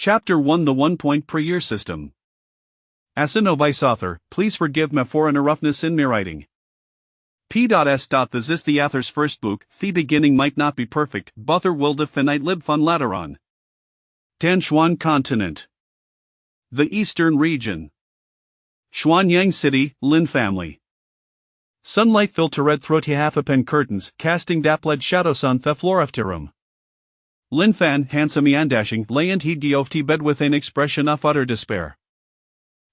Chapter 1 The 1 Point Per Year System. As a novice author, please forgive me for an roughness in me writing. P.S. This is the author's first book, the beginning might not be perfect, but there will definite lib fun later on. Tanchuan Continent. The Eastern Region. Xuanyang City, Lin Family. Sunlight filtered through the half-open curtains, casting dappled shadows on the floor of the room. Lin Fan, handsome and dashing, lay and he of the bed with an expression of utter despair.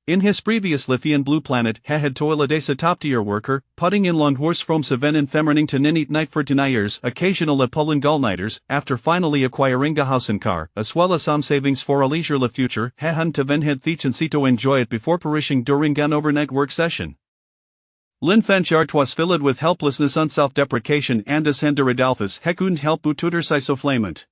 In his previous life in Blue Planet, he had toiled as a top-tier worker, putting in long hours from 7 in the morning to ninety night for 2 years, occasional Poland all-nighters, after finally acquiring a house and car, as well as some savings for a leisurely future. He had to then had the to enjoy it before perishing during an overnight work session. Lin Fan's heart was filled with helplessness and self-deprecation, and as Hender Adolphus, he couldn't help but tutor so flamant.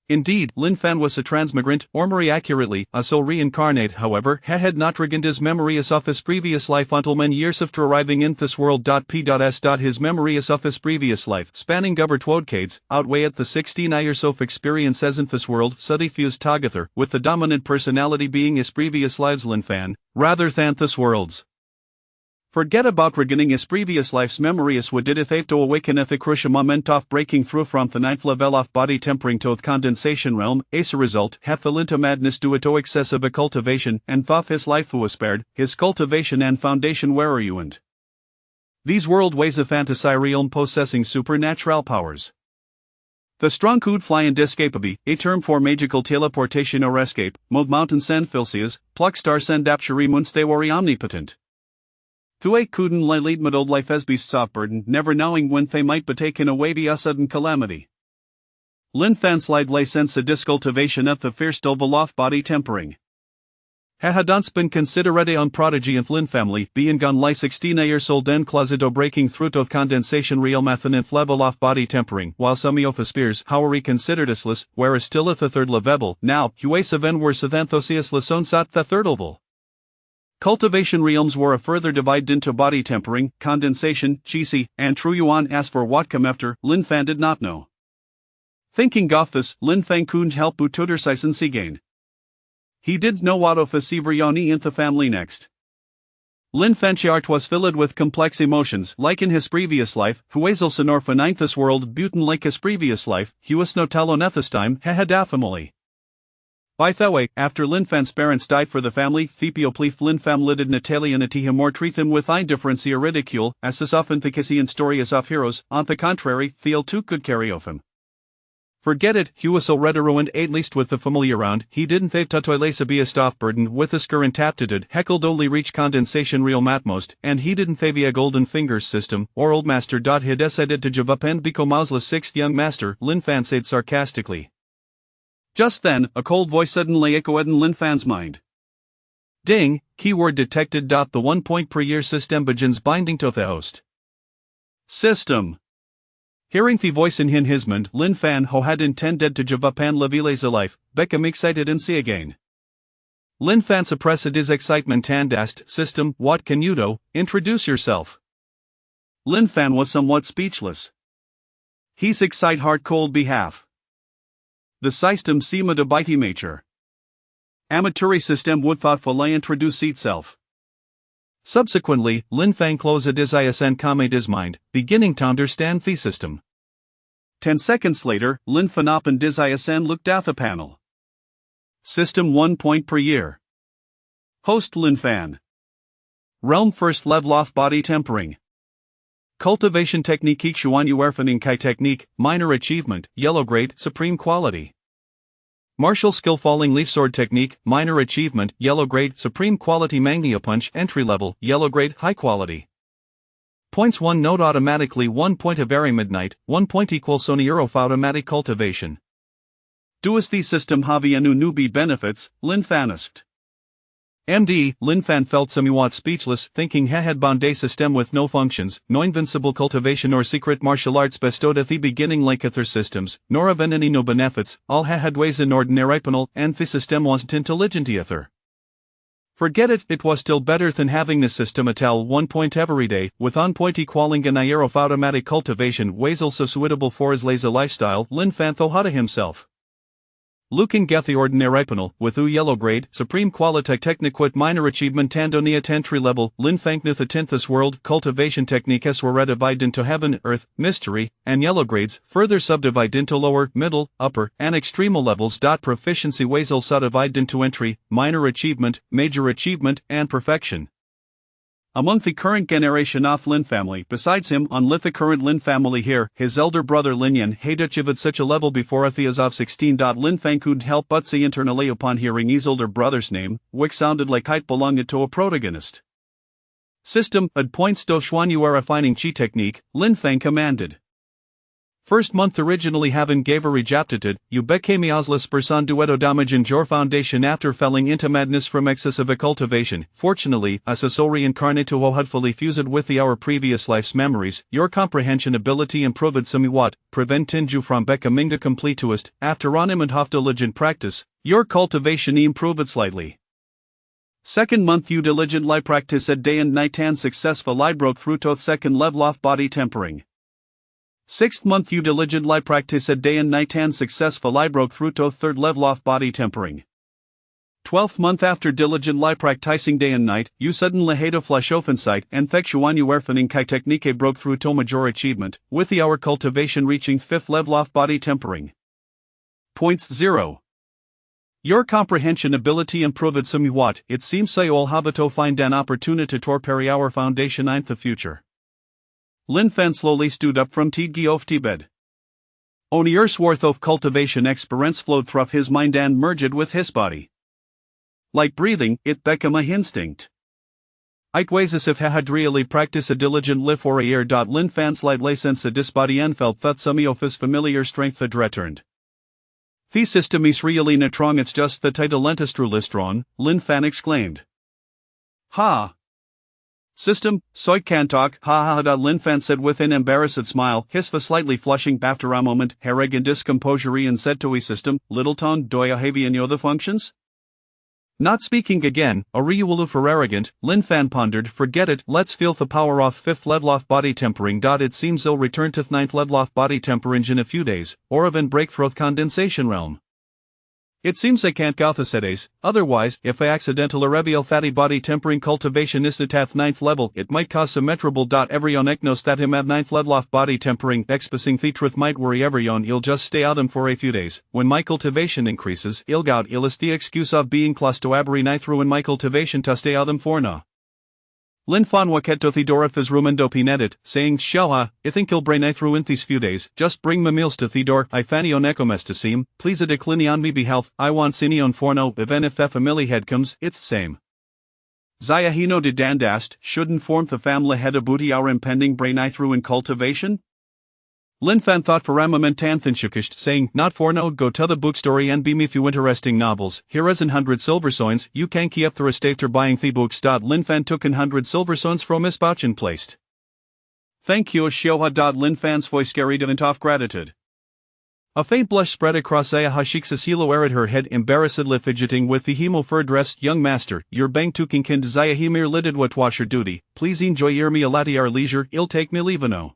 Indeed, Lin Fan was a transmigrant, or more accurately, a soul reincarnate. However, he had not regained his memory as of his previous life until many years after arriving in this world. P.S. His memory as of his previous life, spanning over 12 decades, outweighed the 16 years of experience as in this world, so they fused together, with the dominant personality being his previous lives Lin Fan, rather than this world's. Forget about regaining his previous life's memory as would did if to awaken at the crucial moment of breaking through from the 9th level of body tempering to the condensation realm. As a result, half fell into madness due to excessive cultivation, and thought his life was spared, his cultivation and foundation were ruined. These world ways of fantasy realm possessing supernatural powers. The strong could fly and escape a term for magical teleportation or escape, move mountains and filcias, pluck stars and apture once they were omnipotent. They couldn't lead middle life as beasts of burden, never knowing when they might be taken away by a sudden calamity. Lin Fan slide lay sense a discultivation at the fierce double off body tempering. He had once been considered a prodigy of Lin family, being gone lie 16 years old and closet o breaking through of condensation real methanith level off body tempering, while some of his peers, however considered useless, whereas still at the 3rd level, now, huesa ven worse than thosius leson sat the 3rd level. Cultivation realms were a further divided into body tempering, condensation, qi, and true yuan. As for what come after, Lin Fan did not know. Thinking of this, Lin Fan couldn't help but tutor Sison Seagain. He did know what of a Sivrioni in the family next. Lin Fan's heart was filled with complex emotions, like in his previous life, Huazel Sonorfa ninth this world Butin like his previous life, he was no talonethis time, he had a family. By the way, after Lin Fan's parents died for the family, Thepio pleef Lin Fam lided Natalianity him or treat him with indifference or ridicule, as is often the Kissian story is of heroes. On the contrary, Theo too could carry of him. Forget it, he was so already ruined, at least with the family around, he didn't think Totoilesa be a staff burden with his current aptitude, heckled only reach condensation real matmost, and he didn't favor a golden fingers system, or old master. He decided to give up and become Mausla's 6th young master, Lin Fan said sarcastically. Just then, a cold voice suddenly echoed in Lin Fan's mind. Ding, keyword detected. The 1 point per year system begins binding to the host. System. Hearing the voice in his mind, Lin Fan who had intended to give up and live a life, became excited and see again. Lin Fan suppressed his excitement and asked, System, what can you do? Introduce yourself. Lin Fan was somewhat speechless. He's excite heart cold behalf. The system seemed to bite mature. Amateuri system would thoughtfully introduce itself. Subsequently, Lin Fan closed his eyes and calmed his mind, beginning to understand the system. 10 seconds later, Lin Fan opened his eyes and looked at the panel. System 1 point per year. Host Lin Fan. Realm first level off body tempering. Cultivation technique Xuan Yuerfaning Kai technique, minor achievement, yellow grade, supreme quality. Martial skill falling leaf sword technique, minor achievement, yellow grade, supreme quality Magnia punch, entry level, yellow grade, high quality. Points 1 note automatically 1 point of very midnight, 1 point equals Sony of automatic cultivation. Does the system have any newbie benefits? Lin Fan asked. MD, Lin Fan felt somewhat speechless, thinking he had bound a system with no functions, no invincible cultivation or secret martial arts bestowed at the beginning like other systems, nor even any no benefits, all he had ways in ordinary panel, and the system wasn't intelligent either. Forget it, it was still better than having the system atal 1 point every day, with on point equaling an year of automatic cultivation ways also suitable for his lazy lifestyle. Lin Fan thought to himself. Lucan Gethy Ordinaripenal, with U yellow grade, Supreme Quality Techniquit Minor Achievement Tandonia Entry Level, Linfanknith Atinthus World, Cultivation Technique S were divided into Heaven, Earth, Mystery, and yellow grades, further subdivided into lower, middle, upper, and extremal levels. Proficiency ways will subdivided into Entry, Minor Achievement, Major Achievement, and Perfection. Among the current generation of Lin family, besides him on the current Lin family here, his elder brother Linyan had achieved such a level before at the age of 16. Lin Fang could help but say internally upon hearing his older brother's name, which sounded like it belonged to a protagonist. System, at points do Xuan you are a finding chi technique, Lin Fang commanded. First month originally having gave a rejected, you became oslas person dueto damage in your foundation after falling into madness from excessive cultivation. Fortunately, as a soul reincarnated who had fully fused with our previous life's memories, your comprehension ability improved somewhat, preventing you from becoming a completist. After on and half diligent practice, your cultivation improved slightly. Second month you diligently practice at day and night and successfully broke through to second level of body tempering. Sixth month you diligently practice at day and night and successfully broke through to third level of body tempering. 12th month after diligently practicing day and night, you suddenly had a flash of insight and fectuan you erfaning kai technique broke through to major achievement, with the hour cultivation reaching 5th level of body tempering. Points 0. Your comprehension ability improved somewhat. It seems I will have to find an opportunity to prepare our foundation in the future. Lin Fan slowly stood up from Tidgi of bed. On a year's worth of cultivation experience flowed through his mind and merged with his body. Like breathing, it became a instinct. It was as if he had really practiced a diligent life for a year. Lin Fan slightly sensed this body and felt that some of his familiar strength had returned. The system is really not wrong, it's just the title lentistron, Lin Fan exclaimed. Ha! System, so can't talk, ha ha. Lin Fan said with an embarrassed smile, his face slightly flushing. After a moment, Hereg in discomposure and said to his system, Littleton, do I have any other functions? Not speaking again, Ariuulu for arrogant, Lin Fan pondered, forget it, let's feel the power off 5th level off body tempering. It seems they'll return to 9th level off body tempering in a few days, or even break through condensation realm. It seems I can't go the days, otherwise, if I accidentally reveal fatty body tempering cultivation is at 9th level, it might cause symmetrical. Everyone knows that him at 9th level off body tempering expressing the truth might worry everyone. He'll just stay out them for a few days. When my cultivation increases, I'll gout is the excuse of being close to abri through in my cultivation to stay out them for na. Lin Fan waket to Thedora his room and dopinedit, saying, Shaha, I think he'll brain through in these few days, just bring my meals to Thedor, I fanio necomestasim, please a declini on me be health, I want sinion forno, even if the family head comes, it's same. Zayahino de Dandast, shouldn't form the family head a booty our impending brain through in cultivation? Lin Fan thought for a moment and thinshukished, saying, not for no, go to the bookstory and be me few interesting novels, here is 100 silver soins, you can keep the rest after buying the books. Lin Fan took 100 silver soins from Miss Bach and placed. Thank you, Shioha. Lin Fan's voice carried an off gratitude. A faint blush spread across Zaya Hashik's hilo at her head, embarrassedly fidgeting with the hemo fur dressed young master, your bang tuking kind Zaya hemir lidded what washer duty, please enjoy your me alati our leisure, ill take me leave no.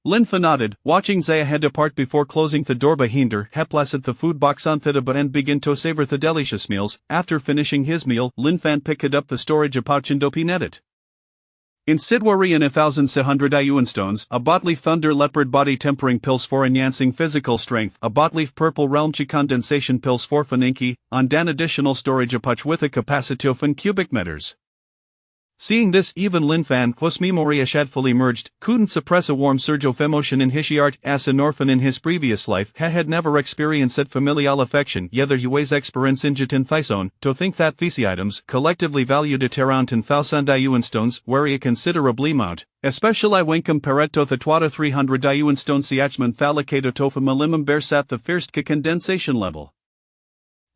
Lin Fan nodded, watching Zaya head depart before closing the door behind her. He placed the food box on the and began to savor the delicious meals. After finishing his meal, Lin Fan picked up the storage pouch and dopined it. In Sidwari and 1,600 Ayuan stones, a botleaf thunder leopard body tempering pills for enhancing physical strength, a botleaf purple realm chi condensation pills for faninki, on dan additional storage pouch with a capacity of 1 cubic meters. Seeing this, even Lin Fan, whose memory fully merged, couldn't suppress a warm surge of emotion in his heart. As an orphan in his previous life, he had never experienced that familial affection, yether he was experience in Jitin Thyson, to think that these items, collectively valued at around 10,000 Ayuan stones, were a considerable amount, especially when compared to the 300 Ayuan stones siachman thalacato tofa malimum bersat the first condensation level.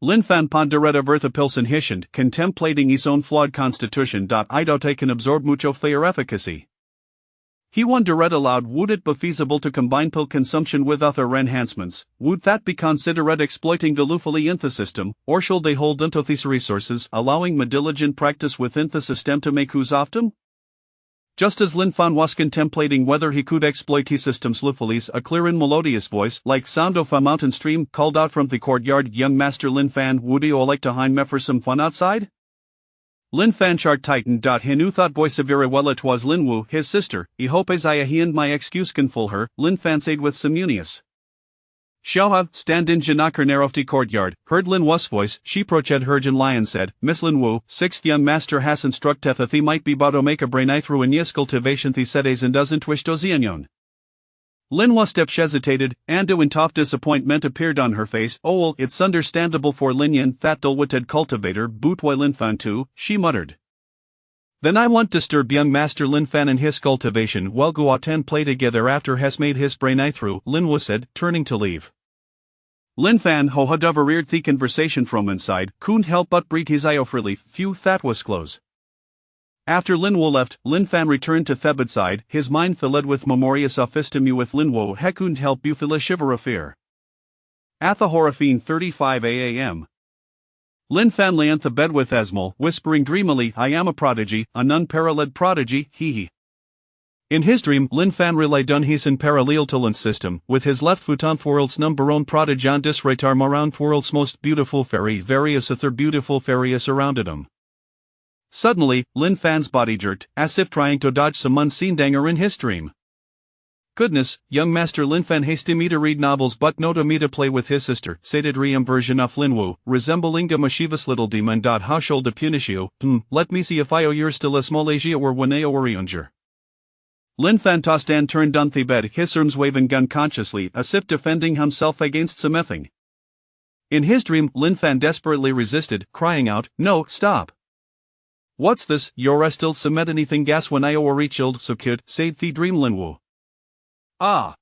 Lin Fan pondered over the pilsen hishend, contemplating his own flawed constitution. I doubt I can absorb mucho their efficacy. He wondered aloud, would it be feasible to combine pill consumption with other enhancements? Would that be considered exploiting galufally in the system, or should they hold onto these resources, allowing me diligent practice within the system to make use of them? Just as Lin Fan was contemplating whether he could exploit his system's lufalies, a clear and melodious voice, like sound of a mountain stream, called out from the courtyard, "Young Master Lin Fan, would you all like to hang me for some fun outside?" Lin Fan chart tightened. He knew that voice very well. It was Lin Wu, his sister. "I hope as I he and my excuse can fool her," Lin Fan said with some muneus. Xiaoha, stand in Janakar of the courtyard, heard Lin Wu's voice. She proched Herjan Lion said, "Miss Lin Wu, sixth young master has instructed that he might be about to make a brain through in yes cultivation the sedes and doesn't wish to zianyon." Lin Wu stepped hesitated, and a hint of disappointment appeared on her face. "Oh well, it's understandable for Lin Yan, that dull-witted cultivator, but why Lin Fan too," she muttered. "Then I won't disturb young master Lin Fan in his cultivation while go out and play together after has made his brain through," Lin Wu said, turning to leave. Lin Fan, who had overheard the conversation from inside, couldn't help but breathe his eye of relief. Phew, that was close. After Lin Wu left, Lin Fan returned to Thebad's side, his mind filled with memorious sophistimu with Lin Wu. He couldn't help but feel a shiver of fear. At the Horafine 35 a.m. Lin Fan lay on the bed with Esmol, whispering dreamily, "I am a prodigy, an unparalleled prodigy, hee hee." In his dream, Lin Fan relied on his parallel talent system, with his left foot on world's number one prodigy disretarm around world's most beautiful fairy, various other beautiful fairies surrounded him. Suddenly, Lin Fan's body jerked, as if trying to dodge some unseen danger in his dream. "Goodness, young master Lin Fan hasty me to read novels but no to me to play with his sister," said a dream version of Lin Wu, resembling a mischievous little demon. "How shall de punishio? Let me see if I owe you still a small Asia or Waneo or Younger." Lin Fan tossed and turned on the bed, his arms waving unconsciously, as if defending himself against something. In his dream, Lin Fan desperately resisted, crying out, "No, stop! What's this? You're still submit anything gas when I or chilled so cute," said the dream Lin Wu. Ah!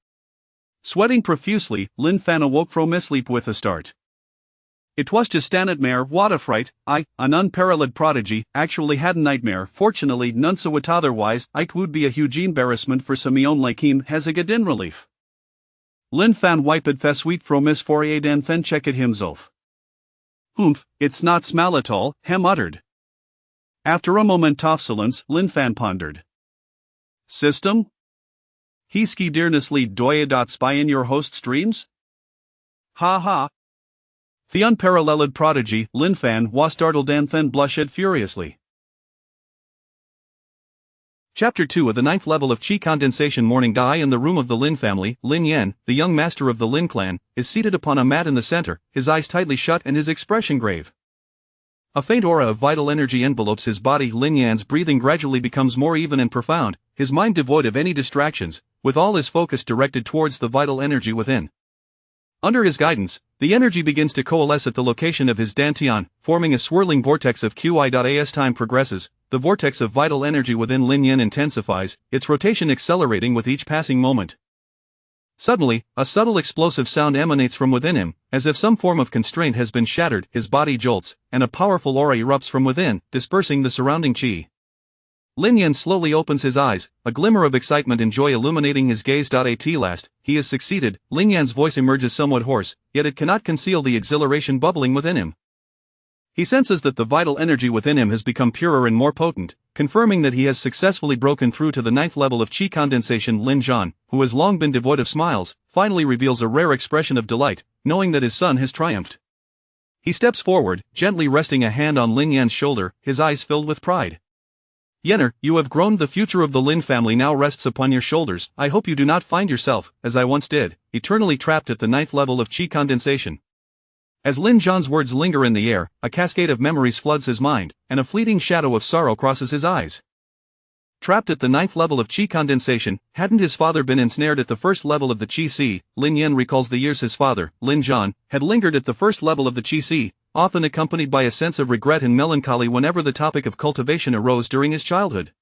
Sweating profusely, Lin Fan awoke from his sleep with a start. It was just a nightmare. What a fright! I, an unparalleled prodigy, actually had a nightmare. Fortunately, none so it otherwise. It would be a huge embarrassment for someone like him. Has a good in relief. Lin Fan wiped the sweat from his forehead and then checked himself. "Humph, it's not smell at all," he muttered. After a moment of silence, Lin Fan pondered. "System? Heski dearnessly doya. Spy in your host's dreams? Ha ha." The unparalleled prodigy, Lin Fan, was startled and then blushed furiously. Chapter 2 of the 9th level of Qi Condensation. Morning Dai. In the room of the Lin family, Lin Yan, the young master of the Lin clan, is seated upon a mat in the center, his eyes tightly shut and his expression grave. A faint aura of vital energy envelopes his body. Lin Yan's breathing gradually becomes more even and profound, his mind devoid of any distractions, with all his focus directed towards the vital energy within. Under his guidance, the energy begins to coalesce at the location of his dantian, forming a swirling vortex of Qi. As time progresses, the vortex of vital energy within Lin Yan intensifies, its rotation accelerating with each passing moment. Suddenly, a subtle explosive sound emanates from within him, as if some form of constraint has been shattered. His body jolts, and a powerful aura erupts from within, dispersing the surrounding Qi. Lin Yan slowly opens his eyes, a glimmer of excitement and joy illuminating his gaze. At last, he has succeeded. Lin Yan's voice emerges somewhat hoarse, yet it cannot conceal the exhilaration bubbling within him. He senses that the vital energy within him has become purer and more potent, confirming that he has successfully broken through to the 9th level of Qi Condensation. Lin Zhan, who has long been devoid of smiles, finally reveals a rare expression of delight, knowing that his son has triumphed. He steps forward, gently resting a hand on Lin Yan's shoulder, his eyes filled with pride. "Yenner, you have grown. The future of the Lin family now rests upon your shoulders. I hope you do not find yourself, as I once did, eternally trapped at the 9th level of Qi Condensation." As Lin Zhan's words linger in the air, a cascade of memories floods his mind, and a fleeting shadow of sorrow crosses his eyes. Trapped at the 9th level of Qi Condensation, hadn't his father been ensnared at the 1st level of the Qi Sea? Lin Yan recalls the years his father, Lin Zhan, had lingered at the 1st level of the Qi Sea, often accompanied by a sense of regret and melancholy whenever the topic of cultivation arose during his childhood.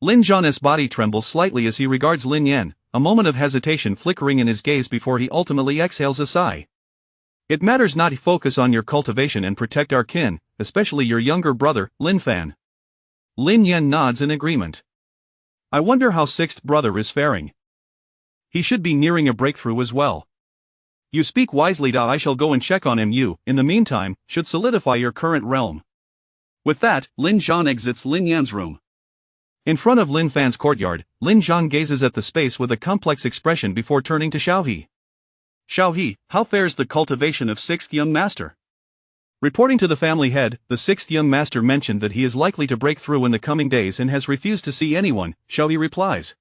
Lin Zhan's body trembles slightly as he regards Lin Yan, a moment of hesitation flickering in his gaze before he ultimately exhales a sigh. "It matters not. Focus on your cultivation and protect our kin, especially your younger brother, Lin Fan." Lin Yan nods in agreement. "I wonder how 6th brother is faring. He should be nearing a breakthrough as well." "You speak wisely. I shall go and check on him. You, in the meantime, should solidify your current realm." With that, Lin Zhan exits Lin Yan's room. In front of Lin Fan's courtyard, Lin Zhang gazes at the space with a complex expression before turning to Xiao He. Xiao He, how fares the cultivation of 6th young master? Reporting to the family head, the 6th young master mentioned that he is likely to break through in the coming days and has refused to see anyone, Xiao He replies.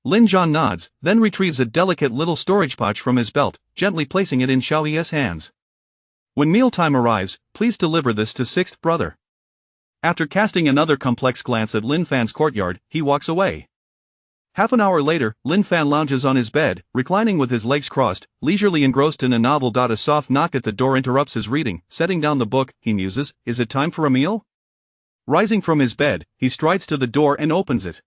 Lin Zhang nods, then retrieves a delicate little storage pouch from his belt, gently placing it in Xiao He's hands. When mealtime arrives, please deliver this to 6th brother. After casting another complex glance at Lin Fan's courtyard, he walks away. Half an hour later, Lin Fan lounges on his bed, reclining with his legs crossed, leisurely engrossed in a novel. A soft knock at the door interrupts his reading. Setting down the book, he muses, is it time for a meal? Rising from his bed, he strides to the door and opens it.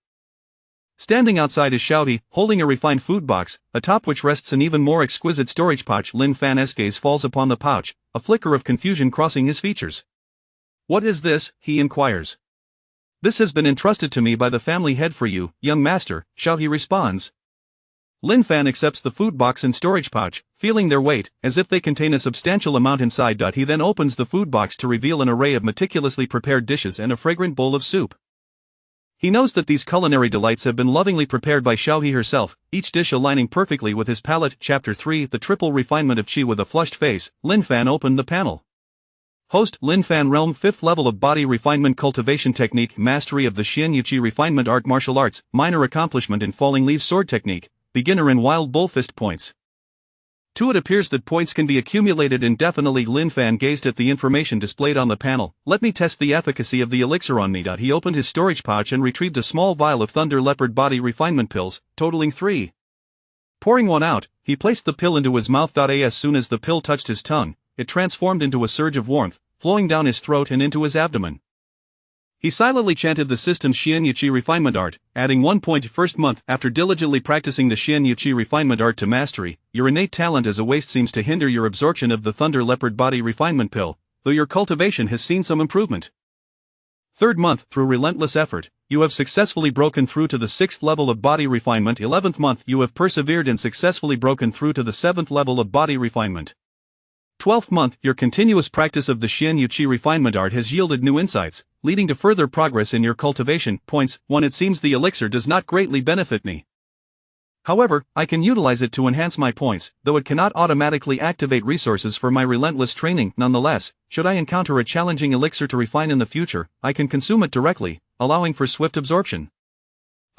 Standing outside is Xiao He, holding a refined food box, atop which rests an even more exquisite storage pouch. Lin Fan's gaze falls upon the pouch, a flicker of confusion crossing his features. What is this? He inquires. This has been entrusted to me by the family head for you, young master, Xiao He responds. Lin Fan accepts the food box and storage pouch, feeling their weight, as if they contain a substantial amount inside. He then opens the food box to reveal an array of meticulously prepared dishes and a fragrant bowl of soup. He knows that these culinary delights have been lovingly prepared by Xiao He herself, each dish aligning perfectly with his palate. Chapter 3 The Triple Refinement of Qi. With a flushed face, Lin Fan opened the panel. Host, Lin Fan Realm 5th level of body refinement cultivation technique, mastery of the Xian Yu Qi refinement art, martial arts, minor accomplishment in falling leaf sword technique, beginner in wild bull fist points. 2. It appears that points can be accumulated indefinitely. Lin Fan gazed at the information displayed on the panel. Let me test the efficacy of the elixir on me. He opened his storage pouch and retrieved a small vial of Thunder Leopard body refinement pills, totaling 3. Pouring one out, he placed the pill into his mouth. As soon as the pill touched his tongue, it transformed into a surge of warmth, flowing down his throat and into his abdomen. He silently chanted the system's Xian Yu Qi refinement art, adding 1 point. First month. After diligently practicing the Xian Yu Qi refinement art to mastery, your innate talent as a waste seems to hinder your absorption of the Thunder Leopard body refinement pill, though your cultivation has seen some improvement. 3rd month. Through relentless effort, you have successfully broken through to the 6th level of body refinement. 11th month. You have persevered and successfully broken through to the 7th level of body refinement. 12th month. Your continuous practice of the Xian Yu Qi refinement art has yielded new insights, leading to further progress in your cultivation. Points. 1. It seems the elixir does not greatly benefit me. However, I can utilize it to enhance my points, though it cannot automatically activate resources for my relentless training. Nonetheless, should I encounter a challenging elixir to refine in the future, I can consume it directly, allowing for swift absorption.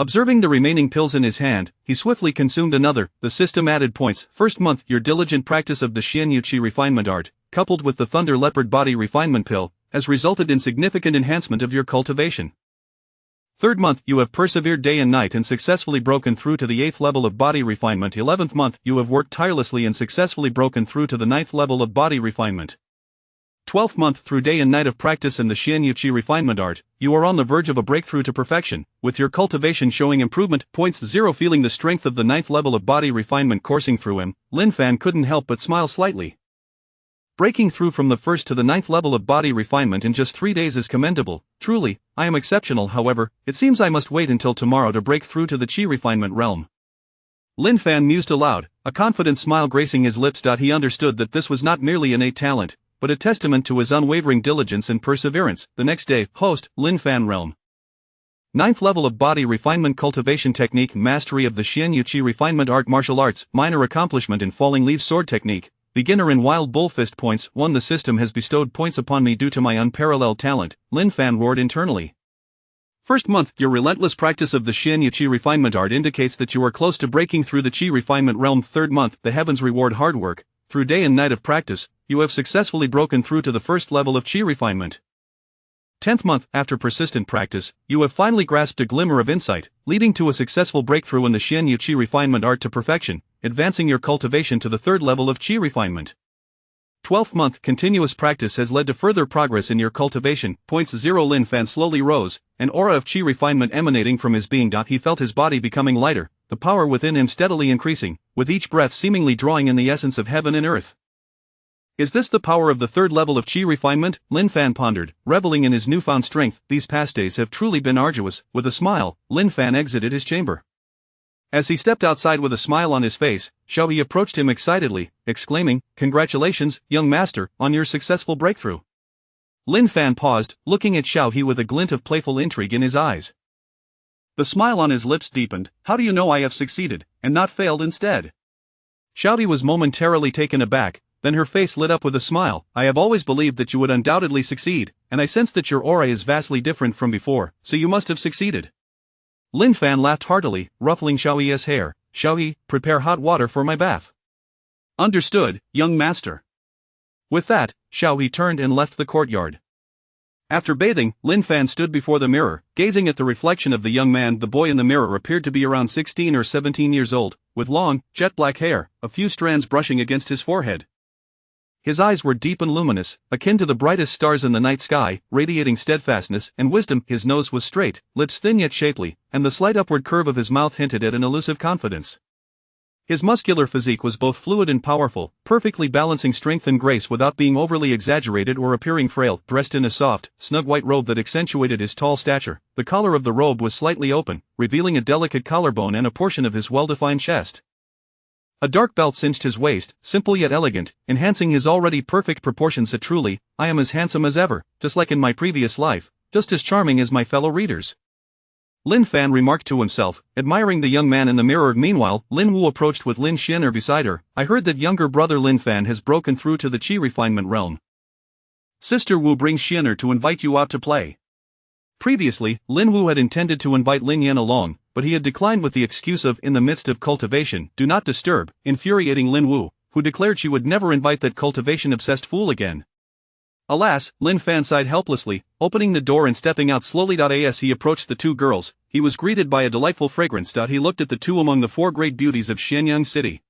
Observing the remaining pills in his hand, he swiftly consumed another. The system added points. 1st month. Your diligent practice of the Xian Yu Qi refinement art, coupled with the Thunder Leopard body refinement pill, has resulted in significant enhancement of your cultivation. 3rd month. You have persevered day and night and successfully broken through to the 8th level of body refinement. 11th month. You have worked tirelessly and successfully broken through to the 9th level of body refinement. 12th month. Through day and night of practice in the Xian Yu Qi refinement art, you are on the verge of a breakthrough to perfection, with your cultivation showing improvement. Points. 0. Feeling the strength of the 9th level of body refinement coursing through him, Lin Fan couldn't help but smile slightly. Breaking through from the 1st to the 9th level of body refinement in just 3 days is commendable. Truly, I am exceptional. However, it seems I must wait until tomorrow to break through to the Qi refinement realm. Lin Fan mused aloud, a confident smile gracing his lips. He understood that this was not merely innate talent, but a testament to his unwavering diligence and perseverance. The next day, host, Lin Fan Realm. 9th level of body refinement cultivation technique, mastery of the Xian Yu Qi refinement art, martial arts, minor accomplishment in falling leaf sword technique, beginner in wild bull fist points. 1. The system has bestowed points upon me due to my unparalleled talent, Lin Fan roared internally. 1st month. Your relentless practice of the Xian Yu Qi refinement art indicates that you are close to breaking through the Qi refinement realm. 3rd month. The heavens reward hard work. Through day and night of practice, you have successfully broken through to the 1st level of Qi refinement. 10th month. After persistent practice, you have finally grasped a glimmer of insight, leading to a successful breakthrough in the Xian Yu Qi refinement art to perfection, advancing your cultivation to the 3rd level of Qi refinement. 12th month. Continuous practice has led to further progress in your cultivation. Points. 0. Lin Fan slowly rose, an aura of Qi refinement emanating from his being. He felt his body becoming lighter, the power within him steadily increasing, with each breath seemingly drawing in the essence of heaven and earth. Is this the power of the 3rd level of Qi refinement? Lin Fan pondered, reveling in his newfound strength. These past days have truly been arduous. With a smile, Lin Fan exited his chamber. As he stepped outside with a smile on his face, Xiao He approached him excitedly, exclaiming, "Congratulations, young master, on your successful breakthrough." Lin Fan paused, looking at Xiao He with a glint of playful intrigue in his eyes. The smile on his lips deepened. How do you know I have succeeded, and not failed instead? Xiaodi was momentarily taken aback, then her face lit up with a smile. I have always believed that you would undoubtedly succeed, and I sense that your aura is vastly different from before, so you must have succeeded. Lin Fan laughed heartily, ruffling Xiaoyi's hair. Xiaoyi, prepare hot water for my bath. Understood, young master. With that, Xiaoyi turned and left the courtyard. After bathing, Lin Fan stood before the mirror, gazing at the reflection of the young man. The boy in the mirror appeared to be around 16 or 17 years old, with long, jet-black hair, a few strands brushing against his forehead. His eyes were deep and luminous, akin to the brightest stars in the night sky, radiating steadfastness and wisdom. His nose was straight, lips thin yet shapely, and the slight upward curve of his mouth hinted at an elusive confidence. His muscular physique was both fluid and powerful, perfectly balancing strength and grace without being overly exaggerated or appearing frail. Dressed in a soft, snug white robe that accentuated his tall stature, the collar of the robe was slightly open, revealing a delicate collarbone and a portion of his well-defined chest. A dark belt cinched his waist, simple yet elegant, enhancing his already perfect proportions. Truly, I am as handsome as ever, just like in my previous life, just as charming as my fellow readers. Lin Fan remarked to himself, admiring the young man in the mirror. Meanwhile, Lin Wu approached with Lin Xian'er beside her. I heard that younger brother Lin Fan has broken through to the qi refinement realm. Sister Wu brings Xian'er to invite you out to play. Previously, Lin Wu had intended to invite Lin Yan along, but he had declined with the excuse of in the midst of cultivation, do not disturb, infuriating Lin Wu, who declared she would never invite that cultivation-obsessed fool again. Alas, Lin Fan sighed helplessly, opening the door and stepping out slowly. As he approached the two girls, he was greeted by a delightful fragrance. He looked at the two among the four great beauties of Xianyang City.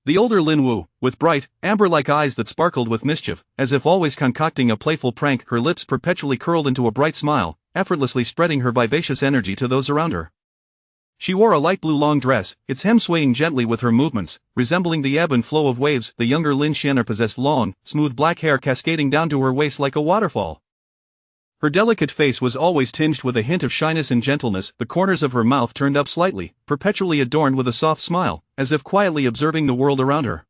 The older Lin Wu, with bright, amber-like eyes that sparkled with mischief, as if always concocting a playful prank, her lips perpetually curled into a bright smile, effortlessly spreading her vivacious energy to those around her. She wore a light blue long dress, its hem swaying gently with her movements, resembling the ebb and flow of waves. The younger Lin Xian'er possessed long, smooth black hair cascading down to her waist like a waterfall. Her delicate face was always tinged with a hint of shyness and gentleness, the corners of her mouth turned up slightly, perpetually adorned with a soft smile, as if quietly observing the world around her.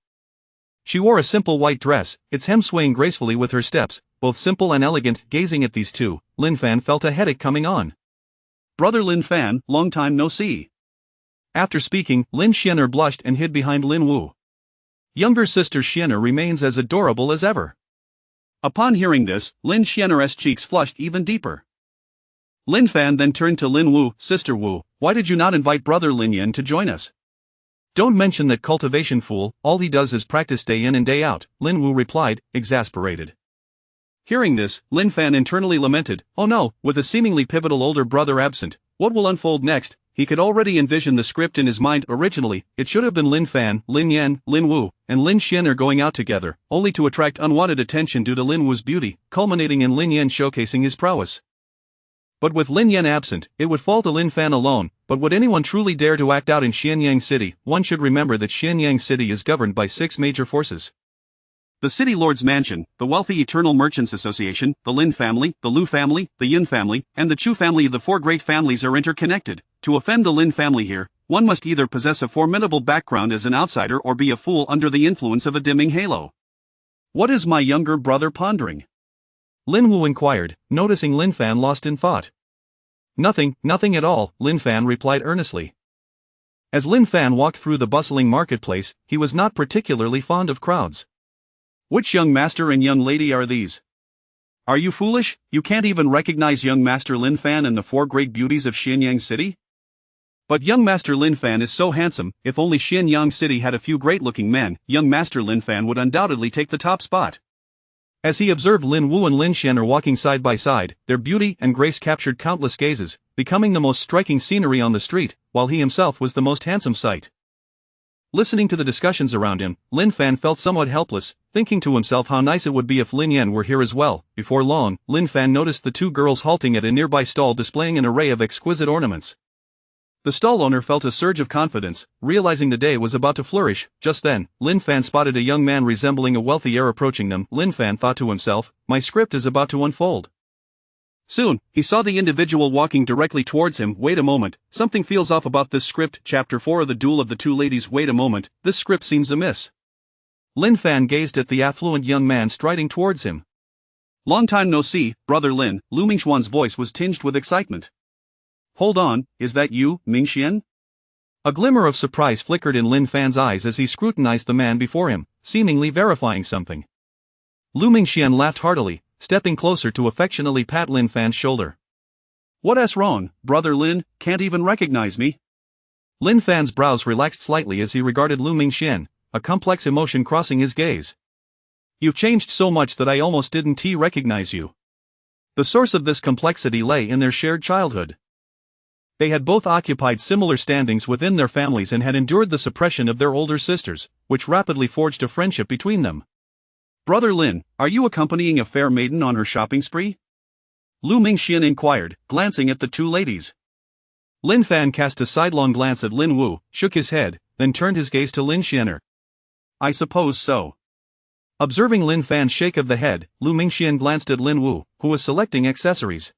She wore a simple white dress, its hem swaying gracefully with her steps, both simple and elegant. Gazing at these two, Lin Fan felt a headache coming on. Brother Lin Fan, long time no see. After speaking, Lin Xian'er blushed and hid behind Lin Wu. Younger sister Xian'er remains as adorable as ever. Upon hearing this, Lin Xian'er's cheeks flushed even deeper. Lin Fan then turned to Lin Wu. Sister Wu, why did you not invite brother Lin Yan to join us? Don't mention that cultivation fool, all he does is practice day in and day out, Lin Wu replied, exasperated. Hearing this, Lin Fan internally lamented, oh no, with a seemingly pivotal older brother absent, what will unfold next? He could already envision the script in his mind. Originally, it should have been Lin Fan, Lin Yan, Lin Wu, and Lin Xian'er going out together, only to attract unwanted attention due to Lin Wu's beauty, culminating in Lin Yan showcasing his prowess. But with Lin Yan absent, it would fall to Lin Fan alone. But would anyone truly dare to act out in Xianyang City? One should remember that Xianyang City is governed by 6 major forces. The City Lord's Mansion, the wealthy Eternal Merchants Association, the Lin family, the Lu family, the Yin family, and the Chu family. The 4 great families are interconnected. To offend the Lin family here, one must either possess a formidable background as an outsider or be a fool under the influence of a dimming halo. What is my younger brother pondering? Lin Wu inquired, noticing Lin Fan lost in thought. Nothing at all, Lin Fan replied earnestly. As Lin Fan walked through the bustling marketplace, he was not particularly fond of crowds. Which young master and young lady are these? Are you foolish? You can't even recognize young master Lin Fan and the 4 great beauties of Xianyang City? But young master Lin Fan is so handsome, if only Xianyang City had a few great-looking men, young master Lin Fan would undoubtedly take the top spot. As he observed Lin Wu and Lin Xian'er walking side by side, their beauty and grace captured countless gazes, becoming the most striking scenery on the street, while he himself was the most handsome sight. Listening to the discussions around him, Lin Fan felt somewhat helpless, thinking to himself how nice it would be if Lin Yan were here as well. Before long, Lin Fan noticed the 2 girls halting at a nearby stall displaying an array of exquisite ornaments. The stall owner felt a surge of confidence, realizing the day was about to flourish. Just then, Lin Fan spotted a young man resembling a wealthy heir approaching them. Lin Fan thought to himself, my script is about to unfold. Soon, he saw the individual walking directly towards him. Wait a moment, something feels off about this script. Chapter 4 of the Duel of the Two Ladies. Wait a moment, this script seems amiss. Lin Fan gazed at the affluent young man striding towards him. Long time no see, brother Lin, Lu Mingxuan's voice was tinged with excitement. Hold on, is that you, Mingxian? A glimmer of surprise flickered in Lin Fan's eyes as he scrutinized the man before him, seemingly verifying something. Lu Mingxian laughed heartily, stepping closer to affectionately pat Lin Fan's shoulder. What's wrong, brother Lin, can't even recognize me? Lin Fan's brows relaxed slightly as he regarded Lu Mingxian, a complex emotion crossing his gaze. You've changed so much that I almost didn't recognize you. The source of this complexity lay in their shared childhood. They had both occupied similar standings within their families and had endured the suppression of their older sisters, which rapidly forged a friendship between them. Brother Lin, are you accompanying a fair maiden on her shopping spree? Lu Mingxian inquired, glancing at the two ladies. Lin Fan cast a sidelong glance at Lin Wu, shook his head, then turned his gaze to Lin Xianer. I suppose so. Observing Lin Fan's shake of the head, Lu Mingxian glanced at Lin Wu, who was selecting accessories.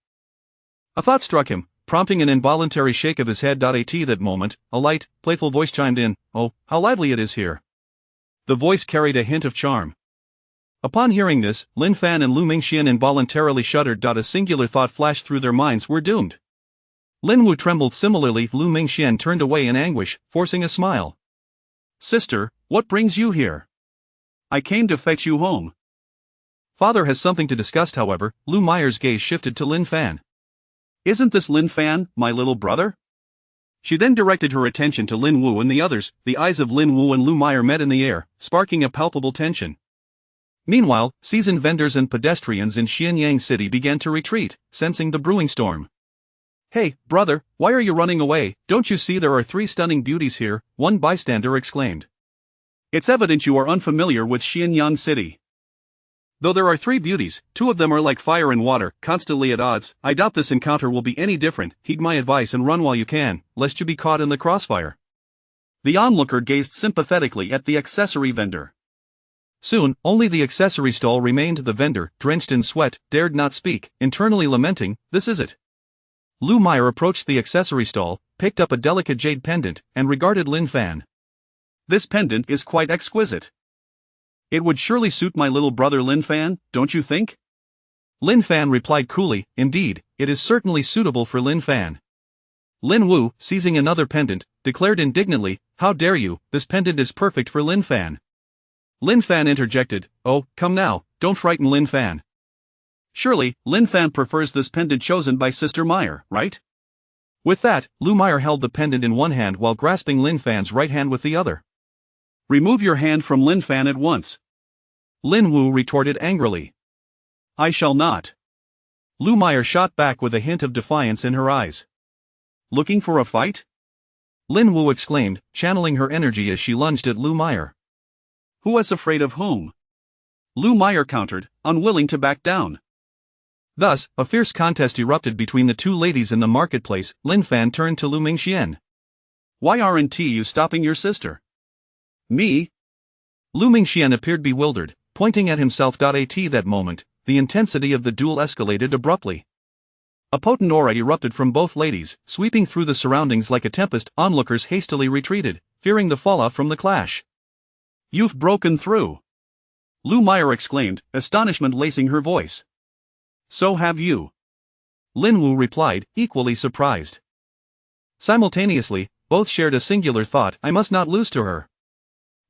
A thought struck him, prompting an involuntary shake of his head. At that moment, a light, playful voice chimed in, "Oh, how lively it is here." The voice carried a hint of charm. Upon hearing this, Lin Fan and Lu Mingxian involuntarily shuddered. A singular thought flashed through their minds: we're doomed. Lin Wu trembled similarly. Lu Mingxian turned away in anguish, forcing a smile. Sister, what brings you here? I came to fetch you home. Father has something to discuss. However, Lu Meyer's gaze shifted to Lin Fan. Isn't this Lin Fan, my little brother? She then directed her attention to Lin Wu and the others. The eyes of Lin Wu and Lu Meyer met in the air, sparking a palpable tension. Meanwhile, seasoned vendors and pedestrians in Xianyang City began to retreat, sensing the brewing storm. Hey, brother, why are you running away? Don't you see there are 3 stunning beauties here? One bystander exclaimed. It's evident you are unfamiliar with Xianyang City. Though there are 3 beauties, 2 of them are like fire and water, constantly at odds. I doubt this encounter will be any different. Heed my advice and run while you can, lest you be caught in the crossfire. The onlooker gazed sympathetically at the accessory vendor. Soon, only the accessory stall remained. The vendor, drenched in sweat, dared not speak, internally lamenting, this is it. Lu Meyer approached the accessory stall, picked up a delicate jade pendant, and regarded Lin Fan. This pendant is quite exquisite. It would surely suit my little brother Lin Fan, don't you think? Lin Fan replied coolly, indeed, it is certainly suitable for Lin Fan. Lin Wu, seizing another pendant, declared indignantly, how dare you, this pendant is perfect for Lin Fan. Lin Fan interjected, oh, come now, don't frighten Lin Fan. Surely, Lin Fan prefers this pendant chosen by Sister Meyer, right? With that, Lu Meyer held the pendant in one hand while grasping Lin Fan's right hand with the other. Remove your hand from Lin Fan at once. Lin Wu retorted angrily. I shall not. Lu Meyer shot back with a hint of defiance in her eyes. Looking for a fight? Lin Wu exclaimed, channeling her energy as she lunged at Lu Meyer. Who is afraid of whom? Lu Meyer countered, unwilling to back down. Thus, a fierce contest erupted between the two ladies in the marketplace. Lin Fan turned to Lu Mingxian. Why aren't you stopping your sister? Me? Lu Mingxian appeared bewildered, pointing at himself. At that moment, the intensity of the duel escalated abruptly. A potent aura erupted from both ladies, sweeping through the surroundings like a tempest. Onlookers hastily retreated, fearing the fallout from the clash. You've broken through! Lu Meyer exclaimed, astonishment lacing her voice. So have you. Lin Wu replied, equally surprised. Simultaneously, both shared a singular thought: I must not lose to her.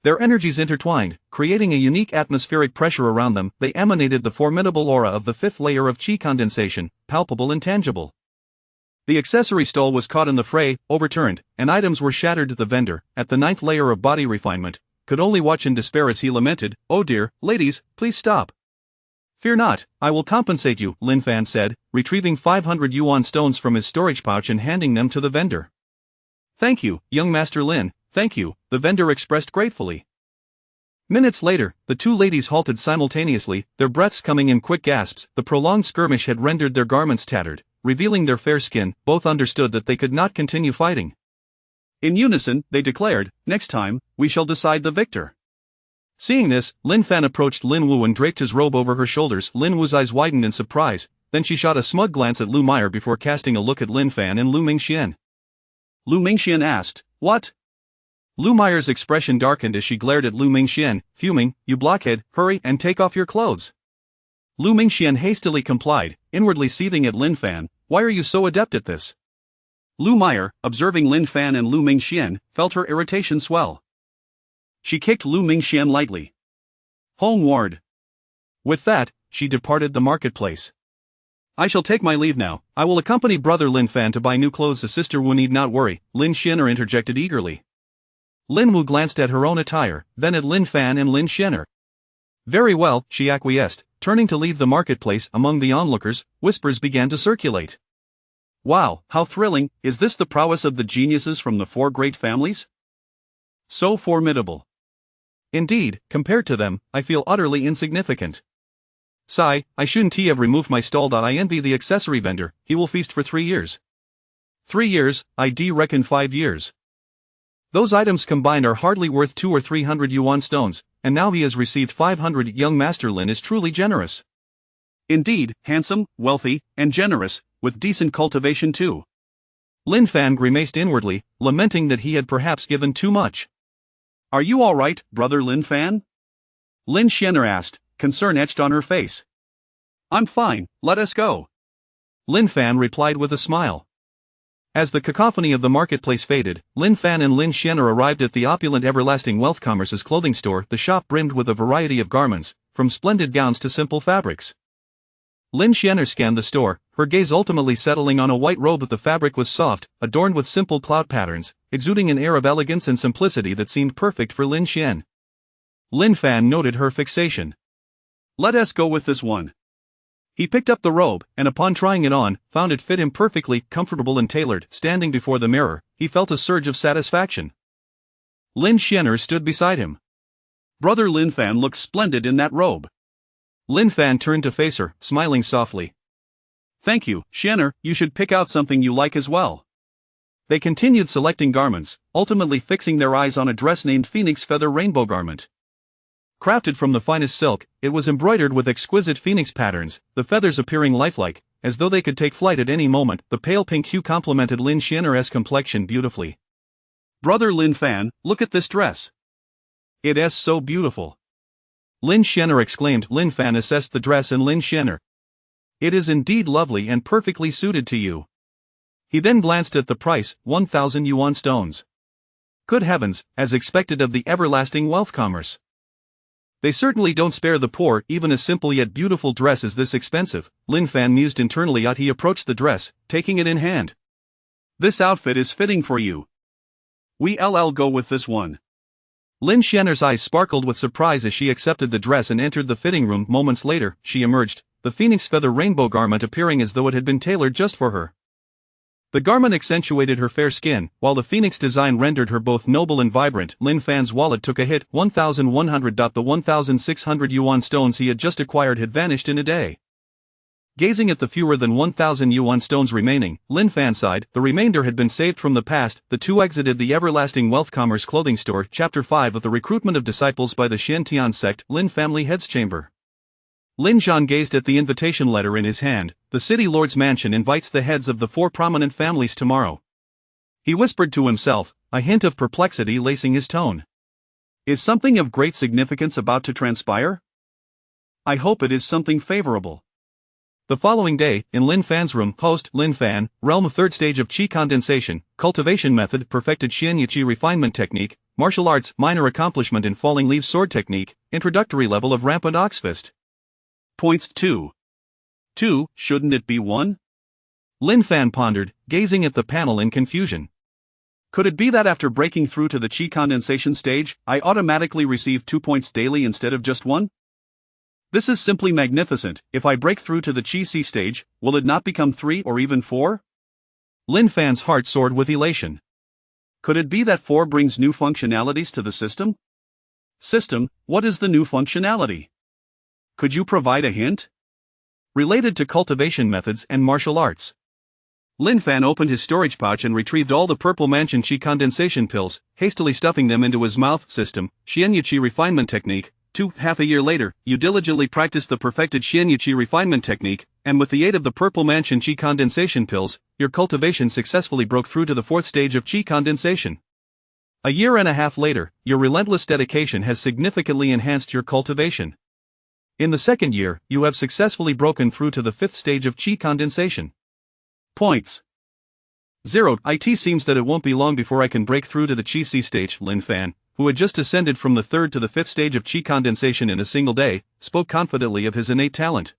Their energies intertwined, creating a unique atmospheric pressure around them. They emanated the formidable aura of the 5th layer of chi condensation, palpable and tangible. The accessory stall was caught in the fray, overturned, and items were shattered. The vendor, at the 9th layer of body refinement, could only watch in despair as he lamented, oh dear, ladies, please stop. Fear not, I will compensate you, Lin Fan said, retrieving 500 yuan stones from his storage pouch and handing them to the vendor. Thank you, young Master Lin, thank you, the vendor expressed gratefully. Minutes later, the two ladies halted simultaneously, their breaths coming in quick gasps. The prolonged skirmish had rendered their garments tattered, revealing their fair skin. Both understood that they could not continue fighting. In unison, they declared, next time, we shall decide the victor. Seeing this, Lin Fan approached Lin Wu and draped his robe over her shoulders. Lin Wu's eyes widened in surprise, then she shot a smug glance at Lu Meyer before casting a look at Lin Fan and Lu Mingxian. Lu Mingxian asked, what? Lu Meyer's expression darkened as she glared at Lu Mingxian, fuming, you blockhead, hurry and take off your clothes. Lu Mingxian hastily complied, inwardly seething at Lin Fan, why are you so adept at this? Lu Meyer, observing Lin Fan and Lu Mingxian, felt her irritation swell. She kicked Lu Mingxian lightly. Homeward. With that, she departed the marketplace. I shall take my leave now. I will accompany brother Lin Fan to buy new clothes. The sister Wu need not worry, Lin Xianer interjected eagerly. Lin Wu glanced at her own attire, then at Lin Fan and Lin Xianer. Very well, she acquiesced, turning to leave the marketplace. Among the onlookers, whispers began to circulate. Wow, how thrilling, is this the prowess of the geniuses from the four great families? So formidable. Indeed, compared to them, I feel utterly insignificant. Sigh, I shouldn't have removed my stall. I envy the accessory vendor, he will feast for 3 years. 3 years, I reckon 5 years. Those items combined are hardly worth 200 or 300 yuan stones, and now he has received 500. Young Master Lin is truly generous. Indeed, handsome, wealthy, and generous, with decent cultivation too. Lin Fan grimaced inwardly, lamenting that he had perhaps given too much. Are you all right, brother Lin Fan? Lin Xianer asked, concern etched on her face. I'm fine, let us go. Lin Fan replied with a smile. As the cacophony of the marketplace faded, Lin Fan and Lin Xianer arrived at the opulent Everlasting Wealth Commerce's clothing store. The shop brimmed with a variety of garments, from splendid gowns to simple fabrics. Lin Xianer scanned the store, her gaze ultimately settling on a white robe. The fabric was soft, adorned with simple cloud patterns, exuding an air of elegance and simplicity that seemed perfect for Lin Xian. Lin Fan noted her fixation. Let us go with this one. He picked up the robe, and upon trying it on, found it fit him perfectly, comfortable and tailored. Standing before the mirror, he felt a surge of satisfaction. Lin Xianer stood beside him. Brother Lin Fan looks splendid in that robe. Lin Fan turned to face her, smiling softly. Thank you, Xianer, you should pick out something you like as well. They continued selecting garments, ultimately fixing their eyes on a dress named Phoenix Feather Rainbow Garment. Crafted from the finest silk, it was embroidered with exquisite phoenix patterns, the feathers appearing lifelike, as though they could take flight at any moment. The pale pink hue complemented Lin Xianer's complexion beautifully. Brother Lin Fan, look at this dress. It is so beautiful. Lin Xianer exclaimed. Lin Fan assessed the dress and Lin Xianer. It is indeed lovely and perfectly suited to you. He then glanced at the price, 1,000 yuan stones. Good heavens, as expected of the Everlasting Wealth Commerce. They certainly don't spare the poor. Even a simple yet beautiful dress is this expensive, Lin Fan mused internally. He approached the dress, taking it in hand. This outfit is fitting for you. We'll go with this one. Lin Xianer's eyes sparkled with surprise as she accepted the dress and entered the fitting room. Moments later, she emerged, the Phoenix Feather Rainbow Garment appearing as though it had been tailored just for her. The garment accentuated her fair skin, while the phoenix design rendered her both noble and vibrant. Lin Fan's wallet took a hit. 1,100. The 1,600 yuan stones he had just acquired had vanished in a day. Gazing at the fewer than 1,000 yuan stones remaining, Lin Fan sighed. The remainder had been saved from the past. The two exited the Everlasting Wealth Commerce clothing store. Chapter 5 of the Recruitment of Disciples by the Xiantian Sect. Lin Family Head's Chamber. Lin Zhan gazed at the invitation letter in his hand. The city lord's mansion invites the heads of the 4 prominent families tomorrow. He whispered to himself, a hint of perplexity lacing his tone. Is something of great significance about to transpire? I hope it is something favorable. The following day, in Lin Fan's room, host Lin Fan, realm 3rd stage of qi condensation, cultivation method, perfected Xianyi refinement technique, martial arts, minor accomplishment in falling leaf sword technique, introductory level of rampant oxfist. Points 2. 2, shouldn't it be 1? Lin Fan pondered, gazing at the panel in confusion. Could it be that after breaking through to the qi condensation stage, I automatically receive 2 points daily instead of just 1? This is simply magnificent. If I break through to the qi C stage, will it not become 3 or even 4? Lin Fan's heart soared with elation. Could it be that 4 brings new functionalities to the system? System, what is the new functionality? Could you provide a hint? Related to cultivation methods and martial arts. Lin Fan opened his storage pouch and retrieved all the Purple Mansion Qi condensation pills, hastily stuffing them into his mouth. System, Xianyi Qi refinement technique. 2. Half a year later, you diligently practiced the perfected Xianyi Qi refinement technique, and with the aid of the Purple Mansion Qi condensation pills, your cultivation successfully broke through to the 4th stage of Qi condensation. A year and a half later, your relentless dedication has significantly enhanced your cultivation. In the 2nd year, you have successfully broken through to the 5th stage of qi condensation. Points. 0. It seems that it won't be long before I can break through to the Qi C stage. Lin Fan, who had just ascended from the third to the fifth stage of Qi condensation in a single day, spoke confidently of his innate talent.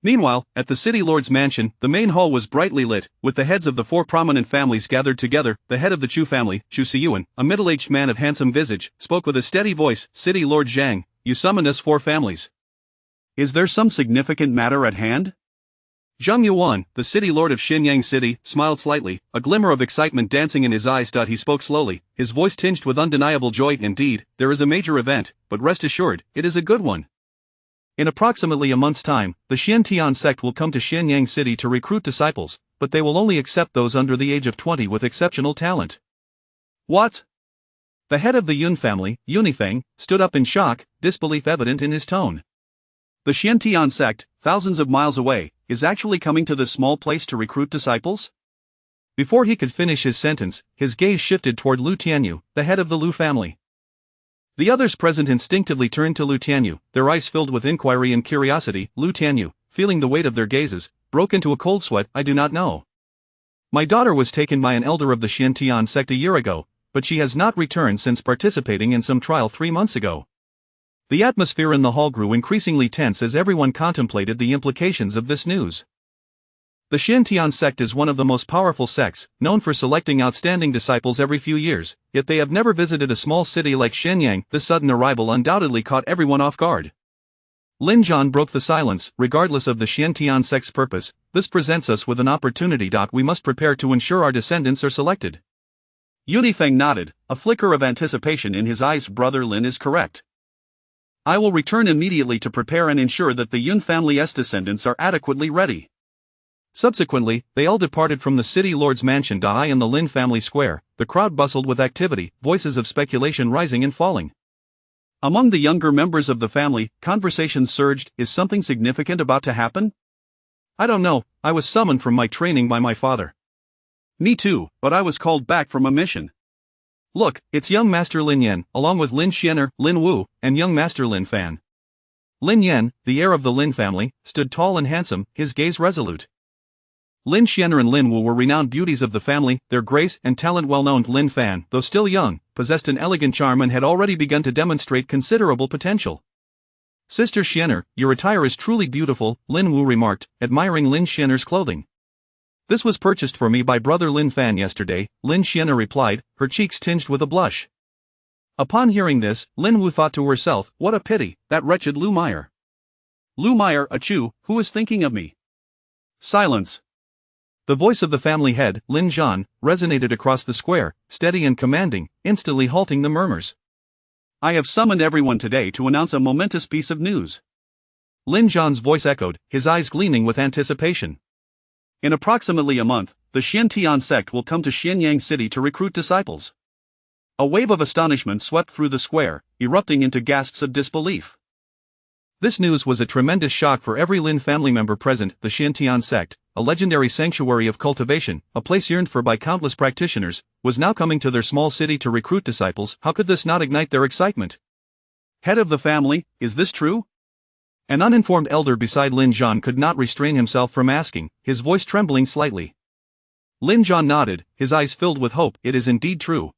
Meanwhile, at the city lord's mansion, the main hall was brightly lit, with the heads of the four prominent families gathered together. The head of the Chu family, Chu Siyuan, a middle-aged man of handsome visage, spoke with a steady voice. City Lord Zhang, you summoned us four families. Is there some significant matter at hand? Zhang Yuan, the city lord of Xinyang City, smiled slightly, a glimmer of excitement dancing in his eyes. He spoke slowly, his voice tinged with undeniable joy. Indeed, there is a major event, but rest assured, it is a good one. In approximately a month's time, the Xiantian sect will come to Xinyang City to recruit disciples, but they will only accept those under the age of 20 with exceptional talent. What? The head of the Yun family, Yunifeng, stood up in shock, disbelief evident in his tone. The Xiantian sect, thousands of miles away, is actually coming to this small place to recruit disciples? Before he could finish his sentence, his gaze shifted toward Lu Tianyu, the head of the Lu family. The others present instinctively turned to Lu Tianyu, their eyes filled with inquiry and curiosity. Lu Tianyu, feeling the weight of their gazes, broke into a cold sweat. I do not know. My daughter was taken by an elder of the Xiantian sect a year ago, but she has not returned since participating in some trial 3 months ago. The atmosphere in the hall grew increasingly tense as everyone contemplated the implications of this news. The Xiantian sect is one of the most powerful sects, known for selecting outstanding disciples every few years, yet they have never visited a small city like Shenyang. This sudden arrival undoubtedly caught everyone off guard. Lin Zhan broke the silence. Regardless of the Xiantian sect's purpose, this presents us with an opportunity. We must prepare to ensure our descendants are selected. Yunifeng nodded, a flicker of anticipation in his eyes. Brother Lin is correct. I will return immediately to prepare and ensure that the Yun family's descendants are adequately ready. Subsequently, they all departed from the city lord's mansion. In the Lin family square, the crowd bustled with activity, voices of speculation rising and falling. Among the younger members of the family, conversations surged. Is something significant about to happen? I don't know, I was summoned from my training by my father. Me too, but I was called back from a mission. Look, it's young Master Lin Yan, along with Lin Xianer, Lin Wu, and young Master Lin Fan. Lin Yan, the heir of the Lin family, stood tall and handsome, his gaze resolute. Lin Xianer and Lin Wu were renowned beauties of the family, their grace and talent well known. Lin Fan, though still young, possessed an elegant charm and had already begun to demonstrate considerable potential. Sister Xianer, your attire is truly beautiful, Lin Wu remarked, admiring Lin Xianer's clothing. This was purchased for me by brother Lin Fan yesterday, Lin Xianer replied, her cheeks tinged with a blush. Upon hearing this, Lin Wu thought to herself, what a pity, that wretched Lu Meyer. Lu Meyer, a Chu, who is thinking of me? Silence. The voice of the family head, Lin Zhan, resonated across the square, steady and commanding, instantly halting the murmurs. I have summoned everyone today to announce a momentous piece of news. Lin Zhan's voice echoed, his eyes gleaming with anticipation. In approximately a month, the Xiantian sect will come to Xianyang City to recruit disciples. A wave of astonishment swept through the square, erupting into gasps of disbelief. This news was a tremendous shock for every Lin family member present. The Xiantian sect, a legendary sanctuary of cultivation, a place yearned for by countless practitioners, was now coming to their small city to recruit disciples. How could this not ignite their excitement? Head of the family, is this true? An uninformed elder beside Lin Zhan could not restrain himself from asking, his voice trembling slightly. Lin Zhan nodded, his eyes filled with hope. It is indeed true.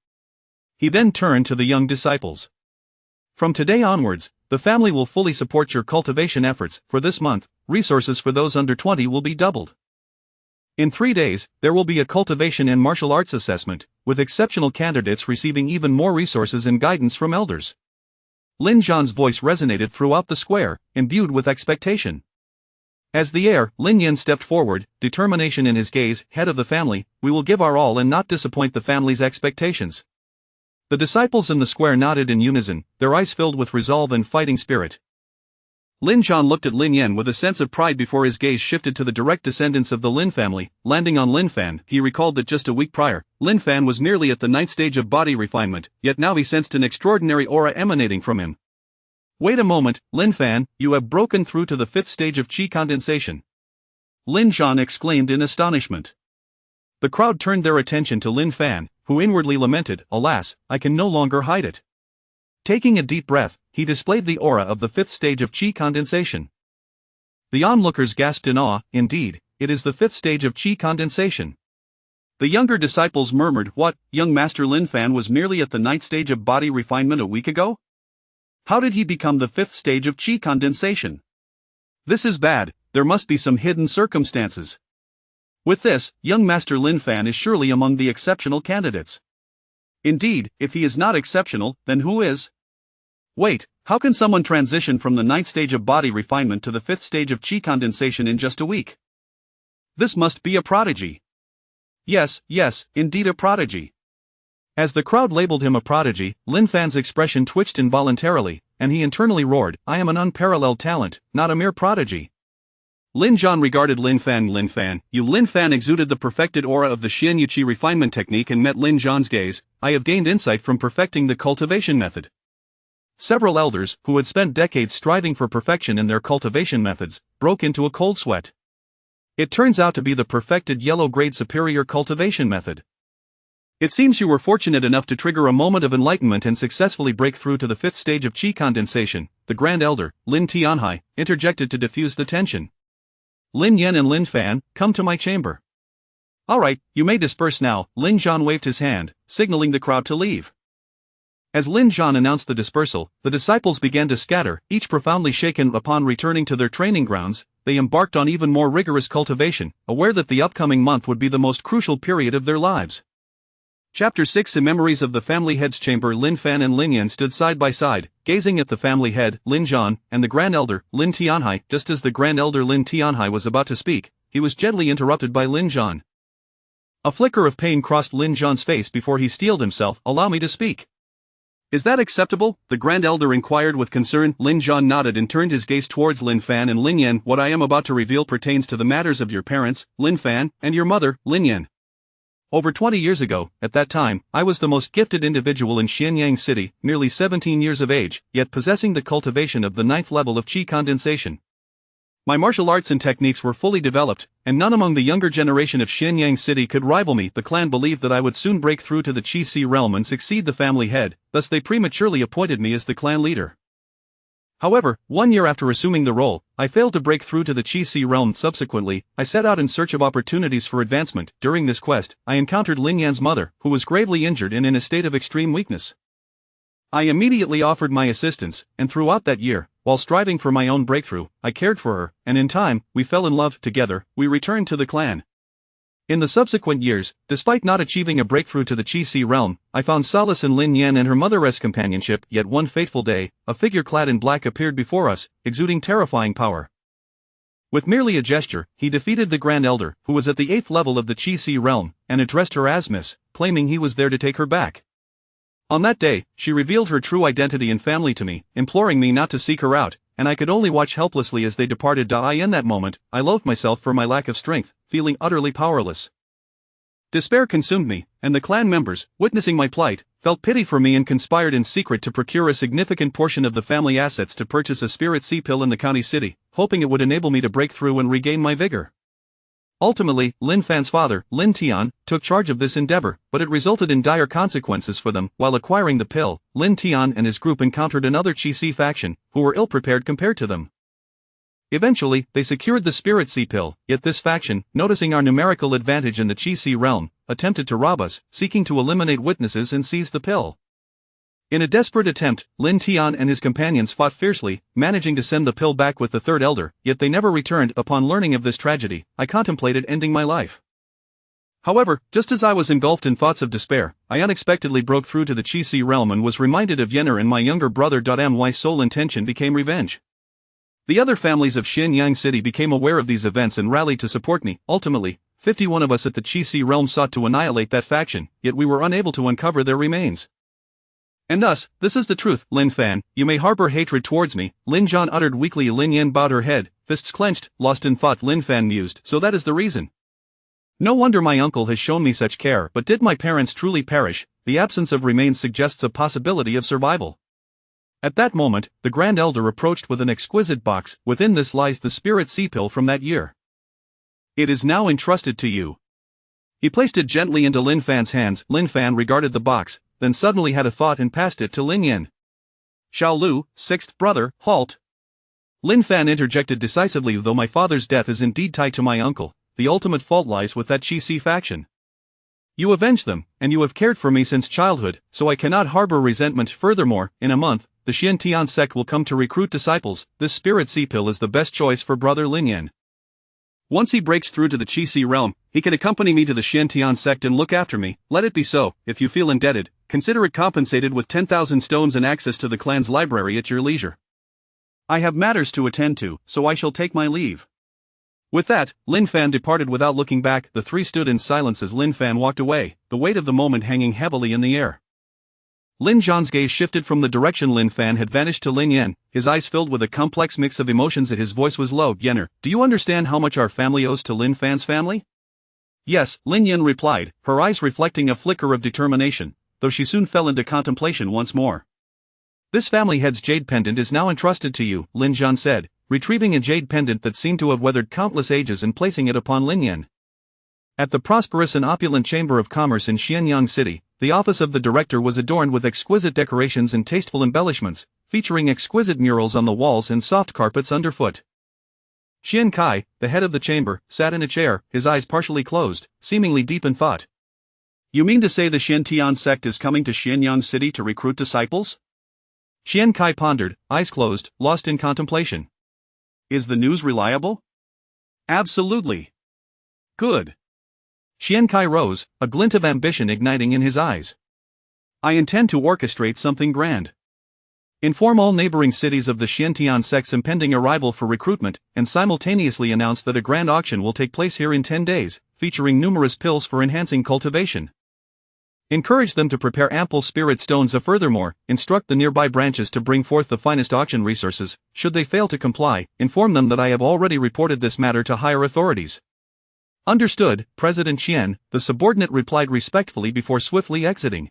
He then turned to the young disciples. From today onwards, the family will fully support your cultivation efforts. For this month, resources for those under 20 will be doubled. In 3 days, there will be a cultivation and martial arts assessment, with exceptional candidates receiving even more resources and guidance from elders. Lin Zhan's voice resonated throughout the square, imbued with expectation. As the heir, Lin Yan stepped forward, determination in his gaze. Head of the family, we will give our all and not disappoint the family's expectations. The disciples in the square nodded in unison, their eyes filled with resolve and fighting spirit. Lin Zhan looked at Lin Yan with a sense of pride before his gaze shifted to the direct descendants of the Lin family. Landing on Lin Fan, he recalled that just a week prior, Lin Fan was merely at the 9th stage of body refinement, yet now he sensed an extraordinary aura emanating from him. Wait a moment, Lin Fan, you have broken through to the 5th stage of Qi condensation. Lin Zhan exclaimed in astonishment. The crowd turned their attention to Lin Fan, who inwardly lamented, alas, I can no longer hide it. Taking a deep breath, he displayed the aura of the 5th stage of Qi condensation. The onlookers gasped in awe. Indeed, it is the 5th stage of Qi condensation. The younger disciples murmured, "What, young Master Lin Fan was merely at the ninth stage of body refinement a week ago? How did he become the fifth stage of qi condensation? This is bad, there must be some hidden circumstances." With this, young Master Lin Fan is surely among the exceptional candidates. Indeed, if he is not exceptional, then who is? Wait, how can someone transition from the ninth stage of body refinement to the fifth stage of qi condensation in just a week? This must be a prodigy. Yes, indeed a prodigy. As the crowd labeled him a prodigy, Lin Fan's expression twitched involuntarily, and he internally roared, "I am an unparalleled talent, not a mere prodigy." Lin Zhan regarded Lin Fan. "Lin Fan, you." Lin Fan exuded the perfected aura of the Xianyu Qi refinement technique and met Lin Zhan's gaze. "I have gained insight from perfecting the cultivation method." Several elders, who had spent decades striving for perfection in their cultivation methods, broke into a cold sweat. It turns out to be the perfected yellow-grade superior cultivation method. "It seems you were fortunate enough to trigger a moment of enlightenment and successfully break through to the fifth stage of qi condensation," the Grand Elder, Lin Tianhai, interjected to diffuse the tension. "Lin Yan and Lin Fan, come to my chamber." "Alright, you may disperse now." Lin Zhan waved his hand, signaling the crowd to leave. As Lin Zhan announced the dispersal, the disciples began to scatter, each profoundly shaken. Upon returning to their training grounds, they embarked on even more rigorous cultivation, aware that the upcoming month would be the most crucial period of their lives. Chapter 6 In Memories of the Family Head's Chamber. Lin Fan and Lin Yan stood side by side, gazing at the family head, Lin Zhan, and the Grand Elder, Lin Tianhai. Just as the Grand Elder Lin Tianhai was about to speak, he was gently interrupted by Lin Zhan. A flicker of pain crossed Lin Zhan's face before he steeled himself. "Allow me to speak." "Is that acceptable?" the Grand Elder inquired with concern. Lin Zhan nodded and turned his gaze towards Lin Fan and Lin Yan. "What I am about to reveal pertains to the matters of your parents, Lin Fan, and your mother, Lin Yan. Over 20 years ago, at that time, I was the most gifted individual in Xianyang City, nearly 17 years of age, yet possessing the cultivation of the ninth level of qi condensation. My martial arts and techniques were fully developed, and none among the younger generation of Xianyang City could rival me. The clan believed that I would soon break through to the Qi Si realm and succeed the family head, thus they prematurely appointed me as the clan leader. However, 1 year after assuming the role, I failed to break through to the Qi Si realm. Subsequently, I set out in search of opportunities for advancement. During this quest, I encountered Lin Yan's mother, who was gravely injured and in a state of extreme weakness. I immediately offered my assistance, and throughout that year, while striving for my own breakthrough, I cared for her, and in time, we fell in love. Together, we returned to the clan. In the subsequent years, despite not achieving a breakthrough to the Qi Si realm, I found solace in Lin Yan and her mother's companionship. Yet one fateful day, a figure clad in black appeared before us, exuding terrifying power. With merely a gesture, he defeated the Grand Elder, who was at the 8th level of the Qi Si realm, and addressed her as Miss, claiming he was there to take her back. On that day, she revealed her true identity and family to me, imploring me not to seek her out, and I could only watch helplessly as they departed. In that moment, I loathed myself for my lack of strength, feeling utterly powerless. Despair consumed me, and the clan members, witnessing my plight, felt pity for me and conspired in secret to procure a significant portion of the family assets to purchase a spirit sea pill in the county city, hoping it would enable me to break through and regain my vigor. Ultimately, Lin Fan's father, Lin Tian, took charge of this endeavor, but it resulted in dire consequences for them. While acquiring the pill, Lin Tian and his group encountered another Qi Si faction, who were ill-prepared compared to them. Eventually, they secured the Spirit Sea pill, yet this faction, noticing our numerical advantage in the Qi Si realm, attempted to rob us, seeking to eliminate witnesses and seize the pill. In a desperate attempt, Lin Tian and his companions fought fiercely, managing to send the pill back with the third elder, yet they never returned. Upon learning of this tragedy, I contemplated ending my life. However, just as I was engulfed in thoughts of despair, I unexpectedly broke through to the Qi Si realm and was reminded of Yenner and my younger brother. My sole intention became revenge. The other families of Xianyang City became aware of these events and rallied to support me. Ultimately, 51 of us at the Qi Si realm sought to annihilate that faction, yet we were unable to uncover their remains. And thus, this is the truth. Lin Fan, you may harbor hatred towards me, Lin Zhan uttered weakly. Lin Yan bowed her head, fists clenched, lost in thought. Lin Fan mused, so that is the reason. No wonder my uncle has shown me such care. But did my parents truly perish? The absence of remains suggests a possibility of survival. At that moment, the Grand Elder approached with an exquisite box. Within this lies the Spirit Sea pill from that year. It is now entrusted to you. He placed it gently into Lin Fan's hands. Lin Fan regarded the box, then suddenly had a thought and passed it to Lin Yan. Xiao Lu, 6th brother, halt. Lin Fan interjected decisively. Though my father's death is indeed tied to my uncle, the ultimate fault lies with that Qi Si faction. You avenged them, and you have cared for me since childhood, so I cannot harbor resentment. Furthermore, in a month, the Xiantian sect will come to recruit disciples. This spirit sea pill is the best choice for Brother Lin Yan. Once he breaks through to the Qi Si realm, he can accompany me to the Xiantian sect and look after me. Let it be so. If you feel indebted, consider it compensated with 10,000 stones and access to the clan's library at your leisure. I have matters to attend to, so I shall take my leave. With that, Lin Fan departed without looking back. The three stood in silence as Lin Fan walked away, the weight of the moment hanging heavily in the air. Lin Zhan's gaze shifted from the direction Lin Fan had vanished to Lin Yan, his eyes filled with a complex mix of emotions. His voice was low. Yenner, do you understand how much our family owes to Lin Fan's family? Yes, Lin Yan replied, her eyes reflecting a flicker of determination, though she soon fell into contemplation once more. This family head's jade pendant is now entrusted to you, Lin Zhan said, retrieving a jade pendant that seemed to have weathered countless ages and placing it upon Lin Yan. At the prosperous and opulent Chamber of Commerce in Xianyang City, the office of the director was adorned with exquisite decorations and tasteful embellishments, featuring exquisite murals on the walls and soft carpets underfoot. Xian Kai, the head of the chamber, sat in a chair, his eyes partially closed, seemingly deep in thought. You mean to say the Xiantian sect is coming to Xianyang City to recruit disciples? Xian Kai pondered, eyes closed, lost in contemplation. Is the news reliable? Absolutely. Good. Xian Kai rose, a glint of ambition igniting in his eyes. I intend to orchestrate something grand. Inform all neighboring cities of the Xiantian sect's impending arrival for recruitment, and simultaneously announce that a grand auction will take place here in 10 days, featuring numerous pills for enhancing cultivation. Encourage them to prepare ample spirit stones. Furthermore, instruct the nearby branches to bring forth the finest auction resources. Should they fail to comply, inform them that I have already reported this matter to higher authorities. Understood, President Qian, the subordinate replied respectfully before swiftly exiting.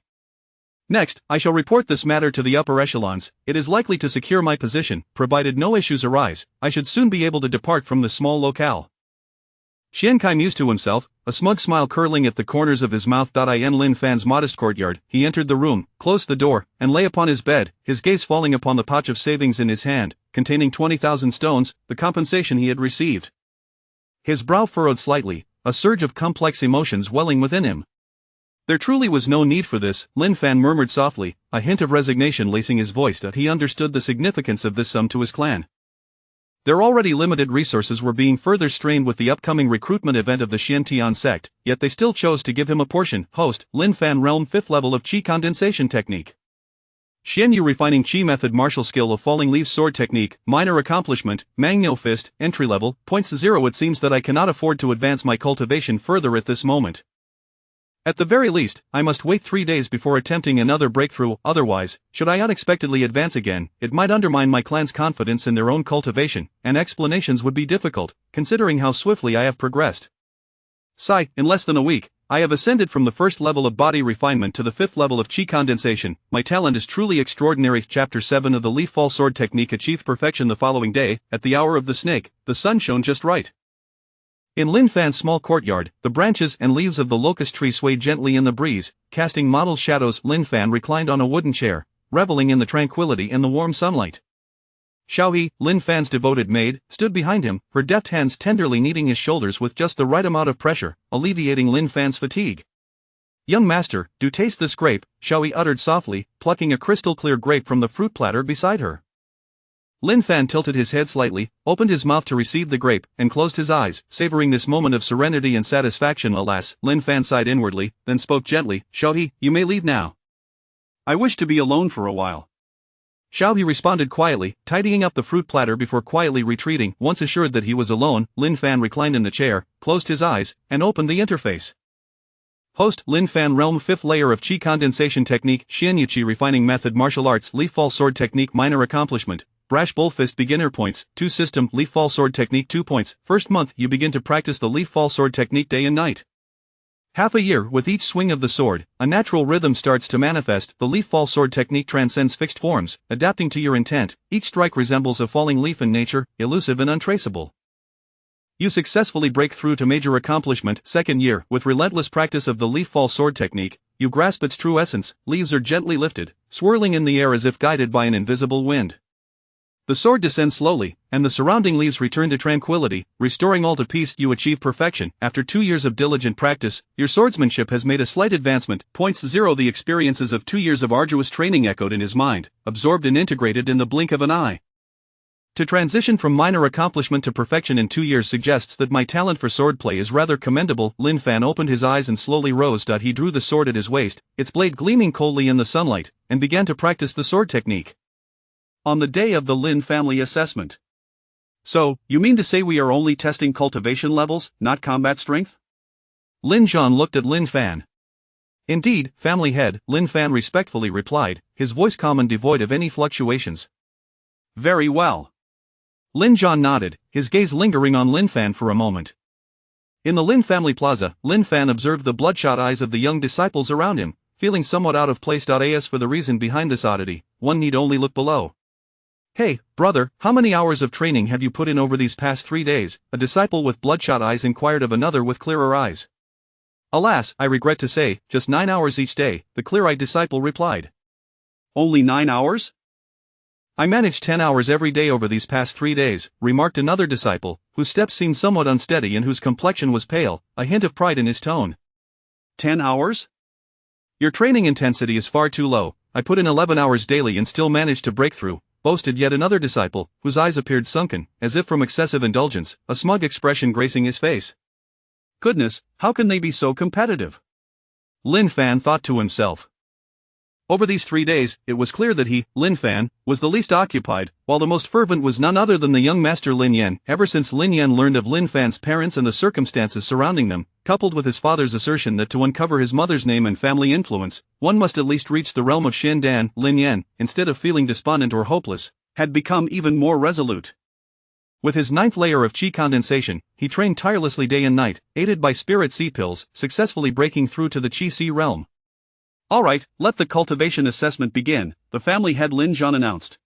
Next, I shall report this matter to the upper echelons. It is likely to secure my position. Provided no issues arise, I should soon be able to depart from this small locale. Xian Kai mused to himself, a smug smile curling at the corners of his mouth. In Lin Fan's modest courtyard, he entered the room, closed the door, and lay upon his bed, his gaze falling upon the pouch of savings in his hand, containing 20,000 stones, the compensation he had received. His brow furrowed slightly, a surge of complex emotions welling within him. There truly was no need for this, Lin Fan murmured softly, a hint of resignation lacing his voice. He understood the significance of this sum to his clan. Their already limited resources were being further strained with the upcoming recruitment event of the Xiantian sect, yet they still chose to give him a portion. Host, Lin Fan Realm 5th level of Qi Condensation Technique. Xian Yu Refining Qi Method Martial Skill of Falling Leaves Sword Technique, Minor Accomplishment, Mangyo Fist, Entry Level, Points 0. It seems that I cannot afford to advance my cultivation further at this moment. At the very least, I must wait 3 days before attempting another breakthrough. Otherwise, should I unexpectedly advance again, it might undermine my clan's confidence in their own cultivation, and explanations would be difficult, considering how swiftly I have progressed. Sigh, in less than a week, I have ascended from the 1st level of body refinement to the 5th level of Qi condensation. My talent is truly extraordinary. Chapter 7 of the Leaf Fall Sword Technique achieved perfection the following day. At the hour of the snake, the sun shone just right. In Lin Fan's small courtyard, the branches and leaves of the locust tree swayed gently in the breeze, casting mottled shadows. Lin Fan reclined on a wooden chair, reveling in the tranquility and the warm sunlight. Xiaohe, Lin Fan's devoted maid, stood behind him, her deft hands tenderly kneading his shoulders with just the right amount of pressure, alleviating Lin Fan's fatigue. Young master, do taste this grape, Xiaohe uttered softly, plucking a crystal-clear grape from the fruit platter beside her. Lin Fan tilted his head slightly, opened his mouth to receive the grape, and closed his eyes, savoring this moment of serenity and satisfaction. Alas, Lin Fan sighed inwardly, then spoke gently, Xiaohe, you may leave now. I wish to be alone for a while. Xiaohe responded quietly, tidying up the fruit platter before quietly retreating. Once assured that he was alone, Lin Fan reclined in the chair, closed his eyes, and opened the interface. Host, Lin Fan Realm 5th layer of Qi Condensation Technique, Xianyu Qi Refining Method Martial Arts Leaf Fall Sword Technique Minor Accomplishment, Brash Bull Fist Beginner Points, 2 System Leaf Fall Sword Technique 2 points, first month you begin to practice the Leaf Fall Sword Technique day and night. Half a year, with each swing of the sword, a natural rhythm starts to manifest. The Leaf Fall Sword Technique transcends fixed forms, adapting to your intent. Each strike resembles a falling leaf in nature, elusive and untraceable. You successfully break through to major accomplishment. Second year, with relentless practice of the Leaf Fall Sword Technique, you grasp its true essence. Leaves are gently lifted, swirling in the air as if guided by an invisible wind. The sword descends slowly, and the surrounding leaves return to tranquility, restoring all to peace. You achieve perfection. After 2 years of diligent practice, your swordsmanship has made a slight advancement. 0. The experiences of 2 years of arduous training echoed in his mind, absorbed and integrated in the blink of an eye. To transition from minor accomplishment to perfection in 2 years suggests that my talent for swordplay is rather commendable. Lin Fan opened his eyes and slowly rose. He drew the sword at his waist, its blade gleaming coldly in the sunlight, and began to practice the sword technique. On the day of the Lin family assessment. So, you mean to say we are only testing cultivation levels, not combat strength? Lin Zhan looked at Lin Fan. Indeed, family head, Lin Fan respectfully replied, his voice calm and devoid of any fluctuations. Very well. Lin Zhan nodded, his gaze lingering on Lin Fan for a moment. In the Lin family plaza, Lin Fan observed the bloodshot eyes of the young disciples around him, feeling somewhat out of place. As for the reason behind this oddity, one need only look below. Hey, brother, how many hours of training have you put in over these past 3 days? A disciple with bloodshot eyes inquired of another with clearer eyes. Alas, I regret to say, just 9 hours each day, the clear-eyed disciple replied. Only 9 hours? I managed 10 hours every day over these past 3 days, remarked another disciple, whose steps seemed somewhat unsteady and whose complexion was pale, a hint of pride in his tone. 10 hours? Your training intensity is far too low. I put in 11 hours daily and still managed to break through, boasted yet another disciple, whose eyes appeared sunken, as if from excessive indulgence, a smug expression gracing his face. Goodness, how can they be so competitive? Lin Fan thought to himself. Over these 3 days, it was clear that he, Lin Fan, was the least occupied, while the most fervent was none other than the young master Lin Yan. Ever since Lin Yan learned of Lin Fan's parents and the circumstances surrounding them, coupled with his father's assertion that to uncover his mother's name and family influence, one must at least reach the realm of Shindan, Lin Yan, instead of feeling despondent or hopeless, had become even more resolute. With his 9th layer of qi condensation, he trained tirelessly day and night, aided by spirit seed pills, successfully breaking through to the qi si realm. Alright, let the cultivation assessment begin, the family head Lin Zhan announced.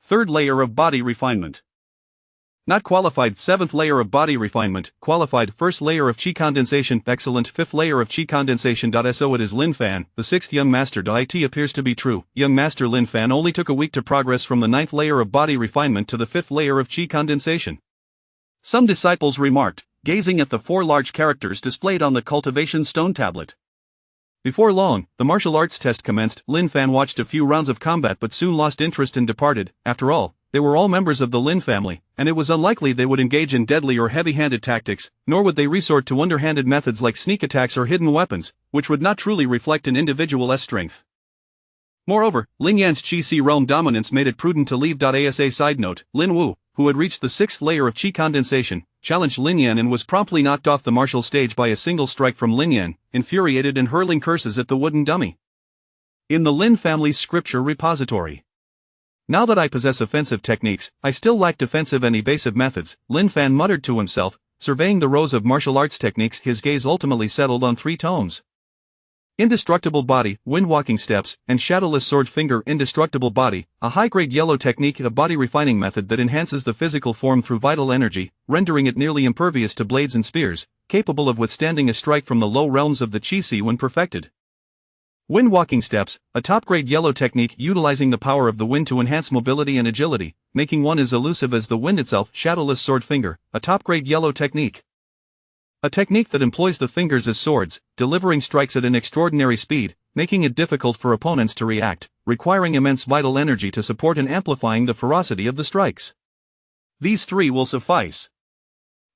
3rd layer of body refinement. Not qualified. 7th layer of body refinement, qualified. 1st layer of qi condensation, excellent. 5th layer of qi condensation. So it is Lin Fan, the 6th young master. It appears to be true. Young master Lin Fan only took a week to progress from the 9th layer of body refinement to the 5th layer of qi condensation. Some disciples remarked, gazing at the 4 large characters displayed on the cultivation stone tablet. Before long, the martial arts test commenced. Lin Fan watched a few rounds of combat but soon lost interest and departed. After all, they were all members of the Lin family, and it was unlikely they would engage in deadly or heavy-handed tactics, nor would they resort to underhanded methods like sneak attacks or hidden weapons, which would not truly reflect an individual's strength. Moreover, Lin Yan's Qi Si realm dominance made it prudent to leave. As a side note, Lin Wu, who had reached the 6th layer of qi condensation, challenged Lin Yan and was promptly knocked off the martial stage by a single strike from Lin Yan, infuriated and hurling curses at the wooden dummy. In the Lin family's scripture repository. Now that I possess offensive techniques, I still lack defensive and evasive methods, Lin Fan muttered to himself, surveying the rows of martial arts techniques. His gaze ultimately settled on 3 tomes. Indestructible Body, Wind-Walking Steps, and Shadowless Sword Finger. Indestructible Body, a high-grade yellow technique, a body refining method that enhances the physical form through vital energy, rendering it nearly impervious to blades and spears, capable of withstanding a strike from the low realms of the Qi Si when perfected. Wind-Walking Steps, a top-grade yellow technique utilizing the power of the wind to enhance mobility and agility, making one as elusive as the wind itself. Shadowless Sword Finger, a top-grade yellow technique. A technique that employs the fingers as swords, delivering strikes at an extraordinary speed, making it difficult for opponents to react, requiring immense vital energy to support and amplifying the ferocity of the strikes. These 3 will suffice.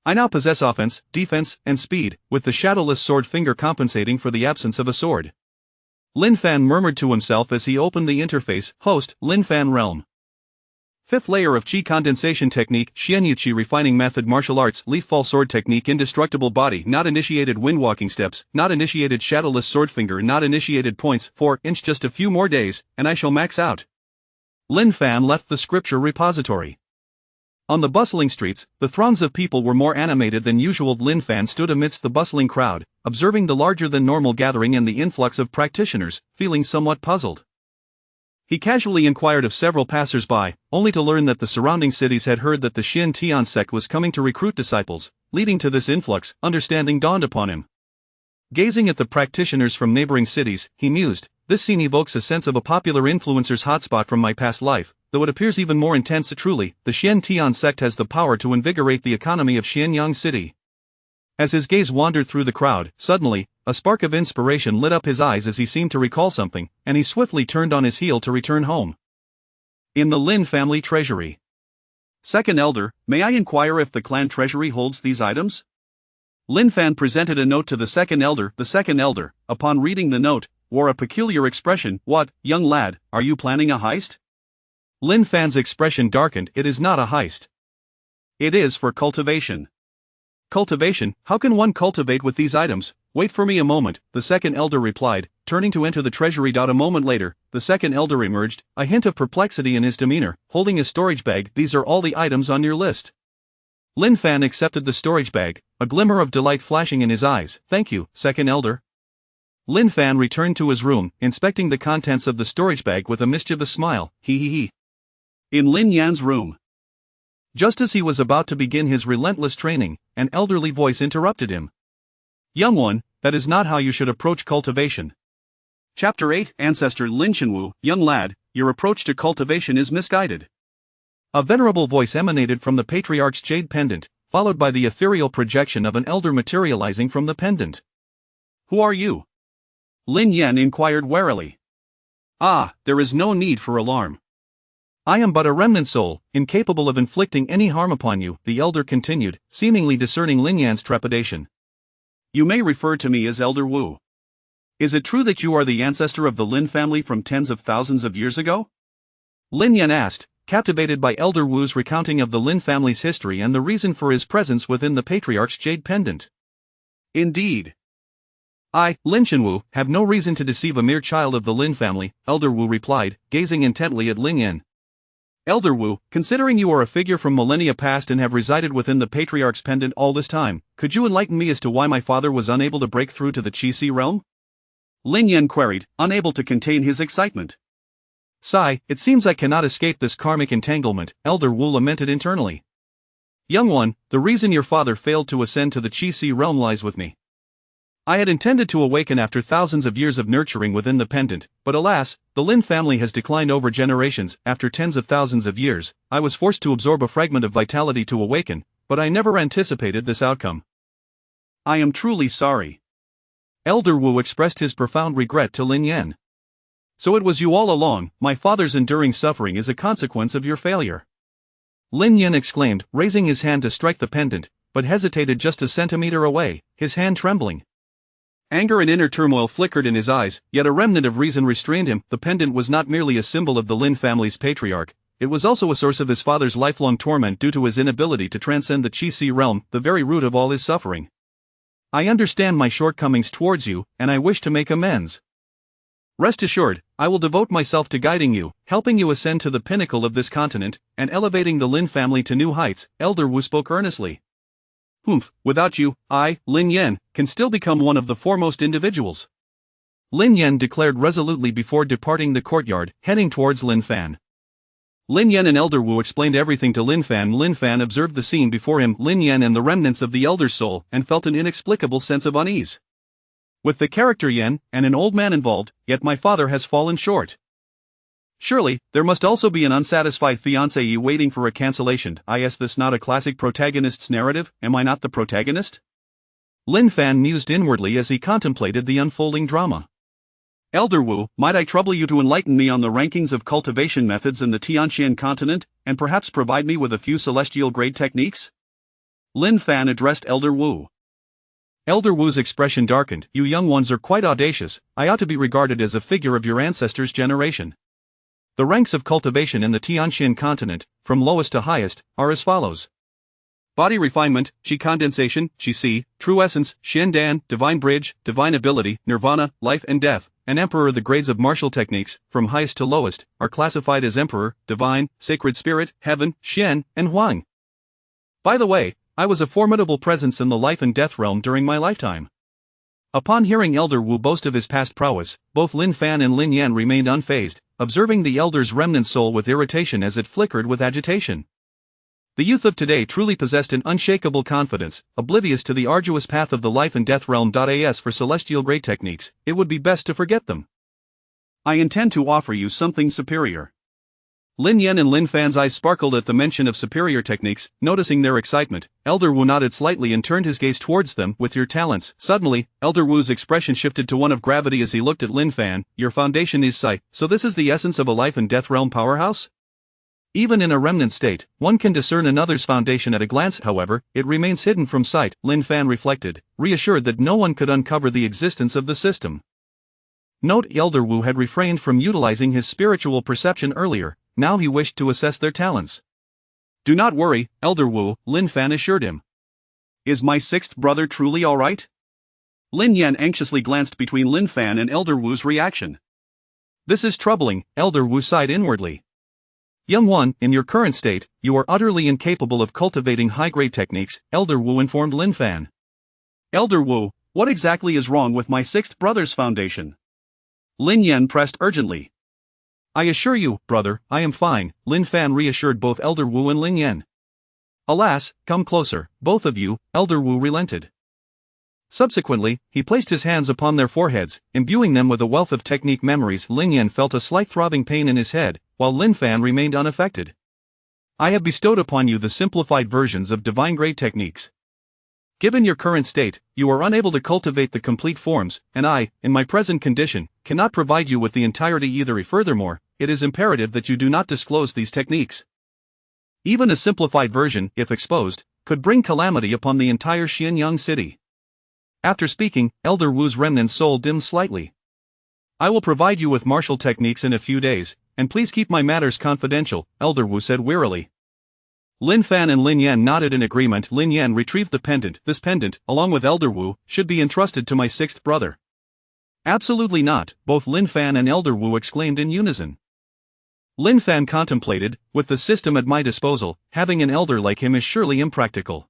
I now possess offense, defense, and speed, with the Shadowless Sword Finger compensating for the absence of a sword. Lin Fan murmured to himself as he opened the interface. Host, Lin Fan Realm. 5th layer of qi condensation technique, Xianyuqi refining method. Martial arts, leaf fall sword technique. Indestructible Body, not initiated. Wind-Walking Steps, not initiated. Shadowless Sword Finger, not initiated. Points, 4 inch. Just a few more days, and I shall max out. Lin Fan left the scripture repository. On the bustling streets, the throngs of people were more animated than usual. Lin Fan stood amidst the bustling crowd, observing the larger-than-normal gathering and the influx of practitioners, feeling somewhat puzzled. He casually inquired of several passers-by, only to learn that the surrounding cities had heard that the Xin Tian sect was coming to recruit disciples. Leading to this influx, understanding dawned upon him. Gazing at the practitioners from neighboring cities, he mused, this scene evokes a sense of a popular influencer's hotspot from my past life, though it appears even more intense. Truly, the Xian Tian sect has the power to invigorate the economy of Xianyang City. As his gaze wandered through the crowd, suddenly, a spark of inspiration lit up his eyes as he seemed to recall something, and he swiftly turned on his heel to return home. In the Lin family treasury. Second Elder, may I inquire if the clan treasury holds these items? Lin Fan presented a note to the Second Elder. The Second Elder, upon reading the note, wore a peculiar expression. What, young lad, are you planning a heist? Lin Fan's expression darkened. It is not a heist. It is for cultivation. Cultivation? How can one cultivate with these items? Wait for me a moment, the Second Elder replied, turning to enter the treasury. A moment later, the Second Elder emerged, a hint of perplexity in his demeanor, holding a storage bag. These are all the items on your list. Lin Fan accepted the storage bag, a glimmer of delight flashing in his eyes. Thank you, Second Elder. Lin Fan returned to his room, inspecting the contents of the storage bag with a mischievous smile. He. In Lin Yan's room. Just as he was about to begin his relentless training, an elderly voice interrupted him. Young one, that is not how you should approach cultivation. Chapter 8 Ancestor Lin Shenwu, young lad, your approach to cultivation is misguided. A venerable voice emanated from the patriarch's jade pendant, followed by the ethereal projection of an elder materializing from the pendant. Who are you? Lin Yan inquired warily. Ah, there is no need for alarm. I am but a remnant soul, incapable of inflicting any harm upon you, the elder continued, seemingly discerning Lin Yan's trepidation. You may refer to me as Elder Wu. Is it true that you are the ancestor of the Lin family from tens of thousands of years ago? Lin Yan asked, captivated by Elder Wu's recounting of the Lin family's history and the reason for his presence within the patriarch's jade pendant. Indeed. I, Lin Shenwu, have no reason to deceive a mere child of the Lin family, Elder Wu replied, gazing intently at Lin Yan. Elder Wu, considering you are a figure from millennia past and have resided within the patriarch's pendant all this time, could you enlighten me as to why my father was unable to break through to the Qi realm? Lin Yan queried, unable to contain his excitement. Sigh, it seems I cannot escape this karmic entanglement, Elder Wu lamented internally. Young one, the reason your father failed to ascend to the Qi realm lies with me. I had intended to awaken after thousands of years of nurturing within the pendant, but alas, the Lin family has declined over generations. After tens of thousands of years, I was forced to absorb a fragment of vitality to awaken, but I never anticipated this outcome. I am truly sorry. Elder Wu expressed his profound regret to Lin Yan. So it was you all along. My father's enduring suffering is a consequence of your failure. Lin Yan exclaimed, raising his hand to strike the pendant, but hesitated just a centimeter away, his hand trembling. Anger and inner turmoil flickered in his eyes, yet a remnant of reason restrained him. The pendant was not merely a symbol of the Lin family's patriarch, it was also a source of his father's lifelong torment due to his inability to transcend the Qi realm, the very root of all his suffering. I understand my shortcomings towards you, and I wish to make amends. Rest assured, I will devote myself to guiding you, helping you ascend to the pinnacle of this continent, and elevating the Lin family to new heights, Elder Wu spoke earnestly. Without you, I, Lin Yan, can still become one of the foremost individuals. Lin Yan declared resolutely before departing the courtyard, heading towards Lin Fan. Lin Yan and Elder Wu explained everything to Lin Fan. Lin Fan observed the scene before him, Lin Yan and the remnants of the Elder's soul, and felt an inexplicable sense of unease. With the character Yan, and an old man involved, yet my father has fallen short. Surely, there must also be an unsatisfied fiancé waiting for a cancellation. Is this not a classic protagonist's narrative? Am I not the protagonist? Lin Fan mused inwardly as he contemplated the unfolding drama. Elder Wu, might I trouble you to enlighten me on the rankings of cultivation methods in the Tianxian continent, and perhaps provide me with a few celestial-grade techniques? Lin Fan addressed Elder Wu. Elder Wu's expression darkened. You young ones are quite audacious. I ought to be regarded as a figure of your ancestors' generation. The ranks of cultivation in the Tianxian continent, from lowest to highest, are as follows. Body refinement, Qi condensation, Qi, true essence, Xiandan, divine bridge, divine ability, nirvana, life and death, and emperor. The grades of martial techniques, from highest to lowest, are classified as emperor, divine, sacred spirit, heaven, Xian, and Huang. By the way, I was a formidable presence in the life and death realm during my lifetime. Upon hearing Elder Wu boast of his past prowess, both Lin Fan and Lin Yan remained unfazed, observing the elder's remnant soul with irritation as it flickered with agitation. The youth of today truly possessed an unshakable confidence, oblivious to the arduous path of the life and death realm. As for celestial grade techniques, it would be best to forget them. I intend to offer you something superior. Lin Yan and Lin Fan's eyes sparkled at the mention of superior techniques. Noticing their excitement, Elder Wu nodded slightly and turned his gaze towards them. With your talents. Suddenly, Elder Wu's expression shifted to one of gravity as he looked at Lin Fan. Your foundation is Psi, so this is the essence of a life and death realm powerhouse? Even in a remnant state, one can discern another's foundation at a glance. However, it remains hidden from sight. Lin Fan reflected, reassured that no one could uncover the existence of the system. Note: Elder Wu had refrained from utilizing his spiritual perception earlier. Now he wished to assess their talents. Do not worry, Elder Wu, Lin Fan assured him. Is my sixth brother truly alright? Lin Yan anxiously glanced between Lin Fan and Elder Wu's reaction. This is troubling, Elder Wu sighed inwardly. Young one, in your current state, you are utterly incapable of cultivating high-grade techniques, Elder Wu informed Lin Fan. Elder Wu, what exactly is wrong with my sixth brother's foundation? Lin Yan pressed urgently. I assure you, brother, I am fine, Lin Fan reassured both Elder Wu and Lin Yan. Alas, come closer, both of you, Elder Wu relented. Subsequently, he placed his hands upon their foreheads, imbuing them with a wealth of technique memories. Lin Yan felt a slight throbbing pain in his head, while Lin Fan remained unaffected. I have bestowed upon you the simplified versions of divine grade techniques. Given your current state, you are unable to cultivate the complete forms, and I, in my present condition, cannot provide you with the entirety either. Furthermore, it is imperative that you do not disclose these techniques. Even a simplified version, if exposed, could bring calamity upon the entire Xianyang city. After speaking, Elder Wu's remnant soul dimmed slightly. I will provide you with martial techniques in a few days, and please keep my matters confidential, Elder Wu said wearily. Lin Fan and Lin Yan nodded in agreement. Lin Yan retrieved the pendant. This pendant, along with Elder Wu, should be entrusted to my sixth brother. Absolutely not, both Lin Fan and Elder Wu exclaimed in unison. Lin Fan contemplated, with the system at my disposal, having an elder like him is surely impractical.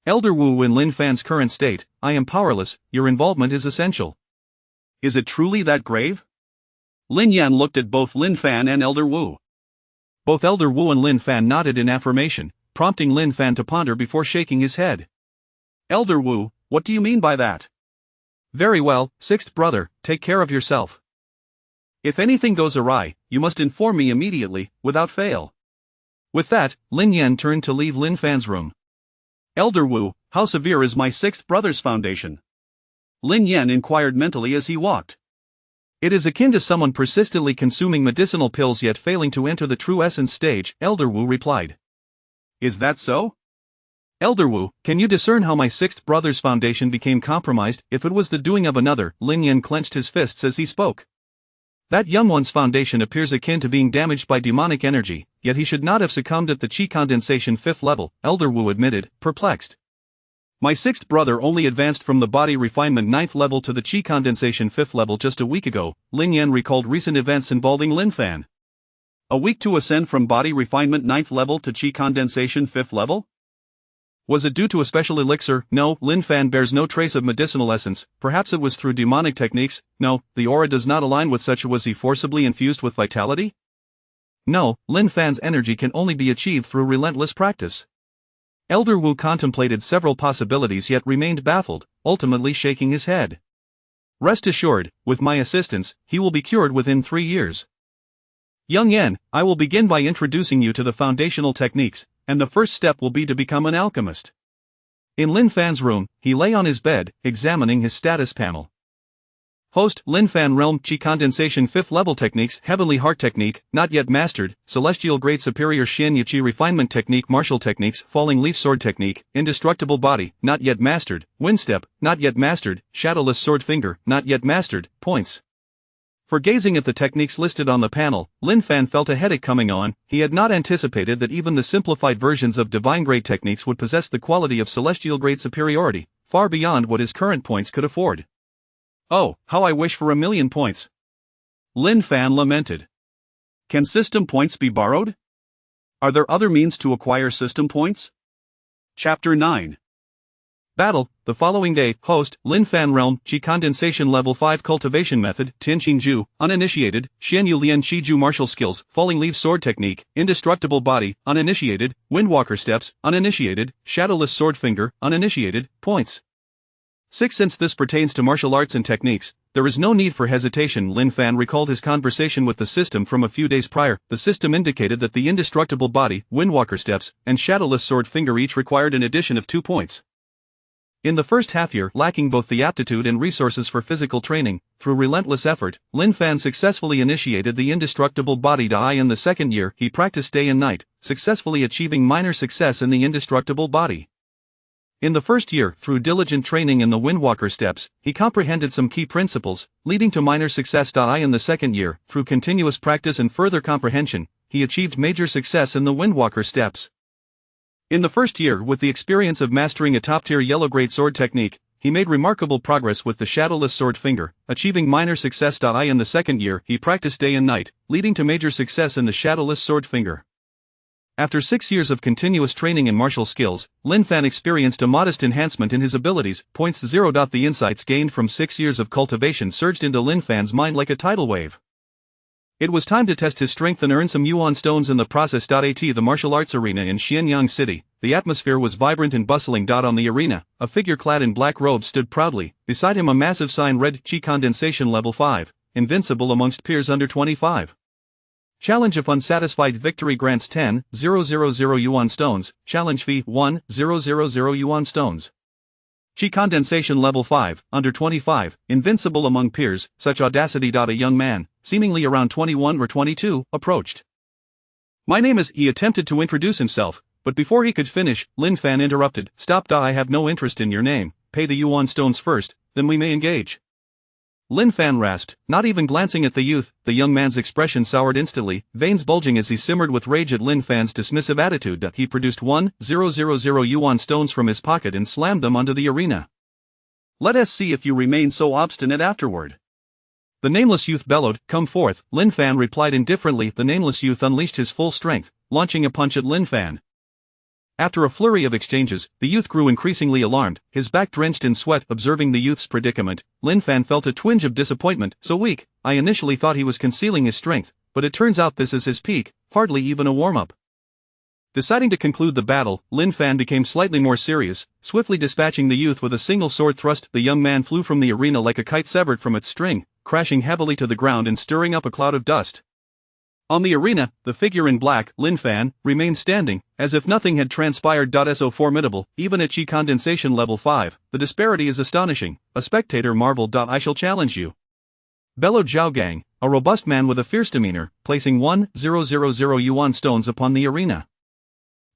Elder Wu, in Lin Fan's current state, I am powerless, your involvement is essential. Is it truly that grave? Lin Yan looked at both Lin Fan and Elder Wu. Both Elder Wu and Lin Fan nodded in affirmation, prompting Lin Fan to ponder before shaking his head. Elder Wu, what do you mean by that? Very well, sixth brother, take care of yourself. If anything goes awry, you must inform me immediately, without fail. With that, Lin Yan turned to leave Lin Fan's room. Elder Wu, how severe is my sixth brother's foundation? Lin Yan inquired mentally as he walked. It is akin to someone persistently consuming medicinal pills yet failing to enter the true essence stage, Elder Wu replied. Is that so? Elder Wu, can you discern how my sixth brother's foundation became compromised? If it was the doing of another, Lin Yan clenched his fists as he spoke. That young one's foundation appears akin to being damaged by demonic energy, yet he should not have succumbed at the Qi condensation 5th level, Elder Wu admitted, perplexed. My sixth brother only advanced from the body refinement 9th level to the Qi condensation 5th level just a week ago, Lin Yan recalled recent events involving Lin Fan. A week to ascend from body refinement 9th level to Qi condensation 5th level? Was it due to a special elixir? No, Lin Fan bears no trace of medicinal essence. Perhaps it was through demonic techniques. No, the aura does not align with such. Was he forcibly infused with vitality? No, Lin Fan's energy can only be achieved through relentless practice. Elder Wu contemplated several possibilities yet remained baffled, ultimately shaking his head. Rest assured, with my assistance, he will be cured within 3 years. Young Yan, I will begin by introducing you to the foundational techniques, and the first step will be to become an alchemist. In Lin Fan's room, he lay on his bed, examining his status panel. Host, Lin Fan Realm Qi Condensation 5th Level Techniques, Heavenly Heart Technique, not yet mastered, Celestial Grade Superior Xianya Qi Refinement Technique, Martial Techniques, Falling Leaf Sword Technique, Indestructible Body, not yet mastered, Wind Step, not yet mastered, Shadowless Sword Finger, not yet mastered, Points. For gazing at the techniques listed on the panel, Lin Fan felt a headache coming on. He had not anticipated that even the simplified versions of divine grade techniques would possess the quality of celestial grade superiority, far beyond what his current points could afford. Oh, how I wish for 1,000,000 points. Lin Fan lamented. Can system points be borrowed? Are there other means to acquire system points? Chapter 9. Battle. The following day, host, Lin Fan Realm, Qi Condensation Level 5 Cultivation Method, Tianqing Ju, Uninitiated, Xianyu Lian Qiju Martial Skills, Falling Leaf Sword Technique, Indestructible Body, Uninitiated, Windwalker Steps, Uninitiated, Shadowless Sword Finger, Uninitiated, Points. 6. Since this pertains to martial arts and techniques, there is no need for hesitation. Lin Fan recalled his conversation with the system from a few days prior. The system indicated that the Indestructible Body, Windwalker Steps, and Shadowless Sword Finger each required an addition of 2 points. In the first half-year, lacking both the aptitude and resources for physical training, through relentless effort, Lin Fan successfully initiated the Indestructible Body Dai. In the second year, he practiced day and night, successfully achieving minor success in the Indestructible Body. In the first year, through diligent training in the Windwalker Steps, he comprehended some key principles, leading to minor success. In the second year, through continuous practice and further comprehension, he achieved major success in the Windwalker Steps. In the first year, with the experience of mastering a top-tier yellow-grade sword technique, he made remarkable progress with the Shadowless Sword Finger, achieving minor success. In the second year, he practiced day and night, leading to major success in the Shadowless Sword Finger. After 6 years of continuous training in martial skills, Lin Fan experienced a modest enhancement in his abilities. Points 0. The insights gained from 6 years of cultivation surged into Lin Fan's mind like a tidal wave. It was time to test his strength and earn some Yuan stones in the process. At the martial arts arena in Xianyang City, the atmosphere was vibrant and bustling. On the arena, a figure clad in black robes stood proudly, beside him a massive sign read Qi Condensation Level 5, Invincible amongst peers under 25. Challenge if unsatisfied, victory grants 10,000 Yuan stones, challenge fee 1,000 Yuan stones. Qi Condensation Level 5, under 25, invincible among peers, such audacity. A young man, seemingly around 21 or 22, approached. My name is. He attempted to introduce himself, but before he could finish, Lin Fan interrupted. Stop. I have no interest in your name, pay the Yuan stones first, then we may engage. Lin Fan rasped, not even glancing at the youth. The young man's expression soured instantly, veins bulging as he simmered with rage at Lin Fan's dismissive attitude. He produced 1,000 Yuan stones from his pocket and slammed them onto the arena. Let us see if you remain so obstinate afterward. The nameless youth bellowed, come forth. Lin Fan replied indifferently. The nameless youth unleashed his full strength, launching a punch at Lin Fan. After a flurry of exchanges, the youth grew increasingly alarmed, his back drenched in sweat. Observing the youth's predicament, Lin Fan felt a twinge of disappointment. So weak, I initially thought he was concealing his strength, but it turns out this is his peak, hardly even a warm-up. Deciding to conclude the battle, Lin Fan became slightly more serious, swiftly dispatching the youth with a single sword thrust. The young man flew from the arena like a kite severed from its string, crashing heavily to the ground and stirring up a cloud of dust. On the arena, the figure in black, Lin Fan, remained standing, as if nothing had transpired. So formidable, even at Qi Condensation Level 5, the disparity is astonishing. A spectator marveled. I shall challenge you, bellowed Zhao Gang, a robust man with a fierce demeanor, placing 1,000 Yuan stones upon the arena.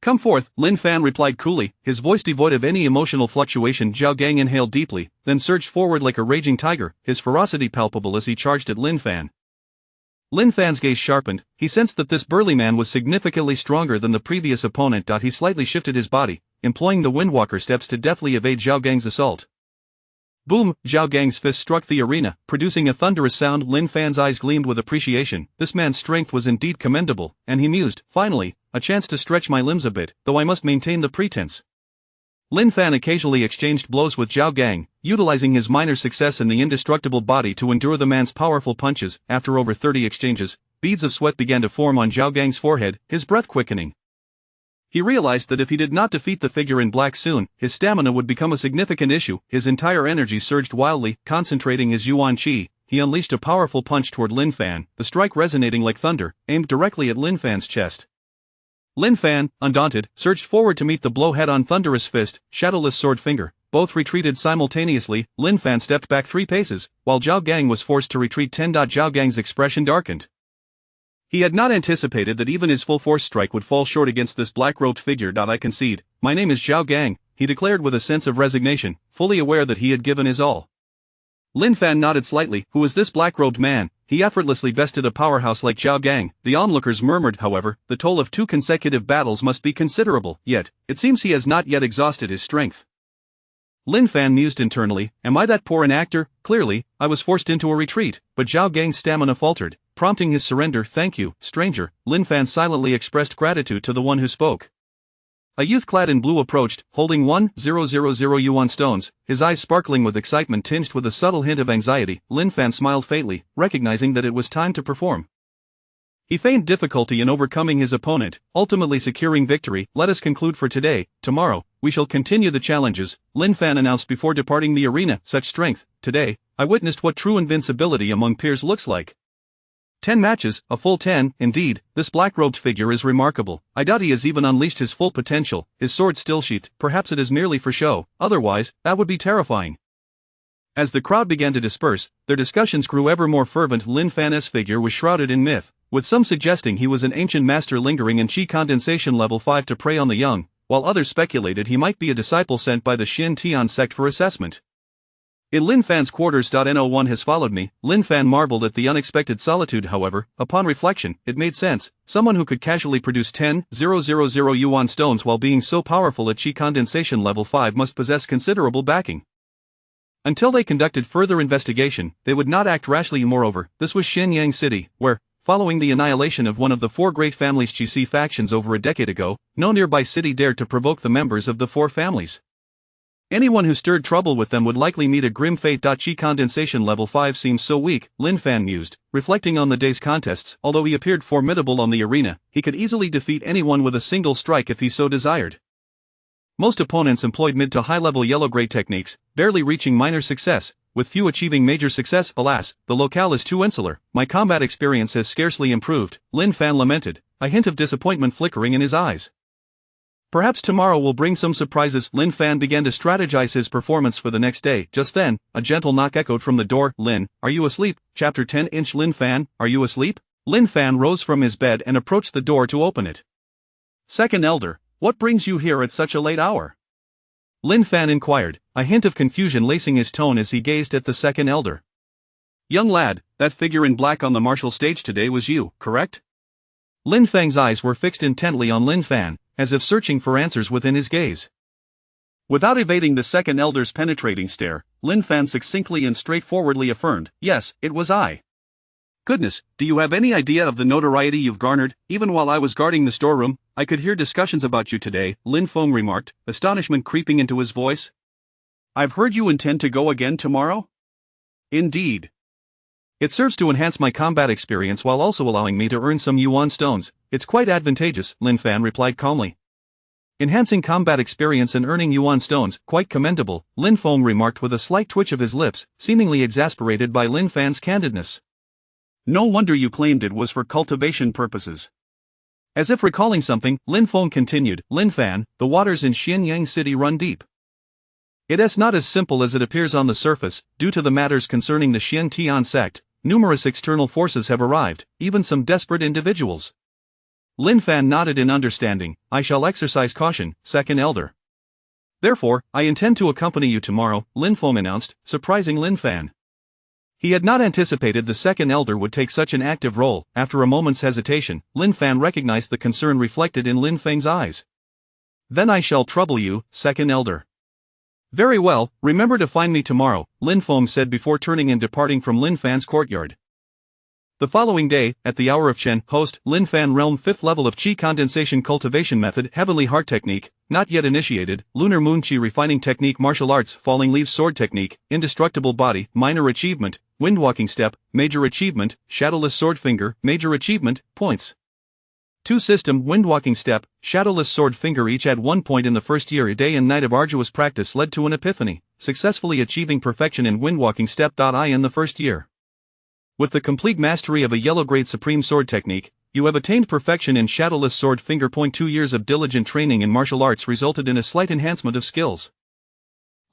Come forth, Lin Fan replied coolly, his voice devoid of any emotional fluctuation. Zhao Gang inhaled deeply, then surged forward like a raging tiger, his ferocity palpable as he charged at Lin Fan. Lin Fan's gaze sharpened, he sensed that this burly man was significantly stronger than the previous opponent. He slightly shifted his body, employing the Windwalker Steps to deftly evade Zhao Gang's assault. Boom! Zhao Gang's fist struck the arena, producing a thunderous sound. Lin Fan's eyes gleamed with appreciation. This man's strength was indeed commendable, and he mused, finally, a chance to stretch my limbs a bit, though I must maintain the pretense. Lin Fan occasionally exchanged blows with Zhao Gang, utilizing his minor success in the Indestructible Body to endure the man's powerful punches. After over 30 exchanges, beads of sweat began to form on Zhao Gang's forehead, his breath quickening. He realized that if he did not defeat the figure in black soon, his stamina would become a significant issue. His entire energy surged wildly, concentrating his Yuan Qi. He unleashed a powerful punch toward Lin Fan, the strike resonating like thunder, aimed directly at Lin Fan's chest. Lin Fan, undaunted, surged forward to meet the blow head-on. Thunderous fist, Shadowless Sword Finger, both retreated simultaneously. Lin Fan stepped back 3 paces, while Zhao Gang was forced to retreat 10. Zhao Gang's expression darkened. He had not anticipated that even his full-force strike would fall short against this black-robed figure. I concede, my name is Zhao Gang, he declared with a sense of resignation, fully aware that he had given his all. Lin Fan nodded slightly. Who is this black-robed man? He effortlessly bested a powerhouse like Zhao Gang. The onlookers murmured, however, the toll of 2 consecutive battles must be considerable, yet, it seems he has not yet exhausted his strength. Lin Fan mused internally, am I that poor an actor? Clearly, I was forced into a retreat, but Zhao Gang's stamina faltered, prompting his surrender. Thank you, stranger. Lin Fan silently expressed gratitude to the one who spoke. A youth clad in blue approached, holding 1,000 yuan stones, his eyes sparkling with excitement tinged with a subtle hint of anxiety. Lin Fan smiled faintly, recognizing that it was time to perform. He feigned difficulty in overcoming his opponent, ultimately securing victory. Let us conclude for today. Tomorrow, we shall continue the challenges, Lin Fan announced before departing the arena. Such strength. Today, I witnessed what true invincibility among peers looks like. 10 matches, a full 10, indeed, this black-robed figure is remarkable. I doubt he has even unleashed his full potential, his sword still sheathed. Perhaps it is merely for show, otherwise, that would be terrifying. As the crowd began to disperse, their discussions grew ever more fervent. Lin Fan's figure was shrouded in myth, with some suggesting he was an ancient master lingering in Qi condensation level 5 to prey on the young, while others speculated he might be a disciple sent by the Xin Tian sect for assessment. In Lin Fan's quarters. No one has followed me. Lin Fan marveled at the unexpected solitude. However, upon reflection, it made sense. Someone who could casually produce 10,000 yuan stones while being so powerful at Qi condensation level 5 must possess considerable backing. Until they conducted further investigation, they would not act rashly. Moreover, this was Xianyang City, where, following the annihilation of one of the 4 great families' Qi factions over a decade ago, no nearby city dared to provoke the members of the 4 families. Anyone who stirred trouble with them would likely meet a grim fate. Qi condensation level 5 seems so weak, Lin Fan mused, reflecting on the day's contests. Although he appeared formidable on the arena, he could easily defeat anyone with a single strike if he so desired. Most opponents employed mid to high-level yellow-gray techniques, barely reaching minor success, with few achieving major success. Alas, the locale is too insular. My combat experience has scarcely improved, Lin Fan lamented, a hint of disappointment flickering in his eyes. Perhaps tomorrow will bring some surprises. Lin Fan began to strategize his performance for the next day. Just then, a gentle knock echoed from the door. Lin, are you asleep? Chapter 10. Lin Fan, are you asleep? Lin Fan rose from his bed and approached the door to open it. Second Elder, what brings you here at such a late hour? Lin Fan inquired, a hint of confusion lacing his tone as he gazed at the Second Elder. Young lad, that figure in black on the martial stage today was you, correct? Lin Fang's eyes were fixed intently on Lin Fan, as if searching for answers within his gaze. Without evading the Second Elder's penetrating stare, Lin Fan succinctly and straightforwardly affirmed, yes, it was I. Goodness, do you have any idea of the notoriety you've garnered? Even while I was guarding the storeroom, I could hear discussions about you today, Lin Feng remarked, astonishment creeping into his voice. I've heard you intend to go again tomorrow? Indeed. It serves to enhance my combat experience while also allowing me to earn some yuan stones. It's quite advantageous, Lin Fan replied calmly. Enhancing combat experience and earning yuan stones, quite commendable, Lin Feng remarked with a slight twitch of his lips, seemingly exasperated by Lin Fan's candidness. No wonder you claimed it was for cultivation purposes. As if recalling something, Lin Feng continued, Lin Fan, the waters in Xianyang City run deep. It is not as simple as it appears on the surface. Due to the matters concerning the Xin Tian sect, numerous external forces have arrived, even some desperate individuals. Lin Fan nodded in understanding. I shall exercise caution, Second Elder. Therefore, I intend to accompany you tomorrow, Lin Feng announced, surprising Lin Fan. He had not anticipated the Second Elder would take such an active role. After a moment's hesitation, Lin Fan recognized the concern reflected in Lin Feng's eyes. Then I shall trouble you, Second Elder. Very well, remember to find me tomorrow, Lin Feng said before turning and departing from Lin Fan's courtyard. The following day, at the hour of Chen, host, Lin Fan realm 5th level of Qi condensation cultivation method, Heavenly Heart technique, not yet initiated, Lunar Moon Qi refining technique, martial arts, falling leaves sword technique, indestructible body, minor achievement, windwalking step, major achievement, shadowless sword finger, major achievement, points. 2 system, windwalking step, shadowless sword finger. Each at one point in the first year. A day and night of arduous practice led to an epiphany, successfully achieving perfection in windwalking step. I in the first year. With the complete mastery of a yellow-grade supreme sword technique, you have attained perfection in shadowless sword finger. 2 years of diligent training in martial arts resulted in a slight enhancement of skills.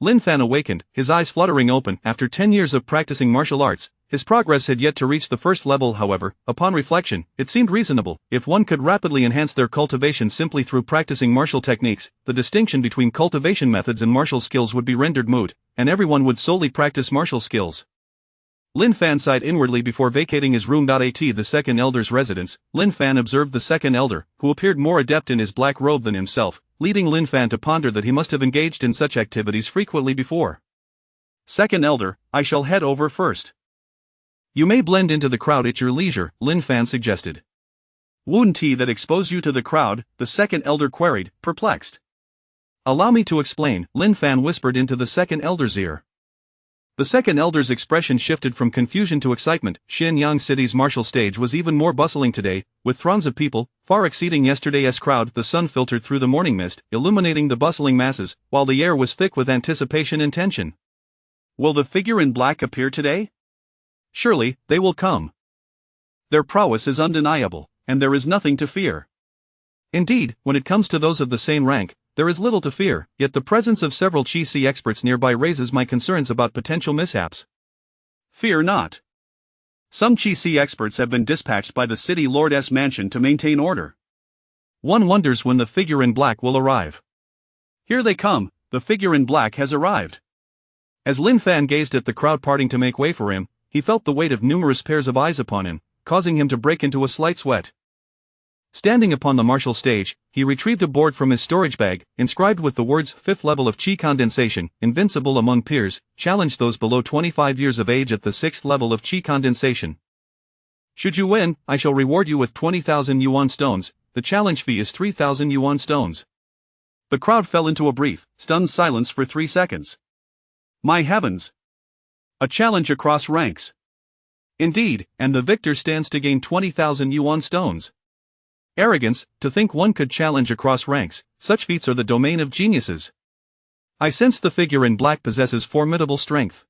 Lin Fan awakened, his eyes fluttering open. After 10 years of practicing martial arts, his progress had yet to reach the first level. However, upon reflection, it seemed reasonable. If one could rapidly enhance their cultivation simply through practicing martial techniques, the distinction between cultivation methods and martial skills would be rendered moot, and everyone would solely practice martial skills. Lin Fan sighed inwardly before vacating his room. At the Second Elder's residence, Lin Fan observed the Second Elder, who appeared more adept in his black robe than himself, leading Lin Fan to ponder that he must have engaged in such activities frequently before. Second Elder, I shall head over first. You may blend into the crowd at your leisure, Lin Fan suggested. Wound T that exposed you to the crowd, the second elder queried, perplexed. Allow me to explain, Lin Fan whispered into the second elder's ear. The second elder's expression shifted from confusion to excitement. Xianyang City's martial stage was even more bustling today, with throngs of people, far exceeding yesterday's crowd. The sun filtered through the morning mist, illuminating the bustling masses, while the air was thick with anticipation and tension. Will the figure in black appear today? Surely, they will come. Their prowess is undeniable, and there is nothing to fear. Indeed, when it comes to those of the same rank, there is little to fear, yet the presence of several Qi experts nearby raises my concerns about potential mishaps. Fear not. Some Qi experts have been dispatched by the city lord's mansion to maintain order. One wonders when the figure in black will arrive. Here they come, the figure in black has arrived. As Lin Fan gazed at the crowd parting to make way for him, he felt the weight of numerous pairs of eyes upon him, causing him to break into a slight sweat. Standing upon the martial stage, he retrieved a board from his storage bag, inscribed with the words 5th level of Qi condensation, invincible among peers, challenge those below 25 years of age at the 6th level of Qi condensation. Should you win, I shall reward you with 20,000 yuan stones. The challenge fee is 3,000 yuan stones. The crowd fell into a brief, stunned silence for 3 seconds. My heavens! A challenge across ranks. Indeed, and the victor stands to gain 20,000 yuan stones. Arrogance, to think one could challenge across ranks, such feats are the domain of geniuses. I sense the figure in black possesses formidable strength.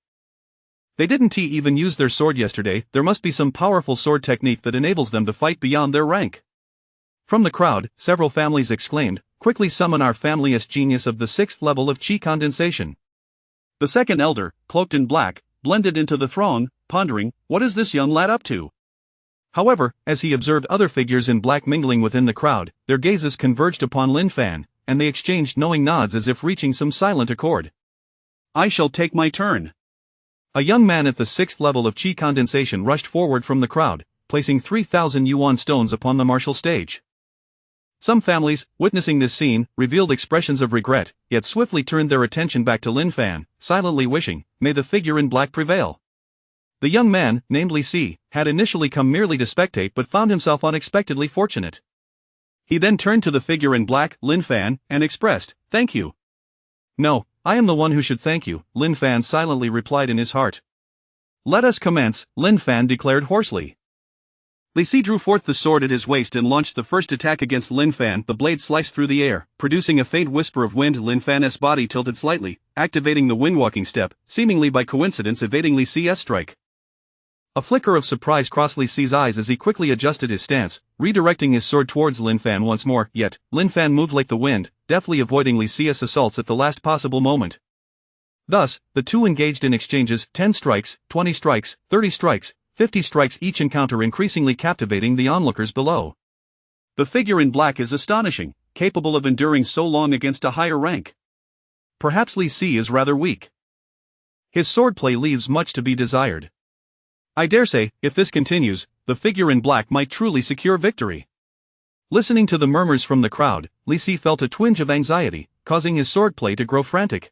They didn't even use their sword yesterday. There must be some powerful sword technique that enables them to fight beyond their rank. From the crowd, several families exclaimed, quickly summon our family's genius of the 6th level of Qi condensation. The second elder, cloaked in black, blended into the throng, pondering, what is this young lad up to? However, as he observed other figures in black mingling within the crowd, their gazes converged upon Lin Fan, and they exchanged knowing nods as if reaching some silent accord. I shall take my turn. A young man at the 6th level of Qi condensation rushed forward from the crowd, placing 3,000 yuan stones upon the martial stage. Some families, witnessing this scene, revealed expressions of regret, yet swiftly turned their attention back to Lin Fan, silently wishing, may the figure in black prevail. The young man, named Li Si, had initially come merely to spectate but found himself unexpectedly fortunate. He then turned to the figure in black, Lin Fan, and expressed, thank you. No, I am the one who should thank you, Lin Fan silently replied in his heart. Let us commence, Lin Fan declared hoarsely. Li Si drew forth the sword at his waist and launched the first attack against Lin Fan. The blade sliced through the air, producing a faint whisper of wind. Lin Fan's body tilted slightly, activating the windwalking step, seemingly by coincidence evading Li Si's strike. A flicker of surprise crossed Li Si's eyes as he quickly adjusted his stance, redirecting his sword towards Lin Fan once more, yet, Lin Fan moved like the wind, deftly avoiding Li Si's assaults at the last possible moment. Thus, the two engaged in exchanges, 10 strikes, 20 strikes, 30 strikes, 50 strikes, each encounter increasingly captivating the onlookers below. The figure in black is astonishing, capable of enduring so long against a higher rank. Perhaps Li Si is rather weak. His swordplay leaves much to be desired. I dare say, if this continues, the figure in black might truly secure victory. Listening to the murmurs from the crowd, Li Si felt a twinge of anxiety, causing his swordplay to grow frantic.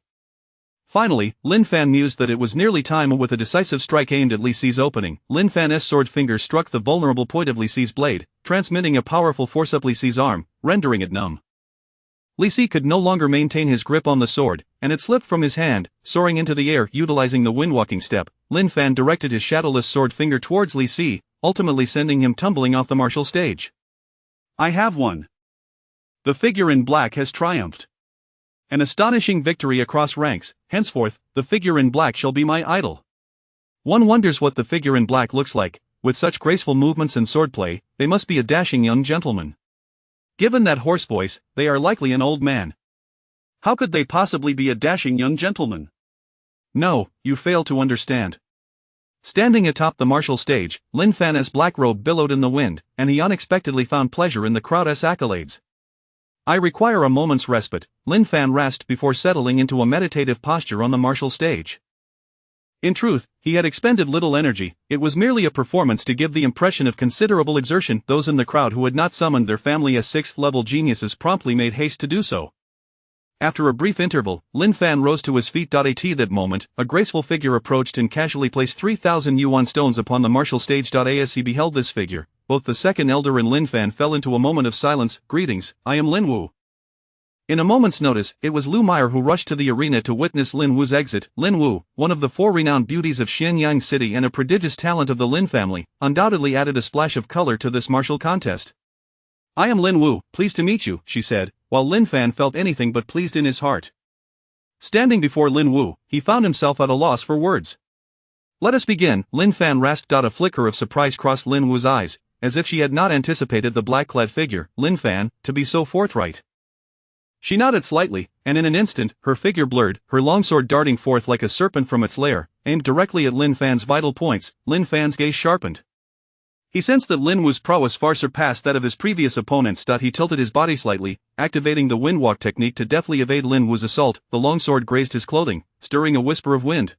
Finally, Lin Fan mused that it was nearly time. With a decisive strike aimed at Li Si's opening, Lin Fan's sword finger struck the vulnerable point of Li Si's blade, transmitting a powerful force up Li Si's arm, rendering it numb. Li Si could no longer maintain his grip on the sword, and it slipped from his hand, soaring into the air. Utilizing the windwalking step, Lin Fan directed his shadowless sword finger towards Li Si, ultimately sending him tumbling off the martial stage. I have won. The figure in black has triumphed. An astonishing victory across ranks. Henceforth, the figure in black shall be my idol. One wonders what the figure in black looks like. With such graceful movements and swordplay, they must be a dashing young gentleman. Given that hoarse voice, they are likely an old man. How could they possibly be a dashing young gentleman? No, you fail to understand. Standing atop the martial stage, Lin Fan's black robe billowed in the wind, and he unexpectedly found pleasure in the crowd's accolades. I require a moment's respite, Lin Fan rasped before settling into a meditative posture on the martial stage. In truth, he had expended little energy. It was merely a performance to give the impression of considerable exertion. Those in the crowd who had not summoned their family as 6th-level geniuses promptly made haste to do so. After a brief interval, Lin Fan rose to his feet. At that moment, a graceful figure approached and casually placed 3,000 yuan stones upon the martial stage. As he beheld this figure, both the second elder and Lin Fan fell into a moment of silence. Greetings, I am Lin Wu. In a moment's notice, it was Lu Meyer who rushed to the arena to witness Lin Wu's exit. Lin Wu, one of the four renowned beauties of Xianyang City and a prodigious talent of the Lin family, undoubtedly added a splash of color to this martial contest. I am Lin Wu, pleased to meet you, she said, while Lin Fan felt anything but pleased in his heart. Standing before Lin Wu, he found himself at a loss for words. Let us begin, Lin Fan rasped. A flicker of surprise crossed Lin Wu's eyes, as if she had not anticipated the black-clad figure, Lin Fan, to be so forthright. She nodded slightly, and in an instant, her figure blurred, her longsword darting forth like a serpent from its lair, aimed directly at Lin Fan's vital points. Lin Fan's gaze sharpened. He sensed that Lin Wu's prowess far surpassed that of his previous opponents. He tilted his body slightly, activating the windwalk technique to deftly evade Lin Wu's assault. The longsword grazed his clothing, stirring a whisper of wind.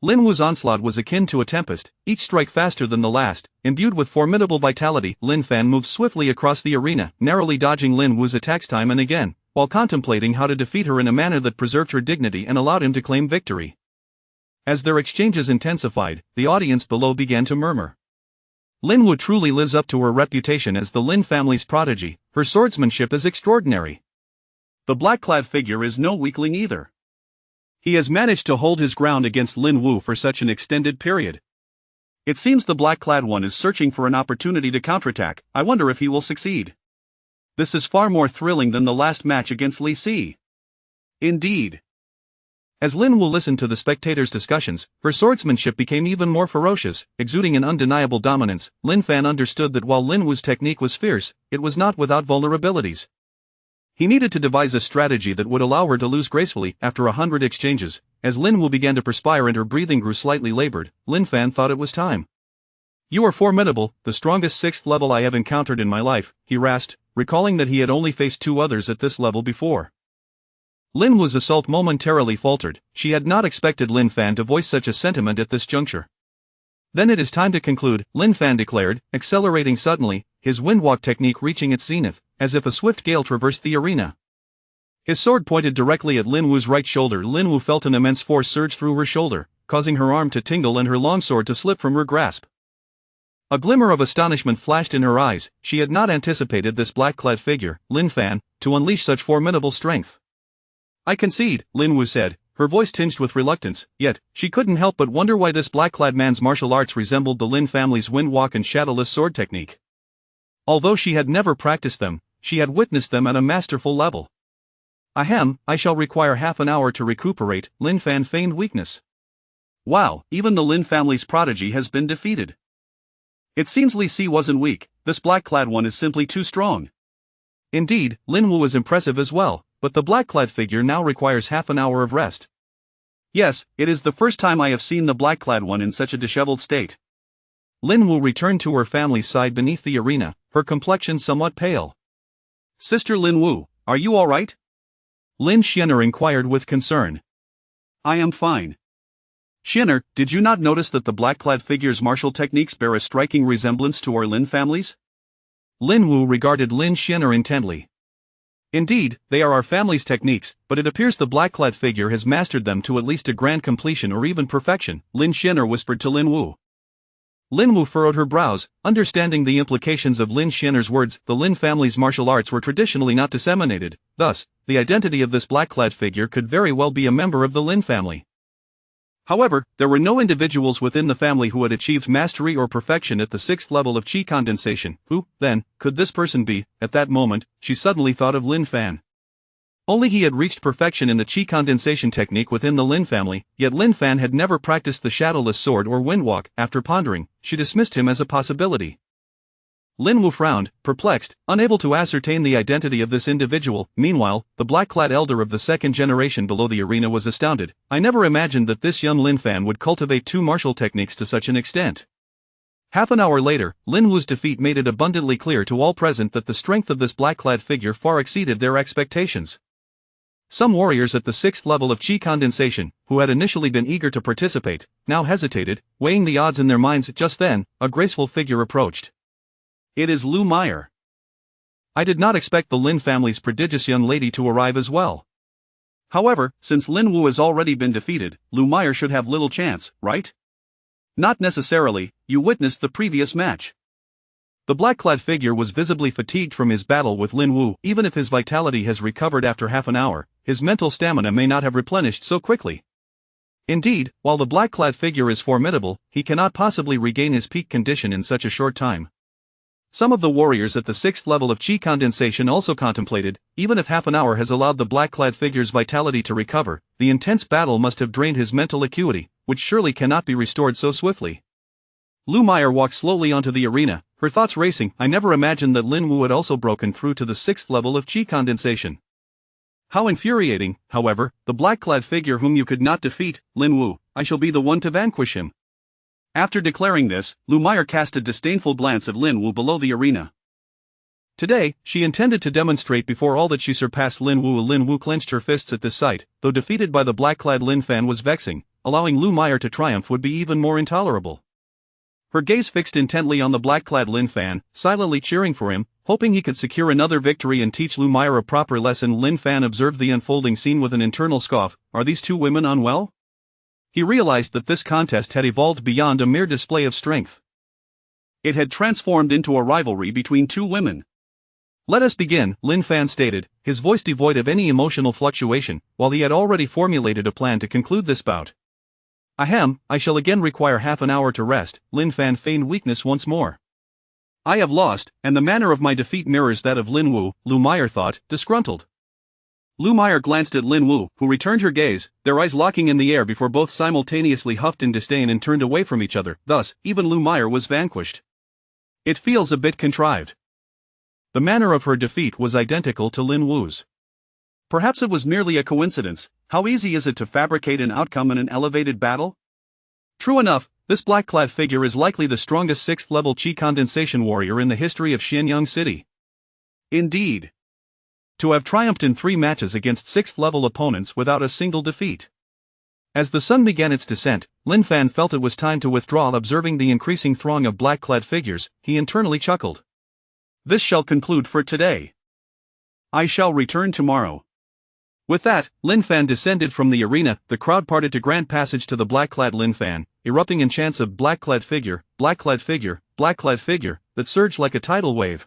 Lin Wu's onslaught was akin to a tempest, each strike faster than the last, imbued with formidable vitality. Lin Fan moved swiftly across the arena, narrowly dodging Lin Wu's attacks time and again, while contemplating how to defeat her in a manner that preserved her dignity and allowed him to claim victory. As their exchanges intensified, the audience below began to murmur. Lin Wu truly lives up to her reputation as the Lin family's prodigy. Her swordsmanship is extraordinary. The black-clad figure is no weakling either. He has managed to hold his ground against Lin Wu for such an extended period. It seems the black-clad one is searching for an opportunity to counterattack. I wonder if he will succeed. This is far more thrilling than the last match against Li Si. Indeed. As Lin Wu listened to the spectators' discussions, her swordsmanship became even more ferocious, exuding an undeniable dominance. Lin Fan understood that while Lin Wu's technique was fierce, it was not without vulnerabilities. He needed to devise a strategy that would allow her to lose gracefully. After 100 exchanges, as Lin Wu began to perspire and her breathing grew slightly labored, Lin Fan thought it was time. You are formidable, the strongest 6th level I have encountered in my life, he rasped, recalling that he had only faced 2 others at this level before. Lin Wu's assault momentarily faltered. She had not expected Lin Fan to voice such a sentiment at this juncture. Then it is time to conclude, Lin Fan declared, accelerating suddenly, his windwalk technique reaching its zenith, as if a swift gale traversed the arena. His sword pointed directly at Lin Wu's right shoulder. Lin Wu felt an immense force surge through her shoulder, causing her arm to tingle and her longsword to slip from her grasp. A glimmer of astonishment flashed in her eyes. She had not anticipated this black-clad figure, Lin Fan, to unleash such formidable strength. I concede, Lin Wu said, her voice tinged with reluctance, yet, she couldn't help but wonder why this black-clad man's martial arts resembled the Lin family's windwalk and shadowless sword technique. Although she had never practiced them, she had witnessed them at a masterful level. Ahem, I shall require half an hour to recuperate, Lin Fan feigned weakness. Wow, even the Lin family's prodigy has been defeated. It seems Li Si wasn't weak, this black-clad one is simply too strong. Indeed, Lin Wu was impressive as well, but the black-clad figure now requires half an hour of rest. Yes, it is the first time I have seen the black-clad one in such a disheveled state. Lin Wu returned to her family's side beneath the arena, her complexion somewhat pale. Sister Lin Wu, are you all right? Lin Xian'er inquired with concern. I am fine. Xian'er, did you not notice that the black-clad figure's martial techniques bear a striking resemblance to our Lin families? Lin Wu regarded Lin Xian'er intently. Indeed, they are our family's techniques, but it appears the black-clad figure has mastered them to at least a grand completion or even perfection, Lin Xian'er whispered to Lin Wu. Lin Wu furrowed her brows, understanding the implications of Lin Xian'er's words. The Lin family's martial arts were traditionally not disseminated, thus, the identity of this black-clad figure could very well be a member of the Lin family. However, there were no individuals within the family who had achieved mastery or perfection at the 6th level of qi condensation. Who, then, could this person be? At that moment, she suddenly thought of Lin Fan. Only he had reached perfection in the qi condensation technique within the Lin family, yet Lin Fan had never practiced the shadowless sword or windwalk. After pondering, she dismissed him as a possibility. Lin Wu frowned, perplexed, unable to ascertain the identity of this individual. Meanwhile, the black-clad elder of the 2nd generation below the arena was astounded. I never imagined that this young Lin Fan would cultivate 2 martial techniques to such an extent. Half an hour later, Lin Wu's defeat made it abundantly clear to all present that the strength of this black-clad figure far exceeded their expectations. Some warriors at the 6th level of qi condensation, who had initially been eager to participate, now hesitated, weighing the odds in their minds. Just then, a graceful figure approached. It is Lu Meyer. I did not expect the Lin family's prodigious young lady to arrive as well. However, since Lin Wu has already been defeated, Lu Meyer should have little chance, right? Not necessarily, you witnessed the previous match. The black-clad figure was visibly fatigued from his battle with Lin Wu. Even if his vitality has recovered after half an hour, his mental stamina may not have replenished so quickly. Indeed, while the black-clad figure is formidable, he cannot possibly regain his peak condition in such a short time. Some of the warriors at the 6th level of Qi condensation also contemplated, even if half an hour has allowed the black-clad figure's vitality to recover, the intense battle must have drained his mental acuity, which surely cannot be restored so swiftly. Lu Meyer walked slowly onto the arena, her thoughts racing. I never imagined that Lin Wu had also broken through to the 6th level of Qi condensation. How infuriating, however, the black-clad figure whom you could not defeat, Lin Wu, I shall be the one to vanquish him. After declaring this, Lu Meyer cast a disdainful glance at Lin Wu below the arena. Today, she intended to demonstrate before all that she surpassed Lin Wu. Lin Wu clenched her fists at this sight, though defeated by the black-clad Lin Fan was vexing, allowing Lu Meyer to triumph would be even more intolerable. Her gaze fixed intently on the black-clad Lin Fan, silently cheering for him, hoping he could secure another victory and teach Lu Meyer a proper lesson. Lin Fan observed the unfolding scene with an internal scoff. Are these two women unwell? He realized that this contest had evolved beyond a mere display of strength. It had transformed into a rivalry between two women. Let us begin, Lin Fan stated, his voice devoid of any emotional fluctuation, while he had already formulated a plan to conclude this bout. Ahem, I shall again require half an hour to rest. Lin Fan feigned weakness once more. I have lost, and the manner of my defeat mirrors that of Lin Wu, Lu Meyer thought, disgruntled. Lu Meyer glanced at Lin Wu, who returned her gaze, their eyes locking in the air before both simultaneously huffed in disdain and turned away from each other. Thus, even Lu Meyer was vanquished. It feels a bit contrived. The manner of her defeat was identical to Lin Wu's. Perhaps it was merely a coincidence. How easy is it to fabricate an outcome in an elevated battle? True enough, this black-clad figure is likely the strongest 6th-level Qi condensation warrior in the history of Xianyang City. Indeed. To have triumphed in 3 matches against 6th-level opponents without a single defeat. As the sun began its descent, Lin Fan felt it was time to withdraw. Observing the increasing throng of black-clad figures, he internally chuckled. This shall conclude for today. I shall return tomorrow. With that, Lin Fan descended from the arena. The crowd parted to grant passage to the black-clad Lin Fan, erupting in chants of black-clad figure, black-clad figure, black-clad figure, that surged like a tidal wave.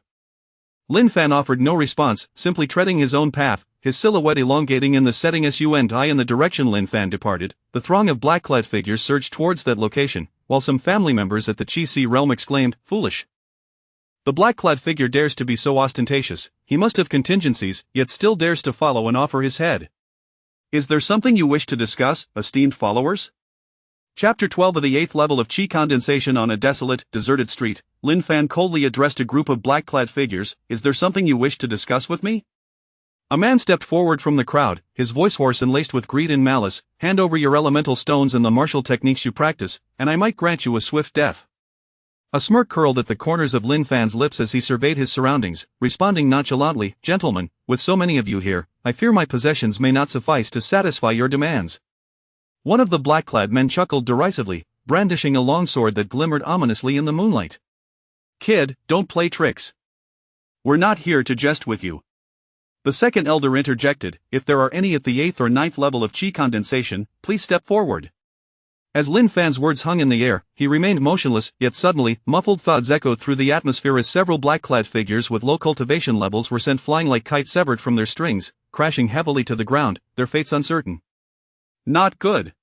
Lin Fan offered no response, simply treading his own path, his silhouette elongating in the setting sun in the direction Lin Fan departed. The throng of black-clad figures surged towards that location, while some family members at the Qi realm exclaimed, "Foolish. The black-clad figure dares to be so ostentatious, he must have contingencies, yet still dares to follow and offer his head. Is there something you wish to discuss, esteemed followers?" Chapter 12 of the 8th level of Qi condensation. On a desolate, deserted street, Lin Fan coldly addressed a group of black-clad figures. Is there something you wish to discuss with me? A man stepped forward from the crowd, his voice hoarse and laced with greed and malice. Hand over your elemental stones and the martial techniques you practice, and I might grant you a swift death. A smirk curled at the corners of Lin Fan's lips as he surveyed his surroundings, responding nonchalantly, "Gentlemen, with so many of you here, I fear my possessions may not suffice to satisfy your demands." One of the black-clad men chuckled derisively, brandishing a long sword that glimmered ominously in the moonlight. "Kid, don't play tricks. We're not here to jest with you." The second elder interjected, "If there are any at the 8th or 9th level of Qi condensation, please step forward." As Lin Fan's words hung in the air, he remained motionless, yet suddenly, muffled thuds echoed through the atmosphere as several black-clad figures with low cultivation levels were sent flying like kites severed from their strings, crashing heavily to the ground, their fates uncertain. Not good.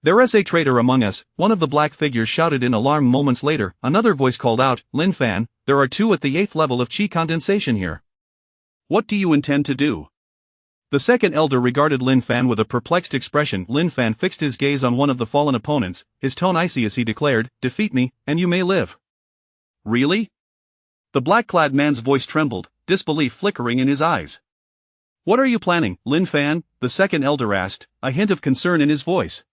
There is a traitor among us, one of the black figures shouted in alarm. Moments later, another voice called out, "Lin Fan, there are 2 at the 8th level of Qi condensation here. What do you intend to do?" The second elder regarded Lin Fan with a perplexed expression. Lin Fan fixed his gaze on one of the fallen opponents, his tone icy as he declared, "Defeat me, and you may live." Really? The black-clad man's voice trembled, disbelief flickering in his eyes. "What are you planning, Lin Fan?" the second elder asked, a hint of concern in his voice.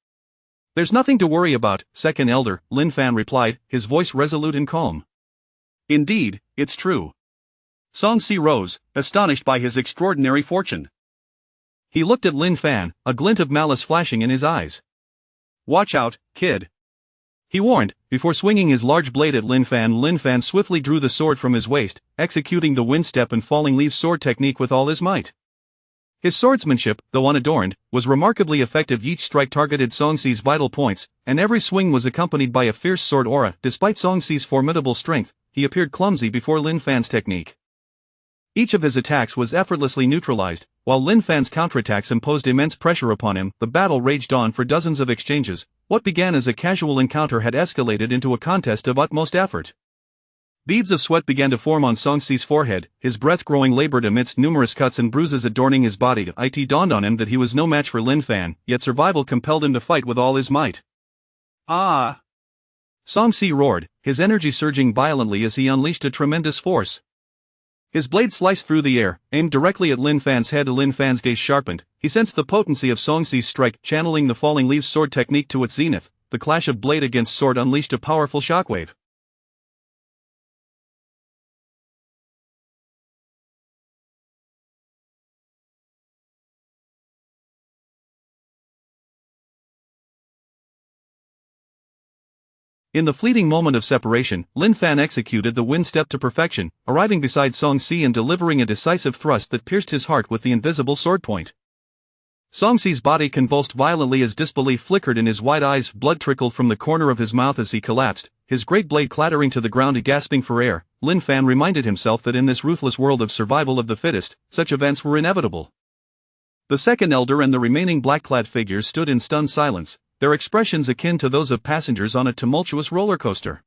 "There's nothing to worry about, second elder," Lin Fan replied, his voice resolute and calm. "Indeed, it's true." Song Si rose, astonished by his extraordinary fortune. He looked at Lin Fan, a glint of malice flashing in his eyes. "Watch out, kid," he warned, before swinging his large blade at Lin Fan. Lin Fan swiftly drew the sword from his waist, executing the wind step and falling leaf sword technique with all his might. His swordsmanship, though unadorned, was remarkably effective. Each strike targeted Song Si's vital points, and every swing was accompanied by a fierce sword aura. Despite Song Si's formidable strength, he appeared clumsy before Lin Fan's technique. Each of his attacks was effortlessly neutralized, while Lin Fan's counterattacks imposed immense pressure upon him. The battle raged on for dozens of exchanges. What began as a casual encounter had escalated into a contest of utmost effort. Beads of sweat began to form on Song Si's forehead, his breath growing labored amidst numerous cuts and bruises adorning his body. It dawned on him that he was no match for Lin Fan, yet survival compelled him to fight with all his might. Ah! Song Si roared, his energy surging violently as he unleashed a tremendous force. His blade sliced through the air, aimed directly at Lin Fan's head. Lin Fan's gaze sharpened. He sensed the potency of Song Si's strike, channeling the falling leaves sword technique to its zenith. The clash of blade against sword unleashed a powerful shockwave. In the fleeting moment of separation, Lin Fan executed the wind step to perfection, arriving beside Song Si and delivering a decisive thrust that pierced his heart with the invisible sword point. Song Si's body convulsed violently as disbelief flickered in his wide eyes. Blood trickled from the corner of his mouth as he collapsed, his great blade clattering to the ground. Gasping for air, Lin Fan reminded himself that in this ruthless world of survival of the fittest, such events were inevitable. The second elder and the remaining black-clad figures stood in stunned silence, their expressions akin to those of passengers on a tumultuous roller coaster.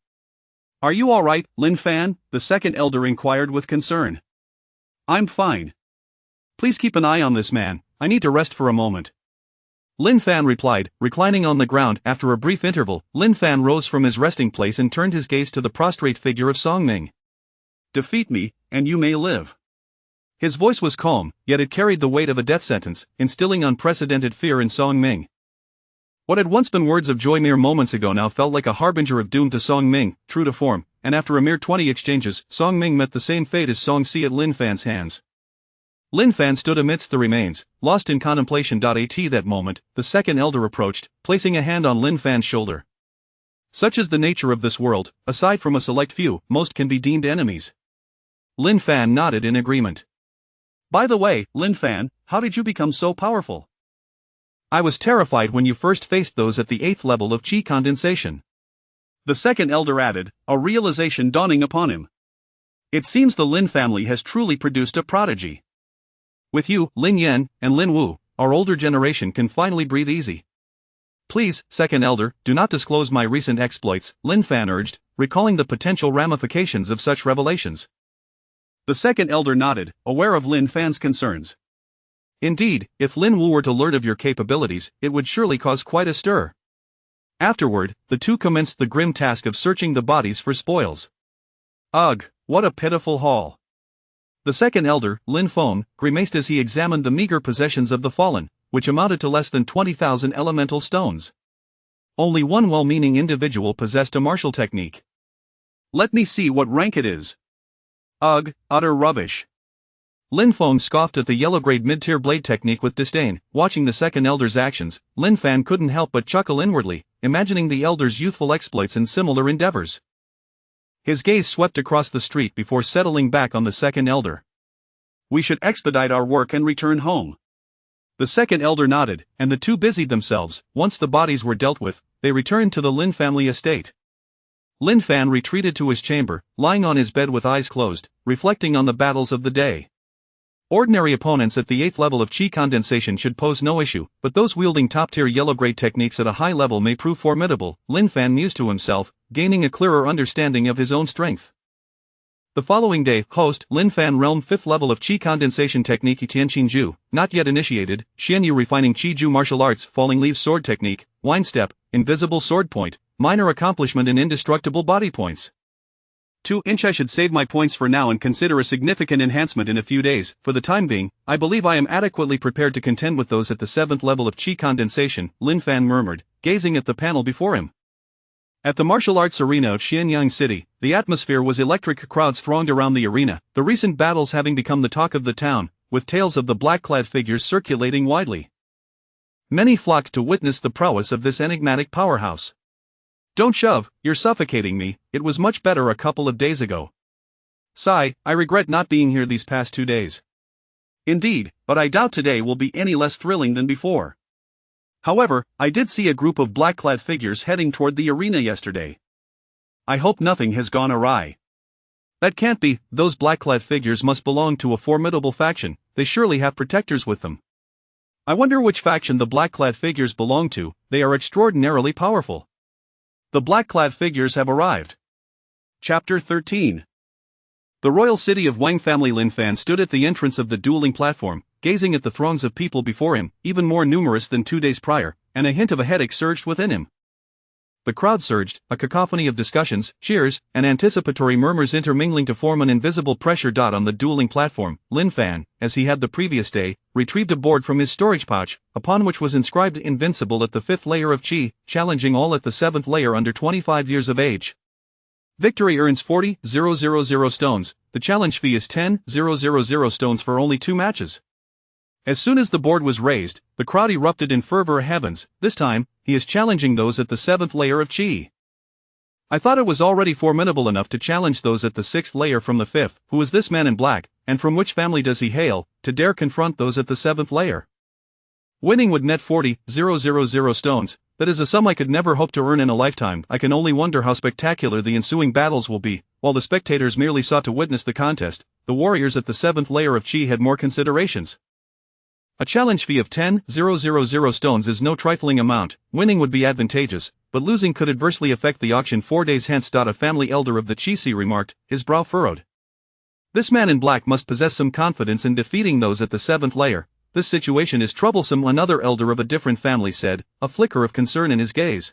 "Are you all right, Lin Fan?" the second elder inquired with concern. "I'm fine. Please keep an eye on this man, I need to rest for a moment." Lin Fan replied, reclining on the ground. After a brief interval, Lin Fan rose from his resting place and turned his gaze to the prostrate figure of Song Ming. "Defeat me, and you may live." His voice was calm, yet it carried the weight of a death sentence, instilling unprecedented fear in Song Ming. What had once been words of joy mere moments ago now felt like a harbinger of doom to Song Ming. True to form, and after a mere 20 exchanges, Song Ming met the same fate as Song Si at Lin Fan's hands. Lin Fan stood amidst the remains, lost in contemplation. At that moment, the second elder approached, placing a hand on Lin Fan's shoulder. "Such is the nature of this world, aside from a select few, most can be deemed enemies." Lin Fan nodded in agreement. "By the way, Lin Fan, how did you become so powerful?" "I was terrified when you first faced those at the 8th level of Qi condensation," the second elder added, a realization dawning upon him. "It seems the Lin family has truly produced a prodigy. With you, Lin Yan, and Lin Wu, our older generation can finally breathe easy." "Please, second elder, do not disclose my recent exploits," Lin Fan urged, recalling the potential ramifications of such revelations. The second elder nodded, aware of Lin Fan's concerns. "Indeed, if Lin Wu were to learn of your capabilities, it would surely cause quite a stir." Afterward, the two commenced the grim task of searching the bodies for spoils. Ugh, what a pitiful haul. The second elder, Lin Feng, grimaced as he examined the meager possessions of the fallen, which amounted to less than 20,000 elemental stones. Only one well-meaning individual possessed a martial technique. "Let me see what rank it is." "Ugh, utter rubbish." Lin Feng scoffed at the yellow-grade mid-tier blade technique with disdain. Watching the second elder's actions, Lin Fan couldn't help but chuckle inwardly, imagining the elder's youthful exploits in similar endeavors. His gaze swept across the street before settling back on the second elder. "We should expedite our work and return home." The second elder nodded, and the two busied themselves. Once the bodies were dealt with, they returned to the Lin family estate. Lin Fan retreated to his chamber, lying on his bed with eyes closed, reflecting on the battles of the day. Ordinary opponents at the 8th level of Qi condensation should pose no issue, but those wielding top-tier yellow-grade techniques at a high level may prove formidable, Lin Fan mused to himself, gaining a clearer understanding of his own strength. The following day, host, Lin Fan realm 5th level of Qi condensation technique Tianqin Ju, not yet initiated, Xian Yu refining Qi Ju martial arts, falling leaves sword technique, wind step, invisible sword point, minor accomplishment in indestructible body points. 2-inch. I should save my points for now and consider a significant enhancement in a few days. For the time being, I believe I am adequately prepared to contend with those at the 7th level of Qi condensation, Lin Fan murmured, gazing at the panel before him. At the martial arts arena of Xianyang City, the atmosphere was electric. Crowds thronged around the arena, the recent battles having become the talk of the town, with tales of the black-clad figures circulating widely. Many flocked to witness the prowess of this enigmatic powerhouse. "Don't shove, you're suffocating me, it was much better a couple of days ago." "Sigh, I regret not being here these past 2 days." "Indeed, but I doubt today will be any less thrilling than before. However, I did see a group of black-clad figures heading toward the arena yesterday. I hope nothing has gone awry." That can't be, those black-clad figures must belong to a formidable faction, they surely have protectors with them. I wonder which faction the black-clad figures belong to, they are extraordinarily powerful. The black-clad figures have arrived. Chapter 13. The royal city of Wang family Lin Fan stood at the entrance of the dueling platform, gazing at the throngs of people before him, even more numerous than 2 days prior, and a hint of a headache surged within him. The crowd surged, a cacophony of discussions, cheers, and anticipatory murmurs intermingling to form an invisible pressure dot on the dueling platform. Lin Fan, as he had the previous day, retrieved a board from his storage pouch, upon which was inscribed "Invincible at the 5th layer of Qi, challenging all at the 7th layer under 25 years of age. Victory earns 40,000 stones, the challenge fee is 10,000 stones for only 2 matches. As soon as the board was raised, the crowd erupted in fervor. Heavens, this time, he is challenging those at the 7th layer of Qi. I thought it was already formidable enough to challenge those at the 6th layer from the 5th, who is this man in black, and from which family does he hail, to dare confront those at the 7th layer? Winning would net 40,000 stones, that is a sum I could never hope to earn in a lifetime. I can only wonder how spectacular the ensuing battles will be. While the spectators merely sought to witness the contest, the warriors at the 7th layer of Qi had more considerations. A challenge fee of 10,000 stones is no trifling amount. Winning would be advantageous, but losing could adversely affect the auction 4 days hence. A family elder of the Qi remarked, his brow furrowed. This man in black must possess some confidence in defeating those at the 7th layer. This situation is troublesome, another elder of a different family said, a flicker of concern in his gaze.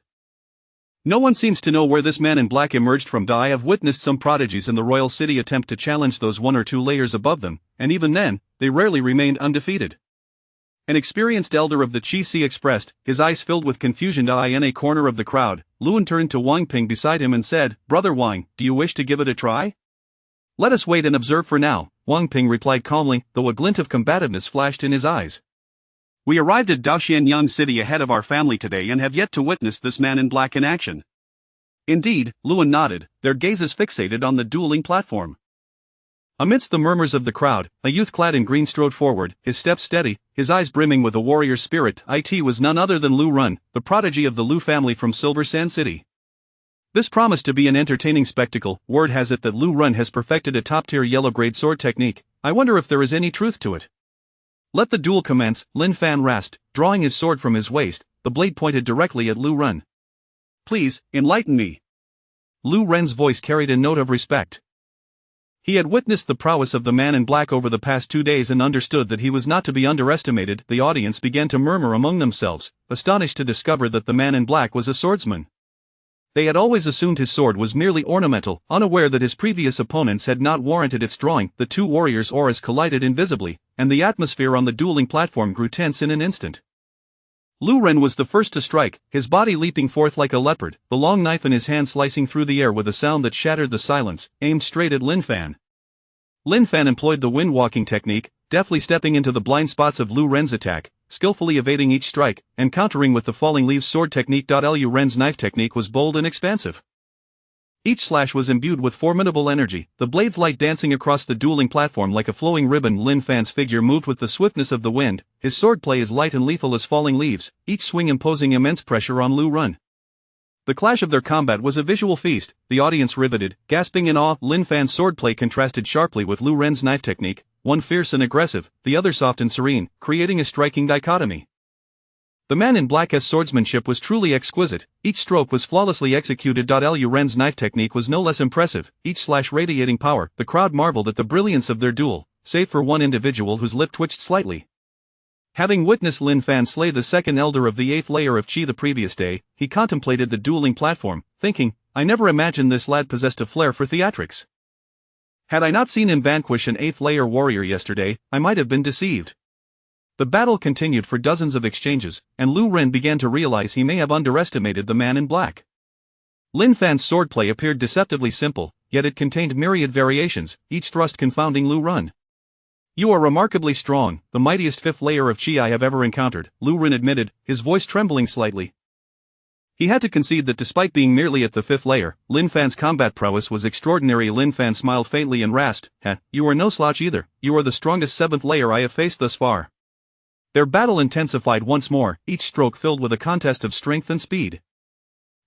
No one seems to know where this man in black emerged from. I have witnessed some prodigies in the royal city attempt to challenge those 1 or 2 layers above them, and even then, they rarely remained undefeated. An experienced elder of the Qi expressed, his eyes filled with confusion. In a corner of the crowd, Luan turned to Wang Ping beside him and said, Brother Wang, do you wish to give it a try? Let us wait and observe for now, Wang Ping replied calmly, though a glint of combativeness flashed in his eyes. We arrived at Daoxianyang City ahead of our family today and have yet to witness this man in black in action. Indeed, Luan nodded, their gazes fixated on the dueling platform. Amidst the murmurs of the crowd, a youth clad in green strode forward, his steps steady, his eyes brimming with a warrior spirit. It was none other than Lu Run, the prodigy of the Lu family from Silver Sand City. This promised to be an entertaining spectacle. Word has it that Lu Run has perfected a top-tier yellow-grade sword technique. I wonder if there is any truth to it. Let the duel commence, Lin Fan rasped, drawing his sword from his waist, the blade pointed directly at Lu Run. Please, enlighten me. Lu Ren's voice carried a note of respect. He had witnessed the prowess of the man in black over the past 2 days and understood that he was not to be underestimated. The audience began to murmur among themselves, astonished to discover that the man in black was a swordsman. They had always assumed his sword was merely ornamental, unaware that his previous opponents had not warranted its drawing. The 2 warriors' auras collided invisibly, and the atmosphere on the dueling platform grew tense in an instant. Lu Ren was the first to strike, his body leaping forth like a leopard, the long knife in his hand slicing through the air with a sound that shattered the silence, aimed straight at Lin Fan. Lin Fan employed the wind-walking technique, deftly stepping into the blind spots of Lu Ren's attack, skillfully evading each strike, and countering with the falling leaves sword technique. Lu Ren's knife technique was bold and expansive. Each slash was imbued with formidable energy, the blade's light dancing across the dueling platform like a flowing ribbon. Lin Fan's figure moved with the swiftness of the wind, his swordplay as light and lethal as falling leaves, each swing imposing immense pressure on Lu Run. The clash of their combat was a visual feast, the audience riveted, gasping in awe. Lin Fan's swordplay contrasted sharply with Lu Ren's knife technique, one fierce and aggressive, the other soft and serene, creating a striking dichotomy. The man in black's swordsmanship was truly exquisite, each stroke was flawlessly executed. Lu Ren's knife technique was no less impressive, each slash radiating power. The crowd marveled at the brilliance of their duel, save for one individual whose lip twitched slightly. Having witnessed Lin Fan slay the 2nd elder of the 8th layer of Qi the previous day, he contemplated the dueling platform, thinking, I never imagined this lad possessed a flair for theatrics. Had I not seen him vanquish an 8th layer warrior yesterday, I might have been deceived. The battle continued for dozens of exchanges, and Lu Ren began to realize he may have underestimated the man in black. Lin Fan's swordplay appeared deceptively simple, yet it contained myriad variations, each thrust confounding Lu Ren. You are remarkably strong, the mightiest 5th layer of Qi I have ever encountered, Lu Ren admitted, his voice trembling slightly. He had to concede that despite being merely at the 5th layer, Lin Fan's combat prowess was extraordinary. Lin Fan smiled faintly and rasped, You are no slouch either, you are the strongest 7th layer I have faced thus far. Their battle intensified once more, each stroke filled with a contest of strength and speed.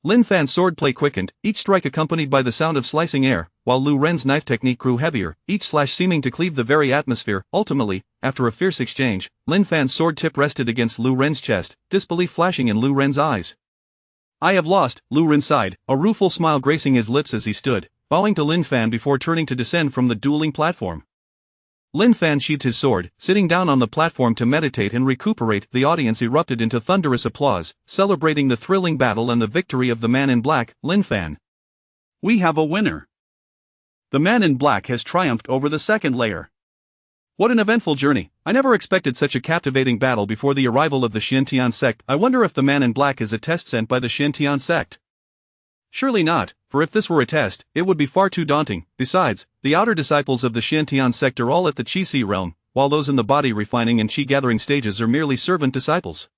Lin Fan's swordplay quickened, each strike accompanied by the sound of slicing air, while Lu Ren's knife technique grew heavier, each slash seeming to cleave the very atmosphere. Ultimately, after a fierce exchange, Lin Fan's sword tip rested against Lu Ren's chest, disbelief flashing in Lu Ren's eyes. "I have lost," Lu Ren sighed, a rueful smile gracing his lips as he stood, bowing to Lin Fan before turning to descend from the dueling platform. Lin Fan sheathed his sword, sitting down on the platform to meditate and recuperate. The audience erupted into thunderous applause, celebrating the thrilling battle and the victory of the man in black, Lin Fan. "We have a winner. The man in black has triumphed over the second layer. What an eventful journey. I never expected such a captivating battle before the arrival of the Xiantian sect. I wonder if the man in black is a test sent by the Xiantian sect. Surely not, for if this were a test, it would be far too daunting. Besides, the outer disciples of the Xiantian sect are all at the Qi realm, while those in the body refining and Qi gathering stages are merely servant disciples.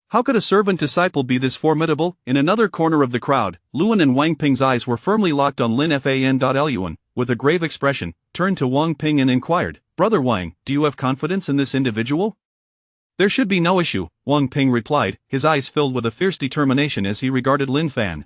How could a servant disciple be this formidable?" In another corner of the crowd, Luan and Wang Ping's eyes were firmly locked on Lin Fan. Luan, with a grave expression, turned to Wang Ping and inquired, "Brother Wang, do you have confidence in this individual?" "There should be no issue," Wang Ping replied, his eyes filled with a fierce determination as he regarded Lin Fan.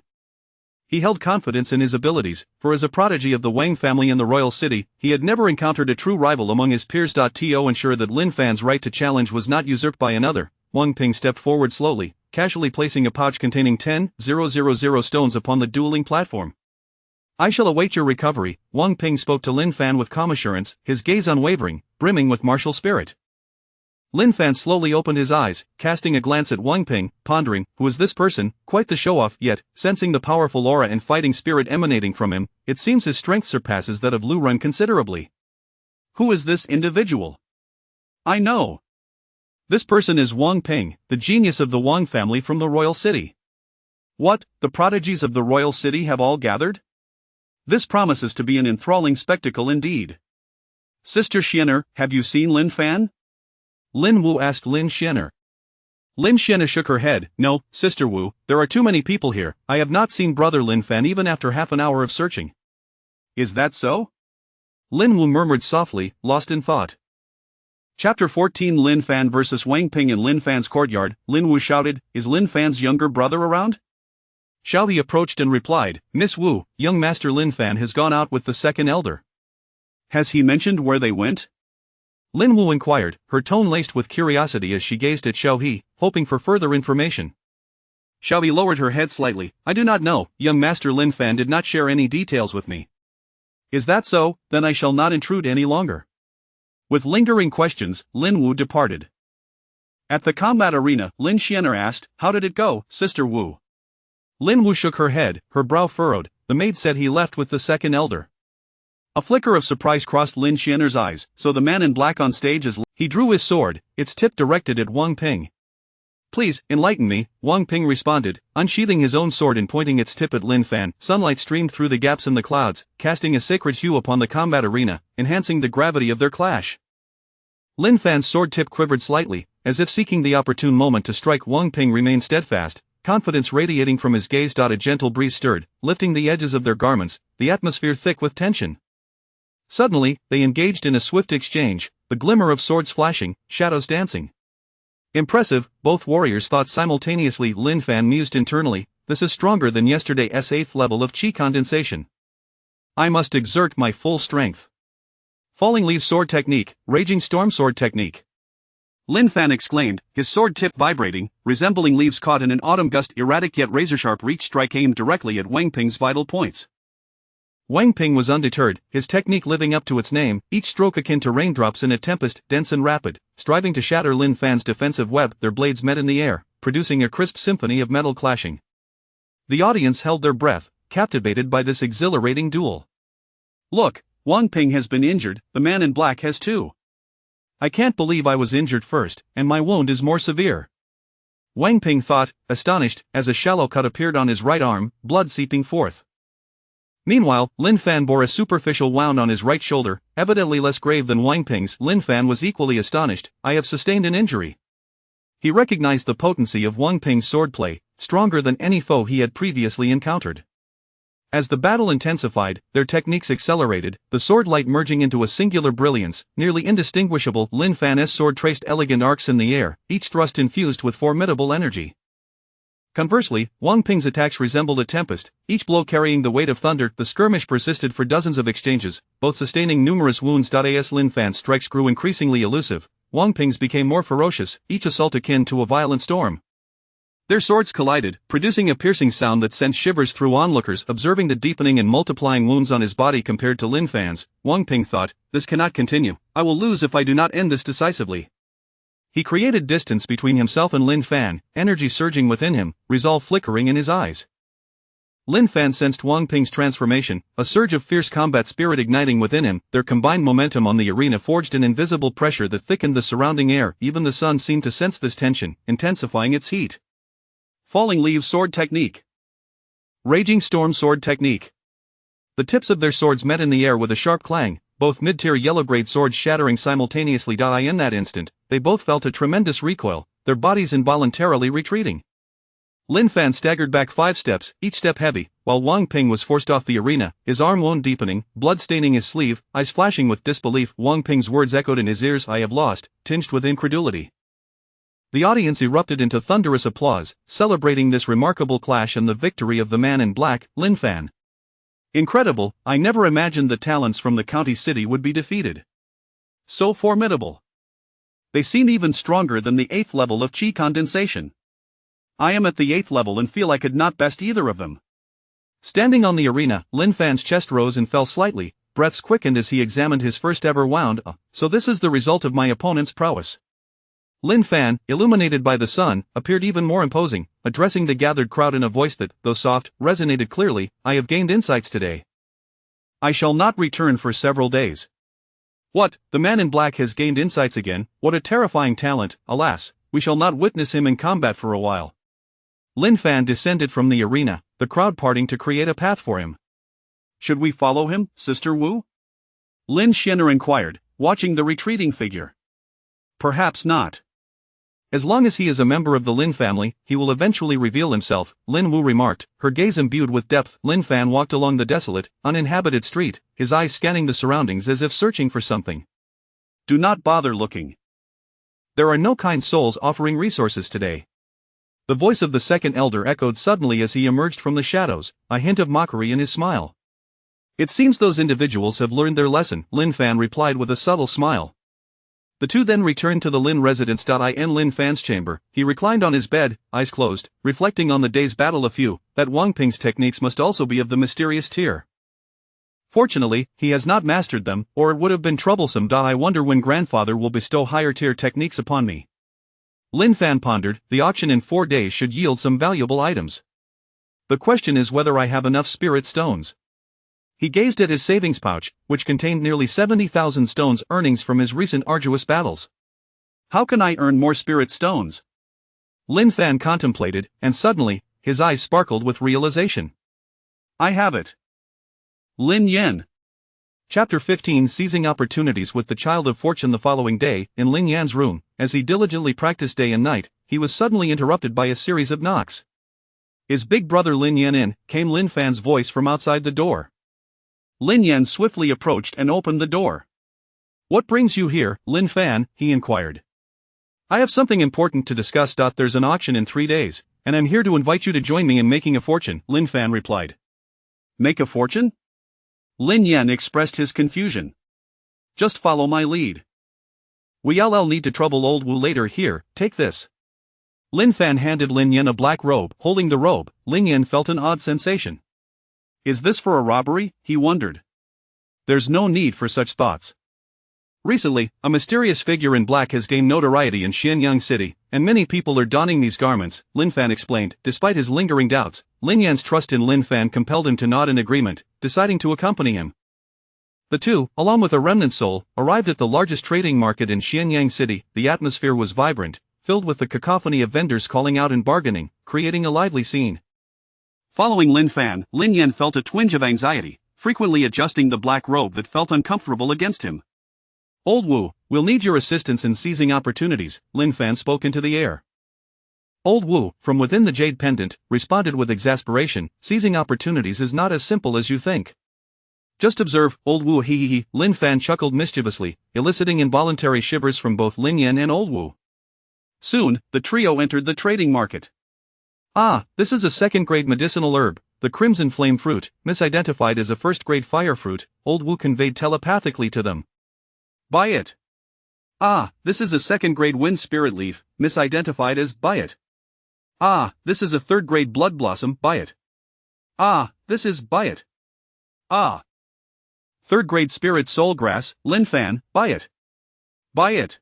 He held confidence in his abilities, for as a prodigy of the Wang family in the royal city, he had never encountered a true rival among his peers. To ensure that Lin Fan's right to challenge was not usurped by another, Wang Ping stepped forward slowly, casually placing a pouch containing 10,000 stones upon the dueling platform. "I shall await your recovery," Wang Ping spoke to Lin Fan with calm assurance, his gaze unwavering, brimming with martial spirit. Lin Fan slowly opened his eyes, casting a glance at Wang Ping, pondering, who is this person, quite the show-off, yet, sensing the powerful aura and fighting spirit emanating from him, it seems his strength surpasses that of Lu Ren considerably. Who is this individual? I know. This person is Wang Ping, the genius of the Wang family from the royal city. What, the prodigies of the royal city have all gathered? This promises to be an enthralling spectacle indeed. Sister Xianer, have you seen Lin Fan? Lin Wu asked Lin Xianer. Lin Xianer shook her head. "No, Sister Wu, there are too many people here. I have not seen Brother Lin Fan even after half an hour of searching." "Is that so?" Lin Wu murmured softly, lost in thought. Chapter 14 Lin Fan vs. Wang Ping. In Lin Fan's courtyard, Lin Wu shouted, "Is Lin Fan's younger brother around?" Xiao He approached and replied, "Miss Wu, young Master Lin Fan has gone out with the second elder." "Has he mentioned where they went?" Lin Wu inquired, her tone laced with curiosity as she gazed at Xiao He, hoping for further information. Xiao He lowered her head slightly. "I do not know, young Master Lin Fan did not share any details with me." "Is that so? Then I shall not intrude any longer." With lingering questions, Lin Wu departed. At the combat arena, Lin Xianer asked, "How did it go, Sister Wu?" Lin Wu shook her head, her brow furrowed. The maid said he left with the second elder. A flicker of surprise crossed Lin Xianer's eyes. "So the man in black on stage is..." He drew his sword, its tip directed at Wang Ping. "Please, enlighten me," Wang Ping responded, unsheathing his own sword and pointing its tip at Lin Fan. Sunlight streamed through the gaps in the clouds, casting a sacred hue upon the combat arena, enhancing the gravity of their clash. Lin Fan's sword tip quivered slightly, as if seeking the opportune moment to strike. Wang Ping remained steadfast, confidence radiating from his gaze. A gentle breeze stirred, lifting the edges of their garments, the atmosphere thick with tension. Suddenly, they engaged in a swift exchange, the glimmer of swords flashing, shadows dancing. Impressive, both warriors thought simultaneously. Lin Fan mused internally, this is stronger than yesterday's 8th level of Qi condensation. I must exert my full strength. Falling leaf sword technique, raging storm sword technique. Lin Fan exclaimed, his sword tip vibrating, resembling leaves caught in an autumn gust. Erratic yet razor-sharp reach strike aimed directly at Wang Ping's vital points. Wang Ping was undeterred, his technique living up to its name, each stroke akin to raindrops in a tempest, dense and rapid, striving to shatter Lin Fan's defensive web. Their blades met in the air, producing a crisp symphony of metal clashing. The audience held their breath, captivated by this exhilarating duel. Look, Wang Ping has been injured, the man in black has too. I can't believe I was injured first, and my wound is more severe. Wang Ping thought, astonished, as a shallow cut appeared on his right arm, blood seeping forth. Meanwhile, Lin Fan bore a superficial wound on his right shoulder, evidently less grave than Wang Ping's. Lin Fan was equally astonished. I have sustained an injury. He recognized the potency of Wang Ping's swordplay, stronger than any foe he had previously encountered. As the battle intensified, their techniques accelerated, the sword light merging into a singular brilliance, nearly indistinguishable. Lin Fan's sword traced elegant arcs in the air, each thrust infused with formidable energy. Conversely, Wang Ping's attacks resembled a tempest, each blow carrying the weight of thunder. The skirmish persisted for dozens of exchanges, both sustaining numerous wounds. As Lin Fan's strikes grew increasingly elusive, Wang Ping's became more ferocious, each assault akin to a violent storm. Their swords collided, producing a piercing sound that sent shivers through onlookers. Observing the deepening and multiplying wounds on his body compared to Lin Fan's, Wang Ping thought, "This cannot continue. I will lose if I do not end this decisively." He created distance between himself and Lin Fan, energy surging within him, resolve flickering in his eyes. Lin Fan sensed Wang Ping's transformation, a surge of fierce combat spirit igniting within him. Their combined momentum on the arena forged an invisible pressure that thickened the surrounding air. Even the sun seemed to sense this tension, intensifying its heat. Falling Leaves Sword Technique. Raging Storm Sword Technique. The tips of their swords met in the air with a sharp clang, both mid-tier yellow-grade swords shattering simultaneously. In that instant, they both felt a tremendous recoil, their bodies involuntarily retreating. Lin Fan staggered back 5 steps, each step heavy, while Wang Ping was forced off the arena, his arm wound deepening, blood staining his sleeve, eyes flashing with disbelief. Wang Ping's words echoed in his ears, "I have lost," tinged with incredulity. The audience erupted into thunderous applause, celebrating this remarkable clash and the victory of the man in black, Lin Fan. "Incredible, I never imagined the talents from the county city would be defeated. So formidable. They seem even stronger than the 8th level of Qi condensation. I am at the 8th level and feel I could not best either of them." Standing on the arena, Lin Fan's chest rose and fell slightly, breaths quickened as he examined his first ever wound. "So this is the result of my opponent's prowess." Lin Fan, illuminated by the sun, appeared even more imposing, addressing the gathered crowd in a voice that, though soft, resonated clearly. "I have gained insights today. I shall not return for several days." "What, the man in black has gained insights again? What a terrifying talent! Alas, we shall not witness him in combat for a while." Lin Fan descended from the arena, the crowd parting to create a path for him. "Should we follow him, Sister Wu?" Lin Xian'er inquired, watching the retreating figure. "Perhaps not. As long as he is a member of the Lin family, he will eventually reveal himself," Lin Wu remarked, her gaze imbued with depth. Lin Fan walked along the desolate, uninhabited street, his eyes scanning the surroundings as if searching for something. "Do not bother looking. There are no kind souls offering resources today." The voice of the second elder echoed suddenly as he emerged from the shadows, a hint of mockery in his smile. "It seems those individuals have learned their lesson," Lin Fan replied with a subtle smile. The two then returned to the Lin residence. In Lin Fan's chamber, he reclined on his bed, eyes closed, reflecting on the day's battle. That Wang Ping's techniques must also be of the mysterious tier. Fortunately, he has not mastered them, or it would have been troublesome. I wonder when grandfather will bestow higher tier techniques upon me. Lin Fan pondered, the auction in 4 days should yield some valuable items. The question is whether I have enough spirit stones. He gazed at his savings pouch, which contained nearly 70,000 stones earnings from his recent arduous battles. How can I earn more spirit stones? Lin Fan contemplated, and suddenly, his eyes sparkled with realization. I have it. Lin Yan. Chapter 15. Seizing Opportunities with the Child of Fortune. The following day, in Lin Yan's room, as he diligently practiced day and night, he was suddenly interrupted by a series of knocks. Is big brother Lin Yan in? Came Lin Fan's voice from outside the door. Lin Yan swiftly approached and opened the door. What brings you here, Lin Fan? He inquired. I have something important to discuss. There's an auction in 3 days, and I'm here to invite you to join me in making a fortune, Lin Fan replied. Make a fortune? Lin Yan expressed his confusion. Just follow my lead. We'll need to trouble old Wu later. Here, take this. Lin Fan handed Lin Yan a black robe. Holding the robe, Lin Yan felt an odd sensation. Is this for a robbery? He wondered. There's no need for such thoughts. Recently, a mysterious figure in black has gained notoriety in Xianyang City, and many people are donning these garments, Lin Fan explained. Despite his lingering doubts, Lin Yan's trust in Lin Fan compelled him to nod in agreement, deciding to accompany him. The two, along with a remnant soul, arrived at the largest trading market in Xianyang City. The atmosphere was vibrant, filled with the cacophony of vendors calling out and bargaining, creating a lively scene. Following Lin Fan, Lin Yan felt a twinge of anxiety, frequently adjusting the black robe that felt uncomfortable against him. Old Wu, we'll need your assistance in seizing opportunities, Lin Fan spoke into the air. Old Wu, from within the jade pendant, responded with exasperation, seizing opportunities is not as simple as you think. Just observe, Old Wu. He. Lin Fan chuckled mischievously, eliciting involuntary shivers from both Lin Yan and Old Wu. Soon, the trio entered the trading market. Ah, this is a second-grade medicinal herb, the crimson flame fruit, misidentified as a first-grade fire fruit, Old Wu conveyed telepathically to them. Buy it. Ah, this is a second-grade wind spirit leaf, misidentified as buy it. Ah, this is a third-grade blood blossom, buy it. Ah, this is buy it. Ah. Third-grade spirit soul grass, Lin Fan, buy it. Buy it.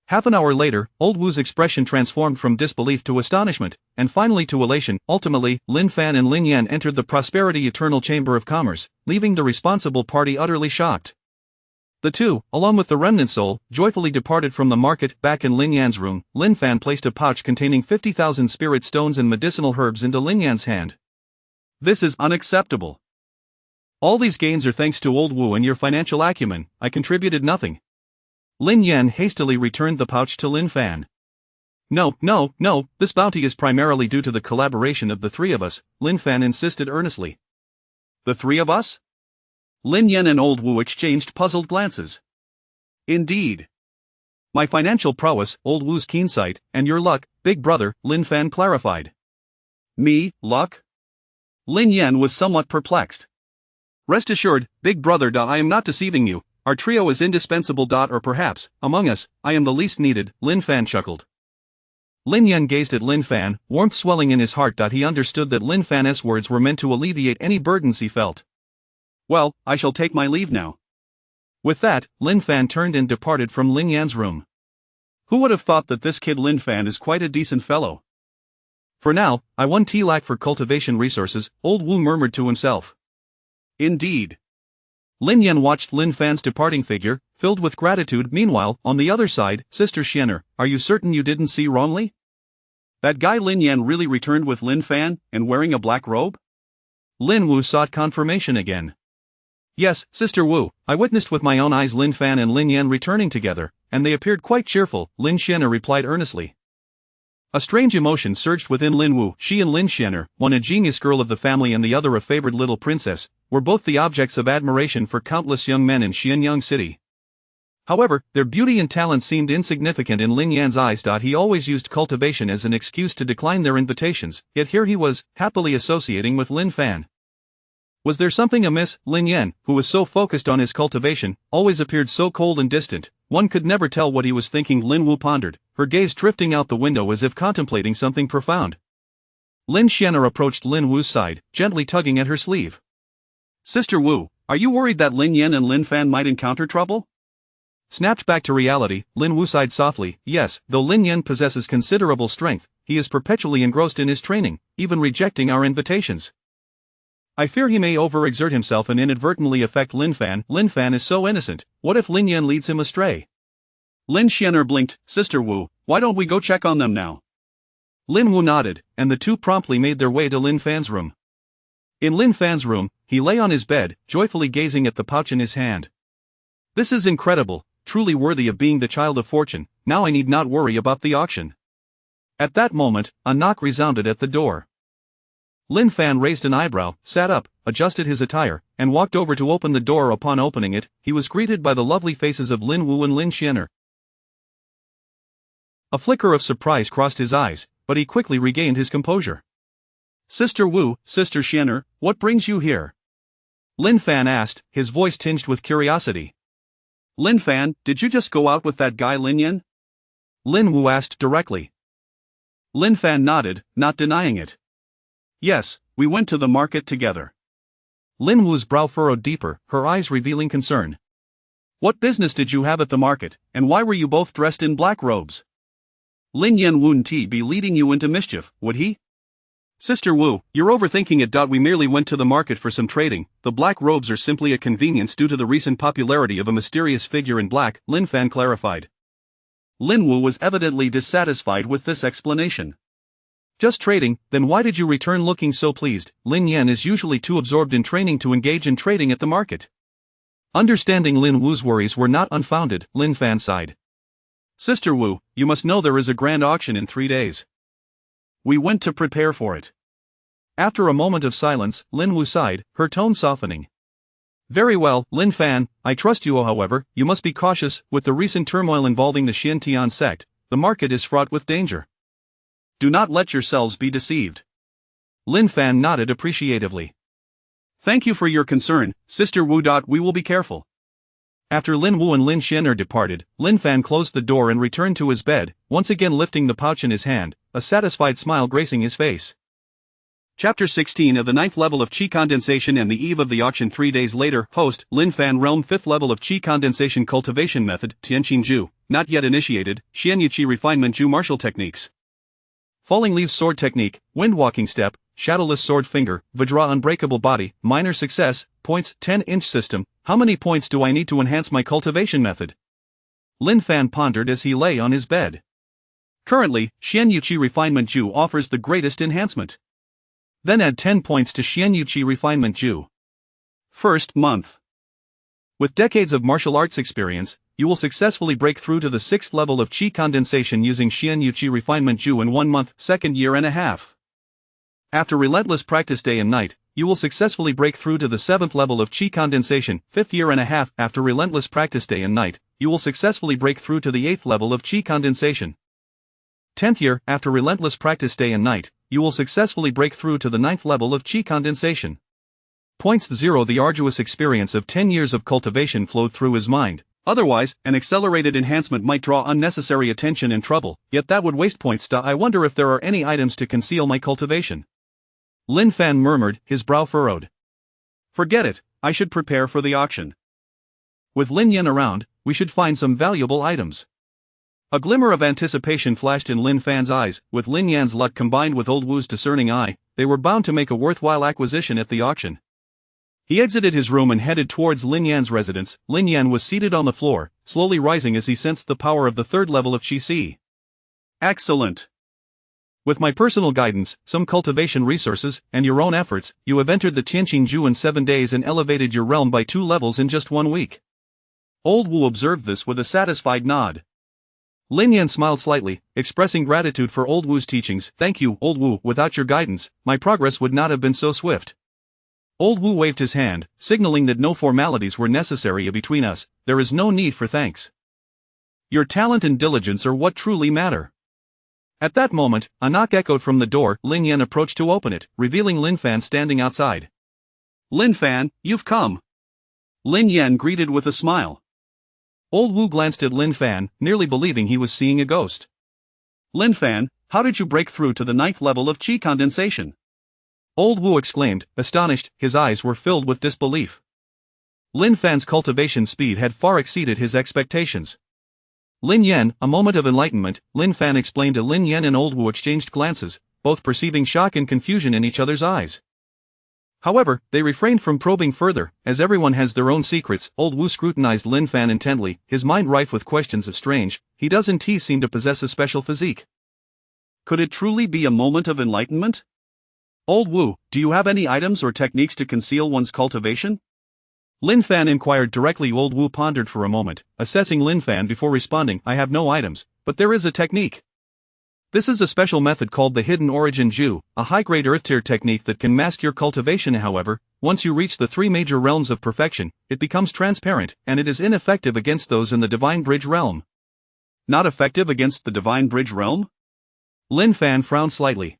Half an hour later, Old Wu's expression transformed from disbelief to astonishment, and finally to elation. Ultimately, Lin Fan and Lin Yan entered the Prosperity Eternal Chamber of Commerce, leaving the responsible party utterly shocked. The two, along with the remnant soul, joyfully departed from the market. Back in Lin Yan's room, Lin Fan placed a pouch containing 50,000 spirit stones and medicinal herbs into Lin Yan's hand. This is unacceptable. All these gains are thanks to Old Wu and your financial acumen. I contributed nothing. Lin Yan hastily returned the pouch to Lin Fan. No, this bounty is primarily due to the collaboration of the three of us, Lin Fan insisted earnestly. The three of us? Lin Yan and Old Wu exchanged puzzled glances. Indeed. My financial prowess, Old Wu's keen sight, and your luck, big brother, Lin Fan clarified. Me, luck? Lin Yan was somewhat perplexed. Rest assured, big brother, I am not deceiving you. Our trio is indispensable. Or perhaps, among us, I am the least needed, Lin Fan chuckled. Lin Yan gazed at Lin Fan, warmth swelling in his heart. He understood that Lin Fan's words were meant to alleviate any burdens he felt. Well, I shall take my leave now. With that, Lin Fan turned and departed from Lin Yan's room. Who would have thought that this kid Lin Fan is quite a decent fellow? For now, I won T-Lac for cultivation resources, Old Wu murmured to himself. Indeed. Lin Yan watched Lin Fan's departing figure, filled with gratitude. Meanwhile, on the other side, Sister Xianer, are you certain you didn't see wrongly? That guy Lin Yan really returned with Lin Fan, and wearing a black robe? Lin Wu sought confirmation again. Yes, Sister Wu, I witnessed with my own eyes Lin Fan and Lin Yan returning together, and they appeared quite cheerful, Lin Xianer replied earnestly. A strange emotion surged within Lin Wu. She and Lin Xianer, one a genius girl of the family and the other a favored little princess, were both the objects of admiration for countless young men in Xianyang City. However, their beauty and talent seemed insignificant in Lin Yan's eyes. He always used cultivation as an excuse to decline their invitations, yet here he was, happily associating with Lin Fan. Was there something amiss? Lin Yan, who was so focused on his cultivation, always appeared so cold and distant, one could never tell what he was thinking. Lin Wu pondered, her gaze drifting out the window as if contemplating something profound. Lin Xianer approached Lin Wu's side, gently tugging at her sleeve. Sister Wu, are you worried that Lin Yan and Lin Fan might encounter trouble? Snapped back to reality, Lin Wu sighed softly. Yes, though Lin Yan possesses considerable strength, he is perpetually engrossed in his training, even rejecting our invitations. I fear he may overexert himself and inadvertently affect Lin Fan. Lin Fan is so innocent, what if Lin Yan leads him astray? Lin Xianer blinked. Sister Wu, why don't we go check on them now? Lin Wu nodded, and the two promptly made their way to Lin Fan's room. In Lin Fan's room, he lay on his bed, joyfully gazing at the pouch in his hand. This is incredible, truly worthy of being the child of fortune. Now I need not worry about the auction. At that moment, a knock resounded at the door. Lin Fan raised an eyebrow, sat up, adjusted his attire, and walked over to open the door. Upon opening it, he was greeted by the lovely faces of Lin Wu and Lin Xianer. A flicker of surprise crossed his eyes, but he quickly regained his composure. Sister Wu, Sister Xianer, what brings you here? Lin Fan asked, his voice tinged with curiosity. Lin Fan, did you just go out with that guy Lin Yan? Lin Wu asked directly. Lin Fan nodded, not denying it. Yes, we went to the market together. Lin Wu's brow furrowed deeper, her eyes revealing concern. What business did you have at the market, and why were you both dressed in black robes? Lin Yan wouldn't be leading you into mischief, would he? Sister Wu, you're overthinking it. We merely went to the market for some trading. The black robes are simply a convenience due to the recent popularity of a mysterious figure in black, Lin Fan clarified. Lin Wu was evidently dissatisfied with this explanation. Just trading, then why did you return looking so pleased? Lin Yan is usually too absorbed in training to engage in trading at the market. Understanding Lin Wu's worries were not unfounded, Lin Fan sighed. Sister Wu, you must know there is a grand auction in 3 days. We went to prepare for it. After a moment of silence, Lin Wu sighed, her tone softening. Very well, Lin Fan, I trust you. However, you must be cautious. With the recent turmoil involving the Xiantian sect, the market is fraught with danger. Do not let yourselves be deceived. Lin Fan nodded appreciatively. Thank you for your concern, Sister Wu. We will be careful. After Lin Wu and Lin Xian'er departed, Lin Fan closed the door and returned to his bed, once again lifting the pouch in his hand, a satisfied smile gracing his face. Chapter 16 of the 9th level of Qi Condensation and the eve of the auction 3 days later. Host, Lin Fan Realm 5th level of Qi Condensation Cultivation Method, Tianqin Ju, not yet initiated, Xianyu Qi Refinement Ju Martial Techniques. Falling Leaves Sword Technique, Wind Walking Step, Shadowless Sword Finger, Vajra Unbreakable Body, Minor Success, Points 10-inch System. How many points do I need to enhance my cultivation method? Lin Fan pondered as he lay on his bed. Currently, Xianyu Qi Refinement Ju offers the greatest enhancement. Then add 10 points to Xianyu Qi Refinement Ju. First month. With decades of martial arts experience, you will successfully break through to the 6th level of Qi Condensation using Xianyu Qi Refinement Ju in 1 month, second year and a half. After relentless practice day and night, you will successfully break through to the 7th level of Qi Condensation, 5th year and a half. After relentless practice day and night, you will successfully break through to the 8th level of Qi Condensation. 10th year, after relentless practice day and night, you will successfully break through to the 9th level of Qi Condensation. Points 0. The arduous experience of 10 years of cultivation flowed through his mind. Otherwise, an accelerated enhancement might draw unnecessary attention and trouble, yet that would waste points. I wonder if there are any items to conceal my cultivation. Lin Fan murmured, his brow furrowed. Forget it, I should prepare for the auction. With Lin Yan around, we should find some valuable items. A glimmer of anticipation flashed in Lin Fan's eyes. With Lin Yan's luck combined with Old Wu's discerning eye, they were bound to make a worthwhile acquisition at the auction. He exited his room and headed towards Lin Yan's residence. Lin Yan was seated on the floor, slowly rising as he sensed the power of the 3rd level of Qi Si. Excellent. With my personal guidance, some cultivation resources, and your own efforts, you have entered the Tianqin Ju in 7 days and elevated your realm by 2 levels in just 1 week. Old Wu observed this with a satisfied nod. Lin Yan smiled slightly, expressing gratitude for Old Wu's teachings. Thank you, Old Wu. Without your guidance, my progress would not have been so swift. Old Wu waved his hand, signaling that no formalities were necessary between us. There is no need for thanks. Your talent and diligence are what truly matter. At that moment, a knock echoed from the door. Lin Yan approached to open it, revealing Lin Fan standing outside. Lin Fan, you've come. Lin Yan greeted with a smile. Old Wu glanced at Lin Fan, nearly believing he was seeing a ghost. Lin Fan, how did you break through to the 9th level of Qi Condensation? Old Wu exclaimed, astonished. His eyes were filled with disbelief. Lin Fan's cultivation speed had far exceeded his expectations. Lin Yan, a moment of enlightenment. Lin Fan explained to Lin Yan and Old Wu exchanged glances, both perceiving shock and confusion in each other's eyes. However, they refrained from probing further, as everyone has their own secrets. Old Wu scrutinized Lin Fan intently, his mind rife with questions of strange. He doesn't seem to possess a special physique. Could it truly be a moment of enlightenment? Old Wu, do you have any items or techniques to conceal one's cultivation? Lin Fan inquired directly. Old Wu pondered for a moment, assessing Lin Fan before responding. I have no items, but there is a technique. This is a special method called the Hidden Origin Ju, a high-grade earth-tier technique that can mask your cultivation. However, once you reach the 3 major realms of perfection, it becomes transparent, and it is ineffective against those in the Divine Bridge realm. Not effective against the Divine Bridge realm? Lin Fan frowned slightly.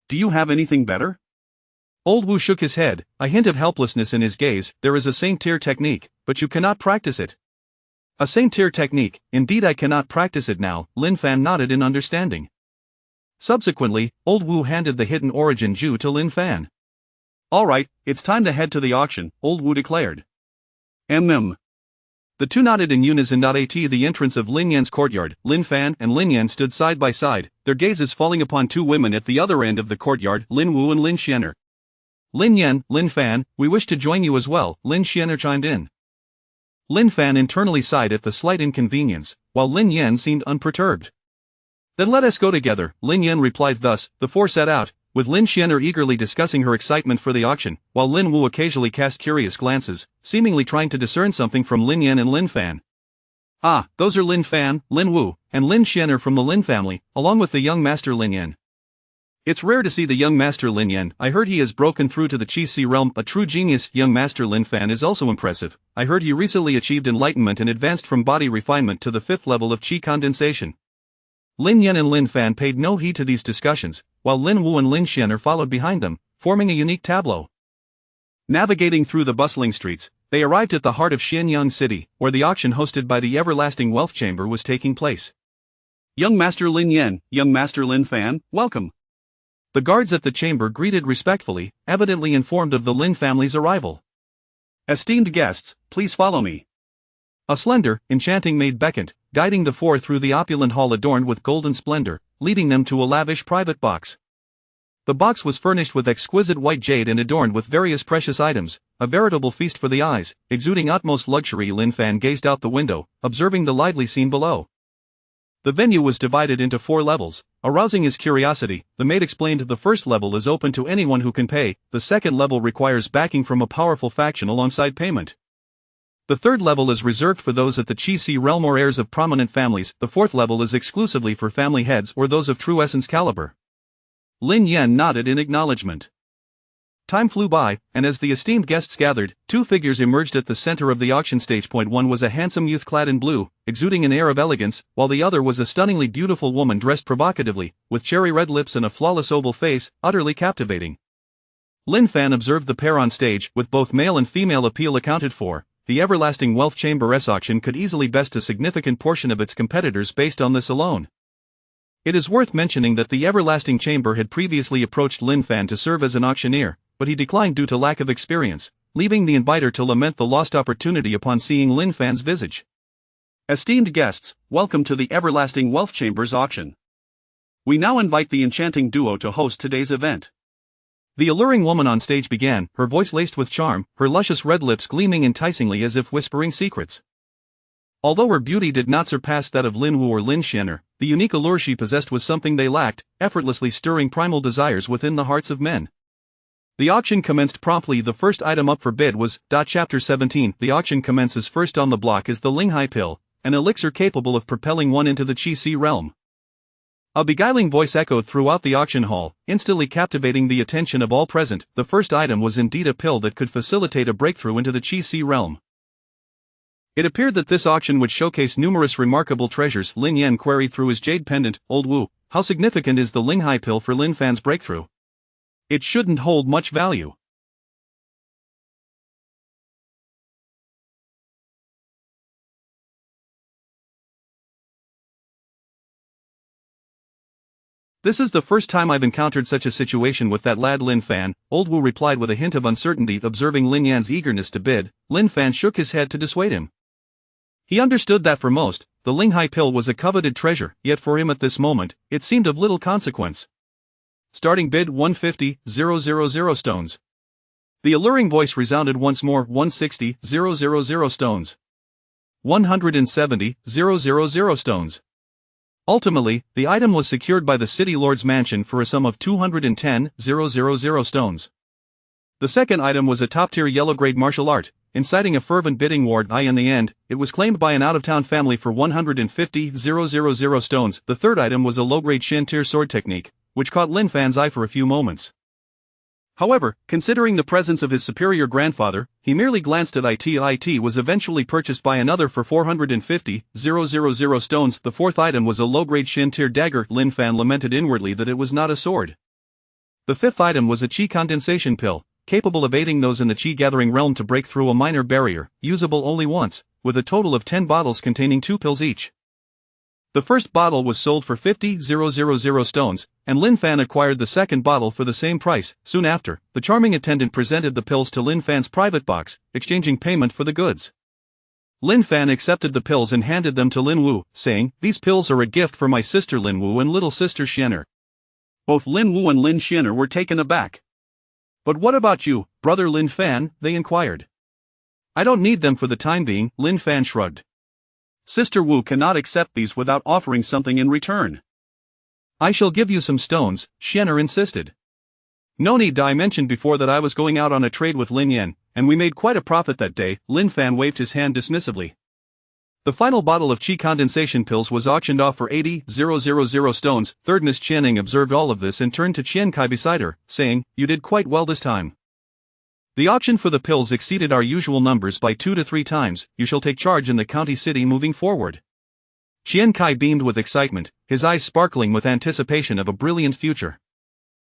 Do you have anything better? Old Wu shook his head, a hint of helplessness in his gaze. There is a Saint-tier technique, but you cannot practice it. A Saint-tier technique, indeed I cannot practice it now. Lin Fan nodded in understanding. Subsequently, Old Wu handed the Hidden Origin Ju to Lin Fan. Alright, it's time to head to the auction, Old Wu declared. The two nodded in unison. At the entrance of Lin Yan's courtyard, Lin Fan and Lin Yan stood side by side, their gazes falling upon 2 women at the other end of the courtyard, Lin Wu and Lin Xian'er. Lin Yan, Lin Fan, we wish to join you as well, Lin Xian'er chimed in. Lin Fan internally sighed at the slight inconvenience, while Lin Yan seemed unperturbed. Then let us go together, Lin Yan replied. Thus, the 4 set out, with Lin Xian'er eagerly discussing her excitement for the auction, while Lin Wu occasionally cast curious glances, seemingly trying to discern something from Lin Yan and Lin Fan. Ah, those are Lin Fan, Lin Wu, and Lin Xian'er from the Lin family, along with the young master Lin Yan. It's rare to see the young master Lin Yan. I heard he has broken through to the Qi Si realm, a true genius. Young master Lin Fan is also impressive. I heard he recently achieved enlightenment and advanced from body refinement to the 5th level of Qi Condensation. Lin Yan and Lin Fan paid no heed to these discussions, while Lin Wu and Lin Xianer followed behind them, forming a unique tableau. Navigating through the bustling streets, they arrived at the heart of Xianyang City, where the auction hosted by the Everlasting Wealth Chamber was taking place. Young Master Lin Yan, Young Master Lin Fan, welcome. The guards at the chamber greeted respectfully, evidently informed of the Lin family's arrival. Esteemed guests, please follow me. A slender, enchanting maid beckoned, guiding the four through the opulent hall adorned with golden splendor, leading them to a lavish private box. The box was furnished with exquisite white jade and adorned with various precious items, a veritable feast for the eyes, exuding utmost luxury. Lin Fan gazed out the window, observing the lively scene below. The venue was divided into 4 levels. Arousing his curiosity, the maid explained the first level is open to anyone who can pay, the second level requires backing from a powerful faction alongside payment. The third level is reserved for those at the Qi Si realm or heirs of prominent families, the fourth level is exclusively for family heads or those of true essence caliber. Lin Yan nodded in acknowledgement. Time flew by, and as the esteemed guests gathered, 2 figures emerged at the center of the auction stage. One was a handsome youth clad in blue, exuding an air of elegance, while the other was a stunningly beautiful woman dressed provocatively, with cherry red lips and a flawless oval face, utterly captivating. Lin Fan observed the pair on stage. With both male and female appeal accounted for, the Everlasting Wealth Chamber's auction could easily best a significant portion of its competitors based on this alone. It is worth mentioning that the Everlasting Chamber had previously approached Lin Fan to serve as an auctioneer, but he declined due to lack of experience, leaving the inviter to lament the lost opportunity upon seeing Lin Fan's visage. Esteemed guests, welcome to the Everlasting Wealth Chamber's auction. We now invite the enchanting duo to host today's event. The alluring woman on stage began, her voice laced with charm, her luscious red lips gleaming enticingly as if whispering secrets. Although her beauty did not surpass that of Lin Wu or Lin Xianer, the unique allure she possessed was something they lacked, effortlessly stirring primal desires within the hearts of men. The auction commenced promptly. The first item up for bid was Chapter 17. The auction commences. First on the block is the Linghai Pill, an elixir capable of propelling one into the Qi Si realm. A beguiling voice echoed throughout the auction hall, instantly captivating the attention of all present. The first item was indeed a pill that could facilitate a breakthrough into the Qi Si realm. It appeared that this auction would showcase numerous remarkable treasures. Lin Yan queried through his jade pendant. Old Wu, how significant is the Linghai Pill for Lin Fan's breakthrough? It shouldn't hold much value. This is the first time I've encountered such a situation with that lad. Lin Fan, Old Wu replied with a hint of uncertainty. Observing Lin Yan's eagerness to bid, Lin Fan shook his head to dissuade him. He understood that for most, the Linghai Pill was a coveted treasure, yet for him at this moment, it seemed of little consequence. Starting bid 150,000 stones. The alluring voice resounded once more. 160,000 stones. 170,000 stones. Ultimately, the item was secured by the city lord's mansion for a sum of 210,000 stones. The second item was a top-tier yellow-grade martial art, inciting a fervent bidding war. In the end, it was claimed by an out-of-town family for 150,000 stones. The third item was a low-grade Shan-tier sword technique, which caught Lin Fan's eye for a few moments. However, considering the presence of his superior grandfather, he merely glanced at it. It was eventually purchased by another for 450,000 stones. The fourth item was a low-grade Shan-tier dagger. Lin Fan lamented inwardly that it was not a sword. The fifth item was a Qi condensation pill, capable of aiding those in the Qi gathering realm to break through a minor barrier, usable only once, with a total of 10 bottles containing 2 pills each. The first bottle was sold for 50,000 stones, and Lin Fan acquired the second bottle for the same price. Soon after, the charming attendant presented the pills to Lin Fan's private box, exchanging payment for the goods. Lin Fan accepted the pills and handed them to Lin Wu, saying, "These pills are a gift for my sister Lin Wu and little sister Xianer." Both Lin Wu and Lin Xianer were taken aback. "But what about you, brother Lin Fan?" they inquired. "I don't need them for the time being," Lin Fan shrugged. "Sister Wu cannot accept these without offering something in return." "I shall give you some stones," Xianer insisted. "No need. I mentioned before that I was going out on a trade with Lin Yan, and we made quite a profit that day." Lin Fan waved his hand dismissively. The final bottle of Qi condensation pills was auctioned off for 80,000 stones. Third Miss Qianing observed all of this and turned to Qian Kai beside her, saying, "You did quite well this time. The auction for the pills exceeded our usual numbers by 2 to 3 times. You shall take charge in the county city moving forward." Qian Kai beamed with excitement, his eyes sparkling with anticipation of a brilliant future.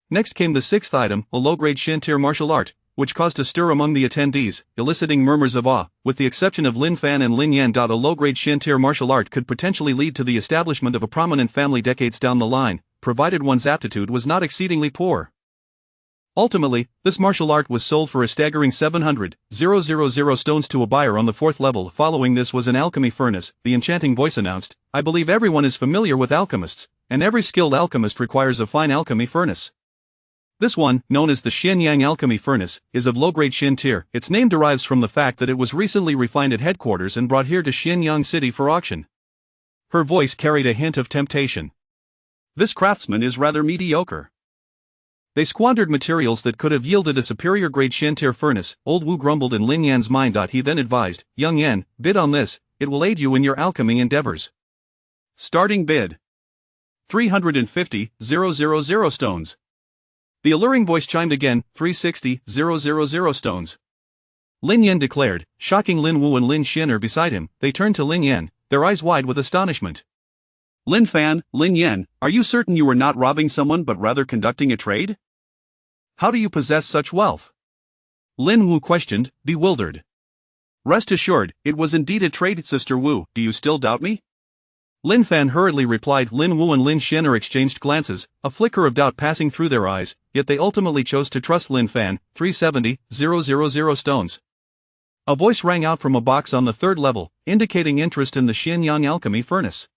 Next came the sixth item, a low-grade Shantir martial art, which caused a stir among the attendees, eliciting murmurs of awe. With the exception of Lin Fan and Lin Yan. A low-grade Shantir martial art could potentially lead to the establishment of a prominent family decades down the line, provided one's aptitude was not exceedingly poor. Ultimately, this martial art was sold for a staggering 700,000 stones to a buyer on the 4th level. Following this was an alchemy furnace, the enchanting voice announced. I believe everyone is familiar with alchemists, and every skilled alchemist requires a fine alchemy furnace. This one, known as the Xianyang Alchemy Furnace, is of low-grade Shantir. Its name derives from the fact that it was recently refined at headquarters and brought here to Xianyang City for auction. Her voice carried a hint of temptation. This craftsman is rather mediocre. They squandered materials that could have yielded a superior grade Shantir furnace, Old Wu grumbled in Lin Yan's mind. He then advised, Young Yan, bid on this, it will aid you in your alchemy endeavors. Starting bid. 350,000 stones. The alluring voice chimed again, 360,000 stones. Lin Yan declared, shocking Lin Wu and Lin Xian'er beside him. They turned to Lin Yan, their eyes wide with astonishment. Lin Fan, Lin Yan, are you certain you were not robbing someone but rather conducting a trade? How do you possess such wealth? Lin Wu questioned, bewildered. Rest assured, it was indeed a trade, Sister Wu. Do you still doubt me? Lin Fan hurriedly replied. Lin Wu and Lin Xian'er exchanged glances, a flicker of doubt passing through their eyes, yet they ultimately chose to trust Lin Fan. 370,000 stones. A voice rang out from a box on the 3rd level, indicating interest in the Xianyang Alchemy Furnace.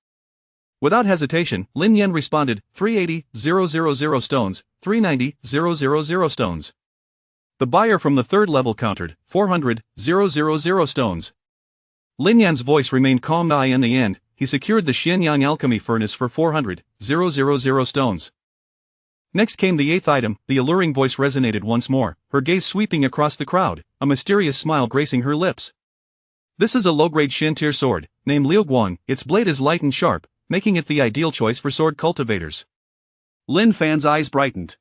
Without hesitation, Lin Yan responded, 380,000 stones, 390,000 stones. The buyer from the 3rd level countered, 400,000 stones. Lin Yan's voice remained calm. In the end, he secured the Xianyang Alchemy Furnace for 400,000 stones. Next came the 8th item. The alluring voice resonated once more, her gaze sweeping across the crowd, a mysterious smile gracing her lips. This is a low-grade Shantir sword, named Liu Guang. Its blade is light and sharp, making it the ideal choice for sword cultivators. Lin Fan's eyes brightened.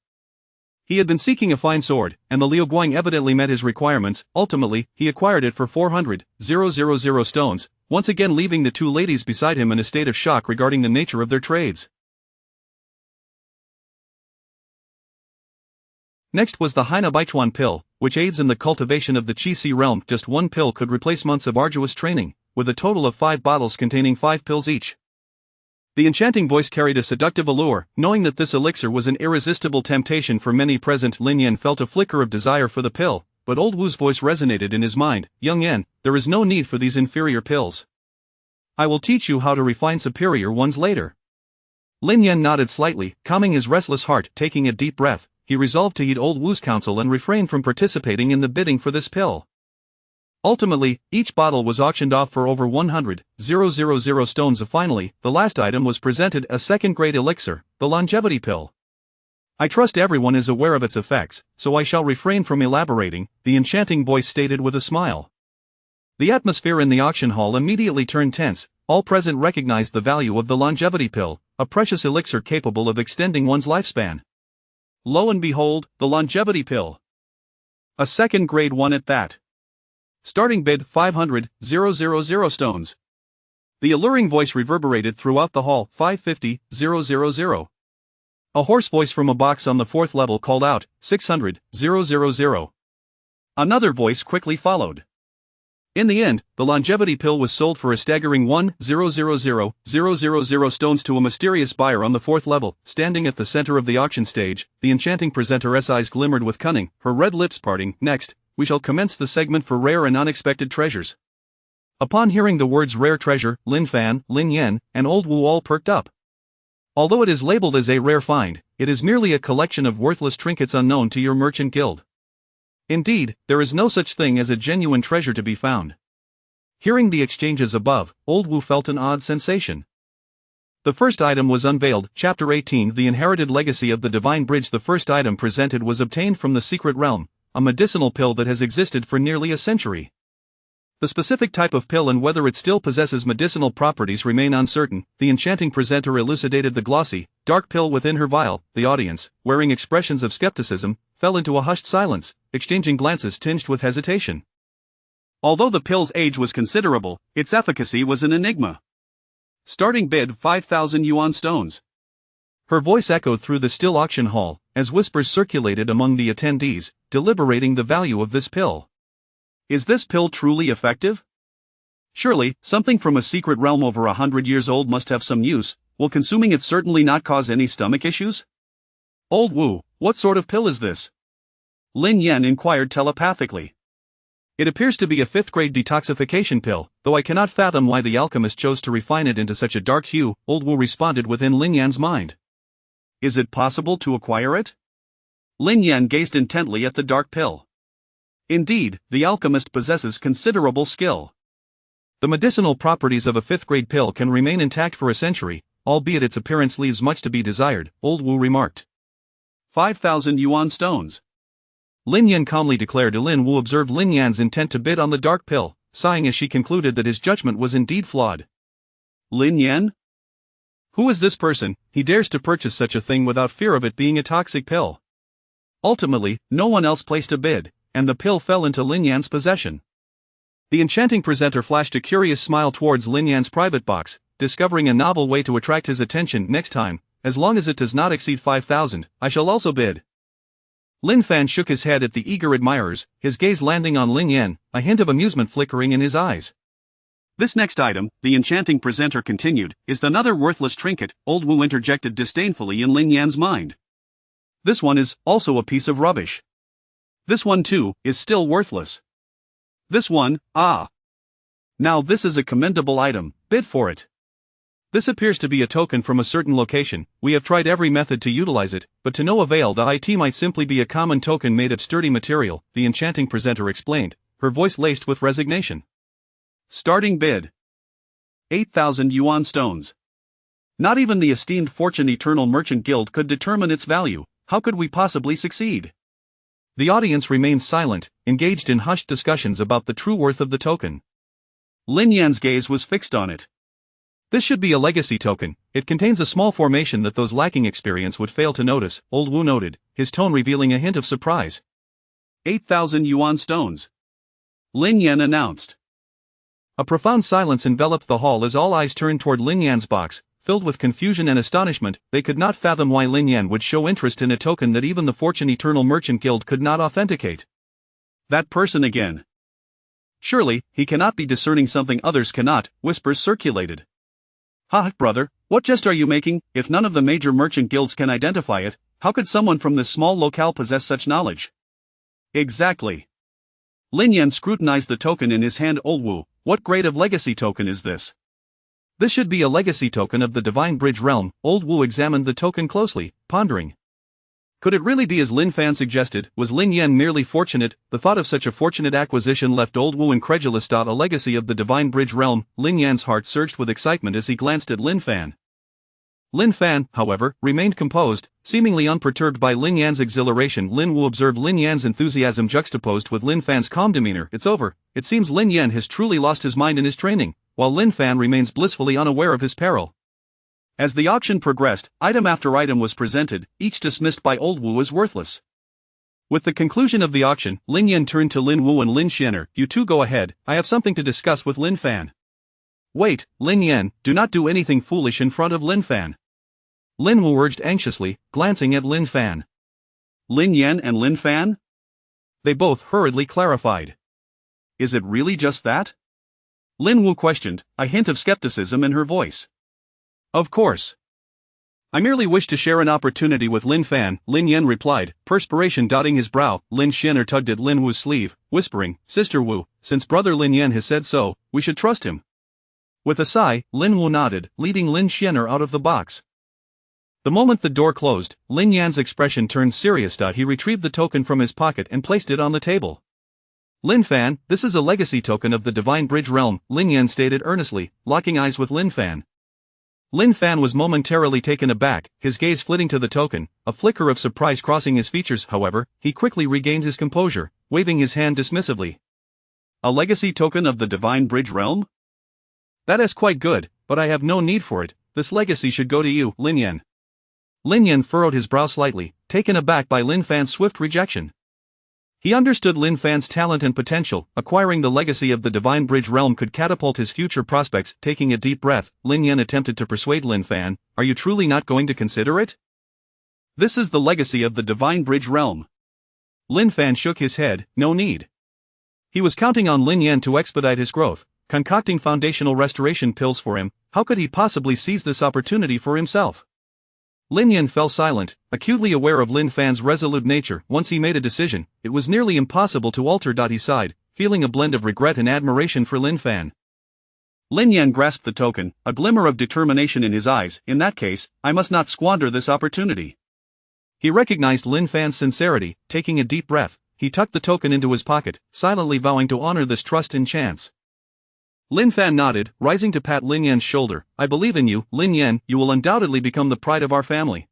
He had been seeking a fine sword, and the Liu Guang evidently met his requirements. Ultimately, he acquired it for 400,000 stones, once again leaving the two ladies beside him in a state of shock regarding the nature of their trades. Next was the Haina Baichuan pill, which aids in the cultivation of the Qi realm. Just one pill could replace months of arduous training, with a total of 5 bottles containing 5 pills each. The enchanting voice carried a seductive allure. Knowing that this elixir was an irresistible temptation for many present, Lin Yan felt a flicker of desire for the pill, but Old Wu's voice resonated in his mind. Young Yan, there is no need for these inferior pills. I will teach you how to refine superior ones later. Lin Yan nodded slightly, calming his restless heart. Taking a deep breath, he resolved to heed Old Wu's counsel and refrain from participating in the bidding for this pill. Ultimately, each bottle was auctioned off for over 100,000 stones. Finally, the last item was presented, a second-grade elixir, the longevity pill. I trust everyone is aware of its effects, so I shall refrain from elaborating, the enchanting voice stated with a smile. The atmosphere in the auction hall immediately turned tense. All present recognized the value of the longevity pill, a precious elixir capable of extending one's lifespan. Lo and behold, the longevity pill. A second-grade one at that. Starting bid 500,000 stones. The alluring voice reverberated throughout the hall. 550,000. A hoarse voice from a box on the 4th level called out, 600,000. Another voice quickly followed. In the end, the longevity pill was sold for a staggering 1,000,000 stones to a mysterious buyer on the 4th level. Standing at the center of the auction stage, the enchanting presenter's eyes glimmered with cunning, her red lips parting. Next, we shall commence the segment for rare and unexpected treasures. Upon hearing the words rare treasure, Lin Fan, Lin Yan, and Old Wu all perked up. Although it is labeled as a rare find, it is merely a collection of worthless trinkets unknown to your merchant guild. Indeed, there is no such thing as a genuine treasure to be found. Hearing the exchanges above, Old Wu felt an odd sensation. The first item was unveiled. Chapter 18, The Inherited Legacy of the Divine Bridge. The first item presented was obtained from the Secret Realm, a medicinal pill that has existed for nearly a century. The specific type of pill and whether it still possesses medicinal properties remain uncertain. The enchanting presenter elucidated the glossy, dark pill within her vial. The audience, wearing expressions of skepticism, fell into a hushed silence, exchanging glances tinged with hesitation. Although the pill's age was considerable, its efficacy was an enigma. Starting bid 5,000 yuan stones. Her voice echoed through the still auction hall, as whispers circulated among the attendees, deliberating the value of this pill. Is this pill truly effective? Surely, something from a secret realm over 100 years old must have some use. Will consuming it certainly not cause any stomach issues? Old Wu, what sort of pill is this? Lin Yan inquired telepathically. It appears to be a 5th-grade detoxification pill, though I cannot fathom why the alchemist chose to refine it into such a dark hue, Old Wu responded within Lin Yan's mind. Is it possible to acquire it? Lin Yan gazed intently at the dark pill. Indeed, the alchemist possesses considerable skill. The medicinal properties of a 5th-grade pill can remain intact for a century, albeit its appearance leaves much to be desired, Old Wu remarked. 5,000 yuan stones. Lin Yan calmly declared. Lin Wu observed Lin Yan's intent to bid on the dark pill, sighing as she concluded that his judgment was indeed flawed. Lin Yan? Who is this person? He dares to purchase such a thing without fear of it being a toxic pill. Ultimately, no one else placed a bid, and the pill fell into Lin Yan's possession. The enchanting presenter flashed a curious smile towards Lin Yan's private box, discovering a novel way to attract his attention. Next time, as long as it does not exceed 5,000, I shall also bid. Lin Fan shook his head at the eager admirers, his gaze landing on Lin Yan, a hint of amusement flickering in his eyes. This next item, the enchanting presenter continued, is another worthless trinket, Old Wu interjected disdainfully in Lin Yan's mind. This one is also a piece of rubbish. This one too is still worthless. This one, ah. Now this is a commendable item, bid for it. This appears to be a token from a certain location. We have tried every method to utilize it, but to no avail. The IT might simply be a common token made of sturdy material, the enchanting presenter explained, her voice laced with resignation. Starting bid. 8,000 yuan stones. Not even the esteemed Fortune Eternal Merchant Guild could determine its value. How could we possibly succeed? The audience remained silent, engaged in hushed discussions about the true worth of the token. Lin Yan's gaze was fixed on it. This should be a legacy token. It contains a small formation that those lacking experience would fail to notice, Old Wu noted, his tone revealing a hint of surprise. 8,000 yuan stones. Lin Yan announced. A profound silence enveloped the hall as all eyes turned toward Lin Yan's box, filled with confusion and astonishment. They could not fathom why Lin Yan would show interest in a token that even the Fortune Eternal Merchant Guild could not authenticate. That person again. Surely, he cannot be discerning something others cannot, whispers circulated. Ha, brother, what jest are you making? If none of the major merchant guilds can identify it, how could someone from this small locale possess such knowledge? Exactly. Lin Yan scrutinized the token in his hand. Old Wu, what grade of legacy token is this? This should be a legacy token of the Divine Bridge realm. Old Wu examined the token closely, pondering. Could it really be as Lin Fan suggested? Was Lin Yan merely fortunate? The thought of such a fortunate acquisition left Old Wu incredulous. A legacy of the Divine Bridge realm. Lin Yan's heart surged with excitement as he glanced at Lin Fan. Lin Fan, however, remained composed, seemingly unperturbed by Lin Yan's exhilaration. Lin Wu observed Lin Yan's enthusiasm juxtaposed with Lin Fan's calm demeanor. It's over. It seems Lin Yan has truly lost his mind in his training, while Lin Fan remains blissfully unaware of his peril. As the auction progressed, item after item was presented, each dismissed by Old Wu as worthless. With the conclusion of the auction, Lin Yan turned to Lin Wu and Lin Xianer. You two go ahead, I have something to discuss with Lin Fan. Wait, Lin Yan, do not do anything foolish in front of Lin Fan. Lin Wu urged anxiously, glancing at Lin Fan. Lin Yan and Lin Fan? They both hurriedly clarified. Is it really just that? Lin Wu questioned, a hint of skepticism in her voice. Of course. I merely wish to share an opportunity with Lin Fan, Lin Yan replied, perspiration dotting his brow. Lin Xianer tugged at Lin Wu's sleeve, whispering, Sister Wu, since brother Lin Yan has said so, we should trust him. With a sigh, Lin Wu nodded, leading Lin Xianer out of the box. The moment the door closed, Lin Yan's expression turned serious. He retrieved the token from his pocket and placed it on the table. Lin Fan, this is a legacy token of the Divine Bridge realm, Lin Yan stated earnestly, locking eyes with Lin Fan. Lin Fan was momentarily taken aback, his gaze flitting to the token, a flicker of surprise crossing his features. However, he quickly regained his composure, waving his hand dismissively. A legacy token of the Divine Bridge realm? That is quite good, but I have no need for it. This legacy should go to you, Lin Yan. Lin Yan furrowed his brow slightly, taken aback by Lin Fan's swift rejection. He understood Lin Fan's talent and potential. Acquiring the legacy of the Divine Bridge realm could catapult his future prospects. Taking a deep breath, Lin Yan attempted to persuade Lin Fan, "Are you truly not going to consider it? This is the legacy of the Divine Bridge realm." Lin Fan shook his head, "No need." He was counting on Lin Yan to expedite his growth, concocting foundational restoration pills for him. How could he possibly seize this opportunity for himself? Lin Yan fell silent, acutely aware of Lin Fan's resolute nature. Once he made a decision, it was nearly impossible to alter. He sighed, feeling a blend of regret and admiration for Lin Fan. Lin Yan grasped the token, a glimmer of determination in his eyes. "In that case, I must not squander this opportunity." He recognized Lin Fan's sincerity. Taking a deep breath, he tucked the token into his pocket, silently vowing to honor this trust in chance. Lin Fan nodded, rising to pat Lin Yan's shoulder. "I believe in you, Lin Yan. You will undoubtedly become the pride of our family."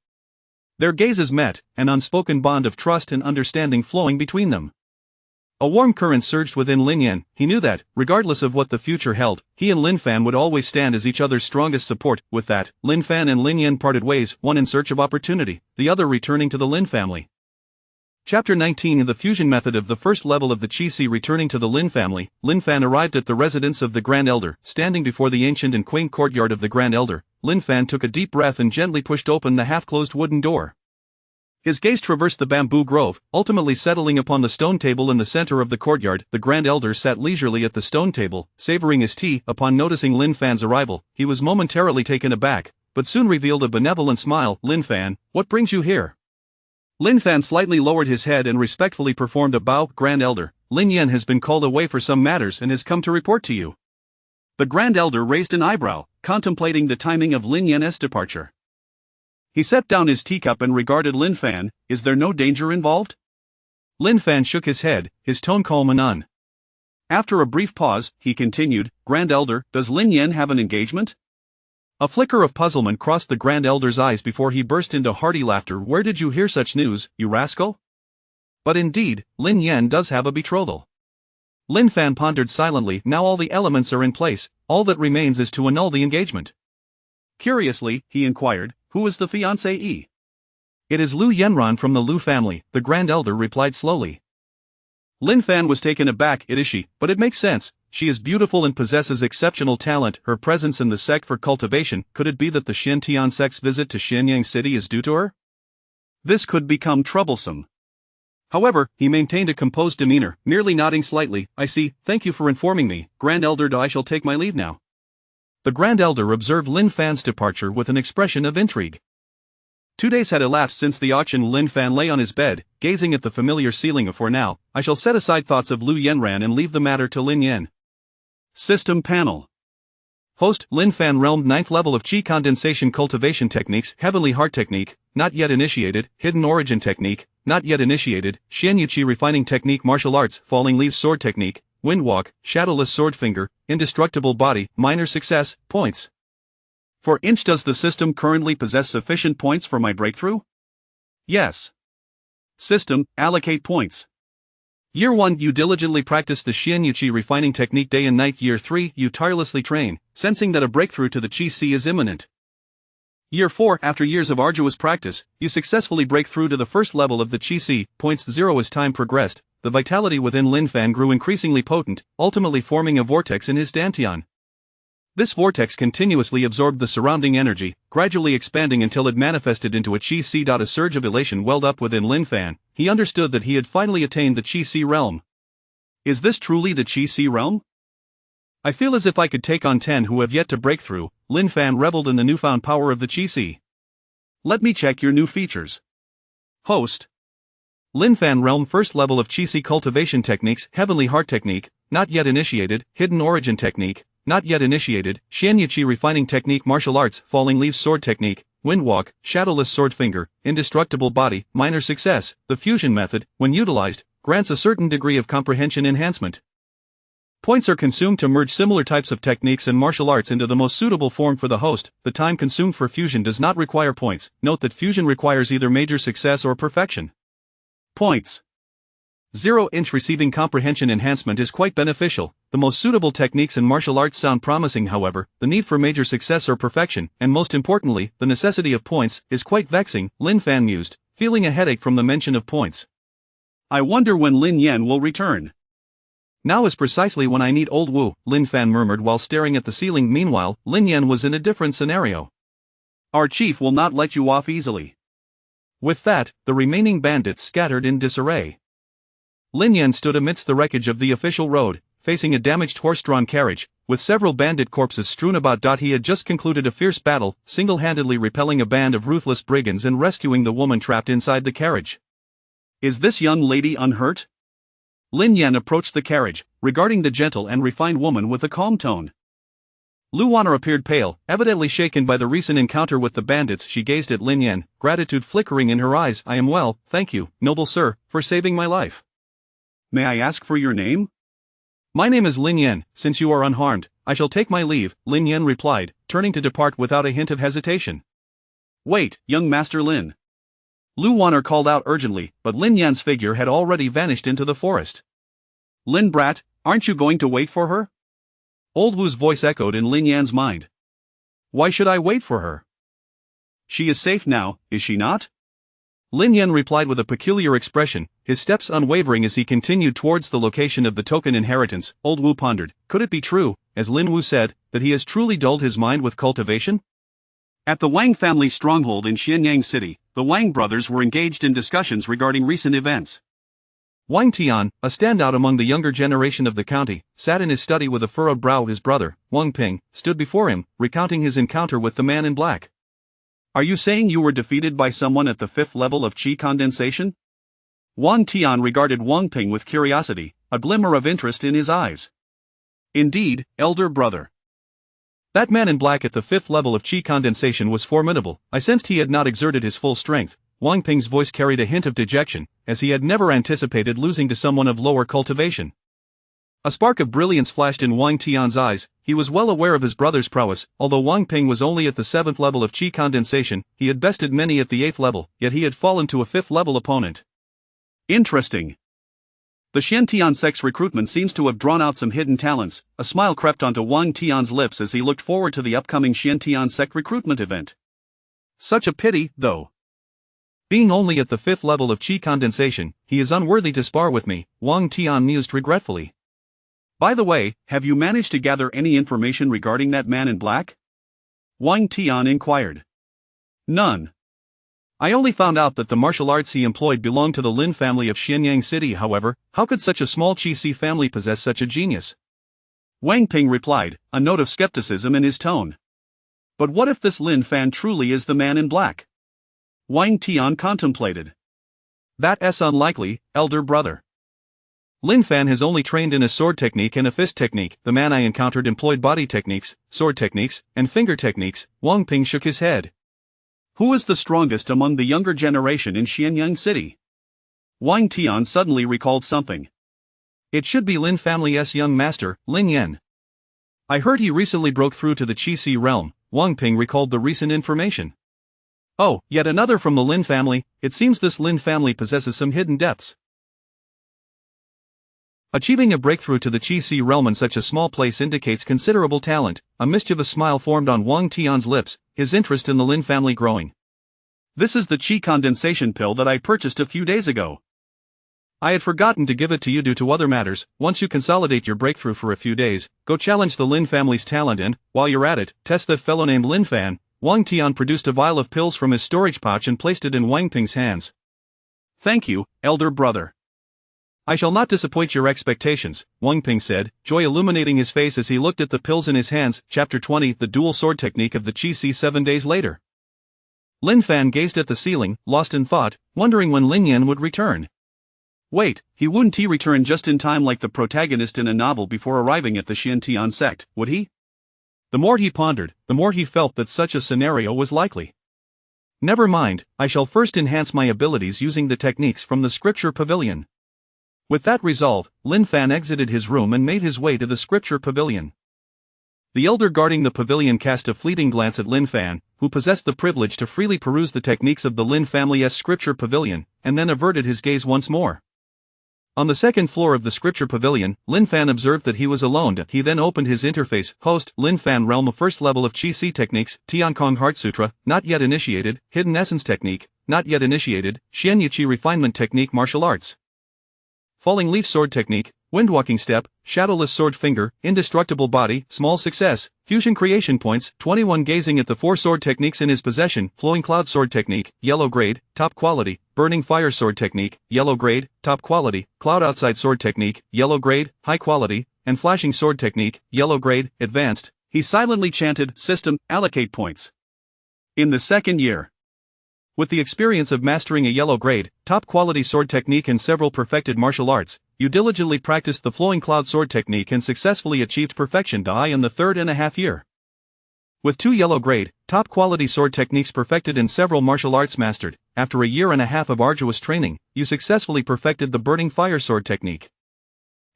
Their gazes met, an unspoken bond of trust and understanding flowing between them. A warm current surged within Lin Yan. He knew that, regardless of what the future held, he and Lin Fan would always stand as each other's strongest support. With that, Lin Fan and Lin Yan parted ways, one in search of opportunity, the other returning to the Lin family. Chapter 19. The fusion method of the first level of the Qi. Returning to the Lin family, Lin Fan arrived at the residence of the Grand Elder. Standing before the ancient and quaint courtyard of the Grand Elder, Lin Fan took a deep breath and gently pushed open the half-closed wooden door. His gaze traversed the bamboo grove, ultimately settling upon the stone table in the center of the courtyard. The Grand Elder sat leisurely at the stone table, savoring his tea. Upon noticing Lin Fan's arrival, he was momentarily taken aback, but soon revealed a benevolent smile. "Lin Fan, what brings you here?" Lin Fan slightly lowered his head and respectfully performed a bow. "Grand Elder, Lin Yan has been called away for some matters and has come to report to you." The Grand Elder raised an eyebrow, contemplating the timing of Lin Yan's departure. He set down his teacup and regarded Lin Fan. "Is there no danger involved?" Lin Fan shook his head, his tone calm and un. After a brief pause, he continued, "Grand Elder, does Lin Yan have an engagement?" A flicker of puzzlement crossed the Grand Elder's eyes before he burst into hearty laughter. "Where did you hear such news, you rascal?" "But indeed, Lin Yan does have a betrothal." Lin Fan pondered silently. Now all the elements are in place, all that remains is to annul the engagement. Curiously, he inquired, "Who is the fiancée?" "It is Lu Yenran from the Lu family," the Grand Elder replied slowly. Lin Fan was taken aback. "It is she, but it makes sense. She is beautiful and possesses exceptional talent. Her presence in the sect for cultivation. Could it be that the Shen sect's visit to Shenyang City is due to her? This could become troublesome." However, he maintained a composed demeanor, merely nodding slightly. "I see, thank you for informing me, Grand Elder. I shall take my leave now." The Grand Elder observed Lin Fan's departure with an expression of intrigue. 2 days had elapsed since the auction. Lin Fan lay on his bed, gazing at the familiar ceiling. "For now, I shall set aside thoughts of Lu Yenran and leave the matter to Lin Yan." System panel. Host: Lin Fan. Realm 9th level of Qi condensation cultivation techniques. Heavenly Heart technique, not yet initiated. Hidden Origin technique, not yet initiated. Xianyu Qi refining technique. Martial arts. Falling Leaves sword technique, Windwalk, Shadowless sword finger, Indestructible body. Minor success, points. For inch. Does the system currently possess sufficient points for my breakthrough? Yes. System, allocate points. Year 1, you diligently practice the Xianyu Qi refining technique day and night. Year 3, you tirelessly train, sensing that a breakthrough to the Qi is imminent. Year 4, after years of arduous practice, you successfully break through to the first level of the Qi. Points 0. As time progressed, the vitality within Lin Fan grew increasingly potent, ultimately forming a vortex in his dantian. This vortex continuously absorbed the surrounding energy, gradually expanding until it manifested into a Qi. A surge of elation welled up within Lin Fan. He understood that he had finally attained the Qi realm. Is this truly the Qi realm? I feel as if I could take on 10 who have yet to break through. Lin Fan reveled in the newfound power of the Qi. Let me check your new features. Host: Lin Fan. Realm 1st level of Qi cultivation techniques. Heavenly Heart technique, not yet initiated. Hidden Origin technique, not yet initiated. Xianyu Qi refining technique. Martial arts. Falling Leaves sword technique, Windwalk, Shadowless sword finger, Indestructible body. Minor success. The fusion method, when utilized, grants a certain degree of comprehension enhancement. Points are consumed to merge similar types of techniques and martial arts into the most suitable form for the host. The time consumed for fusion does not require points. Note that fusion requires either major success or perfection. Points 0 inch. Receiving comprehension enhancement is quite beneficial. The most suitable techniques and martial arts sound promising. However, the need for major success or perfection, and most importantly, the necessity of points, is quite vexing. Lin Fan mused, feeling a headache from the mention of points. I wonder when Lin Yan will return. Now is precisely when I need old Wu, Lin Fan murmured while staring at the ceiling. Meanwhile, Lin Yan was in a different scenario. Our chief will not let you off easily. With that, the remaining bandits scattered in disarray. Lin Yan stood amidst the wreckage of the official road, facing a damaged horse-drawn carriage, with several bandit corpses strewn about. He had just concluded a fierce battle, single-handedly repelling a band of ruthless brigands and rescuing the woman trapped inside the carriage. Is this young lady unhurt? Lin Yan approached the carriage, regarding the gentle and refined woman with a calm tone. Lu Wanner appeared pale, evidently shaken by the recent encounter with the bandits. She gazed at Lin Yan, gratitude flickering in her eyes. I am well, thank you, noble sir, for saving my life. May I ask for your name? My name is Lin Yan. Since you are unharmed, I shall take my leave, Lin Yan replied, turning to depart without a hint of hesitation. Wait, young Master Lin. Lu Wanner called out urgently, but Lin Yan's figure had already vanished into the forest. Lin brat, aren't you going to wait for her? Old Wu's voice echoed in Lin Yan's mind. Why should I wait for her? She is safe now, is she not? Lin Yan replied with a peculiar expression, his steps unwavering as he continued towards the location of the token inheritance. Old Wu pondered, could it be true, as Lin Wu said, that he has truly dulled his mind with cultivation? At the Wang family stronghold in Xianyang City, the Wang brothers were engaged in discussions regarding recent events. Wang Tian, a standout among the younger generation of the county, sat in his study with a furrowed brow. His brother, Wang Ping, stood before him, recounting his encounter with the man in black. Are you saying you were defeated by someone at the 5th level of Qi condensation? Wang Tian regarded Wang Ping with curiosity, a glimmer of interest in his eyes. Indeed, elder brother. That man in black at the 5th level of Qi condensation was formidable. I sensed he had not exerted his full strength. Wang Ping's voice carried a hint of dejection, as he had never anticipated losing to someone of lower cultivation. A spark of brilliance flashed in Wang Tian's eyes. He was well aware of his brother's prowess. Although Wang Ping was only at the 7th level of Qi condensation, he had bested many at the 8th level, yet he had fallen to a 5th level opponent. Interesting. The Xiantian sect's recruitment seems to have drawn out some hidden talents. A smile crept onto Wang Tian's lips as he looked forward to the upcoming Xiantian sect recruitment event. Such a pity, though. Being only at the 5th level of Qi condensation, he is unworthy to spar with me, Wang Tian mused regretfully. By the way, have you managed to gather any information regarding that man in black? Wang Tian inquired. None. I only found out that the martial arts he employed belonged to the Lin family of Xianyang City. However, how could such a small Qi family possess such a genius? Wang Ping replied, a note of skepticism in his tone. But what if this Lin Fan truly is the man in black? Wang Tian contemplated. That's unlikely, elder brother. Lin Fan has only trained in a sword technique and a fist technique. The man I encountered employed body techniques, sword techniques, and finger techniques. Wang Ping shook his head. Who is the strongest among the younger generation in Xianyang City? Wang Tian suddenly recalled something. It should be Lin family's young master, Lin Yan. I heard he recently broke through to the Qi realm. Wang Ping recalled the recent information. Oh, yet another from the Lin family. It seems this Lin family possesses some hidden depths. Achieving a breakthrough to the Qi realm in such a small place indicates considerable talent. A mischievous smile formed on Wang Tian's lips, his interest in the Lin family growing. This is the Qi condensation pill that I purchased a few days ago. I had forgotten to give it to you due to other matters. Once you consolidate your breakthrough for a few days, go challenge the Lin family's talent and, while you're at it, test that fellow named Lin Fan. Wang Tian produced a vial of pills from his storage pouch and placed it in Wang Ping's hands. Thank you, elder brother. I shall not disappoint your expectations, Wang Ping said, joy illuminating his face as he looked at the pills in his hands. Chapter 20, The Dual Sword Technique of the Qi 7 days later. Lin Fan gazed at the ceiling, lost in thought, wondering when Lin Yan would return. Wait, he wouldn't return just in time like the protagonist in a novel before arriving at the Xiantian sect, would he? The more he pondered, the more he felt that such a scenario was likely. Never mind, I shall first enhance my abilities using the techniques from the scripture pavilion. With that resolve, Lin Fan exited his room and made his way to the scripture pavilion. The elder guarding the pavilion cast a fleeting glance at Lin Fan, who possessed the privilege to freely peruse the techniques of the Lin family's scripture pavilion, and then averted his gaze once more. On the second floor of the scripture pavilion, Lin Fan observed that he was alone. He then opened his interface. Host, Lin Fan realm of first level of Qi techniques, Tiankong Heart Sutra, not yet initiated, Hidden Essence technique, not yet initiated, Xianyi Qi refinement technique martial arts. falling leaf sword technique, windwalking step, shadowless sword finger, indestructible body, small success, fusion creation points, 21 gazing at the 4 sword techniques in his possession, flowing cloud sword technique, yellow grade, top quality, burning fire sword technique, yellow grade, top quality, cloud outside sword technique, yellow grade, high quality, and flashing sword technique, yellow grade, advanced. He silently chanted, "System, allocate points." In the second year, with the experience of mastering a yellow grade, top quality sword technique and several perfected martial arts, you diligently practiced the flowing cloud sword technique and successfully achieved perfection in the 3.5 year. With 2 yellow grade, top quality sword techniques perfected and several martial arts mastered, after 1.5 years of arduous training, you successfully perfected the burning fire sword technique.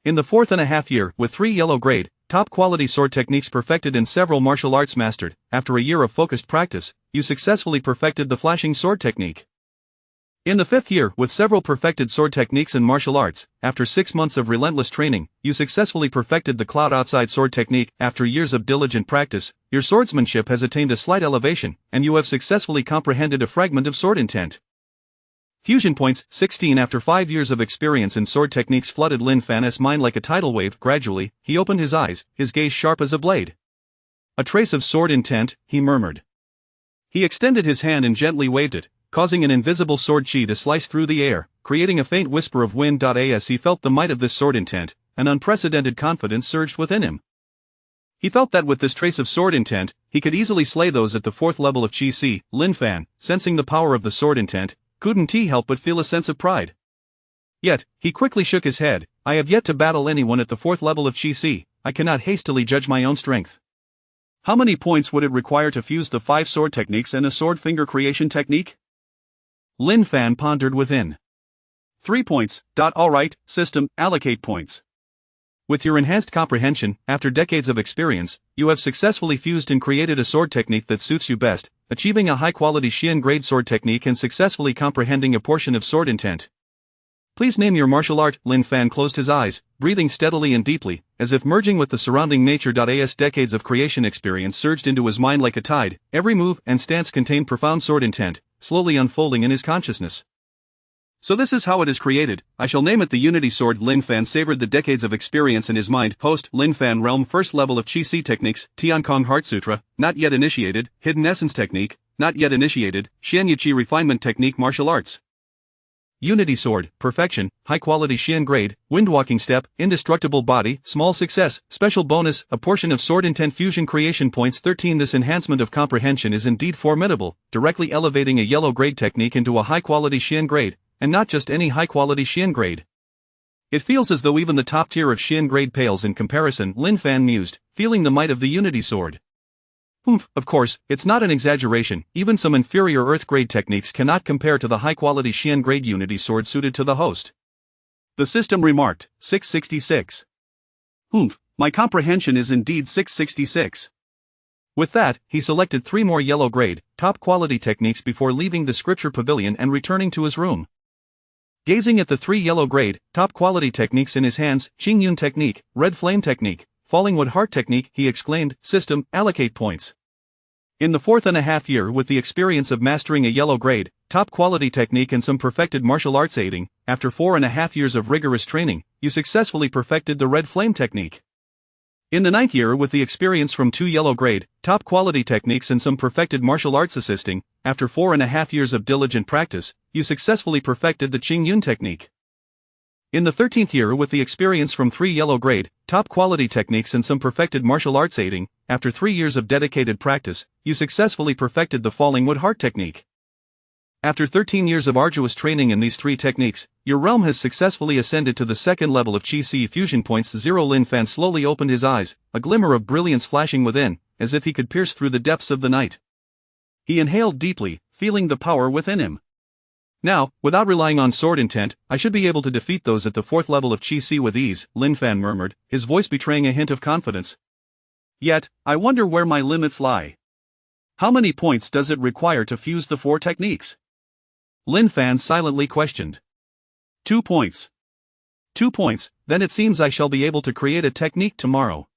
In the 4.5 year, with 3 yellow grade, top quality sword techniques perfected and several martial arts mastered, after 1 year of focused practice, you successfully perfected the flashing sword technique. In the 5th year, with several perfected sword techniques and martial arts, after 6 months of relentless training, you successfully perfected the cloud outside sword technique. After years of diligent practice, your swordsmanship has attained a slight elevation, and you have successfully comprehended a fragment of sword intent. Fusion points, 16. After 5 years of experience in sword techniques flooded Lin Fan's mind like a tidal wave. Gradually, he opened his eyes, his gaze sharp as a blade. "A trace of sword intent," he murmured. He extended his hand and gently waved it, causing an invisible sword chi to slice through the air, creating a faint whisper of wind. As he felt the might of this sword intent, an unprecedented confidence surged within him. He felt that with this trace of sword intent, he could easily slay those at the 4th level of Chi Si. Lin Fan, sensing the power of the sword intent, couldn't he help but feel a sense of pride. Yet, he quickly shook his head. "I have yet to battle anyone at the 4th level of Chi Si. I cannot hastily judge my own strength." How many points would it require to fuse the 5 sword techniques and a sword finger creation technique? Lin Fan pondered within. 3 points. Alright, system, allocate points. With your enhanced comprehension, after decades of experience, you have successfully fused and created a sword technique that suits you best, achieving a high-quality Xian grade sword technique and successfully comprehending a portion of sword intent. Please name your martial art. Lin Fan closed his eyes, breathing steadily and deeply, as if merging with the surrounding nature. As decades of creation experience surged into his mind like a tide, every move and stance contained profound sword intent, slowly unfolding in his consciousness. "So this is how it is created. I shall name it the Unity Sword." Lin Fan savored the decades of experience in his mind. Host, Lin Fan Realm 1st level of Chi Si techniques, Tiankong Heart Sutra, not yet initiated, Hidden Essence technique, not yet initiated, Xianyu Chi refinement technique. Martial arts. Unity Sword, perfection, high quality Xian grade, windwalking step, indestructible body, small success, special bonus, a portion of sword intent fusion creation points. 13. This enhancement of comprehension is indeed formidable, directly elevating a yellow grade technique into a high quality Xian grade. And not just any high-quality Xian grade. It feels as though even the top tier of Xian grade pales in comparison. Lin Fan mused, feeling the might of the Unity Sword. Of course, it's not an exaggeration. Even some inferior Earth grade techniques cannot compare to the high-quality Xian grade Unity Sword suited to the host. The system remarked, 666. My comprehension is indeed 666. With that, he selected 3 more yellow grade, top quality techniques before leaving the scripture pavilion and returning to his room. Gazing at the 3 yellow grade, top quality techniques in his hands, Qingyun technique, red flame technique, falling wood heart technique, he exclaimed, "System, allocate points." In the 4.5 year, with the experience of mastering a yellow grade, top quality technique and some perfected martial arts aiding, after 4.5 years of rigorous training, you successfully perfected the red flame technique. In the 9th year, with the experience from 2 yellow grade, top quality techniques and some perfected martial arts assisting, after 4.5 years of diligent practice, you successfully perfected the Qingyun technique. In the 13th year, with the experience from 3 yellow grade, top quality techniques and some perfected martial arts aiding, after 3 years of dedicated practice, you successfully perfected the falling wood heart technique. After 13 years of arduous training in these 3 techniques, your realm has successfully ascended to the 2nd level of Chi Si fusion points. 0. Lin Fan slowly opened his eyes, a glimmer of brilliance flashing within, as if he could pierce through the depths of the night. He inhaled deeply, feeling the power within him. "Now, without relying on sword intent, I should be able to defeat those at the 4th level of Chi Si with ease," Lin Fan murmured, his voice betraying a hint of confidence. "Yet, I wonder where my limits lie. How many points does it require to fuse the 4 techniques?" Lin Fan silently questioned. 2 points. 2 points, then it seems I shall be able to create a technique tomorrow.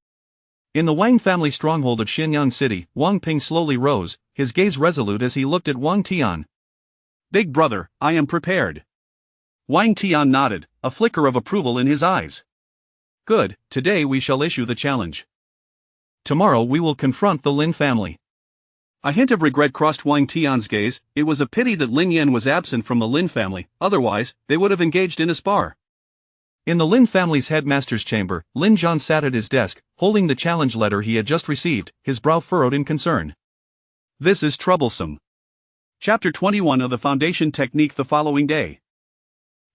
In the Wang family stronghold of Xianyang City, Wang Ping slowly rose, his gaze resolute as he looked at Wang Tian. "Big brother, I am prepared. Wang Tian nodded, a flicker of approval in his eyes. Good, today we shall issue the challenge. Tomorrow we will confront the Lin family. A hint of regret crossed Wang Tian's gaze. It was a pity that Lin Yan was absent from the Lin family, otherwise, they would have engaged in a spar. In the Lin family's headmaster's chamber, Lin Zhan sat at his desk, holding the challenge letter he had just received, his brow furrowed in concern. This is troublesome. Chapter 21 of the Foundation Technique the following day.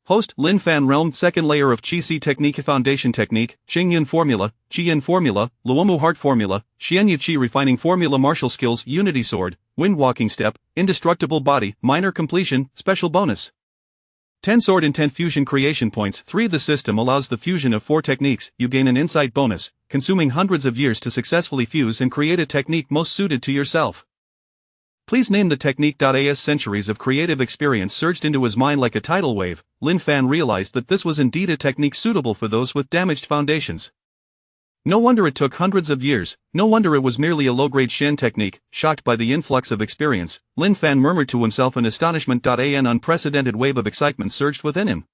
Host Lin Fan Realm Second Layer of Qi Si Technique Foundation Technique, Xingyan Formula, Qian Formula, Luomu Heart Formula, Xianyu Qi Refining Formula Martial Skills Unity Sword, Wind Walking Step, Indestructible Body, Minor Completion, Special Bonus. 10 Sword Intent Fusion Creation Points. 3 The system allows the fusion of 4 techniques. You gain an insight bonus, consuming hundreds of years to successfully fuse and create a technique most suited to yourself. Please name the technique. As centuries of creative experience surged into his mind like a tidal wave, Lin Fan realized that this was indeed a technique suitable for those with damaged foundations. No wonder it took hundreds of years, no wonder it was merely a low-grade Shen technique. Shocked by the influx of experience, Lin Fan murmured to himself in astonishment. An unprecedented wave of excitement surged within him.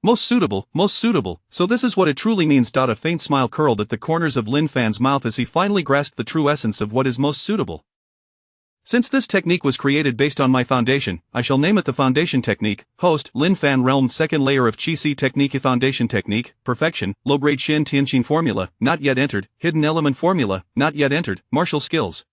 Most suitable, so this is what it truly means. A faint smile curled at the corners of Lin Fan's mouth as he finally grasped the true essence of what is most suitable. Since this technique was created based on my foundation, I shall name it the Foundation Technique. Host Lin Fan Realm Second Layer of Qi Si Technique Foundation Technique, Perfection, Low-Grade Shen Tianqin Formula, Not Yet Entered, Hidden Element Formula, Not Yet Entered, Martial Skills.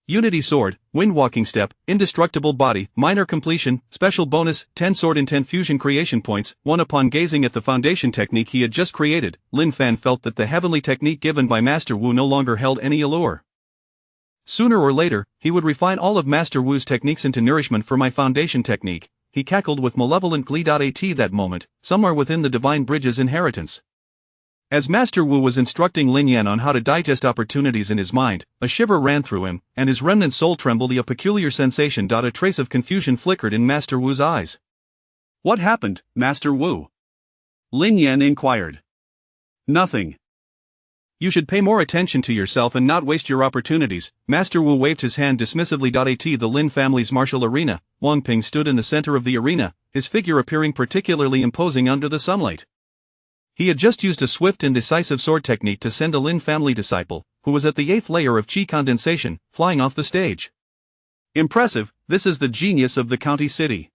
Unity Sword, Wind Walking Step, Indestructible Body, Minor Completion, Special Bonus, 10 Sword Intent Fusion Creation Points. 1 Upon gazing at the foundation technique he had just created, Lin Fan felt that the heavenly technique given by Master Wu no longer held any allure. Sooner or later, he would refine all of Master Wu's techniques into nourishment for my foundation technique. He cackled with malevolent glee. At that moment, somewhere within the Divine Bridge's inheritance. As Master Wu was instructing Lin Yan on how to digest opportunities in his mind, a shiver ran through him, and his remnant soul trembled. A peculiar sensation. A trace of confusion flickered in Master Wu's eyes. What happened, Master Wu? Lin Yan inquired. Nothing. You should pay more attention to yourself and not waste your opportunities. Master Wu waved his hand dismissively. At the Lin family's martial arena, Wang Ping stood in the center of the arena, his figure appearing particularly imposing under the sunlight. He had just used a swift and decisive sword technique to send a Lin family disciple, who was at the 8th layer of Qi condensation, flying off the stage. Impressive, this is the genius of the county city.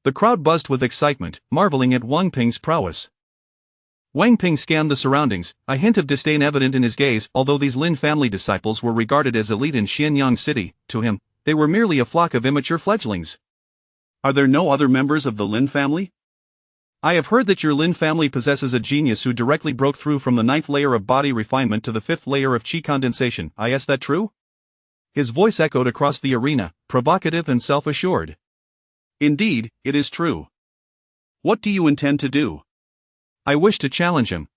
The crowd buzzed with excitement, marveling at Wang Ping's prowess. Wang Ping scanned the surroundings, a hint of disdain evident in his gaze. Although these Lin family disciples were regarded as elite in Xianyang City, to him, they were merely a flock of immature fledglings. Are there no other members of the Lin family? I have heard that your Lin family possesses a genius who directly broke through from the 9th layer of body refinement to the 5th layer of Qi condensation. Is that true? His voice echoed across the arena, provocative and self-assured. Indeed, it is true. What do you intend to do? I wish to challenge him.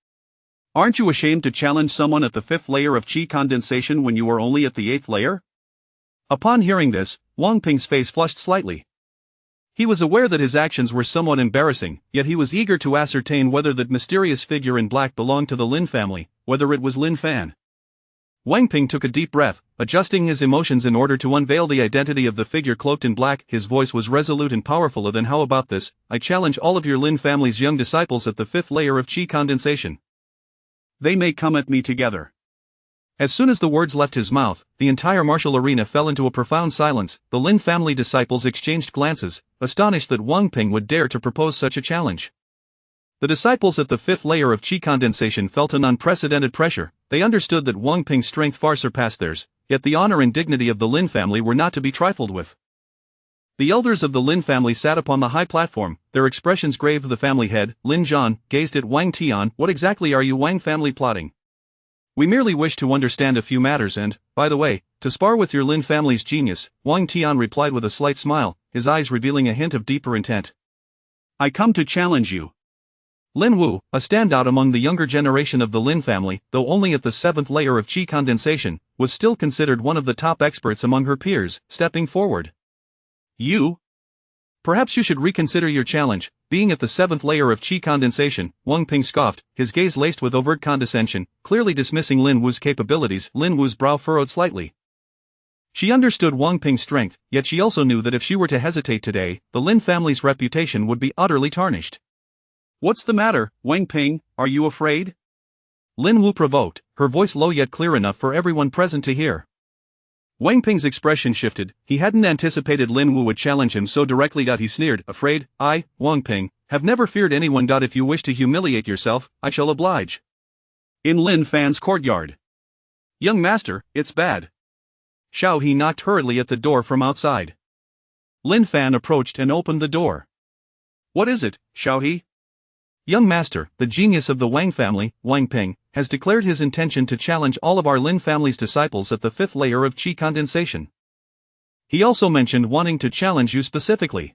Aren't you ashamed to challenge someone at the 5th layer of Qi condensation when you are only at the 8th layer? Upon hearing this, Wang Ping's face flushed slightly. He was aware that his actions were somewhat embarrassing, yet he was eager to ascertain whether that mysterious figure in black belonged to the Lin family, whether it was Lin Fan. Wang Ping took a deep breath, adjusting his emotions in order to unveil the identity of the figure cloaked in black. His voice was resolute and powerful. Then how about this? I challenge all of your Lin family's young disciples at the 5th layer of Qi condensation. They may come at me together. As soon as the words left his mouth, the entire martial arena fell into a profound silence. The Lin family disciples exchanged glances, astonished that Wang Ping would dare to propose such a challenge. The disciples at the 5th layer of Qi condensation felt an unprecedented pressure. They understood that Wang Ping's strength far surpassed theirs, yet the honor and dignity of the Lin family were not to be trifled with. The elders of the Lin family sat upon the high platform, their expressions grave. The family head, Lin Zhan, gazed at Wang Tian. What exactly are you Wang family plotting? We merely wish to understand a few matters and, by the way, to spar with your Lin family's genius, Wang Tian replied with a slight smile, his eyes revealing a hint of deeper intent. I come to challenge you. Lin Wu, a standout among the younger generation of the Lin family, though only at the 7th layer of Qi condensation, was still considered one of the top experts among her peers, stepping forward. You? Perhaps you should reconsider your challenge. being at the 7th layer of Qi condensation, Wang Ping scoffed, his gaze laced with overt condescension, clearly dismissing Lin Wu's capabilities. Lin Wu's brow furrowed slightly. She understood Wang Ping's strength, yet she also knew that if she were to hesitate today, the Lin family's reputation would be utterly tarnished. What's the matter, Wang Ping, are you afraid? Lin Wu provoked, her voice low yet clear enough for everyone present to hear. Wang Ping's expression shifted. He hadn't anticipated Lin Wu would challenge him so directly. He sneered, afraid? I, Wang Ping, have never feared anyone. If you wish to humiliate yourself, I shall oblige. In Lin Fan's courtyard. Young master, it's bad. Xiao He knocked hurriedly at the door from outside. Lin Fan approached and opened the door. What is it, Xiao He? Young master, the genius of the Wang family, Wang Ping, has declared his intention to challenge all of our Lin family's disciples at the 5th layer of Qi condensation. He also mentioned wanting to challenge you specifically.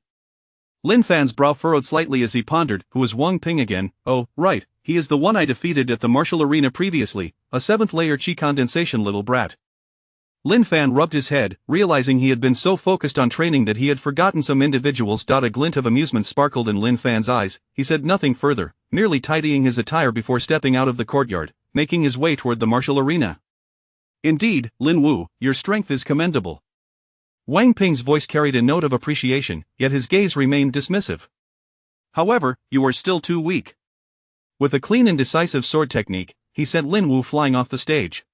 Lin Fan's brow furrowed slightly as he pondered, who is Wang Ping again? Oh, right, he is the one I defeated at the martial arena previously, a 7th layer Qi condensation little brat. Lin Fan rubbed his head, realizing he had been so focused on training that he had forgotten some individuals. A glint of amusement sparkled in Lin Fan's eyes. He said nothing further, merely tidying his attire before stepping out of the courtyard, making his way toward the martial arena. Indeed, Lin Wu, your strength is commendable. Wang Ping's voice carried a note of appreciation, yet his gaze remained dismissive. However, you are still too weak. With a clean and decisive sword technique, he sent Lin Wu flying off the stage.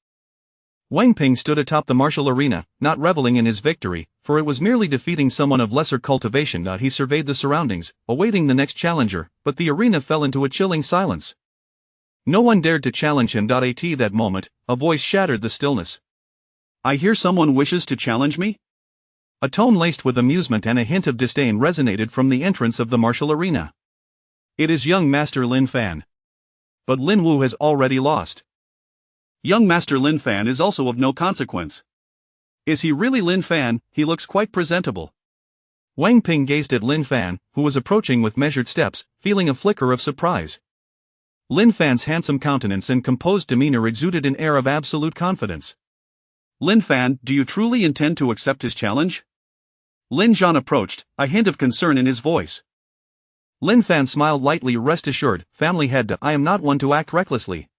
Wang Ping stood atop the martial arena, not reveling in his victory, for it was merely defeating someone of lesser cultivation. He surveyed the surroundings, awaiting the next challenger, but the arena fell into a chilling silence. No one dared to challenge him. At that moment, a voice shattered the stillness. I hear someone wishes to challenge me? A tone laced with amusement and a hint of disdain resonated from the entrance of the martial arena. It is young Master Lin Fan. But Lin Wu has already lost. Young Master Lin Fan is also of no consequence. Is he really Lin Fan? He looks quite presentable. Wang Ping gazed at Lin Fan, who was approaching with measured steps, feeling a flicker of surprise. Lin Fan's handsome countenance and composed demeanor exuded an air of absolute confidence. Lin Fan, do you truly intend to accept his challenge? Lin Zhan approached, a hint of concern in his voice. Lin Fan smiled lightly. Rest assured, family head, I am not one to act recklessly.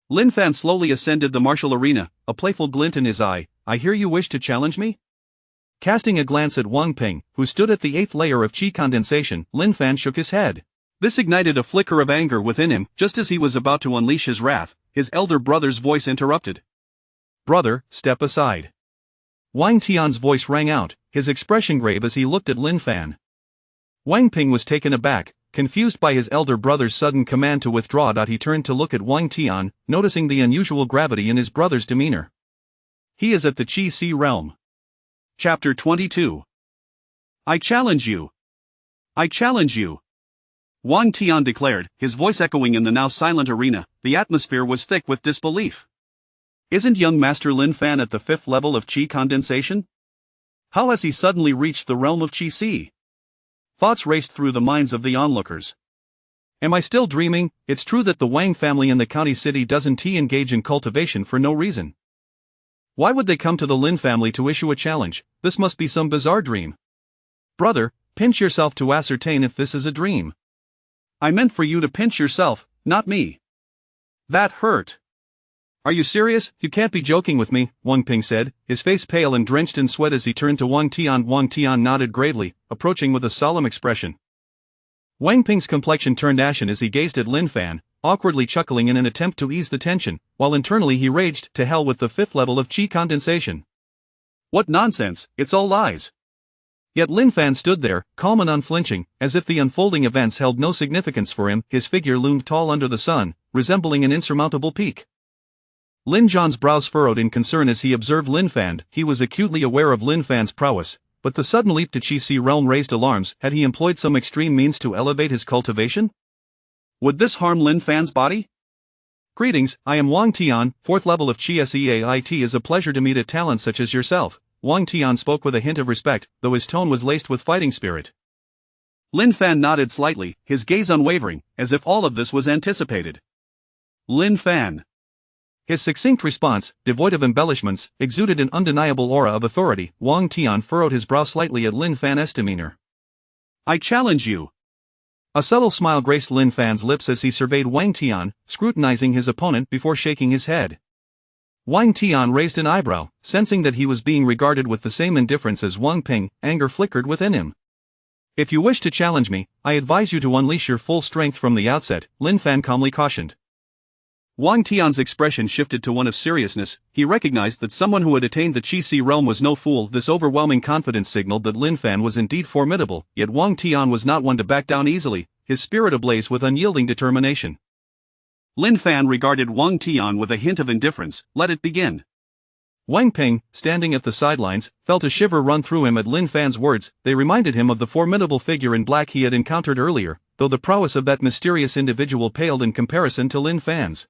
Lin Fan slowly ascended the martial arena, a playful glint in his eye. I hear you wish to challenge me? Casting a glance at Wang Ping, who stood at the 8th layer of Qi condensation, Lin Fan shook his head. This ignited a flicker of anger within him. Just as he was about to unleash his wrath, his elder brother's voice interrupted. Brother, step aside. Wang Tian's voice rang out, his expression grave as he looked at Lin Fan. Wang Ping was taken aback, confused by his elder brother's sudden command to withdraw. He turned to look at Wang Tian, noticing the unusual gravity in his brother's demeanor. He is at the Qi Si realm. Chapter 22. I challenge you. I challenge you. Wang Tian declared, his voice echoing in the now silent arena. The atmosphere was thick with disbelief. Isn't young Master Lin Fan at the 5th level of Qi condensation? How has he suddenly reached the realm of Qi Si? Thoughts raced through the minds of the onlookers. Am I still dreaming? It's true that the Wang family in the county city doesn't engage in cultivation for no reason. Why would they come to the Lin family to issue a challenge? This must be some bizarre dream. Brother, pinch yourself to ascertain if this is a dream. I meant for you to pinch yourself, not me. That hurt. Are you serious? You can't be joking with me, Wang Ping said, his face pale and drenched in sweat as he turned to Wang Tian. Wang Tian nodded gravely, approaching with a solemn expression. Wang Ping's complexion turned ashen as he gazed at Lin Fan, awkwardly chuckling in an attempt to ease the tension, while internally he raged, to hell with the 5th level of Qi condensation. What nonsense, it's all lies. Yet Lin Fan stood there, calm and unflinching, as if the unfolding events held no significance for him. His figure loomed tall under the sun, resembling an insurmountable peak. Lin Zhan's brows furrowed in concern as he observed Lin Fan. He was acutely aware of Lin Fan's prowess, but the sudden leap to Qi Si realm raised alarms. Had he employed some extreme means to elevate his cultivation? Would this harm Lin Fan's body? Greetings, I am Wang Tian, 4th level of Qi Seait. It is a pleasure to meet a talent such as yourself. Wang Tian spoke with a hint of respect, though his tone was laced with fighting spirit. Lin Fan nodded slightly, his gaze unwavering, as if all of this was anticipated. Lin Fan. His succinct response, devoid of embellishments, exuded an undeniable aura of authority. Wang Tian furrowed his brow slightly at Lin Fan's demeanor. I challenge you. A subtle smile graced Lin Fan's lips as he surveyed Wang Tian, scrutinizing his opponent before shaking his head. Wang Tian raised an eyebrow, sensing that he was being regarded with the same indifference as Wang Ping. Anger flickered within him. "If you wish to challenge me, I advise you to unleash your full strength from the outset," Lin Fan calmly cautioned. Wang Tian's expression shifted to one of seriousness. He recognized that someone who had attained the Qi Si realm was no fool. This overwhelming confidence signaled that Lin Fan was indeed formidable, yet Wang Tian was not one to back down easily, his spirit ablaze with unyielding determination. Lin Fan regarded Wang Tian with a hint of indifference. "Let it begin." Wang Ping, standing at the sidelines, felt a shiver run through him at Lin Fan's words. They reminded him of the formidable figure in black he had encountered earlier, though the prowess of that mysterious individual paled in comparison to Lin Fan's.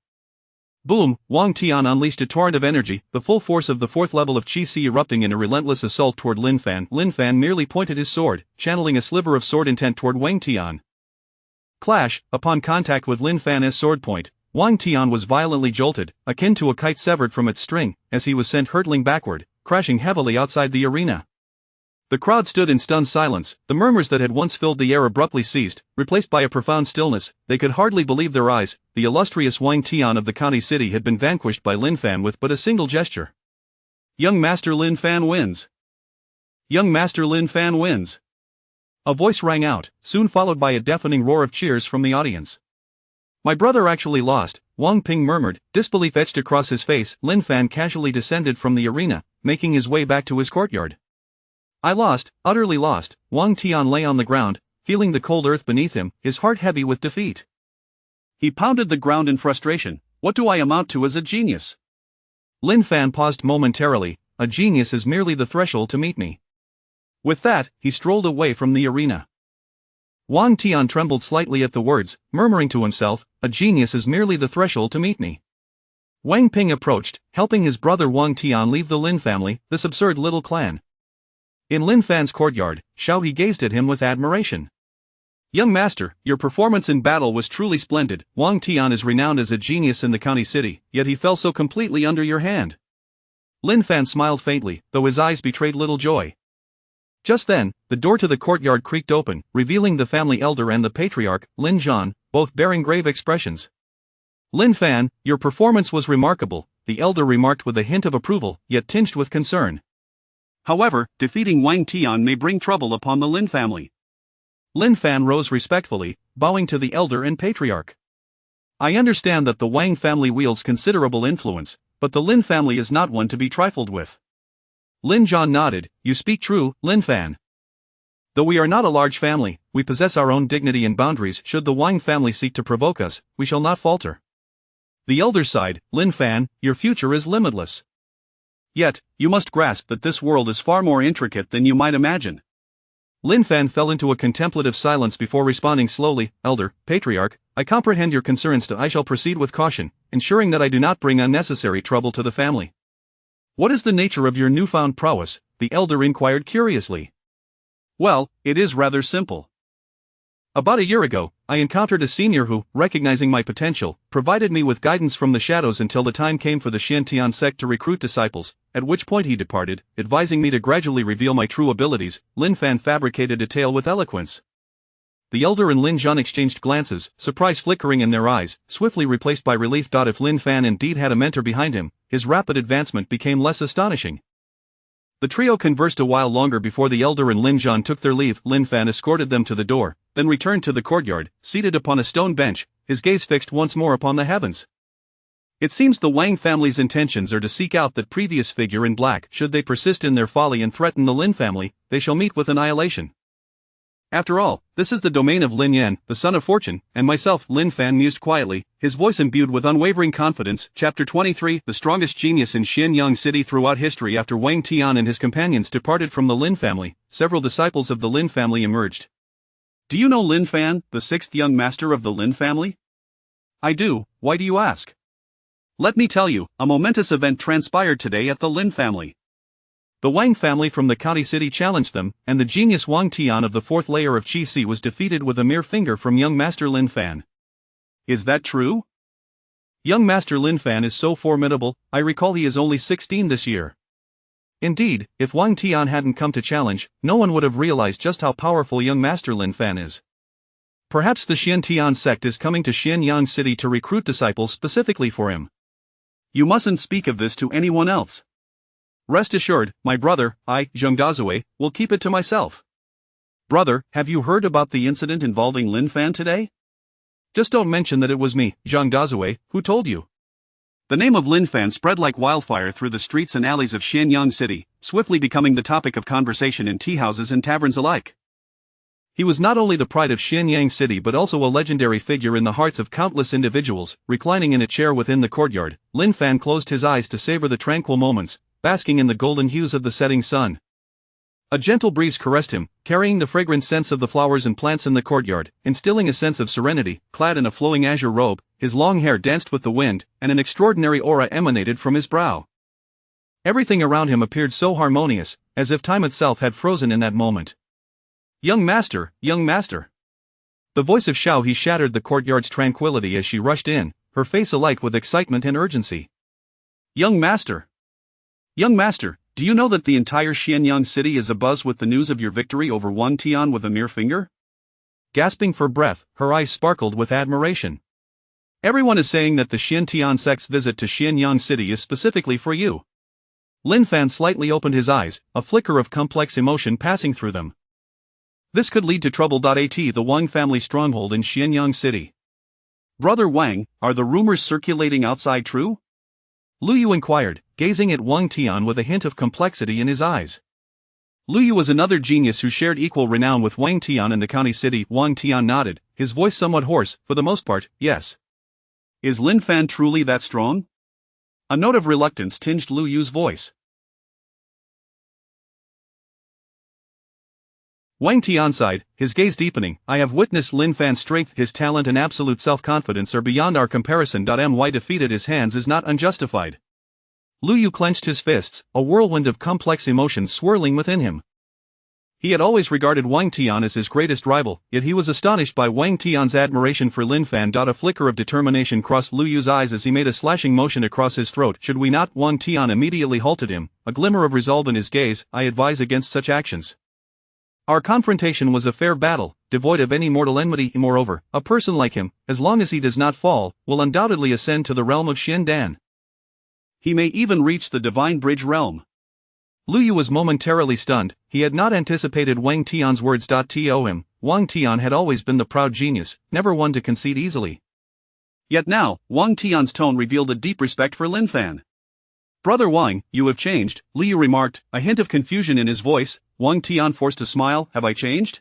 Boom! Wang Tian unleashed a torrent of energy, the full force of the fourth level of Qi Si erupting in a relentless assault toward Lin Fan. Lin Fan merely pointed his sword, channeling a sliver of sword intent toward Wang Tian. Clash! Upon contact with Lin Fan's sword point, Wang Tian was violently jolted, akin to a kite severed from its string, as he was sent hurtling backward, crashing heavily outside the arena. The crowd stood in stunned silence. The murmurs that had once filled the air abruptly ceased, replaced by a profound stillness. They could hardly believe their eyes. The illustrious Wang Tian of the county city had been vanquished by Lin Fan with but a single gesture. "Young Master Lin Fan wins! Young Master Lin Fan wins!" A voice rang out, soon followed by a deafening roar of cheers from the audience. "My brother actually lost," Wang Ping murmured, disbelief etched across his face. Lin Fan casually descended from the arena, making his way back to his courtyard. "I lost, utterly lost." Wang Tian lay on the ground, feeling the cold earth beneath him, his heart heavy with defeat. He pounded the ground in frustration. "What do I amount to as a genius?" Lin Fan paused momentarily. "A genius is merely the threshold to meet me." With that, he strolled away from the arena. Wang Tian trembled slightly at the words, murmuring to himself, "A genius is merely the threshold to meet me." Wang Ping approached, helping his brother Wang Tian leave the Lin family, this absurd little clan. In Lin Fan's courtyard, Xiao He gazed at him with admiration. "Young master, your performance in battle was truly splendid. Wang Tian is renowned as a genius in the county city, yet he fell so completely under your hand." Lin Fan smiled faintly, though his eyes betrayed little joy. Just then, the door to the courtyard creaked open, revealing the family elder and the patriarch, Lin Zhan, both bearing grave expressions. "Lin Fan, your performance was remarkable," the elder remarked with a hint of approval, yet tinged with concern. "However, defeating Wang Tian may bring trouble upon the Lin family." Lin Fan rose respectfully, bowing to the elder and patriarch. "I understand that the Wang family wields considerable influence, but the Lin family is not one to be trifled with." Lin Zhan nodded. "You speak true, Lin Fan. Though we are not a large family, we possess our own dignity and boundaries. Should the Wang family seek to provoke us, we shall not falter." The elder sighed. "Lin Fan, your future is limitless. Yet, you must grasp that this world is far more intricate than you might imagine." Lin Fan fell into a contemplative silence before responding slowly, "Elder, patriarch, I comprehend your concerns. I shall proceed with caution, ensuring that I do not bring unnecessary trouble to the family." "What is the nature of your newfound prowess?" the elder inquired curiously. "Well, it is rather simple. About a year ago, I encountered a senior who, recognizing my potential, provided me with guidance from the shadows until the time came for the Xiantian sect to recruit disciples, at which point he departed, advising me to gradually reveal my true abilities." Lin Fan fabricated a tale with eloquence. The elder and Lin Zhan exchanged glances, surprise flickering in their eyes, swiftly replaced by relief. If Lin Fan indeed had a mentor behind him, his rapid advancement became less astonishing. The trio conversed a while longer before the elder and Lin Zhan took their leave. Lin Fan escorted them to the door, then returned to the courtyard, seated upon a stone bench, his gaze fixed once more upon the heavens. "It seems the Wang family's intentions are to seek out that previous figure in black. Should they persist in their folly and threaten the Lin family, they shall meet with annihilation. After all, this is the domain of Lin Yan, the son of fortune, and myself." Lin Fan mused quietly, his voice imbued with unwavering confidence. Chapter 23 The strongest genius in Xianyang City throughout history. After Wang Tian and his companions departed from the Lin family, several disciples of the Lin family emerged. "Do you know Lin Fan, the sixth young master of the Lin family?" "I do. Why do you ask?" "Let me tell you, a momentous event transpired today at the Lin family. The Wang family from the county city challenged them, and the genius Wang Tian of the fourth layer of Qi Si was defeated with a mere finger from young Master Lin Fan." "Is that true?" "Young Master Lin Fan is so formidable. I recall he is only 16 this year." Indeed, if Wang Tian hadn't come to challenge, no one would have realized just how powerful young Master Lin Fan is. Perhaps the Xiantian sect is coming to Xianyang City to recruit disciples specifically for him. You mustn't speak of this to anyone else. Rest assured, my brother, Zheng Dazue, will keep it to myself. Brother, have you heard about the incident involving Lin Fan today? Just don't mention that it was me, Zheng Dazue, who told you. The name of Lin Fan spread like wildfire through the streets and alleys of Xianyang City, swiftly becoming the topic of conversation in tea houses and taverns alike. He was not only the pride of Xianyang City but also a legendary figure in the hearts of countless individuals. Reclining in a chair within the courtyard, Lin Fan closed his eyes to savor the tranquil moments, basking in the golden hues of the setting sun. A gentle breeze caressed him, carrying the fragrant scents of the flowers and plants in the courtyard, instilling a sense of serenity. Clad in a flowing azure robe, his long hair danced with the wind, and an extraordinary aura emanated from his brow. Everything around him appeared so harmonious, as if time itself had frozen in that moment. Young master, young master. The voice of Xiao He shattered the courtyard's tranquility as she rushed in, her face alight with excitement and urgency. Young master. Young master, do you know that the entire Xianyang City is abuzz with the news of your victory over Wang Tian with a mere finger? Gasping for breath, her eyes sparkled with admiration. Everyone is saying that the Xiantian sect's visit to Xianyang City is specifically for you. Lin Fan slightly opened his eyes, a flicker of complex emotion passing through them. This could lead to trouble. The Wang family stronghold in Xianyang City. Brother Wang, are the rumors circulating outside true? Lu Yu inquired, gazing at Wang Tian with a hint of complexity in his eyes. Lu Yu was another genius who shared equal renown with Wang Tian in the county city. Wang Tian nodded, his voice somewhat hoarse. For the most part, yes. Is Lin Fan truly that strong? A note of reluctance tinged Lu Yu's voice. Wang Tian sighed, his gaze deepening. I have witnessed Lin Fan's strength. His talent and absolute self-confidence are beyond our comparison. My defeat at his hands is not unjustified. Lu Yu clenched his fists, a whirlwind of complex emotions swirling within him. He had always regarded Wang Tian as his greatest rival, yet he was astonished by Wang Tian's admiration for Lin Fan. A flicker of determination crossed Lu Yu's eyes as he made a slashing motion across his throat. Should we not? Wang Tian immediately halted him, a glimmer of resolve in his gaze. I advise against such actions. Our confrontation was a fair battle, devoid of any mortal enmity. Moreover, a person like him, as long as he does not fall, will undoubtedly ascend to the realm of Xiandan. He may even reach the Divine Bridge realm. Lu Yu was momentarily stunned. He had not anticipated Wang Tian's words. Wang Tian had always been the proud genius, never one to concede easily. Yet now, Wang Tian's tone revealed a deep respect for Lin Fan. Brother Wang, you have changed, Lu Yu remarked, a hint of confusion in his voice. Wang Tian forced a smile. Have I changed?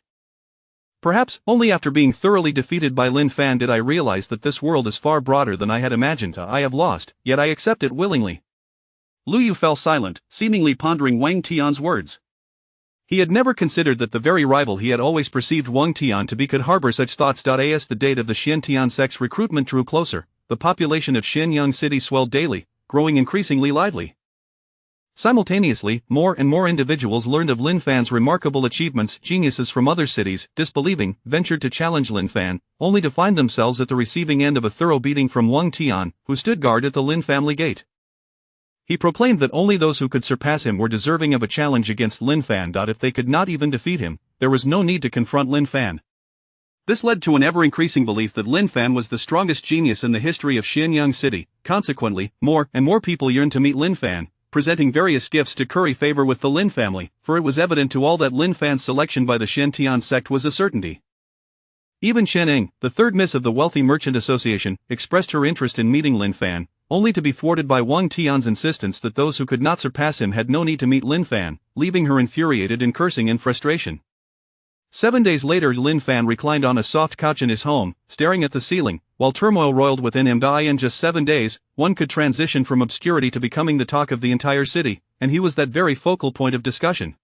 Perhaps, only after being thoroughly defeated by Lin Fan did I realize that this world is far broader than I had imagined. I have lost, yet I accept it willingly. Lu Yu fell silent, seemingly pondering Wang Tian's words. He had never considered that the very rival he had always perceived Wang Tian to be could harbor such thoughts. As the date of the Xiantian sect's recruitment drew closer, the population of Xianyang City swelled daily, growing increasingly lively. Simultaneously, more and more individuals learned of Lin Fan's remarkable achievements. Geniuses from other cities, disbelieving, ventured to challenge Lin Fan, only to find themselves at the receiving end of a thorough beating from Wang Tian, who stood guard at the Lin family gate. He proclaimed that only those who could surpass him were deserving of a challenge against Lin Fan. If they could not even defeat him, there was no need to confront Lin Fan. This led to an ever-increasing belief that Lin Fan was the strongest genius in the history of Xianyang City. Consequently, more and more people yearned to meet Lin Fan, presenting various gifts to curry favor with the Lin family, for it was evident to all that Lin Fan's selection by the Xiantian sect was a certainty. Even Shen Eng, the third miss of the Wealthy Merchant Association, expressed her interest in meeting Lin Fan, only to be thwarted by Wang Tian's insistence that those who could not surpass him had no need to meet Lin Fan, leaving her infuriated and cursing in frustration. 7 days later, Lin Fan reclined on a soft couch in his home, staring at the ceiling, while turmoil roiled within him. In just 7 days, one could transition from obscurity to becoming the talk of the entire city, and he was that very focal point of discussion.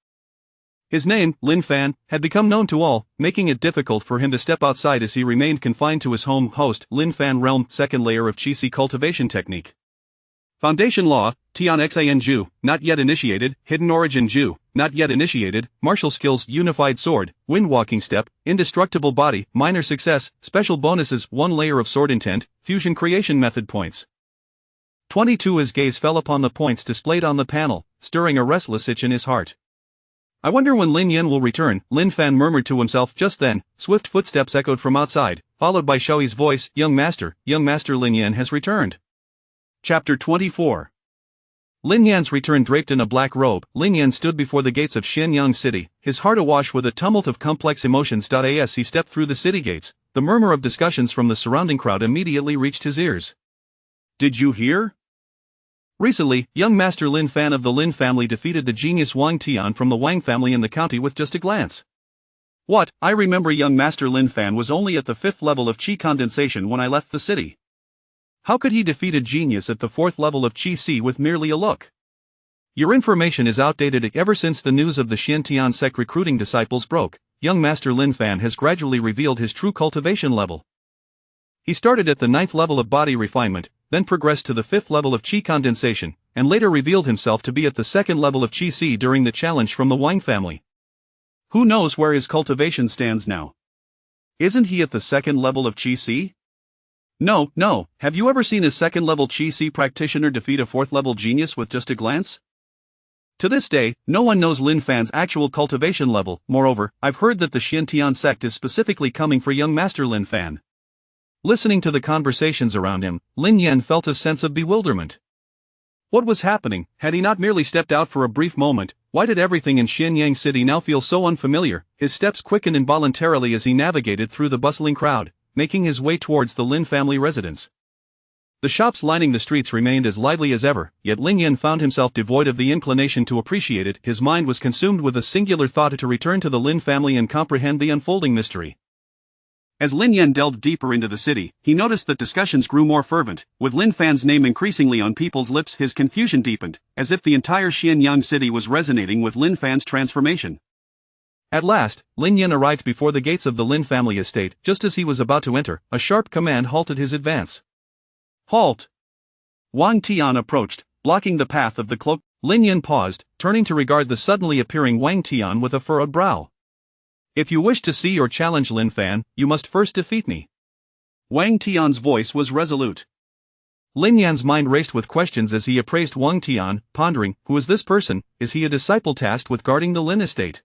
His name, Lin Fan, had become known to all, making it difficult for him to step outside as he remained confined to his home. Host, Lin Fan Realm, second layer of Qi cultivation technique. Foundation Law, Tian Xan Ju, not yet initiated. Hidden Origin Ju, not yet initiated. Martial Skills, Unified Sword, Wind Walking Step, Indestructible Body, Minor Success, Special Bonuses, 1 layer of Sword Intent, Fusion Creation Method Points. 22. His gaze fell upon the points displayed on the panel, stirring a restless itch in his heart. I wonder when Lin Yan will return, Lin Fan murmured to himself. Just then, swift footsteps echoed from outside, followed by Shouyi's voice. Young Master Lin Yan has returned. Chapter 24. Lin Yan's return. Draped in a black robe, Lin Yan stood before the gates of Xianyang City, his heart awash with a tumult of complex emotions. As he stepped through the city gates, the murmur of discussions from the surrounding crowd immediately reached his ears. Did you hear? Recently, young Master Lin Fan of the Lin family defeated the genius Wang Tian from the Wang family in the county with just a glance. What? I remember young Master Lin Fan was only at the 5th level of Qi condensation when I left the city. How could he defeat a genius at the 4th level of Qi Si with merely a look? Your information is outdated. Ever since the news of the Xiantian sect recruiting disciples broke, young Master Lin Fan has gradually revealed his true cultivation level. He started at the 9th level of body refinement, then progressed to the 5th level of Qi condensation, and later revealed himself to be at the 2nd level of Qi Si during the challenge from the Wang family. Who knows where his cultivation stands now? Isn't he at the 2nd level of Qi Si? No. Have you ever seen a 2nd level Qi Si practitioner defeat a 4th level genius with just a glance? To this day, no one knows Lin Fan's actual cultivation level. Moreover, I've heard that the Xiantian sect is specifically coming for young Master Lin Fan. Listening to the conversations around him, Lin Yan felt a sense of bewilderment. What was happening? Had he not merely stepped out for a brief moment? Why did everything in Xianyang City now feel so unfamiliar? His steps quickened involuntarily as he navigated through the bustling crowd, making his way towards the Lin family residence. The shops lining the streets remained as lively as ever, yet Lin Yan found himself devoid of the inclination to appreciate it. His mind was consumed with a singular thought: to return to the Lin family and comprehend the unfolding mystery. As Lin Yan delved deeper into the city, he noticed that discussions grew more fervent. With Lin Fan's name increasingly on people's lips, his confusion deepened, as if the entire Xianyang City was resonating with Lin Fan's transformation. At last, Lin Yan arrived before the gates of the Lin family estate. Just as he was about to enter, a sharp command halted his advance. Halt! Wang Tian approached, blocking the path of the cloak. Lin Yan paused, turning to regard the suddenly appearing Wang Tian with a furrowed brow. If you wish to see or challenge Lin Fan, you must first defeat me. Wang Tian's voice was resolute. Lin Yan's mind raced with questions as he appraised Wang Tian, pondering, who is this person? Is he a disciple tasked with guarding the Lin estate?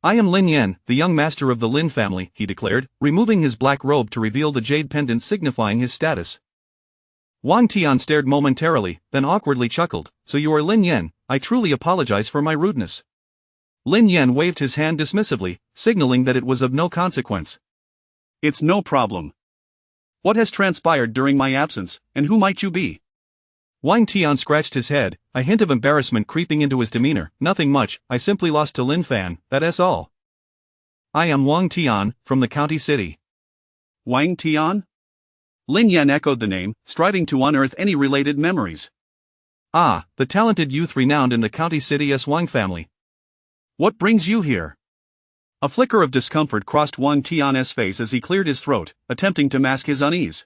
I am Lin Yan, the young master of the Lin family, he declared, removing his black robe to reveal the jade pendant signifying his status. Wang Tian stared momentarily, then awkwardly chuckled. So you are Lin Yan. I truly apologize for my rudeness. Lin Yan waved his hand dismissively, signaling that it was of no consequence. It's no problem. What has transpired during my absence, and who might you be? Wang Tian scratched his head, a hint of embarrassment creeping into his demeanor. Nothing much, I simply lost to Lin Fan, that's all. I am Wang Tian, from the county city. Wang Tian? Lin Yan echoed the name, striving to unearth any related memories. Ah, the talented youth renowned in the county city's Wang family. What brings you here? A flicker of discomfort crossed Wang Tian's face as he cleared his throat, attempting to mask his unease.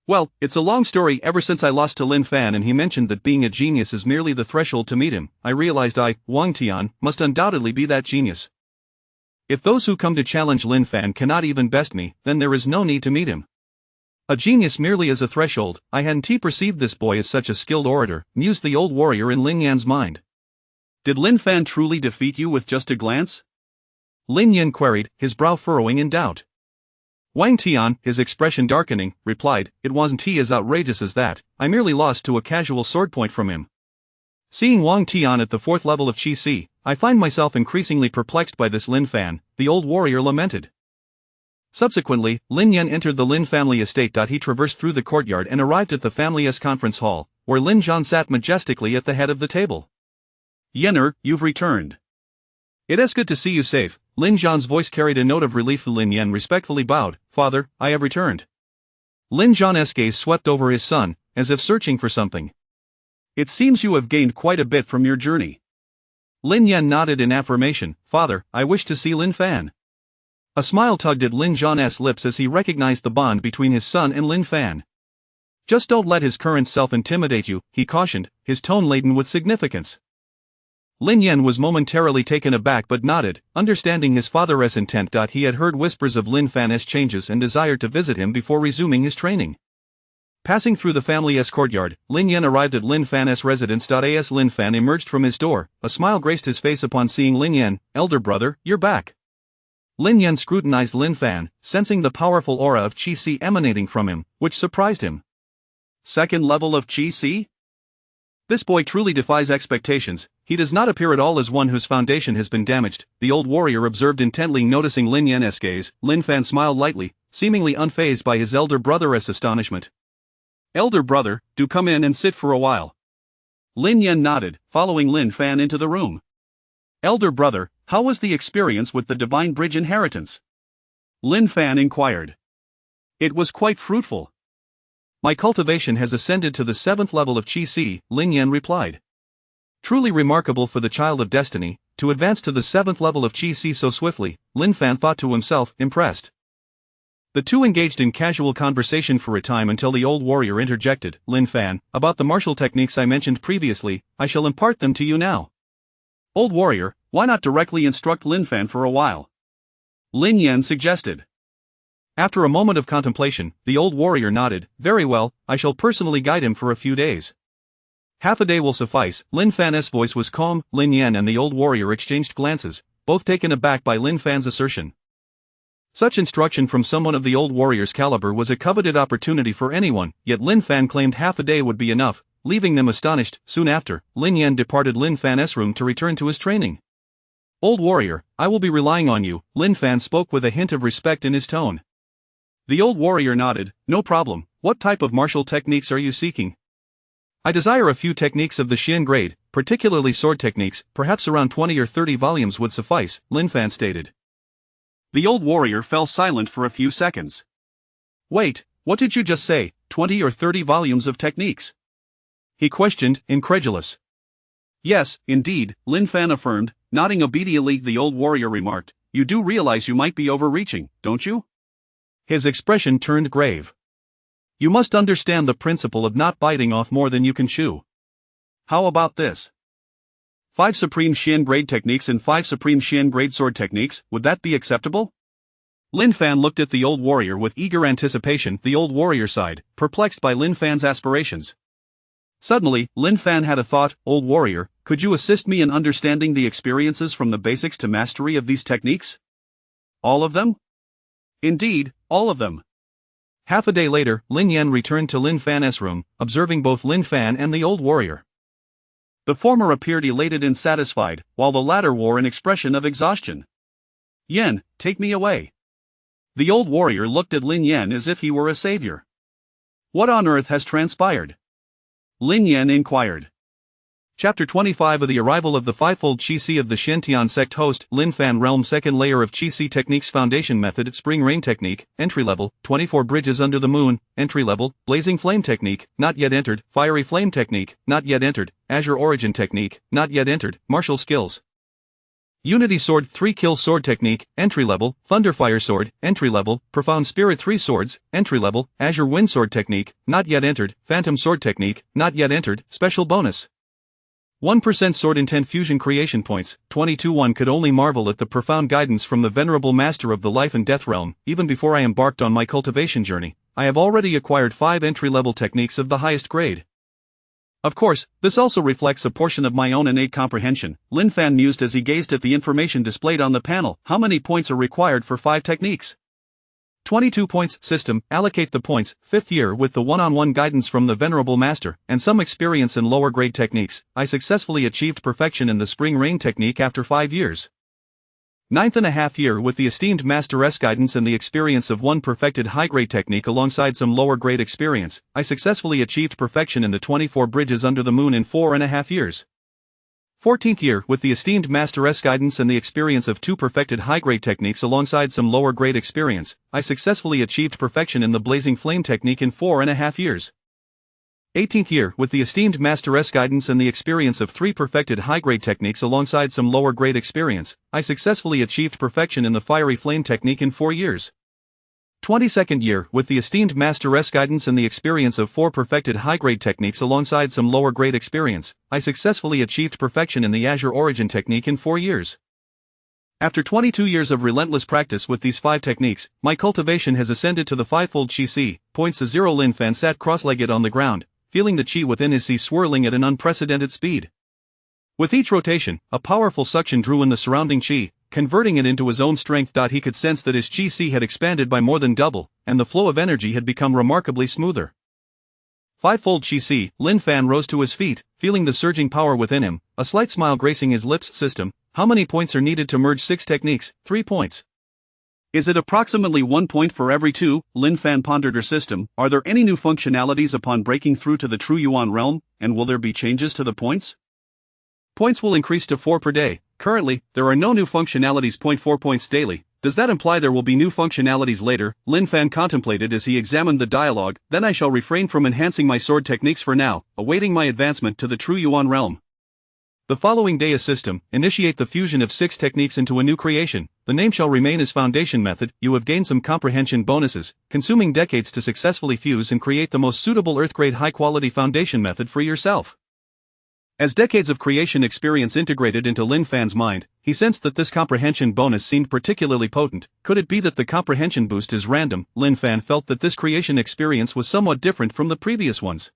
Well, it's a long story. Ever since I lost to Lin Fan and he mentioned that being a genius is merely the threshold to meet him, I realized Wang Tian, must undoubtedly be that genius. If those who come to challenge Lin Fan cannot even best me, then there is no need to meet him. A genius merely as a threshold. I hadn't perceived this boy as such a skilled orator, mused the old warrior in Lin Yan's mind. Did Lin Fan truly defeat you with just a glance? Lin Yan queried, his brow furrowing in doubt. Wang Tian, his expression darkening, replied, it wasn't he as outrageous as that. I merely lost to a casual sword point from him. Seeing Wang Tian at the 4th level of Qi Si, I find myself increasingly perplexed by this Lin Fan, the old warrior lamented. Subsequently, Lin Yan entered the Lin family estate. He traversed through the courtyard and arrived at the family's conference hall, where Lin Zhan sat majestically at the head of the table. Yener, you've returned. It is good to see you safe. Lin Zhan's voice carried a note of relief. Lin Yan respectfully bowed. Father, I have returned. Lin Zhan's gaze swept over his son, as if searching for something. It seems you have gained quite a bit from your journey. Lin Yan nodded in affirmation. Father, I wish to see Lin Fan. A smile tugged at Lin Zhan's lips as he recognized the bond between his son and Lin Fan. Just don't let his current self intimidate you, he cautioned, his tone laden with significance. Lin Yan was momentarily taken aback but nodded, understanding his father's intent. He had heard whispers of Lin Fan's changes and desired to visit him before resuming his training. Passing through the family-s courtyard, Lin Yan arrived at Lin Fan's residence. As Lin Fan emerged from his door, a smile graced his face upon seeing Lin Yan. "Elder brother, you're back." Lin Yan scrutinized Lin Fan, sensing the powerful aura of Qi emanating from him, which surprised him. Second level of Qi? This boy truly defies expectations. He does not appear at all as one whose foundation has been damaged, the old warrior observed intently. Noticing Lin Yan's gaze, Lin Fan smiled lightly, seemingly unfazed by his elder brother's astonishment. "Elder brother, do come in and sit for a while." Lin Yan nodded, following Lin Fan into the room. "Elder brother, how was the experience with the Divine Bridge inheritance?" Lin Fan inquired. "It was quite fruitful." "My cultivation has ascended to the 7th level of Qi," Lin Yan replied. Truly remarkable for the child of destiny, to advance to the 7th level of Qi so swiftly, Lin Fan thought to himself, impressed. The two engaged in casual conversation for a time until the old warrior interjected. "Lin Fan, about the martial techniques I mentioned previously, I shall impart them to you now." "Old warrior, why not directly instruct Lin Fan for a while?" Lin Yan suggested. After a moment of contemplation, the old warrior nodded. "Very well, I shall personally guide him for a few days." "Half a day will suffice." Lin Fan's voice was calm. Lin Yan and the old warrior exchanged glances, both taken aback by Lin Fan's assertion. Such instruction from someone of the old warrior's caliber was a coveted opportunity for anyone, yet Lin Fan claimed half a day would be enough, leaving them astonished. Soon after, Lin Yan departed Lin Fan's room to return to his training. "Old warrior, I will be relying on you," Lin Fan spoke with a hint of respect in his tone. The old warrior nodded. "No problem. What type of martial techniques are you seeking?" "I desire a few techniques of the Xian grade, particularly sword techniques, perhaps around 20 or 30 volumes would suffice," Lin Fan stated. The old warrior fell silent for a few seconds. "Wait, what did you just say, 20 or 30 volumes of techniques?" he questioned, incredulous. "Yes, indeed," Lin Fan affirmed, nodding obediently. The old warrior remarked, "You do realize you might be overreaching, don't you?" His expression turned grave. "You must understand the principle of not biting off more than you can chew." "How about this? 5 Supreme Xian grade techniques and 5 Supreme Xian grade sword techniques, would that be acceptable?" Lin Fan looked at the old warrior with eager anticipation. The old warrior sighed, perplexed by Lin Fan's aspirations. Suddenly, Lin Fan had a thought. "Old warrior, could you assist me in understanding the experiences from the basics to mastery of these techniques?" "All of them?" "Indeed, all of them." Half a day later, Lin Yan returned to Lin Fan's room, observing both Lin Fan and the old warrior. The former appeared elated and satisfied, while the latter wore an expression of exhaustion. "Yan, take me away." The old warrior looked at Lin Yan as if he were a savior. "What on earth has transpired?" Lin Yan inquired. Chapter 25 of the arrival of the fivefold Qi of the Shentian sect. Host, Lin Fan realm. Second layer of Qi techniques. Foundation method, Spring Rain technique, entry level, 24 bridges under the moon, entry level, Blazing Flame technique, not yet entered, Fiery Flame technique, not yet entered, Azure Origin technique, not yet entered, martial skills. Unity Sword 3 Kill Sword technique, entry level, Thunderfire Sword, entry level, Profound Spirit 3 Swords, entry level, Azure Wind Sword technique, not yet entered, Phantom Sword technique, not yet entered, special bonus. 1% Sword Intent Fusion Creation Points, 22. One could only marvel at the profound guidance from the venerable master of the life and death realm. Even before I embarked on my cultivation journey, I have already acquired 5 entry-level techniques of the highest grade. Of course, this also reflects a portion of my own innate comprehension, Lin Fan mused as he gazed at the information displayed on the panel. How many points are required for 5 techniques? 22 points. System, allocate the points. 5th year. With the one-on-one guidance from the venerable master, and some experience in lower grade techniques, I successfully achieved perfection in the Spring Rain technique after 5 years. 9th and a half year. With the esteemed master's guidance and the experience of one perfected high-grade technique alongside some lower-grade experience, I successfully achieved perfection in the 24 bridges under the moon in 4.5 years. 14th year. With the esteemed master's guidance and the experience of 2 perfected high-grade techniques alongside some lower-grade experience, I successfully achieved perfection in the Blazing Flame technique in 4.5 years. 18th year. With the esteemed master's guidance and the experience of 3 perfected high-grade techniques alongside some lower-grade experience, I successfully achieved perfection in the Fiery Flame technique in 4 years. 22nd year. With the esteemed master's guidance and the experience of 4 perfected high-grade techniques alongside some lower-grade experience, I successfully achieved perfection in the Azure Origin technique in 4 years. After 22 years of relentless practice with these 5 techniques, my cultivation has ascended to the 5-fold Qi Si, points to 0. Lin Fan sat cross-legged on the ground, feeling the Qi within his Si swirling at an unprecedented speed. With each rotation, a powerful suction drew in the surrounding Qi, converting it into his own strength. He could sense that his Qi Si had expanded by more than double, and the flow of energy had become remarkably smoother. 5-fold Qi Si, Lin Fan rose to his feet, feeling the surging power within him, a slight smile gracing his lips. System, how many points are needed to merge 6 techniques? 3 points. Is it approximately 1 point for every 2? Lin Fan pondered her system. Are there any new functionalities upon breaking through to the True Yuan realm, and will there be changes to the points? Points will increase to 4 per day. Currently, there are no new functionalities. 4 points daily. Does that imply there will be new functionalities later? Lin Fan contemplated as he examined the dialogue. Then I shall refrain from enhancing my sword techniques for now, awaiting my advancement to the True Yuan realm. The following day a system, initiate the fusion of 6 techniques into a new creation. The name shall remain as foundation method. You have gained some comprehension bonuses, consuming decades to successfully fuse and create the most suitable earth-grade high-quality foundation method for yourself. As decades of creation experience integrated into Lin Fan's mind, he sensed that this comprehension bonus seemed particularly potent. Could it be that the comprehension boost is random? Lin Fan felt that this creation experience was somewhat different from the previous ones.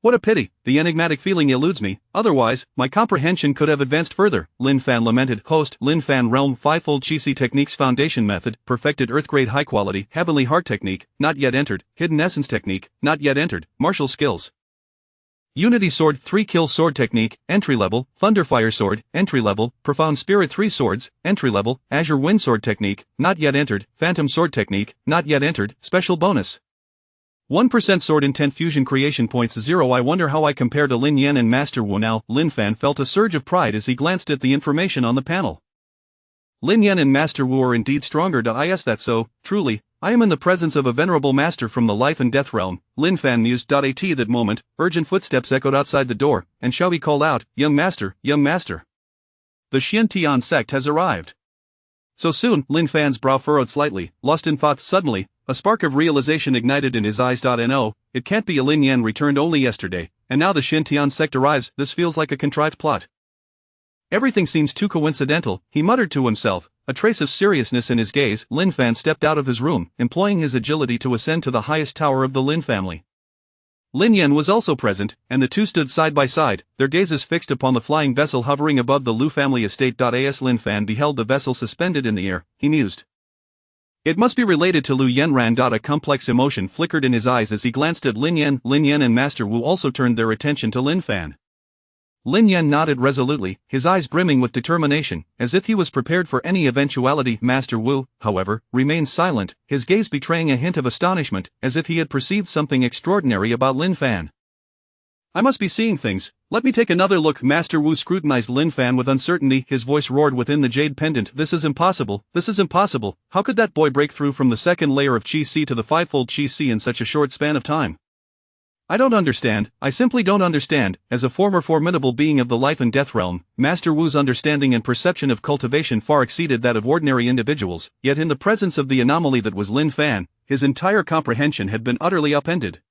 What a pity, the enigmatic feeling eludes me, otherwise, my comprehension could have advanced further, Lin Fan lamented. Host, Lin Fan Realm 5-fold Qi Si Techniques Foundation Method, Perfected Earth-Grade High Quality, Heavenly Heart Technique, not yet entered, Hidden Essence Technique, not yet entered, Martial Skills. Unity Sword 3 Kill Sword Technique, Entry Level, Thunderfire Sword, Entry Level, Profound Spirit 3 Swords, Entry Level, Azure Wind Sword Technique, not yet entered, Phantom Sword Technique, not yet entered, Special Bonus. 1% Sword Intent Fusion Creation Points 0. I wonder how I compare to Lin Yan and Master Wu now. Lin Fan felt a surge of pride as he glanced at the information on the panel. Lin Yan and Master Wu are indeed stronger. Is that so? Truly, I am in the presence of a venerable master from the life and death realm, Lin Fan mused. At that moment, urgent footsteps echoed outside the door, and Xiaobi called out, Young master, young master. The Xiantian sect has arrived. So soon? Lin Fan's brow furrowed slightly, lost in thought. Suddenly, a spark of realization ignited in his eyes. No, it can't be. Lin Yan returned only yesterday, and now the Xiantian sect arrives. This feels like a contrived plot. Everything seems too coincidental, he muttered to himself, a trace of seriousness in his gaze. Lin Fan stepped out of his room, employing his agility to ascend to the highest tower of the Lin family. Lin Yan was also present, and the two stood side by side, their gazes fixed upon the flying vessel hovering above the Lu family estate. As Lin Fan beheld the vessel suspended in the air, he mused. It must be related to Lu Yanran. A complex emotion flickered in his eyes as he glanced at Lin Yan. Lin Yan and Master Wu also turned their attention to Lin Fan. Lin Yan nodded resolutely, his eyes brimming with determination, as if he was prepared for any eventuality. Master Wu, however, remained silent, his gaze betraying a hint of astonishment, as if he had perceived something extraordinary about Lin Fan. I must be seeing things. Let me take another look. Master Wu scrutinized Lin Fan with uncertainty, his voice roared within the jade pendant. This is impossible, this is impossible. How could that boy break through from the second layer of Qi Si to the 5-fold Qi Si in such a short span of time? I don't understand, I simply don't understand. As a former formidable being of the life and death realm, Master Wu's understanding and perception of cultivation far exceeded that of ordinary individuals, yet in the presence of the anomaly that was Lin Fan, his entire comprehension had been utterly upended.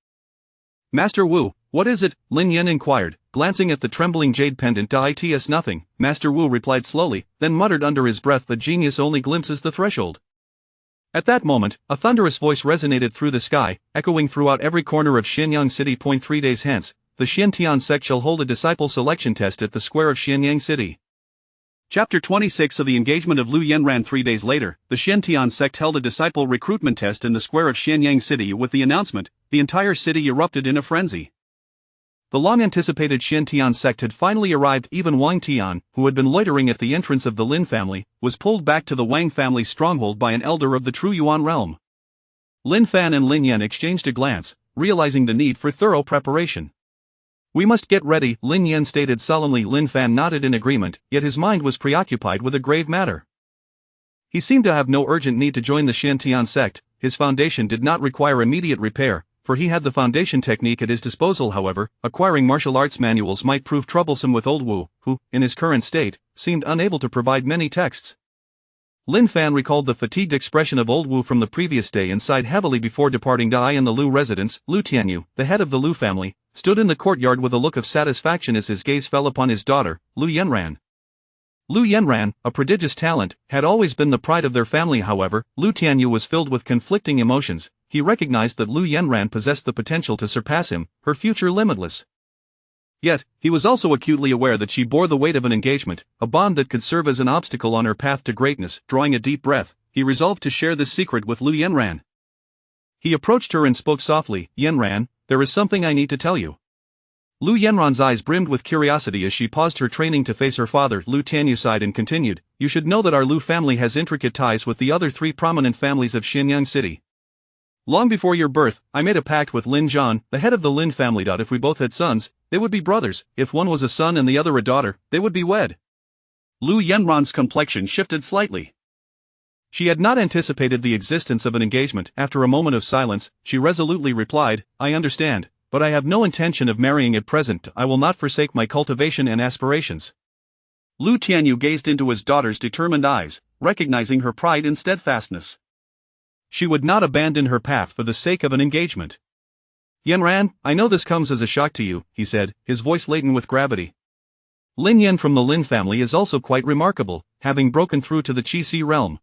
Master Wu, what is it? Lin Yan inquired, glancing at the trembling jade pendant. It's nothing, Master Wu replied slowly, then muttered under his breath, the genius only glimpses the threshold. At that moment, a thunderous voice resonated through the sky, echoing throughout every corner of Xianyang City. 3 days hence, the Xiantian sect shall hold a disciple selection test at the square of Xianyang City. Chapter 26 of the Engagement of Lu Yanran. 3 days later, the Xiantian sect held a disciple recruitment test in the square of Xianyang City. With the announcement, the entire city erupted in a frenzy. The long-anticipated Xiantian sect had finally arrived. Even Wang Tian, who had been loitering at the entrance of the Lin family, was pulled back to the Wang family's stronghold by an elder of the True Yuan realm. Lin Fan and Lin Yan exchanged a glance, realizing the need for thorough preparation. We must get ready, Lin Yan stated solemnly. Lin Fan nodded in agreement, yet his mind was preoccupied with a grave matter. He seemed to have no urgent need to join the Xiantian sect, his foundation did not require immediate repair, for he had the foundation technique at his disposal. However, acquiring martial arts manuals might prove troublesome with old Wu, who, in his current state, seemed unable to provide many texts. Lin Fan recalled the fatigued expression of old Wu from the previous day and sighed heavily before departing. In the Lu residence, Lu Tianyu, the head of the Lu family, stood in the courtyard with a look of satisfaction as his gaze fell upon his daughter, Lu Yanran. Lu Yanran, a prodigious talent, had always been the pride of their family. However, Lu Tianyu was filled with conflicting emotions. He recognized that Lu Yanran possessed the potential to surpass him, her future limitless. Yet, he was also acutely aware that she bore the weight of an engagement, a bond that could serve as an obstacle on her path to greatness. Drawing a deep breath, he resolved to share this secret with Lu Yanran. He approached her and spoke softly, "Yanran, there is something I need to tell you." Lu Yanran's eyes brimmed with curiosity as she paused her training to face her father. Lu Tianyu sighed and continued, "You should know that our Lu family has intricate ties with the other three prominent families of Xianyang City. Long before your birth, I made a pact with Lin Zhan, the head of the Lin family. If we both had sons, they would be brothers. If one was a son and the other a daughter, they would be wed." Lu Yanran's complexion shifted slightly. She had not anticipated the existence of an engagement. After a moment of silence, she resolutely replied, "I understand, but I have no intention of marrying at present. I will not forsake my cultivation and aspirations." Lu Tianyu gazed into his daughter's determined eyes, recognizing her pride and steadfastness. She would not abandon her path for the sake of an engagement. "Yanran, I know this comes as a shock to you," he said, his voice laden with gravity. "Lin Yan from the Lin family is also quite remarkable, having broken through to the Qi realm."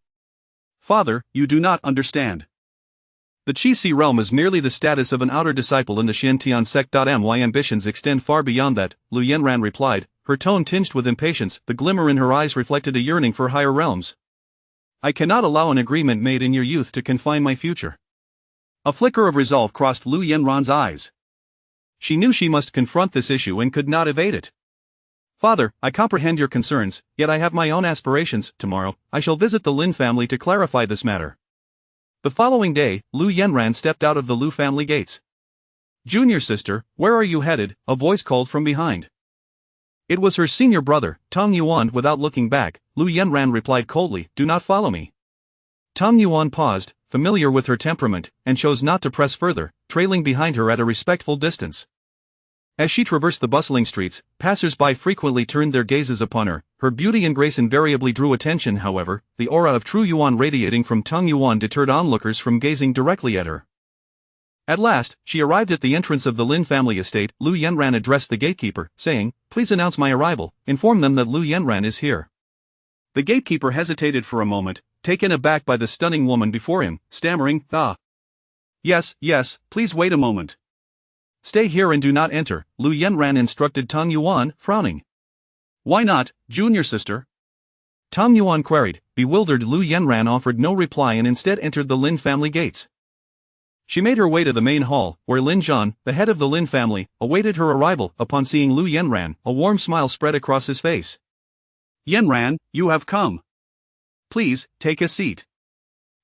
"Father, you do not understand. The Qi realm is merely the status of an outer disciple in the Xiantian sect. My ambitions extend far beyond that," Lu Yanran replied, her tone tinged with impatience. The glimmer in her eyes reflected a yearning for higher realms. "I cannot allow an agreement made in your youth to confine my future." A flicker of resolve crossed Lu Yanran's eyes. She knew she must confront this issue and could not evade it. "Father, I comprehend your concerns, yet I have my own aspirations. Tomorrow, I shall visit the Lin family to clarify this matter." The following day, Lu Yanran stepped out of the Lu family gates. "Junior sister, where are you headed?" a voice called from behind. It was her senior brother, Tang Yuan. Without looking back, Lu Yanran replied coldly, "Do not follow me." Tang Yuan paused, familiar with her temperament, and chose not to press further, trailing behind her at a respectful distance. As she traversed the bustling streets, passers-by frequently turned their gazes upon her. Her beauty and grace invariably drew attention. However, the aura of true Yuan radiating from Tang Yuan deterred onlookers from gazing directly at her. At last, she arrived at the entrance of the Lin family estate. Lu Yanran addressed the gatekeeper, saying, "Please announce my arrival. Inform them that Lu Yanran is here." The gatekeeper hesitated for a moment, taken aback by the stunning woman before him, stammering, "Ah. Yes, please wait a moment." "Stay here and do not enter," Lu Yanran instructed Tang Yuan, frowning. "Why not, junior sister?" Tang Yuan queried. Bewildered, Lu Yanran offered no reply and instead entered the Lin family gates. She made her way to the main hall, where Lin Zhan, the head of the Lin family, awaited her arrival. Upon seeing Lu Yanran, a warm smile spread across his face. "Yanran, you have come. Please, take a seat."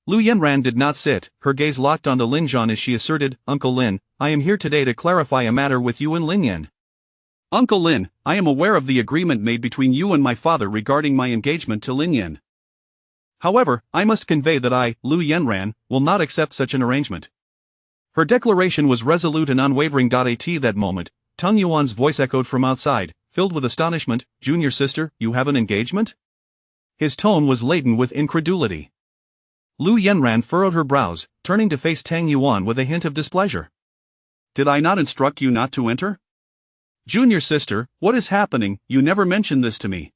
Lu Yanran did not sit, her gaze locked onto Lin Zhan as she asserted, "Uncle Lin, I am here today to clarify a matter with you and Lin Yan." "Uncle Lin, I am aware of the agreement made between you and my father regarding my engagement to Lin Yan. However, I must convey that I, Lu Yanran, will not accept such an arrangement." Her declaration was resolute and unwavering. At that moment, Tang Yuan's voice echoed from outside, filled with astonishment, "Junior sister, you have an engagement?" His tone was laden with incredulity. Lu Yanran furrowed her brows, turning to face Tang Yuan with a hint of displeasure. "Did I not instruct you not to enter?" "Junior sister, what is happening? You never mentioned this to me."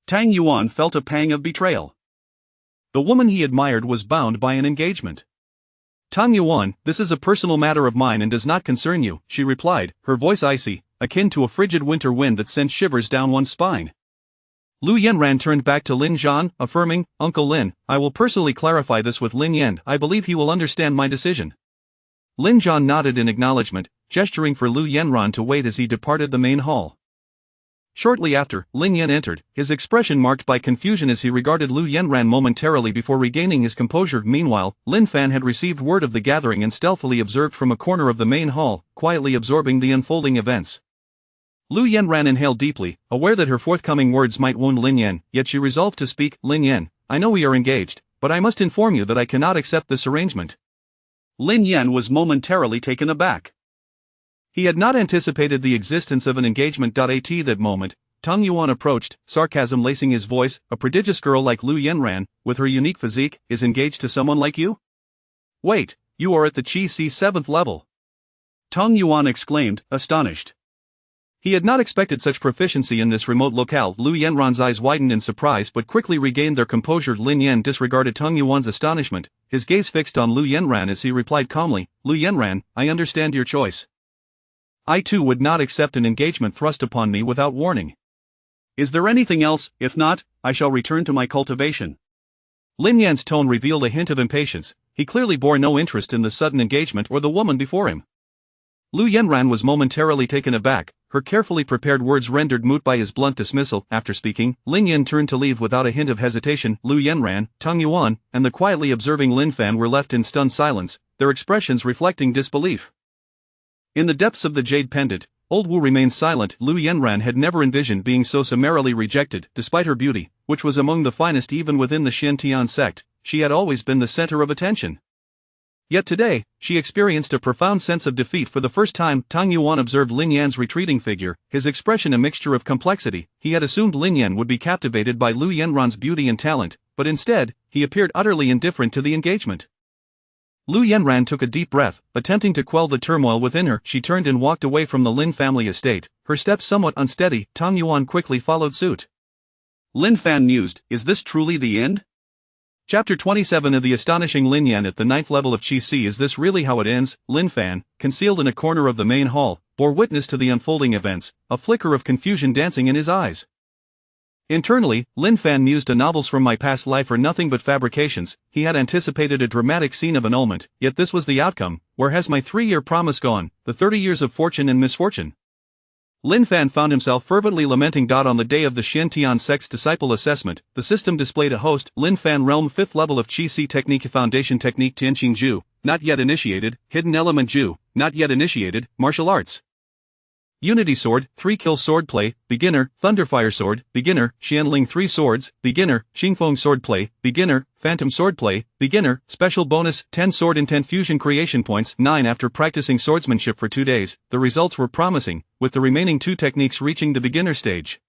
Tang Yuan felt a pang of betrayal. The woman he admired was bound by an engagement. "Tang Yuan, this is a personal matter of mine and does not concern you," she replied, her voice icy, akin to a frigid winter wind that sent shivers down one's spine. Lu Yanran turned back to Lin Zhan, affirming, "Uncle Lin, I will personally clarify this with Lin Yan. I believe he will understand my decision." Lin Zhan nodded in acknowledgement, gesturing for Lu Yanran to wait as he departed the main hall. Shortly after, Lin Yan entered, his expression marked by confusion as he regarded Lu Yanran momentarily before regaining his composure. Meanwhile, Lin Fan had received word of the gathering and stealthily observed from a corner of the main hall, quietly absorbing the unfolding events. Lu Yanran inhaled deeply, aware that her forthcoming words might wound Lin Yan, yet she resolved to speak. "Lin Yan, I know we are engaged, but I must inform you that I cannot accept this arrangement." Lin Yan was momentarily taken aback. He had not anticipated the existence of an engagement. At that moment, Tang Yuan approached, sarcasm lacing his voice. "A prodigious girl like Lu Yanran, with her unique physique, is engaged to someone like you? Wait, you are at the Qi 7th level?" Tang Yuan exclaimed, astonished. He had not expected such proficiency in this remote locale. Lu Yanran's eyes widened in surprise but quickly regained their composure. Lin Yan disregarded Tang Yuan's astonishment, his gaze fixed on Lu Yanran as he replied calmly, Lu Yanran, I understand your choice. I too would not accept an engagement thrust upon me without warning. Is there anything else? If not, I shall return to my cultivation. Lin Yan's tone revealed a hint of impatience. He clearly bore no interest in the sudden engagement or the woman before him. Lu Yanran was momentarily taken aback, her carefully prepared words rendered moot by his blunt dismissal. After speaking, Lin Yan turned to leave without a hint of hesitation. Lu Yanran, Tang Yuan, and the quietly observing Lin Fan were left in stunned silence, their expressions reflecting disbelief. In the depths of the jade pendant, Old Wu remained silent. Lu Yanran had never envisioned being so summarily rejected. Despite her beauty, which was among the finest even within the Xiantian sect, she had always been the center of attention. Yet today, she experienced a profound sense of defeat for the first time. Tang Yuan observed Lin Yan's retreating figure, his expression a mixture of complexity. He had assumed Lin Yan would be captivated by Lu Yanran's beauty and talent, but instead, he appeared utterly indifferent to the engagement. Lu Yanran took a deep breath, attempting to quell the turmoil within her. She turned and walked away from the Lin family estate, her steps somewhat unsteady. Tang Yuan quickly followed suit. Lin Fan mused, is this truly the end? Chapter 27 of the astonishing Lin Yan at the 9th level of Qi Si. Is this really how it ends? Lin Fan, concealed in a corner of the main hall, bore witness to the unfolding events, a flicker of confusion dancing in his eyes. Internally, Lin Fan mused, novels from my past life are nothing but fabrications. He had anticipated a dramatic scene of annulment, yet this was the outcome. Where has my 3-year promise gone, the 30 years of fortune and misfortune? Lin Fan found himself fervently lamenting. On the day of the Xiantian sect's disciple assessment, the system displayed a host. Lin Fan realm 5th level of Qi Si technique, foundation technique, Tianqing Ju, not yet initiated, hidden element Ju, not yet initiated, martial arts. Unity Sword, 3 kill swordplay, beginner, Thunderfire Sword, beginner, Xianling 3 swords, beginner, Xingfeng Swordplay, beginner, Phantom Swordplay, beginner, special bonus, 10 sword intent fusion creation points, 9 after practicing swordsmanship for 2 days, the results were promising, with the remaining 2 techniques reaching the beginner stage.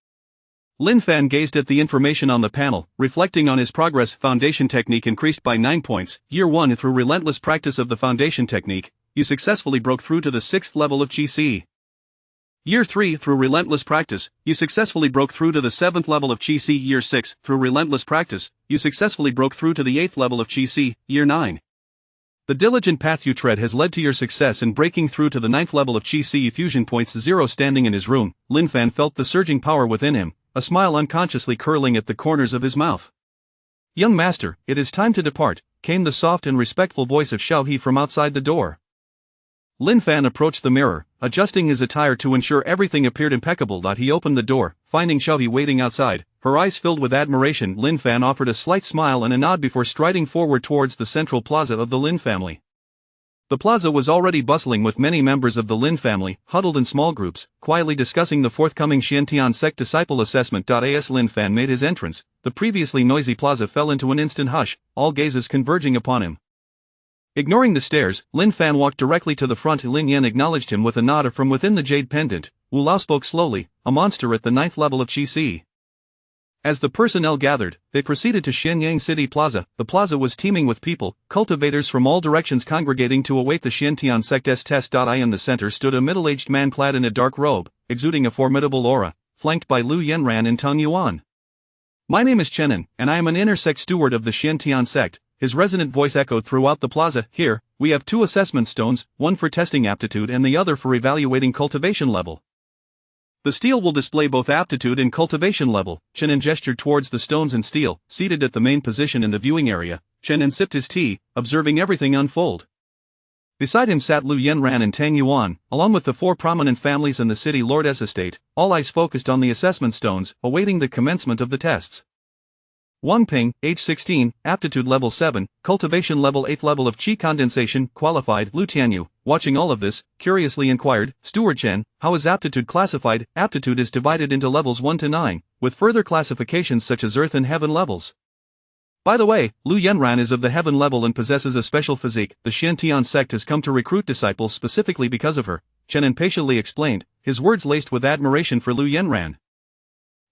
Lin Fan gazed at the information on the panel, reflecting on his progress. Foundation technique increased by 9 points, Year 1 through relentless practice of the foundation technique, you successfully broke through to the 6th level of Qi Si. Year 3 through relentless practice, you successfully broke through to the 7th level of Qi Si. Year 6 through relentless practice, you successfully broke through to the 8th level of Qi Si. Year 9. The diligent path you tread has led to your success in breaking through to the 9th level of Qi Si. Fusion points 0. Standing in his room, Lin Fan felt the surging power within him, a smile unconsciously curling at the corners of his mouth. Young master, it is time to depart, came the soft and respectful voice of Xiao He from outside the door. Lin Fan approached the mirror, adjusting his attire to ensure everything appeared impeccable. He opened the door, finding Xiao He waiting outside, her eyes filled with admiration. Lin Fan offered a slight smile and a nod before striding forward towards the central plaza of the Lin family. The plaza was already bustling with many members of the Lin family, huddled in small groups, quietly discussing the forthcoming Xiantian sect disciple assessment. As Lin Fan made his entrance, the previously noisy plaza fell into an instant hush, all gazes converging upon him. Ignoring the stares, Lin Fan walked directly to the front. Lin Yan acknowledged him with a nod from within the jade pendant. Wu Lao spoke slowly, a monster at the 9th level of Qi Si. As the personnel gathered, they proceeded to Xianyang City Plaza. The plaza was teeming with people, cultivators from all directions congregating to await the Xiantian sect's test. In the center stood a middle-aged man clad in a dark robe, exuding a formidable aura, flanked by Lu Yanran and Tang Yuan. My name is Chenin, and I am an inner sect steward of the Xiantian sect. His resonant voice echoed throughout the plaza. Here, we have 2 assessment stones, one for testing aptitude and the other for evaluating cultivation level. The steel will display both aptitude and cultivation level. Chenin gestured towards the stones and steel, seated at the main position in the viewing area. Chenin sipped his tea, observing everything unfold. Beside him sat Lu Yanran and Tang Yuan, along with the 4 prominent families and the city lord's estate, all eyes focused on the assessment stones, awaiting the commencement of the tests. Wang Ping, age 16, aptitude level 7, cultivation level 8th level of Qi condensation, qualified. Lu Tianyu, watching all of this, curiously inquired, Steward Chen, how is aptitude classified? Aptitude is divided into levels 1 to 9, with further classifications such as earth and heaven levels. By the way, Lu Yanran is of the heaven level and possesses a special physique. The Xiantian sect has come to recruit disciples specifically because of her, Chen impatiently explained, his words laced with admiration for Lu Yanran.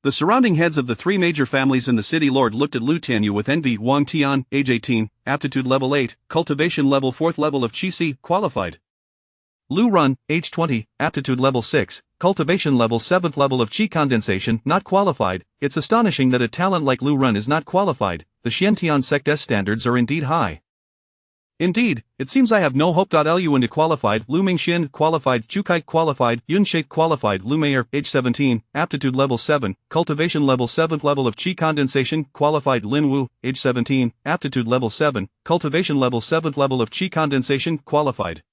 The surrounding heads of the 3 major families in the city lord looked at Lu Tianyu with envy. Wang Tian, age 18, aptitude level 8, cultivation level 4th level of Qi Si, qualified. Lu Run, age 20, aptitude level 6, cultivation level 7th level of Qi condensation, not qualified. It's astonishing that a talent like Lu Run is not qualified. The Xiantian sect's standards are indeed high. Indeed, it seems I have no hope. Lu into qualified, Lu Mingxian qualified, Jukai qualified, Yunshe qualified, Lu Meier, age 17, aptitude level 7, cultivation level 7th level of Qi condensation, qualified, Lin Wu, age 17, aptitude level 7, cultivation level 7th level of Qi condensation, qualified.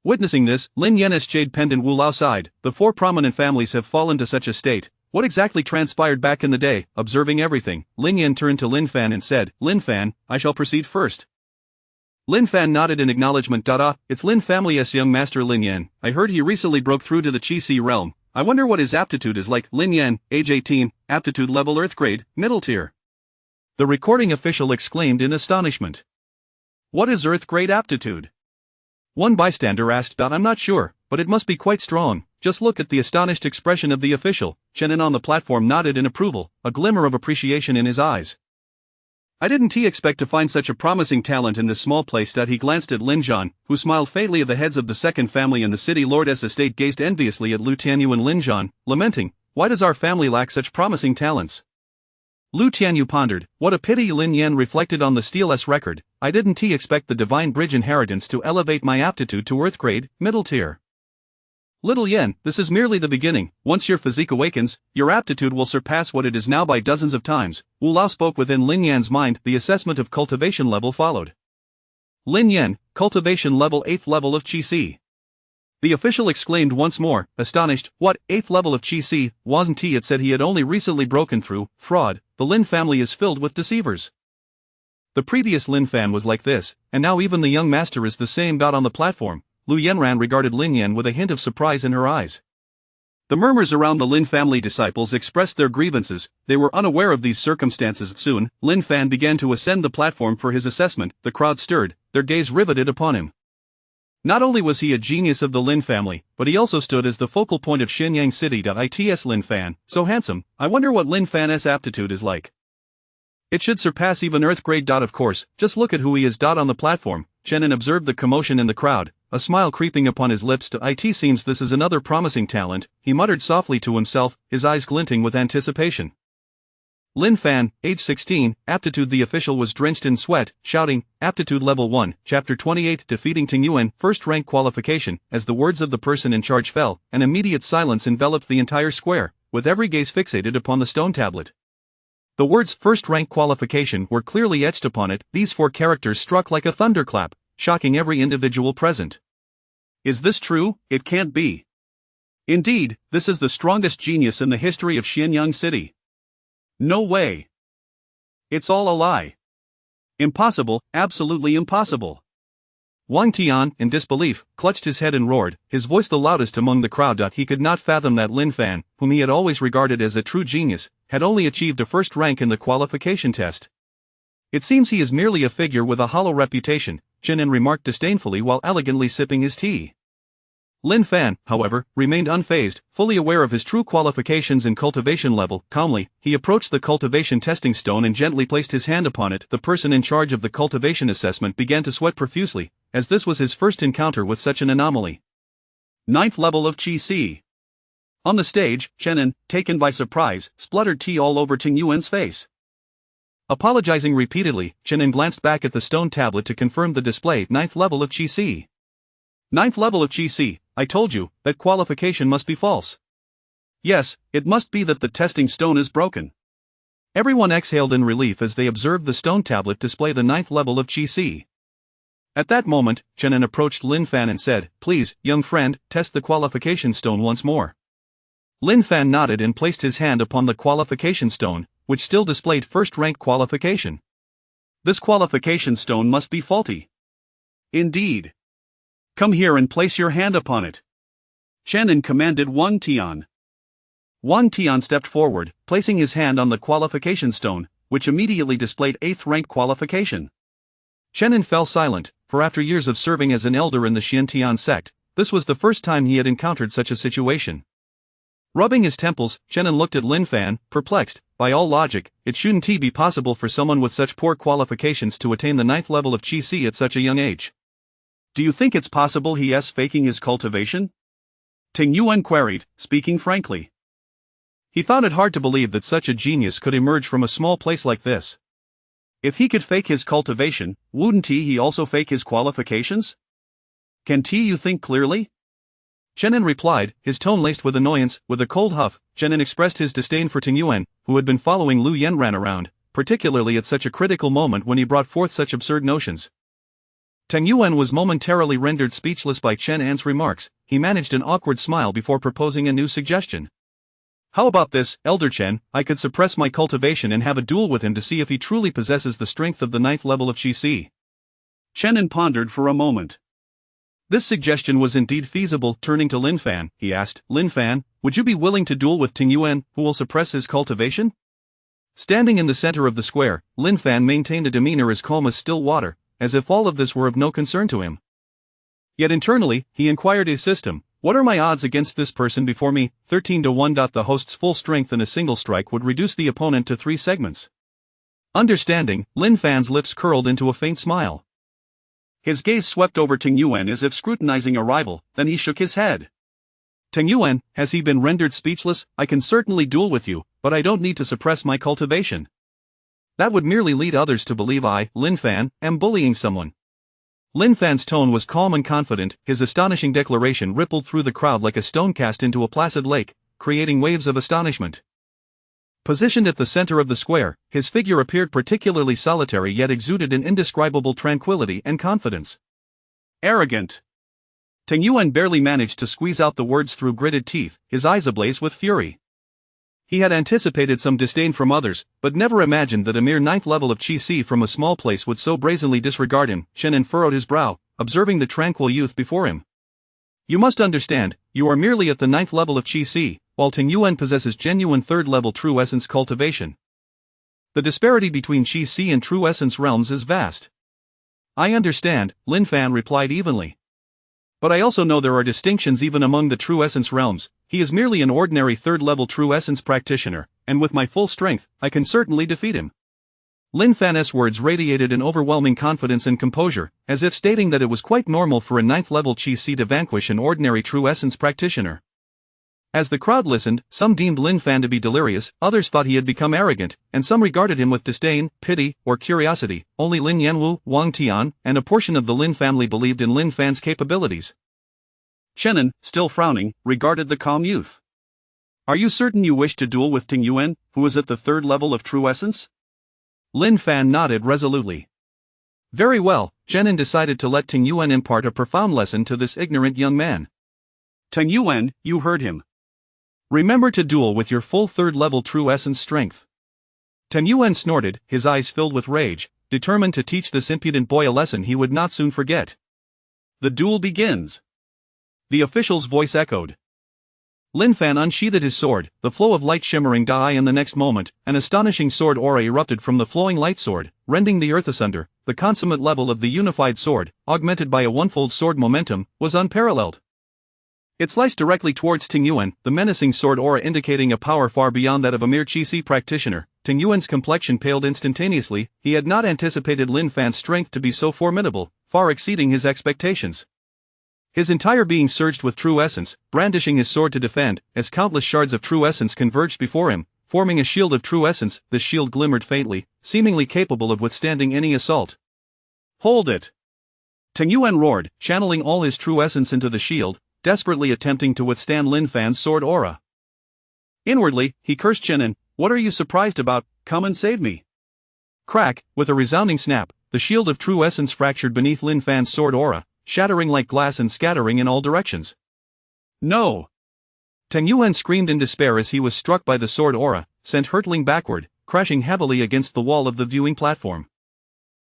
Witnessing this, Lin Yan's Jade Pendant Wu Lao sighed. The 4 prominent families have fallen to such a state. What exactly transpired back in the day? Observing everything, Lin Yan turned to Lin Fan and said, Lin Fan, I shall proceed first. Lin Fan nodded in acknowledgement. It's Lin family's young master Lin Yan. I heard he recently broke through to the Qi Si realm. I wonder what his aptitude is like. Lin Yan, age 18, aptitude level Earth grade, middle tier. The recording official exclaimed in astonishment. What is Earth grade aptitude? One bystander asked. I'm not sure, but it must be quite strong. Just look at the astonished expression of the official. Chenin on the platform nodded in approval, a glimmer of appreciation in his eyes. I didn't expect to find such a promising talent in this small place. He glanced at Lin Zhan, who smiled faintly. Of the heads of the second family in the city lord's estate gazed enviously at Lu Tianyu and Lin Zhan, lamenting, why does our family lack such promising talents? Lu Tianyu pondered, what a pity. Lin Yan reflected on the Steel's record, I didn't expect the Divine Bridge inheritance to elevate my aptitude to Earth grade, middle tier. Little Yan, this is merely the beginning. Once your physique awakens, your aptitude will surpass what it is now by dozens of times. Wu Lao spoke within Lin Yan's mind. The assessment of cultivation level followed. Lin Yan, cultivation level 8th level of Qi Si. The official exclaimed once more, astonished, what, 8th level of Qi Si? Wasn't it said he had only recently broken through? Fraud, the Lin family is filled with deceivers. The previous Lin Fan was like this, and now even the young master is the same. On the platform, Lu Yanran regarded Lin Yan with a hint of surprise in her eyes. The murmurs around the Lin family disciples expressed their grievances. They were unaware of these circumstances. Soon, Lin Fan began to ascend the platform for his assessment. The crowd stirred, their gaze riveted upon him. Not only was he a genius of the Lin family, but he also stood as the focal point of Xianyang City. Its Lin Fan, so handsome, I wonder what Lin Fan's aptitude is like. It should surpass even Earth grade. Of course, just look at who he is. On the platform, Chenin observed the commotion in the crowd, a smile creeping upon his lips. It seems this is another promising talent, he muttered softly to himself, his eyes glinting with anticipation. Lin Fan, age 16, aptitude. The official was drenched in sweat, shouting, aptitude level 1, chapter 28, defeating Ting Yuan, first rank qualification. As the words of the person in charge fell, an immediate silence enveloped the entire square, with every gaze fixated upon the stone tablet. The words first rank qualification were clearly etched upon it. These 4 characters struck like a thunderclap, shocking every individual present. Is this true? It can't be. Indeed, this is the strongest genius in the history of Xianyang City. No way. It's all a lie. Impossible, absolutely impossible. Wang Tian, in disbelief, clutched his head and roared, his voice the loudest among the crowd. He could not fathom that Lin Fan, whom he had always regarded as a true genius, had only achieved a first rank in the qualification test. It seems he is merely a figure with a hollow reputation, Chenin remarked disdainfully while elegantly sipping his tea. Lin Fan, however, remained unfazed, fully aware of his true qualifications and cultivation level. Calmly, he approached the cultivation testing stone and gently placed his hand upon it. The person in charge of the cultivation assessment began to sweat profusely, as this was his first encounter with such an anomaly. 9th level of Qi Si. On the stage, Chenin, taken by surprise, spluttered tea all over Ting Yuan's face. Apologizing repeatedly, Chenin glanced back at the stone tablet to confirm the display. 9th level of Qi Si. 9th level of Qi Si. I told you, that qualification must be false. Yes, it must be that the testing stone is broken. Everyone exhaled in relief as they observed the stone tablet display the 9th level of Qi Si. At that moment, Chenin approached Lin Fan and said, please, young friend, test the qualification stone once more. Lin Fan nodded and placed his hand upon the qualification stone, which still displayed first rank qualification. This qualification stone must be faulty. Indeed. Come here and place your hand upon it. Chenin commanded Wang Tian. Wang Tian stepped forward, placing his hand on the qualification stone, which immediately displayed 8th rank qualification. Chenin fell silent, for after years of serving as an elder in the Xiantian sect, this was the first time he had encountered such a situation. Rubbing his temples, Chenin looked at Lin Fan, perplexed. By all logic, it shouldn't be possible for someone with such poor qualifications to attain the 9th level of Qi Si at such a young age. Do you think it's possible he's faking his cultivation? Ting Yuan queried, speaking frankly. He found it hard to believe that such a genius could emerge from a small place like this. If he could fake his cultivation, wouldn't he also fake his qualifications? Can you think clearly? Chen replied, his tone laced with annoyance. With a cold huff, Chen expressed his disdain for Ting Yuan, who had been following Lu Yanran around, particularly at such a critical moment when he brought forth such absurd notions. Ting Yuan was momentarily rendered speechless by Chen An's remarks. He managed an awkward smile before proposing a new suggestion. How about this, Elder Chen? I could suppress my cultivation and have a duel with him to see if he truly possesses the strength of the 9th level of Qi. Chen pondered for a moment. This suggestion was indeed feasible. Turning to Lin Fan, he asked, Lin Fan, would you be willing to duel with Ting Yuan, who will suppress his cultivation? Standing in the center of the square, Lin Fan maintained a demeanor as calm as still water, as if all of this were of no concern to him. Yet internally, he inquired his system, what are my odds against this person before me? 13 to 1. The host's full strength in a single strike would reduce the opponent to 3 segments. Understanding, Lin Fan's lips curled into a faint smile. His gaze swept over Ting Yuan as if scrutinizing a rival, then he shook his head. Ting Yuan, has he been rendered speechless? I can certainly duel with you, but I don't need to suppress my cultivation. That would merely lead others to believe I, Lin Fan, am bullying someone. Lin Fan's tone was calm and confident. His astonishing declaration rippled through the crowd like a stone cast into a placid lake, creating waves of astonishment. Positioned at the center of the square, his figure appeared particularly solitary yet exuded an indescribable tranquility and confidence. Arrogant. Ting Yuan barely managed to squeeze out the words through gritted teeth, his eyes ablaze with fury. He had anticipated some disdain from others, but never imagined that a mere 9th level of Qi from a small place would so brazenly disregard him. Chen furrowed his brow, observing the tranquil youth before him. You must understand, you are merely at the 9th level of Qi, while Ting Yuan possesses genuine 3rd level true essence cultivation. The disparity between Qi and true essence realms is vast. I understand, Lin Fan replied evenly. But I also know there are distinctions even among the true essence realms. He is merely an ordinary 3rd level true essence practitioner, and with my full strength, I can certainly defeat him. Lin Fan's words radiated an overwhelming confidence and composure, as if stating that it was quite normal for a 9th level Qi to vanquish an ordinary true essence practitioner. As the crowd listened, some deemed Lin Fan to be delirious, others thought he had become arrogant, and some regarded him with disdain, pity, or curiosity. Only Lin Yanwu, Wang Tian, and a portion of the Lin family believed in Lin Fan's capabilities. Chen, still frowning, regarded the calm youth. Are you certain you wish to duel with Ting Yuan, who is at the 3rd level of true essence? Lin Fan nodded resolutely. Very well, Chen decided to let Ting Yuan impart a profound lesson to this ignorant young man. Ting Yuan, you heard him. Remember to duel with your full 3rd level true essence strength. Ting Yuan snorted, his eyes filled with rage, determined to teach this impudent boy a lesson he would not soon forget. The duel begins. The official's voice echoed. Lin Fan unsheathed his sword, the flow of light shimmering die, and the next moment, an astonishing sword aura erupted from the flowing light sword, rending the earth asunder. The consummate level of the unified sword, augmented by a onefold sword momentum, was unparalleled. It sliced directly towards Ting Yuan, the menacing sword aura indicating a power far beyond that of a mere Qi practitioner. Ting Yuan's complexion paled instantaneously. He had not anticipated Lin Fan's strength to be so formidable, far exceeding his expectations. His entire being surged with true essence, brandishing his sword to defend, as countless shards of true essence converged before him, forming a shield of true essence. This shield glimmered faintly, seemingly capable of withstanding any assault. Hold it! Ting Yuan roared, channeling all his true essence into the shield, desperately attempting to withstand Lin Fan's sword aura. Inwardly, he cursed Chen. What are you surprised about? Come and save me. Crack, with a resounding snap, the shield of true essence fractured beneath Lin Fan's sword aura, shattering like glass and scattering in all directions. No! Ting Yuan screamed in despair as he was struck by the sword aura, sent hurtling backward, crashing heavily against the wall of the viewing platform.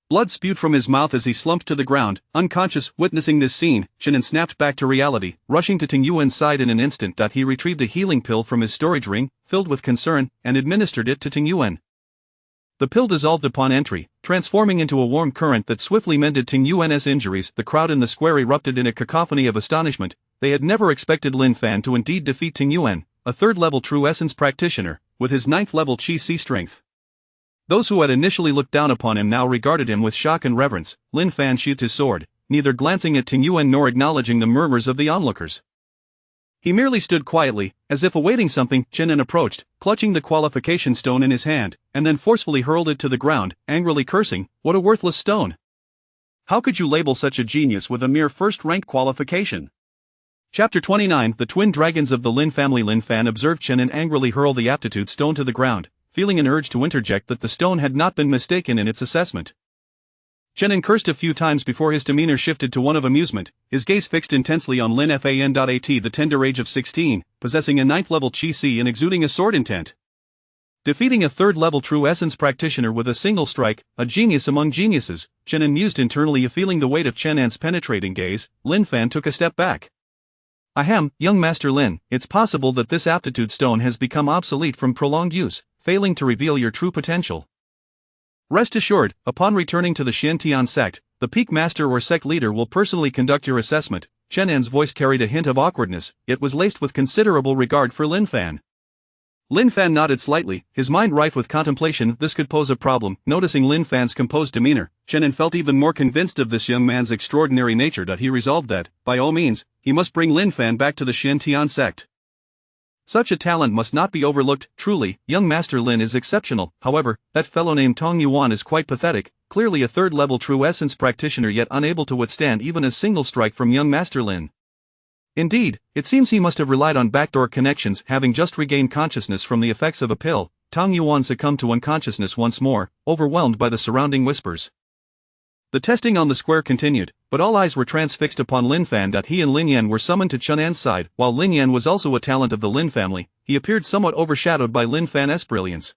Blood spewed from his mouth as he slumped to the ground, unconscious. Witnessing this scene, Chen snapped back to reality, rushing to Ting Yuan's side in an instant. He retrieved a healing pill from his storage ring, filled with concern, and administered it to Ting Yuan. The pill dissolved upon entry, transforming into a warm current that swiftly mended Ting Yuan's injuries. The crowd in the square erupted in a cacophony of astonishment. They had never expected Lin Fan to indeed defeat Ting Yuan, a 3rd level true essence practitioner, with his 9th level Qi strength. Those who had initially looked down upon him now regarded him with shock and reverence. Lin Fan sheathed his sword, neither glancing at Ting Yuan nor acknowledging the murmurs of the onlookers. He merely stood quietly, as if awaiting something. Chen An approached, clutching the qualification stone in his hand, and then forcefully hurled it to the ground, angrily cursing, "What a worthless stone! How could you label such a genius with a mere first-rank qualification?" Chapter 29 The Twin Dragons of the Lin family. Lin Fan observed Chen An angrily hurl the aptitude stone to the ground, feeling an urge to interject that the stone had not been mistaken in its assessment. Chen An cursed a few times before his demeanor shifted to one of amusement, his gaze fixed intensely on Lin Fan.At, the tender age of 16, possessing a 9th-level Qi and exuding a sword intent. Defeating a 3rd-level True Essence practitioner with a single strike, a genius among geniuses, Chen An mused internally. Feeling the weight of Chen An's penetrating gaze, Lin Fan took a step back. "Ahem, young Master Lin, it's possible that this aptitude stone has become obsolete from prolonged use, failing to reveal your true potential. Rest assured, upon returning to the Xiantian sect, the peak master or sect leader will personally conduct your assessment." Chen An's voice carried a hint of awkwardness, yet was laced with considerable regard for Lin Fan. Lin Fan nodded slightly, his mind rife with contemplation. This could pose a problem. Noticing Lin Fan's composed demeanor, Chen An felt even more convinced of this young man's extraordinary nature that he resolved that, by all means, he must bring Lin Fan back to the Xiantian sect. Such a talent must not be overlooked. Truly, young Master Lin is exceptional. However, that fellow named Tong Yuan is quite pathetic, clearly a 3rd-level True Essence practitioner yet unable to withstand even a single strike from young Master Lin. Indeed, it seems he must have relied on backdoor connections. Having just regained consciousness from the effects of a pill, Tong Yuan succumbed to unconsciousness once more, overwhelmed by the surrounding whispers. The testing on the square continued, but all eyes were transfixed upon Lin Fan. He and Lin Yan were summoned to Chen An's side. While Lin Yan was also a talent of the Lin family, he appeared somewhat overshadowed by Lin Fan's brilliance.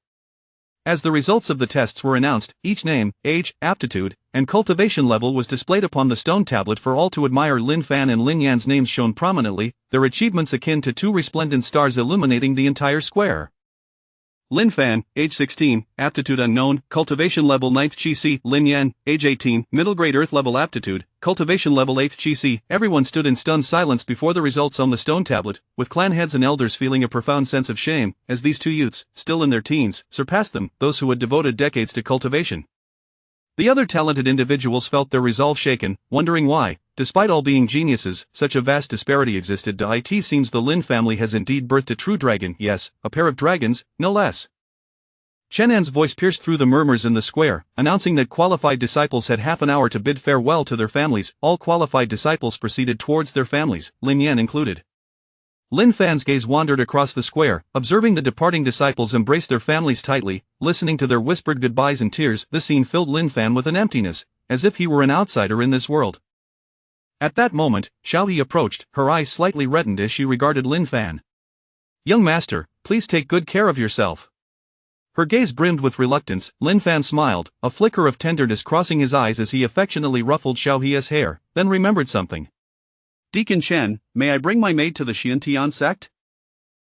As the results of the tests were announced, each name, age, aptitude, and cultivation level was displayed upon the stone tablet for all to admire. Lin Fan and Lin Yan's names shone prominently, their achievements akin to 2 resplendent stars illuminating the entire square. Lin Fan, age 16, aptitude unknown, cultivation level 9th Qi. Lin Yan, age 18, middle grade earth level aptitude, cultivation level 8th Qi. Everyone stood in stunned silence before the results on the stone tablet, with clan heads and elders feeling a profound sense of shame, as these two youths, still in their teens, surpassed them, those who had devoted decades to cultivation. The other talented individuals felt their resolve shaken, wondering why, despite all being geniuses, such a vast disparity existed. It seems the Lin family has indeed birthed a true dragon. Yes, a pair of dragons, no less. Chen An's voice pierced through the murmurs in the square, announcing that qualified disciples had half an hour to bid farewell to their families. All qualified disciples proceeded towards their families, Lin Yan included. Lin Fan's gaze wandered across the square, observing the departing disciples embrace their families tightly, listening to their whispered goodbyes and tears. The scene filled Lin Fan with an emptiness, as if he were an outsider in this world. At that moment, Xiao He approached, her eyes slightly reddened as she regarded Lin Fan. "Young master, please take good care of yourself." Her gaze brimmed with reluctance. Lin Fan smiled, a flicker of tenderness crossing his eyes as he affectionately ruffled Xiao He's hair, then remembered something. "Deacon Chen, may I bring my maid to the Xiantian sect?"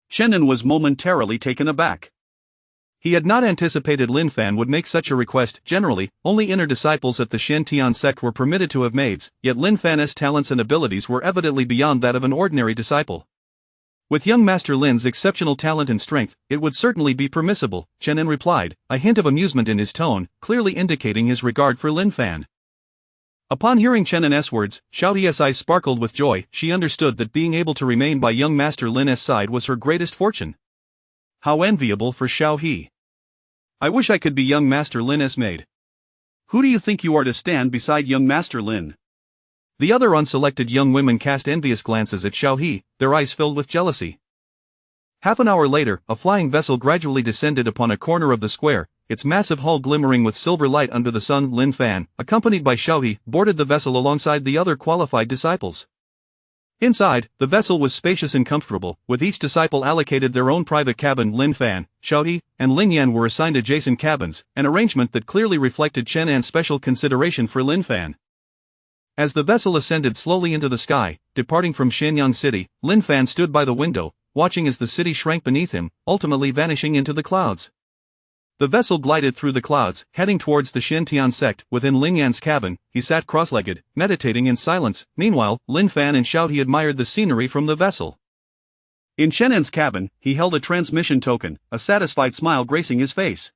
Chen An was momentarily taken aback. He had not anticipated Lin Fan would make such a request. Generally, only inner disciples at the Xiantian sect were permitted to have maids, yet Lin Fan's talents and abilities were evidently beyond that of an ordinary disciple. With young Master Lin's exceptional talent and strength, it would certainly be permissible, Chen An replied, a hint of amusement in his tone, clearly indicating his regard for Lin Fan. Upon hearing Chen An's words, Xiao He's eyes sparkled with joy. She understood that being able to remain by young Master Lin's side was her greatest fortune. How enviable for Xiao He. I wish I could be young Master Lin's maid. Who do you think you are to stand beside young Master Lin? The other unselected young women cast envious glances at Xiao He, their eyes filled with jealousy. Half an hour later, a flying vessel gradually descended upon a corner of the square, its massive hull glimmering with silver light under the sun. Lin Fan, accompanied by Xiao He, boarded the vessel alongside the other qualified disciples. Inside, the vessel was spacious and comfortable, with each disciple allocated their own private cabin. Lin Fan, Xiao He, and Lin Yan were assigned adjacent cabins, an arrangement that clearly reflected Chen An's special consideration for Lin Fan. As the vessel ascended slowly into the sky, departing from Shenyang City, Lin Fan stood by the window, watching as the city shrank beneath him, ultimately vanishing into the clouds. The vessel glided through the clouds, heading towards the Xiantian sect. Within Lin Yan's cabin, he sat cross-legged, meditating in silence. Meanwhile, Lin Fan and Xiao He admired the scenery from the vessel. In Chen An's cabin, he held a transmission token, a satisfied smile gracing his face.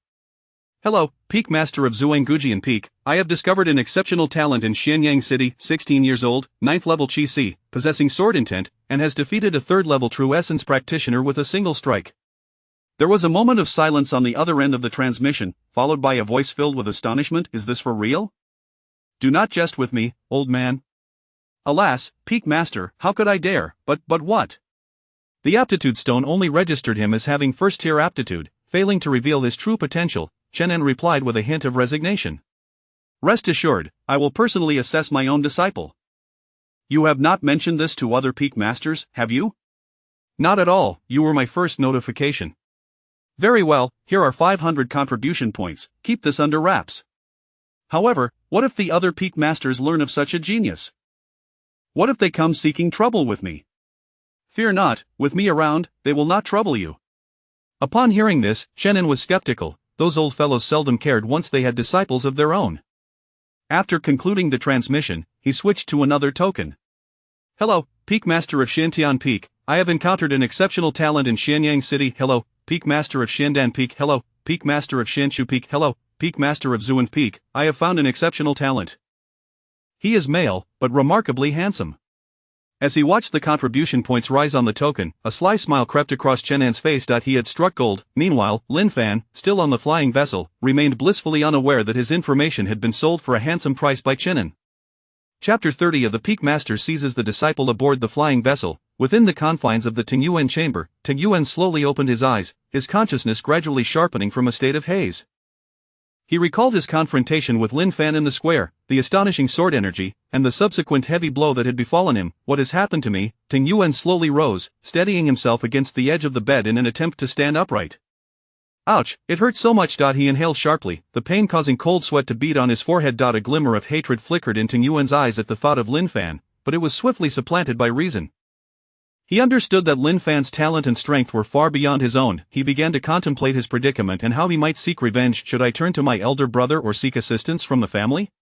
Hello, Peak Master of Zhuanggujian Peak. I have discovered an exceptional talent in Xianyang City, 16 years old, 9th level Qi Si, possessing sword intent, and has defeated a 3rd level True Essence practitioner with a single strike. There was a moment of silence on the other end of the transmission, followed by a voice filled with astonishment. Is this for real? Do not jest with me, old man. Alas, Peak Master, how could I dare? But what? The aptitude stone only registered him as having first-tier aptitude, failing to reveal his true potential. Chen En replied with a hint of resignation. Rest assured, I will personally assess my own disciple. You have not mentioned this to other Peak Masters, have you? Not at all, you were my first notification. Very well, here are 500 contribution points, keep this under wraps. However, what if the other Peak Masters learn of such a genius? What if they come seeking trouble with me? Fear not, with me around, they will not trouble you. Upon hearing this, Chen En was skeptical. Those old fellows seldom cared once they had disciples of their own. After concluding the transmission, he switched to another token. Hello, Peak Master of Xintian Peak, I have encountered an exceptional talent in Xianyang City. Hello, Peak Master of Xiandan Peak. Hello, Peak Master of Xianchu Peak. Hello, Peak Master of Zhuan Peak, I have found an exceptional talent. He is male, but remarkably handsome. As he watched the contribution points rise on the token, a sly smile crept across Chen En's face. He had struck gold. Meanwhile, Lin Fan, still on the flying vessel, remained blissfully unaware that his information had been sold for a handsome price by Chen En. Chapter 30 of The Peak Master seizes the disciple aboard the flying vessel. Within the confines of the Tingyuan chamber, Tingyuan slowly opened his eyes, his consciousness gradually sharpening from a state of haze. He recalled his confrontation with Lin Fan in the square, the astonishing sword energy, and the subsequent heavy blow that had befallen him. What has happened to me? Tingyuan slowly rose, steadying himself against the edge of the bed in an attempt to stand upright. Ouch, it hurts so much. He inhaled sharply, the pain causing cold sweat to bead on his forehead. A glimmer of hatred flickered in Tingyuan's eyes at the thought of Lin Fan, but it was swiftly supplanted by reason. He understood that Lin Fan's talent and strength were far beyond his own. He began to contemplate his predicament and how he might seek revenge. Should I turn to my elder brother or seek assistance from the family?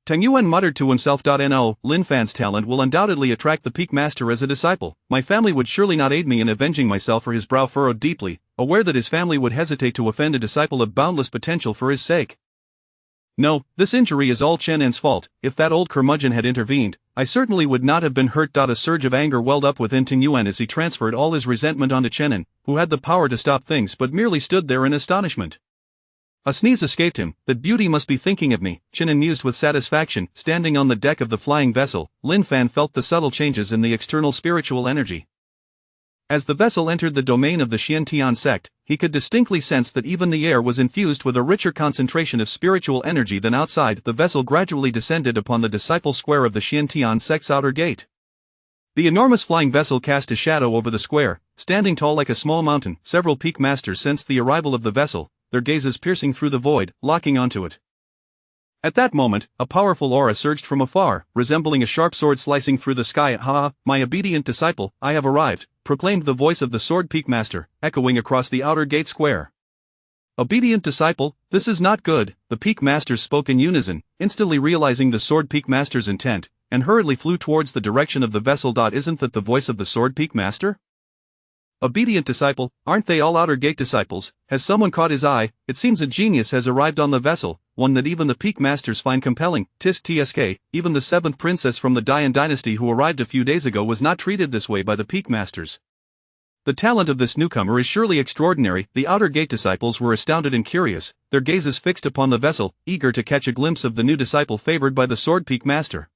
Tang Yuan muttered to himself. No, Lin Fan's talent will undoubtedly attract the Peak Master as a disciple. My family would surely not aid me in avenging myself. For his brow furrowed deeply, aware that his family would hesitate to offend a disciple of boundless potential for his sake. No, this injury is all Chen En's fault. If that old curmudgeon had intervened, I certainly would not have been hurt. A surge of anger welled up within Ting Yuan as he transferred all his resentment onto Chen En, who had the power to stop things but merely stood there in astonishment. A sneeze escaped him. That beauty must be thinking of me, Chen En mused with satisfaction. Standing on the deck of the flying vessel, Lin Fan felt the subtle changes in the external spiritual energy. As the vessel entered the domain of the Xiantian sect, he could distinctly sense that even the air was infused with a richer concentration of spiritual energy than outside. The vessel gradually descended upon the disciple square of the Xiantian sect's outer gate. The enormous flying vessel cast a shadow over the square, standing tall like a small mountain. Several Peak Masters sensed the arrival of the vessel, their gazes piercing through the void, locking onto it. At that moment, a powerful aura surged from afar, resembling a sharp sword slicing through the sky. Ha! My obedient disciple, I have arrived, proclaimed the voice of the Sword Peak Master, echoing across the outer gate square. Obedient disciple, this is not good, the Peak Masters spoke in unison, instantly realizing the Sword Peak Master's intent, and hurriedly flew towards the direction of the vessel. Isn't that the voice of the Sword Peak Master? Obedient disciple, aren't they all outer gate disciples? Has someone caught his eye? It seems a genius has arrived on the vessel, one that even the Peak Masters find compelling. Tsk, even the 7th princess from the Dian dynasty who arrived a few days ago was not treated this way by the Peak Masters. The talent of this newcomer is surely extraordinary. The outer gate disciples were astounded and curious, their gazes fixed upon the vessel, eager to catch a glimpse of the new disciple favored by the Sword Peak Master.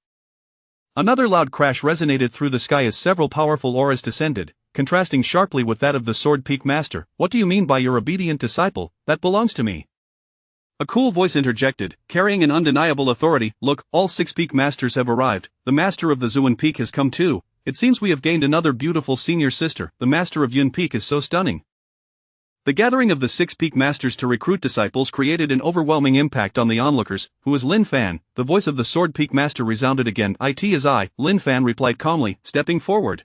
Another loud crash resonated through the sky as several powerful auras descended, contrasting sharply with that of the Sword Peak Master. What do you mean by your obedient disciple? That belongs to me. A cool voice interjected, carrying an undeniable authority. Look, all 6 Peak Masters have arrived. The Master of the Zhuan Peak has come too. It seems we have gained another beautiful senior sister. The Master of Yun Peak is so stunning. The gathering of the 6 Peak Masters to recruit disciples created an overwhelming impact on the onlookers. Who is Lin Fan? The voice of the Sword Peak Master resounded again. It is I, Lin Fan replied calmly, stepping forward.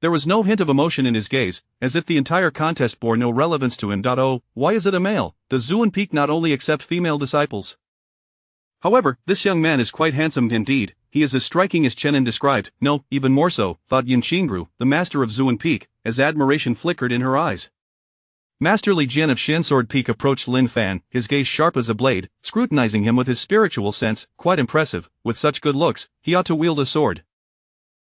There was no hint of emotion in his gaze, as if the entire contest bore no relevance to him. Oh, why is it a male? Does Zhuan Peak not only accept female disciples? However, this young man is quite handsome indeed. He is as striking as Chen En described. No, even more so, thought Yin Qingru, the master of Zhuan Peak, as admiration flickered in her eyes. Master Li Jian of Shinsword Peak approached Lin Fan, his gaze sharp as a blade, scrutinizing him with his spiritual sense. Quite impressive. With such good looks, he ought to wield a sword.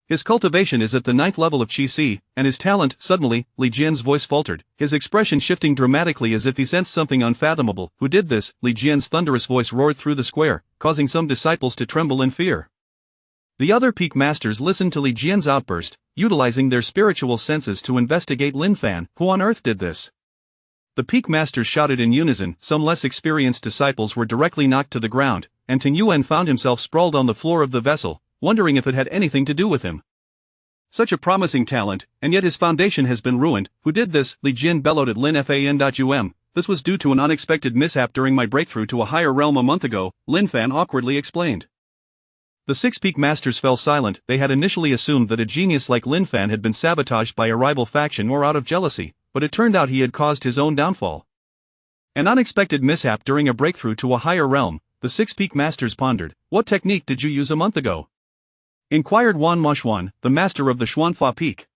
His cultivation is at the 9th level of Qi, and his talent. Suddenly, Li Jian's voice faltered, his expression shifting dramatically as if he sensed something unfathomable. Who did this? Li Jian's thunderous voice roared through the square, causing some disciples to tremble in fear. The other peak masters listened to Li Jian's outburst, utilizing their spiritual senses to investigate Lin Fan. Who on earth did this? The peak masters shouted in unison. Some less experienced disciples were directly knocked to the ground, and Ting Yuan found himself sprawled on the floor of the vessel, wondering if it had anything to do with him. Such a promising talent, and yet his foundation has been ruined. Who did this? Li Jian bellowed at Lin Fan. This was due to an unexpected mishap during my breakthrough to a higher realm a month ago, Lin Fan awkwardly explained. The 6 peak masters fell silent. They had initially assumed that a genius like Lin Fan had been sabotaged by a rival faction or out of jealousy, but it turned out he had caused his own downfall. An unexpected mishap during a breakthrough to a higher realm, the 6 peak masters pondered. What technique did you use a month ago? Inquired Wan Moshuan, the master of the Xuanfa Peak.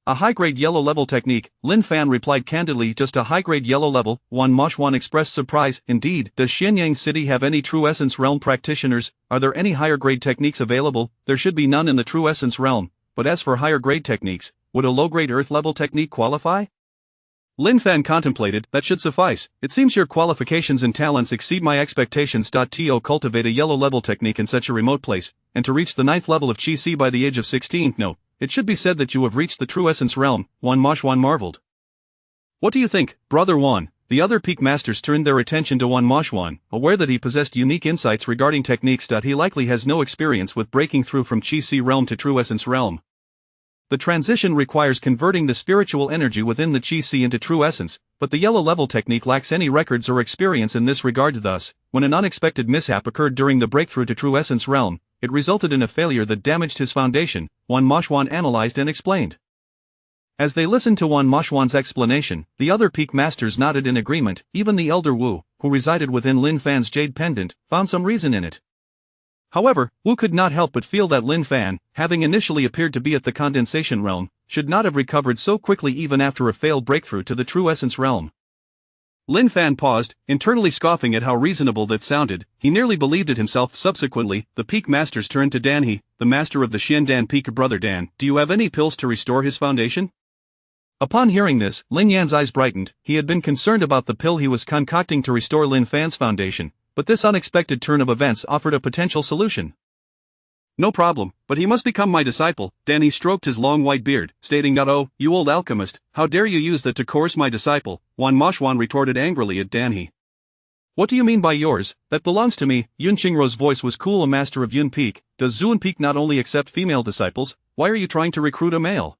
A high-grade yellow level technique, Lin Fan replied candidly. Just a high-grade yellow level. Wan Moshuan expressed surprise. Indeed, does Xianyang City have any True Essence Realm practitioners? Are there any higher-grade techniques available? There should be none in the True Essence Realm, but as for higher-grade techniques, would a low-grade Earth-level technique qualify? Lin Fan contemplated. That should suffice. It seems your qualifications and talents exceed my expectations. To cultivate a yellow-level technique in such a remote place, and to reach the 9th level of Qi by the age of 16. No, it should be said that you have reached the True Essence Realm, Wan Moshuan marveled. What do you think, Brother Wan? The other peak masters turned their attention to Wan Moshuan, aware that he possessed unique insights regarding techniques. He likely has no experience with breaking through from Qi realm to True Essence realm. The transition requires converting the spiritual energy within the Qi into true essence, but the yellow level technique lacks any records or experience in this regard. Thus, when an unexpected mishap occurred during the breakthrough to True Essence realm, it resulted in a failure that damaged his foundation, Wan Moshuan analyzed and explained. As they listened to Wan Moshuan's explanation, the other peak masters nodded in agreement. Even the elder Wu, who resided within Lin Fan's jade pendant, found some reason in it. However, Wu could not help but feel that Lin Fan, having initially appeared to be at the condensation realm, should not have recovered so quickly even after a failed breakthrough to the True Essence realm. Lin Fan paused, internally scoffing at how reasonable that sounded. He nearly believed it himself. Subsequently, the peak masters turned to Dan He, the master of the Xiandan Peak. Brother Dan, do you have any pills to restore his foundation? Upon hearing this, Lin Yan's eyes brightened. He had been concerned about the pill he was concocting to restore Lin Fan's foundation, but this unexpected turn of events offered a potential solution. No problem, but he must become my disciple. Dan He stroked his long white beard, stating, "Oh, you old alchemist, how dare you use that to coerce my disciple?" Wan Moshuan retorted angrily at Dan He. What do you mean by yours? That belongs to me. Yun Qingrou's voice was cool. A master of Yun Peak, does Zuan Peak not only accept female disciples? Why are you trying to recruit a male?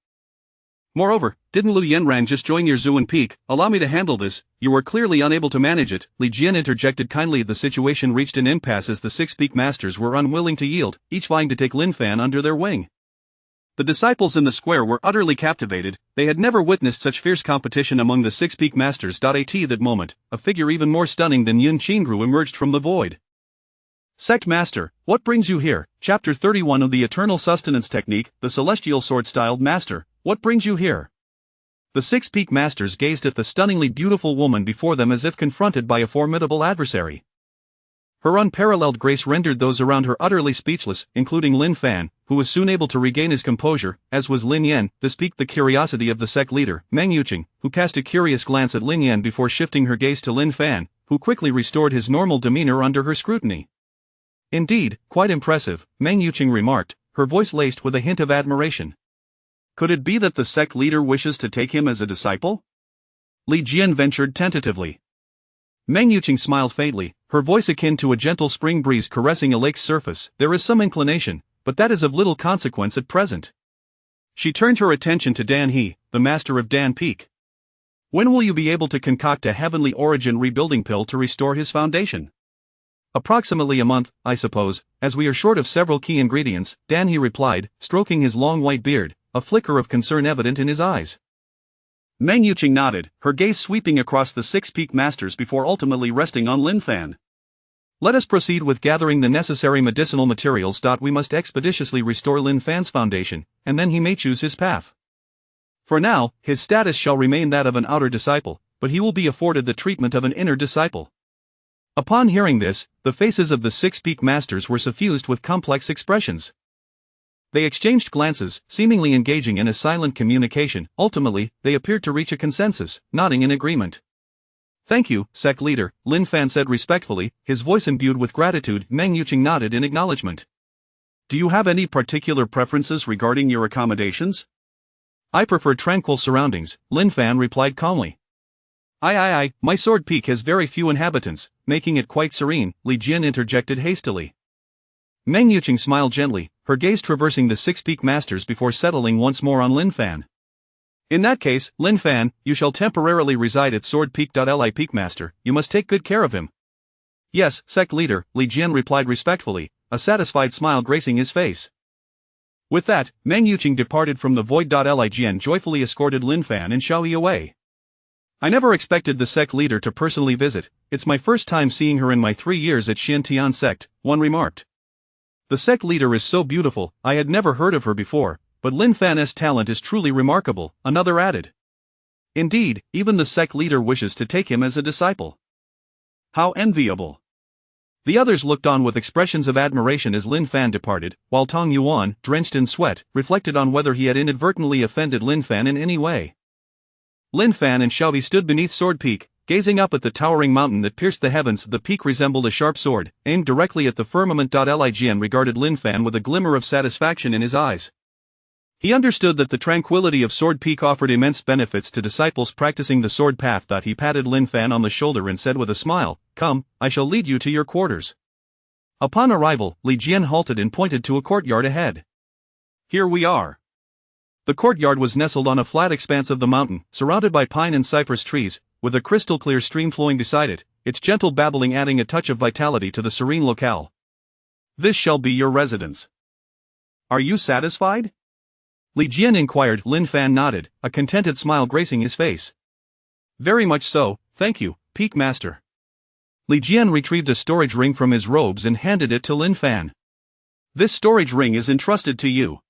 Moreover, didn't Lu Yanran just join your Zuan Peak? Allow me to handle this. You were clearly unable to manage it. Li Jian interjected kindly. The situation reached an impasse as the 6 peak masters were unwilling to yield, each vying to take Lin Fan under their wing. The disciples in the square were utterly captivated. They had never witnessed such fierce competition among the 6 peak masters. At that moment, a figure even more stunning than Yun Qingrou emerged from the void. Sect Master, what brings you here? Chapter 31 of the Eternal Sustenance Technique, the Celestial Sword-Styled Master, what brings you here? The 6 peak masters gazed at the stunningly beautiful woman before them as if confronted by a formidable adversary. Her unparalleled grace rendered those around her utterly speechless, including Lin Fan, who was soon able to regain his composure, as was Lin Yan. This piqued the curiosity of the sect leader, Meng Yuqing, who cast a curious glance at Lin Yan before shifting her gaze to Lin Fan, who quickly restored his normal demeanor under her scrutiny. Indeed, quite impressive, Meng Yuqing remarked, her voice laced with a hint of admiration. Could it be that the sect leader wishes to take him as a disciple? Li Jian ventured tentatively. Meng Yuqing smiled faintly, her voice akin to a gentle spring breeze caressing a lake's surface. There is some inclination, but that is of little consequence at present. She turned her attention to Dan He, the master of Dan Peak. When will you be able to concoct a heavenly origin rebuilding pill to restore his foundation? Approximately a month, I suppose, as we are short of several key ingredients, Dan He replied, stroking his long white beard, a flicker of concern evident in his eyes. Meng Yuqing nodded, her gaze sweeping across the 6 peak masters before ultimately resting on Lin Fan. Let us proceed with gathering the necessary medicinal materials. We must expeditiously restore Lin Fan's foundation, and then he may choose his path. For now, his status shall remain that of an outer disciple, but he will be afforded the treatment of an inner disciple. Upon hearing this, the faces of the 6 peak masters were suffused with complex expressions. They exchanged glances, seemingly engaging in a silent communication. Ultimately, they appeared to reach a consensus, nodding in agreement. "Thank you, sect leader," Lin Fan said respectfully, his voice imbued with gratitude. Meng Yuqing nodded in acknowledgement. "Do you have any particular preferences regarding your accommodations?" "I prefer tranquil surroundings," Lin Fan replied calmly. My sword peak has very few inhabitants, making it quite serene," Li Jian interjected hastily. Meng Yuqing smiled gently, her gaze traversing the 6 peak masters before settling once more on Lin Fan. "In that case, Lin Fan, you shall temporarily reside at Sword Peak. Li Peakmaster, you must take good care of him." "Yes, sect leader," Li Jian replied respectfully, a satisfied smile gracing his face. With that, Meng Yuqing departed from the void. Li Jian joyfully escorted Lin Fan and Xiaoyi away. "I never expected the sect leader to personally visit. It's my first time seeing her in my 3 years at Xiantian sect," one remarked. "The sect leader is so beautiful, I had never heard of her before, but Lin Fan's talent is truly remarkable," another added. "Indeed, even the sect leader wishes to take him as a disciple." "How enviable." The others looked on with expressions of admiration as Lin Fan departed, while Tong Yuan, drenched in sweat, reflected on whether he had inadvertently offended Lin Fan in any way. Lin Fan and Xiaoyi stood beneath Sword Peak, gazing up at the towering mountain that pierced the heavens. The peak resembled a sharp sword, aimed directly at the firmament. Li Jian regarded Lin Fan with a glimmer of satisfaction in his eyes. He understood that the tranquility of Sword Peak offered immense benefits to disciples practicing the sword path. He patted Lin Fan on the shoulder and said with a smile, "Come, I shall lead you to your quarters." Upon arrival, Li Jian halted and pointed to a courtyard ahead. "Here we are." The courtyard was nestled on a flat expanse of the mountain, surrounded by pine and cypress trees, with a crystal-clear stream flowing beside it, its gentle babbling adding a touch of vitality to the serene locale. "This shall be your residence. Are you satisfied?" Li Jian inquired. Lin Fan nodded, a contented smile gracing his face. "Very much so, thank you, Peak Master." Li Jian retrieved a storage ring from his robes and handed it to Lin Fan. "This storage ring is entrusted to you.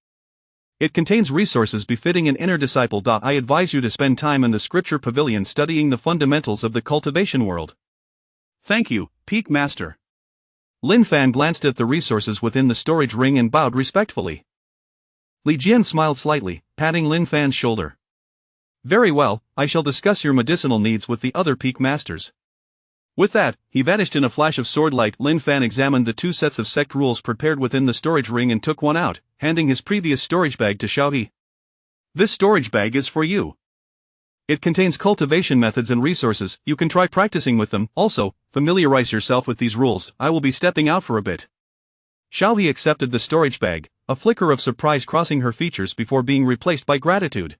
It contains resources befitting an inner disciple. I advise you to spend time in the scripture pavilion studying the fundamentals of the cultivation world." "Thank you, Peak Master." Lin Fan glanced at the resources within the storage ring and bowed respectfully. Li Jian smiled slightly, patting Lin Fan's shoulder. "Very well, I shall discuss your medicinal needs with the other Peak Masters." With that, he vanished in a flash of sword light. Lin Fan examined the 2 sets of sect rules prepared within the storage ring and took one out, handing his previous storage bag to Xiaoyi. "This storage bag is for you. It contains cultivation methods and resources. You can try practicing with them. Also, familiarize yourself with these rules. I will be stepping out for a bit." Xiaoyi accepted the storage bag, a flicker of surprise crossing her features before being replaced by gratitude.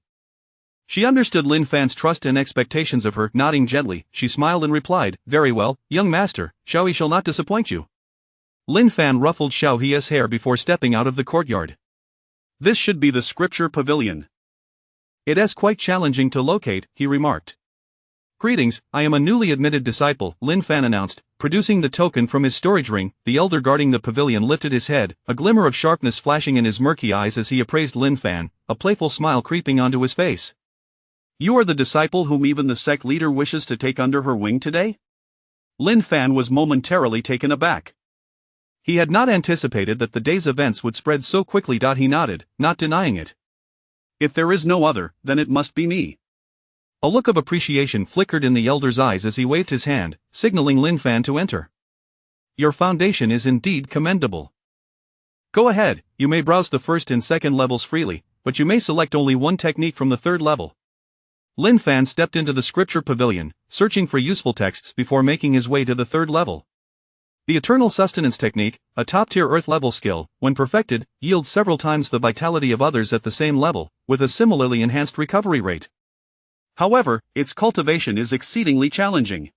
She understood Lin Fan's trust and expectations of her. Nodding gently, she smiled and replied, "Very well, young master, Xiaoyi shall not disappoint you." Lin Fan ruffled Xiaoyi's hair before stepping out of the courtyard. "This should be the scripture pavilion. It is quite challenging to locate," he remarked. "Greetings, I am a newly admitted disciple," Lin Fan announced, producing the token from his storage ring. The elder guarding the pavilion lifted his head, a glimmer of sharpness flashing in his murky eyes as he appraised Lin Fan, a playful smile creeping onto his face. "You are the disciple whom even the sect leader wishes to take under her wing today?" Lin Fan was momentarily taken aback. He had not anticipated that the day's events would spread so quickly. He nodded, not denying it. "If there is no other, then it must be me." A look of appreciation flickered in the elder's eyes as he waved his hand, signaling Lin Fan to enter. "Your foundation is indeed commendable. Go ahead, you may browse the 1st and 2nd levels freely, but you may select only one technique from the 3rd level." Lin Fan stepped into the scripture pavilion, searching for useful texts before making his way to the 3rd level. The Eternal Sustenance Technique, a top-tier Earth-level skill, when perfected, yields several times the vitality of others at the same level, with a similarly enhanced recovery rate. However, its cultivation is exceedingly challenging.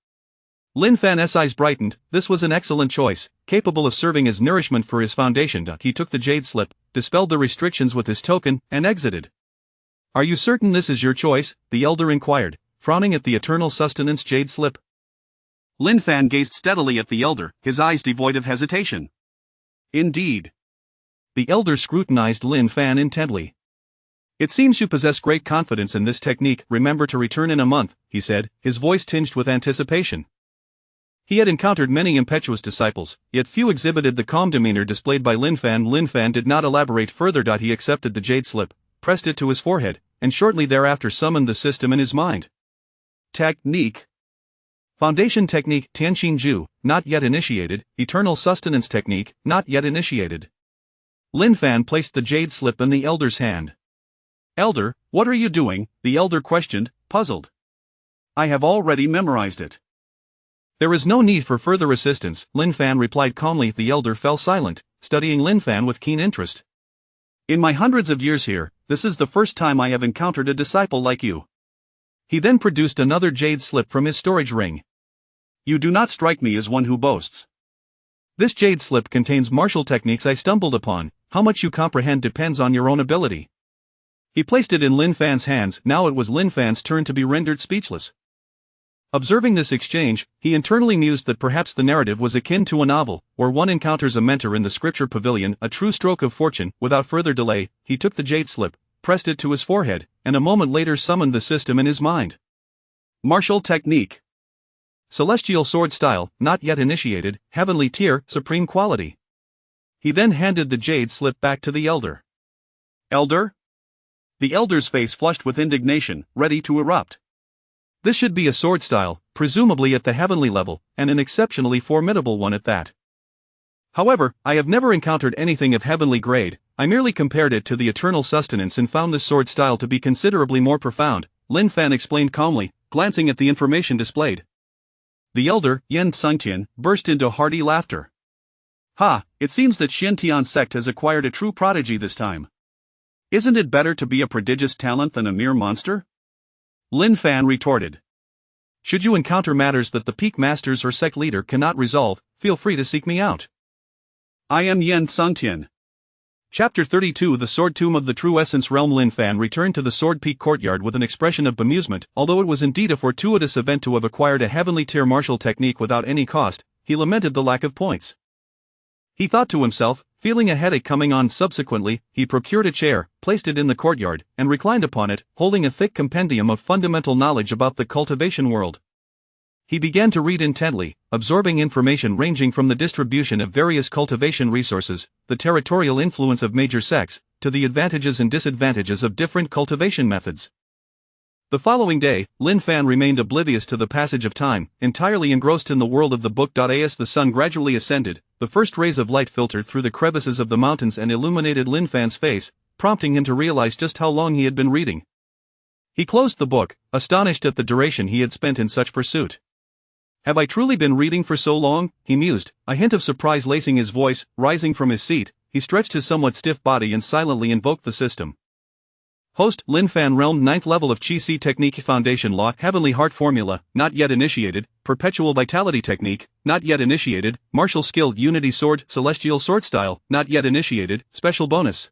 Lin Fan's eyes brightened. This was an excellent choice, capable of serving as nourishment for his foundation. He took the jade slip, dispelled the restrictions with his token, and exited. "Are you certain this is your choice?" the elder inquired, frowning at the Eternal Sustenance jade slip. Lin Fan gazed steadily at the elder, his eyes devoid of hesitation. "Indeed." The elder scrutinized Lin Fan intently. It seems you possess great confidence in this technique. Remember to return in a month, he said, his voice tinged with anticipation. He had encountered many impetuous disciples, yet few exhibited the calm demeanor displayed by Lin Fan. Lin Fan did not elaborate further. He accepted the jade slip, pressed it to his forehead, and shortly thereafter summoned the system in his mind. Technique. Foundation technique, Tianqin Ju, not yet initiated. Eternal sustenance technique, not yet initiated. Lin Fan placed the jade slip in the elder's hand. Elder, what are you doing? The elder questioned, puzzled. I have already memorized it. There is no need for further assistance, Lin Fan replied calmly. The elder fell silent, studying Lin Fan with keen interest. In my hundreds of years here, this is the first time I have encountered a disciple like you. He then produced another jade slip from his storage ring. You do not strike me as one who boasts. This jade slip contains martial techniques I stumbled upon. How much you comprehend depends on your own ability. He placed it in Lin Fan's hands. Now it was Lin Fan's turn to be rendered speechless. Observing this exchange, he internally mused that perhaps the narrative was akin to a novel, where one encounters a mentor in the scripture pavilion, a true stroke of fortune. Without further delay, he took the jade slip, pressed it to his forehead, and a moment later summoned the system in his mind. Martial technique. Celestial sword style, not yet initiated. Heavenly tier, supreme quality. He then handed the jade slip back to the elder. Elder? The elder's face flushed with indignation, ready to erupt. This should be a sword style, presumably at the heavenly level, and an exceptionally formidable one at that. However, I have never encountered anything of heavenly grade. I merely compared it to the eternal sustenance and found this sword style to be considerably more profound, Lin Fan explained calmly, glancing at the information displayed. The elder, Yen Tsungtian, burst into hearty laughter. Ha, it seems that Xintian sect has acquired a true prodigy this time. Isn't it better to be a prodigious talent than a mere monster? Lin Fan retorted. Should you encounter matters that the peak masters or sect leader cannot resolve, feel free to seek me out. I am Yen Tsungtian. Chapter 32 The Sword Tomb of the True Essence Realm. Lin Fan returned to the Sword Peak courtyard with an expression of bemusement. Although it was indeed a fortuitous event to have acquired a heavenly tier martial technique without any cost, he lamented the lack of points. He thought to himself, feeling a headache coming on. Subsequently, he procured a chair, placed it in the courtyard, and reclined upon it, holding a thick compendium of fundamental knowledge about the cultivation world. He began to read intently, absorbing information ranging from the distribution of various cultivation resources, the territorial influence of major sects, to the advantages and disadvantages of different cultivation methods. The following day, Lin Fan remained oblivious to the passage of time, entirely engrossed in the world of the book. As the sun gradually ascended, the first rays of light filtered through the crevices of the mountains and illuminated Lin Fan's face, prompting him to realize just how long he had been reading. He closed the book, astonished at the duration he had spent in such pursuit. Have I truly been reading for so long? He mused, a hint of surprise lacing his voice. Rising from his seat, he stretched his somewhat stiff body and silently invoked the system. Host, Lin Fan Realm 9th level of Qi Si Technique Foundation Law Heavenly Heart Formula, not yet initiated. Perpetual Vitality Technique, not yet initiated. Martial Skill Unity Sword Celestial Sword Style, not yet initiated. Special bonus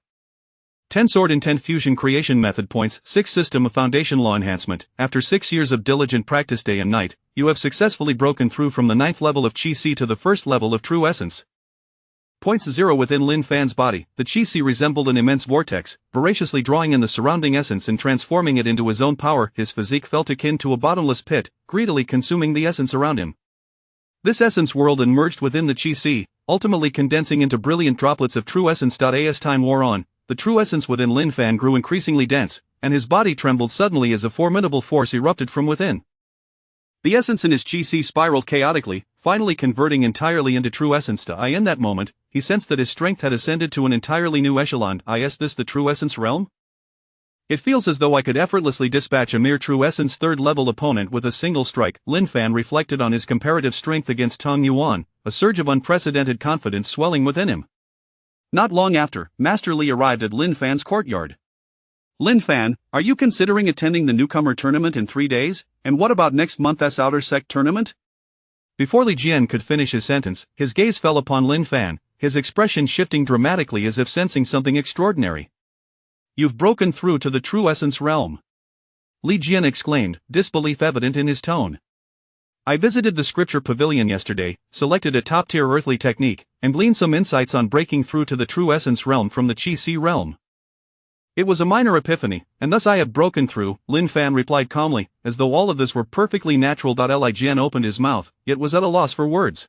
10 Sword Intent Fusion Creation Method Points. 6 System of Foundation Law Enhancement. After 6 years of diligent practice day and night, you have successfully broken through from the 9th level of Qi Si to the 1st level of True Essence. Points 0 Within Lin Fan's body, the Qi Si resembled an immense vortex, voraciously drawing in the surrounding essence and transforming it into his own power. His physique felt akin to a bottomless pit, greedily consuming the essence around him. This essence whirled and merged within the Qi Si, ultimately condensing into brilliant droplets of true essence. As time wore on, the true essence within Lin Fan grew increasingly dense, and his body trembled suddenly as a formidable force erupted from within. The essence in his Qi Si spiraled chaotically, finally converting entirely into true essence. In that moment, he sensed that his strength had ascended to an entirely new echelon. Is this the true essence realm? It feels as though I could effortlessly dispatch a mere true essence 3rd level opponent with a single strike. Lin Fan reflected on his comparative strength against Tong Yuan, a surge of unprecedented confidence swelling within him. Not long after, Master Li arrived at Lin Fan's courtyard. Lin Fan, are you considering attending the newcomer tournament in 3 days? And what about next month's outer sect tournament? Before Li Jian could finish his sentence, his gaze fell upon Lin Fan, his expression shifting dramatically as if sensing something extraordinary. You've broken through to the true essence realm. Li Jian exclaimed, disbelief evident in his tone. I visited the scripture pavilion yesterday, selected a top-tier earthly technique, and gleaned some insights on breaking through to the true essence realm from the Qi Si realm. It was a minor epiphany, and thus I have broken through, Lin Fan replied calmly, as though all of this were perfectly natural. Li Jian opened his mouth, yet was at a loss for words.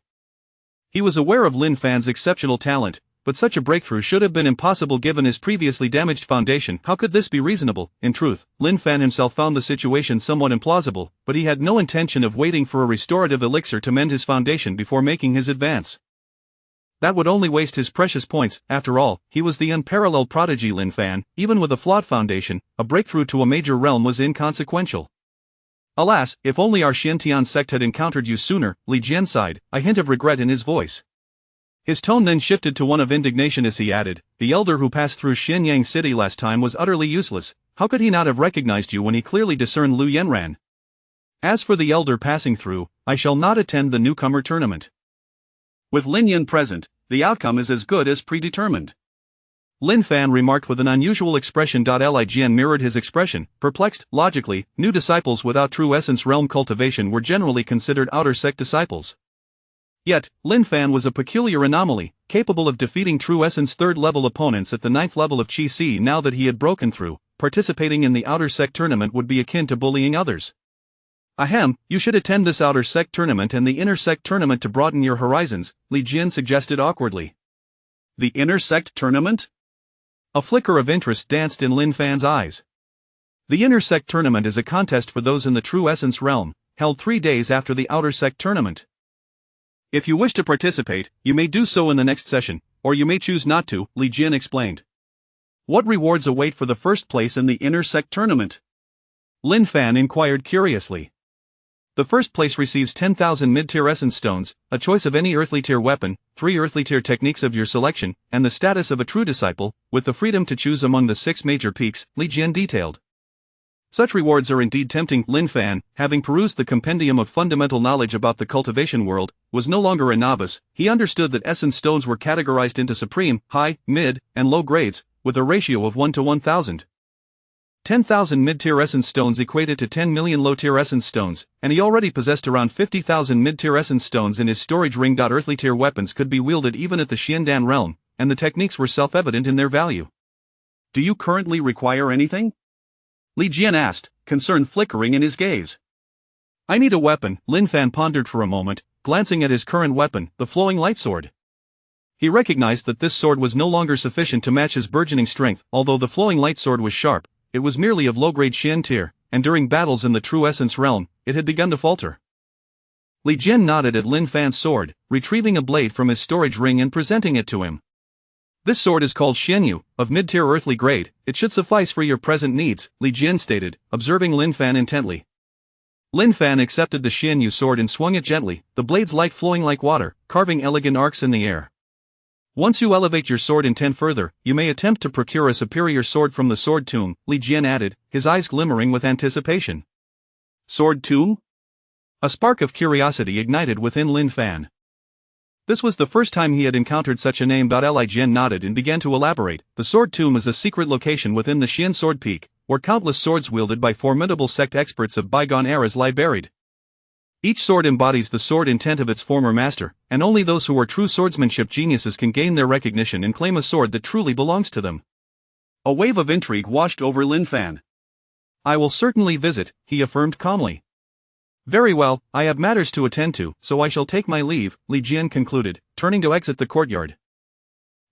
He was aware of Lin Fan's exceptional talent, but such a breakthrough should have been impossible given his previously damaged foundation. How could this be reasonable? In truth, Lin Fan himself found the situation somewhat implausible, but he had no intention of waiting for a restorative elixir to mend his foundation before making his advance. That would only waste his precious points. After all, he was the unparalleled prodigy Lin Fan. Even with a flawed foundation, a breakthrough to a major realm was inconsequential. Alas, if only our Xiantian sect had encountered you sooner, Li Jian sighed, a hint of regret in his voice. His tone then shifted to one of indignation as he added, the elder who passed through Xianyang City last time was utterly useless. How could he not have recognized you when he clearly discerned Lu Yanran? As for the elder passing through, I shall not attend the newcomer tournament. With Lin Yan present, the outcome is as good as predetermined. Lin Fan remarked with an unusual expression. Li Jian mirrored his expression, perplexed. Logically, new disciples without true essence realm cultivation were generally considered outer sect disciples. Yet, Lin Fan was a peculiar anomaly, capable of defeating true essence third-level opponents at the 9th level of Qi Si. Now that he had broken through, participating in the outer sect tournament would be akin to bullying others. Ahem, you should attend this outer sect tournament and the inner sect tournament to broaden your horizons, Li Jian suggested awkwardly. The inner sect tournament? A flicker of interest danced in Lin Fan's eyes. The inner sect tournament is a contest for those in the true essence realm, held 3 days after the outer sect tournament. If you wish to participate, you may do so in the next session, or you may choose not to, Li Jian explained. What rewards await for the first place in the inner sect tournament? Lin Fan inquired curiously. The first place receives 10,000 mid-tier essence stones, a choice of any earthly tier weapon, 3 earthly tier techniques of your selection, and the status of a true disciple, with the freedom to choose among the 6 major peaks, Li Jian detailed. Such rewards are indeed tempting. Lin Fan, having perused the compendium of fundamental knowledge about the cultivation world, was no longer a novice. He understood that essence stones were categorized into supreme, high, mid, and low grades, with a ratio of 1 to 1,000. 10,000 mid-tier essence stones equated to 10 million low-tier essence stones, and he already possessed around 50,000 mid-tier essence stones in his storage ring. Earthly tier weapons could be wielded even at the Xiandan realm, and the techniques were self-evident in their value. Do you currently require anything? Li Jian asked, concern flickering in his gaze. I need a weapon. Lin Fan pondered for a moment, glancing at his current weapon, the flowing light sword. He recognized that this sword was no longer sufficient to match his burgeoning strength. Although the flowing light sword was sharp, it was merely of low-grade Xian tier, and during battles in the true essence realm, it had begun to falter. Li Jian nodded at Lin Fan's sword, retrieving a blade from his storage ring and presenting it to him. This sword is called Xianyu, of mid-tier earthly grade. It should suffice for your present needs, Li Jian stated, observing Lin Fan intently. Lin Fan accepted the Xianyu sword and swung it gently, the blade's light flowing like water, carving elegant arcs in the air. Once you elevate your sword intent further, you may attempt to procure a superior sword from the sword tomb, Li Jian added, his eyes glimmering with anticipation. Sword tomb? A spark of curiosity ignited within Lin Fan. This was the first time he had encountered such a name. Li Jian nodded and began to elaborate. The Sword Tomb is a secret location within the Xian Sword Peak, where countless swords wielded by formidable sect experts of bygone eras lie buried. Each sword embodies the sword intent of its former master, and only those who are true swordsmanship geniuses can gain their recognition and claim a sword that truly belongs to them. A wave of intrigue washed over Lin Fan. I will certainly visit, he affirmed calmly. Very well, I have matters to attend to, so I shall take my leave, Li Jian concluded, turning to exit the courtyard.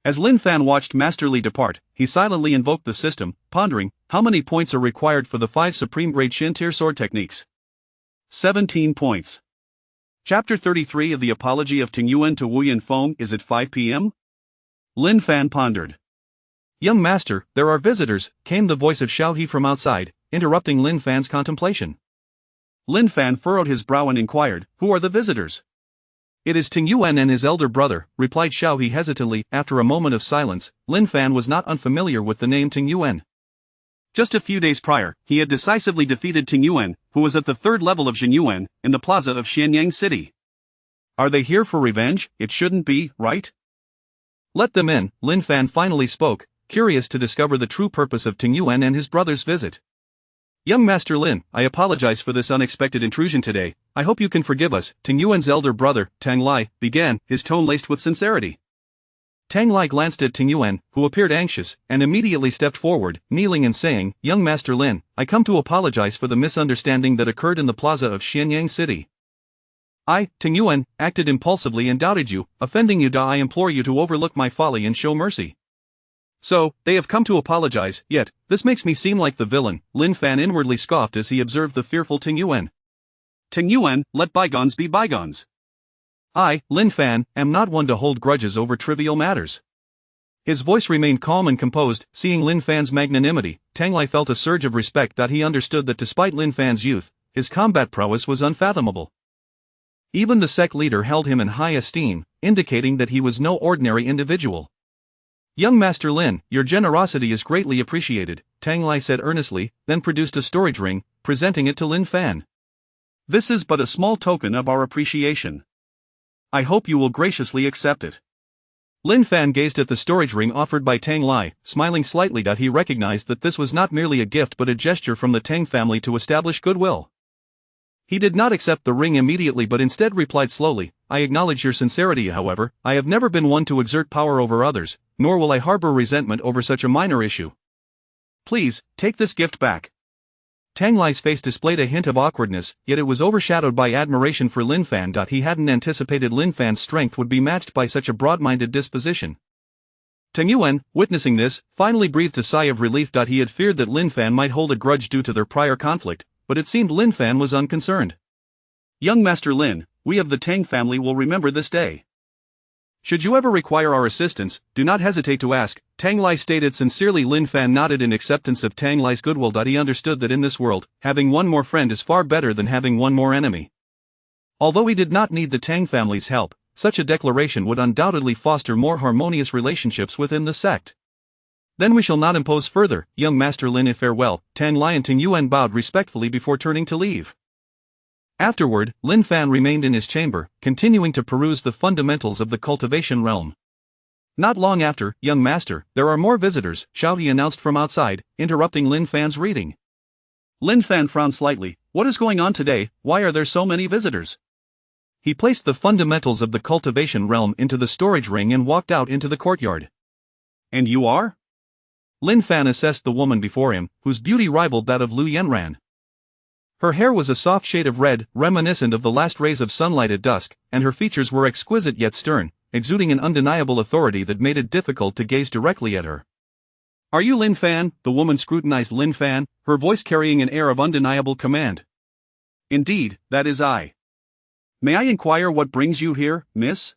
As Lin Fan watched Master Li depart, he silently invoked the system, pondering, how many points are required for the 5 supreme grade Xian tier sword techniques? 17 points. Chapter 33 of the Apology of Tingyuan to Wu Yanfeng is at 5 p.m.? Lin Fan pondered. Young master, there are visitors, came the voice of Xiao He from outside, interrupting Lin Fan's contemplation. Lin Fan furrowed his brow and inquired, who are the visitors? It is Tingyuan and his elder brother, replied Xiao He hesitantly. After a moment of silence, Lin Fan was not unfamiliar with the name Tingyuan. Just a few days prior, he had decisively defeated Tingyuan, who was at the 3rd level of Jinyuan, in the plaza of Xianyang City. Are they here for revenge? It shouldn't be, right? Let them in, Lin Fan finally spoke, curious to discover the true purpose of Tingyuan and his brother's visit. Young Master Lin, I apologize for this unexpected intrusion today. I hope you can forgive us, Tingyuan's elder brother, Tang Lai, began, his tone laced with sincerity. Tang Lai glanced at Ting Yuan, who appeared anxious, and immediately stepped forward, kneeling and saying, "Young Master Lin, I come to apologize for the misunderstanding that occurred in the plaza of Xianyang City. I, Ting Yuan, acted impulsively and doubted you, offending you. I implore you to overlook my folly and show mercy." "So, they have come to apologize, yet, this makes me seem like the villain," Lin Fan inwardly scoffed as he observed the fearful Ting Yuan. "Ting Yuan, let bygones be bygones. I, Lin Fan, am not one to hold grudges over trivial matters." His voice remained calm and composed. Seeing Lin Fan's magnanimity, Tang Lai felt a surge of respect. He understood that despite Lin Fan's youth, his combat prowess was unfathomable. Even the sect leader held him in high esteem, indicating that he was no ordinary individual. "Young Master Lin, your generosity is greatly appreciated," Tang Lai said earnestly, then produced a storage ring, presenting it to Lin Fan. "This is but a small token of our appreciation. I hope you will graciously accept it." Lin Fan gazed at the storage ring offered by Tang Lai, smiling slightly. He recognized that this was not merely a gift but a gesture from the Tang family to establish goodwill. He did not accept the ring immediately but instead replied slowly, "I acknowledge your sincerity. However, I have never been one to exert power over others, nor will I harbor resentment over such a minor issue. Please, take this gift back." Tang Lai's face displayed a hint of awkwardness, yet it was overshadowed by admiration for Lin Fan. He hadn't anticipated Lin Fan's strength would be matched by such a broad-minded disposition. Ting Yuan, witnessing this, finally breathed a sigh of relief. He had feared that Lin Fan might hold a grudge due to their prior conflict, but it seemed Lin Fan was unconcerned. "Young Master Lin, we of the Tang family will remember this day. Should you ever require our assistance, do not hesitate to ask," Tang Lai stated sincerely. Lin Fan nodded in acceptance of Tang Lai's goodwill. He understood that in this world, having one more friend is far better than having one more enemy. Although he did not need the Tang family's help, such a declaration would undoubtedly foster more harmonious relationships within the sect. "Then we shall not impose further, young Master Lin. Farewell." Tang Lai and Ting Yuan bowed respectfully before turning to leave. Afterward, Lin Fan remained in his chamber, continuing to peruse the fundamentals of the cultivation realm. Not long after, "Young Master, there are more visitors," Xiao He announced from outside, interrupting Lin Fan's reading. Lin Fan frowned slightly. What is going on today? Why are there so many visitors? He placed the fundamentals of the cultivation realm into the storage ring and walked out into the courtyard. "And you are?" Lin Fan assessed the woman before him, whose beauty rivaled that of Lu Yanran. Her hair was a soft shade of red, reminiscent of the last rays of sunlight at dusk, and her features were exquisite yet stern, exuding an undeniable authority that made it difficult to gaze directly at her. "Are you Lin Fan?" The woman scrutinized Lin Fan, her voice carrying an air of undeniable command. "Indeed, that is I. May I inquire what brings you here, miss?"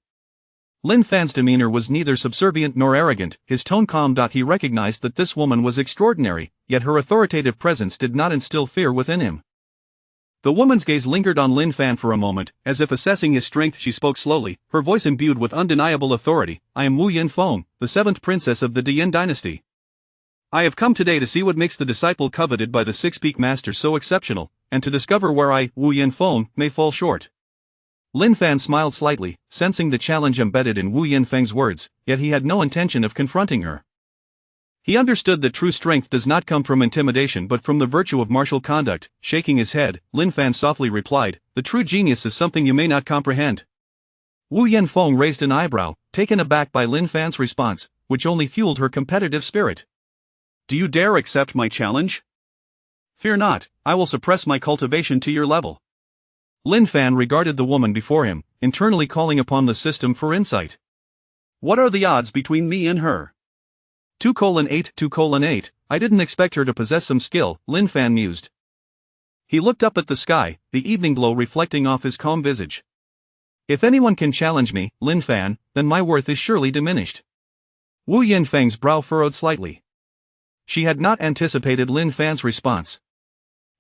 Lin Fan's demeanor was neither subservient nor arrogant, his tone calm. He recognized that this woman was extraordinary, yet her authoritative presence did not instill fear within him. The woman's gaze lingered on Lin Fan for a moment, as if assessing his strength. She spoke slowly, her voice imbued with undeniable authority. "I am Wu Yanfeng, the 7th princess of the Dian dynasty. I have come today to see what makes the disciple coveted by the Six-Peak Master so exceptional, and to discover where I, Wu Yanfeng, may fall short." Lin Fan smiled slightly, sensing the challenge embedded in Wu Yanfeng's words, yet he had no intention of confronting her. He understood that true strength does not come from intimidation but from the virtue of martial conduct. Shaking his head, Lin Fan softly replied, "The true genius is something you may not comprehend." Wu Yanfeng raised an eyebrow, taken aback by Lin Fan's response, which only fueled her competitive spirit. "Do you dare accept my challenge? Fear not, I will suppress my cultivation to your level." Lin Fan regarded the woman before him, internally calling upon the system for insight. "What are the odds between me and her?" 2:8 2:8. I didn't expect her to possess some skill, Lin Fan mused. He looked up at the sky, the evening glow reflecting off his calm visage. "If anyone can challenge me, Lin Fan, then my worth is surely diminished." Wu Yanfeng's brow furrowed slightly. She had not anticipated Lin Fan's response.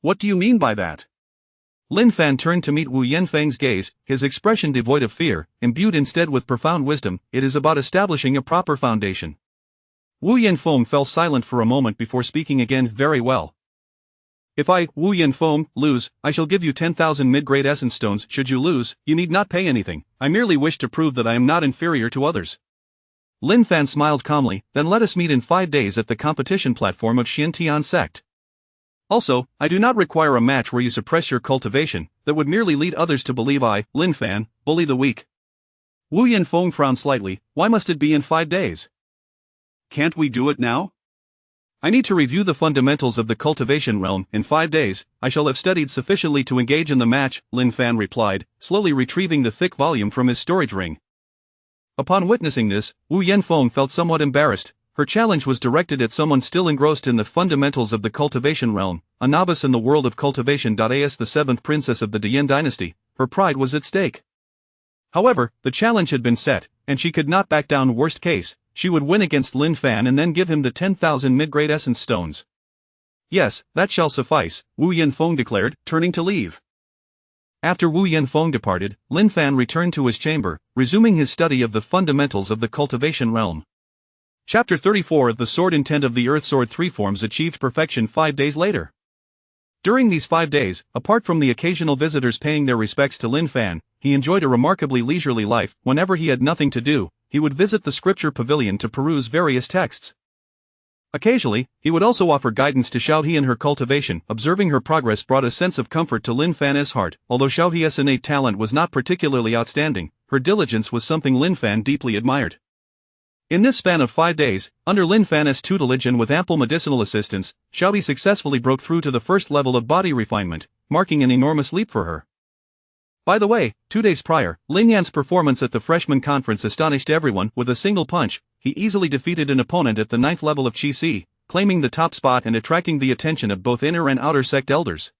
"What do you mean by that?" Lin Fan turned to meet Wu Yanfeng's gaze, his expression devoid of fear, imbued instead with profound wisdom. "It is about establishing a proper foundation." Wu Yanfeng fell silent for a moment before speaking again. "Very well. If I, Wu Yanfeng, lose, I shall give you 10,000 mid-grade essence stones. Should you lose, you need not pay anything. I merely wish to prove that I am not inferior to others." Lin Fan smiled calmly. "Then let us meet in 5 days at the competition platform of Xiantian sect. Also, I do not require a match where you suppress your cultivation, that would merely lead others to believe I, Lin Fan, bully the weak." Wu Yanfeng frowned slightly. Why must it be in 5 days? Can't we do it now? I need to review the fundamentals of the cultivation realm. In 5 days, I shall have studied sufficiently to engage in the match, Lin Fan replied, slowly retrieving the thick volume from his storage ring. Upon witnessing this, Wu Yanfeng felt somewhat embarrassed. Her challenge was directed at someone still engrossed in the fundamentals of the cultivation realm, a novice in the world of cultivation. As the 7th princess of the Dian dynasty, her pride was at stake. However, the challenge had been set, and she could not back down. Worst case, she would win against Lin Fan and then give him the 10,000 mid-grade essence stones. Yes, that shall suffice, Wu Yanfeng declared, turning to leave. After Wu Yanfeng departed, Lin Fan returned to his chamber, resuming his study of the fundamentals of the cultivation realm. Chapter 34 of the Sword Intent of the Earth Sword 3 forms achieved perfection 5 days later. During these 5 days, apart from the occasional visitors paying their respects to Lin Fan, he enjoyed a remarkably leisurely life. Whenever he had nothing to do, he would visit the scripture pavilion to peruse various texts. Occasionally, he would also offer guidance to Xiao He in her cultivation. Observing her progress brought a sense of comfort to Lin Fan's heart. Although Xiao He's innate talent was not particularly outstanding, her diligence was something Lin Fan deeply admired. In this span of 5 days, under Lin Fan's tutelage and with ample medicinal assistance, Xiao He successfully broke through to the first level of body refinement, marking an enormous leap for her. By the way, 2 days prior, Lin Yan's performance at the freshman conference astonished everyone. With a single punch, he easily defeated an opponent at the 9th level of Qi Si, claiming the top spot and attracting the attention of both inner and outer sect elders.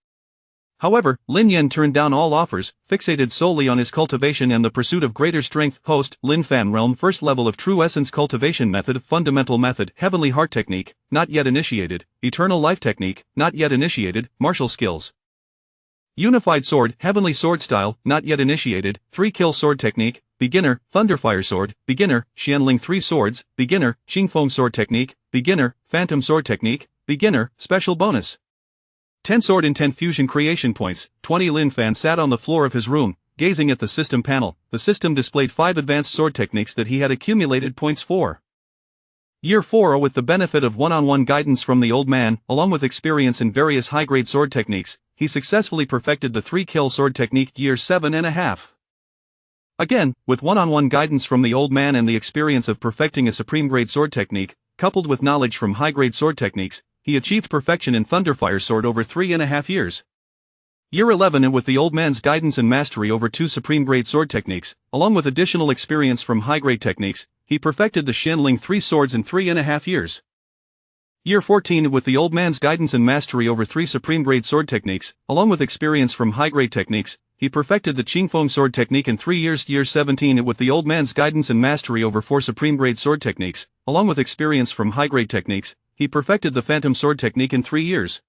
However, Lin Yan turned down all offers, fixated solely on his cultivation and the pursuit of greater strength. Host, Lin Fan Realm First Level of True Essence Cultivation Method Fundamental Method Heavenly Heart Technique, not yet initiated. Eternal Life Technique, not yet initiated. Martial Skills. Unified Sword, Heavenly Sword Style, not yet initiated. 3-Kill Sword Technique, Beginner, Thunderfire Sword, Beginner, Xianling 3 Swords, Beginner, Qingfeng Sword Technique, Beginner, Phantom Sword Technique, Beginner, Special Bonus. 10 Sword Intent Fusion Creation Points. 20 Lin Fan sat on the floor of his room, gazing at the system panel. The system displayed 5 advanced sword techniques that he had accumulated points for. Year 4. With the benefit of one-on-one guidance from the old man, along with experience in various high-grade sword techniques, he successfully perfected the 3-Kill Sword Technique. Year 7.5. Again, with one-on-one guidance from the old man and the experience of perfecting a supreme-grade sword technique, coupled with knowledge from high-grade sword techniques, he achieved perfection in Thunderfire Sword over 3.5 years. Year 11. And with the old man's guidance and mastery over 2 supreme-grade sword techniques, along with additional experience from high-grade techniques, he perfected the Xianling 3 swords in 3.5 years. Year 14. With the old man's guidance and mastery over 3 supreme-grade sword techniques, along with experience from high-grade techniques, he perfected the Qingfeng Sword Technique in 3 years. Year 17. With the old man's guidance and mastery over 4 supreme-grade sword techniques, along with experience from high-grade techniques, he perfected the Phantom Sword Technique in 3 years.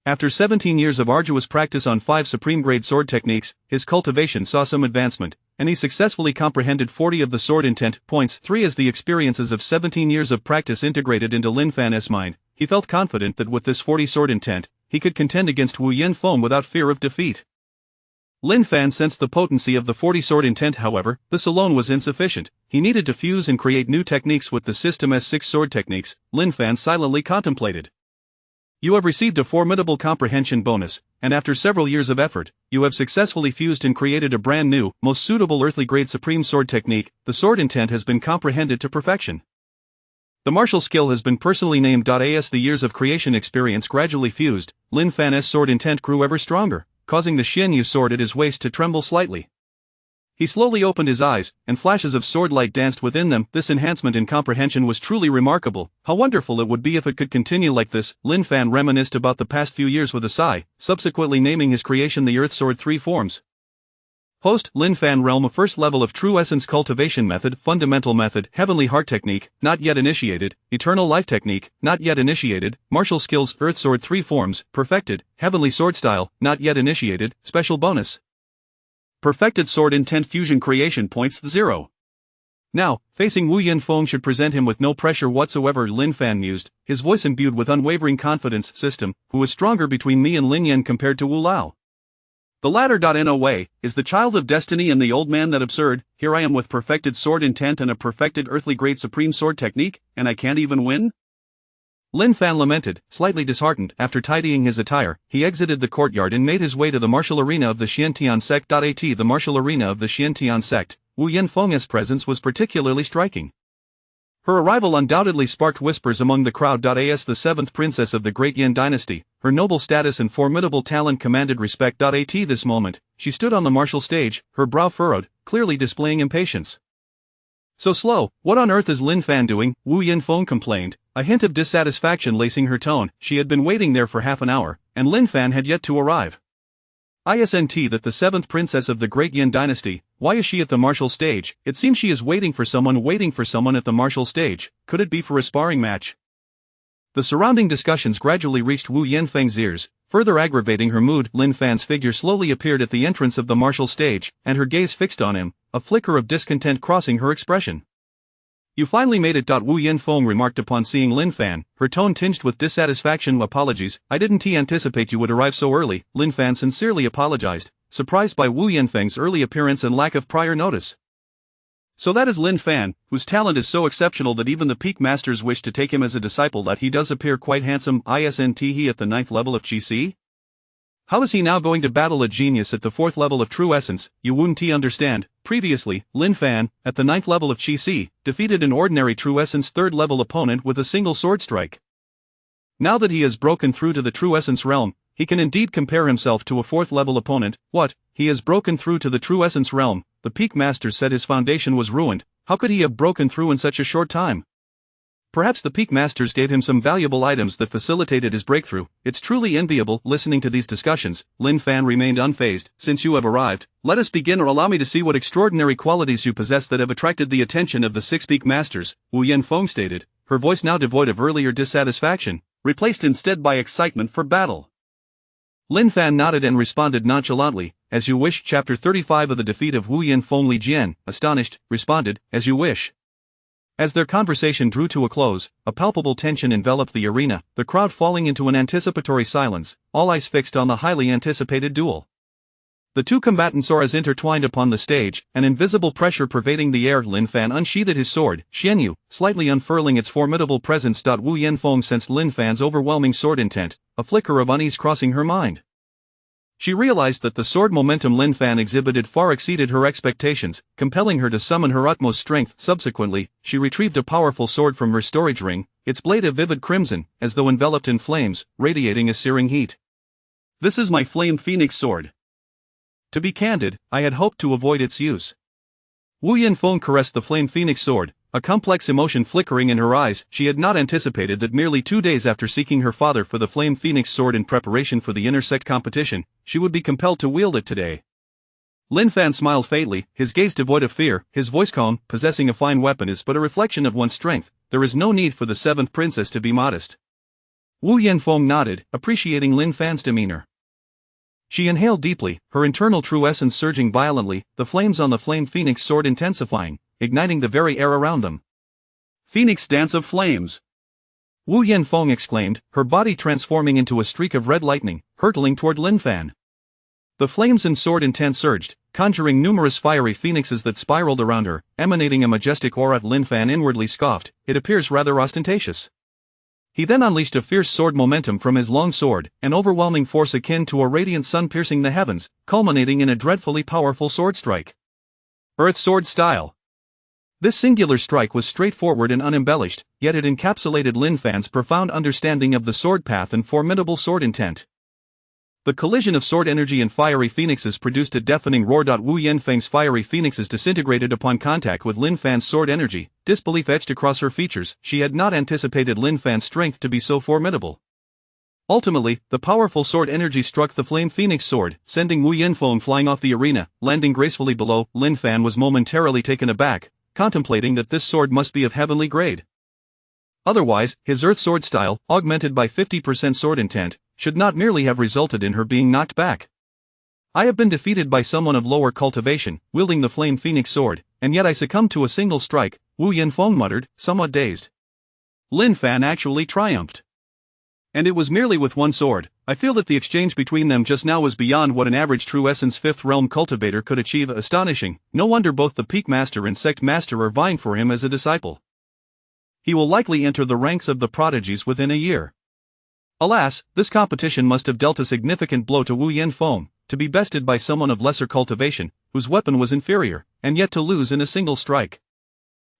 After 17 years of arduous practice on 5 supreme-grade sword techniques, his cultivation saw some advancement, and he successfully comprehended 40 of the sword intent points. 3. As the experiences of 17 years of practice integrated into Lin Fan's mind, he felt confident that with this 40 sword intent, he could contend against Wu Yanfeng without fear of defeat. Lin Fan sensed the potency of the 40 sword intent. However, this alone was insufficient. He needed to fuse and create new techniques with the system's 6 sword techniques. Lin Fan silently contemplated. You have received a formidable comprehension bonus, and after several years of effort, you have successfully fused and created a brand new, most suitable earthly grade supreme sword technique. The sword intent has been comprehended to perfection. The martial skill has been personally named. As the years of creation experience gradually fused, Lin Fan's sword intent grew ever stronger, causing the Xianyu sword at his waist to tremble slightly. He slowly opened his eyes, and flashes of sword light danced within them. This enhancement in comprehension was truly remarkable. How wonderful it would be if it could continue like this. Lin Fan reminisced about the past few years with a sigh, subsequently naming his creation the Earth Sword 3 forms. Host, Lin Fan Realm First Level of True Essence Cultivation Method Fundamental Method Heavenly Heart Technique, not yet initiated. Eternal Life Technique, not yet initiated. Martial Skills Earth Sword 3 forms, perfected. Heavenly Sword Style, not yet initiated. Special bonus. Perfected Sword Intent Fusion Creation Points 0. Now, facing Wu Yanfeng should present him with no pressure whatsoever. Lin Fan mused, his voice imbued with unwavering confidence. System, who is stronger between me and Lin Yan compared to Wu Lao? The latter. In a way, is the child of destiny and the old man. That absurd. Here I am with perfected sword intent and a perfected earthly grade supreme sword technique, and I can't even win? Lin Fan lamented, slightly disheartened. After tidying his attire, he exited the courtyard and made his way to the martial arena of the Xiantian sect. The martial arena of the Xiantian sect, Wu Yanfeng's presence was particularly striking. Her arrival undoubtedly sparked whispers among the crowd. As the seventh princess of the Great Yan dynasty, her noble status and formidable talent commanded respect. At this moment, she stood on the martial stage, her brow furrowed, clearly displaying impatience. "So slow, what on earth is Lin Fan doing?" Wu Yanfeng complained, a hint of dissatisfaction lacing her tone. She had been waiting there for half an hour, and Lin Fan had yet to arrive. "Isn't that the seventh princess of the Great Yan dynasty? Why is she at the martial stage? It seems she is waiting for someone at the martial stage. Could it be for a sparring match?" The surrounding discussions gradually reached Wu Yanfeng's ears, further aggravating her mood. Lin Fan's figure slowly appeared at the entrance of the martial stage, and her gaze fixed on him, a flicker of discontent crossing her expression. "You finally made it." Wu Yanfeng remarked upon seeing Lin Fan, her tone tinged with dissatisfaction. "Apologies, I didn't anticipate you would arrive so early." Lin Fan sincerely apologized, surprised by Wu Yanfeng's early appearance and lack of prior notice. "So that is Lin Fan, whose talent is so exceptional that even the peak masters wish to take him as a disciple. That he does appear quite handsome. Isn't he at the 9th level of Qi? How is he now going to battle a genius at the 4th level of True Essence? You wouldn't understand. Previously, Lin Fan, at the 9th level of Qi, defeated an ordinary True Essence 3rd level opponent with a single sword strike. Now that he has broken through to the True Essence realm, he can indeed compare himself to a 4th level opponent. What? He has broken through to the True Essence realm? The peak masters said his foundation was ruined. How could he have broken through in such a short time? Perhaps the peak masters gave him some valuable items that facilitated his breakthrough. It's truly enviable." Listening to these discussions, Lin Fan remained unfazed. "Since you have arrived, let us begin, or allow me to see what extraordinary qualities you possess that have attracted the attention of the 6 peak masters," Wu Yanfeng stated, her voice now devoid of earlier dissatisfaction, replaced instead by excitement for battle. Lin Fan nodded and responded nonchalantly, "As you wish." Chapter 35 of the defeat of Wu Yanfeng. Li Jian, astonished, responded, "As you wish." As their conversation drew to a close, a palpable tension enveloped the arena, the crowd falling into an anticipatory silence, all eyes fixed on the highly anticipated duel. The two combatants auras intertwined upon the stage, an invisible pressure pervading the air. Lin Fan unsheathed his sword, Xianyu, slightly unfurling its formidable presence. Wu Yanfeng sensed Lin Fan's overwhelming sword intent, a flicker of unease crossing her mind. She realized that the sword momentum Lin Fan exhibited far exceeded her expectations, compelling her to summon her utmost strength. Subsequently, she retrieved a powerful sword from her storage ring, its blade a vivid crimson, as though enveloped in flames, radiating a searing heat. "This is my Flame Phoenix sword. To be candid, I had hoped to avoid its use." Wu Yanfeng caressed the Flame Phoenix sword, a complex emotion flickering in her eyes. She had not anticipated that merely 2 days after seeking her father for the Flame Phoenix sword in preparation for the intersect competition, she would be compelled to wield it today. Lin Fan smiled faintly, his gaze devoid of fear, his voice calm. "Possessing a fine weapon is but a reflection of one's strength. There is no need for the 7th princess to be modest." Wu Yanfeng nodded, appreciating Lin Fan's demeanor. She inhaled deeply, her internal true essence surging violently, the flames on the Flame Phoenix sword intensifying, igniting the very air around them. "Phoenix Dance of Flames!" Wu Yanfeng exclaimed, her body transforming into a streak of red lightning, hurtling toward Lin Fan. The flames and sword intent surged, conjuring numerous fiery phoenixes that spiraled around her, emanating a majestic aura. Lin Fan inwardly scoffed, "It appears rather ostentatious." He then unleashed a fierce sword momentum from his long sword, an overwhelming force akin to a radiant sun piercing the heavens, culminating in a dreadfully powerful sword strike. Earth Sword Style. This singular strike was straightforward and unembellished, yet it encapsulated Lin Fan's profound understanding of the sword path and formidable sword intent. The collision of sword energy and fiery phoenixes produced a deafening roar. Wu Yanfeng's fiery phoenixes disintegrated upon contact with Lin Fan's sword energy, disbelief etched across her features. She had not anticipated Lin Fan's strength to be so formidable. Ultimately, the powerful sword energy struck the Flame Phoenix sword, sending Wu Yanfeng flying off the arena, landing gracefully below. Lin Fan was momentarily taken aback, contemplating that this sword must be of heavenly grade. Otherwise, his Earth Sword style, augmented by 50% sword intent, should not merely have resulted in her being knocked back. "I have been defeated by someone of lower cultivation, wielding the Flame Phoenix sword, and yet I succumbed to a single strike," Wu Yanfeng muttered, somewhat dazed. Lin Fan actually triumphed. And it was merely with one sword. I feel that the exchange between them just now was beyond what an average True Essence 5th Realm cultivator could achieve. Astonishing. No wonder both the Peak Master and Sect Master are vying for him as a disciple. He will likely enter the ranks of the prodigies within a year. Alas, this competition must have dealt a significant blow to Wu Yanfeng, to be bested by someone of lesser cultivation, whose weapon was inferior, and yet to lose in a single strike.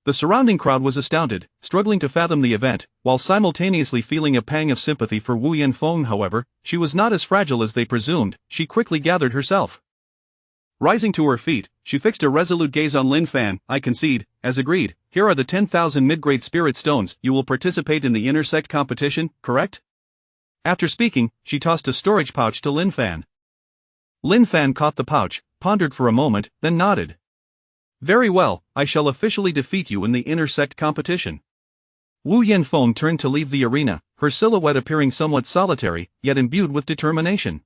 The surrounding crowd was astounded, struggling to fathom the event, while simultaneously feeling a pang of sympathy for Wu Yanfeng. However, she was not as fragile as they presumed. She quickly gathered herself. Rising to her feet, she fixed a resolute gaze on Lin Fan. I concede, as agreed, here are the 10,000 mid-grade spirit stones. You will participate in the intersect competition, correct? After speaking, she tossed a storage pouch to Lin Fan. Lin Fan caught the pouch, pondered for a moment, then nodded. Very well, I shall officially defeat you in the intersect competition. Wu Yanfeng turned to leave the arena, her silhouette appearing somewhat solitary, yet imbued with determination.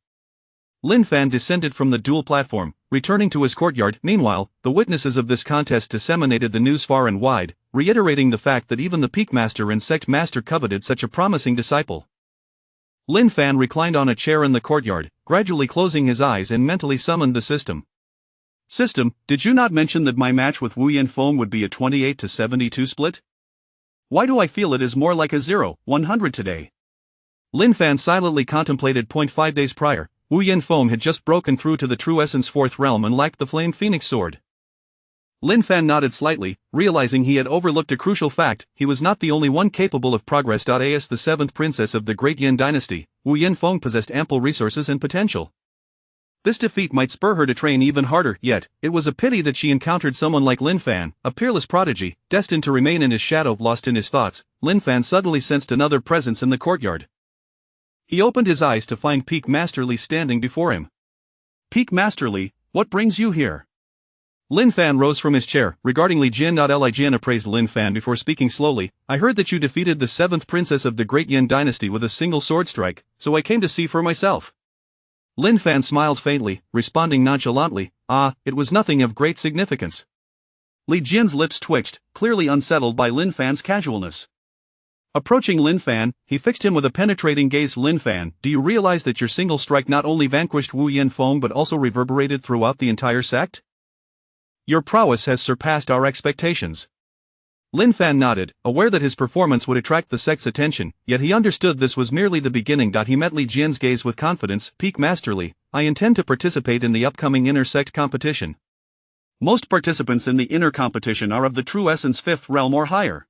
Lin Fan descended from the dual platform, returning to his courtyard. Meanwhile, the witnesses of this contest disseminated the news far and wide, reiterating the fact that even the Peak Master and Sect Master coveted such a promising disciple. Lin Fan reclined on a chair in the courtyard, gradually closing his eyes and mentally summoned the system. System, did you not mention that my match with Wu Yanfeng would be a 28-72 split? Why do I feel it is more like a 0-100 today? Lin Fan silently contemplated. 5 days prior, Wu Yanfeng had just broken through to the True Essence 4th realm and lacked the Flame Phoenix sword. Lin Fan nodded slightly, realizing he had overlooked a crucial fact: he was not the only one capable of progress. As the 7th princess of the Great Yin dynasty, Wu Yanfeng possessed ample resources and potential. This defeat might spur her to train even harder, yet, it was a pity that she encountered someone like Lin Fan, a peerless prodigy, destined to remain in his shadow. Lost in his thoughts, Lin Fan suddenly sensed another presence in the courtyard. He opened his eyes to find Peak Master Li standing before him. Peak Master Li, what brings you here? Lin Fan rose from his chair, regarding Li Jin. Li Jin appraised Lin Fan before speaking slowly. I heard that you defeated the 7th princess of the Great Yin dynasty with a single sword strike, so I came to see for myself. Lin Fan smiled faintly, responding nonchalantly, it was nothing of great significance. Li Jin's lips twitched, clearly unsettled by Lin Fan's casualness. Approaching Lin Fan, he fixed him with a penetrating gaze. Lin Fan, do you realize that your single strike not only vanquished Wu Yanfeng but also reverberated throughout the entire sect? Your prowess has surpassed our expectations. Lin Fan nodded, aware that his performance would attract the sect's attention, yet he understood this was merely the beginning. He met Li Jin's gaze with confidence. Peak Master Li, I intend to participate in the upcoming intersect competition. Most participants in the inner competition are of the True Essence 5th realm or higher.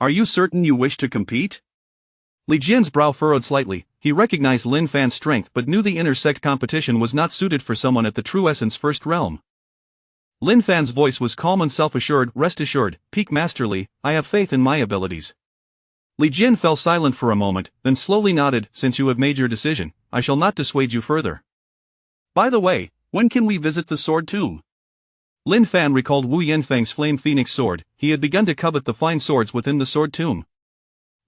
Are you certain you wish to compete? Li Jin's brow furrowed slightly. He recognized Lin Fan's strength but knew the intersect competition was not suited for someone at the True Essence 1st realm. Lin Fan's voice was calm and self-assured. Rest assured, Peak Master Li, I have faith in my abilities. Li Jin fell silent for a moment, then slowly nodded. Since you have made your decision, I shall not dissuade you further. By the way, when can we visit the Sword Tomb? Lin Fan recalled Wu Yanfeng's Flame Phoenix sword. He had begun to covet the fine swords within the Sword Tomb.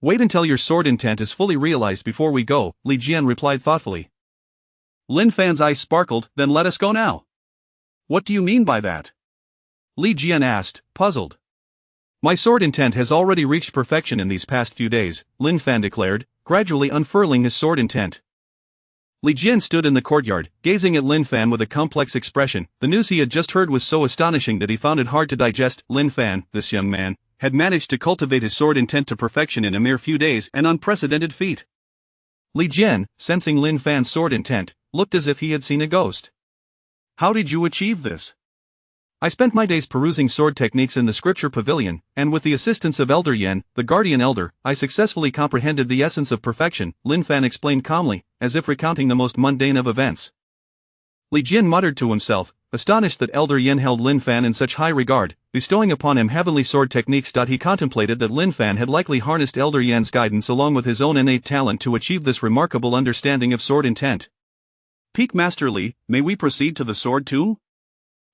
Wait until your sword intent is fully realized before we go, Li Jin replied thoughtfully. Lin Fan's eyes sparkled. Then let us go now. What do you mean by that? Li Jin asked, puzzled. My sword intent has already reached perfection in these past few days, Lin Fan declared, gradually unfurling his sword intent. Li Jin stood in the courtyard, gazing at Lin Fan with a complex expression. The news he had just heard was so astonishing that he found it hard to digest. Lin Fan, this young man, had managed to cultivate his sword intent to perfection in a mere few days, an unprecedented feat. Li Jin, sensing Lin Fan's sword intent, looked as if he had seen a ghost. How did you achieve this? I spent my days perusing sword techniques in the scripture pavilion, and with the assistance of Elder Yen, the guardian elder, I successfully comprehended the essence of perfection, Lin Fan explained calmly, as if recounting the most mundane of events. Li Jin muttered to himself, astonished that Elder Yen held Lin Fan in such high regard, bestowing upon him heavenly sword techniques. He contemplated that Lin Fan had likely harnessed Elder Yen's guidance along with his own innate talent to achieve this remarkable understanding of sword intent. Peak Master Li, may we proceed to the Sword Tomb?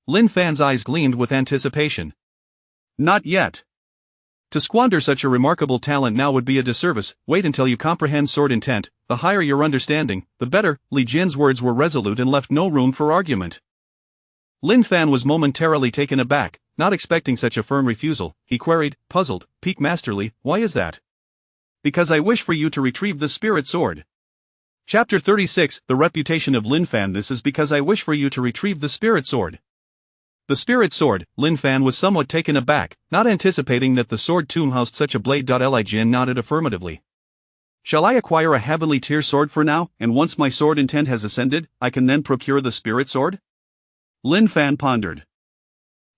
Lin Fan's eyes gleamed with anticipation. Not yet. To squander such a remarkable talent now would be a disservice. Wait until you comprehend sword intent. The higher your understanding, the better. Li Jin's words were resolute and left no room for argument. Lin Fan was momentarily taken aback, not expecting such a firm refusal. He queried, puzzled, Peak Master Li, why is that? Because I wish for you to retrieve the spirit sword. Chapter 36, The Reputation of Lin Fan. This is because I wish for you to retrieve the spirit sword. The spirit sword, Lin Fan was somewhat taken aback, not anticipating that the Sword Tomb housed such a blade. Li Jin nodded affirmatively. Shall I acquire a heavenly tier sword for now, and once my sword intent has ascended, I can then procure the spirit sword? Lin Fan pondered.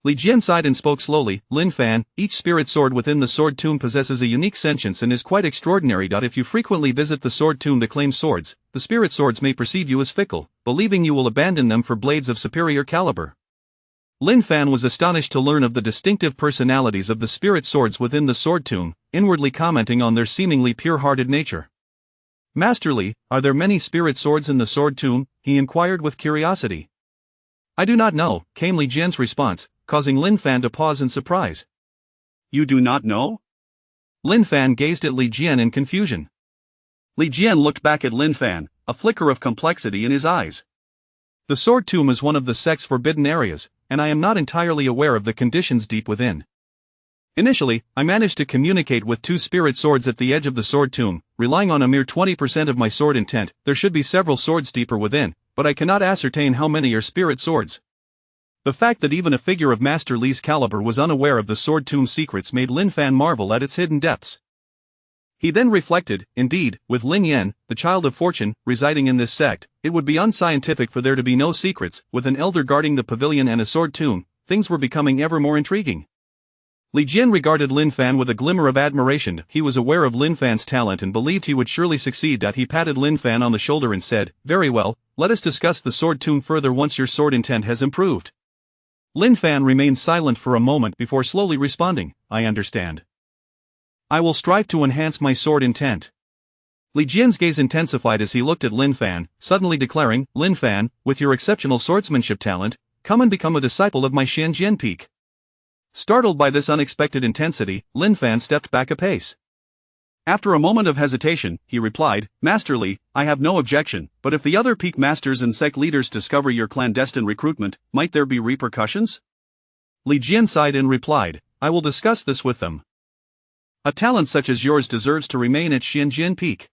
Li Jian sighed and spoke slowly. Lin Fan, each spirit sword within the sword tomb possesses a unique sentience and is quite extraordinary. If you frequently visit the sword tomb to claim swords, the spirit swords may perceive you as fickle, believing you will abandon them for blades of superior caliber. Lin Fan was astonished to learn of the distinctive personalities of the spirit swords within the sword tomb, inwardly commenting on their seemingly pure-hearted nature. Master Li, are there many spirit swords in the sword tomb? He inquired with curiosity. I do not know, came Li Jian's response, causing Lin Fan to pause in surprise. You do not know? Lin Fan gazed at Li Jian in confusion. Li Jian looked back at Lin Fan, a flicker of complexity in his eyes. The sword tomb is one of the sect's forbidden areas, and I am not entirely aware of the conditions deep within. Initially, I managed to communicate with 2 spirit swords at the edge of the sword tomb, relying on a mere 20% of my sword intent. There should be several swords deeper within, but I cannot ascertain how many are spirit swords. The fact that even a figure of Master Li's caliber was unaware of the sword tomb secrets made Lin Fan marvel at its hidden depths. He then reflected, indeed, with Lin Yan, the child of fortune, residing in this sect, it would be unscientific for there to be no secrets. With an elder guarding the pavilion and a sword tomb, things were becoming ever more intriguing. Li Jian regarded Lin Fan with a glimmer of admiration. He was aware of Lin Fan's talent and believed he would surely succeed. He patted Lin Fan on the shoulder and said, very well, let us discuss the sword tomb further once your sword intent has improved. Lin Fan remained silent for a moment before slowly responding, I understand. I will strive to enhance my sword intent. Li Jian's gaze intensified as he looked at Lin Fan, suddenly declaring, Lin Fan, with your exceptional swordsmanship talent, come and become a disciple of my Xianjian Peak. Startled by this unexpected intensity, Lin Fan stepped back a pace. After a moment of hesitation, he replied, Master Li, I have no objection, but if the other peak masters and sect leaders discover your clandestine recruitment, might there be repercussions? Li Jian sighed and replied, I will discuss this with them. A talent such as yours deserves to remain at Xianjian Peak.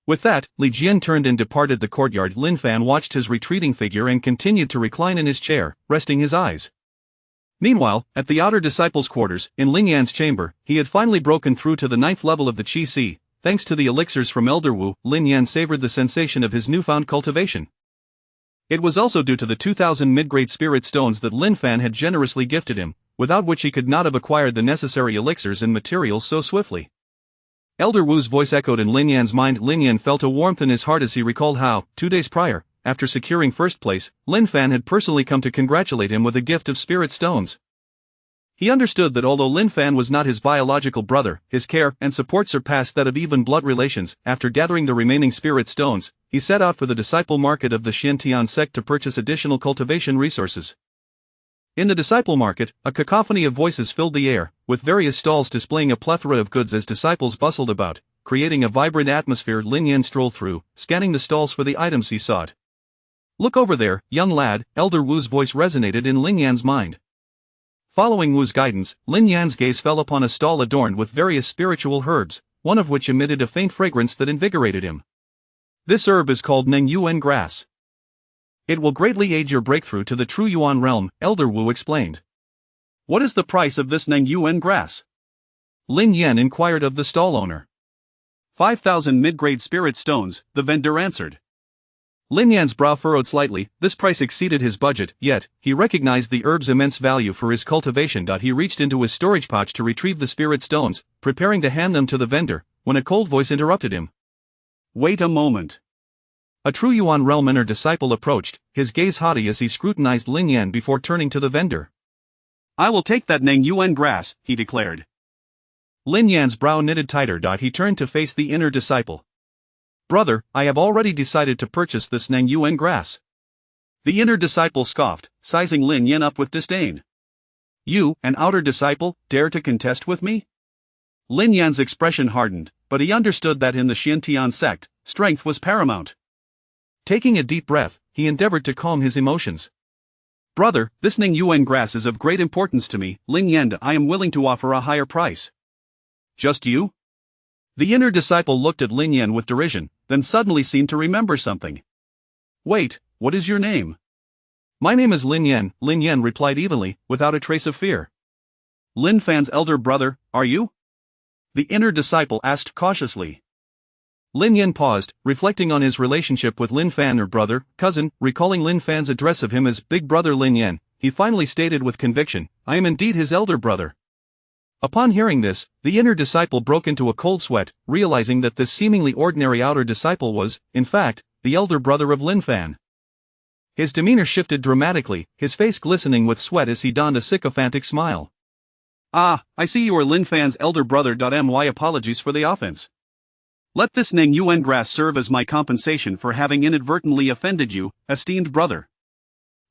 With that, Li Jian turned and departed the courtyard. Lin Fan watched his retreating figure and continued to recline in his chair, resting his eyes. Meanwhile, at the outer disciples' quarters, in Lin Yan's chamber, he had finally broken through to the 9th level of the Qi Si. Thanks to the elixirs from Elder Wu, Lin Yan savored the sensation of his newfound cultivation. It was also due to the 2,000 mid-grade spirit stones that Lin Fan had generously gifted him, without which he could not have acquired the necessary elixirs and materials so swiftly. Elder Wu's voice echoed in Lin Yan's mind. Lin Yan felt a warmth in his heart as he recalled how, 2 days prior, after securing first place, Lin Fan had personally come to congratulate him with a gift of spirit stones. He understood that although Lin Fan was not his biological brother, his care and support surpassed that of even blood relations. After gathering the remaining spirit stones, he set out for the disciple market of the Xiantian sect to purchase additional cultivation resources. In the disciple market, a cacophony of voices filled the air, with various stalls displaying a plethora of goods as disciples bustled about, creating a vibrant atmosphere. Lin Yan strolled through, scanning the stalls for the items he sought. Look over there, young lad, Elder Wu's voice resonated in Lin Yan's mind. Following Wu's guidance, Lin Yan's gaze fell upon a stall adorned with various spiritual herbs, one of which emitted a faint fragrance that invigorated him. This herb is called Neng Yuan grass. It will greatly aid your breakthrough to the true Yuan realm, Elder Wu explained. What is the price of this Neng Yuan grass? Lin Yan inquired of the stall owner. 5,000 mid-grade spirit stones, the vendor answered. Lin Yan's brow furrowed slightly. This price exceeded his budget, yet, he recognized the herb's immense value for his cultivation. He reached into his storage pouch to retrieve the spirit stones, preparing to hand them to the vendor, when a cold voice interrupted him. Wait a moment. A true Yuan realm inner disciple approached, his gaze haughty as he scrutinized Lin Yan before turning to the vendor. I will take that Neng Yuan grass, he declared. Lin Yan's brow knitted tighter. He turned to face the inner disciple. Brother, I have already decided to purchase this Neng Yuan grass. The inner disciple scoffed, sizing Lin Yan up with disdain. You, an outer disciple, dare to contest with me? Lin Yan's expression hardened, but he understood that in the Xiantian sect, strength was paramount. Taking a deep breath, he endeavored to calm his emotions. Brother, this Neng Yuan grass is of great importance to me, Lin Yan. I am willing to offer a higher price. Just you? The inner disciple looked at Lin Yan with derision, then suddenly seemed to remember something. Wait, what is your name? My name is Lin Yan, Lin Yan replied evenly, without a trace of fear. Lin Fan's elder brother, are you? The inner disciple asked cautiously. Lin Yan paused, reflecting on his relationship with Lin Fan, her brother, cousin. Recalling Lin Fan's address of him as Big Brother Lin Yan, he finally stated with conviction, "I am indeed his elder brother." Upon hearing this, the inner disciple broke into a cold sweat, realizing that this seemingly ordinary outer disciple was, in fact, the elder brother of Lin Fan. His demeanor shifted dramatically, his face glistening with sweat as he donned a sycophantic smile. "Ah, I see you are Lin Fan's elder brother. My apologies for the offense. Let this Ning Yuan grass serve as my compensation for having inadvertently offended you, esteemed brother."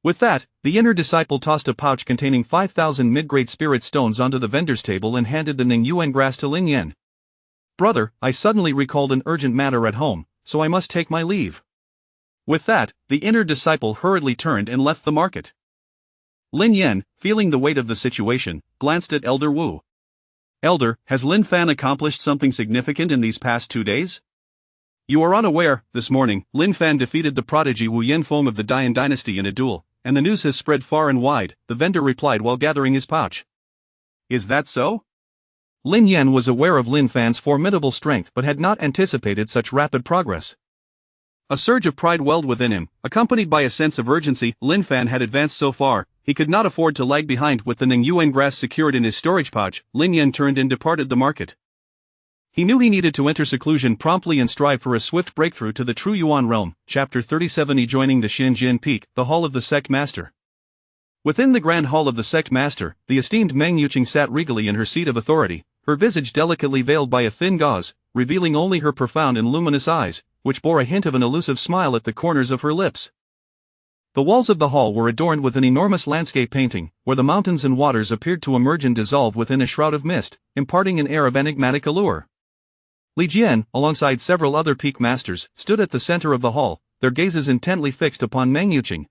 With that, the inner disciple tossed a pouch containing 5,000 mid-grade spirit stones onto the vendor's table and handed the Ning Yuan grass to Lin Yan. "Brother, I suddenly recalled an urgent matter at home, so I must take my leave." With that, the inner disciple hurriedly turned and left the market. Lin Yan, feeling the weight of the situation, glanced at Elder Wu. "Elder, has Lin Fan accomplished something significant in these past 2 days?" "You are unaware, this morning, Lin Fan defeated the prodigy Wu Yanfeng of the Dian dynasty in a duel, and the news has spread far and wide," the vendor replied while gathering his pouch. "Is that so?" Lin Yan was aware of Lin Fan's formidable strength but had not anticipated such rapid progress. A surge of pride welled within him, accompanied by a sense of urgency. Lin Fan had advanced so far, he could not afford to lag behind. With the Ning Yuan grass secured in his storage pouch, Lin Yan turned and departed the market. He knew he needed to enter seclusion promptly and strive for a swift breakthrough to the true Yuan realm. Chapter 37. Joining the Xianjian Peak, the Hall of the Sect Master. Within the Grand Hall of the Sect Master, the esteemed Meng Yuqing sat regally in her seat of authority, her visage delicately veiled by a thin gauze, revealing only her profound and luminous eyes, which bore a hint of an elusive smile at the corners of her lips. The walls of the hall were adorned with an enormous landscape painting, where the mountains and waters appeared to emerge and dissolve within a shroud of mist, imparting an air of enigmatic allure. Li Jian, alongside several other peak masters, stood at the center of the hall, their gazes intently fixed upon Meng Yuqing.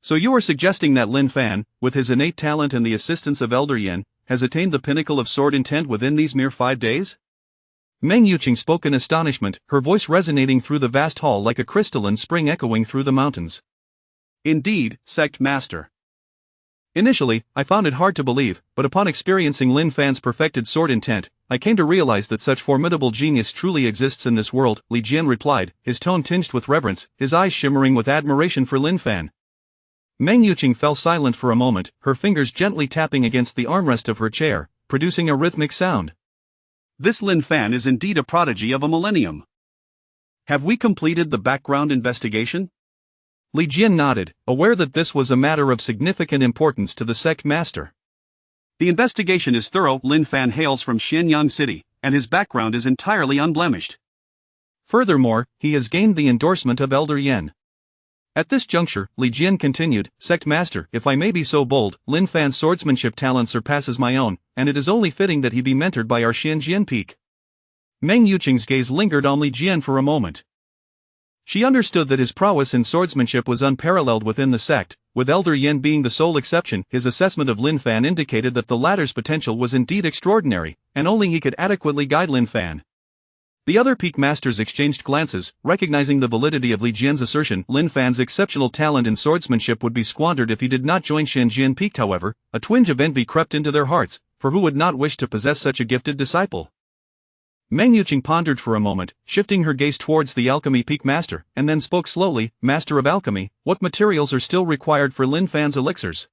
"So you are suggesting that Lin Fan, with his innate talent and the assistance of Elder Yan, has attained the pinnacle of sword intent within these mere 5 days? Meng Yuqing spoke in astonishment, her voice resonating through the vast hall like a crystalline spring echoing through the mountains. "Indeed, Sect Master. Initially, I found it hard to believe, but upon experiencing Lin Fan's perfected sword intent, I came to realize that such formidable genius truly exists in this world," Li Jian replied, his tone tinged with reverence, his eyes shimmering with admiration for Lin Fan. Meng Yuqing fell silent for a moment, her fingers gently tapping against the armrest of her chair, producing a rhythmic sound. "This Lin Fan is indeed a prodigy of a millennium. Have we completed the background investigation?" Li Jian nodded, aware that this was a matter of significant importance to the sect master. "The investigation is thorough. Lin Fan hails from Xianyang City, and his background is entirely unblemished. Furthermore, he has gained the endorsement of Elder Yan." At this juncture, Li Jian continued, "Sect Master, if I may be so bold, Lin Fan's swordsmanship talent surpasses my own, and it is only fitting that he be mentored by our Xianjian Peak." Meng Yuqing's gaze lingered on Li Jian for a moment. She understood that his prowess in swordsmanship was unparalleled within the sect, with Elder Yan being the sole exception. His assessment of Lin Fan indicated that the latter's potential was indeed extraordinary, and only he could adequately guide Lin Fan. The other peak masters exchanged glances, recognizing the validity of Li Jian's assertion. Lin Fan's exceptional talent in swordsmanship would be squandered if he did not join Xianjian Peak. However, a twinge of envy crept into their hearts, for who would not wish to possess such a gifted disciple? Meng Yuqing pondered for a moment, shifting her gaze towards the alchemy peak master, and then spoke slowly, "Master of alchemy, what materials are still required for Lin Fan's elixirs?"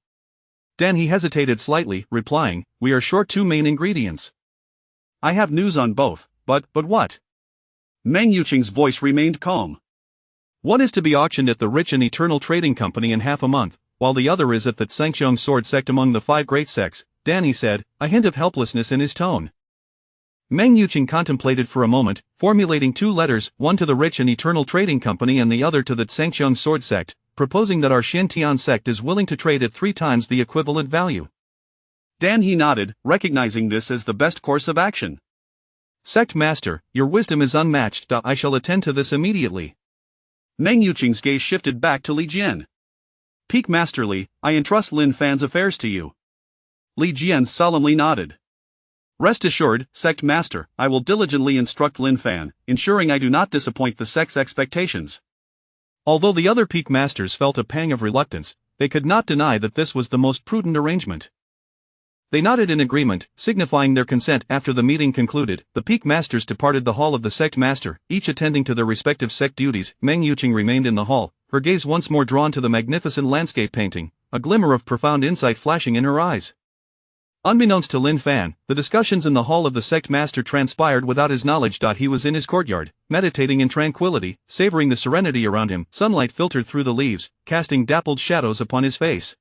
Dan he hesitated slightly, replying, "We are short 2 main ingredients." "I have news on both. But what?" Meng Yuqing's voice remained calm. "One is to be auctioned at the Rich and Eternal Trading Company in half a month, while the other is at the Tsangqiang Sword Sect among the 5 great sects," Danny said, a hint of helplessness in his tone. Meng Yuqing contemplated for a moment, formulating 2 letters, one to the Rich and Eternal Trading Company and the other to the Tsangqiang Sword Sect, proposing that our Xiantian sect is willing to trade at 3 times the equivalent value. Dan he nodded, recognizing this as the best course of action. "Sect Master, your wisdom is unmatched. I shall attend to this immediately." Meng Yuqing's gaze shifted back to Li Jian. "Peak Master Li, I entrust Lin Fan's affairs to you." Li Jian solemnly nodded. "Rest assured, Sect Master, I will diligently instruct Lin Fan, ensuring I do not disappoint the sect's expectations." Although the other peak masters felt a pang of reluctance, they could not deny that this was the most prudent arrangement. They nodded in agreement, signifying their consent. After the meeting concluded, the peak masters departed the hall of the sect master, each attending to their respective sect duties. Meng Yuqing remained in the hall, her gaze once more drawn to the magnificent landscape painting, a glimmer of profound insight flashing in her eyes. Unbeknownst to Lin Fan, the discussions in the hall of the sect master transpired without his knowledge. He was in his courtyard, meditating in tranquility, savoring the serenity around him. Sunlight filtered through the leaves, casting dappled shadows upon his face.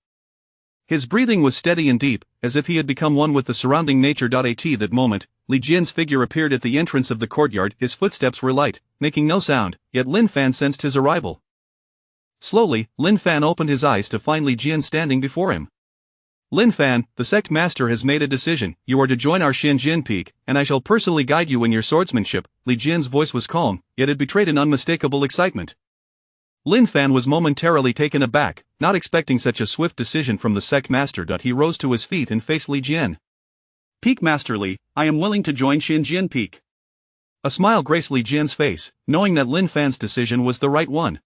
His breathing was steady and deep, as if he had become one with the surrounding nature. At that moment, Li Jian's figure appeared at the entrance of the courtyard. His footsteps were light, making no sound, yet Lin Fan sensed his arrival. Slowly, Lin Fan opened his eyes to find Li Jian standing before him. Lin Fan, the sect master has made a decision. You are to join our Xianjin peak, and I shall personally guide you in your swordsmanship. Li Jian's voice was calm, yet it betrayed an unmistakable excitement. Lin Fan was momentarily taken aback, not expecting such a swift decision from the sect master. He rose to his feet and faced Li Jian. Peak Master Li, I am willing to join Xianjin Peak. A smile graced Li Jian's face, knowing that Lin Fan's decision was the right one.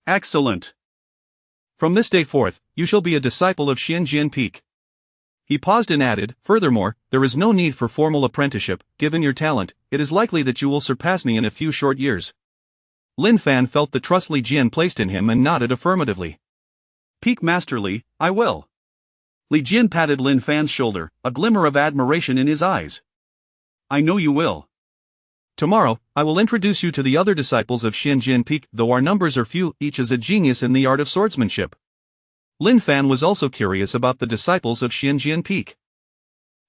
Excellent. From this day forth, you shall be a disciple of Xianjin Peak. He paused and added, furthermore, there is no need for formal apprenticeship. Given your talent, it is likely that you will surpass me in a few short years. Lin Fan felt the trust Li Jian placed in him and nodded affirmatively. Peak Master Li, I will. Li Jian patted Lin Fan's shoulder, a glimmer of admiration in his eyes. I know you will. Tomorrow, I will introduce you to the other disciples of Xianjin Peak. Though our numbers are few, each is a genius in the art of swordsmanship. Lin Fan was also curious about the disciples of Xianjin Peak.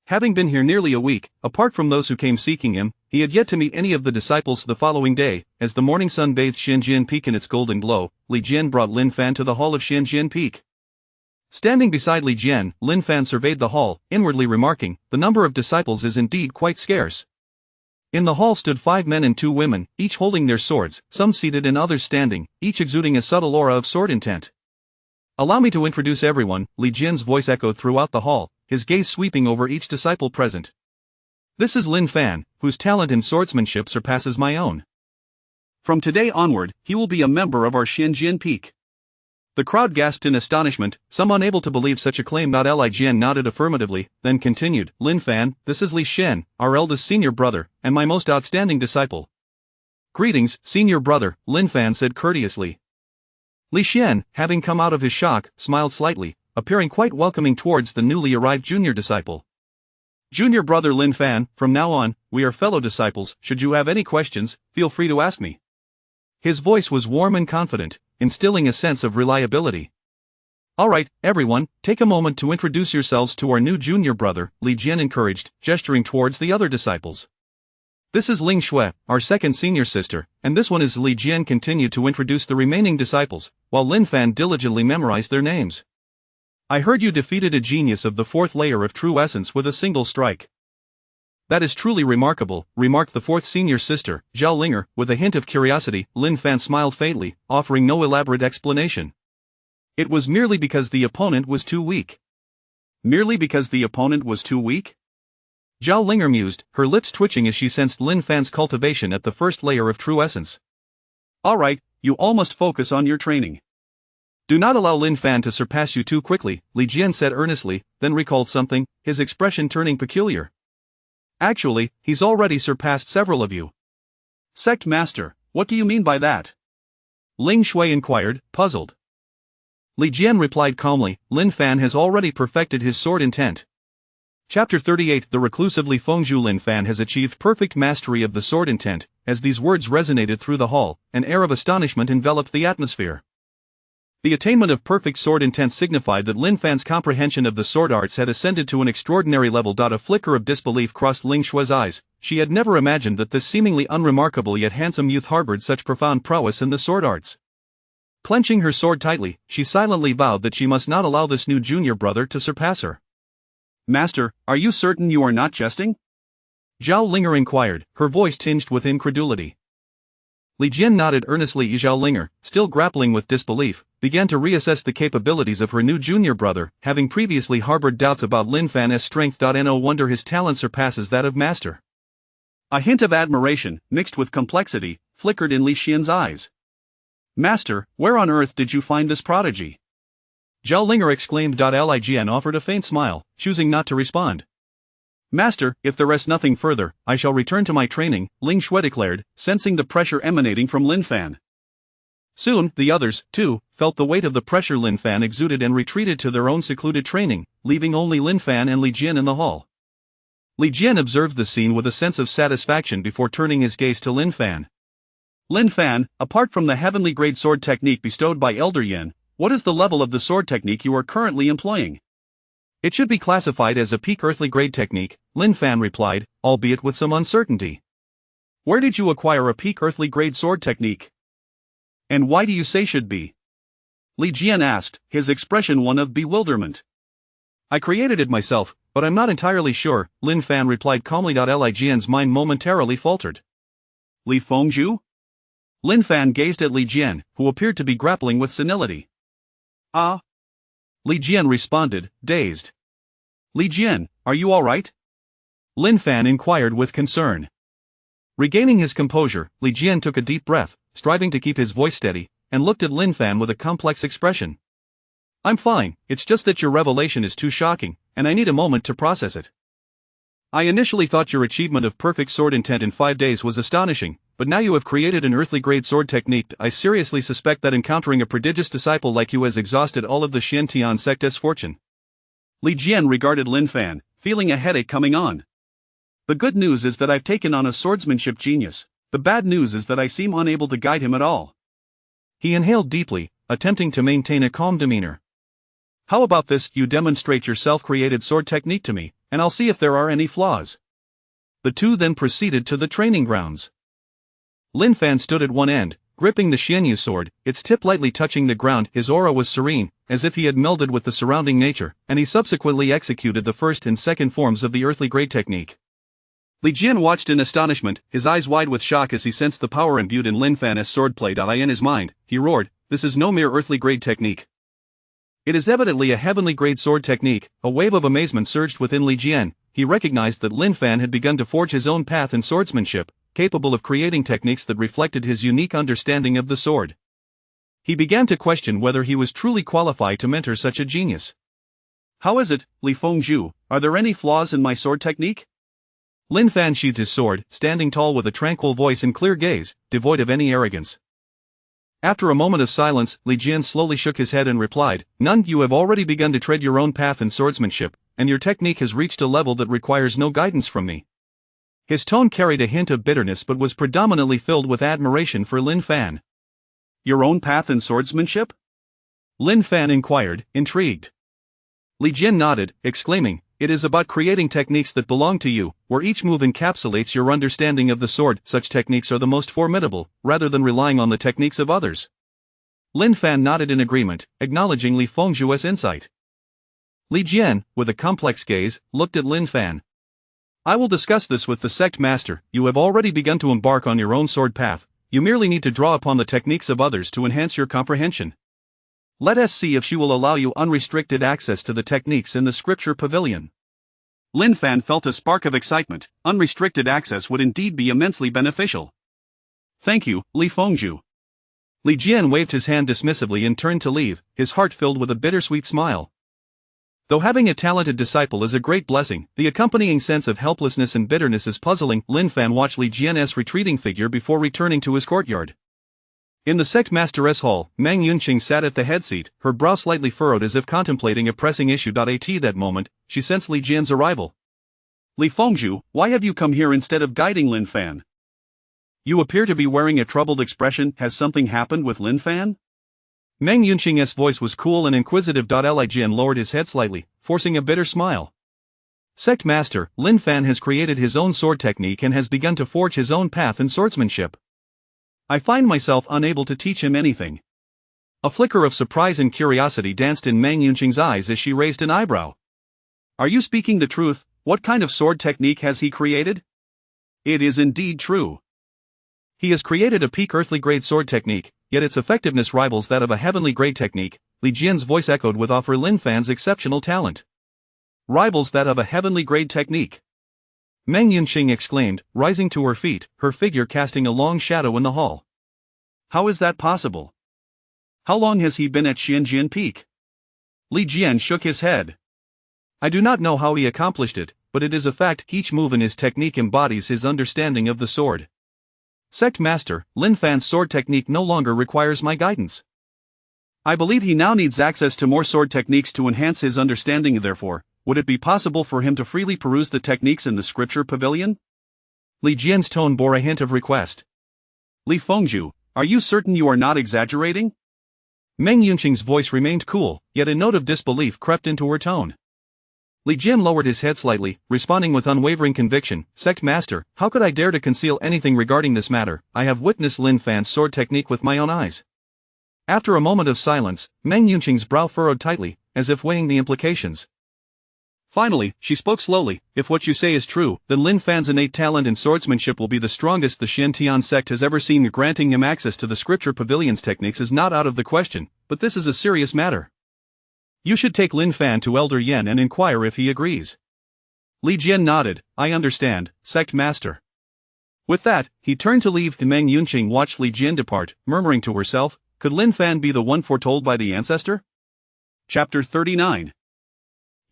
Having been here nearly a week, apart from those who came seeking him, he had yet to meet any of the disciples. The following day, as the morning sun bathed Xianjin Peak in its golden glow, Li Jian brought Lin Fan to the hall of Xianjin Peak. Standing beside Li Jian, Lin Fan surveyed the hall, inwardly remarking, the number of disciples is indeed quite scarce. In the hall stood 5 men and 2 women, each holding their swords, some seated and others standing, each exuding a subtle aura of sword intent. Allow me to introduce everyone, Li Jian's voice echoed throughout the hall, his gaze sweeping over each disciple present. This is Lin Fan, whose talent in swordsmanship surpasses my own. From today onward, he will be a member of our Xianjin Peak. The crowd gasped in astonishment, some unable to believe such a claim. Li Jian nodded affirmatively, then continued, Lin Fan, this is Li Shen, our eldest senior brother, and my most outstanding disciple. Greetings, senior brother, Lin Fan said courteously. Li Shen, having come out of his shock, smiled slightly, appearing quite welcoming towards the newly arrived junior disciple. Junior brother Lin Fan, from now on, we are fellow disciples. Should you have any questions, feel free to ask me. His voice was warm and confident, instilling a sense of reliability. Alright, everyone, take a moment to introduce yourselves to our new junior brother, Li Jian encouraged, gesturing towards the other disciples. This is Ling Shui, our second senior sister, and this one is Li Jian continued to introduce the remaining disciples, while Lin Fan diligently memorized their names. I heard you defeated a genius of the 4th layer of true essence with a single strike. That is truly remarkable, remarked the 4th senior sister, Zhao Linger, with a hint of curiosity. Lin Fan smiled faintly, offering no elaborate explanation. It was merely because the opponent was too weak. Merely because the opponent was too weak? Zhao Linger mused, her lips twitching as she sensed Lin Fan's cultivation at the 1st layer of true essence. Alright, you all must focus on your training. Do not allow Lin Fan to surpass you too quickly, Li Jian said earnestly, then recalled something, his expression turning peculiar. Actually, he's already surpassed several of you. Sect Master, what do you mean by that? Ling Shui inquired, puzzled. Li Jian replied calmly, Lin Fan has already perfected his sword intent. Chapter 38 The reclusive Li Fengzhu Lin Fan has achieved perfect mastery of the sword intent. As these words resonated through the hall, an air of astonishment enveloped the atmosphere. The attainment of perfect sword intent signified that Lin Fan's comprehension of the sword arts had ascended to an extraordinary level. A flicker of disbelief crossed Ling Shui's eyes. She had never imagined that this seemingly unremarkable yet handsome youth harbored such profound prowess in the sword arts. Clenching her sword tightly, she silently vowed that she must not allow this new junior brother to surpass her. Master, are you certain you are not jesting? Zhao Linger inquired, her voice tinged with incredulity. Li Jian nodded earnestly. Zhao Linger, still grappling with disbelief, began to reassess the capabilities of her new junior brother, having previously harbored doubts about Lin Fan's strength. No wonder his talent surpasses that of master. A hint of admiration, mixed with complexity, flickered in Li Xian's eyes. Master, where on earth did you find this prodigy? Zhao Linger exclaimed. Li Jian offered a faint smile, choosing not to respond. Master, if there rests nothing further, I shall return to my training, Ling Shui declared, sensing the pressure emanating from Lin Fan. Soon, the others, too, felt the weight of the pressure Lin Fan exuded and retreated to their own secluded training, leaving only Lin Fan and Li Jian in the hall. Li Jian observed the scene with a sense of satisfaction before turning his gaze to Lin Fan. Lin Fan, apart from the heavenly grade sword technique bestowed by Elder Yin, what is the level of the sword technique you are currently employing? It should be classified as a peak earthly grade technique, Lin Fan replied, albeit with some uncertainty. Where did you acquire a peak earthly grade sword technique? And why do you say should be? Li Jian asked, his expression one of bewilderment. I created it myself, but I'm not entirely sure, Lin Fan replied calmly. Li Jian's mind momentarily faltered. Li Fengzhu? Lin Fan gazed at Li Jian, who appeared to be grappling with senility. Ah. Li Jian responded, dazed. Li Jian, are you all right? Lin Fan inquired with concern. Regaining his composure, Li Jian took a deep breath, striving to keep his voice steady, and looked at Lin Fan with a complex expression. I'm fine, it's just that your revelation is too shocking, and I need a moment to process it. I initially thought your achievement of perfect sword intent in 5 days was astonishing, but now you have created an earthly grade sword technique. I seriously suspect that encountering a prodigious disciple like you has exhausted all of the Xiantian sect's fortune. Li Jian regarded Lin Fan, feeling a headache coming on. The good news is that I've taken on a swordsmanship genius. The bad news is that I seem unable to guide him at all. He inhaled deeply, attempting to maintain a calm demeanor. How about this, you demonstrate your self-created sword technique to me, and I'll see if there are any flaws. The two then proceeded to the training grounds. Lin Fan stood at one end, gripping the Xianyu sword, its tip lightly touching the ground. His aura was serene, as if he had melded with the surrounding nature, and he subsequently executed the first and second forms of the earthly grade technique. Li Jian watched in astonishment, his eyes wide with shock as he sensed the power imbued in Lin Fan's swordplay. In his mind, he roared, this is no mere earthly grade technique. It is evidently a heavenly grade sword technique. A wave of amazement surged within Li Jian. He recognized that Lin Fan had begun to forge his own path in swordsmanship, capable of creating techniques that reflected his unique understanding of the sword. He began to question whether he was truly qualified to mentor such a genius. How is it, Li Fengzhu, are there any flaws in my sword technique? Lin Fan sheathed his sword, standing tall with a tranquil voice and clear gaze, devoid of any arrogance. After a moment of silence, Li Jian slowly shook his head and replied, none. You have already begun to tread your own path in swordsmanship, and your technique has reached a level that requires no guidance from me. His tone carried a hint of bitterness but was predominantly filled with admiration for Lin Fan. Your own path in swordsmanship? Lin Fan inquired, intrigued. Li Jian nodded, exclaiming, it is about creating techniques that belong to you, where each move encapsulates your understanding of the sword. Such techniques are the most formidable, rather than relying on the techniques of others. Lin Fan nodded in agreement, acknowledging Li Fengzhu's insight. Li Jian, with a complex gaze, looked at Lin Fan. I will discuss this with the sect master. You have already begun to embark on your own sword path. You merely need to draw upon the techniques of others to enhance your comprehension. Let us see if she will allow you unrestricted access to the techniques in the scripture pavilion. Lin Fan felt a spark of excitement. Unrestricted access would indeed be immensely beneficial. Thank you, Li Fengzhu. Li Jian waved his hand dismissively and turned to leave, his heart filled with a bittersweet smile. Though having a talented disciple is a great blessing, the accompanying sense of helplessness and bitterness is puzzling. Lin Fan watched Li Jian's retreating figure before returning to his courtyard. In the sect master's hall, Meng Yunqing sat at the head seat, her brow slightly furrowed as if contemplating a pressing issue. At that moment, she sensed Li Jian's arrival. Li Fengzhu, why have you come here instead of guiding Lin Fan? You appear to be wearing a troubled expression. Has something happened with Lin Fan? Meng Yunqing's voice was cool and inquisitive. Li Jian lowered his head slightly, forcing a bitter smile. Sect master, Lin Fan has created his own sword technique and has begun to forge his own path in swordsmanship. I find myself unable to teach him anything. A flicker of surprise and curiosity danced in Meng Yunqing's eyes as she raised an eyebrow. Are you speaking the truth? What kind of sword technique has he created? It is indeed true. He has created a peak earthly grade sword technique, yet its effectiveness rivals that of a heavenly grade technique. Li Jian's voice echoed with awe for Lin Fan's exceptional talent. Rivals that of a heavenly grade technique. Meng Yunqing exclaimed, rising to her feet, her figure casting a long shadow in the hall. How is that possible? How long has he been at Xianjian Peak? Li Jian shook his head. I do not know how he accomplished it, but it is a fact each move in his technique embodies his understanding of the sword. Sect Master, Lin Fan's sword technique no longer requires my guidance. I believe he now needs access to more sword techniques to enhance his understanding. Therefore, would it be possible for him to freely peruse the techniques in the scripture pavilion? Li Jian's tone bore a hint of request. Li Fengzhu, are you certain you are not exaggerating? Meng Yunqing's voice remained cool, yet a note of disbelief crept into her tone. Li Jian lowered his head slightly, responding with unwavering conviction, Sect Master, how could I dare to conceal anything regarding this matter? I have witnessed Lin Fan's sword technique with my own eyes. After a moment of silence, Meng Yunqing's brow furrowed tightly, as if weighing the implications. Finally, she spoke slowly, if what you say is true, then Lin Fan's innate talent in swordsmanship will be the strongest the Xiantian sect has ever seen. Granting him access to the scripture pavilion's techniques is not out of the question, but this is a serious matter. You should take Lin Fan to Elder Yan and inquire if he agrees. Li Jian nodded, I understand, Sect Master. With that, he turned to leave. Meng Yunqing watched Li Jian depart, murmuring to herself, could Lin Fan be the one foretold by the ancestor? Chapter 39.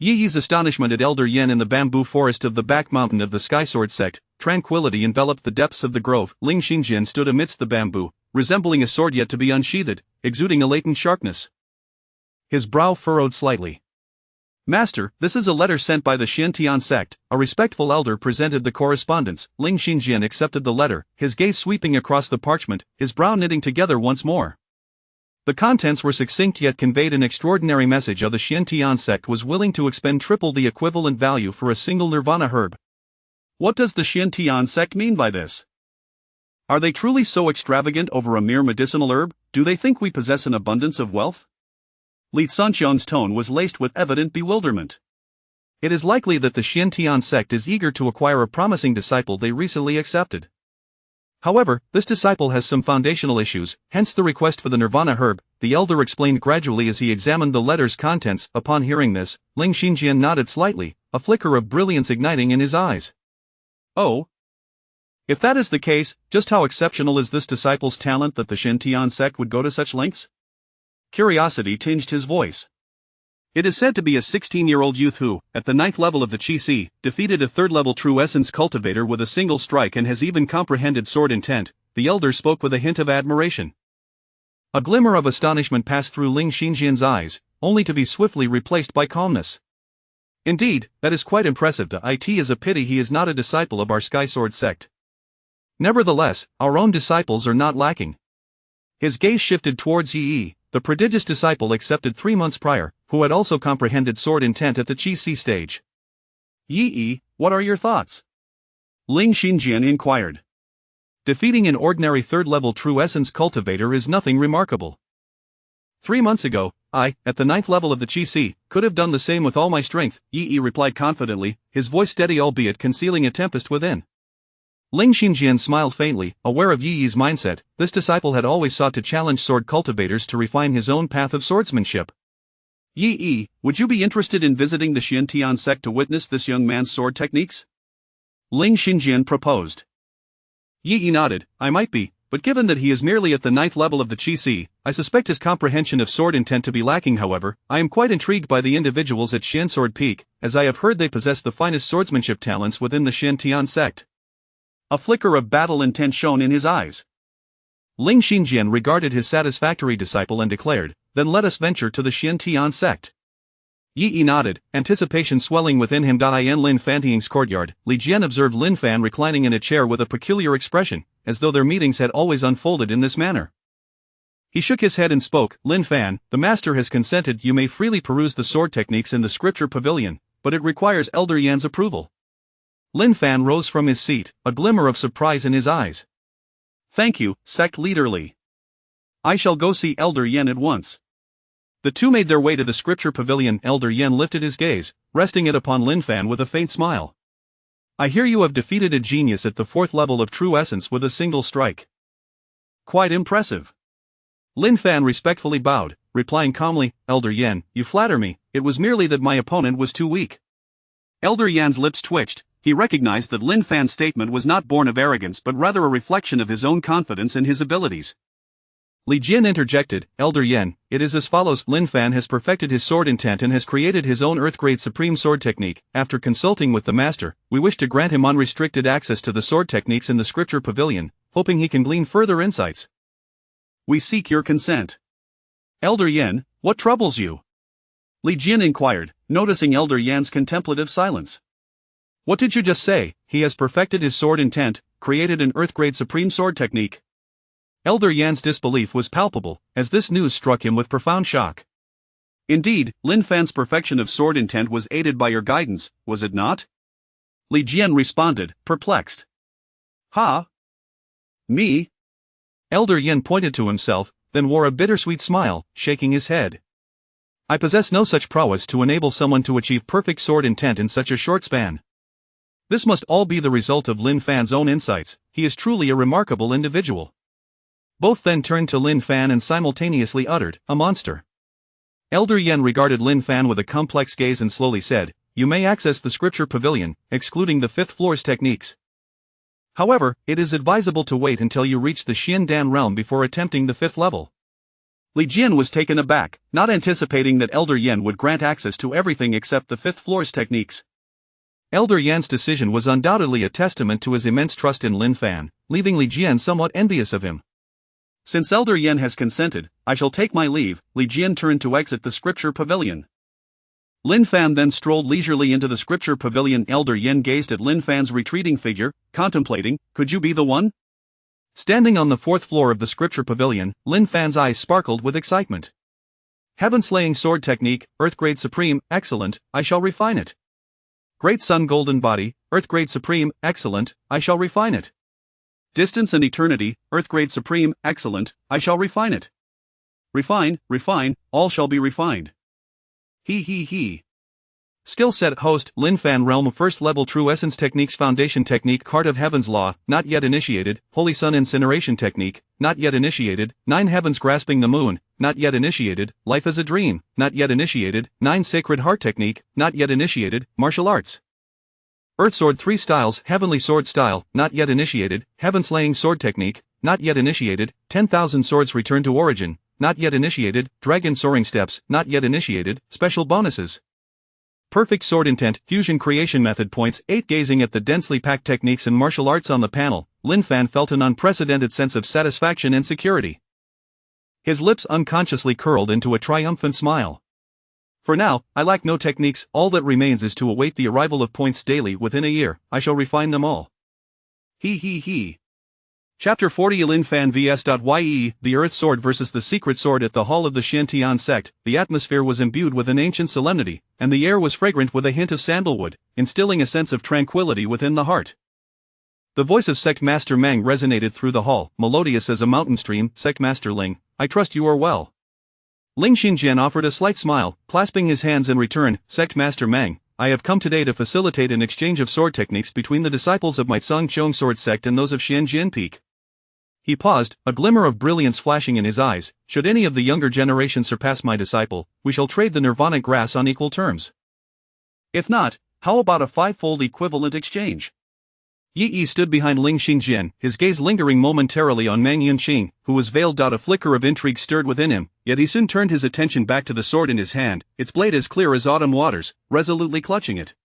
Yi Yi's astonishment at Elder Yan in the bamboo forest of the back mountain of the Skysword sect. Tranquility enveloped the depths of the grove. Ling Xingjian stood amidst the bamboo, resembling a sword yet to be unsheathed, exuding a latent sharpness. His brow furrowed slightly. Master, this is a letter sent by the Xiantian sect. A respectful elder presented the correspondence. Ling Xingjian accepted the letter, his gaze sweeping across the parchment, his brow knitting together once more. The contents were succinct yet conveyed an extraordinary message. The Xiantian sect was willing to expend triple the equivalent value for a single nirvana herb. What does the Xiantian sect mean by this? Are they truly so extravagant over a mere medicinal herb? Do they think we possess an abundance of wealth? Li Sanqian's tone was laced with evident bewilderment. It is likely that the Xiantian sect is eager to acquire a promising disciple they recently accepted. However, this disciple has some foundational issues, hence the request for the nirvana herb, the elder explained gradually as he examined the letter's contents. Upon hearing this, Ling Xingjian nodded slightly, a flicker of brilliance igniting in his eyes. Oh? If that is the case, just how exceptional is this disciple's talent that the Xiantian sect would go to such lengths? Curiosity tinged his voice. It is said to be a 16-year-old youth who, at the 9th level of the Qi, defeated a 3rd-level true essence cultivator with a single strike and has even comprehended sword intent. The elder spoke with a hint of admiration. A glimmer of astonishment passed through Ling Xingjian's eyes, only to be swiftly replaced by calmness. Indeed, that is quite impressive. It is a pity he is not a disciple of our Skysword sect. Nevertheless, our own disciples are not lacking. His gaze shifted towards Yi, the prodigious disciple accepted 3 months prior, who had also comprehended sword intent at the Qi stage. Yi, what are your thoughts? Ling Xingjian inquired. Defeating an ordinary 3rd-level true essence cultivator is nothing remarkable. 3 months ago, I, at the 9th level of the Qi, could have done the same with all my strength, Yi replied confidently, his voice steady albeit concealing a tempest within. Ling Xingjian smiled faintly, aware of Yi Yi's mindset. This disciple had always sought to challenge sword cultivators to refine his own path of swordsmanship. Yi, would you be interested in visiting the Xiantian sect to witness this young man's sword techniques? Ling Xingjian proposed. Yi nodded, I might be, but given that he is merely at the 9th level of the Qi, I suspect his comprehension of sword intent to be lacking. However, I am quite intrigued by the individuals at Xiansword Peak, as I have heard they possess the finest swordsmanship talents within the Xiantian sect. A flicker of battle intent shone in his eyes. Ling Xingjian regarded his satisfactory disciple and declared, then let us venture to the Xiantian sect. Yi nodded, anticipation swelling within him. In Lin Fanting's courtyard, Li Jian observed Lin Fan reclining in a chair with a peculiar expression, as though their meetings had always unfolded in this manner. He shook his head and spoke, Lin Fan, the master has consented. You may freely peruse the sword techniques in the scripture pavilion, but it requires Elder Yan's approval. Lin Fan rose from his seat, a glimmer of surprise in his eyes. Thank you, sect leader Li. I shall go see Elder Yan at once. The two made their way to the scripture pavilion. Elder Yan lifted his gaze, resting it upon Lin Fan with a faint smile. I hear you have defeated a genius at the 4th level of true essence with a single strike. Quite impressive. Lin Fan respectfully bowed, replying calmly, Elder Yan, you flatter me, it was merely that my opponent was too weak. Elder Yan's lips twitched. He recognized that Lin Fan's statement was not born of arrogance but rather a reflection of his own confidence in his abilities. Li Jian interjected, Elder Yan, it is as follows: Lin Fan has perfected his sword intent and has created his own Earth-grade supreme sword technique. After consulting with the master, we wish to grant him unrestricted access to the sword techniques in the scripture pavilion, hoping he can glean further insights. We seek your consent. Elder Yan, what troubles you? Li Jian inquired, noticing Elder Yan's contemplative silence. What did you just say? He has perfected his sword intent, created an Earth-grade supreme sword technique. Elder Yan's disbelief was palpable, as this news struck him with profound shock. Indeed, Lin Fan's perfection of sword intent was aided by your guidance, was it not? Li Jian responded, perplexed. Ha? Me? Elder Yan pointed to himself, then wore a bittersweet smile, shaking his head. I possess no such prowess to enable someone to achieve perfect sword intent in such a short span. This must all be the result of Lin Fan's own insights. He is truly a remarkable individual. Both then turned to Lin Fan and simultaneously uttered, a monster. Elder Yan regarded Lin Fan with a complex gaze and slowly said, you may access the scripture pavilion, excluding the 5th floor's techniques. However, it is advisable to wait until you reach the Xian Dan realm before attempting the 5th level. Li Jian was taken aback, not anticipating that Elder Yan would grant access to everything except the 5th floor's techniques. Elder Yan's decision was undoubtedly a testament to his immense trust in Lin Fan, leaving Li Jian somewhat envious of him. Since Elder Yan has consented, I shall take my leave. Li Jian turned to exit the scripture pavilion. Lin Fan then strolled leisurely into the scripture pavilion. Elder Yan gazed at Lin Fan's retreating figure, contemplating, could you be the one? Standing on the 4th floor of the scripture pavilion, Lin Fan's eyes sparkled with excitement. Heaven-slaying sword technique, Earth-grade supreme, excellent, I shall refine it. Great Sun golden body, Earth-grade supreme, excellent, I shall refine it. Distance and eternity, Earth-grade supreme, excellent, I shall refine it. Refine, all shall be refined. He. Skill set host, Lin Fan realm 1st level true essence techniques foundation technique card of heaven's law, not yet initiated, holy sun incineration technique, not yet initiated, 9 heavens grasping the moon, not yet initiated, life as a dream, not yet initiated, 9 sacred heart technique, not yet initiated, martial arts. Earth Sword 3 styles, Heavenly Sword style, not yet initiated, Heaven Slaying Sword technique, not yet initiated, 10,000 swords return to origin, not yet initiated, Dragon Soaring steps, not yet initiated, special bonuses. Perfect sword intent, fusion creation method points 8. Gazing at the densely packed techniques and martial arts on the panel, Lin Fan felt an unprecedented sense of satisfaction and security. His lips unconsciously curled into a triumphant smile. For now, I lack no techniques, all that remains is to await the arrival of points daily. Within a year, I shall refine them all. He. Chapter 40 Lin Fan vs.Ye, the Earth Sword versus the Secret Sword. At the hall of the Xiantian sect, the atmosphere was imbued with an ancient solemnity, and the air was fragrant with a hint of sandalwood, instilling a sense of tranquility within the heart. The voice of Sect Master Meng resonated through the hall, melodious as a mountain stream. Sect Master Ling, I trust you are well. Ling Xinjian offered a slight smile, clasping his hands in return. Sect Master Meng, I have come today to facilitate an exchange of sword techniques between the disciples of my Song Chong Sword sect and those of Xianjian Peak. He paused, a glimmer of brilliance flashing in his eyes. Should any of the younger generation surpass my disciple, we shall trade the nirvana grass on equal terms. If not, how about a 5-fold equivalent exchange? Yi stood behind Ling Xinjian, his gaze lingering momentarily on Meng Yunqing, who was veiled. A flicker of intrigue stirred within him, yet he soon turned his attention back to the sword in his hand, its blade as clear as autumn waters, resolutely clutching it.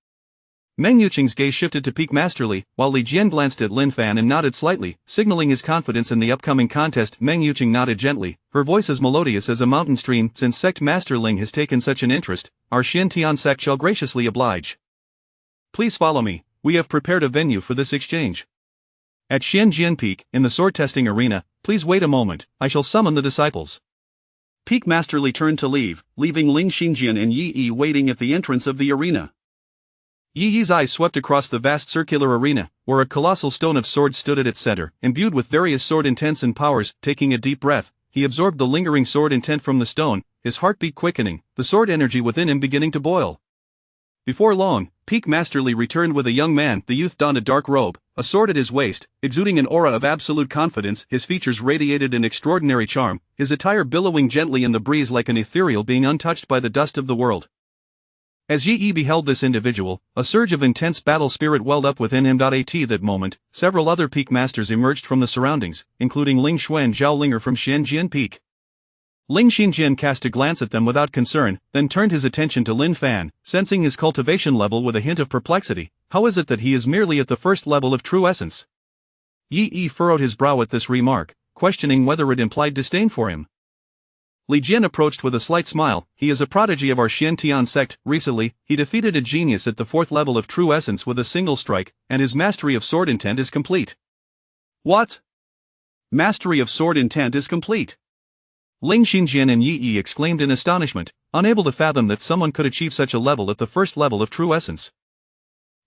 Meng Yunqing's gaze shifted to Peak Masterly, while Li Jian glanced at Lin Fan and nodded slightly, signaling his confidence in the upcoming contest. Meng Yunqing nodded gently, her voice as melodious as a mountain stream. Since Sect Master Ling has taken such an interest, our Xiantian sect shall graciously oblige. Please follow me. We have prepared a venue for this exchange. At Xianjian Peak, in the sword testing arena, please wait a moment, I shall summon the disciples. Peak Masterly turned to leave, leaving Ling Xinjian and Yi waiting at the entrance of the arena. Yi's eyes swept across the vast circular arena, where a colossal stone of swords stood at its center, imbued with various sword intents and powers. Taking a deep breath, he absorbed the lingering sword intent from the stone, his heartbeat quickening, the sword energy within him beginning to boil. Before long, Peak Masterly returned with a young man. The youth donned a dark robe, a sword at his waist, exuding an aura of absolute confidence. His features radiated an extraordinary charm, his attire billowing gently in the breeze like an ethereal being untouched by the dust of the world. As Yi Yi beheld this individual, a surge of intense battle spirit welled up within him. At that moment, several other peak masters emerged from the surroundings, including Ling Shui and Zhao Linger from Xianjian Peak. Ling Xinjian cast a glance at them without concern, then turned his attention to Lin Fan, sensing his cultivation level with a hint of perplexity. How is it that he is merely at the first level of true essence? Yi Yi furrowed his brow at this remark, questioning whether it implied disdain for him. Li Jian approached with a slight smile. He is a prodigy of our Xiantian sect. Recently, he defeated a genius at the fourth level of true essence with a single strike, and his mastery of sword intent is complete. What? Mastery of sword intent is complete? Ling Xinjian and Yi Yi exclaimed in astonishment, unable to fathom that someone could achieve such a level at the first level of true essence.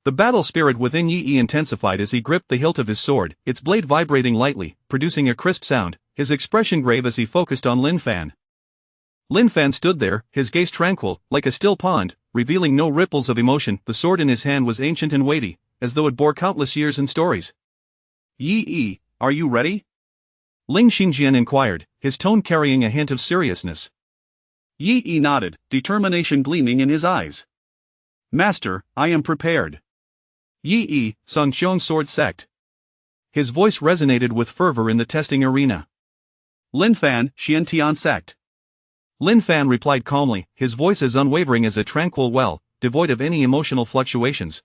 The battle spirit within Yi Yi intensified as he gripped the hilt of his sword, its blade vibrating lightly, producing a crisp sound, his expression grave as he focused on Lin Fan. Lin Fan stood there, his gaze tranquil, like a still pond, revealing no ripples of emotion. The sword in his hand was ancient and weighty, as though it bore countless years and stories. Yi Yi, are you ready? Ling Xinjian inquired, his tone carrying a hint of seriousness. Yi Yi nodded, determination gleaming in his eyes. Master, I am prepared. Yi Yi, Songqiong Sword Sect. His voice resonated with fervor in the testing arena. Lin Fan, Xiantian Sect. Lin Fan replied calmly, his voice as unwavering as a tranquil well, devoid of any emotional fluctuations.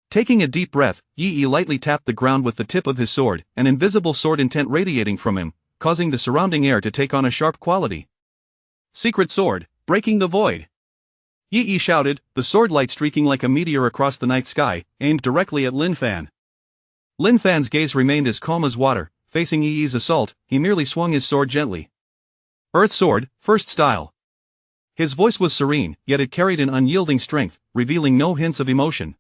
Taking a deep breath, Yi Yi lightly tapped the ground with the tip of his sword, an invisible sword intent radiating from him, causing the surrounding air to take on a sharp quality. Secret sword, breaking the void. Yi Yi shouted, the sword light streaking like a meteor across the night sky, aimed directly at Lin Fan. Lin Fan's gaze remained as calm as water. Facing Yi Yi's assault, he merely swung his sword gently. Earth Sword, First Style. His voice was serene, yet it carried an unyielding strength, revealing no hints of emotion.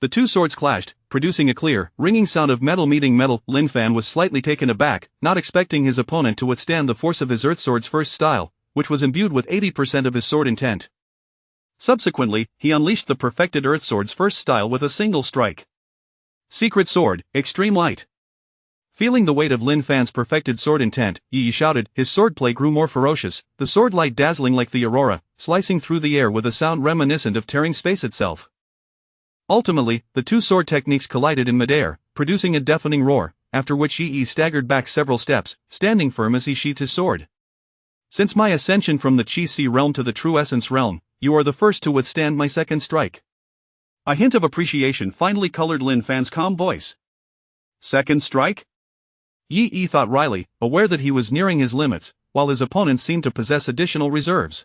The two swords clashed, producing a clear, ringing sound of metal meeting metal. Lin Fan was slightly taken aback, not expecting his opponent to withstand the force of his Earth Sword's first style, which was imbued with 80% of his sword intent. Subsequently, he unleashed the perfected Earth Sword's first style with a single strike. Secret Sword, Extreme Light. Feeling the weight of Lin Fan's perfected sword intent, Yi Yi shouted, his swordplay grew more ferocious, the sword light dazzling like the aurora, slicing through the air with a sound reminiscent of tearing space itself. Ultimately, the two sword techniques collided in midair, producing a deafening roar, after which Yi Yi staggered back several steps, standing firm as he sheathed his sword. Since my ascension from the Qi-Si realm to the True Essence realm, you are the first to withstand my second strike. A hint of appreciation finally colored Lin Fan's calm voice. Second strike? Yi Yi thought wryly, aware that he was nearing his limits, while his opponent seemed to possess additional reserves.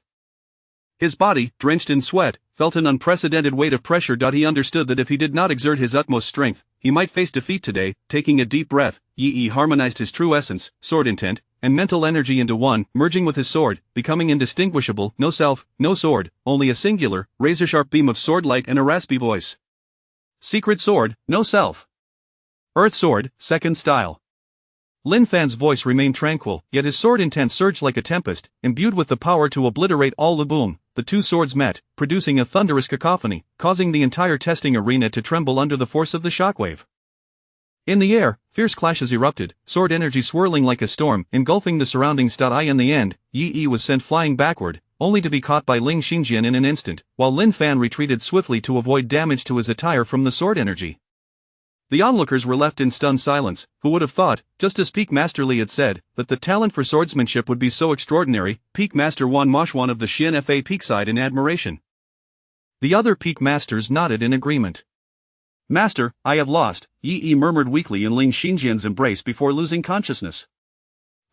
His body, drenched in sweat, felt an unprecedented weight of pressure. He understood that if he did not exert his utmost strength, he might face defeat today. Taking a deep breath, Yi Yi harmonized his true essence, sword intent, and mental energy into one, merging with his sword, becoming indistinguishable. No self, no sword, only a singular, razor-sharp beam of sword light and a raspy voice. Secret sword, no self. Earth Sword, Second Style. Lin Fan's voice remained tranquil, yet his sword intent surged like a tempest, imbued with the power to obliterate all. The boom, the two swords met, producing a thunderous cacophony, causing the entire testing arena to tremble under the force of the shockwave. In the air, fierce clashes erupted, sword energy swirling like a storm, engulfing the surroundings. In the end, Yi Yi was sent flying backward, only to be caught by Ling Xinjian in an instant, while Lin Fan retreated swiftly to avoid damage to his attire from the sword energy. The onlookers were left in stunned silence. Who would have thought, just as Peak Master Li had said, that the talent for swordsmanship would be so extraordinary? Peak Master Wan Moshwan of the Xian Fa Peak sighed in admiration. The other Peak Masters nodded in agreement. Master, I have lost, Yi Yi murmured weakly in Ling Xinjian's embrace before losing consciousness.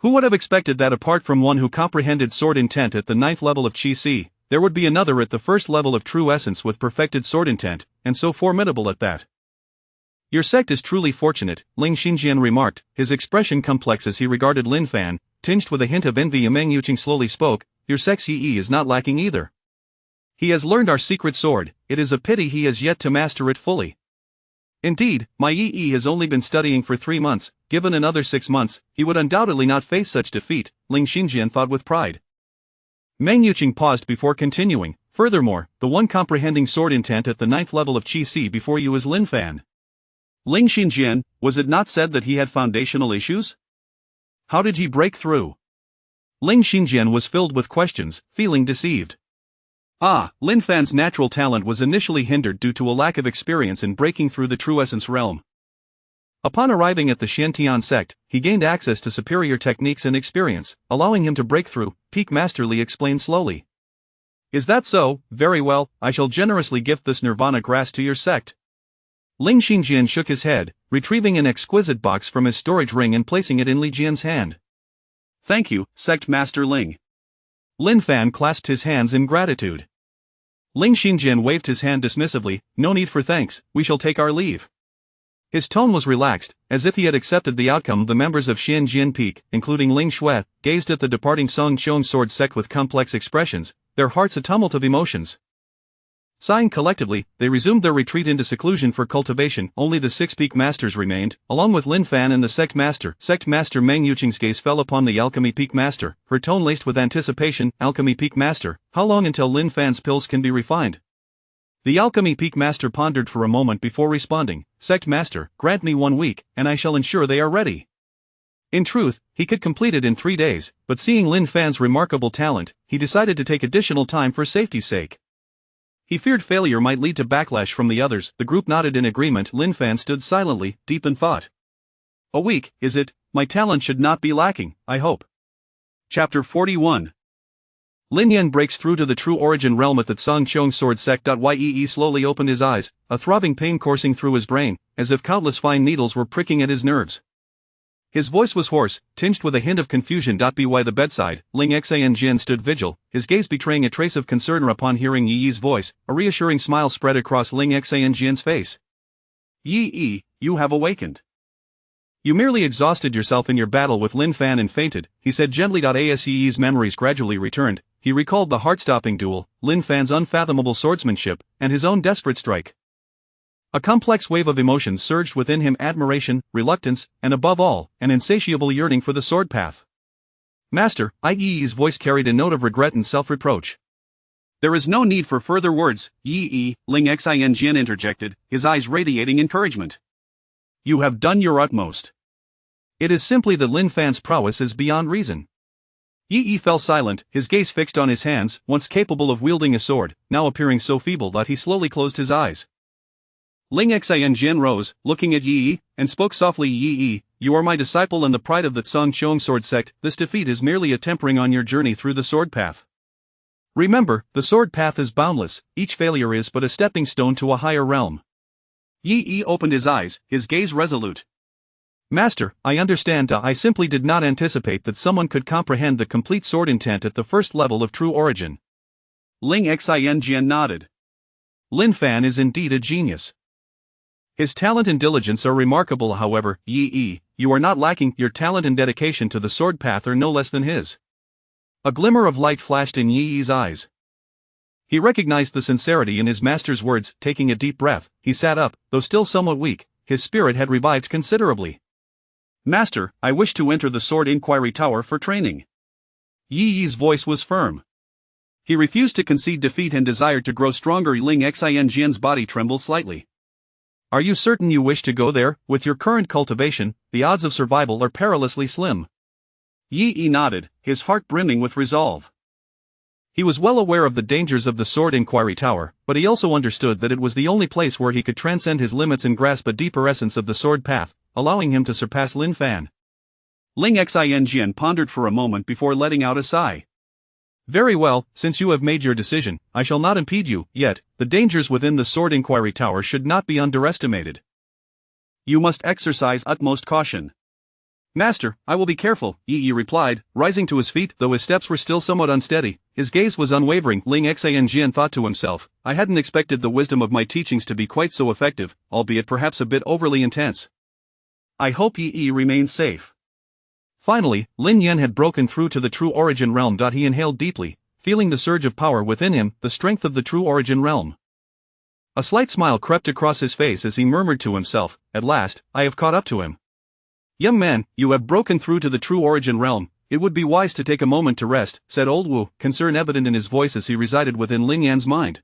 Who would have expected that apart from one who comprehended sword intent at the 9th level of Qi-Si, there would be another at the first level of true essence with perfected sword intent, and so formidable at that? Your sect is truly fortunate, Ling Xinjian remarked, his expression complex as he regarded Lin Fan, tinged with a hint of envy. Meng Yuqing slowly spoke, your sect's Yi Yi is not lacking either. He has learned our secret sword, it is a pity he has yet to master it fully. Indeed, my Yi Yi has only been studying for 3 months, given another 6 months, he would undoubtedly not face such defeat, Ling Xinjian thought with pride. Meng Yuqing paused before continuing, furthermore, the one comprehending sword intent at the 9th level of Qi-Si before you is Lin Fan. Ling Xinjian, was it not said that he had foundational issues? How did he break through? Ling Xinjian was filled with questions, feeling deceived. Lin Fan's natural talent was initially hindered due to a lack of experience in breaking through the true essence realm. Upon arriving at the Xiantian sect, he gained access to superior techniques and experience, allowing him to break through, Peak Master Li explained slowly. Is that so? Very well, I shall generously gift this nirvana grass to your sect. Ling Xinjian shook his head, retrieving an exquisite box from his storage ring and placing it in Li Jian's hand. Thank you, Sect Master Ling. Lin Fan clasped his hands in gratitude. Ling Xinjian waved his hand dismissively, no need for thanks, we shall take our leave. His tone was relaxed, as if he had accepted the outcome. The members of Xianjian Peak, including Ling Shui, gazed at the departing Song Qiong sword sect with complex expressions, their hearts a tumult of emotions. Sighing collectively, they resumed their retreat into seclusion for cultivation. Only the 6 Peak Masters remained, along with Lin Fan and the Sect Master. Sect Master Meng Yuqing's gaze fell upon the Alchemy Peak Master, her tone laced with anticipation. Alchemy Peak Master, how long until Lin Fan's pills can be refined? The Alchemy Peak Master pondered for a moment before responding. Sect Master, grant me 1 week, and I shall ensure they are ready. In truth, he could complete it in 3 days, but seeing Lin Fan's remarkable talent, he decided to take additional time for safety's sake. He feared failure might lead to backlash from the others. The group nodded in agreement. Lin Fan stood silently, deep in thought. A week, is it? My talent should not be lacking, I hope. Chapter 41. Lin Yan breaks through to the true origin realm at the Song Qiong sword sect. Yee slowly opened his eyes, a throbbing pain coursing through his brain, as if countless fine needles were pricking at his nerves. His voice was hoarse, tinged with a hint of confusion. By the bedside, Ling Xianjian stood vigil, his gaze betraying a trace of concern. Upon hearing Yi's voice, a reassuring smile spread across Ling Xianjian's face. Yi, you have awakened. You merely exhausted yourself in your battle with Lin Fan and fainted, he said gently. As Yi's memories gradually returned, he recalled the heart-stopping duel, Lin Fan's unfathomable swordsmanship, and his own desperate strike. A complex wave of emotions surged within him: admiration, reluctance, and above all, an insatiable yearning for the sword path. Master, Yi's voice carried a note of regret and self-reproach. There is no need for further words, Yi, Ling Xianjian interjected, his eyes radiating encouragement. You have done your utmost. It is simply that Lin Fan's prowess is beyond reason. Yi fell silent, his gaze fixed on his hands, once capable of wielding a sword, now appearing so feeble that he slowly closed his eyes. Ling Xianjian rose, looking at Yi, and spoke softly. Yi, you are my disciple and the pride of the Song Qiong sword sect. This defeat is merely a tempering on your journey through the sword path. Remember, the sword path is boundless, each failure is but a stepping stone to a higher realm. Yi opened his eyes, his gaze resolute. Master, I understand. I simply did not anticipate that someone could comprehend the complete sword intent at the first level of true origin. Ling Xianjian nodded. Lin Fan is indeed a genius. His talent and diligence are remarkable. However, Yi, you are not lacking. Your talent and dedication to the sword path are no less than his. A glimmer of light flashed in Yi's eyes. He recognized the sincerity in his master's words. Taking a deep breath, he sat up. Though still somewhat weak, his spirit had revived considerably. Master, I wish to enter the Sword Inquiry Tower for training. Yi's voice was firm. He refused to concede defeat and desired to grow stronger. Ling Xianjian's body trembled slightly. Are you certain you wish to go there? With your current cultivation, the odds of survival are perilously slim. Yi nodded, his heart brimming with resolve. He was well aware of the dangers of the Sword Inquiry Tower, but he also understood that it was the only place where he could transcend his limits and grasp a deeper essence of the sword path, allowing him to surpass Lin Fan. Ling Xianjian pondered for a moment before letting out a sigh. Very well, since you have made your decision, I shall not impede you. Yet, the dangers within the Sword Inquiry Tower should not be underestimated. You must exercise utmost caution. Master, I will be careful, Yi replied, rising to his feet. Though his steps were still somewhat unsteady, his gaze was unwavering. Ling Xianjian thought to himself, I hadn't expected the wisdom of my teachings to be quite so effective, albeit perhaps a bit overly intense. I hope Yi remains safe. Finally, Lin Yan had broken through to the true origin realm. He inhaled deeply, feeling the surge of power within him, the strength of the true origin realm. A slight smile crept across his face as he murmured to himself, at last, I have caught up to him. Young man, you have broken through to the true origin realm. It would be wise to take a moment to rest, said Old Wu, concern evident in his voice as he resided within Lin Yan's mind.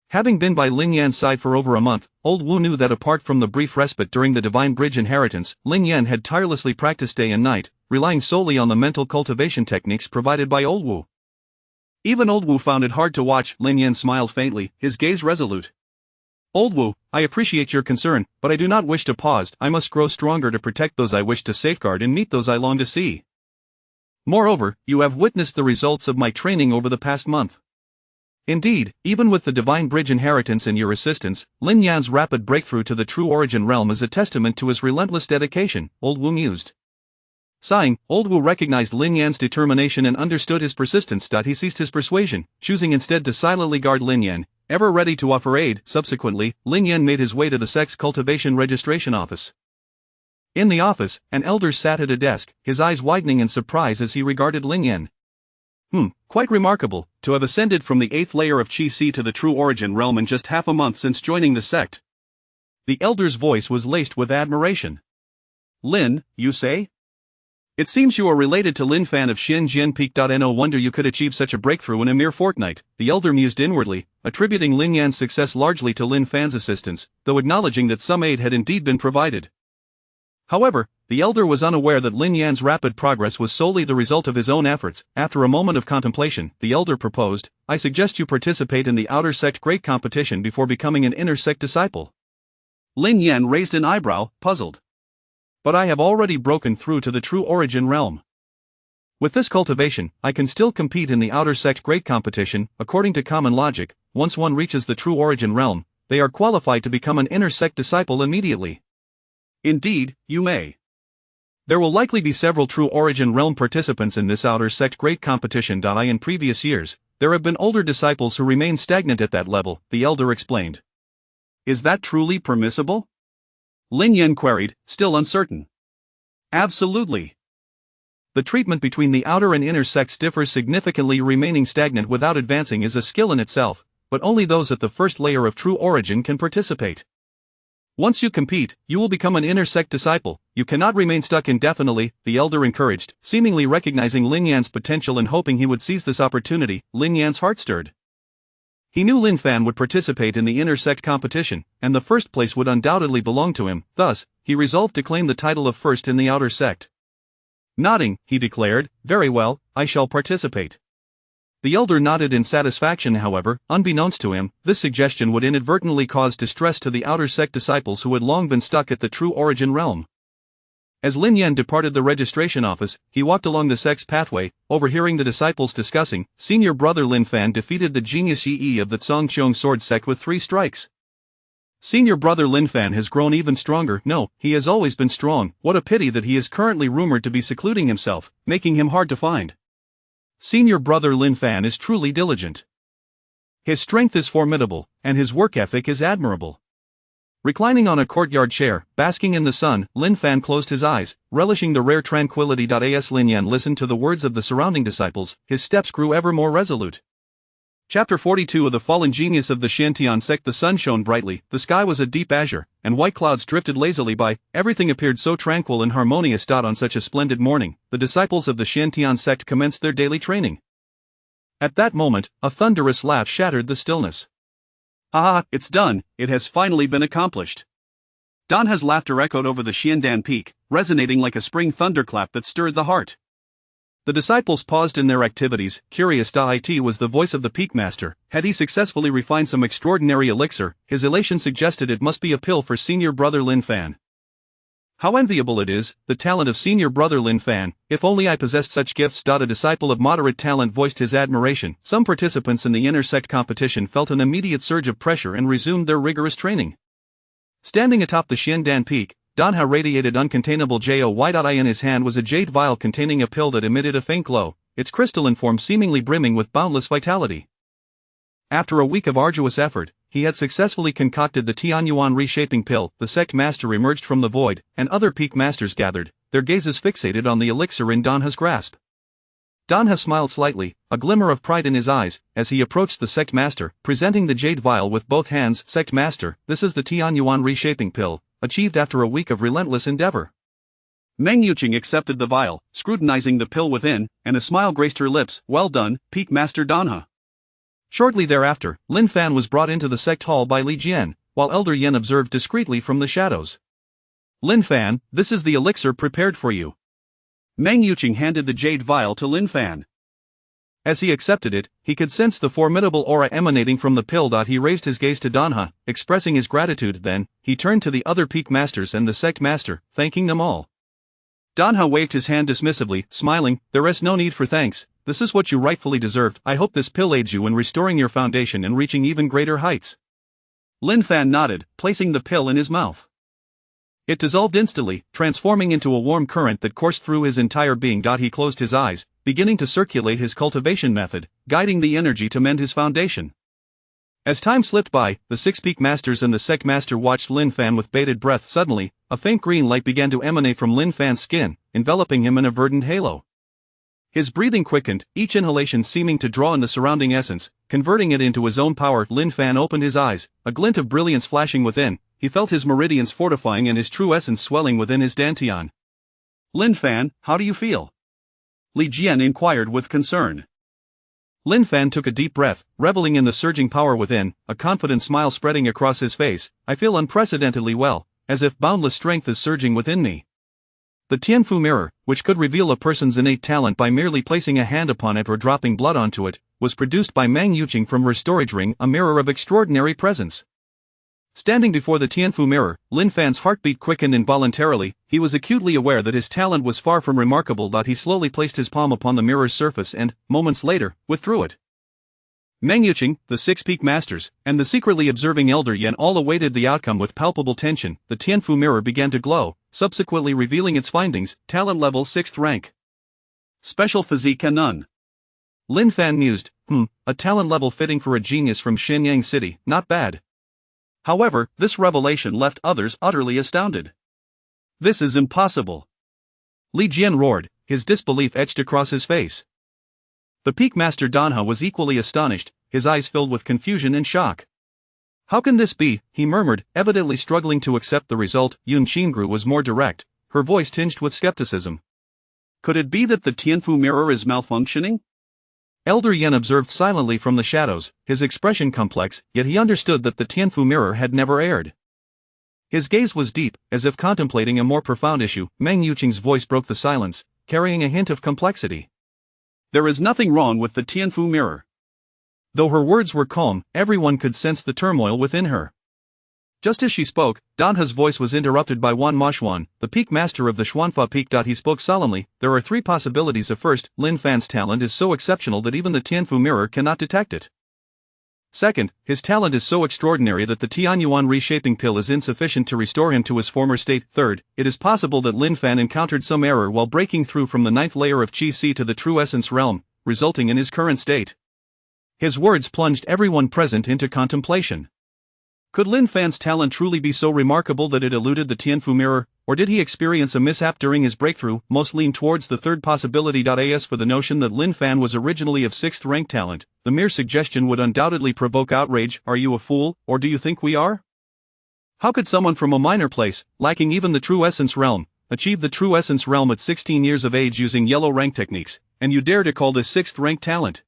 Having been by Lin Yan's side for over a month, Old Wu knew that apart from the brief respite during the Divine Bridge inheritance, Lin Yan had tirelessly practiced day and night, relying solely on the mental cultivation techniques provided by Old Wu. Even Old Wu found it hard to watch. Lin Yan smiled faintly, his gaze resolute. Old Wu, I appreciate your concern, but I do not wish to pause. I must grow stronger to protect those I wish to safeguard and meet those I long to see. Moreover, you have witnessed the results of my training over the past month. Indeed, even with the Divine Bridge inheritance and your assistance, Lin Yan's rapid breakthrough to the true origin realm is a testament to his relentless dedication, Old Wu mused. Sighing, Old Wu recognized Lin Yan's determination and understood his persistence. He ceased his persuasion, choosing instead to silently guard Lin Yan, ever ready to offer aid. Subsequently, Lin Yan made his way to the Sex Cultivation Registration Office. In the office, an elder sat at a desk, his eyes widening in surprise as he regarded Lin Yan. Quite remarkable, to have ascended from the 8th layer of Qi Si to the true origin realm in just half a month since joining the sect. The elder's voice was laced with admiration. Lin, you say? It seems you are related to Lin Fan of Xinjian Peak. No wonder you could achieve such a breakthrough in a mere fortnight, the elder mused inwardly, attributing Lin Yan's success largely to Lin Fan's assistance, though acknowledging that some aid had indeed been provided. However, the elder was unaware that Lin Yan's rapid progress was solely the result of his own efforts. After a moment of contemplation, the elder proposed, I suggest you participate in the outer sect great competition before becoming an inner sect disciple. Lin Yan raised an eyebrow, puzzled. But I have already broken through to the true origin realm. With this cultivation, I can still compete in the outer sect great competition. According to common logic, once one reaches the true origin realm, they are qualified to become an inner sect disciple immediately. Indeed, you may. There will likely be several true origin realm participants in this outer sect great competition. In previous years, there have been older disciples who remain stagnant at that level, the elder explained. Is that truly permissible? Lin Yan queried, still uncertain. Absolutely. The treatment between the outer and inner sects differs significantly. Remaining stagnant without advancing is a skill in itself, but only those at the first layer of true origin can participate. Once you compete, you will become an inner sect disciple. You cannot remain stuck indefinitely, the elder encouraged, seemingly recognizing Lin Yan's potential and hoping he would seize this opportunity. Lin Yan's heart stirred. He knew Lin Fan would participate in the inner sect competition, and the first place would undoubtedly belong to him. Thus, he resolved to claim the title of first in the outer sect. Nodding, he declared, very well, I shall participate. The elder nodded in satisfaction. However, unbeknownst to him, this suggestion would inadvertently cause distress to the outer sect disciples who had long been stuck at the true origin realm. As Lin Yan departed the registration office, he walked along the sect's pathway, overhearing the disciples discussing. Senior brother Lin Fan defeated the genius Yi of the Zongqiong sword sect with 3 strikes. Senior brother Lin Fan has grown even stronger. No, he has always been strong. What a pity that he is currently rumored to be secluding himself, making him hard to find. Senior brother Lin Fan is truly diligent. His strength is formidable, and his work ethic is admirable. Reclining on a courtyard chair, basking in the sun, Lin Fan closed his eyes, relishing the rare tranquility. As Lin Yan listened to the words of the surrounding disciples, his steps grew ever more resolute. Chapter 42 of the Fallen Genius of the Shantian Sect. The sun shone brightly, the sky was a deep azure, and white clouds drifted lazily by. Everything appeared so tranquil and harmonious. On such a splendid morning, the disciples of the Shantian Sect commenced their daily training. At that moment, a thunderous laugh shattered the stillness. Ah, it's done, it has finally been accomplished. Danha's laughter echoed over the Xiandan Peak, resonating like a spring thunderclap that stirred the heart. The disciples paused in their activities, curious. It was the voice of the Peak Master. Had he successfully refined some extraordinary elixir, his elation suggested it must be a pill for senior brother Lin Fan. How enviable it is, the talent of senior brother Lin Fan. If only I possessed such gifts. A disciple of moderate talent voiced his admiration. Some participants in the inner sect competition felt an immediate surge of pressure and resumed their rigorous training. Standing atop the Xiandan Peak, Danha radiated uncontainable joy. In his hand was a jade vial containing a pill that emitted a faint glow, its crystalline form seemingly brimming with boundless vitality. After a week of arduous effort, he had successfully concocted the Tianyuan reshaping pill. The sect master emerged from the void, and other peak masters gathered, their gazes fixated on the elixir in Danha's grasp. Danha smiled slightly, a glimmer of pride in his eyes, as he approached the sect master, presenting the jade vial with both hands. Sect master, this is the Tianyuan reshaping pill, achieved after a week of relentless endeavor. Meng Yuqing accepted the vial, scrutinizing the pill within, and a smile graced her lips. Well done, Peak Master Danha. Shortly thereafter, Lin Fan was brought into the sect hall by Li Jian, while Elder Yen observed discreetly from the shadows. Lin Fan, this is the elixir prepared for you. Meng Yuqing handed the jade vial to Lin Fan. As he accepted it, he could sense the formidable aura emanating from the pill. He raised his gaze to Danha, expressing his gratitude. Then, he turned to the other peak masters and the sect master, thanking them all. Danha waved his hand dismissively, smiling, "There is no need for thanks, this is what you rightfully deserved. I hope this pill aids you in restoring your foundation and reaching even greater heights." Lin Fan nodded, placing the pill in his mouth. It dissolved instantly, transforming into a warm current that coursed through his entire being. He closed his eyes, beginning to circulate his cultivation method, guiding the energy to mend his foundation. As time slipped by, the 6 peak masters and the sect master watched Lin Fan with bated breath. Suddenly, a faint green light began to emanate from Lin Fan's skin, enveloping him in a verdant halo. His breathing quickened, each inhalation seeming to draw in the surrounding essence, converting it into his own power. Lin Fan opened his eyes, a glint of brilliance flashing within. He felt his meridians fortifying and his true essence swelling within his dantian. "Lin Fan, how do you feel?" Li Jian inquired with concern. Lin Fan took a deep breath, reveling in the surging power within, a confident smile spreading across his face. "I feel unprecedentedly well, as if boundless strength is surging within me." The Tianfu mirror, which could reveal a person's innate talent by merely placing a hand upon it or dropping blood onto it, was produced by Meng Yuqing from Restorage Ring, a mirror of extraordinary presence. Standing before the Tianfu mirror, Lin Fan's heartbeat quickened involuntarily. He was acutely aware that his talent was far from remarkable. He slowly placed his palm upon the mirror's surface and, moments later, withdrew it. Meng Yuqing, the 6 peak masters, and the secretly observing Elder Yan all awaited the outcome with palpable tension. The Tianfu mirror began to glow, subsequently revealing its findings: talent level 6th rank. Special physique and none. Lin Fan mused, a talent level fitting for a genius from Shenyang City, not bad. However, this revelation left others utterly astounded. "This is impossible!" Li Jian roared, his disbelief etched across his face. The peak master Danha was equally astonished, his eyes filled with confusion and shock. "How can this be?" he murmured, evidently struggling to accept the result. Yun Qingru was more direct, her voice tinged with skepticism. "Could it be that the Tianfu mirror is malfunctioning?" Elder Yan observed silently from the shadows, his expression complex, yet he understood that the Tianfu mirror had never erred. His gaze was deep, as if contemplating a more profound issue. Meng Yuqing's voice broke the silence, carrying a hint of complexity. "There is nothing wrong with the Tianfu mirror." Though her words were calm, everyone could sense the turmoil within her. Just as she spoke, Danha's voice was interrupted by Wan Mashuan, the peak master of the Xuanfa peak. He spoke solemnly, "There are 3 possibilities. First, Lin Fan's talent is so exceptional that even the Tianfu mirror cannot detect it. Second, his talent is so extraordinary that the Tianyuan reshaping pill is insufficient to restore him to his former state. Third, it is possible that Lin Fan encountered some error while breaking through from the 9th layer of Qi Si to the true essence realm, resulting in his current state." His words plunged everyone present into contemplation. Could Lin Fan's talent truly be so remarkable that it eluded the Tianfu mirror, or did he experience a mishap during his breakthrough? Most lean towards the third possibility. As for the notion that Lin Fan was originally of 6th rank talent, the mere suggestion would undoubtedly provoke outrage. "Are you a fool, or do you think we are? How could someone from a minor place, lacking even the true essence realm, achieve the true essence realm at 16 years of age using yellow rank techniques, and you dare to call this 6th rank talent?"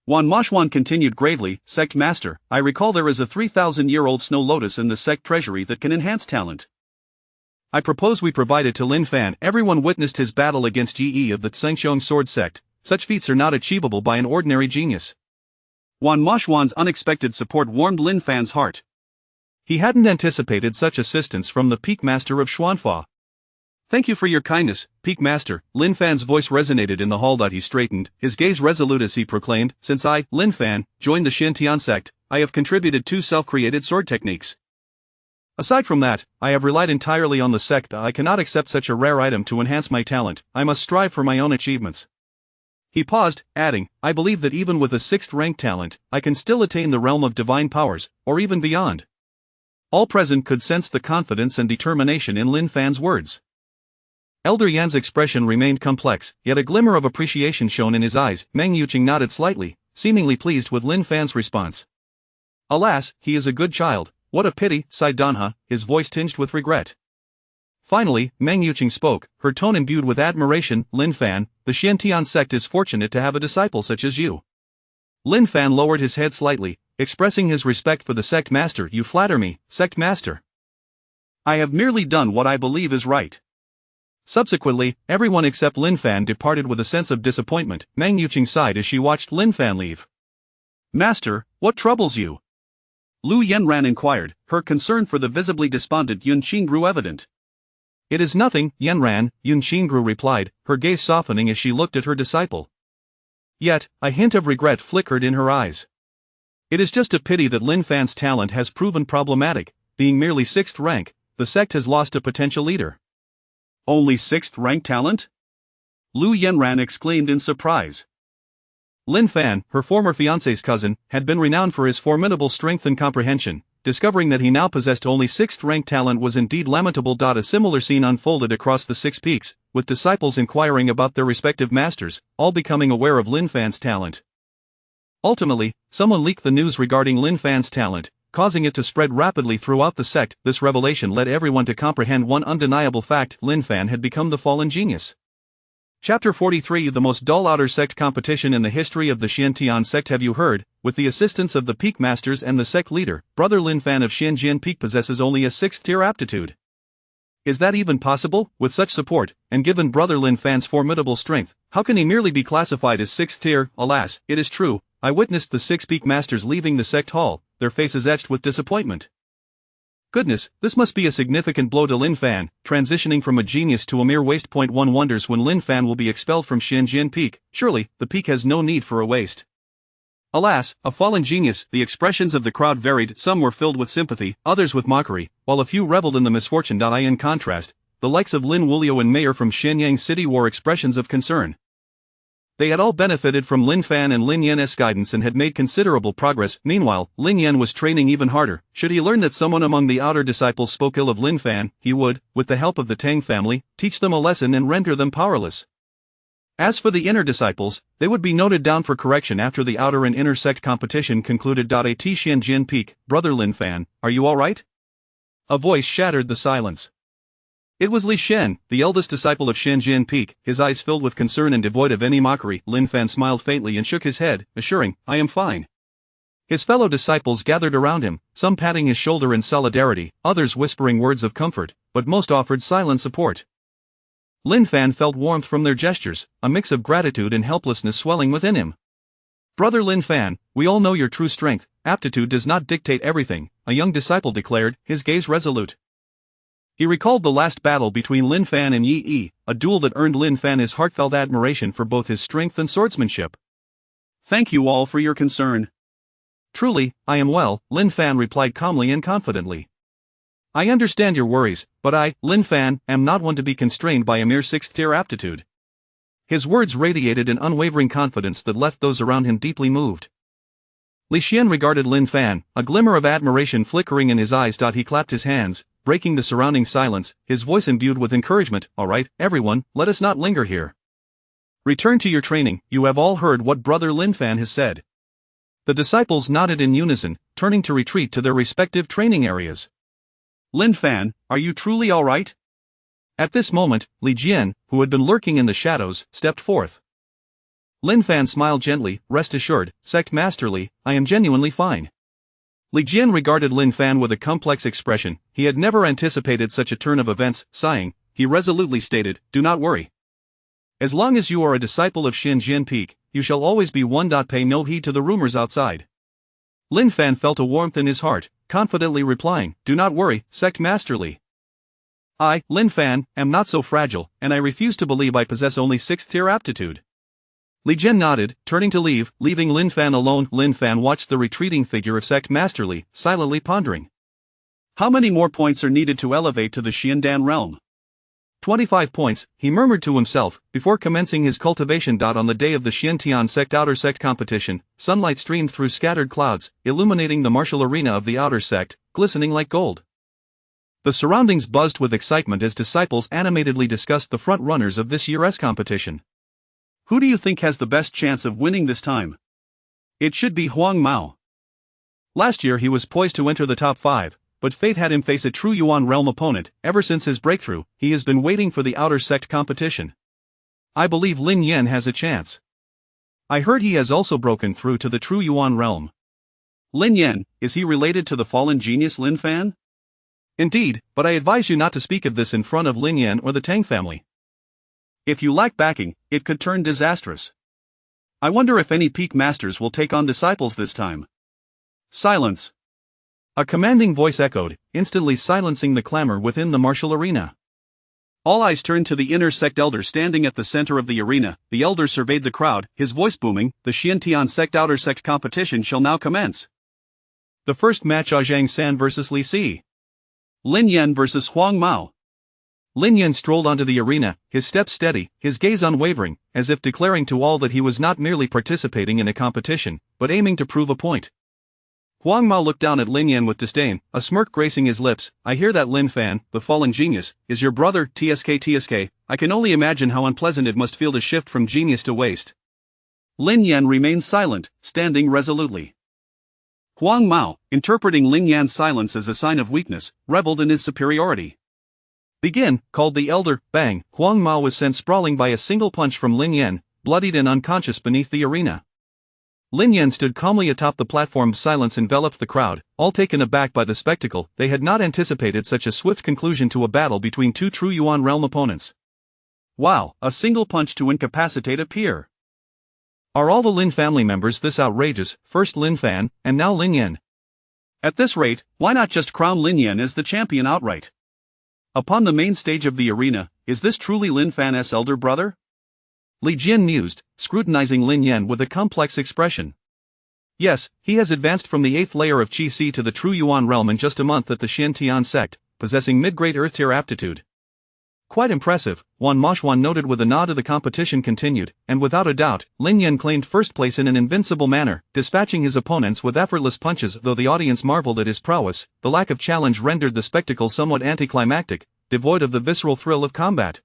Wan Mashuan continued gravely, "Sect Master, I recall there is a 3,000-year-old snow lotus in the sect treasury that can enhance talent. I propose we provide it to Lin Fan." Everyone witnessed his battle against Yi of the Zhengxiong sword sect. Such feats are not achievable by an ordinary genius. Wan Mashuan's unexpected support warmed Lin Fan's heart. He hadn't anticipated such assistance from the peak master of Xuanfa. "Thank you for your kindness, Peak Master." Lin Fan's voice resonated in the hall. He straightened, his gaze resolute as he proclaimed, "Since I, Lin Fan, joined the Xintian sect, I have contributed 2 self-created sword techniques. Aside from that, I have relied entirely on the sect. I cannot accept such a rare item to enhance my talent. I must strive for my own achievements." He paused, adding, "I believe that even with a 6th rank talent, I can still attain the realm of divine powers, or even beyond." All present could sense the confidence and determination in Lin Fan's words. Elder Yan's expression remained complex, yet a glimmer of appreciation shone in his eyes. Meng Yuqing nodded slightly, seemingly pleased with Lin Fan's response. "Alas, he is a good child, what a pity," sighed Danha, his voice tinged with regret. Finally, Meng Yuqing spoke, her tone imbued with admiration. "Lin Fan, the Xiantian sect is fortunate to have a disciple such as you." Lin Fan lowered his head slightly, expressing his respect for the sect master. "You flatter me, sect master. I have merely done what I believe is right." Subsequently, everyone except Lin Fan departed with a sense of disappointment. Meng Yuqing sighed as she watched Lin Fan leave. Master, what troubles you? Lu Yanran inquired, her concern for the visibly despondent Yun Qing grew evident. It is nothing, Yanran, Yun Qingru replied, her gaze softening as she looked at her disciple. Yet, a hint of regret flickered in her eyes. It is just a pity that Lin Fan's talent has proven problematic. Being merely 6th rank, the sect has lost a potential leader. Only 6th rank talent? Lu Yanran exclaimed in surprise. Lin Fan, her former fiancé's cousin, had been renowned for his formidable strength and comprehension. Discovering that he now possessed only 6th rank talent was indeed lamentable. A similar scene unfolded across the 6 peaks, with disciples inquiring about their respective masters, all becoming aware of Lin Fan's talent. Ultimately, someone leaked the news regarding Lin Fan's talent, causing it to spread rapidly throughout the sect. This revelation led everyone to comprehend one undeniable fact: Lin Fan had become the fallen genius. Chapter 43: The most dull outer sect competition in the history of the Xiantian sect. Have you heard? With the assistance of the Peak Masters and the sect leader, Brother Lin Fan of Xianjian Peak possesses only a 6th tier aptitude. Is that even possible? With such support, and given Brother Lin Fan's formidable strength, how can he merely be classified as 6th tier? Alas, it is true. I witnessed the 6 Peak Masters leaving the sect hall, their faces etched with disappointment. Goodness, this must be a significant blow to Lin Fan, transitioning from a genius to a mere waste. One wonders when Lin Fan will be expelled from Xianjian Peak. Surely, the peak has no need for a waste. Alas, a fallen genius. The expressions of the crowd varied. Some were filled with sympathy, others with mockery, while a few reveled in the misfortune. In contrast, the likes of Lin Wuliu and Mayor from Shenyang City wore expressions of concern. They had all benefited from Lin Fan and Lin Yan's guidance and had made considerable progress. Meanwhile, Lin Yan was training even harder. Should he learn that someone among the outer disciples spoke ill of Lin Fan, he would, with the help of the Tang family, teach them a lesson and render them powerless. As for the inner disciples, they would be noted down for correction after the outer and inner sect competition concluded. At Xianjian Peak, Brother Lin Fan, are you alright? A voice shattered the silence. It was Li Shen, the eldest disciple of Xianjian Peak, his eyes filled with concern and devoid of any mockery. Lin Fan smiled faintly and shook his head, assuring, I am fine. His fellow disciples gathered around him, some patting his shoulder in solidarity, others whispering words of comfort, but most offered silent support. Lin Fan felt warmth from their gestures, a mix of gratitude and helplessness swelling within him. Brother Lin Fan, we all know your true strength. Aptitude does not dictate everything, a young disciple declared, his gaze resolute. He recalled the last battle between Lin Fan and Yi Yi, a duel that earned Lin Fan his heartfelt admiration for both his strength and swordsmanship. Thank you all for your concern. Truly, I am well, Lin Fan replied calmly and confidently. I understand your worries, but I, Lin Fan, am not one to be constrained by a mere 6th tier aptitude. His words radiated an unwavering confidence that left those around him deeply moved. Li Xian regarded Lin Fan, a glimmer of admiration flickering in his eyes. He clapped his hands, breaking the surrounding silence, his voice imbued with encouragement. All right, everyone, let us not linger here. Return to your training. You have all heard what Brother Lin Fan has said. The disciples nodded in unison, turning to retreat to their respective training areas. Lin Fan, are you truly all right? At this moment, Li Jian, who had been lurking in the shadows, stepped forth. Lin Fan smiled gently, rest assured, Sect Master Li, I am genuinely fine. Li Jian regarded Lin Fan with a complex expression. He had never anticipated such a turn of events. Sighing, he resolutely stated, do not worry. As long as you are a disciple of Xianjian Peak, you shall always be one. Pay no heed to the rumors outside. Lin Fan felt a warmth in his heart, confidently replying, do not worry, Sect Master Li. I, Lin Fan, am not so fragile, and I refuse to believe I possess only 6th tier aptitude. Li Jian nodded, turning to leave, leaving Lin Fan alone. Lin Fan watched the retreating figure of Sect Master Li, silently pondering. How many more points are needed to elevate to the Xiandan realm? 25 points, he murmured to himself, before commencing his cultivation. On the day of the Xiantian sect outer sect competition, sunlight streamed through scattered clouds, illuminating the martial arena of the outer sect, glistening like gold. The surroundings buzzed with excitement as disciples animatedly discussed the front runners of this year's competition. Who do you think has the best chance of winning this time? It should be Huang Mao. Last year he was poised to enter the top 5, but fate had him face a true Yuan realm opponent. Ever since his breakthrough, he has been waiting for the outer sect competition. I believe Lin Yan has a chance. I heard he has also broken through to the true Yuan realm. Lin Yan, is he related to the fallen genius Lin Fan? Indeed, but I advise you not to speak of this in front of Lin Yan or the Tang family. If you lack backing, it could turn disastrous. I wonder if any peak masters will take on disciples this time. Silence. A commanding voice echoed, instantly silencing the clamor within the martial arena. All eyes turned to the inner sect elder standing at the center of the arena. The elder surveyed the crowd, his voice booming. The Xiantian sect outer sect competition shall now commence. The first match: Zhang San vs Li Si. Lin Yan vs Huang Mao. Lin Yan strolled onto the arena, his steps steady, his gaze unwavering, as if declaring to all that he was not merely participating in a competition, but aiming to prove a point. Huang Mao looked down at Lin Yan with disdain, a smirk gracing his lips. I hear that Lin Fan, the fallen genius, is your brother. TSK. I can only imagine how unpleasant it must feel to shift from genius to waste. Lin Yan remained silent, standing resolutely. Huang Mao, interpreting Lin Yan's silence as a sign of weakness, reveled in his superiority. Begin, called the elder. Bang! Huang Mao was sent sprawling by a single punch from Lin Yan, bloodied and unconscious beneath the arena. Lin Yan stood calmly atop the platform. Silence enveloped the crowd, all taken aback by the spectacle. They had not anticipated such a swift conclusion to a battle between two true Yuan realm opponents. Wow, a single punch to incapacitate a peer. Are all the Lin family members this outrageous? First Lin Fan, and now Lin Yan. At this rate, why not just crown Lin Yan as the champion outright? Upon the main stage of the arena, is this truly Lin Fan's elder brother? Li Jian mused, scrutinizing Lin Yan with a complex expression. Yes, he has advanced from the 8th layer of Qi Si to the true Yuan realm in just a month at the Xiantian sect, possessing mid-grade earth-tier aptitude. Quite impressive, Wan Moshuan noted with a nod. The competition continued, and without a doubt, Lin Yan claimed first place in an invincible manner, dispatching his opponents with effortless punches. Though the audience marveled at his prowess, the lack of challenge rendered the spectacle somewhat anticlimactic, devoid of the visceral thrill of combat.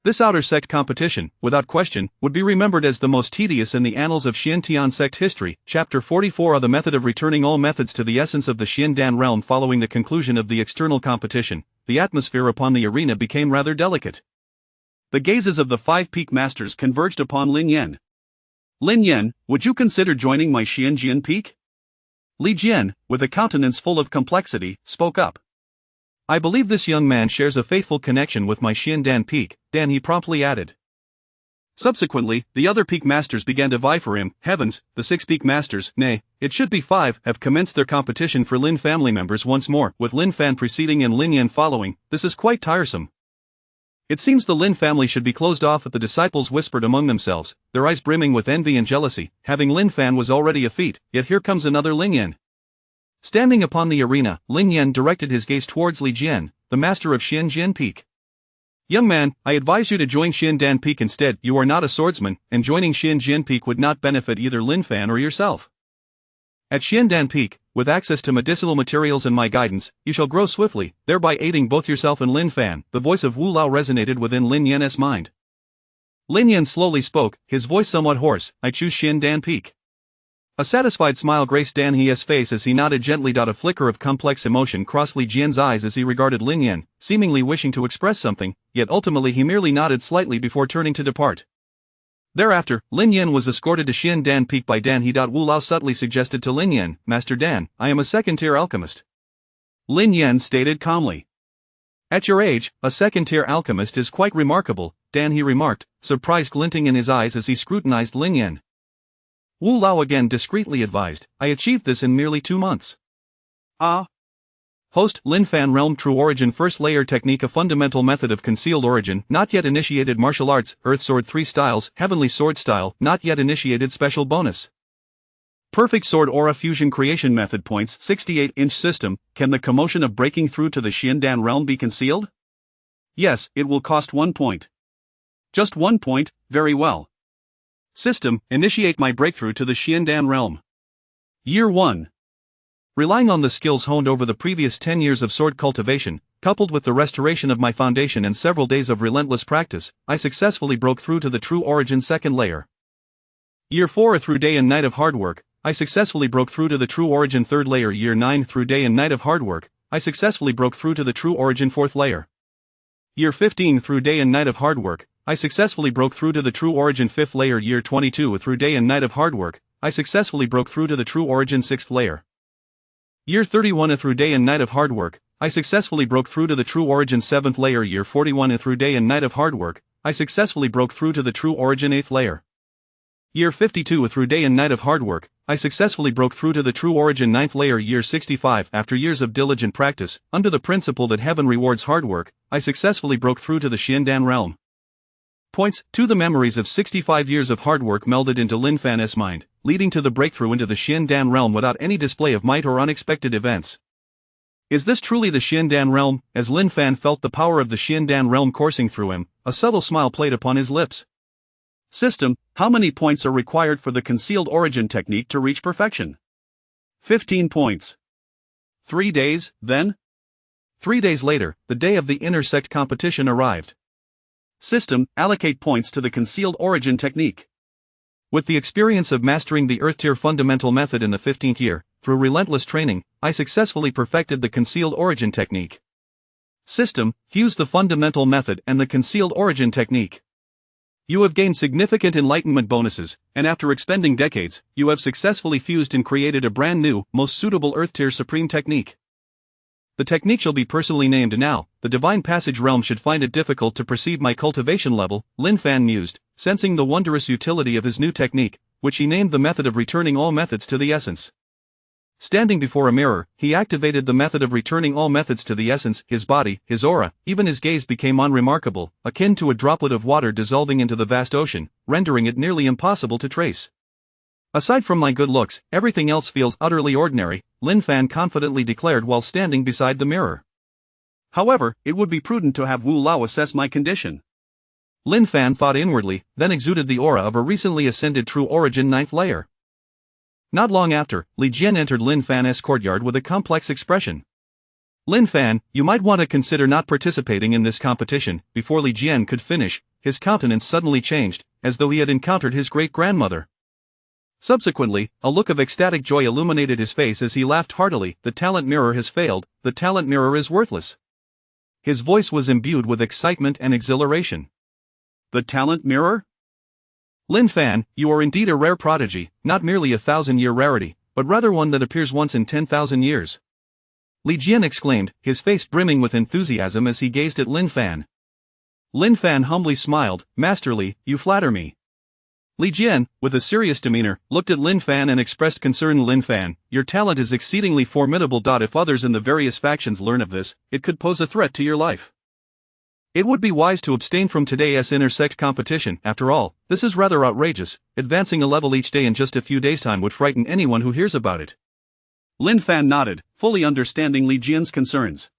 This outer sect competition, without question, would be remembered as the most tedious in the annals of Xiantian sect history. Chapter 44 are the method of returning all methods to the essence of the Xiandan realm. Following the conclusion of the external competition, the atmosphere upon the arena became rather delicate. The gazes of the 5 peak masters converged upon Lin Yan. Lin Yan, would you consider joining my Xianjian peak? Li Jian, with a countenance full of complexity, spoke up. I believe this young man shares a faithful connection with my Xiandan peak, Dan, he promptly added. Subsequently, the other peak masters began to vie for him. Heavens, the 6 peak masters, nay, it should be 5, have commenced their competition for Lin family members once more, with Lin Fan preceding and Lin Yan following. This is quite tiresome. It seems the Lin family should be closed off. The disciples whispered among themselves, their eyes brimming with envy and jealousy. Having Lin Fan was already a feat, yet here comes another Lin Yan. Standing upon the arena, Lin Yan directed his gaze towards Li Jian, the master of Xianjian Peak. Young man, I advise you to join Xiandan Peak instead. You are not a swordsman, and joining Xianjian Peak would not benefit either Lin Fan or yourself. At Xiandan Peak, with access to medicinal materials and my guidance, you shall grow swiftly, thereby aiding both yourself and Lin Fan. The voice of Wu Lao resonated within Lin Yan's mind. Lin Yan slowly spoke, his voice somewhat hoarse. I choose Xiandan Peak. A satisfied smile graced Dan He's face as he nodded gently. A flicker of complex emotion crossed Li Jian's eyes as he regarded Lin Yan, seemingly wishing to express something, yet ultimately he merely nodded slightly before turning to depart. Thereafter, Lin Yan was escorted to Xiandan Peak by Dan He. Wu Lao subtly suggested to Lin Yan, Master Dan, I am a second-tier alchemist. Lin Yan stated calmly. At your age, a second-tier alchemist is quite remarkable, Dan He remarked, surprise glinting in his eyes as he scrutinized Lin Yan. Wu Lao again discreetly advised, I achieved this in merely 2 months. Host, Lin Fan Realm True Origin First Layer Technique, a fundamental method of concealed origin, not yet initiated martial arts, Earth Sword 3 styles, Heavenly Sword style, not yet initiated special bonus. Perfect Sword Aura Fusion Creation Method points, 68-inch system, can the commotion of breaking through to the Xiandan realm be concealed? Yes, it will cost 1 point. Just 1 point, very well. System, initiate my breakthrough to the Xiandan realm. Year 1. Relying on the skills honed over the previous 10 years of sword cultivation, coupled with the restoration of my foundation and several days of relentless practice, I successfully broke through to the True Origin second layer. Year 4. Through day and night of hard work, I successfully broke through to the True Origin third layer. Year 9. Through day and night of hard work, I successfully broke through to the True Origin fourth layer. Year 15. Through day and night of hard work, I successfully broke through to the True Origin 5th layer. Year 22. Through day and night of hard work, I successfully broke through to the True Origin 6th layer. Year 31. Through day and night of hard work, I successfully broke through to the True Origin 7th layer. Year 41. Through day and night of hard work, I successfully broke through to the true origin 8th layer. Year 52 through day and night of hard work, I successfully broke through to the true origin 9th layer. Year 65 after years of diligent practice, under the principle that heaven rewards hard work, I successfully broke through to the Xiandan realm. Points. 2. The memories of 65 years of hard work melded into Lin Fan's mind, leading to the breakthrough into the Xiandan realm without any display of might or unexpected events. Is this truly the Xiandan realm? As Lin Fan felt the power of the Xiandan realm coursing through him, a subtle smile played upon his lips. System, how many points are required for the concealed origin technique to reach perfection? 15 points. 3 days, then? 3 days later, the day of the intersect competition arrived. System, allocate points to the concealed origin technique. With the experience of mastering the Earth Tier fundamental method in the 15th year, through relentless training, I successfully perfected the concealed origin technique. System, fuse the fundamental method and the concealed origin technique. You have gained significant enlightenment bonuses, and after expending decades, you have successfully fused and created a brand new, most suitable Earth Tier Supreme technique. The technique shall be personally named now. The Divine Passage realm should find it difficult to perceive my cultivation level, Lin Fan mused, sensing the wondrous utility of his new technique, which he named the method of returning all methods to the essence. Standing before a mirror, he activated the method of returning all methods to the essence. His body, his aura, even his gaze became unremarkable, akin to a droplet of water dissolving into the vast ocean, rendering it nearly impossible to trace. Aside from my good looks, everything else feels utterly ordinary, Lin Fan confidently declared while standing beside the mirror. However, it would be prudent to have Wu Lao assess my condition. Lin Fan thought inwardly, then exuded the aura of a recently ascended true origin 9th layer. Not long after, Li Jian entered Lin Fan's courtyard with a complex expression. Lin Fan, you might want to consider not participating in this competition. Before Li Jian could finish, his countenance suddenly changed, as though he had encountered his great-grandmother. Subsequently, a look of ecstatic joy illuminated his face as he laughed heartily. The talent mirror has failed, the talent mirror is worthless. His voice was imbued with excitement and exhilaration. The talent mirror? Lin Fan, you are indeed a rare prodigy, not merely a 1,000-year rarity, but rather one that appears once in 10,000 years. Li Jian exclaimed, his face brimming with enthusiasm as he gazed at Lin Fan. Lin Fan humbly smiled, Masterly, you flatter me. Li Jian, with a serious demeanor, looked at Lin Fan and expressed concern. Lin Fan, your talent is exceedingly formidable. If others in the various factions learn of this, it could pose a threat to your life. It would be wise to abstain from today's intersect competition. After all, this is rather outrageous. Advancing a level each day in just a few days' time would frighten anyone who hears about it. Lin Fan nodded, fully understanding Li Jian's concerns.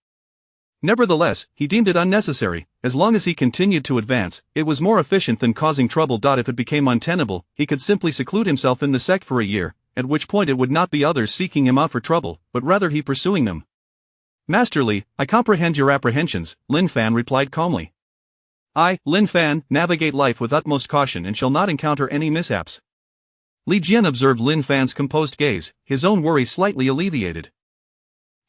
Nevertheless, he deemed it unnecessary. As long as he continued to advance, it was more efficient than causing trouble. If it became untenable, he could simply seclude himself in the sect for a year, at which point it would not be others seeking him out for trouble, but rather he pursuing them. Masterly, I comprehend your apprehensions, Lin Fan replied calmly. I, Lin Fan, navigate life with utmost caution and shall not encounter any mishaps. Li Jian observed Lin Fan's composed gaze, his own worries slightly alleviated.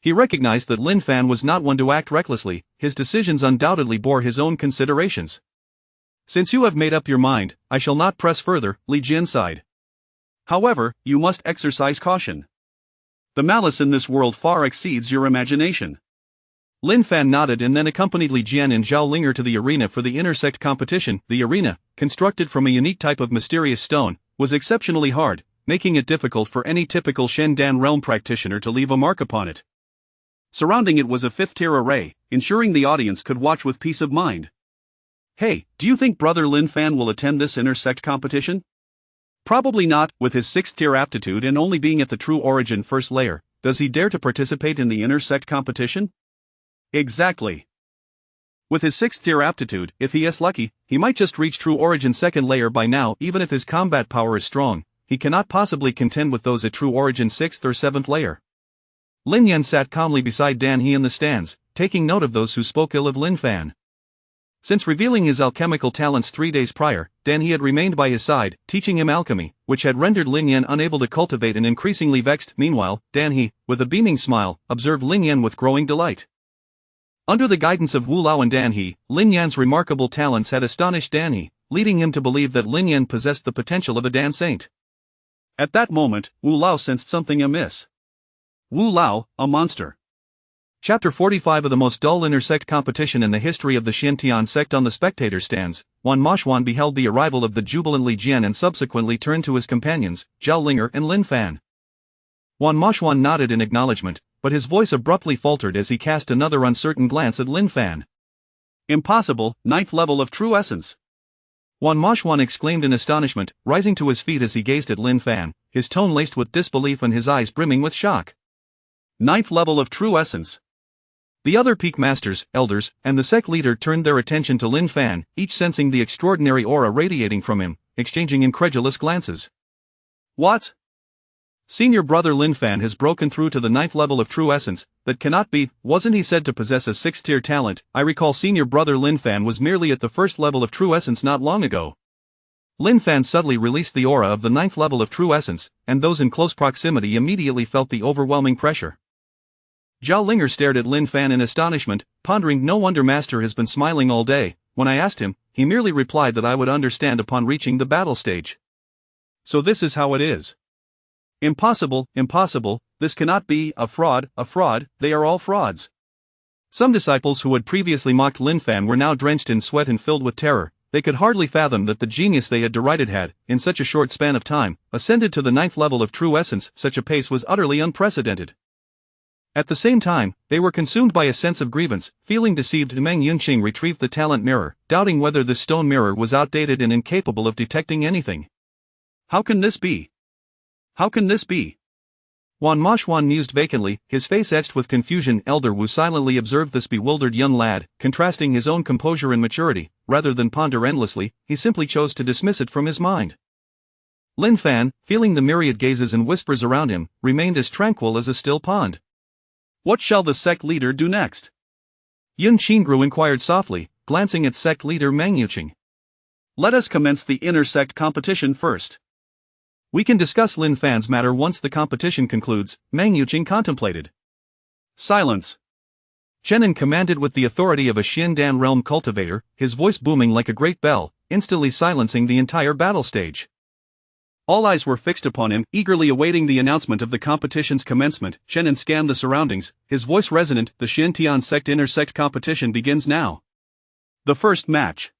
He recognized that Lin Fan was not one to act recklessly, his decisions undoubtedly bore his own considerations. Since you have made up your mind, I shall not press further, Li Jian sighed. However, you must exercise caution. The malice in this world far exceeds your imagination. Lin Fan nodded and then accompanied Li Jian and Zhao Linger to the arena for the intersect competition. The arena, constructed from a unique type of mysterious stone, was exceptionally hard, making it difficult for any typical Xiandan realm practitioner to leave a mark upon it. Surrounding it was a 5th-tier array, ensuring the audience could watch with peace of mind. Hey, do you think Brother Lin Fan will attend this intersect competition? Probably not. With his 6th-tier aptitude and only being at the true origin 1st layer, does he dare to participate in the intersect competition? Exactly. With his 6th-tier aptitude, if he is lucky, he might just reach true origin 2nd layer by now. Even if his combat power is strong, he cannot possibly contend with those at true origin 6th or 7th layer. Lin Yan sat calmly beside Dan He in the stands, taking note of those who spoke ill of Lin Fan. Since revealing his alchemical talents 3 days prior, Dan He had remained by his side, teaching him alchemy, which had rendered Lin Yan unable to cultivate and increasingly vexed. Meanwhile, Dan He, with a beaming smile, observed Lin Yan with growing delight. Under the guidance of Wu Lao and Dan He, Lin Yan's remarkable talents had astonished Dan He, leading him to believe that Lin Yan possessed the potential of a Dan Saint. At that moment, Wu Lao sensed something amiss. Wu Lao, a monster. Chapter 45 of the most dull intersect competition in the history of the Xintian sect. On the spectator stands, Wan Moshwan beheld the arrival of the jubilant Li Jian and subsequently turned to his companions, Zhao Linger and Lin Fan. Wan Moshwan nodded in acknowledgement, but his voice abruptly faltered as he cast another uncertain glance at Lin Fan. Impossible, 9th level of true essence. Wan Moshwan exclaimed in astonishment, rising to his feet as he gazed at Lin Fan, his tone laced with disbelief and his eyes brimming with shock. 9th level of true essence. The other peak masters, elders, and the sect leader turned their attention to Lin Fan, each sensing the extraordinary aura radiating from him, exchanging incredulous glances. What? Senior brother Lin Fan has broken through to the 9th level of true essence. That cannot be. Wasn't he said to possess a 6th-tier talent? I recall senior brother Lin Fan was merely at the 1st level of true essence not long ago. Lin Fan suddenly released the aura of the 9th level of true essence, and those in close proximity immediately felt the overwhelming pressure. Zhao Linger stared at Lin Fan in astonishment, pondering. No wonder Master has been smiling all day. When I asked him, he merely replied that I would understand upon reaching the battle stage. So this is how it is. Impossible, impossible, this cannot be. A fraud, they are all frauds. Some disciples who had previously mocked Lin Fan were now drenched in sweat and filled with terror. They could hardly fathom that the genius they had derided had, in such a short span of time, ascended to the 9th level of true essence. Such a pace was utterly unprecedented. At the same time, they were consumed by a sense of grievance, feeling deceived. Meng Yunqing retrieved the talent mirror, doubting whether this stone mirror was outdated and incapable of detecting anything. How can this be? How can this be? Wan Moshwan mused vacantly, his face etched with confusion. Elder Wu silently observed this bewildered young lad, contrasting his own composure and maturity. Rather than ponder endlessly, he simply chose to dismiss it from his mind. Lin Fan, feeling the myriad gazes and whispers around him, remained as tranquil as a still pond. What shall the sect leader do next? Yun Qingru inquired softly, glancing at sect leader Meng Yuqing. Let us commence the intersect competition first. We can discuss Lin Fan's matter once the competition concludes, Meng Yuqing contemplated. Silence. Chenin commanded with the authority of a Xindan realm cultivator, his voice booming like a great bell, instantly silencing the entire battle stage. All eyes were fixed upon him, eagerly awaiting the announcement of the competition's commencement. Chenin scanned the surroundings, his voice resonant. The Xintian sect intersect competition begins now. The first match.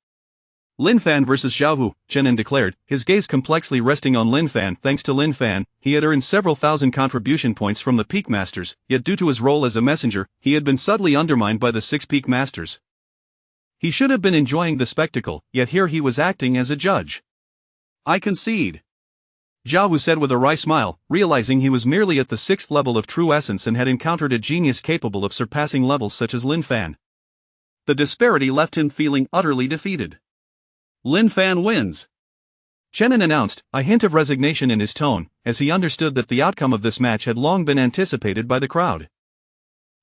Lin Fan vs Zhao Hu, Chenin declared, his gaze complexly resting on Lin Fan. Thanks to Lin Fan, he had earned several thousand contribution points from the Peak Masters, yet due to his role as a messenger, he had been subtly undermined by the 6 Peak Masters. He should have been enjoying the spectacle, yet here he was acting as a judge. I concede. Zhao Wu said with a wry smile, realizing he was merely at the 6th level of true essence and had encountered a genius capable of surpassing levels such as Lin Fan. The disparity left him feeling utterly defeated. Lin Fan wins. Chenin announced, a hint of resignation in his tone, as he understood that the outcome of this match had long been anticipated by the crowd.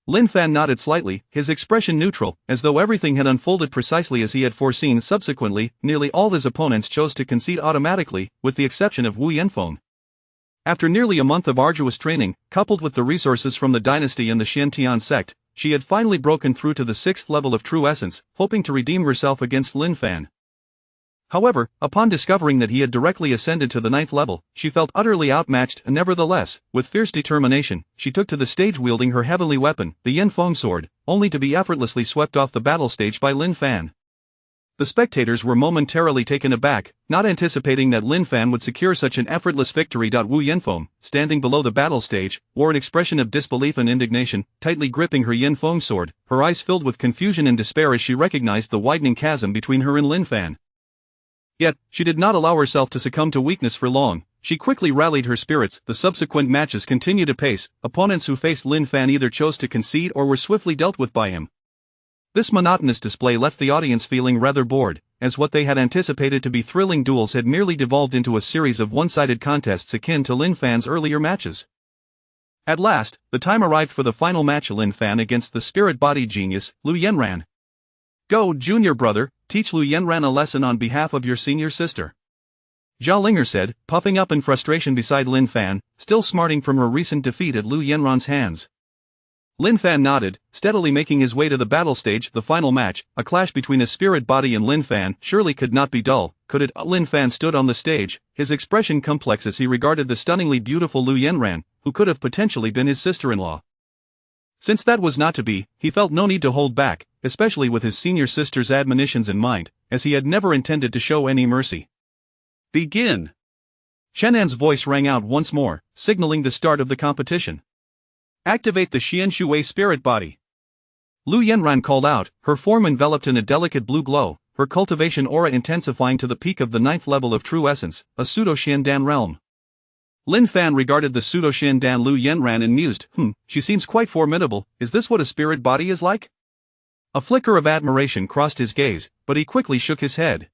Lin Fan nodded slightly, his expression neutral, as though everything had unfolded precisely as he had foreseen. Subsequently, nearly all his opponents chose to concede automatically, with the exception of Wu Yanfeng. After nearly a month of arduous training, coupled with the resources from the dynasty and the Xintian sect, she had finally broken through to the 6th level of true essence, hoping to redeem herself against Lin Fan. However, upon discovering that he had directly ascended to the 9th level, she felt utterly outmatched. Nevertheless, with fierce determination, she took to the stage wielding her heavenly weapon, the Yanfeng sword, only to be effortlessly swept off the battle stage by Lin Fan. The spectators were momentarily taken aback, not anticipating that Lin Fan would secure such an effortless victory. Wu Yanfeng, standing below the battle stage, wore an expression of disbelief and indignation, tightly gripping her Yanfeng sword, her eyes filled with confusion and despair as she recognized the widening chasm between her and Lin Fan. Yet, she did not allow herself to succumb to weakness for long. She quickly rallied her spirits. The subsequent matches continued apace. Opponents who faced Lin Fan either chose to concede or were swiftly dealt with by him. This monotonous display left the audience feeling rather bored, as what they had anticipated to be thrilling duels had merely devolved into a series of one-sided contests akin to Lin Fan's earlier matches. At last, the time arrived for the final match. Lin Fan against the spirit-bodied genius, Lu Yanran. Go, junior brother, teach Lu Yanran a lesson on behalf of your senior sister. Zhao Linger said, puffing up in frustration beside Lin Fan, still smarting from her recent defeat at Lu Yanran's hands. Lin Fan nodded, steadily making his way to the battle stage. The final match, a clash between a spirit body and Lin Fan, surely could not be dull, could it? Lin Fan stood on the stage, his expression complex as he regarded the stunningly beautiful Lu Yanran, who could have potentially been his sister-in-law. Since that was not to be, he felt no need to hold back, especially with his senior sister's admonitions in mind, as he had never intended to show any mercy. Begin! Chen An's voice rang out once more, signaling the start of the competition. Activate the Xian Shui spirit body. Lu Yanran called out, her form enveloped in a delicate blue glow, her cultivation aura intensifying to the peak of the 9th level of true essence, a pseudo-Xiandan realm. Lin Fan regarded the pseudo-Xiandan Lu Yanran and mused, she seems quite formidable, is this what a spirit body is like? A flicker of admiration crossed his gaze, but he quickly shook his head.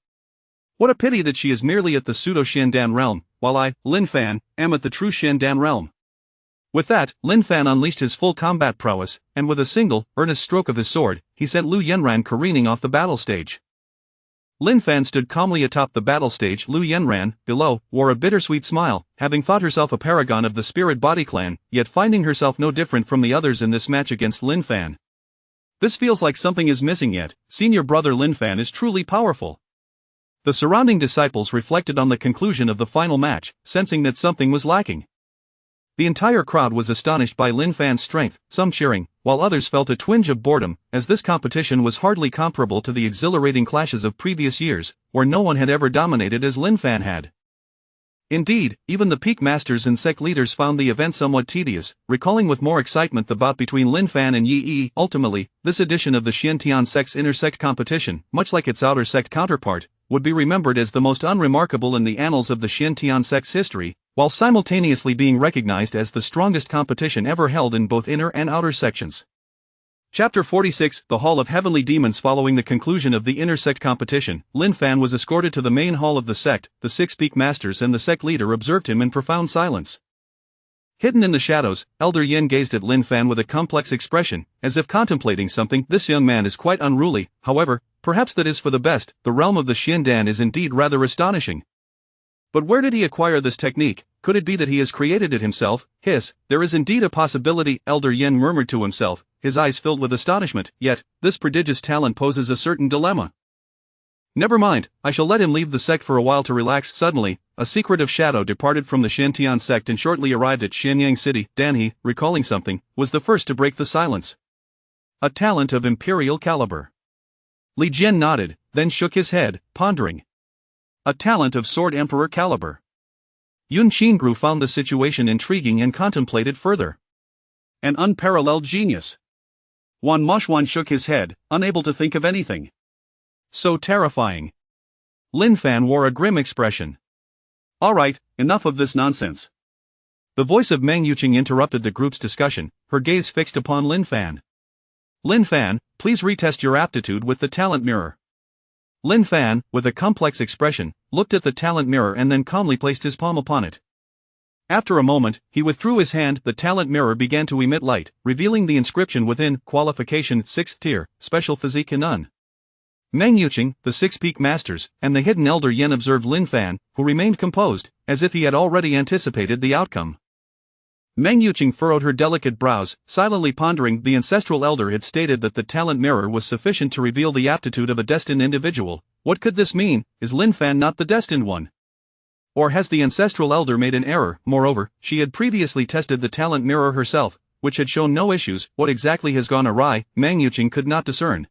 What a pity that she is merely at the pseudo-Xiandan realm, while I, Lin Fan, am at the true Xiandan realm. With that, Lin Fan unleashed his full combat prowess, and with a single, earnest stroke of his sword, he sent Lu Yanran careening off the battle stage. Lin Fan stood calmly atop the battle stage. Lu Yanran, below, wore a bittersweet smile, having thought herself a paragon of the Spirit Body clan, yet finding herself no different from the others in this match against Lin Fan. This feels like something is missing yet, senior brother Lin Fan is truly powerful. The surrounding disciples reflected on the conclusion of the final match, sensing that something was lacking. The entire crowd was astonished by Lin Fan's strength, some cheering, while others felt a twinge of boredom, as this competition was hardly comparable to the exhilarating clashes of previous years, where no one had ever dominated as Lin Fan had. Indeed, even the peak masters and sect leaders found the event somewhat tedious, recalling with more excitement the bout between Lin Fan and Yi Yi. Ultimately, this edition of the Xiantian sect's inter-sect competition, much like its outer sect counterpart, would be remembered as the most unremarkable in the annals of the Xiantian sect's history, while simultaneously being recognized as the strongest competition ever held in both inner and outer sections. Chapter 46, The Hall of Heavenly Demons. Following the conclusion of the inter-sect competition, Lin Fan was escorted to the main hall of the sect. The 6 peak masters and the sect leader observed him in profound silence. Hidden in the shadows, Elder Yin gazed at Lin Fan with a complex expression, as if contemplating something. This young man is quite unruly, however, perhaps that is for the best. The realm of the Xiandan is indeed rather astonishing. But where did he acquire this technique? Could it be that he has created it himself? There is indeed a possibility, Elder Yin murmured to himself, his eyes filled with astonishment, yet, this prodigious talent poses a certain dilemma. Never mind, I shall let him leave the sect for a while to relax. Suddenly, a secretive shadow departed from the Xiantian sect and shortly arrived at Xianyang City. Dan He, recalling something, was the first to break the silence. A talent of imperial caliber. Li Jian nodded, then shook his head, pondering. A talent of Sword Emperor caliber. Yun Qingru found the situation intriguing and contemplated further. An unparalleled genius. Wan Moshuan shook his head, unable to think of anything so terrifying. Lin Fan wore a grim expression. All right, enough of this nonsense. The voice of Meng Yuqing interrupted the group's discussion, her gaze fixed upon Lin Fan. Lin Fan, please retest your aptitude with the talent mirror. Lin Fan, with a complex expression, looked at the talent mirror and then calmly placed his palm upon it. After a moment, he withdrew his hand. The talent mirror began to emit light, revealing the inscription within: Qualification 6th tier, Special Physique None. Meng Yuqing, the 6 peak masters, and the hidden Elder Yin observed Lin Fan, who remained composed, as if he had already anticipated the outcome. Meng Yuqing furrowed her delicate brows, silently pondering. The ancestral elder had stated that the talent mirror was sufficient to reveal the aptitude of a destined individual. What could this mean? Is Lin Fan not the destined one? Or has the ancestral elder made an error? Moreover, she had previously tested the talent mirror herself, which had shown no issues. What exactly has gone awry, Meng Yuqing could not discern.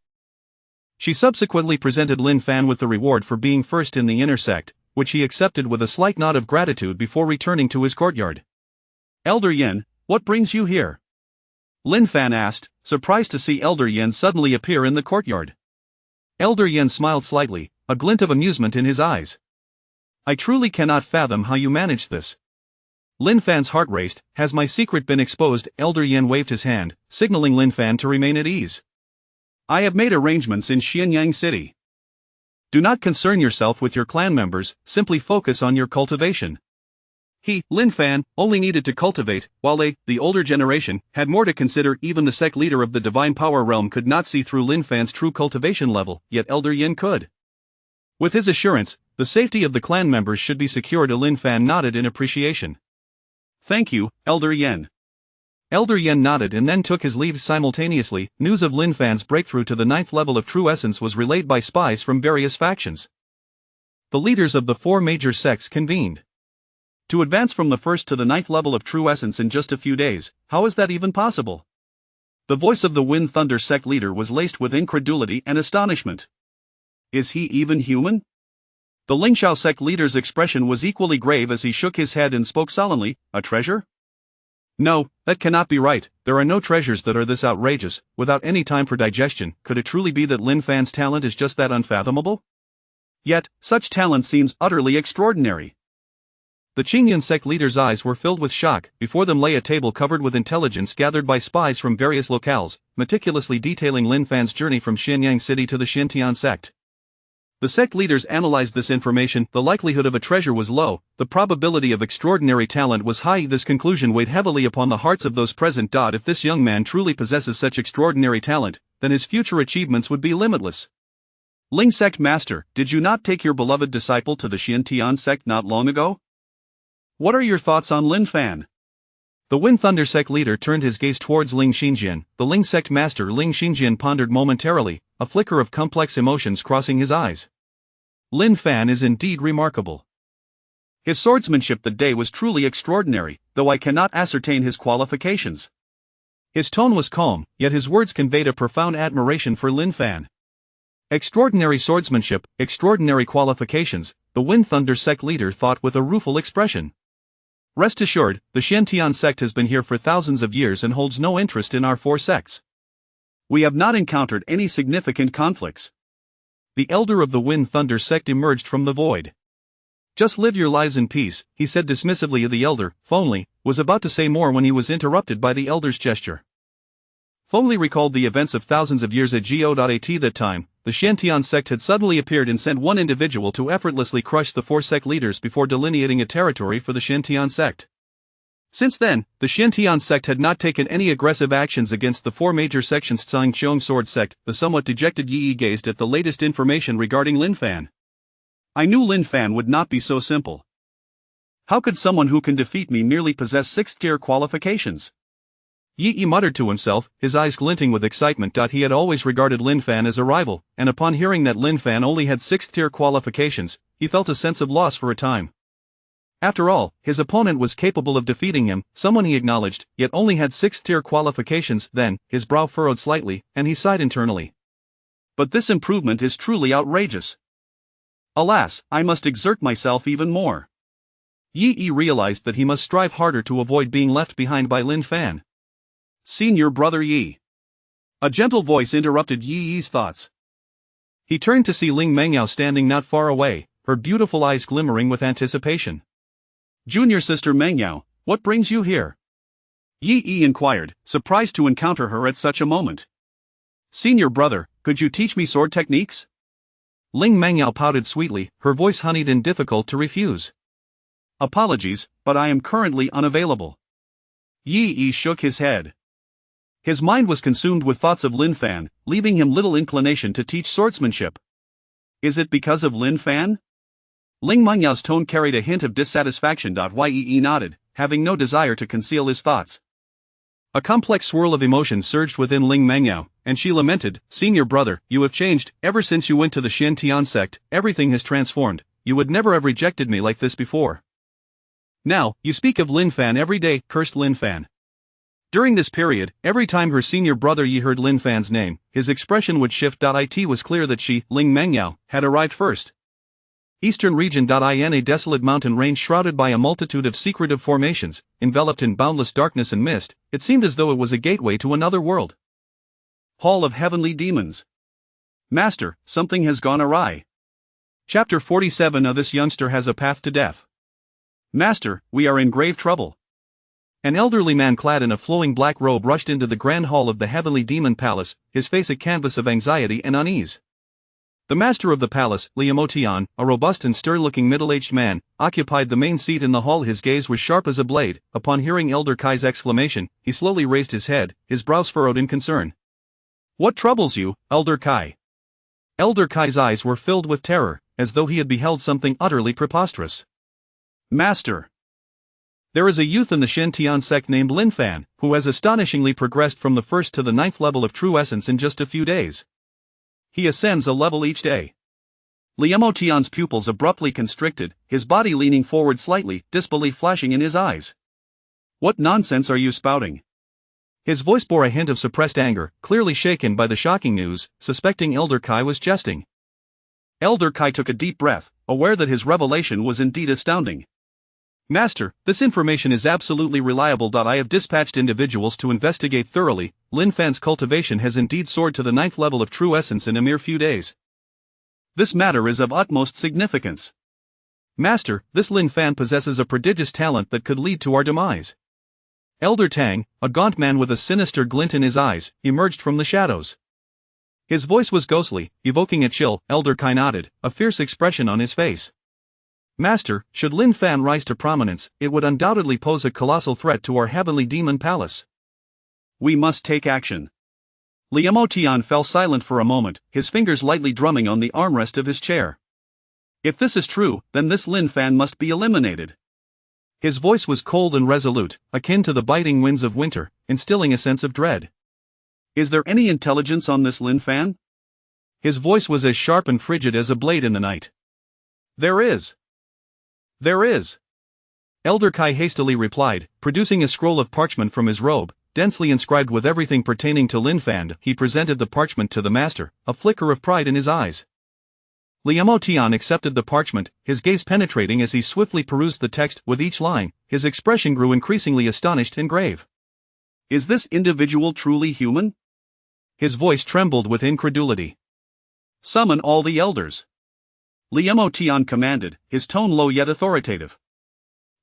She subsequently presented Lin Fan with the reward for being first in the inner sect, which he accepted with a slight nod of gratitude before returning to his courtyard. Elder Yin, what brings you here? Lin Fan asked, surprised to see Elder Yin suddenly appear in the courtyard. Elder Yin smiled slightly, a glint of amusement in his eyes. I truly cannot fathom how you managed this. Lin Fan's heart raced. Has my secret been exposed? Elder Yin waved his hand, signaling Lin Fan to remain at ease. I have made arrangements in Xianyang City. Do not concern yourself with your clan members, simply focus on your cultivation. He, Lin Fan, only needed to cultivate, while they, the older generation, had more to consider. Even the sect leader of the Divine Power Realm could not see through Lin Fan's true cultivation level, yet Elder Yin could. With his assurance, the safety of the clan members should be secured. Lin Fan nodded in appreciation. Thank you, Elder Yin. Elder Yin nodded and then took his leave simultaneously. News of Lin Fan's breakthrough to the 9th level of true essence was relayed by spies from various factions. The leaders of the 4 major sects convened. To advance from the 1st to the 9th level of true essence in just a few days, how is that even possible? The voice of the Wind Thunder sect leader was laced with incredulity and astonishment. Is he even human? The Lingxiao sect leader's expression was equally grave as he shook his head and spoke solemnly. A treasure? No, that cannot be right. There are no treasures that are this outrageous. Without any time for digestion, could it truly be that Lin Fan's talent is just that unfathomable? Yet, such talent seems utterly extraordinary. The Qingyan sect leader's eyes were filled with shock. Before them lay a table covered with intelligence gathered by spies from various locales, meticulously detailing Lin Fan's journey from Xianyang City to the Xintian sect. The sect leaders analyzed this information. The likelihood of a treasure was low, the probability of extraordinary talent was high. This conclusion weighed heavily upon the hearts of those present. If this young man truly possesses such extraordinary talent, then his future achievements would be limitless. Ling sect master, did you not take your beloved disciple to the Xintian sect not long ago? What are your thoughts on Lin Fan? The Wind Thunder sect leader turned his gaze towards Ling Xinjian. The Ling sect master Ling Xinjian pondered momentarily, a flicker of complex emotions crossing his eyes. Lin Fan is indeed remarkable. His swordsmanship that day was truly extraordinary, though I cannot ascertain his qualifications. His tone was calm, yet his words conveyed a profound admiration for Lin Fan. Extraordinary swordsmanship, extraordinary qualifications, the Wind Thunder sect leader thought with a rueful expression. Rest assured, the Xintian sect has been here for thousands of years and holds no interest in our four sects. We have not encountered any significant conflicts. The elder of the Wind Thunder sect emerged from the void. Just live your lives in peace, he said dismissively. The elder, Fengli, was about to say more when he was interrupted by the elder's gesture. Fengli recalled the events of thousands of years at Go.at. That time, the Xintian sect had suddenly appeared and sent one individual to effortlessly crush the four sect leaders before delineating a territory for the Xintian sect. Since then, the Xintian sect had not taken any aggressive actions against the four major sections. Tsang Qiong Sword sect, the somewhat dejected Yi gazed at the latest information regarding Lin Fan. I knew Lin Fan would not be so simple. How could someone who can defeat me merely possess 6th-tier qualifications? Yi muttered to himself, his eyes glinting with excitement. He had always regarded Lin Fan as a rival, and upon hearing that Lin Fan only had 6th-tier qualifications, he felt a sense of loss for a time. After all, his opponent was capable of defeating him, someone he acknowledged, yet only had 6th-tier qualifications. Then, his brow furrowed slightly, and he sighed internally. But this improvement is truly outrageous. Alas, I must exert myself even more. Yi realized that he must strive harder to avoid being left behind by Lin Fan. Senior brother Yi. A gentle voice interrupted Yi's thoughts. He turned to see Ling Mengyao standing not far away, her beautiful eyes glimmering with anticipation. Junior sister Mengyao, what brings you here? Yi inquired, surprised to encounter her at such a moment. Senior brother, could you teach me sword techniques? Ling Mengyao pouted sweetly, her voice honeyed and difficult to refuse. Apologies, but I am currently unavailable. Yi shook his head. His mind was consumed with thoughts of Lin Fan, leaving him little inclination to teach swordsmanship. Is it because of Lin Fan? Ling Mengyao's tone carried a hint of dissatisfaction. Yi nodded, having no desire to conceal his thoughts. A complex swirl of emotion surged within Ling Mengyao, and she lamented, Senior brother, you have changed. Ever since you went to the Xintian sect, everything has transformed. You would never have rejected me like this before. Now, you speak of Lin Fan every day, cursed Lin Fan. During this period, every time her senior brother Yi heard Lin Fan's name, his expression would shift. It was clear that she, Ling Mengyao, had arrived first. Eastern region. In a desolate mountain range shrouded by a multitude of secretive formations, enveloped in boundless darkness and mist, it seemed as though it was a gateway to another world. Hall of Heavenly Demons. Master, something has gone awry. Chapter 47. This youngster has a path to death. Master, we are in grave trouble. An elderly man clad in a flowing black robe rushed into the grand hall of the Heavenly Demon Palace, his face a canvas of anxiety and unease. The master of the palace, Liamo Tian, a robust and stir-looking middle-aged man, occupied the main seat in the hall. His gaze was sharp as a blade. Upon hearing Elder Kai's exclamation, he slowly raised his head, his brows furrowed in concern. What troubles you, Elder Kai? Elder Kai's eyes were filled with terror, as though he had beheld something utterly preposterous. Master. There is a youth in the Xintian sect named Lin Fan, who has astonishingly progressed from the 1st to the 9th level of true essence in just a few days. He ascends a level each day. Liamo Tian's pupils abruptly constricted, his body leaning forward slightly, disbelief flashing in his eyes. What nonsense are you spouting? His voice bore a hint of suppressed anger, clearly shaken by the shocking news, suspecting Elder Kai was jesting. Elder Kai took a deep breath, aware that his revelation was indeed astounding. Master, this information is absolutely reliable. I have dispatched individuals to investigate thoroughly. Lin Fan's cultivation has indeed soared to the 9th level of true essence in a mere few days. This matter is of utmost significance. Master, this Lin Fan possesses a prodigious talent that could lead to our demise. Elder Tang, a gaunt man with a sinister glint in his eyes, emerged from the shadows. His voice was ghostly, evoking a chill. Elder Kai nodded, a fierce expression on his face. Master, should Lin Fan rise to prominence, it would undoubtedly pose a colossal threat to our heavenly demon palace. We must take action. Liemo Tian fell silent for a moment, his fingers lightly drumming on the armrest of his chair. If this is true, then this Lin Fan must be eliminated. His voice was cold and resolute, akin to the biting winds of winter, instilling a sense of dread. Is there any intelligence on this Lin Fan? His voice was as sharp and frigid as a blade in the night. There is. There is. Elder Kai hastily replied, producing a scroll of parchment from his robe, densely inscribed with everything pertaining to Lin Fan. He presented the parchment to the master, a flicker of pride in his eyes. Liemo Tian accepted the parchment, his gaze penetrating as he swiftly perused the text. With each line, his expression grew increasingly astonished and grave. Is this individual truly human? His voice trembled with incredulity. Summon all the elders. Liemo Tian commanded, his tone low yet authoritative.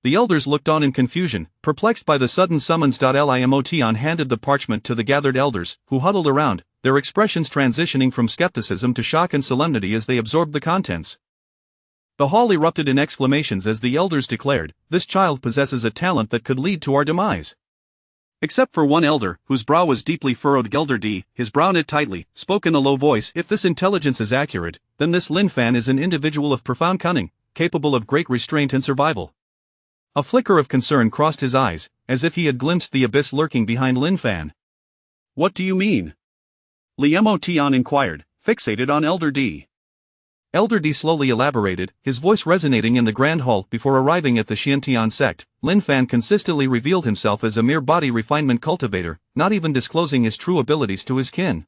The elders looked on in confusion, perplexed by the sudden summons. Liemo Tian handed the parchment to the gathered elders, who huddled around, their expressions transitioning from skepticism to shock and solemnity as they absorbed the contents. The hall erupted in exclamations as the elders declared, "This child possesses a talent that could lead to our demise." Except for one elder, whose brow was deeply furrowed. Elder D, his brow knit tightly, spoke in a low voice. If this intelligence is accurate, then this Lin Fan is an individual of profound cunning, capable of great restraint and survival. A flicker of concern crossed his eyes, as if he had glimpsed the abyss lurking behind Lin Fan. What do you mean? Liemo Tian inquired, fixated on Elder D. Elder D slowly elaborated, his voice resonating in the grand hall. Before arriving at the Xiantian sect, Lin Fan consistently revealed himself as a mere body refinement cultivator, not even disclosing his true abilities to his kin.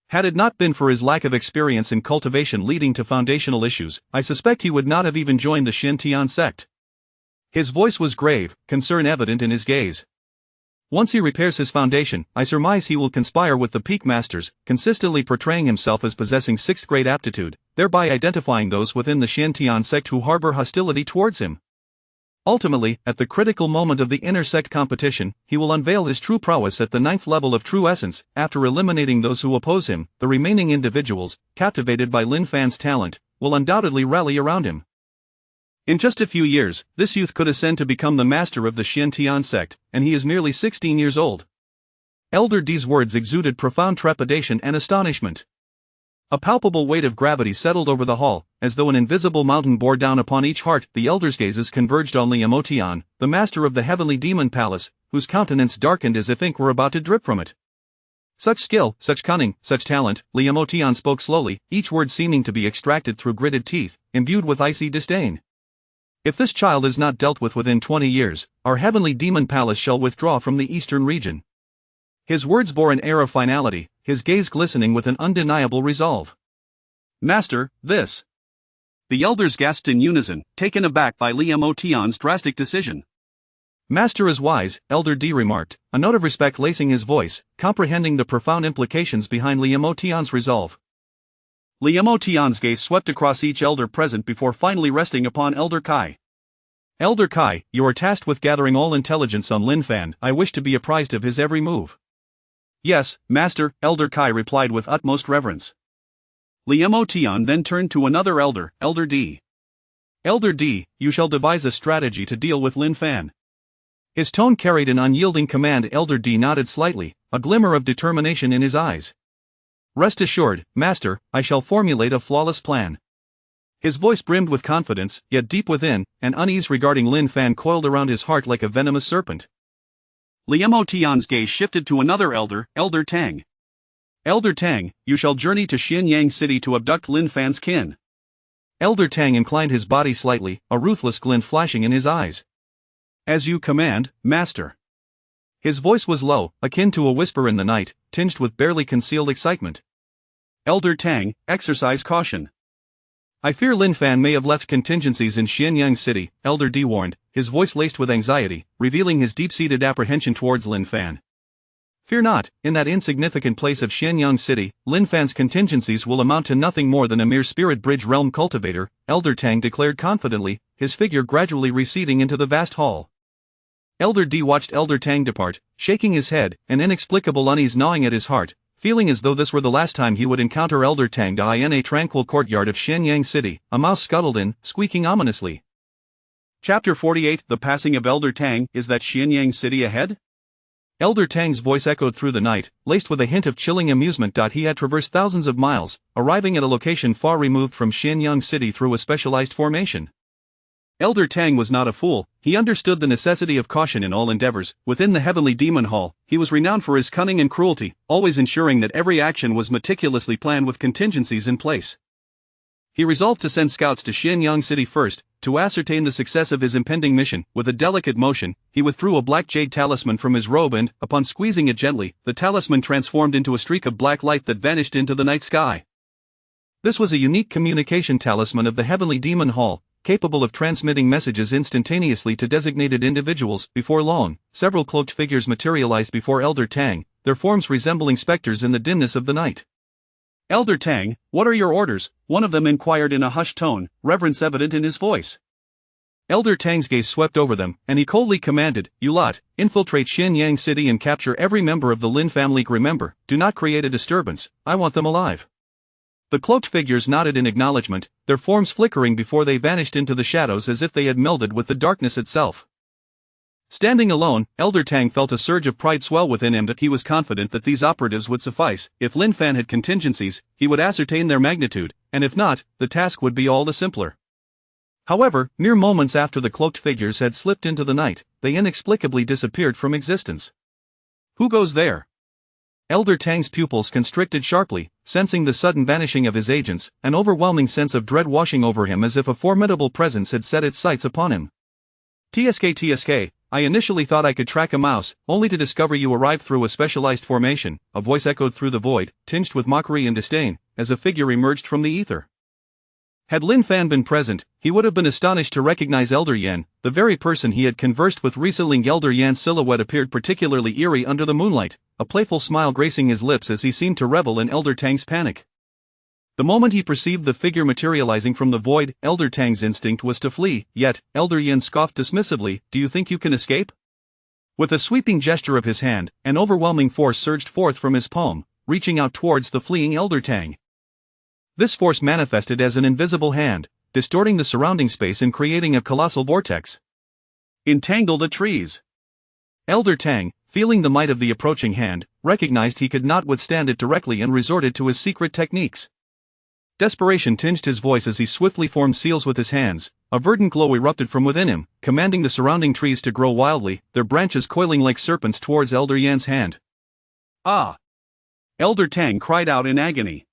Had it not been for his lack of experience in cultivation leading to foundational issues, I suspect he would not have even joined the Xiantian sect. His voice was grave, concern evident in his gaze. Once he repairs his foundation, I surmise he will conspire with the peak masters, consistently portraying himself as possessing 6th grade aptitude, thereby identifying those within the Xiantian sect who harbor hostility towards him. Ultimately, at the critical moment of the inter-sect competition, he will unveil his true prowess at the 9th level of true essence. After eliminating those who oppose him, the remaining individuals, captivated by Lin Fan's talent, will undoubtedly rally around him. In just a few years, this youth could ascend to become the master of the Xiantian sect, and he is merely 16 years old. Elder D's words exuded profound trepidation and astonishment. A palpable weight of gravity settled over the hall, as though an invisible mountain bore down upon each heart. The elders' gazes converged on Liemo Tian, the master of the heavenly demon palace, whose countenance darkened as if ink were about to drip from it. Such skill, such cunning, such talent. Liemo Tian spoke slowly, each word seeming to be extracted through gritted teeth, imbued with icy disdain. If this child is not dealt with within 20 years, our heavenly demon palace shall withdraw from the eastern region. His words bore an air of finality, his gaze glistening with an undeniable resolve. Master, this. The elders gasped in unison, taken aback by Liemo Tian's drastic decision. Master is wise, Elder D remarked, a note of respect lacing his voice, comprehending the profound implications behind Liemo Tian's resolve. Liemo Tian's gaze swept across each elder present before finally resting upon Elder Kai. Elder Kai, you are tasked with gathering all intelligence on Lin Fan. I wish to be apprised of his every move. Yes, Master, Elder Kai replied with utmost reverence. Liemo Tian then turned to another elder, Elder D. Elder D, you shall devise a strategy to deal with Lin Fan. His tone carried an unyielding command. Elder D nodded slightly, a glimmer of determination in his eyes. Rest assured, Master, I shall formulate a flawless plan. His voice brimmed with confidence, yet deep within, an unease regarding Lin Fan coiled around his heart like a venomous serpent. Liemo Tian's gaze shifted to another elder, Elder Tang. Elder Tang, you shall journey to Xianyang City to abduct Lin Fan's kin. Elder Tang inclined his body slightly, a ruthless glint flashing in his eyes. As you command, Master. His voice was low, akin to a whisper in the night, tinged with barely concealed excitement. Elder Tang, exercise caution. I fear Lin Fan may have left contingencies in Xianyang City, Elder D warned, his voice laced with anxiety, revealing his deep-seated apprehension towards Lin Fan. Fear not, in that insignificant place of Xianyang City, Lin Fan's contingencies will amount to nothing more than a mere spirit bridge realm cultivator, Elder Tang declared confidently, his figure gradually receding into the vast hall. Elder D watched Elder Tang depart, shaking his head, an inexplicable unease gnawing at his heart, feeling as though this were the last time he would encounter Elder Tang in a tranquil courtyard of Xianyang City. A mouse scuttled in, squeaking ominously. Chapter 48 The Passing of Elder Tang. Is that Xianyang City ahead? Elder Tang's voice echoed through the night, laced with a hint of chilling amusement. He had traversed thousands of miles, arriving at a location far removed from Xianyang City through a specialized formation. Elder Tang was not a fool. He understood the necessity of caution in all endeavors. Within the Heavenly Demon Hall, he was renowned for his cunning and cruelty, always ensuring that every action was meticulously planned with contingencies in place. He resolved to send scouts to Xianyang City first, to ascertain the success of his impending mission. With a delicate motion, he withdrew a black jade talisman from his robe and, upon squeezing it gently, the talisman transformed into a streak of black light that vanished into the night sky. This was a unique communication talisman of the Heavenly Demon Hall, capable of transmitting messages instantaneously to designated individuals. Before long, several cloaked figures materialized before Elder Tang, their forms resembling specters in the dimness of the night. Elder Tang, what are your orders? One of them inquired in a hushed tone, reverence evident in his voice. Elder Tang's gaze swept over them, and he coldly commanded, "You lot, infiltrate Xianyang City and capture every member of the Lin family. Remember, do not create a disturbance, I want them alive." The cloaked figures nodded in acknowledgement, their forms flickering before they vanished into the shadows as if they had melded with the darkness itself. Standing alone, Elder Tang felt a surge of pride swell within him, but he was confident that these operatives would suffice. If Lin Fan had contingencies, he would ascertain their magnitude, and if not, the task would be all the simpler. However, mere moments after the cloaked figures had slipped into the night, they inexplicably disappeared from existence. Who goes there? Elder Tang's pupils constricted sharply, sensing the sudden vanishing of his agents, an overwhelming sense of dread washing over him as if a formidable presence had set its sights upon him. TSK, I initially thought I could track a mouse, only to discover you arrived through a specialized formation, a voice echoed through the void, tinged with mockery and disdain, as a figure emerged from the ether. Had Lin Fan been present, he would have been astonished to recognize Elder Yan, the very person he had conversed with recently. Elder Yan's silhouette appeared particularly eerie under the moonlight, a playful smile gracing his lips as he seemed to revel in Elder Tang's panic. The moment he perceived the figure materializing from the void, Elder Tang's instinct was to flee, yet, Elder Yan scoffed dismissively, "Do you think you can escape?" With a sweeping gesture of his hand, an overwhelming force surged forth from his palm, reaching out towards the fleeing Elder Tang. This force manifested as an invisible hand, distorting the surrounding space and creating a colossal vortex. Entangle the trees. Elder Tang, feeling the might of the approaching hand, recognized he could not withstand it directly and resorted to his secret techniques. Desperation tinged his voice as he swiftly formed seals with his hands. A verdant glow erupted from within him, commanding the surrounding trees to grow wildly, their branches coiling like serpents towards Elder Yan's hand. Ah! Elder Tang cried out in agony.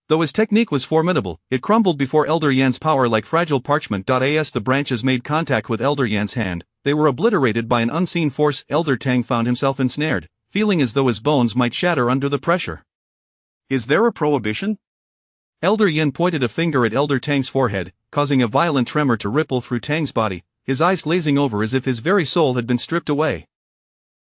Though his technique was formidable, it crumbled before Elder Yan's power like fragile parchment. As the branches made contact with Elder Yan's hand, they were obliterated by an unseen force. Elder Tang found himself ensnared, feeling as though his bones might shatter under the pressure. Is there a prohibition? Elder Yan pointed a finger at Elder Tang's forehead, causing a violent tremor to ripple through Tang's body, his eyes glazing over as if his very soul had been stripped away.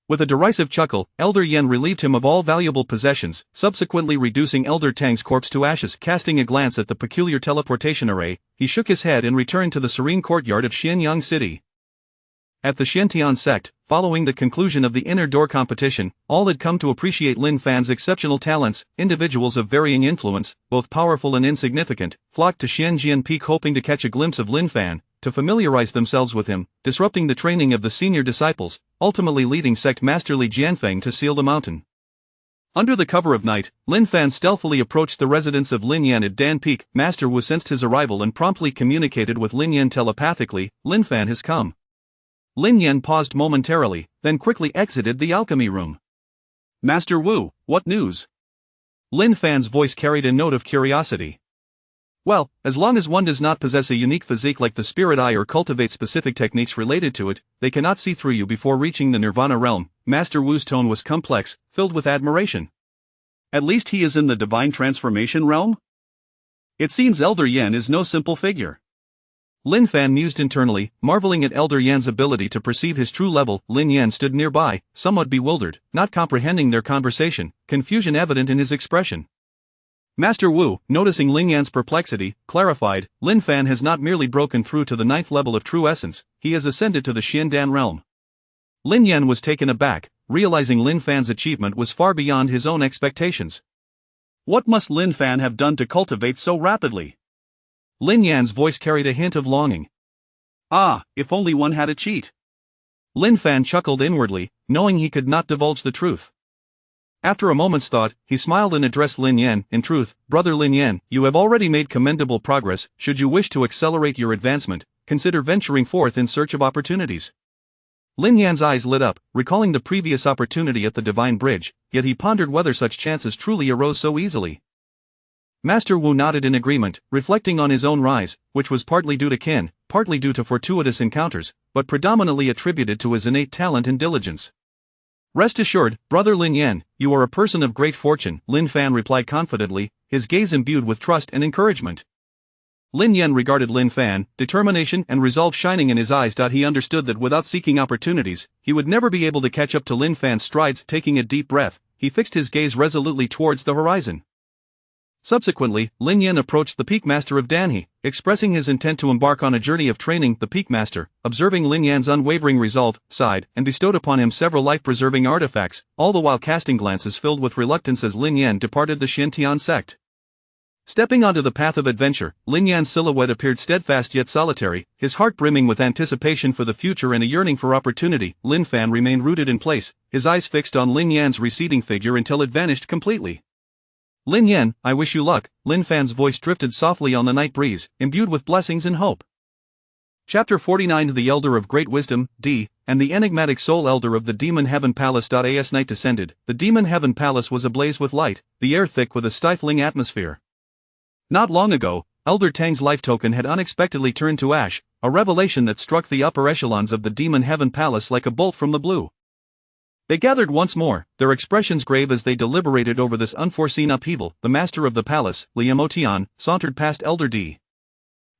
With a derisive chuckle, Elder Yan relieved him of all valuable possessions, subsequently reducing Elder Tang's corpse to ashes. Casting a glance at the peculiar teleportation array, he shook his head and returned to the serene courtyard of Xianyang City. At the Shentian sect, following the conclusion of the inner door competition, all had come to appreciate Lin Fan's exceptional talents. Individuals of varying influence, both powerful and insignificant, flocked to Xianjian Peak hoping to catch a glimpse of Lin Fan, to familiarize themselves with him, disrupting the training of the senior disciples, ultimately leading sect master Li Jianfeng to seal the mountain. Under the cover of night, Lin Fan stealthily approached the residence of Lin Yan at Dan Peak. Master Wu sensed his arrival and promptly communicated with Lin Yan telepathically, "Lin Fan has come." Lin Yan paused momentarily, then quickly exited the alchemy room. "Master Wu, what news?" Lin Fan's voice carried a note of curiosity. Well, as long as one does not possess a unique physique like the spirit eye or cultivate specific techniques related to it, they cannot see through you before reaching the Nirvana realm. Master Wu's tone was complex, filled with admiration. At least he is in the divine transformation realm? It seems Elder Yan is no simple figure. Lin Fan mused internally, marveling at Elder Yan's ability to perceive his true level. Lin Yan stood nearby, somewhat bewildered, not comprehending their conversation, confusion evident in his expression. Master Wu, noticing Lin Yan's perplexity, clarified, Lin Fan has not merely broken through to the 9th level of true essence, he has ascended to the Xiandan realm. Lin Yan was taken aback, realizing Lin Fan's achievement was far beyond his own expectations. What must Lin Fan have done to cultivate so rapidly? Lin Yan's voice carried a hint of longing. Ah, if only one had a cheat. Lin Fan chuckled inwardly, knowing he could not divulge the truth. After a moment's thought, he smiled and addressed Lin Yan. In truth, Brother Lin Yan, you have already made commendable progress. Should you wish to accelerate your advancement, consider venturing forth in search of opportunities. Lin Yan's eyes lit up, recalling the previous opportunity at the Divine Bridge, yet he pondered whether such chances truly arose so easily. Master Wu nodded in agreement, reflecting on his own rise, which was partly due to kin, partly due to fortuitous encounters, but predominantly attributed to his innate talent and diligence. Rest assured, Brother Lin Yan, you are a person of great fortune, Lin Fan replied confidently, his gaze imbued with trust and encouragement. Lin Yan regarded Lin Fan, determination and resolve shining in his eyes. He understood that without seeking opportunities, he would never be able to catch up to Lin Fan's strides. Taking a deep breath, he fixed his gaze resolutely towards the horizon. Subsequently, Lin Yan approached the Peak Master of Danhe, expressing his intent to embark on a journey of training. The Peak Master, observing Lin Yan's unwavering resolve, sighed and bestowed upon him several life-preserving artifacts, all the while casting glances filled with reluctance as Lin Yan departed the Xintian sect. Stepping onto the path of adventure, Lin Yan's silhouette appeared steadfast yet solitary, his heart brimming with anticipation for the future and a yearning for opportunity. Lin Fan remained rooted in place, his eyes fixed on Lin Yan's receding figure until it vanished completely. Lin Yan, I wish you luck. Lin Fan's voice drifted softly on the night breeze, imbued with blessings and hope. Chapter 49 The Elder of Great Wisdom, D, and the enigmatic Soul Elder of the Demon Heaven Palace. As night descended, the Demon Heaven Palace was ablaze with light, the air thick with a stifling atmosphere. Not long ago, Elder Tang's life token had unexpectedly turned to ash, a revelation that struck the upper echelons of the Demon Heaven Palace like a bolt from the blue. They gathered once more, their expressions grave as they deliberated over this unforeseen upheaval. The master of the palace, Liamo Tian, sauntered past Elder D.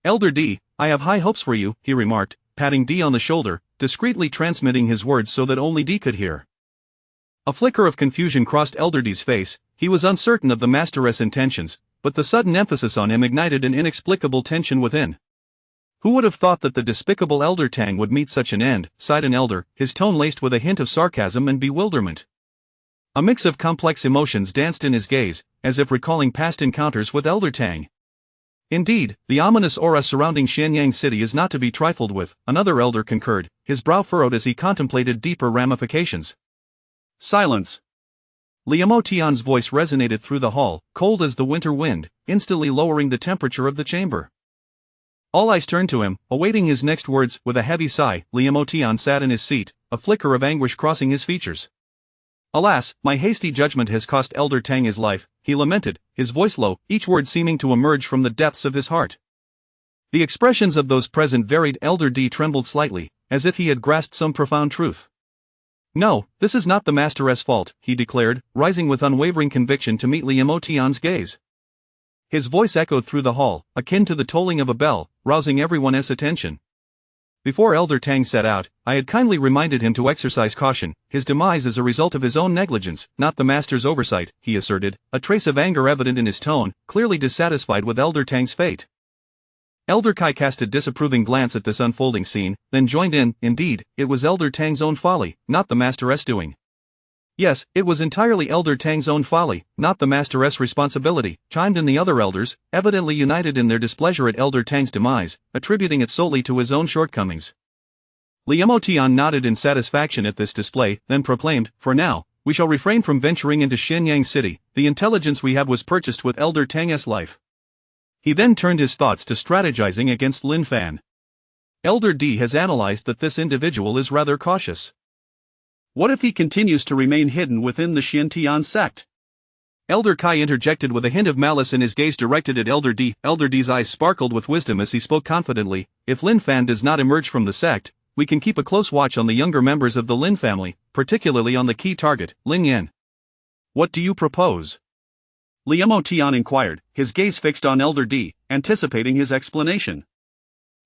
Elder D, I have high hopes for you, he remarked, patting D on the shoulder, discreetly transmitting his words so that only D could hear. A flicker of confusion crossed Elder D's face. He was uncertain of the master's intentions, but the sudden emphasis on him ignited an inexplicable tension within. Who would have thought that the despicable Elder Tang would meet such an end, sighed an elder, his tone laced with a hint of sarcasm and bewilderment. A mix of complex emotions danced in his gaze, as if recalling past encounters with Elder Tang. Indeed, the ominous aura surrounding Xianyang City is not to be trifled with, another elder concurred, his brow furrowed as he contemplated deeper ramifications. Silence. Liamo Tian's voice resonated through the hall, cold as the winter wind, instantly lowering the temperature of the chamber. All eyes turned to him, awaiting his next words. With a heavy sigh, Liamo Tian sat in his seat, a flicker of anguish crossing his features. Alas, my hasty judgment has cost Elder Tang his life, he lamented, his voice low, each word seeming to emerge from the depths of his heart. The expressions of those present varied. Elder D trembled slightly, as if he had grasped some profound truth. No, this is not the master's fault, he declared, rising with unwavering conviction to meet Liamo Tian's gaze. His voice echoed through the hall, akin to the tolling of a bell, rousing everyone's attention. Before Elder Tang set out, I had kindly reminded him to exercise caution. His demise is a result of his own negligence, not the master's oversight, he asserted, a trace of anger evident in his tone, clearly dissatisfied with Elder Tang's fate. Elder Kai cast a disapproving glance at this unfolding scene, then joined in. Indeed, it was Elder Tang's own folly, not the master's doing. Yes, it was entirely Elder Tang's own folly, not the master's responsibility, chimed in the other elders, evidently united in their displeasure at Elder Tang's demise, attributing it solely to his own shortcomings. Liamo Tian nodded in satisfaction at this display, then proclaimed, for now, we shall refrain from venturing into Xianyang City. The intelligence we have was purchased with Elder Tang's life. He then turned his thoughts to strategizing against Lin Fan. Elder D has analyzed that this individual is rather cautious. What if he continues to remain hidden within the Xintian sect? Elder Kai interjected with a hint of malice in his gaze directed at Elder D. Elder D's eyes sparkled with wisdom as he spoke confidently. If Lin Fan does not emerge from the sect, we can keep a close watch on the younger members of the Lin family, particularly on the key target, Lin Yan. What do you propose? Liemo Tian inquired, his gaze fixed on Elder D, anticipating his explanation.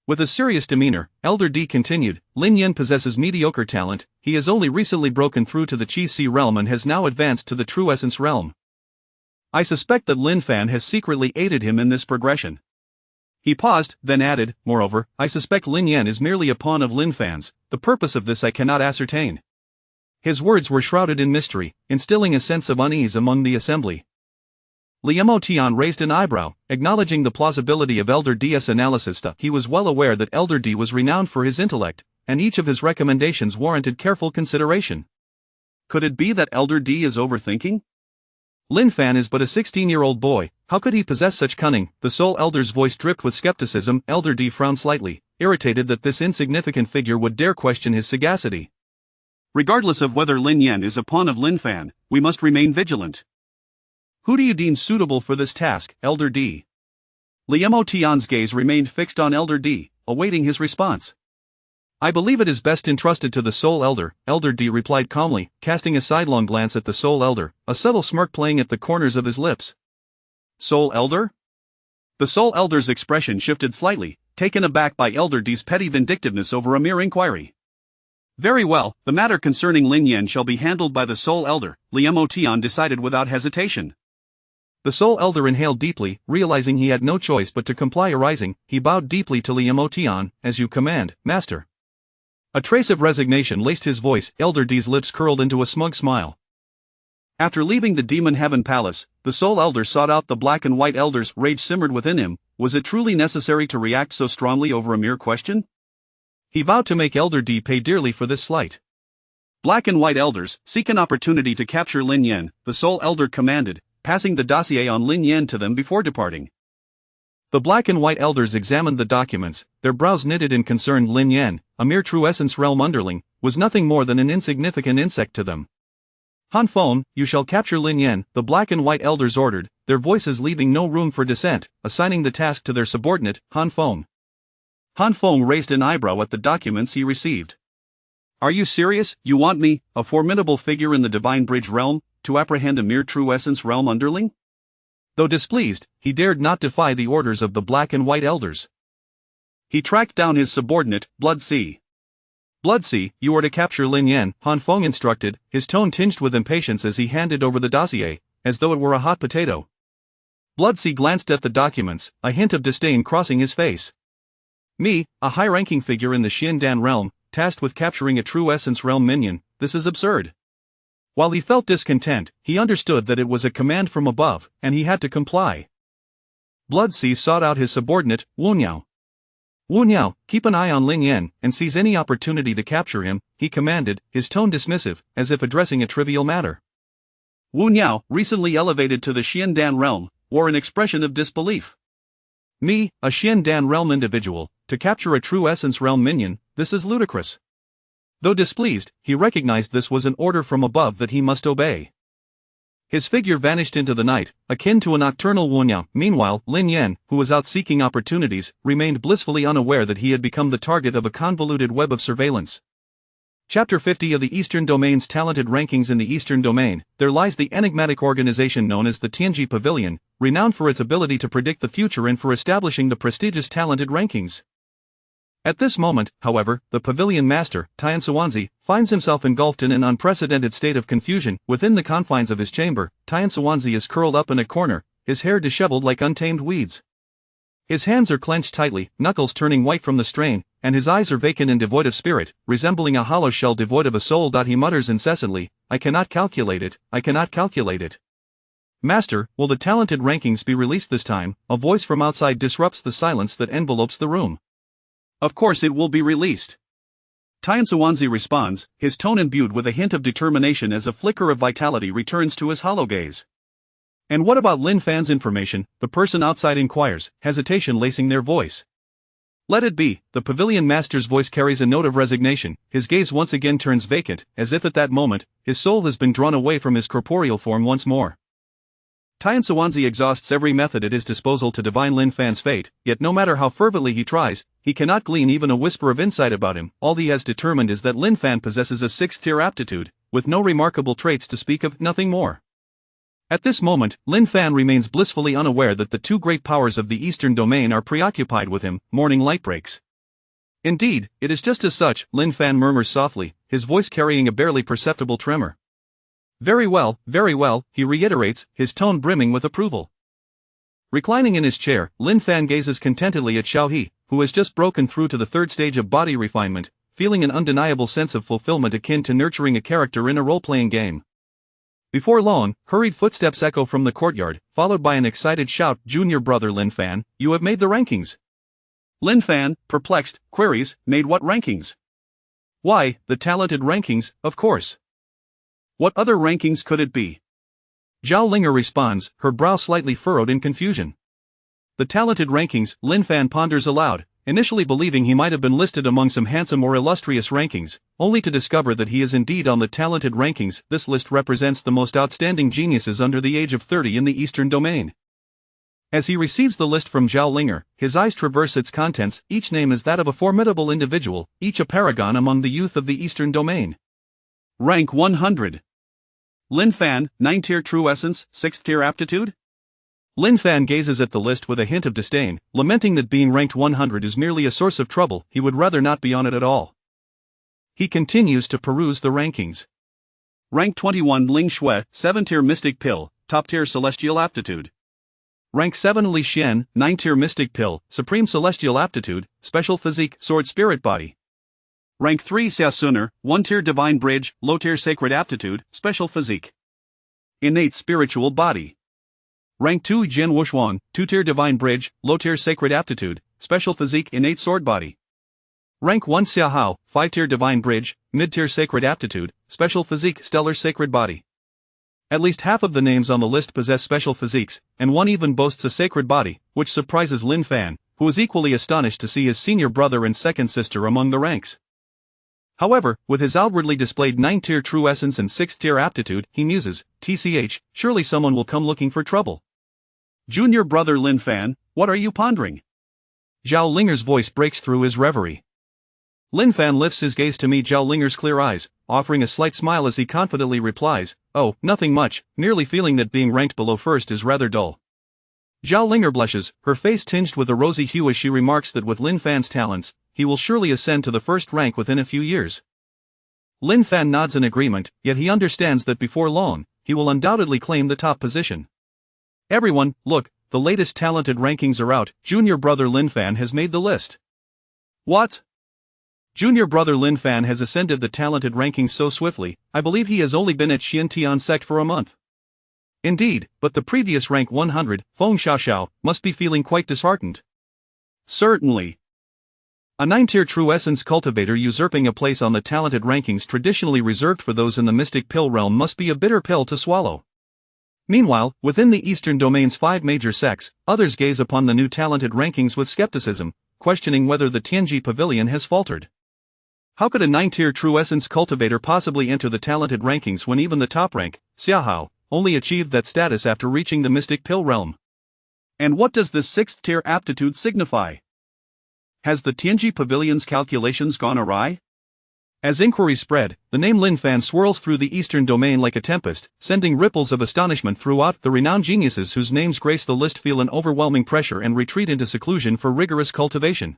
With a serious demeanor, Elder D continued, Lin Yan possesses mediocre talent, he has only recently broken through to the Qi Si realm and has now advanced to the True Essence realm. I suspect that Lin Fan has secretly aided him in this progression. He paused, then added, moreover, I suspect Lin Yan is merely a pawn of Lin Fan's, the purpose of this I cannot ascertain. His words were shrouded in mystery, instilling a sense of unease among the assembly. Liemo Tian raised an eyebrow, acknowledging the plausibility of Elder D's analysis. He was well aware that Elder D was renowned for his intellect, and each of his recommendations warranted careful consideration. Could it be that Elder D is overthinking? Lin Fan is but a 16-year-old boy, how could he possess such cunning? The Soul Elder's voice dripped with skepticism. Elder D frowned slightly, irritated that this insignificant figure would dare question his sagacity. Regardless of whether Lin Yan is a pawn of Lin Fan, we must remain vigilant. Who do you deem suitable for this task, Elder D? Liemo Tian's gaze remained fixed on Elder D, awaiting his response. I believe it is best entrusted to the Soul Elder, Elder D replied calmly, casting a sidelong glance at the Soul Elder, a subtle smirk playing at the corners of his lips. Soul Elder? The Soul Elder's expression shifted slightly, taken aback by Elder D's petty vindictiveness over a mere inquiry. Very well, the matter concerning Lin Yan shall be handled by the Soul Elder, Liemo Tian decided without hesitation. The Soul Elder inhaled deeply, realizing he had no choice but to comply. Arising, he bowed deeply to Liemo Tian, as you command, Master. A trace of resignation laced his voice. Elder D's lips curled into a smug smile. After leaving the Demon Heaven Palace, the Soul Elder sought out the Black and White Elders. Rage simmered within him. Was it truly necessary to react so strongly over a mere question? He vowed to make Elder D pay dearly for this slight. Black and White Elders, seek an opportunity to capture Lin Yan, the Soul Elder commanded, passing the dossier on Lin Yan to them before departing. The Black and White Elders examined the documents, their brows knitted in concern. Lin Yan, a mere True Essence realm underling, was nothing more than an insignificant insect to them. Han Feng, you shall capture Lin Yan, the Black and White Elders ordered, their voices leaving no room for dissent, assigning the task to their subordinate, Han Feng. Han Feng raised an eyebrow at the documents he received. Are you serious? You want me, a formidable figure in the Divine Bridge realm, to apprehend a mere True Essence realm underling? Though displeased, he dared not defy the orders of the Black and White Elders. He tracked down his subordinate, Blood Sea. Blood Sea, you are to capture Lin Yan, Han Feng instructed, his tone tinged with impatience as he handed over the dossier, as though it were a hot potato. Blood Sea glanced at the documents, a hint of disdain crossing his face. Me, a high-ranking figure in the Xiandan realm, tasked with capturing a True Essence realm minion, this is absurd. While he felt discontent, he understood that it was a command from above, and he had to comply. Blood Sea sought out his subordinate, Wu Niao. Wu Niao, keep an eye on Lin Yan, and seize any opportunity to capture him, he commanded, his tone dismissive, as if addressing a trivial matter. Wu Niao, recently elevated to the Xiandan realm, wore an expression of disbelief. Me, a Xiandan realm individual, to capture a True Essence realm minion, this is ludicrous. Though displeased, he recognized this was an order from above that he must obey. His figure vanished into the night, akin to a nocturnal Wu Niao. Meanwhile, Lin Yan, who was out seeking opportunities, remained blissfully unaware that he had become the target of a convoluted web of surveillance. Chapter 50 of the Eastern Domain's Talented Rankings. In the Eastern Domain, there lies the enigmatic organization known as the Tianji Pavilion, renowned for its ability to predict the future and for establishing the prestigious Talented Rankings. At this moment, however, the pavilion master, Tian Xuanzi, finds himself engulfed in an unprecedented state of confusion. Within the confines of his chamber, Tian Xuanzi is curled up in a corner, his hair disheveled like untamed weeds. His hands are clenched tightly, knuckles turning white from the strain, and his eyes are vacant and devoid of spirit, resembling a hollow shell devoid of a soul. He mutters incessantly, I cannot calculate it, I cannot calculate it. Master, will the Talented Rankings be released this time? A voice from outside disrupts the silence that envelopes the room. Of course it will be released. Tian Xuanzi responds, his tone imbued with a hint of determination as a flicker of vitality returns to his hollow gaze. And what about Lin Fan's information? The person outside inquires, hesitation lacing their voice. Let it be, the pavilion master's voice carries a note of resignation, his gaze once again turns vacant, as if at that moment, his soul has been drawn away from his corporeal form once more. Tian Xuanzi exhausts every method at his disposal to divine Lin Fan's fate, yet no matter how fervently he tries, he cannot glean even a whisper of insight about him. All he has determined is that Lin Fan possesses a 6th-tier aptitude, with no remarkable traits to speak of, nothing more. At this moment, Lin Fan remains blissfully unaware that the two great powers of the Eastern Domain are preoccupied with him. Morning light breaks. Indeed, it is just as such, Lin Fan murmurs softly, his voice carrying a barely perceptible tremor. Very well, he reiterates, his tone brimming with approval. Reclining in his chair, Lin Fan gazes contentedly at Xiao He, who has just broken through to the third stage of body refinement, feeling an undeniable sense of fulfillment akin to nurturing a character in a role-playing game. Before long, hurried footsteps echo from the courtyard, followed by an excited shout. Junior brother Lin Fan, you have made the rankings. Lin Fan, perplexed, queries, made what rankings? Why, the talented rankings, of course. What other rankings could it be? Zhao Linger responds, her brow slightly furrowed in confusion. The talented rankings, Lin Fan ponders aloud, initially believing he might have been listed among some handsome or illustrious rankings, only to discover that he is indeed on the talented rankings. This list represents the most outstanding geniuses under the age of 30 in the Eastern Domain. As he receives the list from Zhao Linger, his eyes traverse its contents. Each name is that of a formidable individual, each a paragon among the youth of the Eastern Domain. Rank 100. Lin Fan, 9th-tier true essence, 6th-tier aptitude? Lin Fan gazes at the list with a hint of disdain, lamenting that being ranked 100 is merely a source of trouble. He would rather not be on it at all. He continues to peruse the rankings. Rank 21 Ling Shui, 7th-tier mystic pill, top-tier celestial aptitude. Rank 7 Li Xian, 9th-tier mystic pill, supreme celestial aptitude, special physique, sword spirit body. Rank 3 Xia Suner, 1-tier divine bridge, low-tier sacred aptitude, special physique. Innate spiritual body. Rank 2 Jian Wushuang, 2-tier divine bridge, low-tier sacred aptitude, special physique, innate sword body. Rank 1 Xia Hao, 5-tier divine bridge, mid-tier sacred aptitude, special physique, stellar sacred body. At least half of the names on the list possess special physiques, and one even boasts a sacred body, which surprises Lin Fan, who is equally astonished to see his senior brother and second sister among the ranks. However, with his outwardly displayed 9th-tier true essence and 6th-tier aptitude, he muses, TCH, surely someone will come looking for trouble. Junior brother Lin Fan, what are you pondering? Zhao Linger's voice breaks through his reverie. Lin Fan lifts his gaze to meet Zhao Linger's clear eyes, offering a slight smile as he confidently replies, oh, nothing much, merely feeling that being ranked below first is rather dull. Zhao Linger blushes, her face tinged with a rosy hue as she remarks that with Lin Fan's talents, he will surely ascend to the first rank within a few years. Lin Fan nods in agreement, yet he understands that before long, he will undoubtedly claim the top position. Everyone, look, the latest talented rankings are out. Junior brother Lin Fan has made the list. What? Junior brother Lin Fan has ascended the talented rankings so swiftly, I believe he has only been at Xiantian sect for a month. Indeed, but the previous rank 100, Feng Xiaoxiao, must be feeling quite disheartened. Certainly. A 9-tier true essence cultivator usurping a place on the talented rankings traditionally reserved for those in the mystic pill realm must be a bitter pill to swallow. Meanwhile, within the Eastern Domain's 5 major sects, others gaze upon the new talented rankings with skepticism, questioning whether the Tianji Pavilion has faltered. How could a 9-tier true essence cultivator possibly enter the talented rankings when even the top rank, Xiahao, only achieved that status after reaching the mystic pill realm? And what does this 6th-tier aptitude signify? Has the Tianji Pavilion's calculations gone awry? As inquiries spread, the name Lin Fan swirls through the Eastern Domain like a tempest, sending ripples of astonishment throughout. The renowned geniuses whose names grace the list feel an overwhelming pressure and retreat into seclusion for rigorous cultivation.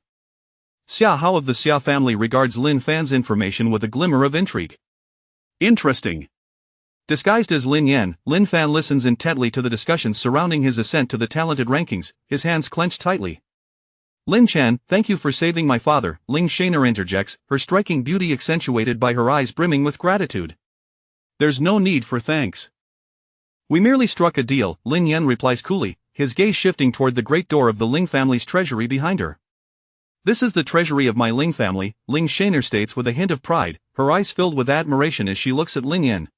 Xia Hao of the Xia family regards Lin Fan's information with a glimmer of intrigue. Interesting. Disguised as Lin Yan, Lin Fan listens intently to the discussions surrounding his ascent to the talented rankings, his hands clenched tightly. Lin Chan, thank you for saving my father, Ling Shaner interjects, her striking beauty accentuated by her eyes brimming with gratitude. There's no need for thanks. We merely struck a deal, Lin Yan replies coolly, his gaze shifting toward the great door of the Ling family's treasury behind her. This is the treasury of my Ling family, Ling Shaner states with a hint of pride, her eyes filled with admiration as she looks at Lin Yan.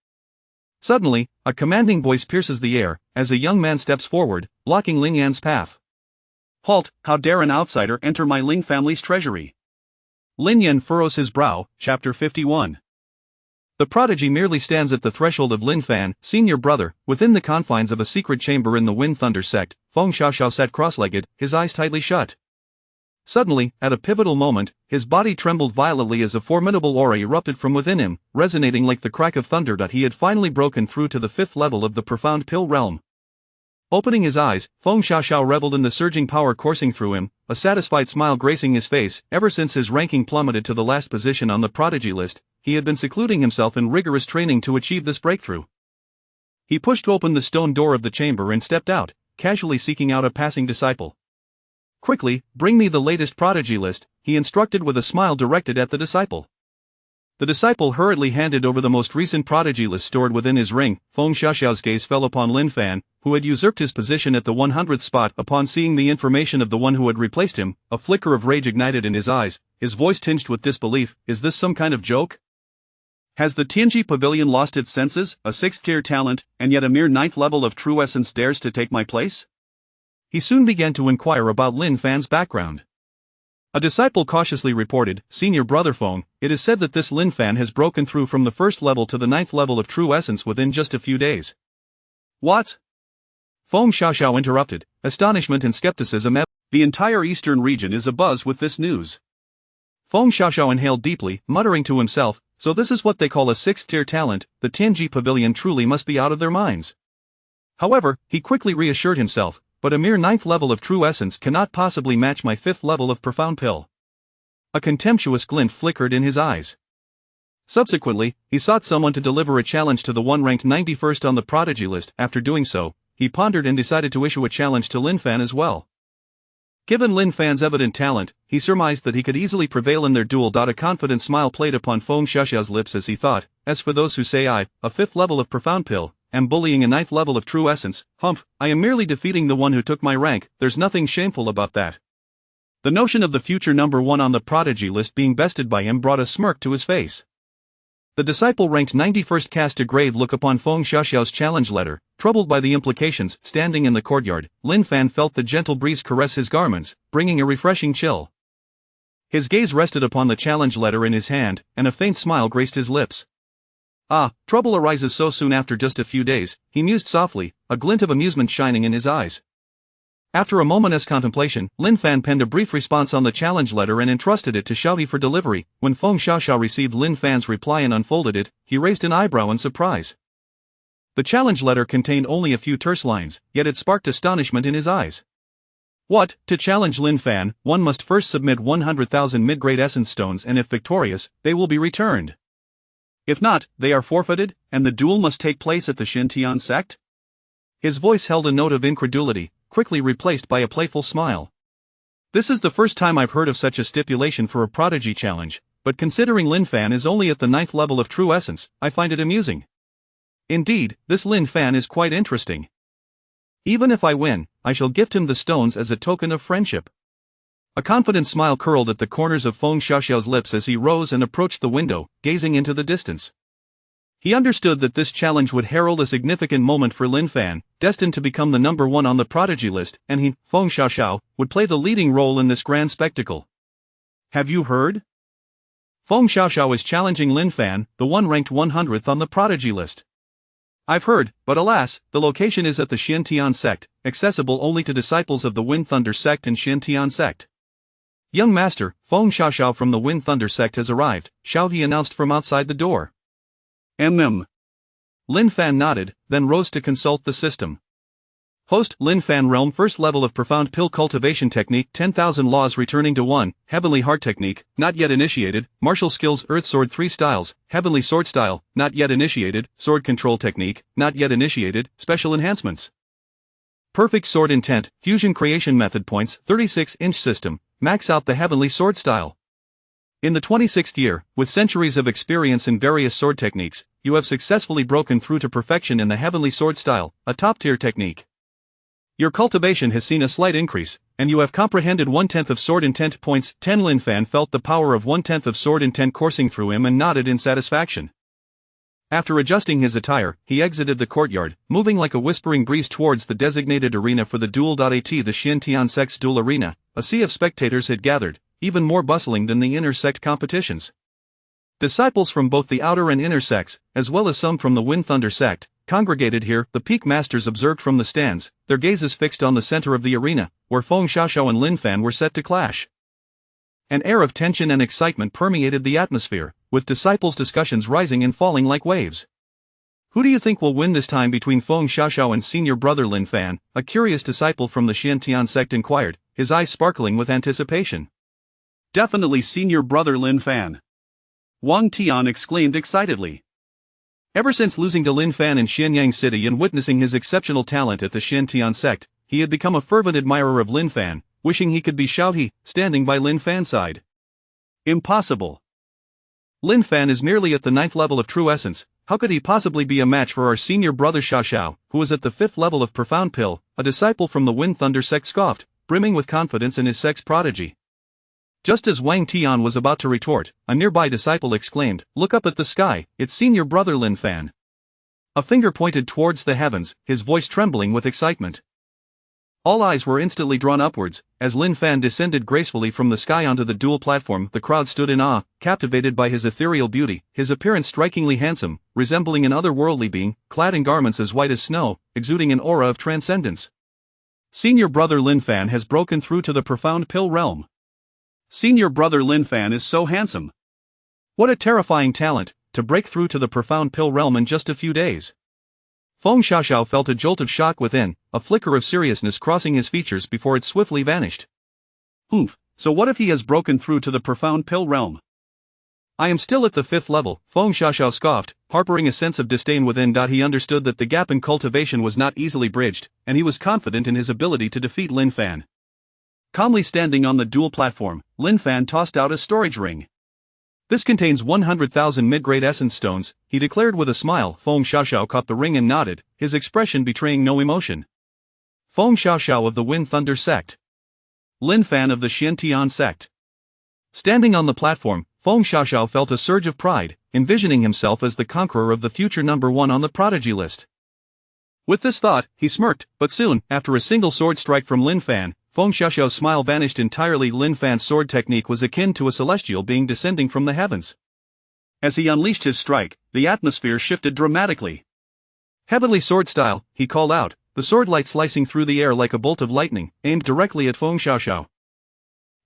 Suddenly, a commanding voice pierces the air, as a young man steps forward, blocking Lin Yan's path. Halt, how dare an outsider enter my Ling family's treasury? Lin Yan furrows his brow, Chapter 51. The prodigy merely stands at the threshold of Lin Fan, senior brother, within the confines of a secret chamber in the Wind Thunder sect. Feng Xiaoxiao sat cross-legged, his eyes tightly shut. Suddenly, at a pivotal moment, his body trembled violently as a formidable aura erupted from within him, resonating like the crack of thunder. He had finally broken through to the 5th level of the profound pill realm. Opening his eyes, Feng Xiaoxiao reveled in the surging power coursing through him, a satisfied smile gracing his face. Ever since his ranking plummeted to the last position on the prodigy list, he had been secluding himself in rigorous training to achieve this breakthrough. He pushed open the stone door of the chamber and stepped out, casually seeking out a passing disciple. "Quickly, bring me the latest prodigy list," he instructed with a smile directed at the disciple. The disciple hurriedly handed over the most recent prodigy list stored within his ring. Feng Xiaoxiao's gaze fell upon Lin Fan, who had usurped his position at the 100th spot. Upon seeing the information of the one who had replaced him, a flicker of rage ignited in his eyes, his voice tinged with disbelief. "Is this some kind of joke? Has the Tianji Pavilion lost its senses? A 6th-tier talent, and yet a mere 9th level of true essence dares to take my place?" He soon began to inquire about Lin Fan's background. A disciple cautiously reported, "Senior brother Feng, it is said that this Lin Fan has broken through from the 1st level to the 9th level of true essence within just a few days." "What?" Feng Xiaoxiao interrupted, astonishment and skepticism. "The entire eastern region is abuzz with this news." Feng Xiaoxiao inhaled deeply, muttering to himself, "So this is what they call a 6th-tier talent. The Tianji Pavilion truly must be out of their minds." However, he quickly reassured himself, "But a mere 9th level of true essence cannot possibly match my 5th level of profound pill." A contemptuous glint flickered in his eyes. Subsequently, he sought someone to deliver a challenge to the one ranked 91st on the prodigy list. After doing so, he pondered and decided to issue a challenge to Lin Fan as well. Given Lin Fan's evident talent, he surmised that he could easily prevail in their duel. A confident smile played upon Feng Xiaoxiao's lips as he thought, "As for those who say I, a 5th level of profound pill, am bullying a 9th level of true essence, humph, I am merely defeating the one who took my rank. There's nothing shameful about that." The notion of the future number 1 on the prodigy list being bested by him brought a smirk to his face. The disciple ranked 91st cast a grave look upon Feng Xiaoxiao's challenge letter, troubled by the implications. Standing in the courtyard, Lin Fan felt the gentle breeze caress his garments, bringing a refreshing chill. His gaze rested upon the challenge letter in his hand, and a faint smile graced his lips. "Ah, trouble arises so soon after just a few days," he mused softly, a glint of amusement shining in his eyes. After a moment's contemplation, Lin Fan penned a brief response on the challenge letter and entrusted it to Xiaohi for delivery. When Feng Xiaoxiao received Lin Fan's reply and unfolded it, he raised an eyebrow in surprise. The challenge letter contained only a few terse lines, yet it sparked astonishment in his eyes. What? To challenge Lin Fan, one must first submit 100,000 mid-grade essence stones, and if victorious, they will be returned. If not, they are forfeited, and the duel must take place at the Xintian sect? His voice held a note of incredulity, quickly replaced by a playful smile. "This is the first time I've heard of such a stipulation for a prodigy challenge, but considering Lin Fan is only at the 9th level of true essence, I find it amusing. Indeed, this Lin Fan is quite interesting. Even if I win, I shall gift him the stones as a token of friendship." A confident smile curled at the corners of Feng Xiaoxiao's lips as he rose and approached the window, gazing into the distance. He understood that this challenge would herald a significant moment for Lin Fan, destined to become the number 1 on the prodigy list, and he, Feng Xiaoxiao, would play the leading role in this grand spectacle. "Have you heard? Feng Xiaoxiao is challenging Lin Fan, the one ranked 100th on the prodigy list." "I've heard, but alas, the location is at the Xintian sect, accessible only to disciples of the Wind Thunder sect and Xintian sect." "Young master, Feng Xiaoxiao from the Wind Thunder sect has arrived," Xiaohi announced from outside the door. Lin Fan nodded, then rose to consult the system. Host, Lin Fan Realm 1st level of profound pill cultivation technique 10,000 laws returning to 1, heavenly heart technique, not yet initiated, martial skills earth sword 3 styles, heavenly sword style, not yet initiated, sword control technique, not yet initiated, special enhancements. Perfect sword intent, fusion creation method points 36-inch system, max out the heavenly sword style. In the 26th year, with centuries of experience in various sword techniques, you have successfully broken through to perfection in the heavenly sword style, a top-tier technique. Your cultivation has seen a slight increase, and you have comprehended 1/10 of sword intent points. 10 Lin Fan felt the power of 1/10 of sword intent coursing through him and nodded in satisfaction. After adjusting his attire, he exited the courtyard, moving like a whispering breeze towards the designated arena for the duel. At the Xintian sect's duel arena, a sea of spectators had gathered, even more bustling than the inner sect competitions. Disciples from both the outer and inner sects, as well as some from the Wind Thunder sect, congregated here. The peak masters observed from the stands, their gazes fixed on the center of the arena, where Feng Xiaoxiao and Lin Fan were set to clash. An air of tension and excitement permeated the atmosphere, with disciples' discussions rising and falling like waves. Who do you think will win this time between Feng Xiaoxiao and senior brother Lin Fan? A curious disciple from the Xiantian sect inquired, his eyes sparkling with anticipation. Definitely senior brother Lin Fan. Wang Tian exclaimed excitedly. Ever since losing to Lin Fan in Xianyang City and witnessing his exceptional talent at the Xiantian sect, he had become a fervent admirer of Lin Fan, wishing he could be Xiao He, standing by Lin Fan's side. Impossible. Lin Fan is merely at the 9th level of true essence. How could he possibly be a match for our senior brother Xiaoxiao, who is at the 5th level of profound pill? A disciple from the Wind Thunder sect scoffed, brimming with confidence in his sect's prodigy. Just as Wang Tian was about to retort, a nearby disciple exclaimed, "Look up at the sky, it's senior brother Lin Fan." A finger pointed towards the heavens, his voice trembling with excitement. All eyes were instantly drawn upwards. As Lin Fan descended gracefully from the sky onto the dual platform, the crowd stood in awe, captivated by his ethereal beauty, his appearance strikingly handsome, resembling an otherworldly being, clad in garments as white as snow, exuding an aura of transcendence. Senior brother Lin Fan has broken through to the profound pill realm. Senior brother Lin Fan is so handsome. What a terrifying talent, to break through to the profound pill realm in just a few days. Feng Xiaoxiao felt a jolt of shock within, a flicker of seriousness crossing his features before it swiftly vanished. So what if he has broken through to the profound pill realm? I am still at the 5th level, Feng Xiaoxiao scoffed, harboring a sense of disdain within. He understood that the gap in cultivation was not easily bridged, and he was confident in his ability to defeat Lin Fan. Calmly standing on the dual platform, Lin Fan tossed out a storage ring. This contains 100,000 mid-grade essence stones, he declared with a smile. Feng Xiaoxiao caught the ring and nodded, his expression betraying no emotion. Feng Xiaoxiao of the Wind Thunder sect. Lin Fan of the Xiantian sect. Standing on the platform, Feng Xiaoxiao felt a surge of pride, envisioning himself as the conqueror of the future #1 on the prodigy list. With this thought, he smirked, but soon, after a single sword strike from Lin Fan, Feng Xiaoxiao's smile vanished entirely. Lin Fan's sword technique was akin to a celestial being descending from the heavens. As he unleashed his strike, the atmosphere shifted dramatically. "Heavenly sword style," he called out, the sword light slicing through the air like a bolt of lightning, aimed directly at Feng Xiaoxiao.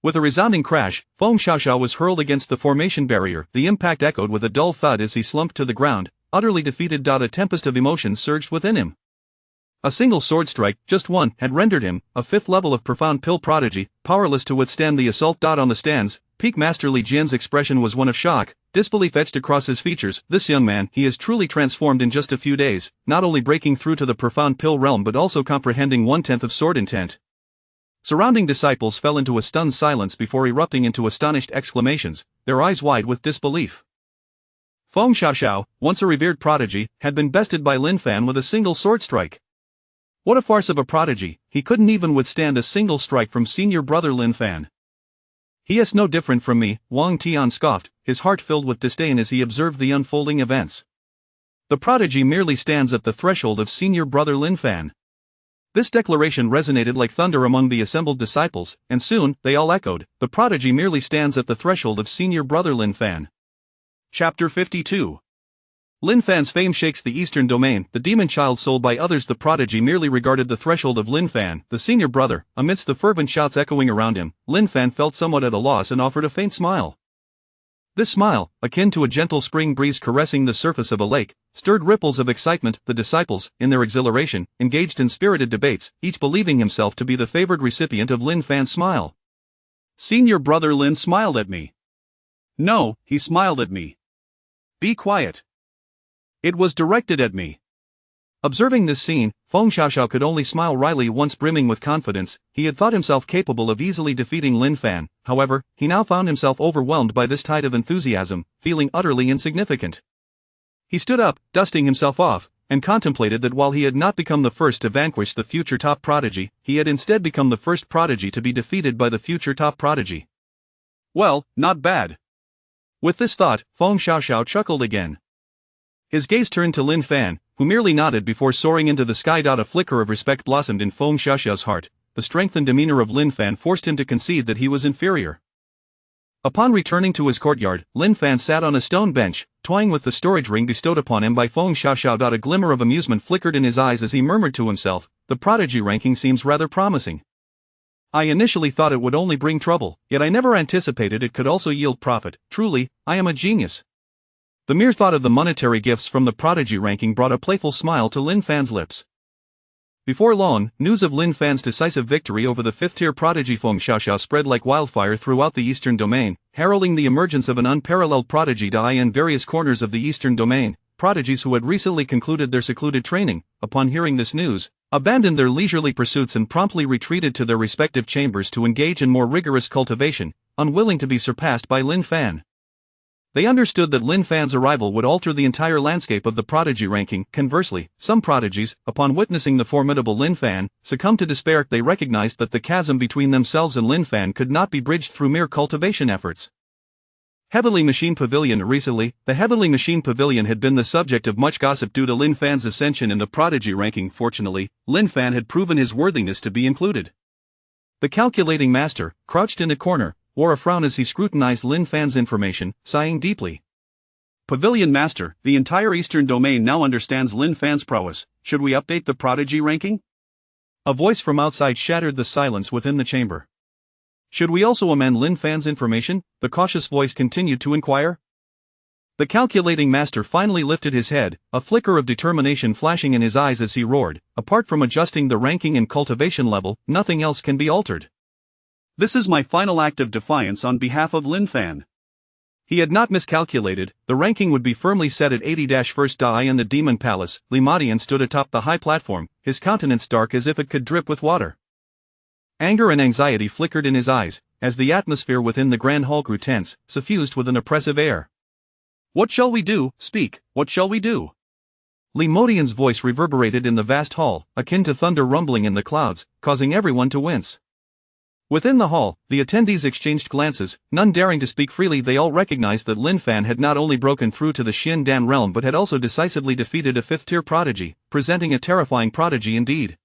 With a resounding crash, Feng Xiaoxiao was hurled against the formation barrier. The impact echoed with a dull thud as he slumped to the ground, utterly defeated. A tempest of emotions surged within him. A single sword strike, just one, had rendered him, a 5th level of profound pill prodigy, powerless to withstand the assault. On the stands, Peak Master Li Jian's expression was one of shock, disbelief etched across his features. This young man, he is truly transformed in just a few days, not only breaking through to the profound pill realm but also comprehending 1/10 of sword intent. Surrounding disciples fell into a stunned silence before erupting into astonished exclamations, their eyes wide with disbelief. Feng Xiaoxiao, once a revered prodigy, had been bested by Lin Fan with a single sword strike. What a farce of a prodigy, he couldn't even withstand a single strike from senior brother Lin Fan. He is no different from me, Wang Tian scoffed, his heart filled with disdain as he observed the unfolding events. The prodigy merely stands at the threshold of senior brother Lin Fan. This declaration resonated like thunder among the assembled disciples, and soon, they all echoed, the prodigy merely stands at the threshold of senior brother Lin Fan. Chapter 52. Lin Fan's fame shakes the eastern domain. The demon child sold by others. The prodigy merely regarded the threshold of Lin Fan, the senior brother. Amidst the fervent shouts echoing around him, Lin Fan felt somewhat at a loss and offered a faint smile. This smile, akin to a gentle spring breeze caressing the surface of a lake, stirred ripples of excitement. The disciples, in their exhilaration, engaged in spirited debates, each believing himself to be the favored recipient of Lin Fan's smile. Senior brother Lin smiled at me. No, he smiled at me. Be quiet. It was directed at me. Observing this scene, Feng Xiaoxiao could only smile wryly. Once brimming with confidence, he had thought himself capable of easily defeating Lin Fan. However, he now found himself overwhelmed by this tide of enthusiasm, feeling utterly insignificant. He stood up, dusting himself off, and contemplated that while he had not become the first to vanquish the future top prodigy, he had instead become the first prodigy to be defeated by the future top prodigy. Well, not bad. With this thought, Feng Xiaoxiao chuckled again. His gaze turned to Lin Fan, who merely nodded before soaring into the sky. A flicker of respect blossomed in Feng Xiaoxiao's heart. The strength and demeanor of Lin Fan forced him to concede that he was inferior. Upon returning to his courtyard, Lin Fan sat on a stone bench, toying with the storage ring bestowed upon him by Feng Xiaoxiao. A glimmer of amusement flickered in his eyes as he murmured to himself, "The prodigy ranking seems rather promising. I initially thought it would only bring trouble, yet I never anticipated it could also yield profit. Truly, I am a genius." The mere thought of the monetary gifts from the prodigy ranking brought a playful smile to Lin Fan's lips. Before long, news of Lin Fan's decisive victory over the fifth-tier prodigy Feng Xiaoxiao spread like wildfire throughout the Eastern Domain, heralding the emergence of an unparalleled prodigy in various corners of the Eastern Domain. Prodigies who had recently concluded their secluded training, upon hearing this news, abandoned their leisurely pursuits and promptly retreated to their respective chambers to engage in more rigorous cultivation, unwilling to be surpassed by Lin Fan. They understood that Lin Fan's arrival would alter the entire landscape of the prodigy ranking. Conversely, some prodigies, upon witnessing the formidable Lin Fan, succumbed to despair. They recognized that the chasm between themselves and Lin Fan could not be bridged through mere cultivation efforts. Heavenly Machine Pavilion. Recently, the Heavenly Machine Pavilion had been the subject of much gossip due to Lin Fan's ascension in the prodigy ranking. Fortunately, Lin Fan had proven his worthiness to be included. The calculating master, crouched in a corner, wore a frown as he scrutinized Lin Fan's information, sighing deeply. Pavilion Master, the entire Eastern Domain now understands Lin Fan's prowess. Should we update the prodigy ranking? A voice from outside shattered the silence within the chamber. Should we also amend Lin Fan's information? The cautious voice continued to inquire. The calculating master finally lifted his head, a flicker of determination flashing in his eyes as he roared, "Apart from adjusting the ranking and cultivation level, nothing else can be altered. This is my final act of defiance on behalf of Lin Fan." He had not miscalculated. The ranking would be firmly set at 80-first in the Demon Palace. Li Madian stood atop the high platform, his countenance dark as if it could drip with water. Anger and anxiety flickered in his eyes, as the atmosphere within the grand hall grew tense, suffused with an oppressive air. "What shall we do? Speak, what shall we do?" Li Modian's voice reverberated in the vast hall, akin to thunder rumbling in the clouds, causing everyone to wince. Within the hall, the attendees exchanged glances, none daring to speak freely. They all recognized that Lin Fan had not only broken through to the Xin Dan realm but had also decisively defeated a fifth-tier prodigy, presenting a terrifying prodigy indeed.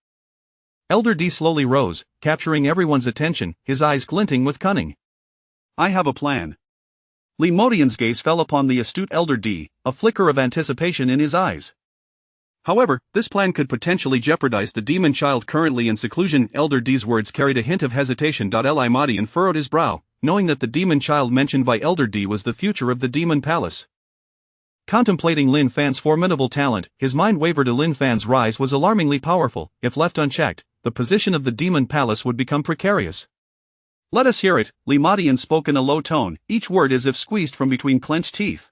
Elder D slowly rose, capturing everyone's attention, his eyes glinting with cunning. "I have a plan." Li Modian's gaze fell upon the astute Elder D, a flicker of anticipation in his eyes. However, this plan could potentially jeopardize the demon child currently in seclusion. Elder D's words carried a hint of hesitation. Li Modian furrowed his brow, knowing that the demon child mentioned by Elder D was the future of the Demon Palace. Contemplating Lin Fan's formidable talent, his mind wavered. Lin Fan's rise was alarmingly powerful. If left unchecked, the position of the Demon Palace would become precarious. "Let us hear it," Li Modian spoke in a low tone, each word as if squeezed from between clenched teeth.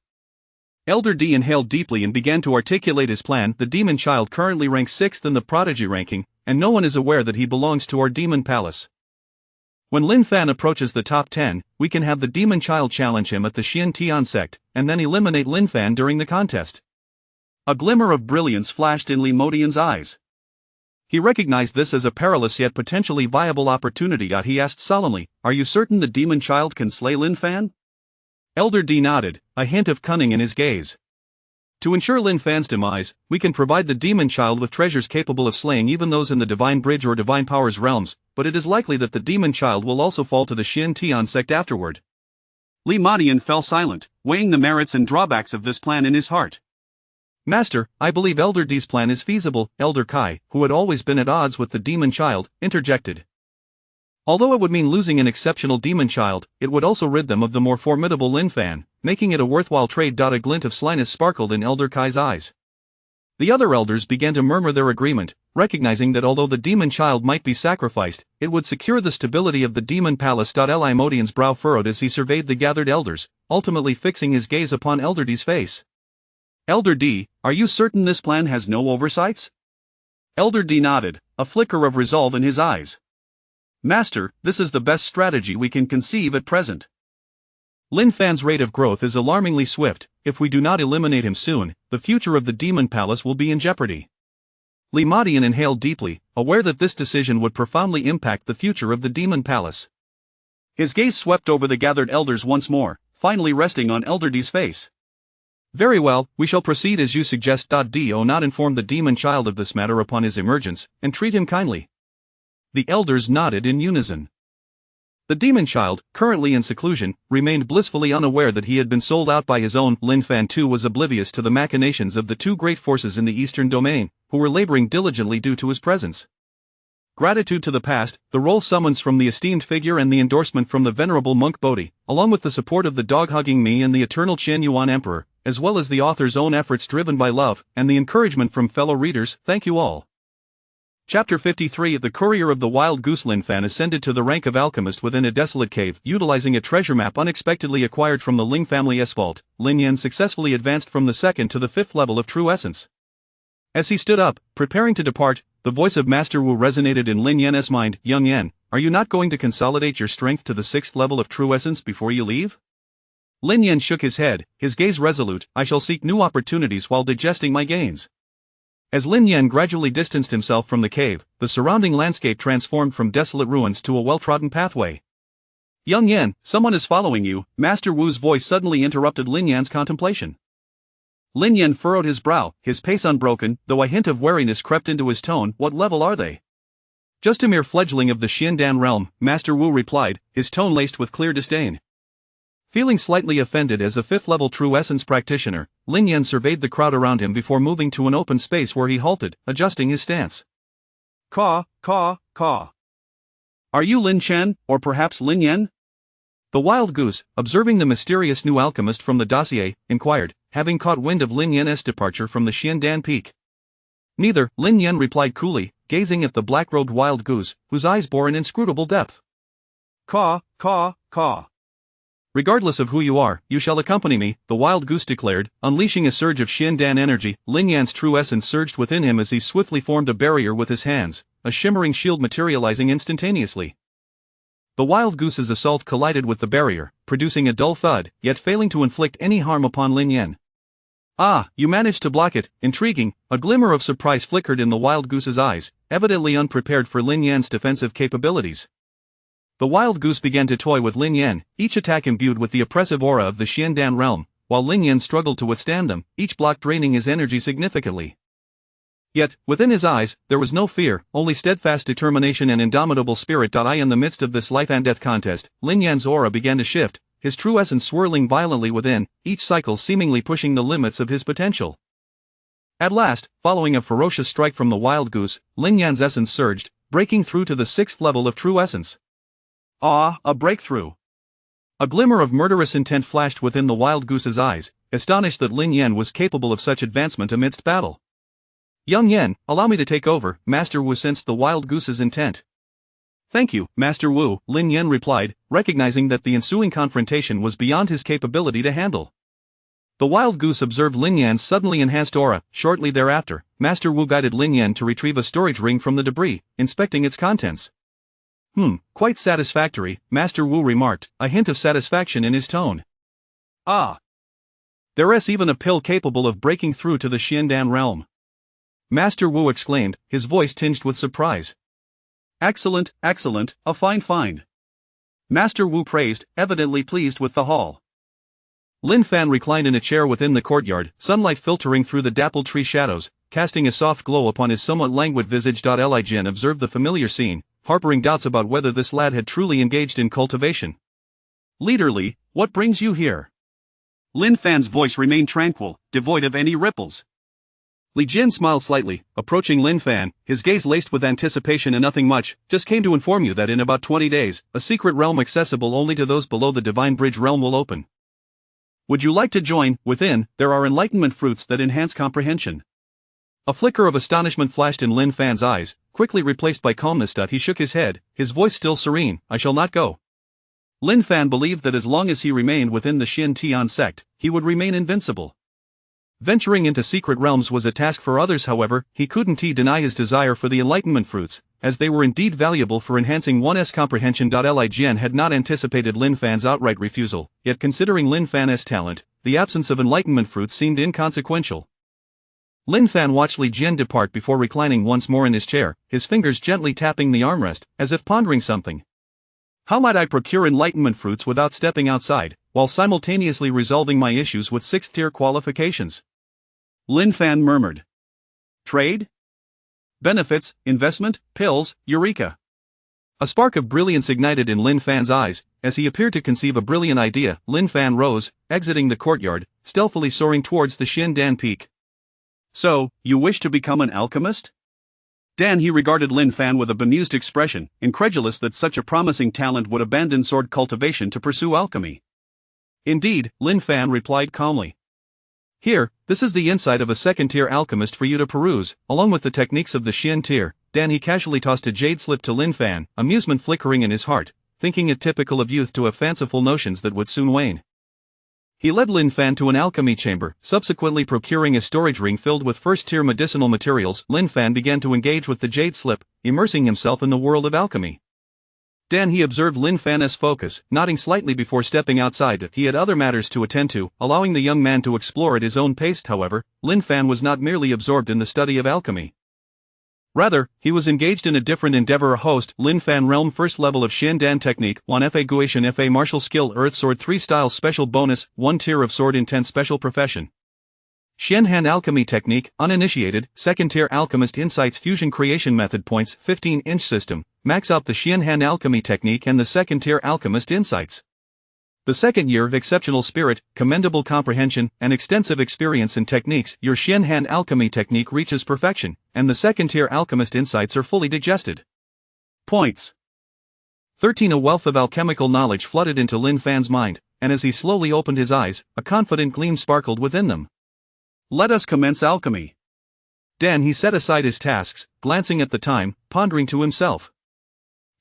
Elder D inhaled deeply and began to articulate his plan. "The demon child currently ranks 6th in the prodigy ranking, and no one is aware that he belongs to our Demon Palace. When Lin Fan approaches the top 10, we can have the demon child challenge him at the Xian Tian sect, and then eliminate Lin Fan during the contest." A glimmer of brilliance flashed in Li Modian's eyes. He recognized this as a perilous yet potentially viable opportunity. He asked solemnly, "Are you certain the demon child can slay Lin Fan?" Elder D nodded, a hint of cunning in his gaze. "To ensure Lin Fan's demise, we can provide the demon child with treasures capable of slaying even those in the Divine Bridge or Divine Powers realms, but it is likely that the demon child will also fall to the Xian Tian sect afterward." Li Modian fell silent, weighing the merits and drawbacks of this plan in his heart. "Master, I believe Elder D's plan is feasible," Elder Kai, who had always been at odds with the demon child, interjected. "Although it would mean losing an exceptional demon child, it would also rid them of the more formidable Lin Fan, making it a worthwhile trade." A glint of slyness sparkled in Elder Kai's eyes. The other elders began to murmur their agreement, recognizing that although the demon child might be sacrificed, it would secure the stability of the Demon Palace. Li Modian's brow furrowed as he surveyed the gathered elders, ultimately fixing his gaze upon Elder D's face. "Elder D, are you certain this plan has no oversights?" Elder D nodded, a flicker of resolve in his eyes. "Master, this is the best strategy we can conceive at present. Lin Fan's rate of growth is alarmingly swift. If we do not eliminate him soon, the future of the Demon Palace will be in jeopardy." Li Modian inhaled deeply, aware that this decision would profoundly impact the future of the Demon Palace. His gaze swept over the gathered elders once more, finally resting on Elder D's face. "Very well, we shall proceed as you suggest. Do not inform the demon child of this matter upon his emergence, and treat him kindly." The elders nodded in unison. The demon child, currently in seclusion, remained blissfully unaware that he had been sold out by his own. Lin Fan too was oblivious to the machinations of the two great forces in the eastern domain, who were laboring diligently due to his presence. Gratitude to the past, the roll summons from the esteemed figure and the endorsement from the venerable monk Bodhi, along with the support of the dog-hugging me and the eternal Qian Yuan Emperor, as well as the author's own efforts driven by love, and the encouragement from fellow readers, thank you all. Chapter 53 The Courier of the Wild Goose. Lin Fan ascended to the rank of alchemist within a desolate cave, utilizing a treasure map unexpectedly acquired from the Ling family vault. Lin Yan successfully advanced from the 2nd to the 5th level of true essence. As he stood up, preparing to depart, the voice of Master Wu resonated in Lin Yan's mind. Young Yan, are you not going to consolidate your strength to the 6th level of true essence before you leave? Lin Yan shook his head, his gaze resolute. I shall seek new opportunities while digesting my gains. As Lin Yan gradually distanced himself from the cave, the surrounding landscape transformed from desolate ruins to a well-trodden pathway. Young Yan, someone is following you, Master Wu's voice suddenly interrupted Lin Yan's contemplation. Lin Yan furrowed his brow, his pace unbroken, though a hint of wariness crept into his tone. What level are they? Just a mere fledgling of the Xiandan realm, Master Wu replied, his tone laced with clear disdain. Feeling slightly offended as a 5th-level true essence practitioner, Lin Yan surveyed the crowd around him before moving to an open space where he halted, adjusting his stance. Caw, caw, caw. Are you Lin Chen, or perhaps Lin Yan? The wild goose, observing the mysterious new alchemist from the dossier, inquired, having caught wind of Lin Yan's departure from the Xiandan peak. Neither, Lin Yan replied coolly, gazing at the black-robed wild goose, whose eyes bore an inscrutable depth. Caw, caw, caw. Regardless of who you are, you shall accompany me, the wild goose declared, unleashing a surge of Xiandan energy. Lin Yan's true essence surged within him as he swiftly formed a barrier with his hands, a shimmering shield materializing instantaneously. The wild goose's assault collided with the barrier, producing a dull thud, yet failing to inflict any harm upon Lin Yan. Ah, you managed to block it, intriguing. A glimmer of surprise flickered in the wild goose's eyes, evidently unprepared for Lin Yan's defensive capabilities. The wild goose began to toy with Lin Yan, each attack imbued with the oppressive aura of the Xiandan realm, while Lin Yan struggled to withstand them, each block draining his energy significantly. Yet, within his eyes, there was no fear, only steadfast determination and indomitable spirit. In the midst of this life and death contest, Lin Yan's aura began to shift, his true essence swirling violently within, each cycle seemingly pushing the limits of his potential. At last, following a ferocious strike from the wild goose, Lin Yan's essence surged, breaking through to the 6th level of true essence. Ah, a breakthrough! A glimmer of murderous intent flashed within the wild goose's eyes, astonished that Lin Yan was capable of such advancement amidst battle. Young Yan, allow me to take over, Master Wu sensed the wild goose's intent. Thank you, Master Wu, Lin Yan replied, recognizing that the ensuing confrontation was beyond his capability to handle. The wild goose observed Lin Yan's suddenly enhanced aura. Shortly thereafter, Master Wu guided Lin Yan to retrieve a storage ring from the debris, inspecting its contents. Quite satisfactory, Master Wu remarked, a hint of satisfaction in his tone. Ah! There's even a pill capable of breaking through to the Xiandan realm. Master Wu exclaimed, his voice tinged with surprise. Excellent, excellent, a fine find. Master Wu praised, evidently pleased with the haul. Lin Fan reclined in a chair within the courtyard, sunlight filtering through the dappled tree shadows, casting a soft glow upon his somewhat languid visage. Li Jin observed the familiar scene, harboring doubts about whether this lad had truly engaged in cultivation. Leader Li, what brings you here? Lin Fan's voice remained tranquil, devoid of any ripples. Li Jin smiled slightly, approaching Lin Fan, his gaze laced with anticipation. And nothing much, just came to inform you that in about 20 days, a secret realm accessible only to those below the Divine Bridge realm will open. Would you like to join? Within, there are enlightenment fruits that enhance comprehension. A flicker of astonishment flashed in Lin Fan's eyes, quickly replaced by calmness. He shook his head, his voice still serene. I shall not go. Lin Fan believed that as long as he remained within the Xin Tian sect, he would remain invincible. Venturing into secret realms was a task for others. However, he couldn't deny his desire for the enlightenment fruits, as they were indeed valuable for enhancing one's comprehension. Li Jin had not anticipated Lin Fan's outright refusal, yet considering Lin Fan's talent, the absence of enlightenment fruits seemed inconsequential. Lin Fan watched Li Jin depart before reclining once more in his chair, his fingers gently tapping the armrest, as if pondering something. How might I procure enlightenment fruits without stepping outside, while simultaneously resolving my issues with 6th-tier qualifications? Lin Fan murmured. Trade? Benefits, investment, pills, eureka. A spark of brilliance ignited in Lin Fan's eyes, as he appeared to conceive a brilliant idea. Lin Fan rose, exiting the courtyard, stealthily soaring towards the Xiandan Peak. So, you wish to become an alchemist? Dan he regarded Lin Fan with a bemused expression, incredulous that such a promising talent would abandon sword cultivation to pursue alchemy. Indeed, Lin Fan replied calmly. Here, this is the insight of a second-tier alchemist for you to peruse, along with the techniques of the Xian tier. Dan he casually tossed a jade slip to Lin Fan, amusement flickering in his heart, thinking it typical of youth to have fanciful notions that would soon wane. He led Lin Fan to an alchemy chamber, subsequently procuring a storage ring filled with first-tier medicinal materials. Lin Fan began to engage with the jade slip, immersing himself in the world of alchemy. Dan he observed Lin Fan's focus, nodding slightly before stepping outside. He had other matters to attend to, allowing the young man to explore at his own pace. However, Lin Fan was not merely absorbed in the study of alchemy. Rather, he was engaged in a different endeavor. A host, Lin Fan Realm First Level of Xiandan Technique, 1 FA Guishan FA Martial Skill Earth Sword 3 Style Special Bonus, 1 Tier of Sword Intent Special Profession. Xianhan Alchemy Technique, Uninitiated, 2nd Tier Alchemist Insights Fusion Creation Method Points 15-inch System, max out the Xianhan Alchemy Technique and the 2nd Tier Alchemist Insights. The 2nd year of exceptional spirit, commendable comprehension, and extensive experience in techniques. Your Xianhan Alchemy Technique reaches perfection, and the 2nd Tier Alchemist Insights are fully digested. Points. 13. A wealth of alchemical knowledge flooded into Lin Fan's mind, and as he slowly opened his eyes, a confident gleam sparkled within them. Let us commence alchemy. Dan he set aside his tasks, glancing at the time, pondering to himself.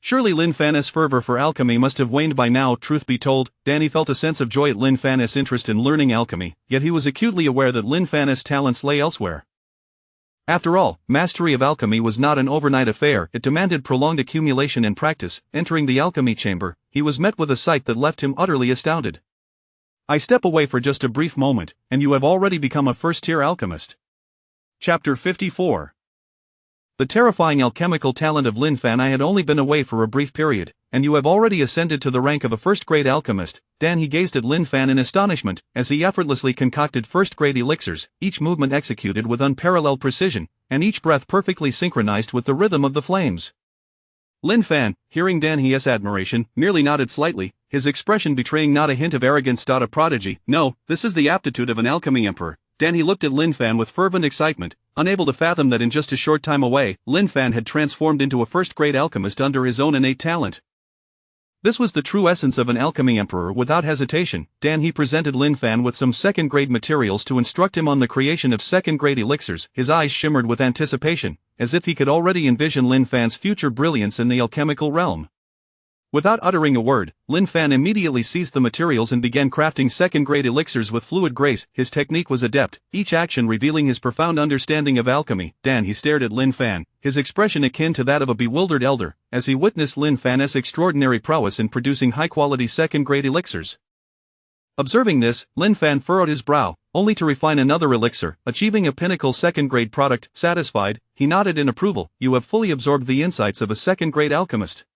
Surely Lin Fan's fervor for alchemy must have waned by now. Truth be told, Danny felt a sense of joy at Lin Fan's interest in learning alchemy, yet he was acutely aware that Lin Fan's talents lay elsewhere. After all, mastery of alchemy was not an overnight affair. It demanded prolonged accumulation and practice. Entering the alchemy chamber, he was met with a sight that left him utterly astounded. I step away for just a brief moment, and you have already become a first-tier alchemist. Chapter 54. The terrifying alchemical talent of Lin Fan. I had only been away for a brief period, and you have already ascended to the rank of a first-grade alchemist. Dan he gazed at Lin Fan in astonishment, as he effortlessly concocted first-grade elixirs, each movement executed with unparalleled precision, and each breath perfectly synchronized with the rhythm of the flames. Lin Fan, hearing Dan He's admiration, merely nodded slightly, his expression betraying not a hint of arrogance. A prodigy. No, this is the aptitude of an alchemy emperor. Dan he looked at Lin Fan with fervent excitement, unable to fathom that in just a short time away, Lin Fan had transformed into a first-grade alchemist under his own innate talent. This was the true essence of an alchemy emperor. Without hesitation, Dan he presented Lin Fan with some second-grade materials to instruct him on the creation of second-grade elixirs. His eyes shimmered with anticipation, as if he could already envision Lin Fan's future brilliance in the alchemical realm. Without uttering a word, Lin Fan immediately seized the materials and began crafting second-grade elixirs with fluid grace. His technique was adept, each action revealing his profound understanding of alchemy. Dan he stared at Lin Fan, his expression akin to that of a bewildered elder, as he witnessed Lin Fan's extraordinary prowess in producing high-quality second-grade elixirs. Observing this, Lin Fan furrowed his brow, only to refine another elixir, achieving a pinnacle second-grade product. Satisfied, he nodded in approval. You have fully absorbed the insights of a second-grade alchemist.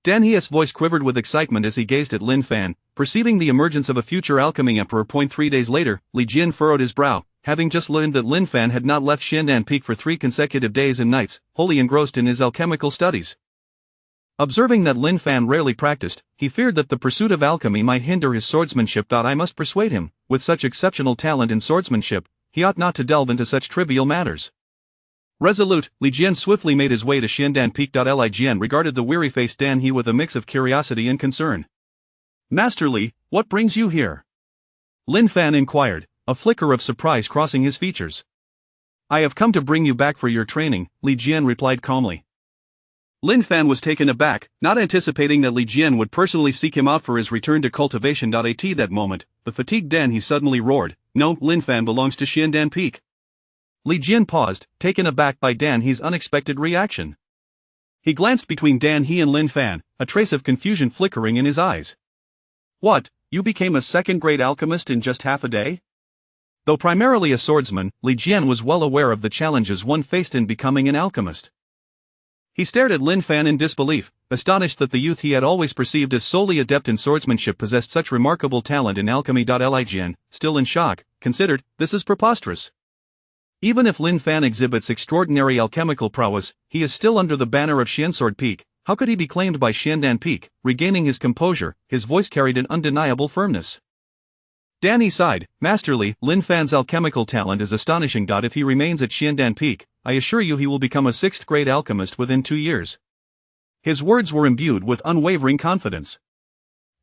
Dan He's voice quivered with excitement as he gazed at Lin Fan, perceiving the emergence of a future alchemy emperor. 3 days later, Li Jian furrowed his brow, having just learned that Lin Fan had not left Xiandan Peak for 3 consecutive days and nights, wholly engrossed in his alchemical studies. Observing that Lin Fan rarely practiced, he feared that the pursuit of alchemy might hinder his swordsmanship. I must persuade him, with such exceptional talent in swordsmanship, he ought not to delve into such trivial matters. Resolute, Li Jian swiftly made his way to Xiandan Peak. Li Jian regarded the weary-faced Dan He with a mix of curiosity and concern. Master Li, what brings you here? Lin Fan inquired, a flicker of surprise crossing his features. I have come to bring you back for your training, Li Jian replied calmly. Lin Fan was taken aback, not anticipating that Li Jian would personally seek him out for his return to cultivation. At that moment, the fatigued Dan He suddenly roared, "No, Lin Fan belongs to Xiandan Peak." Li Jian paused, taken aback by Dan He's unexpected reaction. He glanced between Dan He and Lin Fan, a trace of confusion flickering in his eyes. What, you became a second-grade alchemist in just half a day? Though primarily a swordsman, Li Jian was well aware of the challenges one faced in becoming an alchemist. He stared at Lin Fan in disbelief, astonished that the youth he had always perceived as solely adept in swordsmanship possessed such remarkable talent in alchemy. Li Jian, still in shock, considered, this is preposterous. Even if Lin Fan exhibits extraordinary alchemical prowess, he is still under the banner of Xiansword Peak. How could he be claimed by Xiandan Peak? Regaining his composure, his voice carried an undeniable firmness. Danny sighed, masterly, Lin Fan's alchemical talent is astonishing. If he remains at Xiandan Peak, I assure you he will become a 6th grade alchemist within 2 years. His words were imbued with unwavering confidence.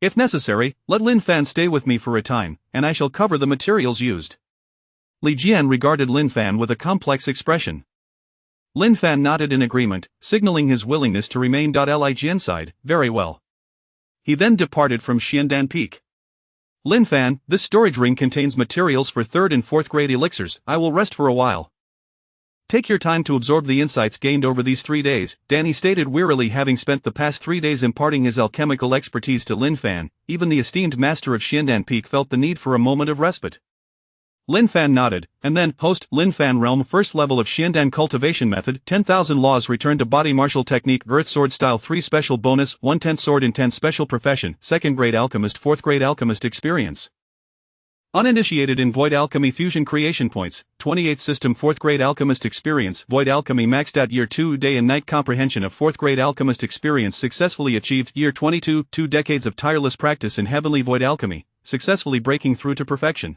If necessary, let Lin Fan stay with me for a time, and I shall cover the materials used. Li Jian regarded Lin Fan with a complex expression. Lin Fan nodded in agreement, signaling his willingness to remain. Li Jian sighed, very well. He then departed from Xiandan Peak. Lin Fan, this storage ring contains materials for 3rd and 4th grade elixirs. I will rest for a while. Take your time to absorb the insights gained over these 3 days, Danny stated wearily. Having spent the past 3 days imparting his alchemical expertise to Lin Fan, even the esteemed master of Xiandan Peak felt the need for a moment of respite. Lin Fan nodded, and then, host, Lin Fan Realm 1st level of Xiandan cultivation method, 10,000 laws return to body martial technique, earth sword style 3 special bonus, 1/10 sword intense special profession, 2nd grade alchemist, 4th grade alchemist experience. Uninitiated in Void Alchemy Fusion Creation Points, 28th System 4th grade alchemist experience, Void Alchemy maxed out Year 2 day and night comprehension of 4th grade alchemist experience successfully achieved. Year 22, 2 decades of tireless practice in Heavenly Void Alchemy, successfully breaking through to perfection.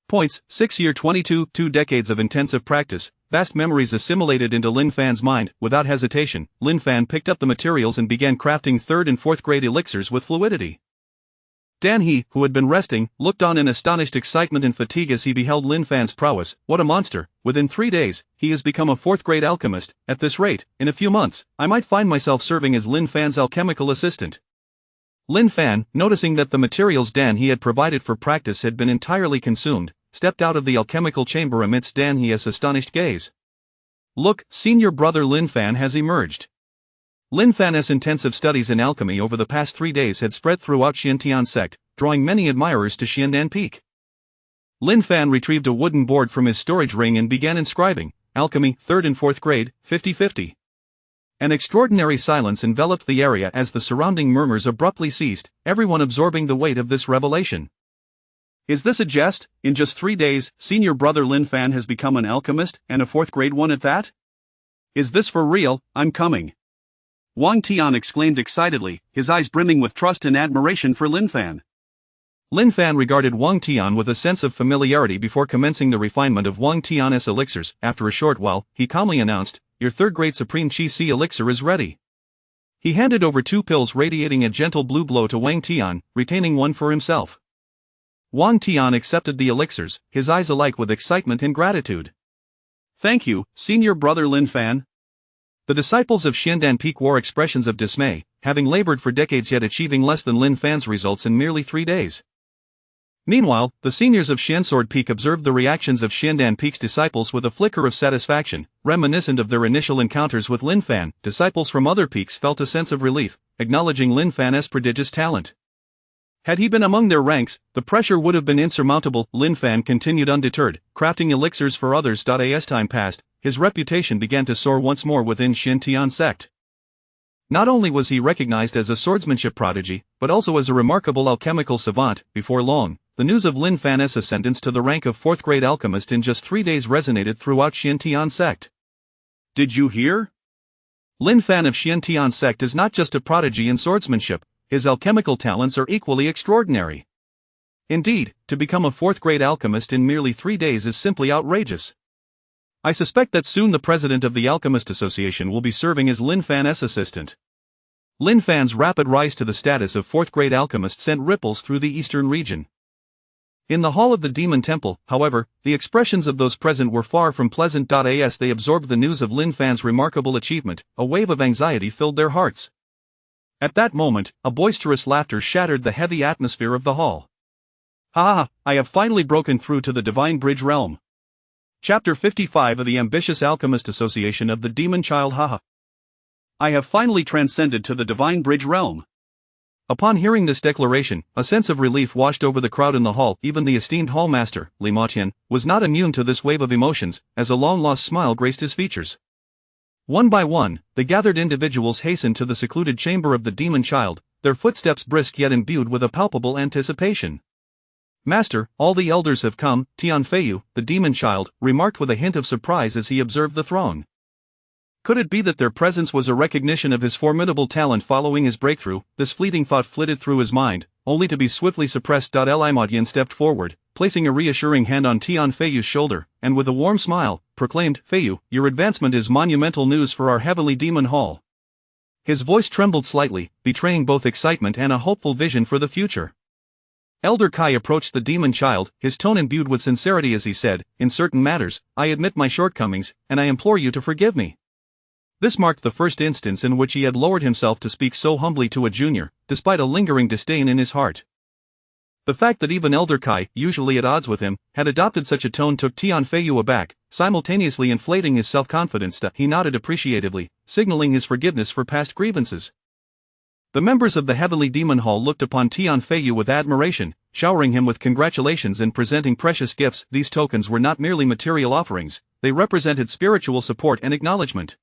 Points, 6 Year 22, 2 decades of intensive practice, vast memories assimilated into Lin Fan's mind. Without hesitation, Lin Fan picked up the materials and began crafting 3rd and 4th grade elixirs with fluidity. Dan He, who had been resting, looked on in astonished excitement and fatigue as he beheld Lin Fan's prowess. What a monster! Within 3 days, he has become a 4th grade alchemist. At this rate, in a few months, I might find myself serving as Lin Fan's alchemical assistant. Lin Fan, noticing that the materials Dan He had provided for practice had been entirely consumed, stepped out of the alchemical chamber amidst Dan He's astonished gaze. Look, senior brother Lin Fan has emerged. Lin Fan's intensive studies in alchemy over the past 3 days had spread throughout Xiantian sect, drawing many admirers to Xiandan Peak. Lin Fan retrieved a wooden board from his storage ring and began inscribing, Alchemy, 3rd and 4th grade, 50-50. An extraordinary silence enveloped the area as the surrounding murmurs abruptly ceased, everyone absorbing the weight of this revelation. Is this a jest? In just 3 days, senior brother Lin Fan has become an alchemist, and a 4th grade one at that? Is this for real? I'm coming. Wang Tian exclaimed excitedly, his eyes brimming with trust and admiration for Lin Fan. Lin Fan regarded Wang Tian with a sense of familiarity before commencing the refinement of Wang Tian's elixirs. After a short while, he calmly announced, your 3rd grade Supreme Qi Si elixir is ready. He handed over 2 pills radiating a gentle blue glow to Wang Tian, retaining one for himself. Wang Tian accepted the elixirs, his eyes alight with excitement and gratitude. Thank you, senior brother Lin Fan. The disciples of Xiandan Peak wore expressions of dismay, having labored for decades yet achieving less than Lin Fan's results in merely 3 days. Meanwhile, the seniors of Xiansword Peak observed the reactions of Xiandan Peak's disciples with a flicker of satisfaction, reminiscent of their initial encounters with Lin Fan. Disciples from other peaks felt a sense of relief, acknowledging Lin Fan's prodigious talent. Had he been among their ranks, the pressure would have been insurmountable. Lin Fan continued undeterred, crafting elixirs for others. As time passed, his reputation began to soar once more within Xiantian sect. Not only was he recognized as a swordsmanship prodigy, but also as a remarkable alchemical savant. Before long, the news of Lin Fan's ascendance to the rank of 4th grade alchemist in just 3 days resonated throughout Xiantian sect. Did you hear? Lin Fan of Xiantian sect is not just a prodigy in swordsmanship, his alchemical talents are equally extraordinary. Indeed, to become a 4th grade alchemist in merely 3 days is simply outrageous. I suspect that soon the president of the Alchemist Association will be serving as Lin Fan's assistant. Lin Fan's rapid rise to the status of 4th grade alchemist sent ripples through the eastern region. In the hall of the Demon Temple, however, the expressions of those present were far from pleasant. As they absorbed the news of Lin Fan's remarkable achievement, a wave of anxiety filled their hearts. At that moment, a boisterous laughter shattered the heavy atmosphere of the hall. Ha! I have finally broken through to the Divine Bridge realm. Chapter 55 of the Ambitious Alchemist Association of the Demon Child. Ha! I have finally transcended to the Divine Bridge realm. Upon hearing this declaration, a sense of relief washed over the crowd in the hall. Even the esteemed hallmaster, Li Matian, was not immune to this wave of emotions, as a long-lost smile graced his features. One by one, the gathered individuals hastened to the secluded chamber of the demon child, their footsteps brisk yet imbued with a palpable anticipation. Master, all the elders have come, Tian Feiyu, the demon child, remarked with a hint of surprise as he observed the throng. Could it be that their presence was a recognition of his formidable talent following his breakthrough? This fleeting thought flitted through his mind, only to be swiftly suppressed. Limatian stepped forward, placing a reassuring hand on Tian Feiyu's shoulder, and with a warm smile, proclaimed, "Feiyu, your advancement is monumental news for our Heavenly Demon Hall." His voice trembled slightly, betraying both excitement and a hopeful vision for the future. Elder Kai approached the demon child, his tone imbued with sincerity as he said, "In certain matters, I admit my shortcomings, and I implore you to forgive me." This marked the first instance in which he had lowered himself to speak so humbly to a junior, despite a lingering disdain in his heart. The fact that even Elder Kai, usually at odds with him, had adopted such a tone took Tian Feiyu aback, simultaneously inflating his self-confidence. He nodded appreciatively, signaling his forgiveness for past grievances. The members of the Heavenly Demon Hall looked upon Tian Feiyu with admiration, showering him with congratulations and presenting precious gifts. These tokens were not merely material offerings, they represented spiritual support and acknowledgement.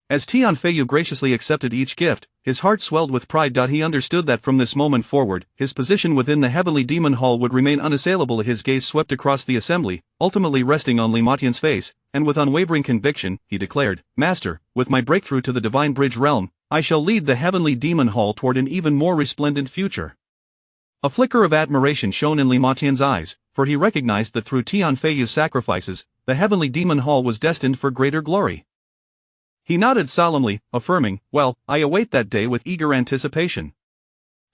As Tian Feiyu graciously accepted each gift, his heart swelled with pride. He understood that from this moment forward, his position within the Heavenly Demon Hall would remain unassailable. His gaze swept across the assembly, ultimately resting on Limatian's face, and with unwavering conviction, he declared, "Master, with my breakthrough to the Divine Bridge realm, I shall lead the Heavenly Demon Hall toward an even more resplendent future." A flicker of admiration shone in Limatian's eyes, for he recognized that through Tian Feiyu's sacrifices, the Heavenly Demon Hall was destined for greater glory. He nodded solemnly, affirming, "Well, I await that day with eager anticipation."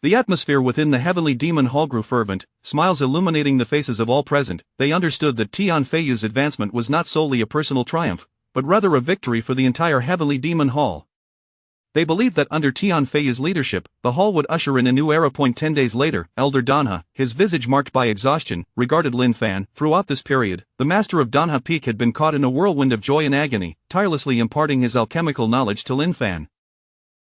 The atmosphere within the Heavenly Demon Hall grew fervent, smiles illuminating the faces of all present. They understood that Tian Feiyu's advancement was not solely a personal triumph, but rather a victory for the entire Heavenly Demon Hall. They believed that under Tian Feiyu's leadership, the hall would usher in a new era. 10 days later, Elder Danha, his visage marked by exhaustion, regarded Lin Fan. Throughout this period, the master of Danha Peak had been caught in a whirlwind of joy and agony, tirelessly imparting his alchemical knowledge to Lin Fan.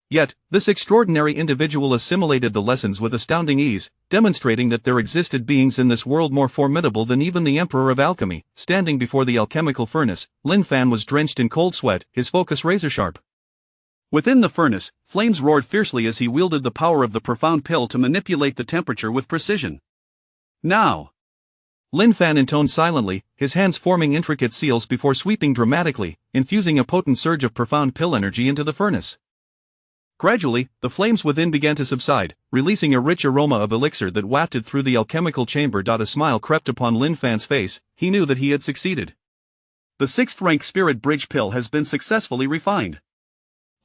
Yet, this extraordinary individual assimilated the lessons with astounding ease, demonstrating that there existed beings in this world more formidable than even the Emperor of Alchemy. Standing before the alchemical furnace, Lin Fan was drenched in cold sweat, his focus razor-sharp. Within the furnace, flames roared fiercely as he wielded the power of the profound pill to manipulate the temperature with precision. "Now!" Lin Fan intoned silently, his hands forming intricate seals before sweeping dramatically, infusing a potent surge of profound pill energy into the furnace. Gradually, the flames within began to subside, releasing a rich aroma of elixir that wafted through the alchemical chamber. A smile crept upon Lin Fan's face, he knew that he had succeeded. The 6th rank Spirit Bridge pill has been successfully refined.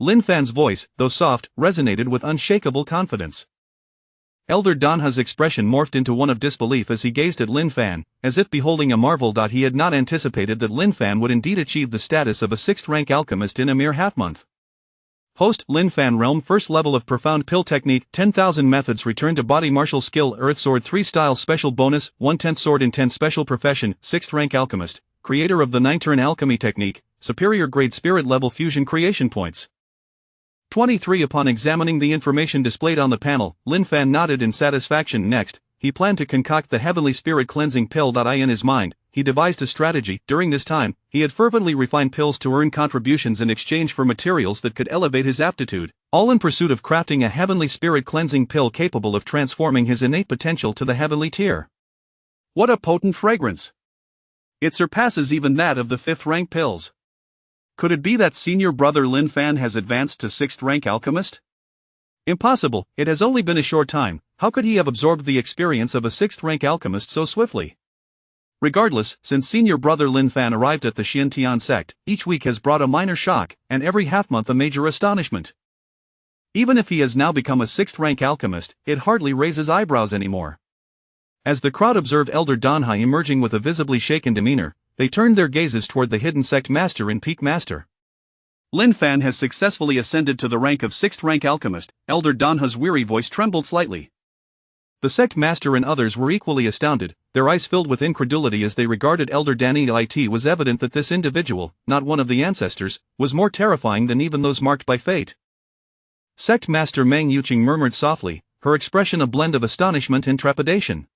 Lin Fan's voice, though soft, resonated with unshakable confidence. Elder Danha's expression morphed into one of disbelief as he gazed at Lin Fan, as if beholding a marvel. He had not anticipated that Lin Fan would indeed achieve the status of a 6th rank alchemist in a mere half-month. Host, Lin Fan Realm. First level of Profound Pill Technique, 10,000 methods. Return to body. Martial skill, Earth Sword 3 style. Special bonus, 1/10 sword. Intense special profession, 6th rank alchemist. Creator of the 9-turn alchemy technique, superior grade spirit level fusion creation points. 23. Upon examining the information displayed on the panel, Lin Fan nodded in satisfaction. Next, he planned to concoct the Heavenly Spirit Cleansing Pill. In his mind, he devised a strategy. During this time, he had fervently refined pills to earn contributions in exchange for materials that could elevate his aptitude, all in pursuit of crafting a Heavenly Spirit Cleansing Pill capable of transforming his innate potential to the heavenly tier. What a potent fragrance! It surpasses even that of the 5th rank pills. Could it be that senior brother Lin Fan has advanced to 6th rank alchemist? Impossible, it has only been a short time. How could he have absorbed the experience of a 6th rank alchemist so swiftly? Regardless, since senior brother Lin Fan arrived at the Xiantian sect, each week has brought a minor shock, and every half-month a major astonishment. Even if he has now become a 6th rank alchemist, it hardly raises eyebrows anymore. As the crowd observed Elder Danha emerging with a visibly shaken demeanor, they turned their gazes toward the hidden sect master and peak master. Lin Fan has successfully ascended to the rank of 6th rank alchemist. Elder Danha's weary voice trembled slightly. The sect master and others were equally astounded, their eyes filled with incredulity as they regarded Elder Danny. It was evident that this individual, not one of the ancestors, was more terrifying than even those marked by fate. Sect master Meng Yuqing murmured softly, her expression a blend of astonishment and trepidation.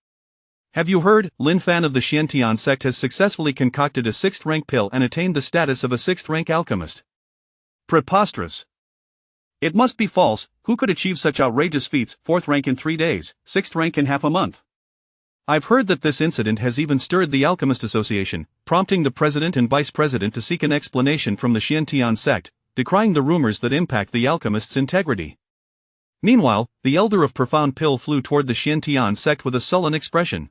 "Have you heard? Lin Fan of the Xiantian sect has successfully concocted a 6th rank pill and attained the status of a 6th rank alchemist." Preposterous. It must be false. Who could achieve such outrageous feats? 4th rank in 3 days, 6th rank in half a month. I've heard that this incident has even stirred the Alchemist Association, prompting the president and vice president to seek an explanation from the Xiantian sect, decrying the rumors that impact the alchemist's integrity. Meanwhile, the Elder of Profound Pill flew toward the Xiantian sect with a sullen expression.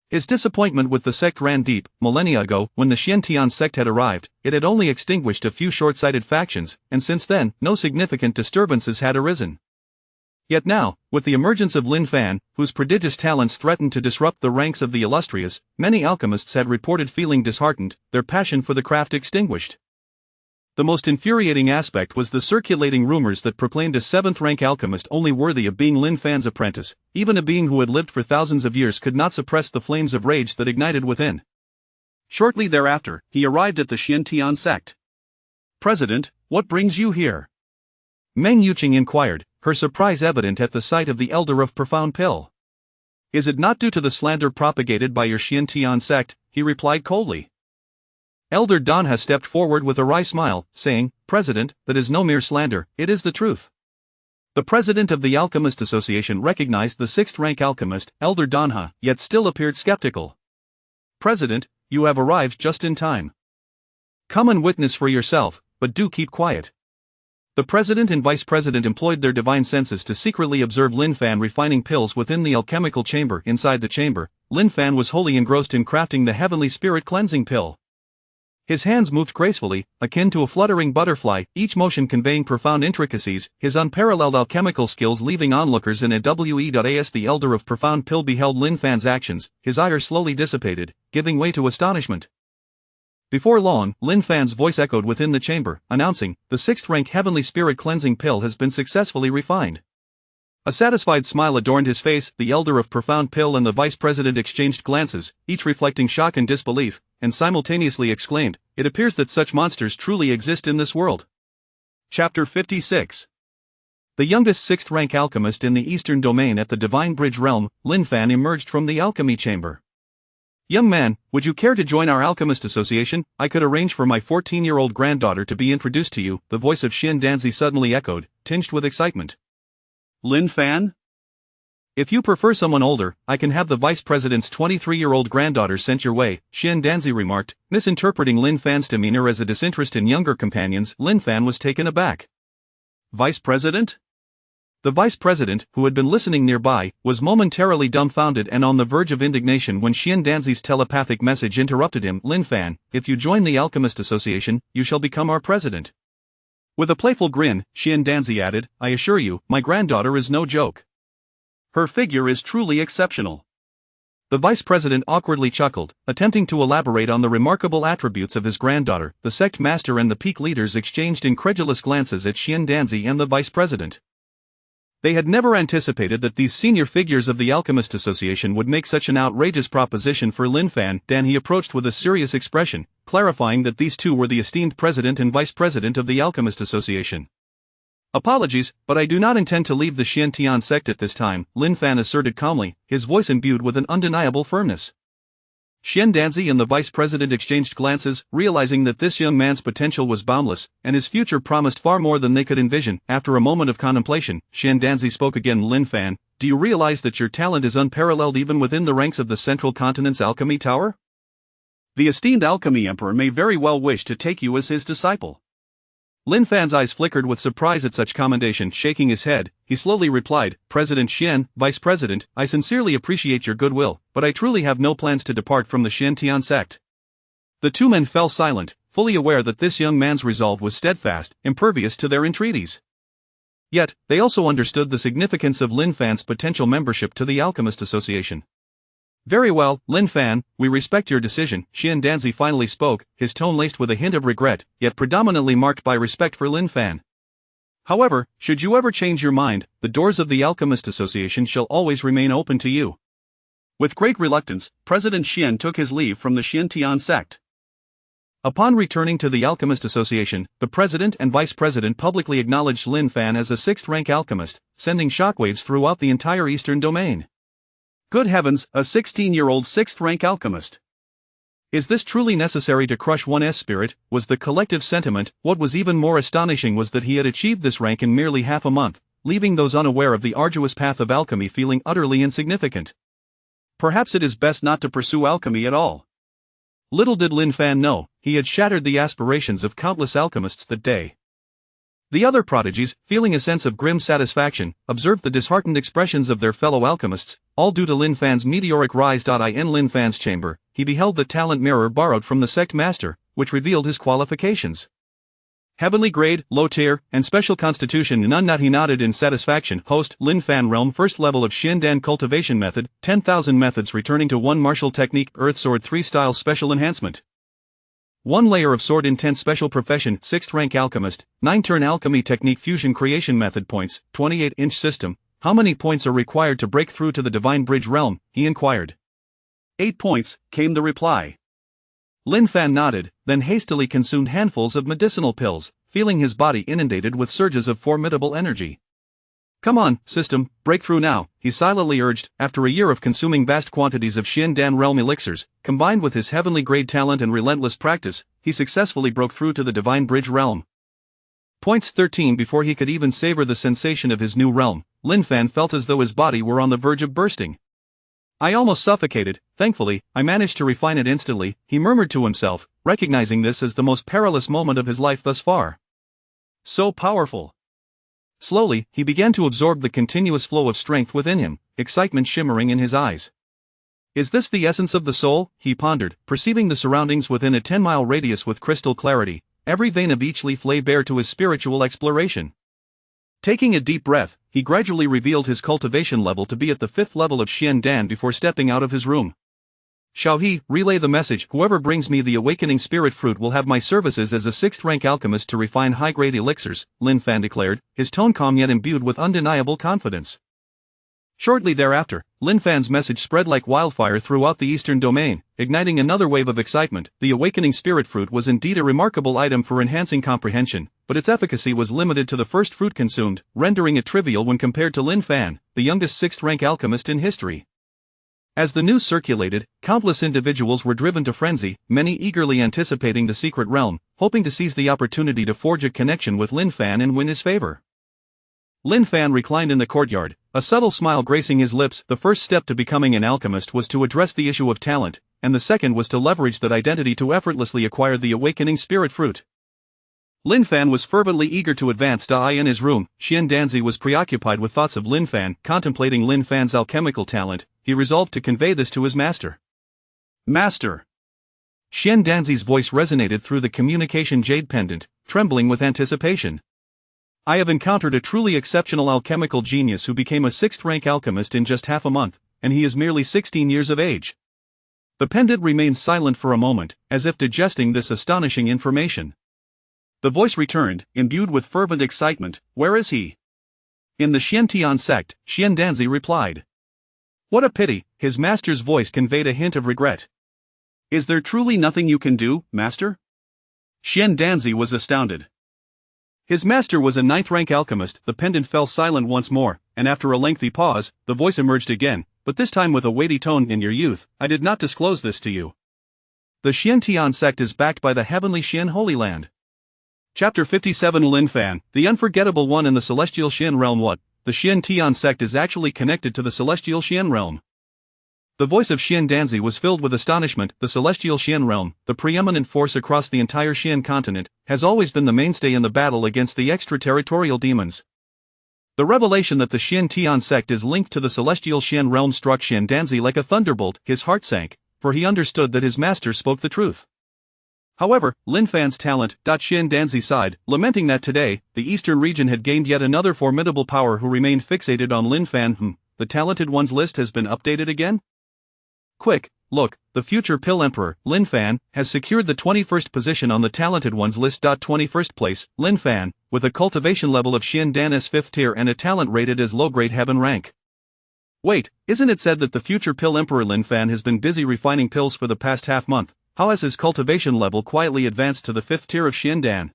His disappointment with the sect ran deep. Millennia ago, when the Xiantian sect had arrived, it had only extinguished a few short-sighted factions, and since then, no significant disturbances had arisen. Yet now, with the emergence of Lin Fan, whose prodigious talents threatened to disrupt the ranks of the illustrious, many alchemists had reported feeling disheartened, their passion for the craft extinguished. The most infuriating aspect was the circulating rumors that proclaimed a 7th-rank alchemist only worthy of being Lin Fan's apprentice. Even a being who had lived for thousands of years could not suppress the flames of rage that ignited within. Shortly thereafter, he arrived at the Xiantian sect. "President, what brings you here?" Meng Yuqing inquired, her surprise evident at the sight of the Elder of Profound Pill. "Is it not due to the slander propagated by your Xiantian sect?" he replied coldly. Elder Danha stepped forward with a wry smile, saying, "President, that is no mere slander, it is the truth." The president of the Alchemist Association recognized the 6th-rank alchemist, Elder Danha, yet still appeared skeptical. "President, you have arrived just in time. Come and witness for yourself, but do keep quiet." The president and vice president employed their divine senses to secretly observe Lin Fan refining pills within the alchemical chamber. Inside the chamber, Lin Fan was wholly engrossed in crafting the heavenly spirit cleansing pill. His hands moved gracefully, akin to a fluttering butterfly, each motion conveying profound intricacies, his unparalleled alchemical skills leaving onlookers in awe. The Elder of Profound Pill beheld Lin Fan's actions, his ire slowly dissipated, giving way to astonishment. Before long, Lin Fan's voice echoed within the chamber, announcing, "The 6th-rank heavenly spirit cleansing pill has been successfully refined." A satisfied smile adorned his face. The Elder of Profound Pill and the vice president exchanged glances, each reflecting shock and disbelief, and simultaneously exclaimed, "It appears that such monsters truly exist in this world." Chapter 56. The youngest 6th-rank alchemist in the Eastern Domain at the Divine Bridge realm, Lin Fan emerged from the alchemy chamber. "Young man, would you care to join our Alchemist Association? I could arrange for my 14-year-old granddaughter to be introduced to you," the voice of Xian Danzi suddenly echoed, tinged with excitement. "Lin Fan? If you prefer someone older, I can have the vice president's 23-year-old granddaughter sent your way," Xian Danzi remarked, misinterpreting Lin Fan's demeanor as a disinterest in younger companions. Lin Fan was taken aback. "Vice president?" The vice president, who had been listening nearby, was momentarily dumbfounded and on the verge of indignation when Xian Danzi's telepathic message interrupted him. "Lin Fan, if you join the Alchemist Association, you shall become our president." With a playful grin, Xian Danzi added, "I assure you, my granddaughter is no joke. Her figure is truly exceptional." The vice president awkwardly chuckled, attempting to elaborate on the remarkable attributes of his granddaughter. The sect master and the peak leaders exchanged incredulous glances at Xian Danzi and the vice president. They had never anticipated that these senior figures of the Alchemist Association would make such an outrageous proposition for Lin Fan. He approached with a serious expression, clarifying that these two were the esteemed president and vice president of the Alchemist Association. "Apologies, but I do not intend to leave the Xiantian sect at this time," Lin Fan asserted calmly, his voice imbued with an undeniable firmness. Xian Danzi and the vice president exchanged glances, realizing that this young man's potential was boundless, and his future promised far more than they could envision. After a moment of contemplation, Xian Danzi spoke again. "Lin Fan, do you realize that your talent is unparalleled even within the ranks of the Central Continent's Alchemy Tower? The esteemed Alchemy Emperor may very well wish to take you as his disciple." Lin Fan's eyes flickered with surprise at such commendation. Shaking his head, he slowly replied, "President Xian, Vice President, I sincerely appreciate your goodwill, but I truly have no plans to depart from the Xiantian sect." The two men fell silent, fully aware that this young man's resolve was steadfast, impervious to their entreaties. Yet, they also understood the significance of Lin Fan's potential membership to the Alchemist Association. "Very well, Lin Fan, we respect your decision," Xian Danzi finally spoke, his tone laced with a hint of regret, yet predominantly marked by respect for Lin Fan. "However, should you ever change your mind, the doors of the Alchemist Association shall always remain open to you." With great reluctance, President Xian took his leave from the Xiantian sect. Upon returning to the Alchemist Association, the president and vice president publicly acknowledged Lin Fan as a 6th-rank alchemist, sending shockwaves throughout the entire Eastern Domain. Good heavens, a 16-year-old 6th-rank alchemist! Is this truly necessary to crush one's spirit, was the collective sentiment. What was even more astonishing was that he had achieved this rank in merely half a month, leaving those unaware of the arduous path of alchemy feeling utterly insignificant. Perhaps it is best not to pursue alchemy at all. Little did Lin Fan know, he had shattered the aspirations of countless alchemists that day. The other prodigies, feeling a sense of grim satisfaction, observed the disheartened expressions of their fellow alchemists, all due to Lin Fan's meteoric rise. In Lin Fan's chamber, he beheld the talent mirror borrowed from the sect master, which revealed his qualifications. Heavenly grade, low tier, and special constitution. None. He nodded in satisfaction. Host, Lin Fan realm first level of Xiandan cultivation method, 10,000 methods returning to 1 martial technique, Earth Sword 3 style special enhancement. 1 layer of sword intense special profession, 6th rank alchemist, 9 turn alchemy technique fusion creation method points, 28-inch system. How many points are required to break through to the Divine Bridge realm? He inquired. 8 points, came the reply. Lin Fan nodded, then hastily consumed handfuls of medicinal pills, feeling his body inundated with surges of formidable energy. Come on, system, break through now, he silently urged. After a year of consuming vast quantities of Xiandan realm elixirs, combined with his heavenly grade talent and relentless practice, he successfully broke through to the Divine Bridge realm. Points 13. Before he could even savor the sensation of his new realm, Lin Fan felt as though his body were on the verge of bursting. I almost suffocated. Thankfully, I managed to refine it instantly, he murmured to himself, recognizing this as the most perilous moment of his life thus far. So powerful. Slowly, he began to absorb the continuous flow of strength within him, excitement shimmering in his eyes. Is this the essence of the soul? He pondered, perceiving the surroundings within a 10-mile radius with crystal clarity. Every vein of each leaf lay bare to his spiritual exploration. Taking a deep breath, he gradually revealed his cultivation level to be at the 5th level of Xiandan before stepping out of his room. Shall he relay the message? Whoever brings me the awakening spirit fruit will have my services as a 6th rank alchemist to refine high-grade elixirs, Lin Fan declared, his tone calm yet imbued with undeniable confidence. Shortly thereafter, Lin Fan's message spread like wildfire throughout the eastern domain, igniting another wave of excitement. The awakening spirit fruit was indeed a remarkable item for enhancing comprehension, but its efficacy was limited to the first fruit consumed, rendering it trivial when compared to Lin Fan, the youngest 6th rank alchemist in history. As the news circulated, countless individuals were driven to frenzy, many eagerly anticipating the secret realm, hoping to seize the opportunity to forge a connection with Lin Fan and win his favor. Lin Fan reclined in the courtyard, a subtle smile gracing his lips. The first step to becoming an alchemist was to address the issue of talent, and the second was to leverage that identity to effortlessly acquire the awakening spirit fruit. Lin Fan was fervently eager to advance. In his room, Xiandanzi was preoccupied with thoughts of Lin Fan. Contemplating Lin Fan's alchemical talent, he resolved to convey this to his master. Master! Xiandanzi's voice resonated through the communication jade pendant, trembling with anticipation. I have encountered a truly exceptional alchemical genius who became a 6th rank alchemist in just half a month, and he is merely 16 years of age. The pendant remained silent for a moment, as if digesting this astonishing information. The voice returned, imbued with fervent excitement. Where is he? In the Xiantian sect, Xiandanzi replied. What a pity, his master's voice conveyed a hint of regret. Is there truly nothing you can do, master? Xiandanzi was astounded. His master was a 9th rank alchemist. The pendant fell silent once more, and after a lengthy pause, the voice emerged again, but this time with a weighty tone. In your youth, I did not disclose this to you. The Xiantian sect is backed by the heavenly Xian Holy Land. Chapter 57. Lin Fan, the unforgettable one in the celestial Xian realm. What? The Xiantian sect is actually connected to the celestial Xian realm. The voice of Xiandanzi was filled with astonishment. The celestial Xian realm, the preeminent force across the entire Xian continent, has always been the mainstay in the battle against the extraterritorial demons. The revelation that the Xiantian sect is linked to the celestial Xian realm struck Xiandanzi like a thunderbolt. His heart sank, for he understood that his master spoke the truth. However, Lin Fan's talent. Xiandanzi sighed, lamenting that today, the eastern region had gained yet another formidable power who remained fixated on Lin Fan. The talented ones list has been updated again? Quick, look, the future Pill Emperor, Lin Fan, has secured the 21st position on the talented ones list. 21st place, Lin Fan, with a cultivation level of Xiandan's 5th tier and a talent rated as low-grade heaven rank. Wait, isn't it said that the future Pill Emperor Lin Fan has been busy refining pills for the past half-month? How has his cultivation level quietly advanced to the 5th tier of Xiandan?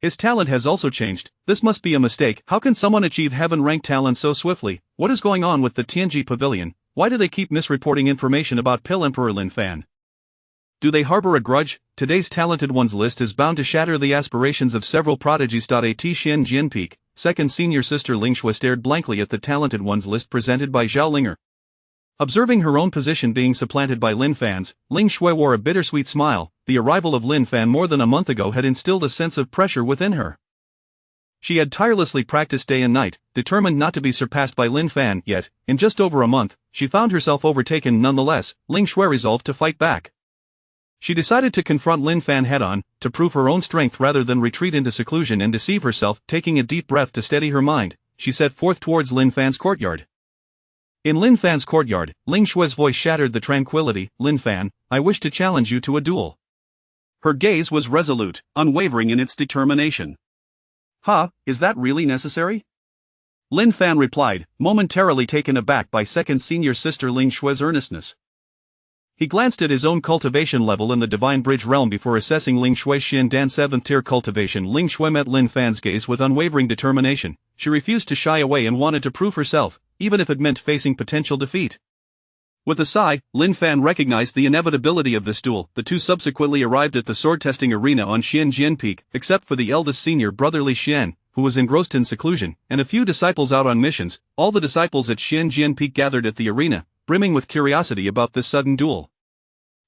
His talent has also changed. This must be a mistake. How can someone achieve heaven rank talent so swiftly? What is going on with the Tianji Pavilion? Why do they keep misreporting information about Pill Emperor Lin Fan? Do they harbor a grudge? Today's talented ones list is bound to shatter the aspirations of several prodigies. At Xian Jinpeak, second senior sister Ling Shui stared blankly at the talented ones list presented by Zhao Linger. Observing her own position being supplanted by Lin Fan's, Ling Shui wore a bittersweet smile. The arrival of Lin Fan more than a month ago had instilled a sense of pressure within her. She had tirelessly practiced day and night, determined not to be surpassed by Lin Fan, yet, in just over a month, she found herself overtaken nonetheless. Ling Shui resolved to fight back. She decided to confront Lin Fan head-on, to prove her own strength rather than retreat into seclusion and deceive herself. Taking a deep breath to steady her mind, she set forth towards Lin Fan's courtyard. In Lin Fan's courtyard, Ling Shui's voice shattered the tranquility. Lin Fan, I wish to challenge you to a duel. Her gaze was resolute, unwavering in its determination. Is that really necessary? Lin Fan replied, momentarily taken aback by second senior sister Ling Shui's earnestness. He glanced at his own cultivation level in the Divine Bridge realm before assessing Ling Shui's Xin Dan 7th tier cultivation. Ling Shui met Lin Fan's gaze with unwavering determination. She refused to shy away and wanted to prove herself, even if it meant facing potential defeat. With a sigh, Lin Fan recognized the inevitability of this duel. The two subsequently arrived at the sword-testing arena on Xianjian Peak, except for the eldest senior brother Li Xian, who was engrossed in seclusion, and a few disciples out on missions. All the disciples at Xianjian Peak gathered at the arena, brimming with curiosity about this sudden duel.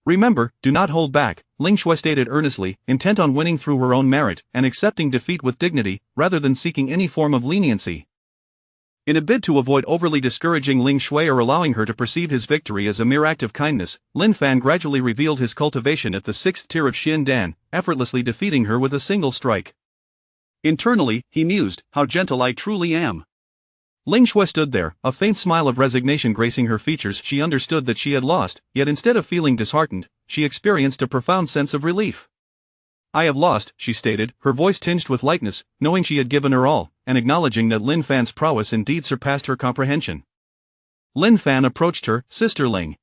Remember, do not hold back, Ling Shui stated earnestly, intent on winning through her own merit and accepting defeat with dignity, rather than seeking any form of leniency. In a bid to avoid overly discouraging Ling Shui or allowing her to perceive his victory as a mere act of kindness, Lin Fan gradually revealed his cultivation at the 6th tier of Xin Dan, effortlessly defeating her with a single strike. Internally, he mused, how gentle I truly am. Ling Shui stood there, a faint smile of resignation gracing her features. She understood that she had lost, yet instead of feeling disheartened, she experienced a profound sense of relief. I have lost, she stated, her voice tinged with lightness, knowing she had given her all, and acknowledging that Lin Fan's prowess indeed surpassed her comprehension. Lin Fan approached her, Sister Ling.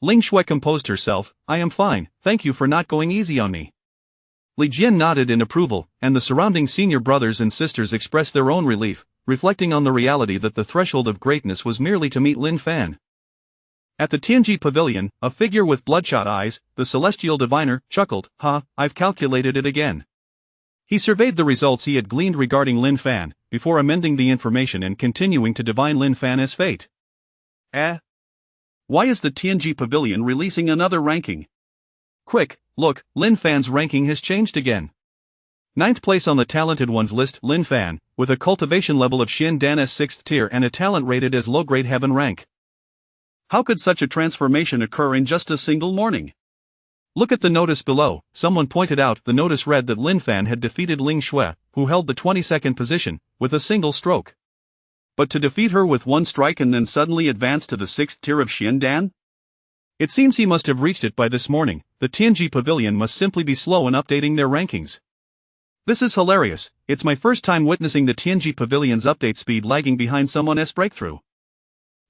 Ling Shui composed herself, I am fine, thank you for not going easy on me. Li Jian nodded in approval, and the surrounding senior brothers and sisters expressed their own relief, reflecting on the reality that the threshold of greatness was merely to meet Lin Fan. At the Tianji Pavilion, a figure with bloodshot eyes, the celestial diviner, chuckled, I've calculated it again. He surveyed the results he had gleaned regarding Lin Fan, before amending the information and continuing to divine Lin Fan as fate. Why is the Tianji Pavilion releasing another ranking? Quick, look, Lin Fan's ranking has changed again. 9th place on the talented ones list, Lin Fan, with a cultivation level of Xin Dan's 6th tier and a talent rated as low-grade heaven rank. How could such a transformation occur in just a single morning? Look at the notice below. Someone pointed out. The notice read that Lin Fan had defeated Ling Shui, who held the 22nd position, with a single stroke. But to defeat her with one strike and then suddenly advance to the 6th tier of Xin Dan? It seems he must have reached it by this morning. The Tianji Pavilion must simply be slow in updating their rankings. This is hilarious. It's my first time witnessing the Tianji Pavilion's update speed lagging behind someone's breakthrough.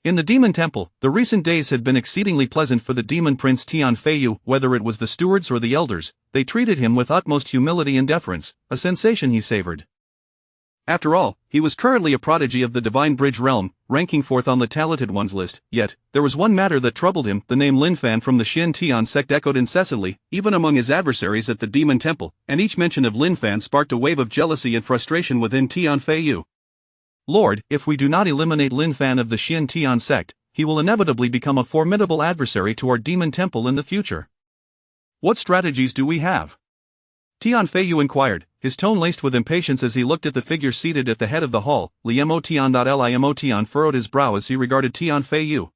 In the Demon Temple, the recent days had been exceedingly pleasant for the Demon Prince Tian Feiyu. Whether it was the stewards or the elders, they treated him with utmost humility and deference, a sensation he savored. After all, he was currently a prodigy of the Divine Bridge realm, ranking 4th on the talented ones list. Yet, there was one matter that troubled him. The name Lin Fan from the Xin Tian sect echoed incessantly, even among his adversaries at the Demon Temple, and each mention of Lin Fan sparked a wave of jealousy and frustration within Tian Feiyu. Lord, if we do not eliminate Lin Fan of the Xin Tian sect, he will inevitably become a formidable adversary to our Demon Temple in the future. What strategies do we have? Tian Feiyu inquired, his tone laced with impatience as he looked at the figure seated at the head of the hall. Limo Tian furrowed his brow as he regarded Tian Feiyu.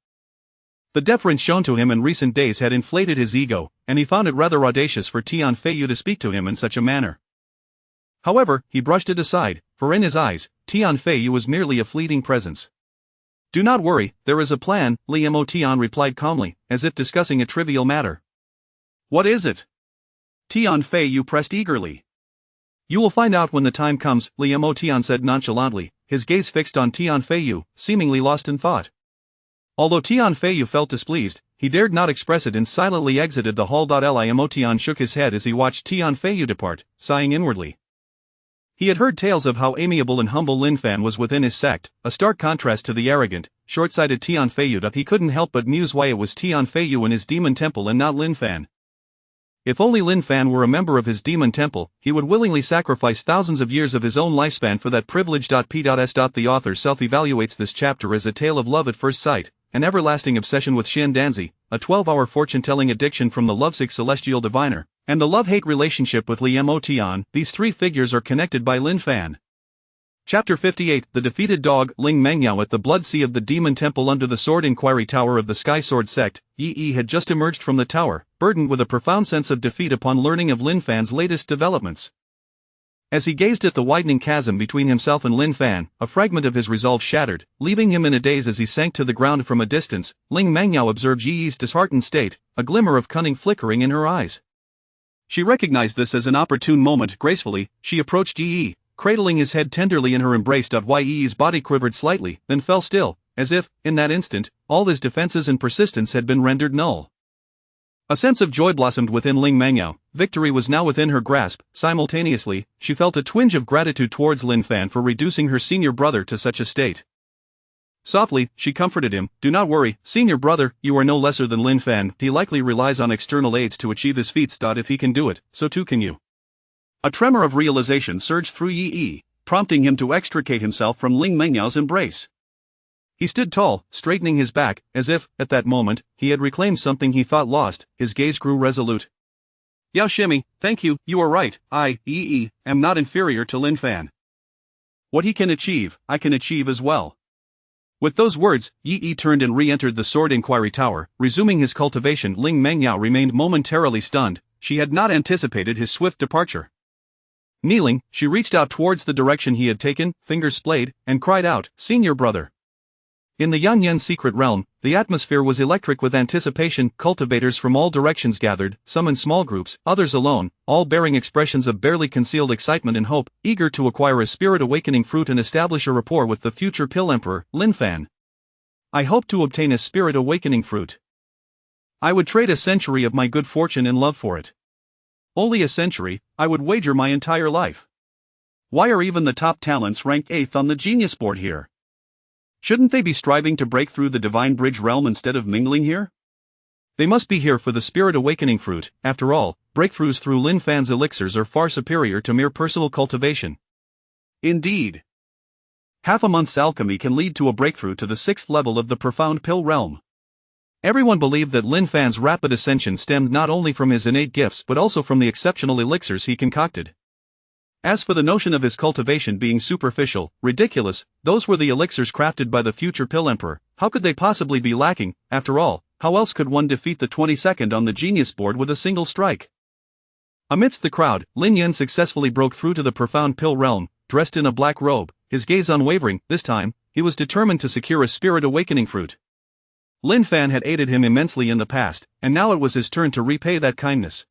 The deference shown to him in recent days had inflated his ego, and he found it rather audacious for Tian Feiyu to speak to him in such a manner. However, he brushed it aside, for in his eyes, Tian Feiyu was merely a fleeting presence. Do not worry, there is a plan, Limo Tian replied calmly, as if discussing a trivial matter. What is it? Tian Feiyu pressed eagerly. You will find out when the time comes, Limo Tian said nonchalantly, his gaze fixed on Tian Feiyu, seemingly lost in thought. Although Tian Feiyu felt displeased, he dared not express it and silently exited the hall. Limo Tian shook his head as he watched Tian Feiyu depart, sighing inwardly. He had heard tales of how amiable and humble Lin Fan was within his sect, a stark contrast to the arrogant, short-sighted Tian Feiyu. He couldn't help but muse why it was Tian Feiyu in his Demon Temple and not Lin Fan. If only Lin Fan were a member of his Demon Temple, he would willingly sacrifice thousands of years of his own lifespan for that privilege. P.S. The author self-evaluates this chapter as a tale of love at first sight, an everlasting obsession with Xian Danzi, a 12-hour fortune-telling addiction from the lovesick celestial diviner, and the love-hate relationship with Li Mo Tian. These three figures are connected by Lin Fan. Chapter 58 The defeated dog Ling Mengyao at the Blood Sea of the Demon Temple under the Sword Inquiry Tower of the Sky Sword Sect. Yi had just emerged from the tower, burdened with a profound sense of defeat upon learning of Lin Fan's latest developments. As he gazed at the widening chasm between himself and Lin Fan, a fragment of his resolve shattered, leaving him in a daze as he sank to the ground from a distance. Ling Mengyao observed Yi's disheartened state, a glimmer of cunning flickering in her eyes. She recognized this as an opportune moment. Gracefully, she approached Yi, cradling his head tenderly in her embrace. Yi's body quivered slightly, then fell still, as if, in that instant, all his defenses and persistence had been rendered null. A sense of joy blossomed within Ling Mengyao. Victory was now within her grasp. Simultaneously, she felt a twinge of gratitude towards Lin Fan for reducing her senior brother to such a state. Softly, she comforted him. Do not worry, senior brother, you are no lesser than Lin Fan. He likely relies on external aids to achieve his feats. If he can do it, so too can you. A tremor of realization surged through Yi, prompting him to extricate himself from Ling Mengyao's embrace. He stood tall, straightening his back, as if, at that moment, he had reclaimed something he thought lost. His gaze grew resolute. Yao Shimi, thank you, you are right. I, Yi, am not inferior to Lin Fan. What he can achieve, I can achieve as well. With those words, Yi turned and re-entered the Sword Inquiry Tower, resuming his cultivation. Ling Mengyao remained momentarily stunned. She had not anticipated his swift departure. Kneeling, she reached out towards the direction he had taken, fingers splayed, and cried out, Senior brother. In the Yanyan secret realm, the atmosphere was electric with anticipation. Cultivators from all directions gathered, some in small groups, others alone, all bearing expressions of barely concealed excitement and hope, eager to acquire a spirit awakening fruit and establish a rapport with the future Pill Emperor, Lin Fan. I hope to obtain a spirit awakening fruit. I would trade a century of my good fortune and love for it. Only a century, I would wager my entire life. Why are even the top talents ranked 8th on the Genius Board here? Shouldn't they be striving to break through the Divine Bridge realm instead of mingling here? They must be here for the Spirit Awakening fruit. After all, breakthroughs through Lin Fan's elixirs are far superior to mere personal cultivation. Indeed. Half a month's alchemy can lead to a breakthrough to the 6th level of the profound pill realm. Everyone believed that Lin Fan's rapid ascension stemmed not only from his innate gifts but also from the exceptional elixirs he concocted. As for the notion of his cultivation being superficial, ridiculous, those were the elixirs crafted by the future Pill Emperor. How could they possibly be lacking? After all, how else could one defeat the 22nd on the Genius Board with a single strike? Amidst the crowd, Lin Yan successfully broke through to the profound pill realm, dressed in a black robe, his gaze unwavering. This time, he was determined to secure a spirit awakening fruit. Lin Fan had aided him immensely in the past, and now it was his turn to repay that kindness.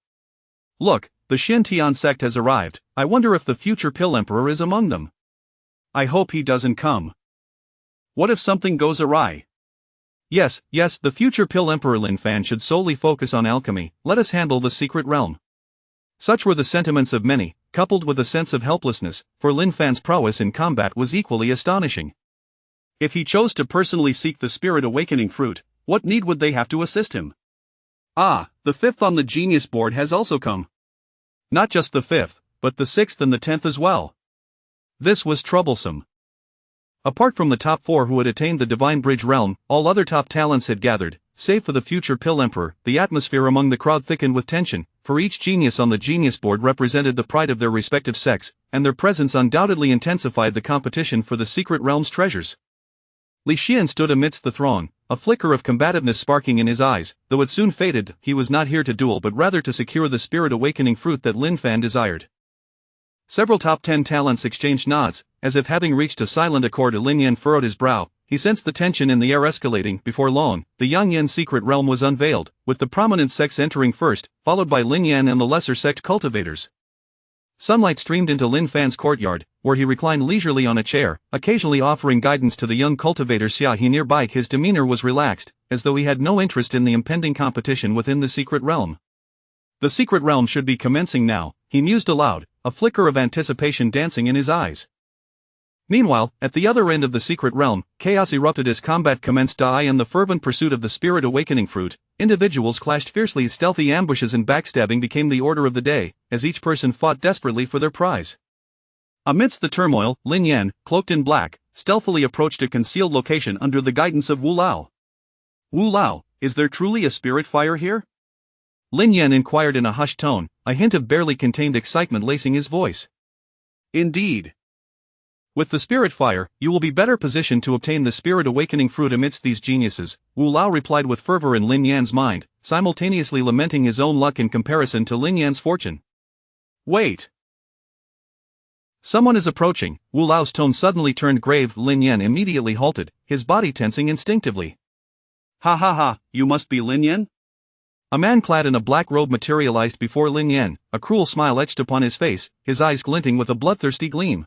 Look, the Shin Tian sect has arrived. I wonder if the future Pill Emperor is among them. I hope he doesn't come. What if something goes awry? Yes, the future Pill Emperor Lin Fan should solely focus on alchemy. Let us handle the secret realm. Such were the sentiments of many, coupled with a sense of helplessness, for Lin Fan's prowess in combat was equally astonishing. If he chose to personally seek the spirit awakening fruit, what need would they have to assist him? Ah, the 5th on the Genius Board has also come. Not just the 5th, but the 6th and the 10th as well. This was troublesome. Apart from the top 4 who had attained the Divine Bridge realm, all other top talents had gathered, save for the future Pill Emperor. The atmosphere among the crowd thickened with tension, for each genius on the Genius Board represented the pride of their respective sects, and their presence undoubtedly intensified the competition for the secret realm's treasures. Li Xian stood amidst the throng, a flicker of combativeness sparking in his eyes. Though it soon faded, he was not here to duel but rather to secure the spirit awakening fruit that Lin Fan desired. Several top 10 talents exchanged nods, as if having reached a silent accord. Lin Yan furrowed his brow. He sensed the tension in the air escalating. Before long, the Yangyan secret realm was unveiled, with the prominent sects entering first, followed by Lin Yan and the lesser sect cultivators. Sunlight streamed into Lin Fan's courtyard, where he reclined leisurely on a chair, occasionally offering guidance to the young cultivator Xia He nearby. His demeanor was relaxed, as though he had no interest in the impending competition within the secret realm. The secret realm should be commencing now, he mused aloud, a flicker of anticipation dancing in his eyes. Meanwhile, at the other end of the secret realm, chaos erupted as combat commenced. In the fervent pursuit of the spirit awakening fruit, individuals clashed fiercely. Stealthy ambushes and backstabbing became the order of the day, as each person fought desperately for their prize. Amidst the turmoil, Lin Yan, cloaked in black, stealthily approached a concealed location under the guidance of Wu Lao. Wu Lao, is there truly a spirit fire here? Lin Yan inquired in a hushed tone, a hint of barely contained excitement lacing his voice. Indeed. With the spirit fire, you will be better positioned to obtain the spirit awakening fruit amidst these geniuses, Wu Lao replied with fervor in Lin Yan's mind, simultaneously lamenting his own luck in comparison to Lin Yan's fortune. Wait. Someone is approaching. Wu Lao's tone suddenly turned grave. Lin Yan immediately halted, his body tensing instinctively. Ha ha ha, you must be Lin Yan? A man clad in a black robe materialized before Lin Yan, a cruel smile etched upon his face, his eyes glinting with a bloodthirsty gleam.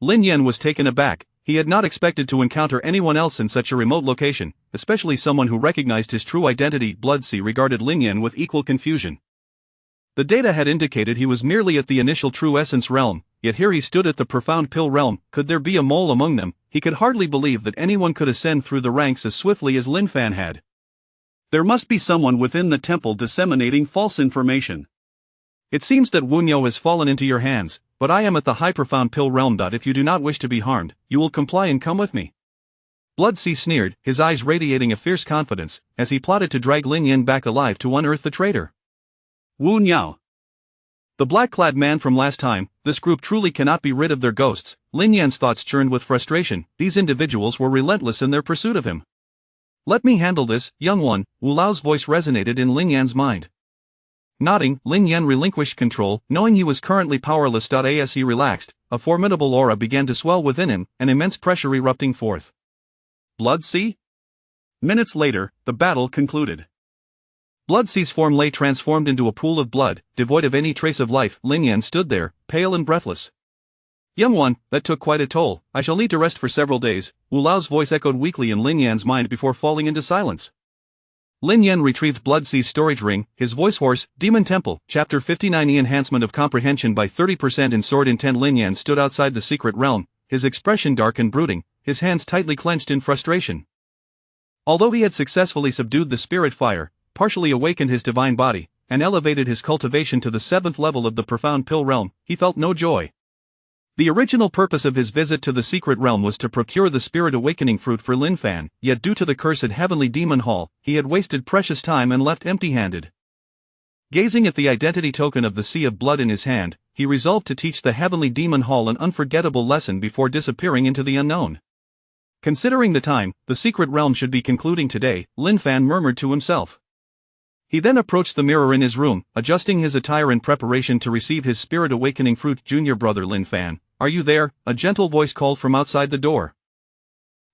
Lin Yan was taken aback. He had not expected to encounter anyone else in such a remote location, especially someone who recognized his true identity. Bloodsea regarded Lin Yan with equal confusion. The data had indicated he was merely at the initial True Essence realm, yet here he stood at the Profound Pill realm. Could there be a mole among them? He could hardly believe that anyone could ascend through the ranks as swiftly as Lin Fan had. There must be someone within the temple disseminating false information. It seems that Wunyo has fallen into your hands, but I am at the High Profound Pill realm. If you do not wish to be harmed, you will comply and come with me. Bloodsea sneered, his eyes radiating a fierce confidence, as he plotted to drag Lin Yan back alive to unearth the traitor. Wu Niao. The black-clad man from last time. This group truly cannot be rid of their ghosts. Lin Yan's thoughts churned with frustration. These individuals were relentless in their pursuit of him. Let me handle this, young one, Wu Lao's voice resonated in Lin Yan's mind. Nodding, Lin Yan relinquished control, knowing he was currently powerless. As he relaxed, a formidable aura began to swell within him, an immense pressure erupting forth. Bloodsea? Minutes later, the battle concluded. Bloodsea's form lay transformed into a pool of blood, devoid of any trace of life. Lin Yan stood there, pale and breathless. Young one, that took quite a toll. I shall need to rest for several days. Wu Lao's voice echoed weakly in Lin Yan's mind before falling into silence. Lin Yan retrieved Bloodsea's storage ring, his voice hoarse. Demon Temple, Chapter 59. Enhancement of comprehension by 30% in Sword Intent. Lin Yan stood outside the secret realm, his expression dark and brooding, his hands tightly clenched in frustration. Although he had successfully subdued the spirit fire, partially awakened his divine body, and elevated his cultivation to the 7th level of the Profound Pill realm, he felt no joy. The original purpose of his visit to the secret realm was to procure the spirit awakening fruit for Lin Fan, yet due to the cursed heavenly demon hall, he had wasted precious time and left empty-handed. Gazing at the identity token of the sea of blood in his hand, he resolved to teach the heavenly demon hall an unforgettable lesson before disappearing into the unknown. Considering the time, the secret realm should be concluding today, Lin Fan murmured to himself. He then approached the mirror in his room, adjusting his attire in preparation to receive his spirit awakening fruit. Junior brother Lin Fan, are you there? A gentle voice called from outside the door.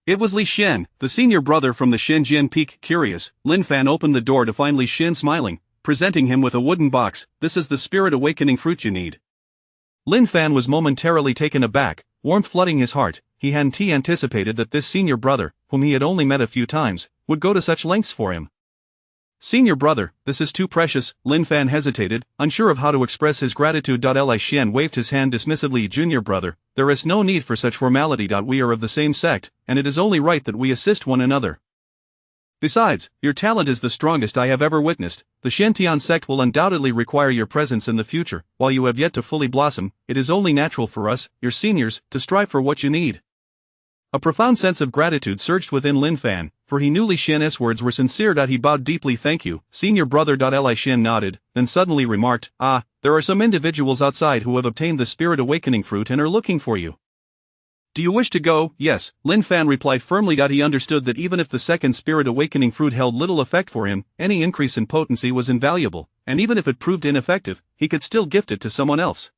It was Li Shen, the senior brother from the Shenzhen Peak. Curious, Lin Fan opened the door to find Li Shen smiling, presenting him with a wooden box. This is the spirit awakening fruit you need. Lin Fan was momentarily taken aback, warmth flooding his heart. He hadn't anticipated that this senior brother, whom he had only met a few times, would go to such lengths for him. Senior brother, this is too precious. Lin Fan hesitated, unsure of how to express his gratitude. Li Shen waved his hand dismissively. Junior brother, there is no need for such formality. We are of the same sect, and it is only right that we assist one another. Besides, your talent is the strongest I have ever witnessed. The Shantian sect will undoubtedly require your presence in the future. While you have yet to fully blossom, it is only natural for us, your seniors, to strive for what you need. A profound sense of gratitude surged within Lin Fan, for he knew Li Shen's words were sincere. He bowed deeply. Thank you, senior brother. Li Shen nodded, then suddenly remarked, there are some individuals outside who have obtained the spirit awakening fruit and are looking for you. Do you wish to go? Yes, Lin Fan replied firmly. He understood that even if the second spirit awakening fruit held little effect for him, any increase in potency was invaluable, and even if it proved ineffective, he could still gift it to someone else.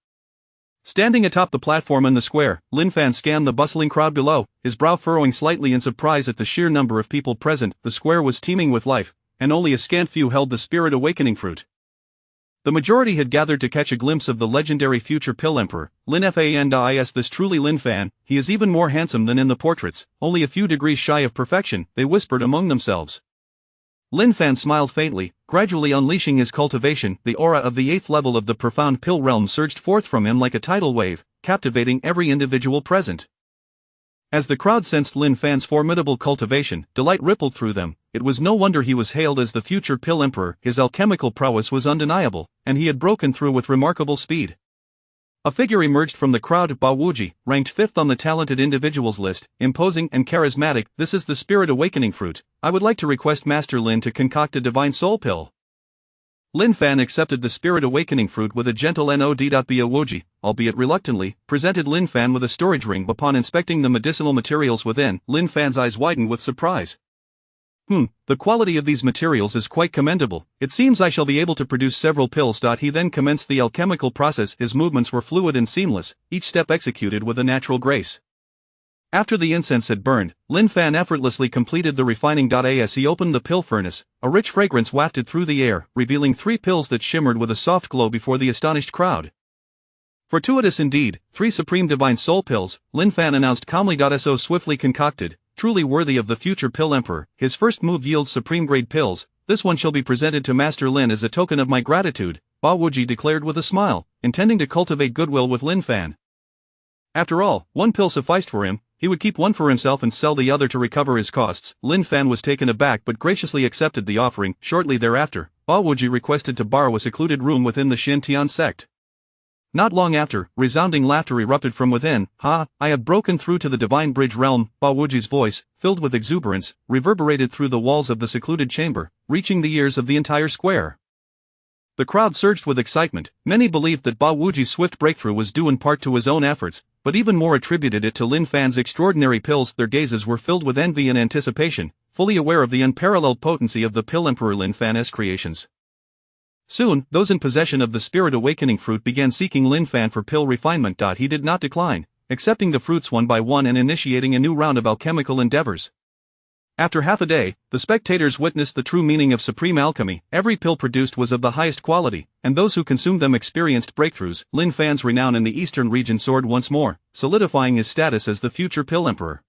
Standing atop the platform in the square, Lin Fan scanned the bustling crowd below, his brow furrowing slightly in surprise at the sheer number of people present. The square was teeming with life, and only a scant few held the spirit awakening fruit. The majority had gathered to catch a glimpse of the legendary future Pill Emperor, Lin Fan. Is this truly Lin Fan? He is even more handsome than in the portraits, only a few degrees shy of perfection, they whispered among themselves. Lin Fan smiled faintly, gradually unleashing his cultivation. The aura of the 8th level of the Profound Pill realm surged forth from him like a tidal wave, captivating every individual present. As the crowd sensed Lin Fan's formidable cultivation, delight rippled through them. It was no wonder he was hailed as the future Pill Emperor. His alchemical prowess was undeniable, and he had broken through with remarkable speed. A figure emerged from the crowd. Bao Wuji, ranked 5th on the talented individuals list, imposing and charismatic. This is the Spirit Awakening fruit. I would like to request Master Lin to concoct a Divine Soul pill. Lin Fan accepted the Spirit Awakening fruit with a gentle nod. Bao Wuji, albeit reluctantly, presented Lin Fan with a storage ring. Upon inspecting the medicinal materials within, Lin Fan's eyes widened with surprise. The quality of these materials is quite commendable. It seems I shall be able to produce several pills. He then commenced the alchemical process. His movements were fluid and seamless, each step executed with a natural grace. After the incense had burned, Lin Fan effortlessly completed the refining. As he opened the pill furnace, a rich fragrance wafted through the air, revealing 3 pills that shimmered with a soft glow before the astonished crowd. Fortuitous indeed, 3 supreme divine soul pills, Lin Fan announced calmly. So swiftly concocted, truly worthy of the future pill emperor. His first move yields supreme grade pills. This one shall be presented to Master Lin as a token of my gratitude, Bao Wuji declared with a smile, intending to cultivate goodwill with Lin Fan. After all, 1 pill sufficed for him. He would keep 1 for himself and sell the other to recover his costs. Lin Fan was taken aback but graciously accepted the offering. Shortly thereafter, Bao Wuji requested to borrow a secluded room within the Xintian sect. Not long after, resounding laughter erupted from within. I have broken through to the Divine Bridge realm. Bao Wuji's voice, filled with exuberance, reverberated through the walls of the secluded chamber, reaching the ears of the entire square. The crowd surged with excitement. Many believed that Bao Wuji's swift breakthrough was due in part to his own efforts, but even more attributed it to Lin Fan's extraordinary pills. Their gazes were filled with envy and anticipation, fully aware of the unparalleled potency of the pill emperor Lin Fan's creations. Soon, those in possession of the Spirit Awakening fruit began seeking Lin Fan for pill refinement. He did not decline, accepting the fruits one by one and initiating a new round of alchemical endeavors. After half a day, the spectators witnessed the true meaning of supreme alchemy. Every pill produced was of the highest quality, and those who consumed them experienced breakthroughs. Lin Fan's renown in the eastern region soared once more, solidifying his status as the future pill emperor.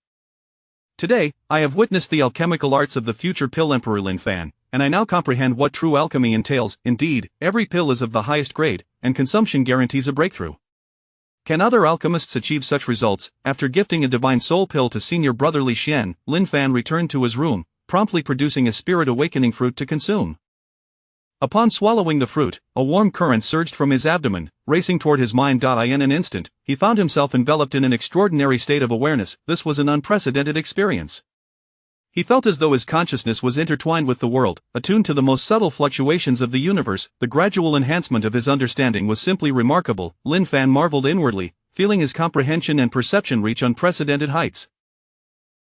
Today, I have witnessed the alchemical arts of the future pill emperor Lin Fan, and I now comprehend what true alchemy entails. Indeed, every pill is of the highest grade, and consumption guarantees a breakthrough. Can other alchemists achieve such results? After gifting a divine soul pill to senior brother Li Xian, Lin Fan returned to his room, promptly producing a Spirit Awakening fruit to consume. Upon swallowing the fruit, a warm current surged from his abdomen, racing toward his mind. In an instant, he found himself enveloped in an extraordinary state of awareness. This was an unprecedented experience. He felt as though his consciousness was intertwined with the world, attuned to the most subtle fluctuations of the universe. The gradual enhancement of his understanding was simply remarkable. Lin Fan marveled inwardly, feeling his comprehension and perception reach unprecedented heights.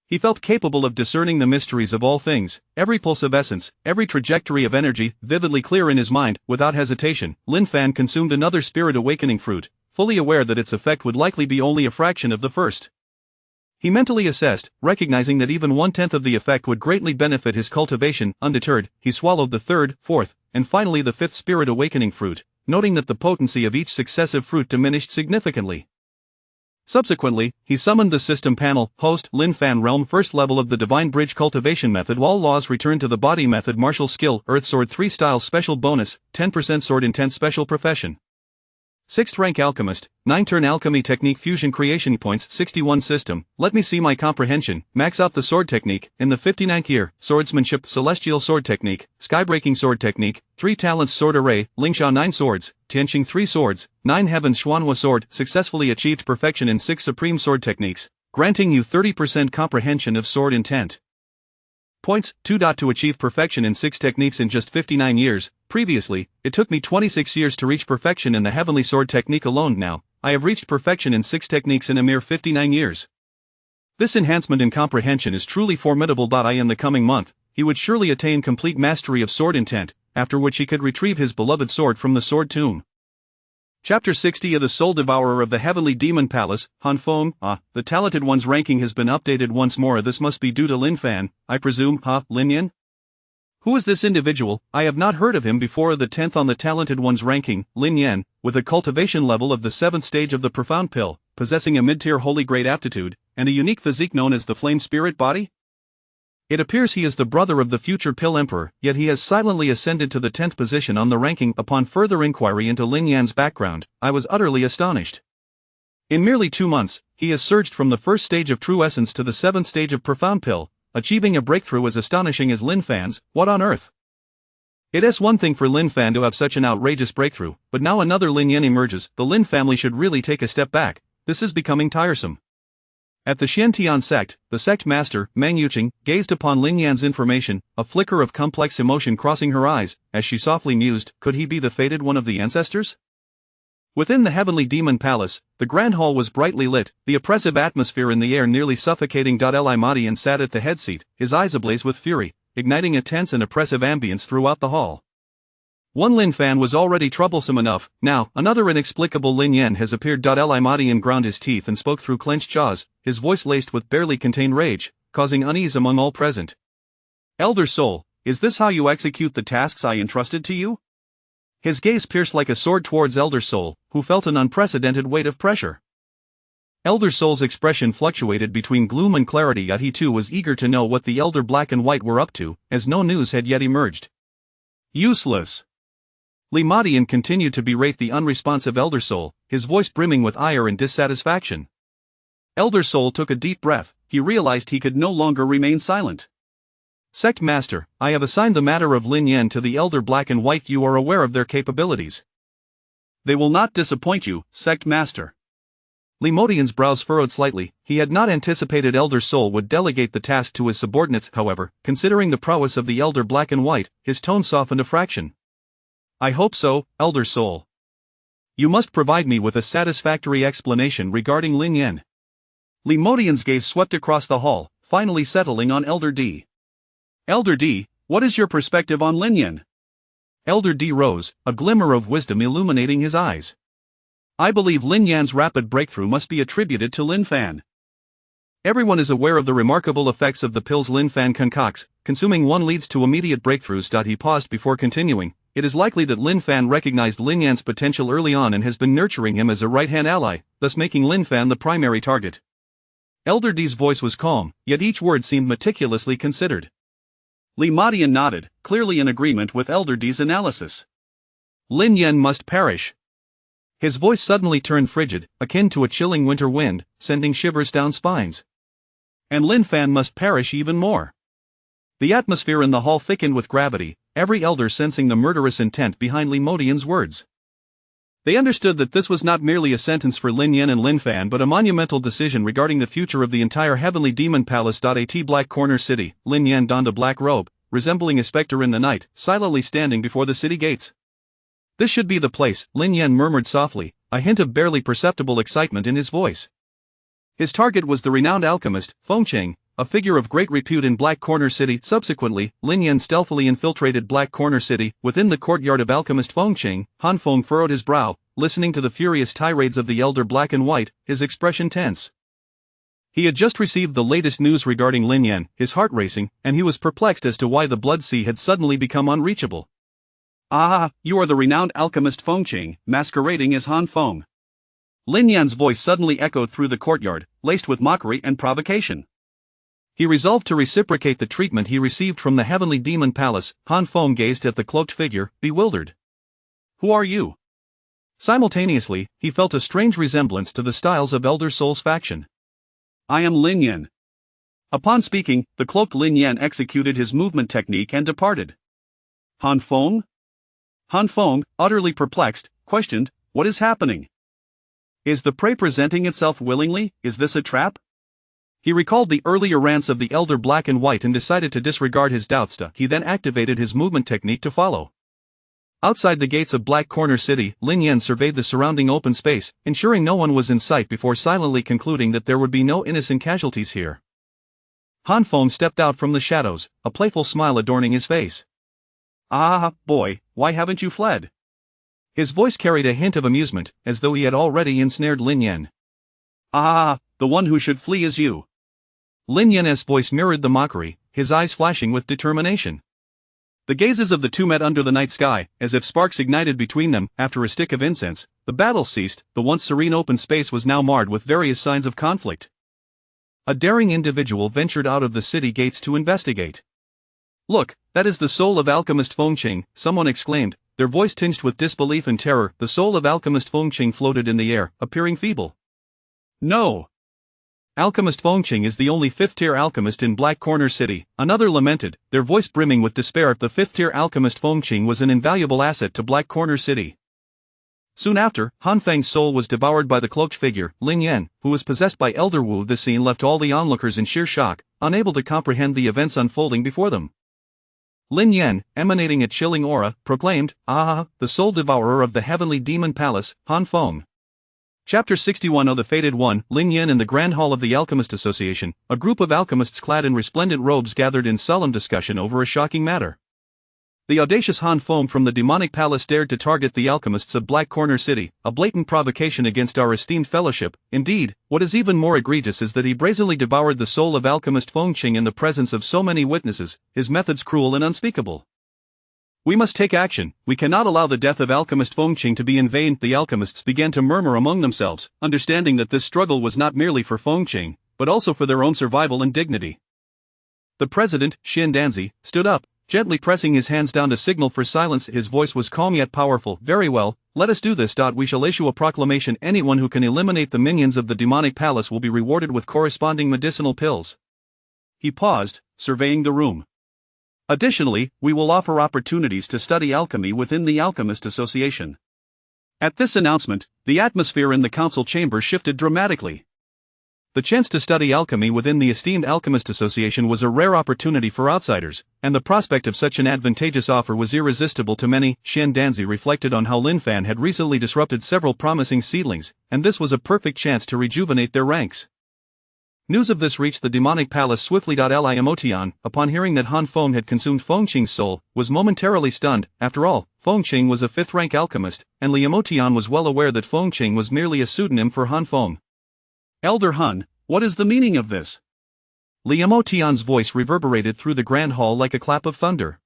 He felt capable of discerning the mysteries of all things, every pulse of essence, every trajectory of energy, vividly clear in his mind. Without hesitation, Lin Fan consumed another Spirit Awakening fruit, fully aware that its effect would likely be only a fraction of the first. He mentally assessed, recognizing that even 1/10 of the effect would greatly benefit his cultivation. Undeterred, he swallowed the 3rd, 4th, and finally the 5th Spirit Awakening fruit, noting that the potency of each successive fruit diminished significantly. Subsequently, he summoned the system panel. Host, Lin Fan realm. First level of the Divine Bridge cultivation method. All laws return to the body. Method. Martial skill, Earth Sword 3 style special bonus, 10% sword intent special profession. 6th rank alchemist, 9-turn alchemy technique fusion creation points 61 system. Let me see my comprehension. Max out the sword technique. In the 59th year, swordsmanship, celestial sword technique, skybreaking sword technique, 3 talents sword array, Lingsha 9 swords, Tianqing 3 swords, 9 heavens Xuanhua sword. Successfully achieved perfection in 6 supreme sword techniques, granting you 30% comprehension of sword intent. Points, 2. To achieve perfection in 6 techniques in just 59 years. Previously, it took me 26 years to reach perfection in the heavenly sword technique alone. Now, I have reached perfection in 6 techniques in a mere 59 years. This enhancement in comprehension is truly formidable. In the coming month, he would surely attain complete mastery of sword intent, after which he could retrieve his beloved sword from the sword tomb. Chapter 60 of the Soul Devourer of the Heavenly Demon Palace. Han Feng. The Talented One's ranking has been updated once more. This must be due to Lin Fan, I presume. Lin Yan? Who is this individual? I have not heard of him before. The 10th on the Talented One's ranking, Lin Yan, with a cultivation level of the 7th stage of the Profound Pill, possessing a mid-tier holy grade aptitude, and a unique physique known as the Flame Spirit Body? It appears he is the brother of the future Pill Emperor, yet he has silently ascended to the 10th position on the ranking. Upon further inquiry into Lin Yan's background, I was utterly astonished. In merely 2 months, he has surged from the 1st stage of True Essence to the 7th stage of Profound Pill, achieving a breakthrough as astonishing as Lin Fan's. What on earth? It is one thing for Lin Fan to have such an outrageous breakthrough, but now another Lin Yan emerges. The Lin family should really take a step back. This is becoming tiresome. At the Xiantian sect, the sect master, Meng Yuqing, gazed upon Lin Yan's information, a flicker of complex emotion crossing her eyes, as she softly mused, could he be the fated one of the ancestors? Within the heavenly demon palace, the grand hall was brightly lit, the oppressive atmosphere in the air nearly suffocating. Li Madian sat at the head seat, his eyes ablaze with fury, igniting a tense and oppressive ambience throughout the hall. One Lin Fan was already troublesome enough, now, another inexplicable Lin Yan has appeared. Li Madian ground his teeth and spoke through clenched jaws, his voice laced with barely contained rage, causing unease among all present. Elder Soul, is this how you execute the tasks I entrusted to you? His gaze pierced like a sword towards Elder Soul, who felt an unprecedented weight of pressure. Elder Soul's expression fluctuated between gloom and clarity, yet he too was eager to know what the Elder Black and White were up to, as no news had yet emerged. Useless. Li Madian continued to berate the unresponsive Elder Soul, his voice brimming with ire and dissatisfaction. Elder Soul took a deep breath. He realized he could no longer remain silent. Sect Master, I have assigned the matter of Lin Yan to the Elder Black and White. You are aware of their capabilities. They will not disappoint you, Sect Master. Li Modian's brows furrowed slightly. He had not anticipated Elder Soul would delegate the task to his subordinates. However, considering the prowess of the Elder Black and White, his tone softened a fraction. I hope so, Elder Soul. You must provide me with a satisfactory explanation regarding Lin Yan. Li Modian's gaze swept across the hall, finally settling on Elder D. Elder D, what is your perspective on Lin Yan? Elder D rose, a glimmer of wisdom illuminating his eyes. I believe Lin Yan's rapid breakthrough must be attributed to Lin Fan. Everyone is aware of the remarkable effects of the pills Lin Fan concocts. Consuming one leads to immediate breakthroughs. He paused before continuing. It is likely that Lin Fan recognized Lin Yan's potential early on and has been nurturing him as a right-hand ally, thus making Lin Fan the primary target. Elder D's voice was calm, yet each word seemed meticulously considered. Li Madian nodded, clearly in agreement with Elder D's analysis. Lin Yan must perish. His voice suddenly turned frigid, akin to a chilling winter wind, sending shivers down spines. And Lin Fan must perish even more. The atmosphere in the hall thickened with gravity, every elder sensing the murderous intent behind Li Modian's words. They understood that this was not merely a sentence for Lin Yan and Lin Fan but a monumental decision regarding the future of the entire heavenly demon palace. At Black Corner City, Lin Yan donned a black robe, resembling a specter in the night, silently standing before the city gates. This should be the place, Lin Yan murmured softly, a hint of barely perceptible excitement in his voice. His target was the renowned alchemist, Feng Cheng, a figure of great repute in Black Corner City. Subsequently, Lin Yan stealthily infiltrated Black Corner City. Within the courtyard of alchemist Feng Cheng, Han Feng furrowed his brow, listening to the furious tirades of the Elder Black and White, his expression tense. He had just received the latest news regarding Lin Yan, his heart racing, and he was perplexed as to why the Blood Sea had suddenly become unreachable. Ah, you are the renowned alchemist Feng Cheng, masquerading as Han Feng. Lin Yan's voice suddenly echoed through the courtyard, laced with mockery and provocation. He resolved to reciprocate the treatment he received from the heavenly demon palace. Han Feng gazed at the cloaked figure, bewildered. Who are you? Simultaneously, he felt a strange resemblance to the styles of Elder Soul's faction. I am Lin Yan. Upon speaking, the cloaked Lin Yan executed his movement technique and departed. Han Feng? Han Feng, utterly perplexed, questioned, what is happening? Is the prey presenting itself willingly? Is this a trap? He recalled the earlier rants of the Elder Black and White and decided to disregard his doubts. He then activated his movement technique to follow. Outside the gates of Black Corner City, Lin Yan surveyed the surrounding open space, ensuring no one was in sight before silently concluding that there would be no innocent casualties here. Han Feng stepped out from the shadows, a playful smile adorning his face. Ah, boy, why haven't you fled? His voice carried a hint of amusement, as though he had already ensnared Lin Yan. Ah, the one who should flee is you. Lin Yan's voice mirrored the mockery, his eyes flashing with determination. The gazes of the two met under the night sky, as if sparks ignited between them. After a stick of incense, the battle ceased. The once serene open space was now marred with various signs of conflict. A daring individual ventured out of the city gates to investigate. Look, that is the soul of alchemist Feng Cheng, someone exclaimed, their voice tinged with disbelief and terror. The soul of alchemist Feng Cheng floated in the air, appearing feeble. No! Alchemist Fengqing is the only fifth-tier alchemist in Black Corner City, another lamented, their voice brimming with despair. The fifth-tier alchemist Fengqing was an invaluable asset to Black Corner City. Soon after, Han Feng's soul was devoured by the cloaked figure, Lin Yan, who was possessed by Elder Wu. The scene left all the onlookers in sheer shock, unable to comprehend the events unfolding before them. Lin Yan, emanating a chilling aura, proclaimed, "Ah, the soul devourer of the heavenly demon palace, Han Feng." Chapter 61 of The Fated One. Lin Yan. In the Grand Hall of the Alchemist Association, a group of alchemists clad in resplendent robes gathered in solemn discussion over a shocking matter. The audacious Han Feng from the demonic palace dared to target the alchemists of Black Corner City, a blatant provocation against our esteemed fellowship. Indeed, what is even more egregious is that he brazenly devoured the soul of alchemist Fengqing in the presence of so many witnesses, his methods cruel and unspeakable. We must take action, we cannot allow the death of alchemist Fengqing to be in vain. The alchemists began to murmur among themselves, understanding that this struggle was not merely for Fengqing, but also for their own survival and dignity. The president, Xin Danzi, stood up, gently pressing his hands down to signal for silence. His voice was calm yet powerful. "Very well, let us do this. We shall issue a proclamation. Anyone who can eliminate the minions of the demonic palace will be rewarded with corresponding medicinal pills." He paused, surveying the room. "Additionally, we will offer opportunities to study alchemy within the Alchemist Association." At this announcement, the atmosphere in the council chamber shifted dramatically. The chance to study alchemy within the esteemed Alchemist Association was a rare opportunity for outsiders, and the prospect of such an advantageous offer was irresistible to many. Xin Danzi reflected on how Lin Fan had recently disrupted several promising seedlings, and this was a perfect chance to rejuvenate their ranks. News of this reached the demonic palace swiftly. Li Emotian, upon hearing that Han Feng had consumed Fengqing's soul, was momentarily stunned. After all, Fengqing was a fifth-rank alchemist, and Li Emotian was well aware that Fengqing was merely a pseudonym for Han Feng. "Elder Han, what is the meaning of this?" Li Emotian's voice reverberated through the grand hall like a clap of thunder.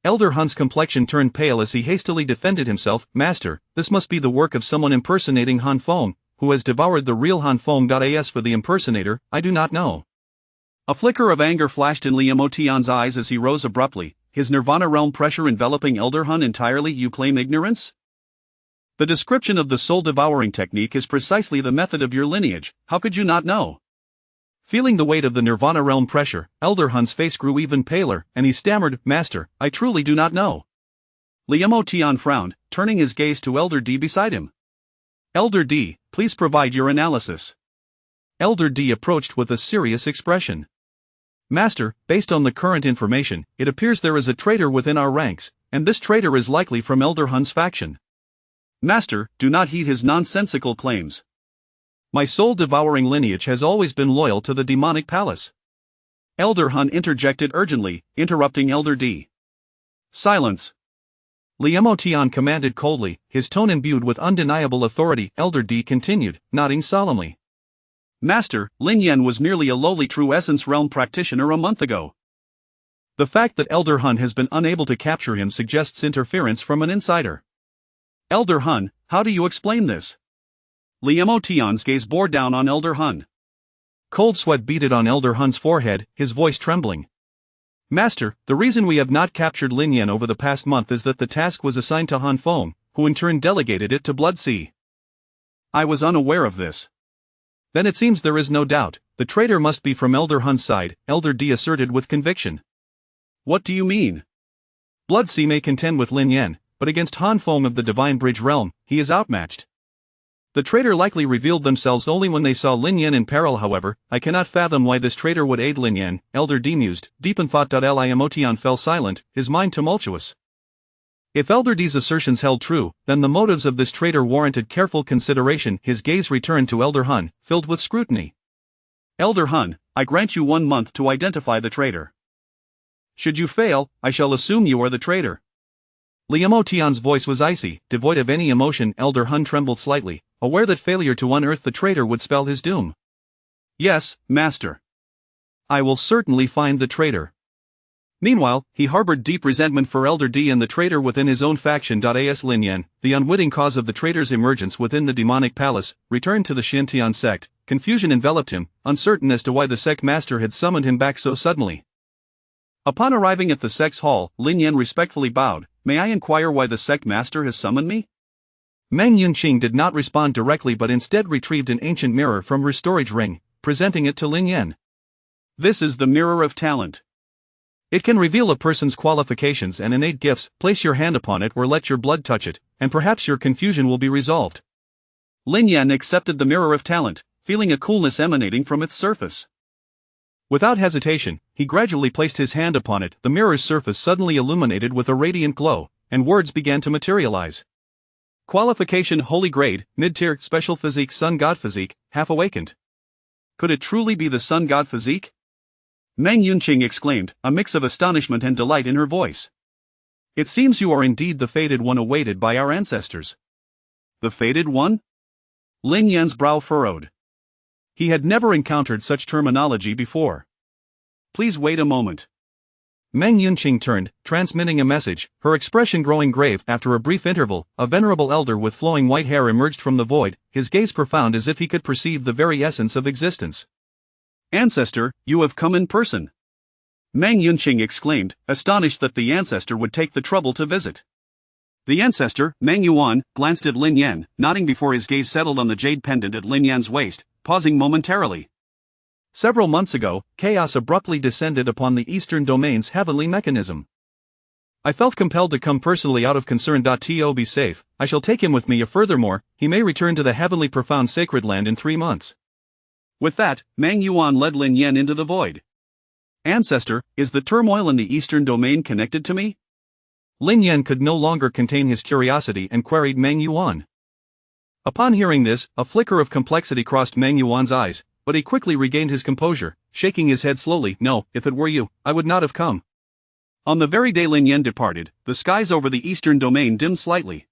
Elder Han's complexion turned pale as he hastily defended himself. "Master, this must be the work of someone impersonating Han Feng, who has devoured the real Han Feng. As for the impersonator, I do not know." A flicker of anger flashed in Li Emotian's eyes as he rose abruptly, his Nirvana realm pressure enveloping Elder Han entirely. "You claim ignorance? The description of the soul-devouring technique is precisely the method of your lineage. How could you not know?" Feeling the weight of the Nirvana realm pressure, Elder Han's face grew even paler, and he stammered, "Master, I truly do not know." Li Emotian frowned, turning his gaze to Elder D beside him. "Elder D, please provide your analysis." Elder D approached with a serious expression. "Master, based on the current information, it appears there is a traitor within our ranks, and this traitor is likely from Elder Han's faction." "Master, do not heed his nonsensical claims. My soul-devouring lineage has always been loyal to the demonic palace." Elder Han interjected urgently, interrupting Elder D. "Silence!" Li Emotian commanded coldly, his tone imbued with undeniable authority. Elder D continued, nodding solemnly. "Master, Lin Yan was merely a lowly true essence realm practitioner a month ago. The fact that Elder Han has been unable to capture him suggests interference from an insider." "Elder Han, how do you explain this?" Li Emotian's gaze bore down on Elder Han. Cold sweat beaded on Elder Han's forehead, his voice trembling. "Master, the reason we have not captured Lin Yan over the past month is that the task was assigned to Han Feng, who in turn delegated it to Blood Sea." "I was unaware of this." "Then it seems there is no doubt, the traitor must be from Elder Han's side," Elder D asserted with conviction. "What do you mean?" "Blood Sea may contend with Lin Yan, but against Han Feng of the Divine Bridge realm, he is outmatched. The traitor likely revealed themselves only when they saw Lin Yan in peril. However, I cannot fathom why this traitor would aid Lin Yan." Elder D mused, deep in thought. Li Emotian fell silent, his mind tumultuous. If Elder D's assertions held true, then the motives of this traitor warranted careful consideration. His gaze returned to Elder Han, filled with scrutiny. "Elder Han, I grant you 1 month to identify the traitor. Should you fail, I shall assume you are the traitor." Li Emotian's voice was icy, devoid of any emotion. Elder Han trembled slightly, aware that failure to unearth the traitor would spell his doom. "Yes, Master. I will certainly find the traitor." Meanwhile, he harbored deep resentment for Elder D and the traitor within his own faction. As Lin Yan, the unwitting cause of the traitor's emergence within the demonic palace, returned to the Xintian sect, confusion enveloped him, uncertain as to why the sect master had summoned him back so suddenly. Upon arriving at the sect's hall, Lin Yan respectfully bowed. "May I inquire why the sect master has summoned me?" Meng Yunqing did not respond directly but instead retrieved an ancient mirror from her storage ring. presenting it to Lin Yan. This is the mirror of talent. It can reveal a person's qualifications and innate gifts. Place your hand upon it or let your blood touch it, and perhaps your confusion will be resolved. Lin Yan accepted the mirror of talent, feeling a coolness emanating from its surface. Without hesitation, he gradually placed his hand upon it. The mirror's surface suddenly illuminated with a radiant glow, and words began to materialize. Qualification: Holy Grade, Mid-Tier, Special Physique, Sun God Physique, Half Awakened. Could it truly be the Sun God Physique? Meng Yunqing exclaimed, a mix of astonishment and delight in her voice. It seems you are indeed the fated one awaited by our ancestors. The fated one? Lin Yan's brow furrowed. He had never encountered such terminology before. Please wait a moment. Meng Yunqing turned, transmitting a message, her expression growing grave. After a brief interval, a venerable elder with flowing white hair emerged from the void, his gaze profound as if he could perceive the very essence of existence. Ancestor, you have come in person. Meng Yunqing exclaimed, astonished that the ancestor would take the trouble to visit. The ancestor, Meng Yuan, glanced at Lin Yan, nodding before his gaze settled on the jade pendant at Lin Yan's waist, pausing momentarily. Several months ago, chaos abruptly descended upon the Eastern Domain's heavenly mechanism. I felt compelled to come personally out of concern. To be safe, I shall take him with me. Furthermore, he may return to the heavenly profound sacred land in 3 months. With that, Meng Yuan led Lin Yan into the void. Ancestor, is the turmoil in the Eastern Domain connected to me? Lin Yan could no longer contain his curiosity and queried Meng Yuan. Upon hearing this, a flicker of complexity crossed Meng Yuan's eyes, but he quickly regained his composure, shaking his head slowly. No, if it were you, I would not have come. On the very day Lin Yan departed, the skies over the Eastern Domain dimmed slightly.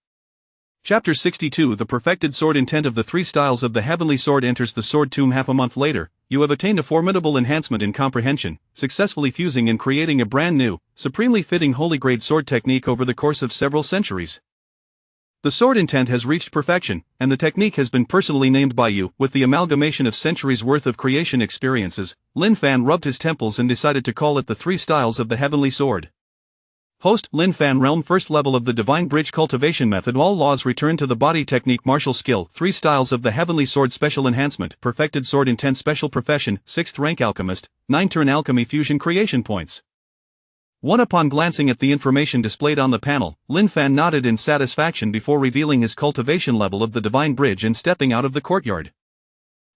Chapter 62 The perfected sword intent of the 3 styles of the heavenly sword enters the sword tomb. Half a month later, you have attained a formidable enhancement in comprehension, successfully fusing and creating a brand new, supremely fitting holy grade sword technique over the course of several centuries. The sword intent has reached perfection, and the technique has been personally named by you. With the amalgamation of centuries worth of creation experiences, Lin Fan rubbed his temples and decided to call it the 3 styles of the heavenly sword. Host: Lin Fan. Realm: First level of the Divine Bridge cultivation method. All laws return to the body. Technique: Martial skill. 3 styles of the heavenly sword. Special enhancement: Perfected sword intent. Special profession: 6th rank alchemist. 9 turn alchemy fusion creation points. 1. Upon glancing at the information displayed on the panel, Lin Fan nodded in satisfaction before revealing his cultivation level of the Divine Bridge and stepping out of the courtyard.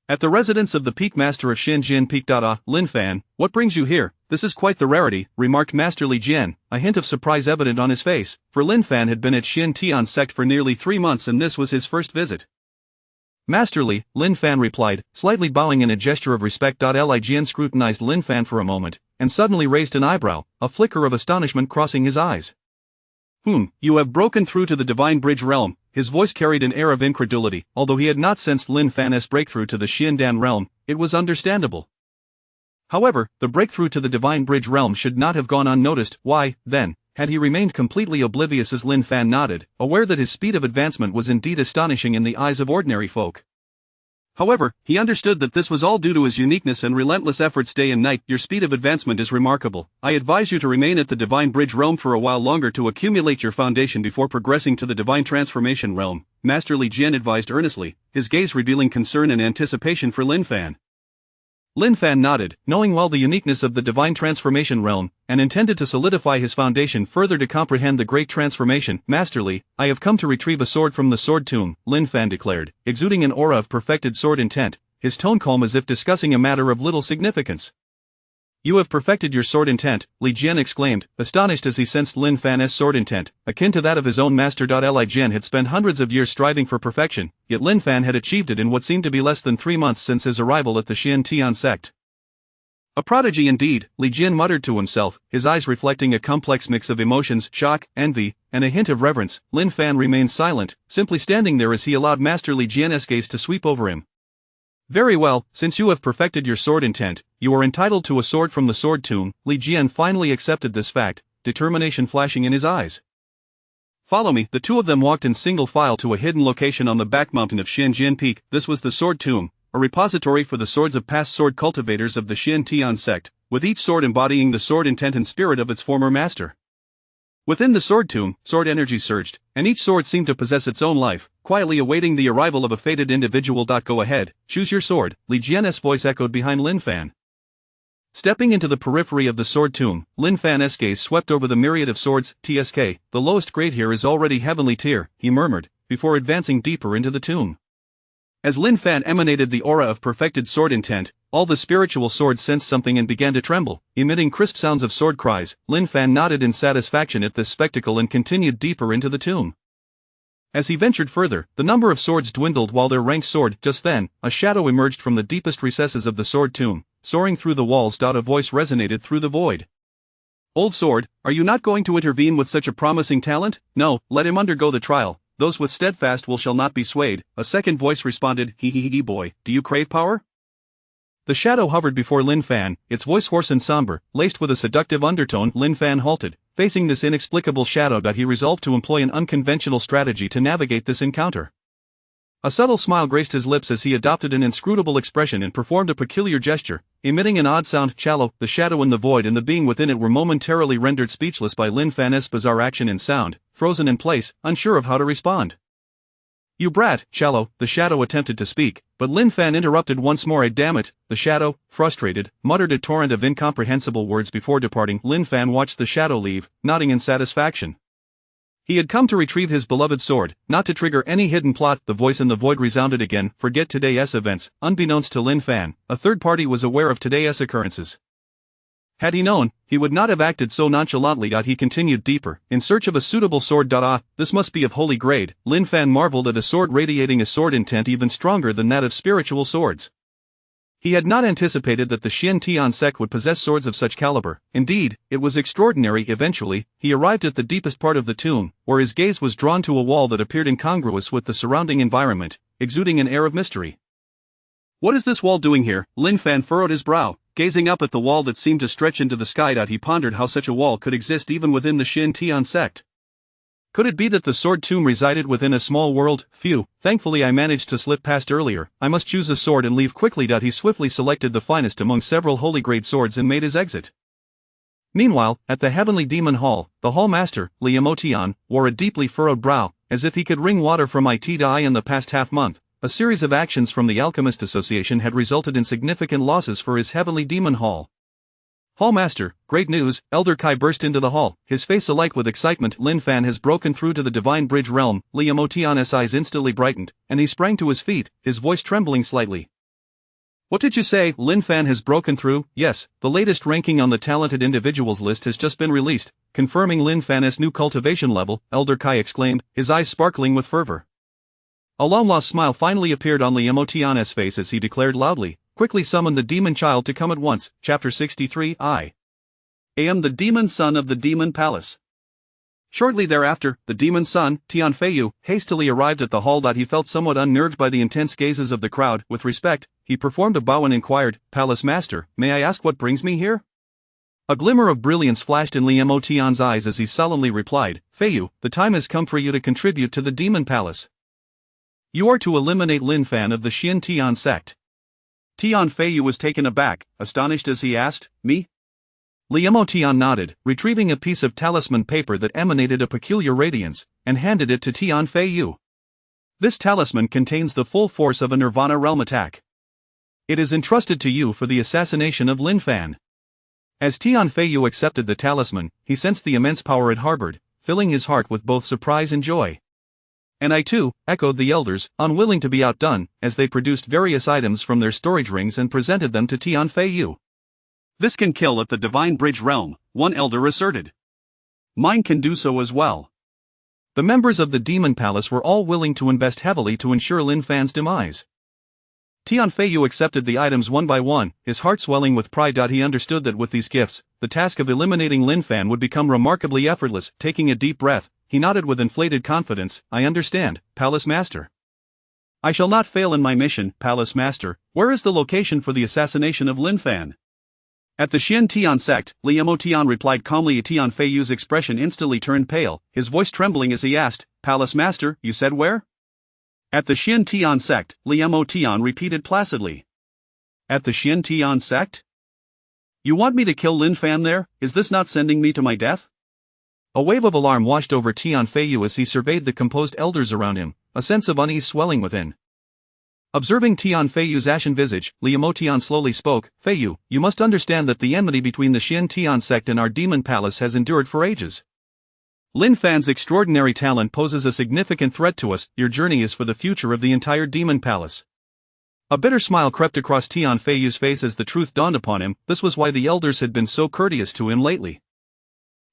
At the residence of the Peak Master of Xinjian Peak. Lin Fan, what brings you here? This is quite the rarity, remarked Master Li Jian, a hint of surprise evident on his face, for Lin Fan had been at Xin Tian sect for nearly 3 months and this was his first visit. Master Li, Lin Fan replied, slightly bowing in a gesture of respect. Li Jian scrutinized Lin Fan for a moment, and suddenly raised an eyebrow, a flicker of astonishment crossing his eyes. You have broken through to the Divine Bridge realm. His voice carried an air of incredulity. Although he had not sensed Lin Fan's breakthrough to the Xiandan realm, it was understandable. However, the breakthrough to the Divine Bridge realm should not have gone unnoticed. Why, then, had he remained completely oblivious? As Lin Fan nodded, aware that his speed of advancement was indeed astonishing in the eyes of ordinary folk. However, he understood that this was all due to his uniqueness and relentless efforts day and night. Your speed of advancement is remarkable. I advise you to remain at the Divine Bridge realm for a while longer to accumulate your foundation before progressing to the Divine Transformation realm, Master Li Jian advised earnestly, his gaze revealing concern and anticipation for Lin Fan. Lin Fan nodded, knowing well the uniqueness of the Divine Transformation realm, and intended to solidify his foundation further to comprehend the Great Transformation. Master Li, I have come to retrieve a sword from the sword tomb, Lin Fan declared, exuding an aura of perfected sword intent, his tone calm as if discussing a matter of little significance. You have perfected your sword intent, Li Jian exclaimed, astonished as he sensed Lin Fan's sword intent, akin to that of his own master. Li Jian had spent hundreds of years striving for perfection, yet Lin Fan had achieved it in what seemed to be less than 3 months since his arrival at the Xian Tian sect. A prodigy indeed, Li Jian muttered to himself, his eyes reflecting a complex mix of emotions: shock, envy, and a hint of reverence. Lin Fan remained silent, simply standing there as he allowed Master Li Jian's gaze to sweep over him. Very well, since you have perfected your sword intent, you are entitled to a sword from the sword tomb. Li Jian finally accepted this fact, determination flashing in his eyes. Follow me. The two of them walked in single file to a hidden location on the back mountain of Xianjian Peak. This was the sword tomb, a repository for the swords of past sword cultivators of the Xian Tian sect, with each sword embodying the sword intent and spirit of its former master. Within the sword tomb, sword energy surged, and each sword seemed to possess its own life, quietly awaiting the arrival of a fated individual. Go ahead, choose your sword, Li Jian's voice echoed behind Lin Fan. Stepping into the periphery of the sword tomb, Lin Fan's gaze swept over the myriad of swords. TSK, the lowest grade here is already heavenly tier, he murmured, before advancing deeper into the tomb. As Lin Fan emanated the aura of perfected sword intent, all the spiritual swords sensed something and began to tremble, emitting crisp sounds of sword cries. Lin Fan nodded in satisfaction at this spectacle and continued deeper into the tomb. As he ventured further, the number of swords dwindled while their ranks soared. Just then, a shadow emerged from the deepest recesses of the sword tomb, soaring through the walls. A voice resonated through the void. Old sword, are you not going to intervene with such a promising talent? No, let him undergo the trial. Those with steadfast will shall not be swayed. A second voice responded, Hee boy, do you crave power? The shadow hovered before Lin Fan, its voice hoarse and somber, laced with a seductive undertone. Lin Fan halted, facing this inexplicable shadow. He resolved to employ an unconventional strategy to navigate this encounter. A subtle smile graced his lips as he adopted an inscrutable expression and performed a peculiar gesture, emitting an odd sound. Chalo, the shadow in the void and the being within it were momentarily rendered speechless by Lin Fan's bizarre action and sound, frozen in place, unsure of how to respond. You brat, Chalo, the shadow attempted to speak, but Lin Fan interrupted once more. Damn it, the shadow, frustrated, muttered a torrent of incomprehensible words before departing. Lin Fan watched the shadow leave, nodding in satisfaction. He had come to retrieve his beloved sword, not to trigger any hidden plot. The voice in the void resounded again. Forget today's events. Unbeknownst to Lin Fan, a third party was aware of today's occurrences. Had he known, he would not have acted so nonchalantly. He continued deeper, in search of a suitable sword. This must be of holy grade. Lin Fan marveled at a sword radiating a sword intent even stronger than that of spiritual swords. He had not anticipated that the Xian Tian sect would possess swords of such caliber. Indeed, it was extraordinary. Eventually, he arrived at the deepest part of the tomb, where his gaze was drawn to a wall that appeared incongruous with the surrounding environment, exuding an air of mystery. What is this wall doing here? Lin Fan furrowed his brow, gazing up at the wall that seemed to stretch into the sky. He pondered how such a wall could exist even within the Xian Tian sect. Could it be that the sword tomb resided within a small world? Phew, thankfully I managed to slip past earlier. I must choose a sword and leave quickly. He swiftly selected the finest among several holy grade swords and made his exit. Meanwhile, at the Heavenly Demon Hall, the Hall Master, Liu Tian, wore a deeply furrowed brow, as if he could wring water from eye. In the past half-month, a series of actions from the Alchemist Association had resulted in significant losses for his Heavenly Demon Hall. Hall Master, great news! Elder Kai burst into the hall, his face alight with excitement. Lin Fan has broken through to the Divine Bridge realm. Liu Tian's eyes instantly brightened, and he sprang to his feet, his voice trembling slightly. What did you say? Lin Fan has broken through? Yes, the latest ranking on the talented individuals list has just been released, confirming Lin Fan's new cultivation level, Elder Kai exclaimed, his eyes sparkling with fervor. A long-lost smile finally appeared on Liu Tian's face as he declared loudly, quickly summon the demon child to come at once. Chapter 63. I am the demon son of the demon palace. Shortly thereafter, the demon son, Tian Feiyu, hastily arrived at the hall. He felt somewhat unnerved by the intense gazes of the crowd. With respect, he performed a bow and inquired, Palace Master, may I ask what brings me here? A glimmer of brilliance flashed in Liu Tian's eyes as he solemnly replied, Feiyu, the time has come for you to contribute to the demon palace. You are to eliminate Lin Fan of the Xian Tian sect. Tian Feiyu was taken aback, astonished as he asked, me? Liu Tian nodded, retrieving a piece of talisman paper that emanated a peculiar radiance, and handed it to Tian Feiyu. This talisman contains the full force of a Nirvana realm attack. It is entrusted to you for the assassination of Lin Fan. As Tian Feiyu accepted the talisman, he sensed the immense power it harbored, filling his heart with both surprise and joy. And I too, echoed the elders, unwilling to be outdone, as they produced various items from their storage rings and presented them to Tian Feiyu. This can kill at the Divine Bridge realm, one elder asserted. Mine can do so as well. The members of the Demon Palace were all willing to invest heavily to ensure Lin Fan's demise. Tian Feiyu accepted the items one by one, his heart swelling with pride. He understood that with these gifts, the task of eliminating Lin Fan would become remarkably effortless. Taking a deep breath, he nodded with inflated confidence, I understand, Palace Master. I shall not fail in my mission, Palace Master. Where is the location for the assassination of Lin Fan? At the Xian Tian sect, Liu Tian replied calmly. Tian Feiyu's expression instantly turned pale, his voice trembling as he asked, Palace Master, you said where? At the Xian Tian sect, Liu Tian repeated placidly. At the Xian Tian sect? You want me to kill Lin Fan there? Is this not sending me to my death? A wave of alarm washed over Tian Feiyu as he surveyed the composed elders around him, a sense of unease swelling within. Observing Tian Feiyu's ashen visage, Liu Tian slowly spoke, "Feiyu, you must understand that the enmity between the Xin Tian sect and our demon palace has endured for ages. Lin Fan's extraordinary talent poses a significant threat to us. Your journey is for the future of the entire demon palace." A bitter smile crept across Tian Feiyu's face as the truth dawned upon him. This was why the elders had been so courteous to him lately.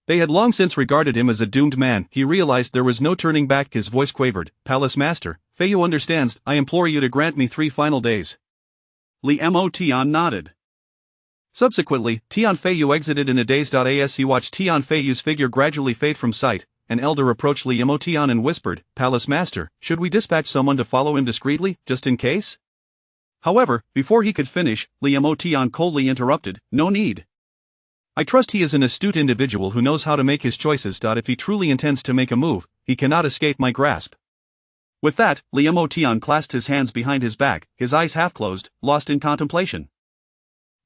They had long since regarded him as a doomed man. He realized there was no turning back. His voice quavered, "Palace Master, Feiyu understands. I implore you to grant me 3 final days." Li Mo Tian nodded. Subsequently, Tian Feiyu exited in a daze. As he watched Tian Feiyu's figure gradually fade from sight, an elder approached Li Mo Tian and whispered, "Palace Master, should we dispatch someone to follow him discreetly, just in case?" However, before he could finish, Li Mo Tian coldly interrupted, "No need. I trust he is an astute individual who knows how to make his choices. If he truly intends to make a move, he cannot escape my grasp." With that, Li Mo Tian clasped his hands behind his back, his eyes half closed, lost in contemplation.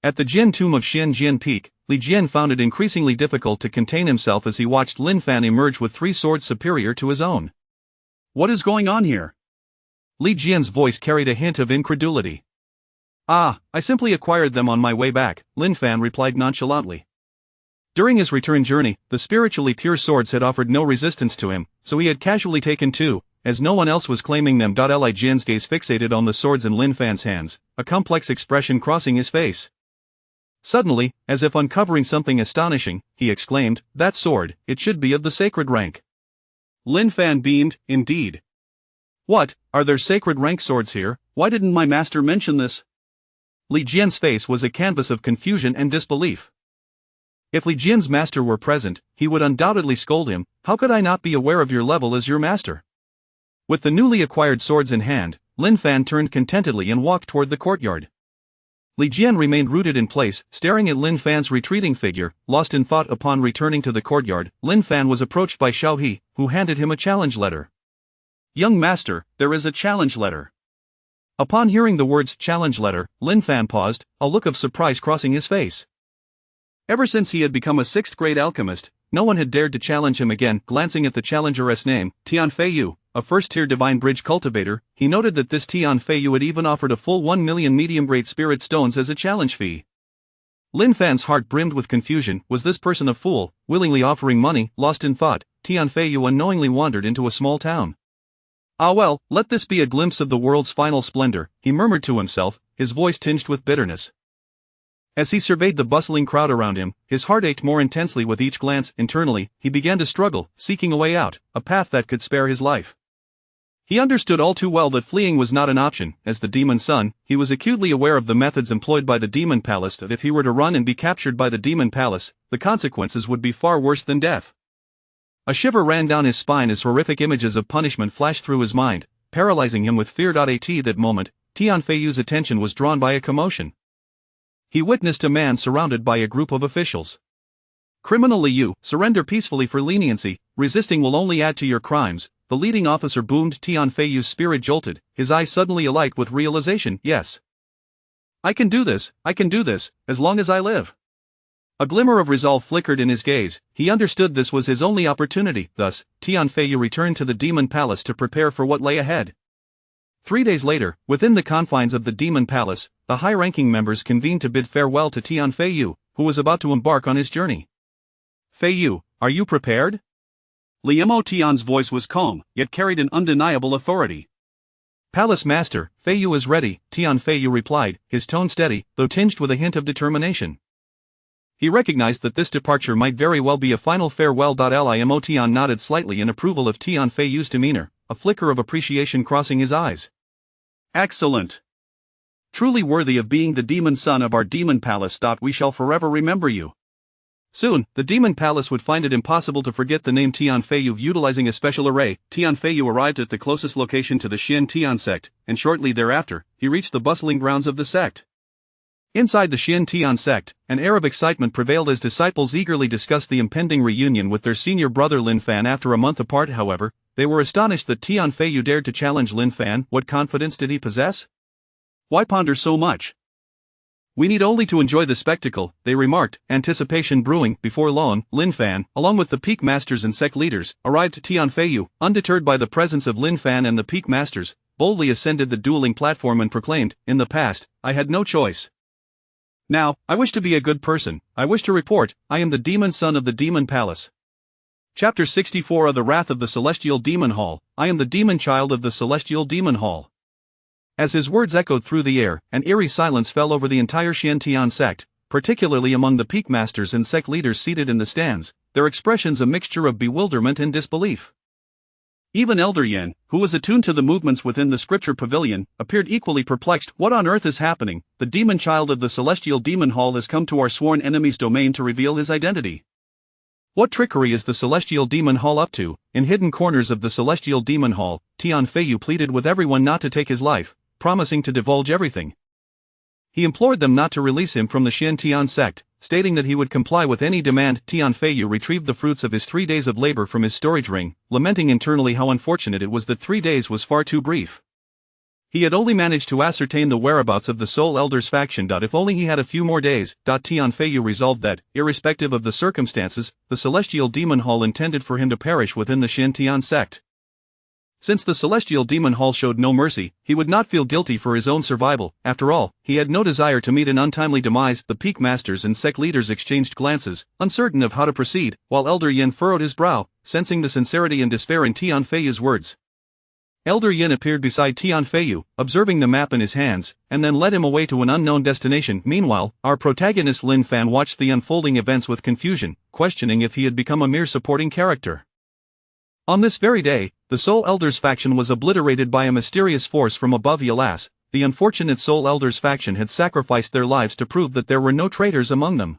At the Jin tomb of Xin Jin Peak, Li Jian found it increasingly difficult to contain himself as he watched Lin Fan emerge with 3 swords superior to his own. "What is going on here?" Li Jian's voice carried a hint of incredulity. "Ah, I simply acquired them on my way back," Lin Fan replied nonchalantly. During his return journey, the spiritually pure swords had offered no resistance to him, so he had casually taken 2, as no one else was claiming them. Li Jian's gaze fixated on the swords in Lin Fan's hands, a complex expression crossing his face. Suddenly, as if uncovering something astonishing, he exclaimed, "That sword, it should be of the sacred rank." Lin Fan beamed, "Indeed. What, are there sacred rank swords here? Why didn't my master mention this?" Li Jian's face was a canvas of confusion and disbelief. If Li Jian's master were present, he would undoubtedly scold him. "How could I not be aware of your level as your master?" With the newly acquired swords in hand, Lin Fan turned contentedly and walked toward the courtyard. Li Jian remained rooted in place, staring at Lin Fan's retreating figure, lost in thought. Upon returning to the courtyard, Lin Fan was approached by Xiao He, who handed him a challenge letter. "Young master, there is a challenge letter." Upon hearing the words challenge letter, Lin Fan paused, a look of surprise crossing his face. Ever since he had become a 6th-grade alchemist, no one had dared to challenge him again. Glancing at the challenger's name, Tian Feiyu, a first-tier divine bridge cultivator, he noted that this Tian Feiyu had even offered a full 1 million medium-grade spirit stones as a challenge fee. Lin Fan's heart brimmed with confusion. Was this person a fool, willingly offering money? Lost in thought, Tian Feiyu unknowingly wandered into a small town. "Ah well, let this be a glimpse of the world's final splendor," he murmured to himself, his voice tinged with bitterness. As he surveyed the bustling crowd around him, his heart ached more intensely with each glance. Internally, he began to struggle, seeking a way out, a path that could spare his life. He understood all too well that fleeing was not an option. As the demon son, he was acutely aware of the methods employed by the demon palace. That if he were to run and be captured by the demon palace, the consequences would be far worse than death. A shiver ran down his spine as horrific images of punishment flashed through his mind, paralyzing him with fear. At that moment, Tian Feiyu's attention was drawn by a commotion. He witnessed a man surrounded by a group of officials. "Criminal Liu, surrender peacefully for leniency. Resisting will only add to your crimes," the leading officer boomed. Tian Feiyu's spirit jolted, his eyes suddenly alight with realization. "Yes. I can do this, as long as I live." A glimmer of resolve flickered in his gaze. He understood this was his only opportunity. Thus, Tian Feiyu returned to the demon palace to prepare for what lay ahead. 3 days later, within the confines of the demon palace, the high-ranking members convened to bid farewell to Tian Feiyu, who was about to embark on his journey. "Feiyu, are you prepared?" Li Mo Tian's voice was calm, yet carried an undeniable authority. "Palace Master, Feiyu is ready," Tian Feiyu replied, his tone steady, though tinged with a hint of determination. He recognized that this departure might very well be a final farewell. Li Mo Tian nodded slightly in approval of Tian Feiyu's demeanor, a flicker of appreciation crossing his eyes. "Excellent. Truly worthy of being the demon son of our demon palace. We shall forever remember you." Soon, the demon palace would find it impossible to forget the name Tian Feiyu. Utilizing a special array, Tian Feiyu arrived at the closest location to the Xin Tian sect, and shortly thereafter, he reached the bustling grounds of the sect. Inside the Xin Tian sect, an air of excitement prevailed as disciples eagerly discussed the impending reunion with their senior brother Lin Fan. After a month apart, however, they were astonished that Tian Feiyu dared to challenge Lin Fan. What confidence did he possess? Why ponder so much? We need only to enjoy the spectacle, they remarked, anticipation brewing. Before long, Lin Fan, along with the Peak Masters and sect leaders, arrived. Tianfeiyu, undeterred by the presence of Lin Fan and the Peak Masters, boldly ascended the dueling platform and proclaimed, "In the past, I had no choice. Now, I wish to be a good person. I wish to report, I am the demon son of the Demon Palace." Chapter 64 of the Wrath of the Celestial Demon Hall. I am the demon child of the Celestial Demon Hall. As his words echoed through the air, an eerie silence fell over the entire Xiantian sect, particularly among the Peak Masters and sect leaders seated in the stands, their expressions a mixture of bewilderment and disbelief. Even Elder Yin, who was attuned to the movements within the scripture pavilion, appeared equally perplexed. What on earth is happening? The demon child of the Celestial Demon Hall has come to our sworn enemy's domain to reveal his identity. What trickery is the Celestial Demon Hall up to? In hidden corners of the Celestial Demon Hall, Tianfeiyu pleaded with everyone not to take his life, promising to divulge everything. He implored them not to release him from the Xiantian sect, stating that he would comply with any demand. Tianfeiyu retrieved the fruits of his 3 days of labor from his storage ring, lamenting internally how unfortunate it was that 3 days was far too brief. He had only managed to ascertain the whereabouts of the Soul Elders faction. If only he had a few more days. Tianfeiyu resolved that, irrespective of the circumstances, the Celestial Demon Hall intended for him to perish within the Xiantian sect. Since the Celestial Demon Hall showed no mercy, he would not feel guilty for his own survival. After all, he had no desire to meet an untimely demise. The Peak Masters and sect leaders exchanged glances, uncertain of how to proceed, while Elder Yin furrowed his brow, sensing the sincerity and despair in Tianfeiyu's words. Elder Yin appeared beside Tianfeiyu, observing the map in his hands, and then led him away to an unknown destination. Meanwhile, our protagonist Lin Fan watched the unfolding events with confusion, questioning if he had become a mere supporting character. On this very day, the Soul Elders faction was obliterated by a mysterious force from above. Alas, the unfortunate Soul Elders faction had sacrificed their lives to prove that there were no traitors among them.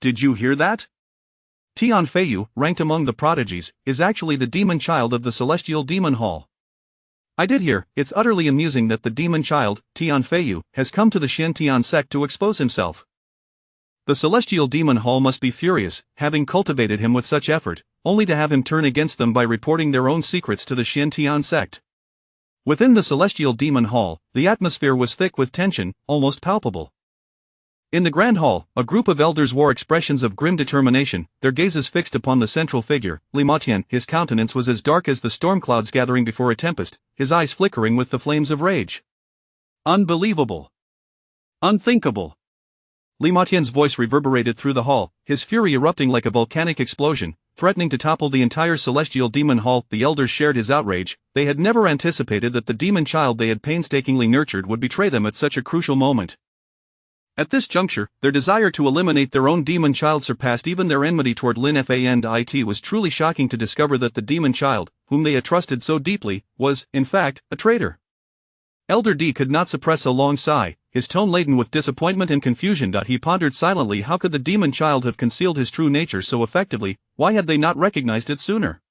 Did you hear that? Tianfeiyu, ranked among the prodigies, is actually the demon child of the Celestial Demon Hall. I did hear. It's utterly amusing that the demon child, Tianfeiyu, has come to the Xiantian sect to expose himself. The Celestial Demon Hall must be furious, having cultivated him with such effort, only to have him turn against them by reporting their own secrets to the Xiantian sect. Within the Celestial Demon Hall, the atmosphere was thick with tension, almost palpable. In the Grand Hall, a group of elders wore expressions of grim determination, their gazes fixed upon the central figure, Li Matian. His countenance was as dark as the storm clouds gathering before a tempest, his eyes flickering with the flames of rage. Unbelievable! Unthinkable! Li Matian's voice reverberated through the hall, his fury erupting like a volcanic explosion, threatening to topple the entire Celestial Demon Hall. The elders shared his outrage. They had never anticipated that the demon child they had painstakingly nurtured would betray them at such a crucial moment. At this juncture, their desire to eliminate their own demon child surpassed even their enmity toward Lin Fan. It was truly shocking to discover that the demon child, whom they had trusted so deeply, was, in fact, a traitor. Elder D could not suppress a long sigh, his tone laden with disappointment and confusion. He pondered silently. How could the demon child have concealed his true nature so effectively? Why had they not recognized it sooner?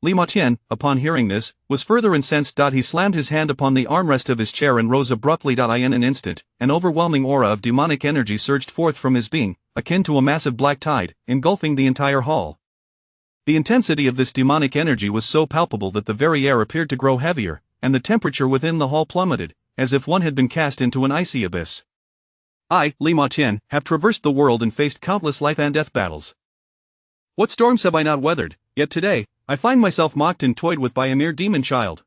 Li Matian, upon hearing this, was further incensed. He slammed his hand upon the armrest of his chair and rose abruptly. In an instant, an overwhelming aura of demonic energy surged forth from his being, akin to a massive black tide, engulfing the entire hall. The intensity of this demonic energy was so palpable that the very air appeared to grow heavier, and the temperature within the hall plummeted, as if one had been cast into an icy abyss. I, Li Matian, have traversed the world and faced countless life and death battles. What storms have I not weathered, yet today, I find myself mocked and toyed with by a mere demon child.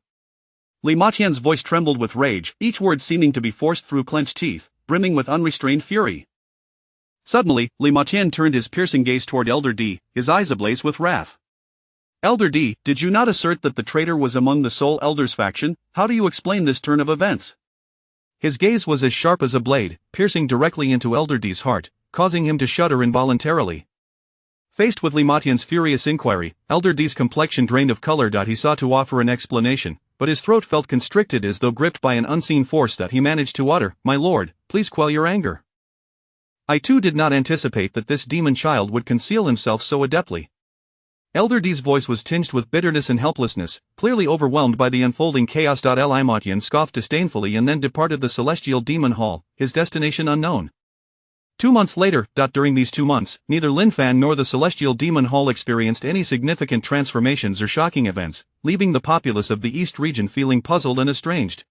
Li Matian's voice trembled with rage, each word seeming to be forced through clenched teeth, brimming with unrestrained fury. Suddenly, Li Matian turned his piercing gaze toward Elder D, his eyes ablaze with wrath. Elder D, did you not assert that the traitor was among the Soul Elders faction? How do you explain this turn of events? His gaze was as sharp as a blade, piercing directly into Elder D's heart, causing him to shudder involuntarily. Faced with Li Matian's furious inquiry, Elder D's complexion drained of color. He sought to offer an explanation, but his throat felt constricted as though gripped by an unseen force. He managed to utter, "My lord, please quell your anger. I too did not anticipate that this demon child would conceal himself so adeptly." Elder D's voice was tinged with bitterness and helplessness, clearly overwhelmed by the unfolding chaos. Li Matian scoffed disdainfully and then departed the Celestial Demon Hall, his destination unknown. 2 months later. During these 2 months, neither Lin Fan nor the Celestial Demon Hall experienced any significant transformations or shocking events, leaving the populace of the East region feeling puzzled and estranged.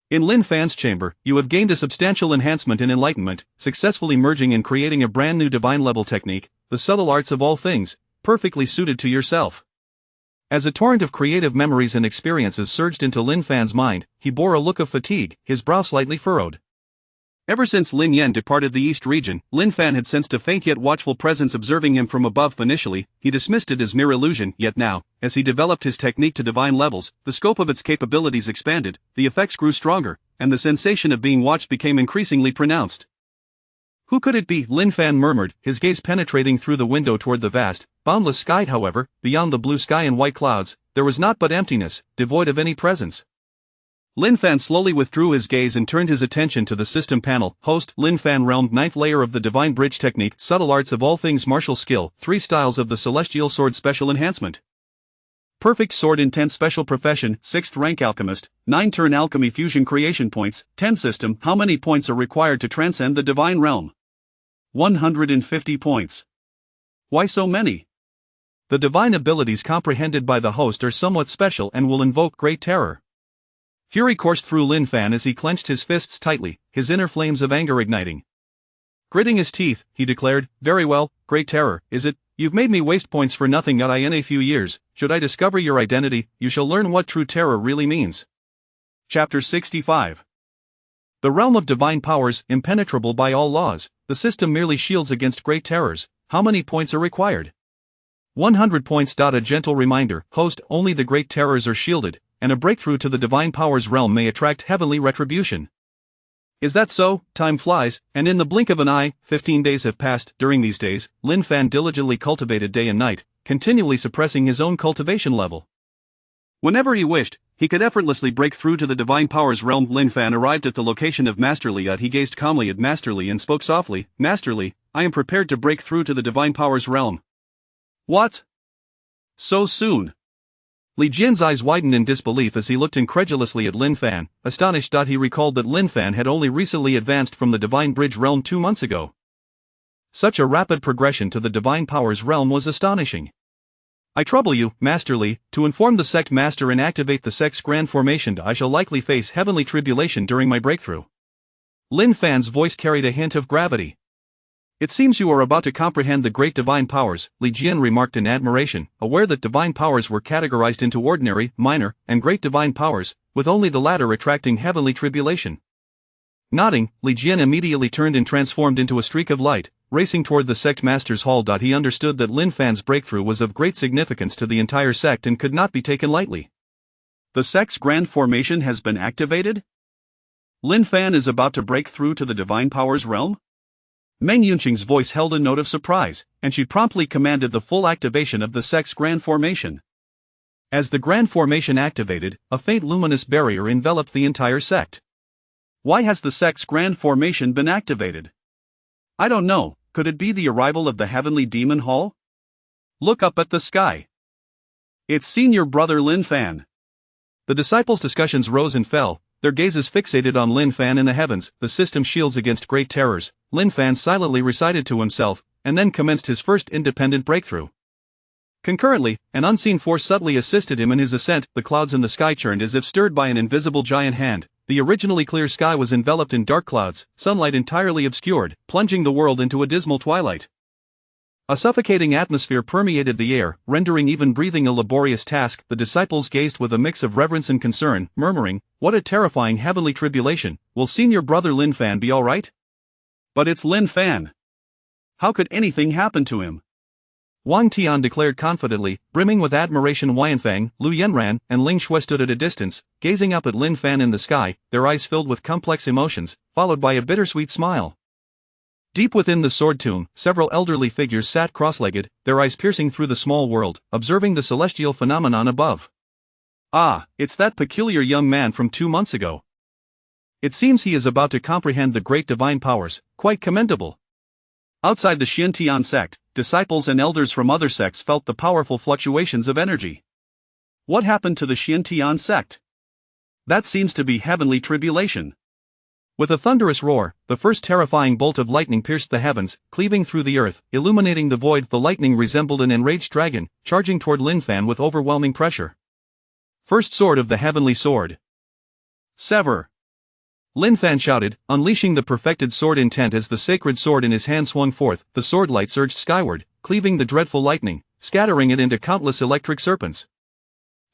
In Lin Fan's chamber, you have gained a substantial enhancement in enlightenment, successfully merging and creating a brand new divine-level technique, the subtle arts of all things, perfectly suited to yourself. As a torrent of creative memories and experiences surged into Lin Fan's mind, he bore a look of fatigue, his brow slightly furrowed. Ever since Lin Yan departed the East region, Lin Fan had sensed a faint yet watchful presence observing him from above. Initially, he dismissed it as mere illusion, yet now, as he developed his technique to divine levels, the scope of its capabilities expanded, the effects grew stronger, and the sensation of being watched became increasingly pronounced. Who could it be? Lin Fan murmured, his gaze penetrating through the window toward the vast, boundless sky. However, beyond the blue sky and white clouds, there was naught but emptiness, devoid of any presence. Lin Fan slowly withdrew his gaze and turned his attention to the system panel. Host, Lin Fan realm, 9th layer of the Divine Bridge Technique, subtle arts of all things, martial skill, 3 styles of the Celestial Sword, special enhancement. Perfect sword, intense special profession, 6th rank alchemist, 9 turn alchemy fusion creation points, 10 system. How many points are required to transcend the divine realm? 150 points. Why so many? The divine abilities comprehended by the host are somewhat special and will invoke great terror. Fury coursed through Lin Fan as he clenched his fists tightly, his inner flames of anger igniting. Gritting his teeth, he declared, "Very well, great terror, is it? You've made me waste points for nothing. Yet in a few years, should I discover your identity, you shall learn what true terror really means." Chapter 65. The realm of divine powers, impenetrable by all laws, the system merely shields against great terrors. How many points are required? 100 points. A gentle reminder, host, only the great terrors are shielded, and a breakthrough to the divine powers realm may attract heavenly retribution. Is that so? Time flies, and in the blink of an eye, 15 days have passed. During these days, Lin Fan diligently cultivated day and night, continually suppressing his own cultivation level. Whenever he wished, he could effortlessly break through to the divine powers realm. Lin Fan arrived at the location of Master Li. He gazed calmly at Master Li and spoke softly, "Master Li, I am prepared to break through to the divine powers realm." "What? So soon?" Li Jian's eyes widened in disbelief as he looked incredulously at Lin Fan, astonished. He recalled that Lin Fan had only recently advanced from the Divine Bridge realm 2 months ago. Such a rapid progression to the Divine Powers realm was astonishing. "I trouble you, Master Li, to inform the sect master and activate the sect's grand formation. I shall likely face heavenly tribulation during my breakthrough." Lin Fan's voice carried a hint of gravity. "It seems you are about to comprehend the great divine powers," Li Jian remarked in admiration, aware that divine powers were categorized into ordinary, minor, and great divine powers, with only the latter attracting heavenly tribulation. Nodding, Li Jian immediately turned and transformed into a streak of light, racing toward the sect master's hall. He understood that Lin Fan's breakthrough was of great significance to the entire sect and could not be taken lightly. The sect's grand formation has been activated? Lin Fan is about to break through to the divine powers realm? Meng Yunqing's voice held a note of surprise, and she promptly commanded the full activation of the sect's grand formation. As the grand formation activated, a faint luminous barrier enveloped the entire sect. Why has the sect's grand formation been activated? I don't know. Could it be the arrival of the heavenly demon hall? Look up at the sky. It's senior brother Lin Fan. The disciples' discussions rose and fell, their gazes fixated on Lin Fan in the heavens. The system shields against great terrors, Lin Fan silently recited to himself, and then commenced his first independent breakthrough. Concurrently, an unseen force subtly assisted him in his ascent. The clouds in the sky churned as if stirred by an invisible giant hand. The originally clear sky was enveloped in dark clouds, sunlight entirely obscured, plunging the world into a dismal twilight. A suffocating atmosphere permeated the air, rendering even breathing a laborious task. The disciples gazed with a mix of reverence and concern, murmuring, "What a terrifying heavenly tribulation! Will senior brother Lin Fan be all right?" "But it's Lin Fan. How could anything happen to him?" Wang Tian declared confidently, brimming with admiration. Wanfang, Lu Yanran, and Ling Shui stood at a distance, gazing up at Lin Fan in the sky, their eyes filled with complex emotions, followed by a bittersweet smile. Deep within the sword tomb, several elderly figures sat cross-legged, their eyes piercing through the small world, observing the celestial phenomenon above. "Ah, it's that peculiar young man from 2 months ago. It seems he is about to comprehend the great divine powers, quite commendable." Outside the Xintian sect, disciples and elders from other sects felt the powerful fluctuations of energy. What happened to the Xintian sect? That seems to be heavenly tribulation. With a thunderous roar, the first terrifying bolt of lightning pierced the heavens, cleaving through the earth, illuminating the void. The lightning resembled an enraged dragon, charging toward Lin Fan with overwhelming pressure. First sword of the heavenly sword. Sever. Lin Fan shouted, unleashing the perfected sword intent as the sacred sword in his hand swung forth. The sword light surged skyward, cleaving the dreadful lightning, scattering it into countless electric serpents.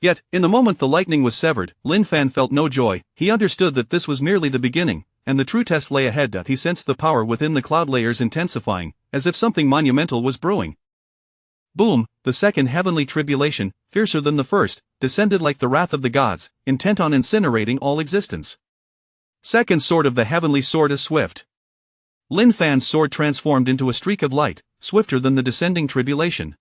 Yet, in the moment the lightning was severed, Lin Fan felt no joy. He understood that this was merely the beginning, and the true test lay ahead. He sensed the power within the cloud layers intensifying, as if something monumental was brewing. Boom! The second heavenly tribulation, fiercer than the first, descended like the wrath of the gods, intent on incinerating all existence. Second sword of the heavenly sword is swift. Lin Fan's sword transformed into a streak of light, swifter than the descending tribulation.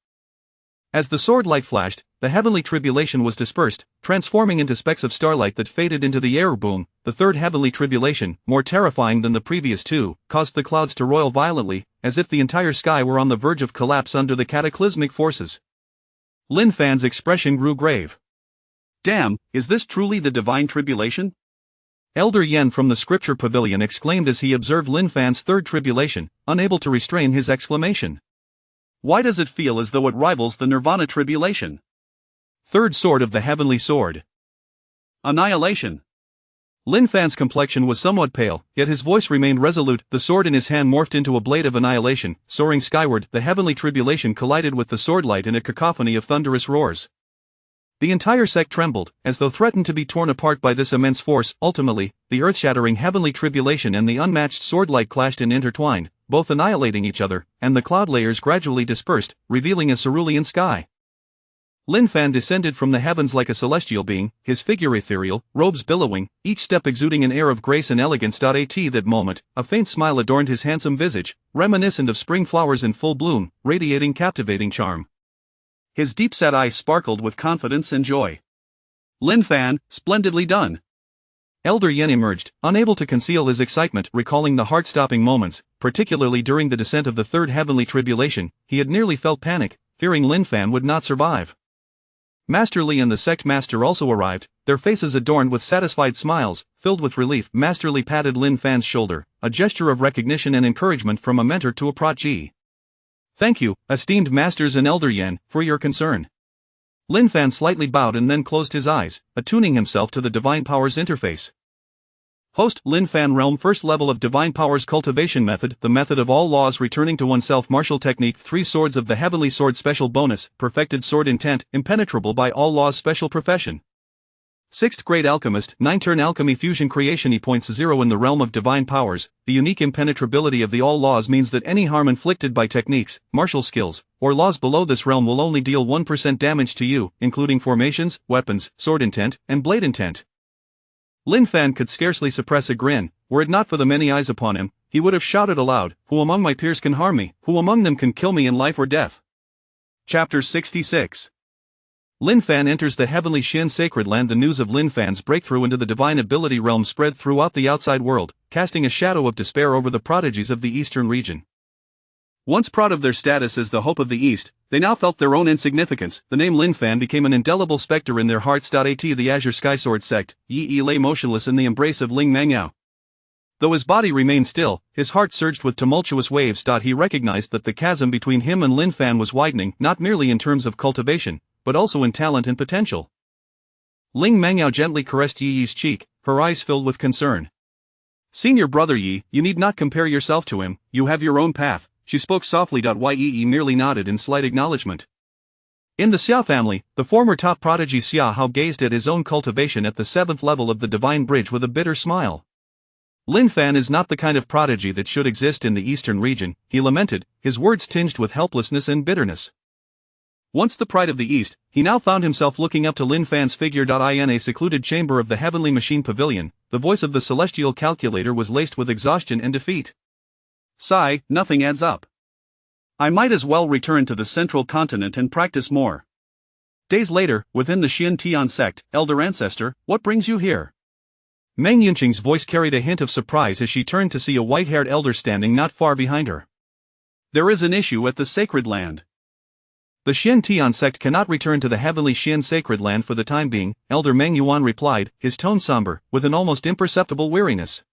As the sword light flashed, the heavenly tribulation was dispersed, transforming into specks of starlight that faded into the air. Boom! The third heavenly tribulation, more terrifying than the previous two, caused the clouds to roil violently, as if the entire sky were on the verge of collapse under the cataclysmic forces. Lin Fan's expression grew grave. Damn, is this truly the divine tribulation? Elder Yen from the scripture pavilion exclaimed as he observed Lin Fan's third tribulation, unable to restrain his exclamation. Why does it feel as though it rivals the Nirvana tribulation? Third sword of the heavenly sword. Annihilation. Lin Fan's complexion was somewhat pale, yet his voice remained resolute. The sword in his hand morphed into a blade of annihilation, soaring skyward. The heavenly tribulation collided with the sword light in a cacophony of thunderous roars. The entire sect trembled, as though threatened to be torn apart by this immense force. Ultimately, the earth-shattering heavenly tribulation and the unmatched sword light clashed and intertwined, both annihilating each other, and the cloud layers gradually dispersed, revealing a cerulean sky. Lin Fan descended from the heavens like a celestial being, his figure ethereal, robes billowing, each step exuding an air of grace and elegance. At that moment, a faint smile adorned his handsome visage, reminiscent of spring flowers in full bloom, radiating captivating charm. His deep-set eyes sparkled with confidence and joy. Lin Fan, splendidly done. Elder Yen emerged, unable to conceal his excitement, recalling the heart-stopping moments, particularly during the descent of the third heavenly tribulation. He had nearly felt panic, fearing Lin Fan would not survive. Master Li and the sect master also arrived, their faces adorned with satisfied smiles, filled with relief. Master Li patted Lin Fan's shoulder, a gesture of recognition and encouragement from a mentor to a protégé. Thank you, esteemed masters and Elder Yen, for your concern. Lin Fan slightly bowed and then closed his eyes, attuning himself to the Divine Powers interface. Host Lin Fan Realm First Level of Divine Powers Cultivation Method, the method of all laws returning to oneself. Martial Technique 3 Swords of the Heavenly Sword Special Bonus, Perfected Sword Intent, Impenetrable by all laws. Special Profession 6th Grade Alchemist, 9-turn Alchemy Fusion Creation. E.0 In the realm of divine powers, the unique impenetrability of the all laws means that any harm inflicted by techniques, martial skills, or laws below this realm will only deal 1% damage to you, including formations, weapons, sword intent, and blade intent. Lin Fan could scarcely suppress a grin. Were it not for the many eyes upon him, he would have shouted aloud, "Who among my peers can harm me? Who among them can kill me in life or death?" Chapter 66. Lin Fan enters the heavenly Xian sacred land. The news of Lin Fan's breakthrough into the divine ability realm spread throughout the outside world, casting a shadow of despair over the prodigies of the eastern region. Once proud of their status as the hope of the East, they now felt their own insignificance. The name Lin Fan became an indelible specter in their hearts. The Azure Skysword sect, Yi lay motionless in the embrace of Ling Mengyao. Though his body remained still, his heart surged with tumultuous waves. He recognized that the chasm between him and Lin Fan was widening, not merely in terms of cultivation, but also in talent and potential. Ling Mengyao gently caressed Yi's cheek, her eyes filled with concern. "Senior brother Yi, you need not compare yourself to him, you have your own path," she spoke softly. Yi merely nodded in slight acknowledgement. In the Xia family, the former top prodigy Xia Hao gazed at his own cultivation at the 7th level of the Divine Bridge with a bitter smile. "Lin Fan is not the kind of prodigy that should exist in the eastern region," he lamented, his words tinged with helplessness and bitterness. Once the pride of the East, he now found himself looking up to Lin Fan's figure. In a secluded chamber of the Heavenly Machine Pavilion, the voice of the celestial calculator was laced with exhaustion and defeat. "Sigh, nothing adds up. I might as well return to the central continent and practice more." Days later, within the Xian Tian sect, Elder Ancestor, what brings you here? Meng Yunqing's voice carried a hint of surprise as she turned to see a white-haired elder standing not far behind her. "There is an issue at the sacred land. The Xian Tian sect cannot return to the heavenly Xian sacred land for the time being," Elder Meng Yuan replied, his tone somber, with an almost imperceptible weariness.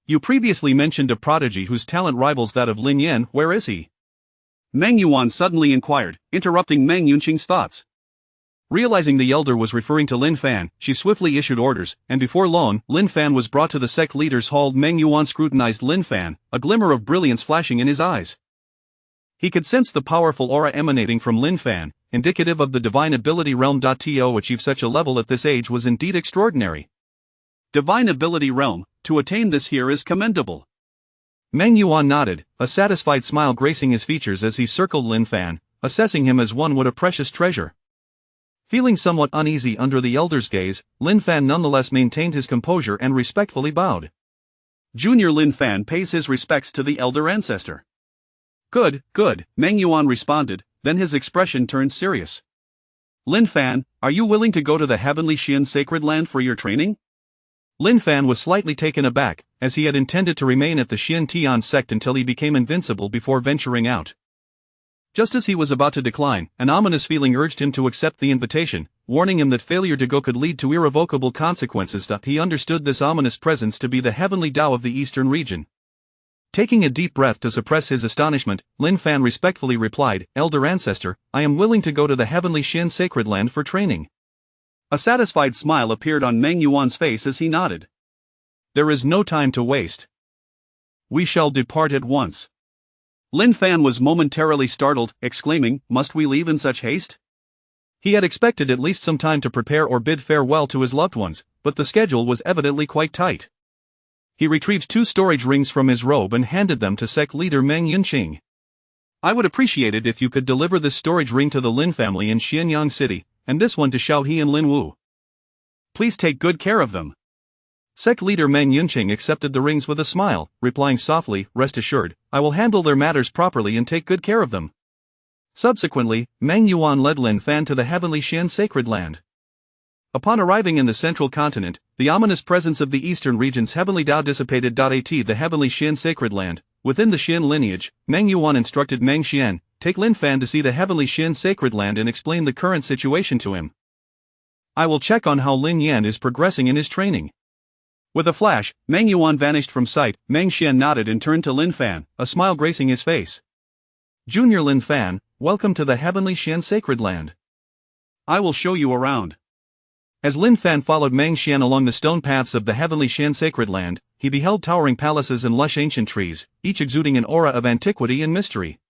"You previously mentioned a prodigy whose talent rivals that of Lin Yan. Where is he?" Meng Yuan suddenly inquired, interrupting Meng Yunqing's thoughts. Realizing the elder was referring to Lin Fan, she swiftly issued orders, and before long, Lin Fan was brought to the sect leader's hall. Meng Yuan scrutinized Lin Fan, a glimmer of brilliance flashing in his eyes. He could sense the powerful aura emanating from Lin Fan, indicative of the divine ability realm. To achieve such a level at this age was indeed extraordinary. Divine ability realm, to attain this here is commendable. Meng Yuan nodded, a satisfied smile gracing his features as he circled Lin Fan, assessing him as one would a precious treasure. Feeling somewhat uneasy under the elder's gaze, Lin Fan nonetheless maintained his composure and respectfully bowed. Junior Lin Fan pays his respects to the elder ancestor. Good, good, Meng Yuan responded, then his expression turned serious. Lin Fan, are you willing to go to the heavenly Xian sacred land for your training? Lin Fan was slightly taken aback, as he had intended to remain at the Xian Tian sect until he became invincible before venturing out. Just as he was about to decline, an ominous feeling urged him to accept the invitation, warning him that failure to go could lead to irrevocable consequences. He understood this ominous presence to be the heavenly Tao of the eastern region. Taking a deep breath to suppress his astonishment, Lin Fan respectfully replied, "Elder Ancestor, I am willing to go to the heavenly Xian sacred land for training." A satisfied smile appeared on Meng Yuan's face as he nodded. There is no time to waste. We shall depart at once. Lin Fan was momentarily startled, exclaiming, "Must we leave in such haste?" He had expected at least some time to prepare or bid farewell to his loved ones, but the schedule was evidently quite tight. He retrieved 2 storage rings from his robe and handed them to sect leader Meng Yunqing. "I would appreciate it if you could deliver this storage ring to the Lin family in Xianyang City, and this one to Xiao He and Lin Wu. Please take good care of them." Sect leader Meng Yunqing accepted the rings with a smile, replying softly, "Rest assured, I will handle their matters properly and take good care of them." Subsequently, Meng Yuan led Lin Fan to the heavenly Xian sacred land. Upon arriving in the central continent, the ominous presence of the eastern region's heavenly Tao dissipated. At the heavenly Xian sacred land, within the Xian lineage, Meng Yuan instructed Meng Xian, "Take Lin Fan to see the heavenly Xian sacred land and explain the current situation to him. I will check on how Lin Yan is progressing in his training." With a flash, Meng Yuan vanished from sight. Meng Xian nodded and turned to Lin Fan, a smile gracing his face. "Junior Lin Fan, welcome to the heavenly Xian sacred land. I will show you around." As Lin Fan followed Meng Xian along the stone paths of the heavenly Xian sacred land, he beheld towering palaces and lush ancient trees, each exuding an aura of antiquity and mystery.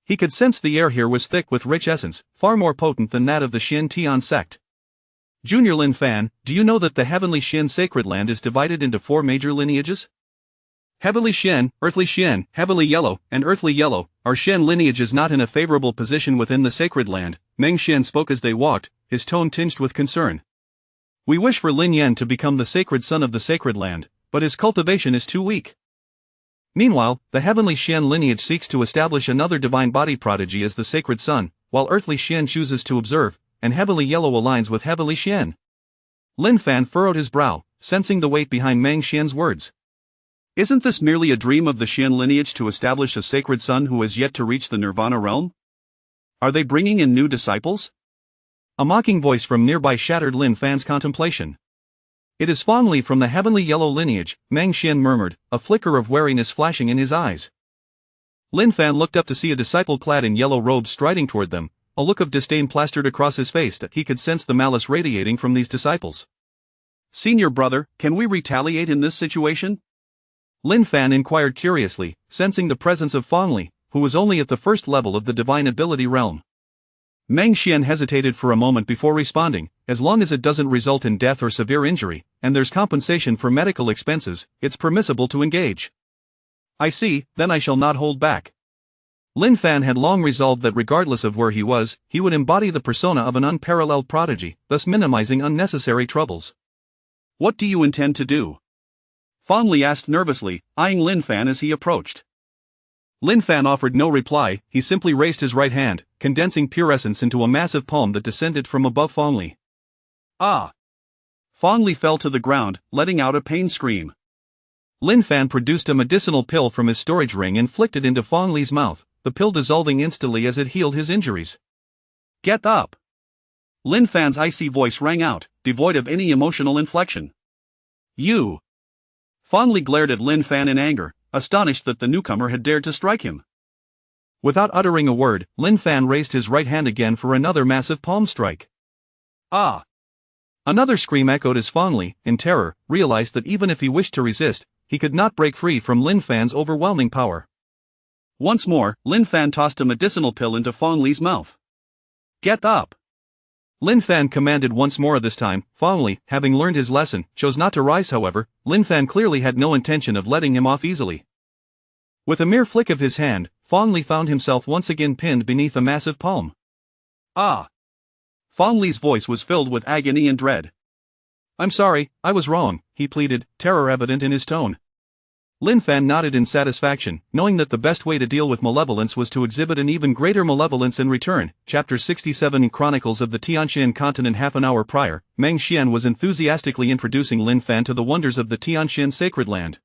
He could sense the air here was thick with rich essence, far more potent than that of the Xian Tian sect. "Junior Lin Fan, do you know that the heavenly Xian sacred land is divided into 4 major lineages? Heavenly Xian, Earthly Xian, Heavenly Yellow, and Earthly Yellow. Our Xian lineage is not in a favorable position within the sacred land." Meng Xian spoke as they walked, his tone tinged with concern. "We wish for Lin Yan to become the sacred son of the sacred land, but his cultivation is too weak." Meanwhile, the heavenly Xian lineage seeks to establish another divine body prodigy as the sacred son, while Earthly Xian chooses to observe, and Heavenly Yellow aligns with Heavenly Xian. Lin Fan furrowed his brow, sensing the weight behind Meng Xian's words. Isn't this merely a dream of the Xian lineage to establish a sacred son who has yet to reach the Nirvana realm? Are they bringing in new disciples? A mocking voice from nearby shattered Lin Fan's contemplation. "It is Fong Li from the Heavenly Yellow lineage," Meng Xian murmured, a flicker of wariness flashing in his eyes. Lin Fan looked up to see a disciple clad in yellow robes striding toward them, a look of disdain plastered across his face. He could sense the malice radiating from these disciples. "Senior brother, can we retaliate in this situation?" Lin Fan inquired curiously, sensing the presence of Fong Li, who was only at the first level of the divine ability realm. Meng Xian hesitated for a moment before responding, "As long as it doesn't result in death or severe injury, and there's compensation for medical expenses, it's permissible to engage." "I see, then I shall not hold back." Lin Fan had long resolved that regardless of where he was, he would embody the persona of an unparalleled prodigy, thus minimizing unnecessary troubles. "What do you intend to do?" Fong Li asked nervously, eyeing Lin Fan as he approached. Lin Fan offered no reply. He simply raised his right hand, condensing pure essence into a massive palm that descended from above Fong Li. "Ah!" Fong Li fell to the ground, letting out a pain scream. Lin Fan produced a medicinal pill from his storage ring and flicked it into Fong Li's mouth, the pill dissolving instantly as it healed his injuries. "Get up!" Lin Fan's icy voice rang out, devoid of any emotional inflection. "You!" Fong Li glared at Lin Fan in anger, astonished that the newcomer had dared to strike him. Without uttering a word, Lin Fan raised his right hand again for another massive palm strike. Ah! Another scream echoed as Fong Li, in terror, realized that even if he wished to resist, he could not break free from Lin Fan's overwhelming power. Once more, Lin Fan tossed a medicinal pill into Fong Li's mouth. Get up! Lin Fan commanded once more this time. Fong Li, having learned his lesson, chose not to rise. However, Lin Fan clearly had no intention of letting him off easily. With a mere flick of his hand, Fong Li found himself once again pinned beneath a massive palm. Ah! Fong Li's voice was filled with agony and dread. I'm sorry, I was wrong, he pleaded, terror evident in his tone. Lin Fan nodded in satisfaction, knowing that the best way to deal with malevolence was to exhibit an even greater malevolence in return. Chapter 67 in Chronicles of the Tianxian Continent. Half an hour prior, Meng Xian was enthusiastically introducing Lin Fan to the wonders of the Tianxian sacred land.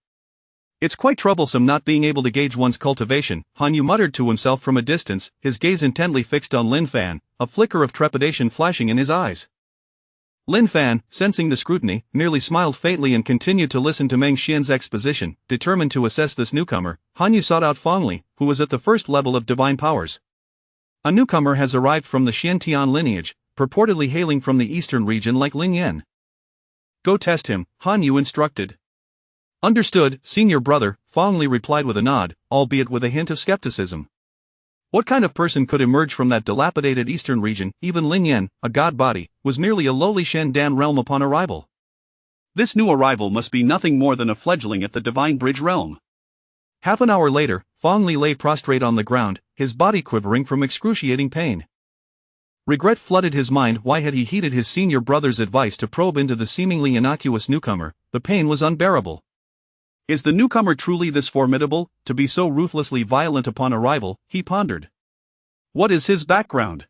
It's quite troublesome not being able to gauge one's cultivation, Han Yu muttered to himself from a distance, his gaze intently fixed on Lin Fan, a flicker of trepidation flashing in his eyes. Lin Fan, sensing the scrutiny, merely smiled faintly and continued to listen to Meng Xian's exposition. Determined to assess this newcomer, Han Yu sought out Fong Li, who was at the first level of divine powers. A newcomer has arrived from the Xiantian lineage, purportedly hailing from the eastern region like Lin Yan. Go test him, Han Yu instructed. Understood, senior brother, Fong Li replied with a nod, albeit with a hint of skepticism. What kind of person could emerge from that dilapidated eastern region? Even Lin Yan, a god body, was merely a lowly Shen Dan realm upon arrival. This new arrival must be nothing more than a fledgling at the Divine Bridge realm. Half an hour later, Fong Li lay prostrate on the ground, his body quivering from excruciating pain. Regret flooded his mind. Why had he heeded his senior brother's advice to probe into the seemingly innocuous newcomer? The pain was unbearable. Is the newcomer truly this formidable, to be so ruthlessly violent upon arrival? He pondered. What is his background?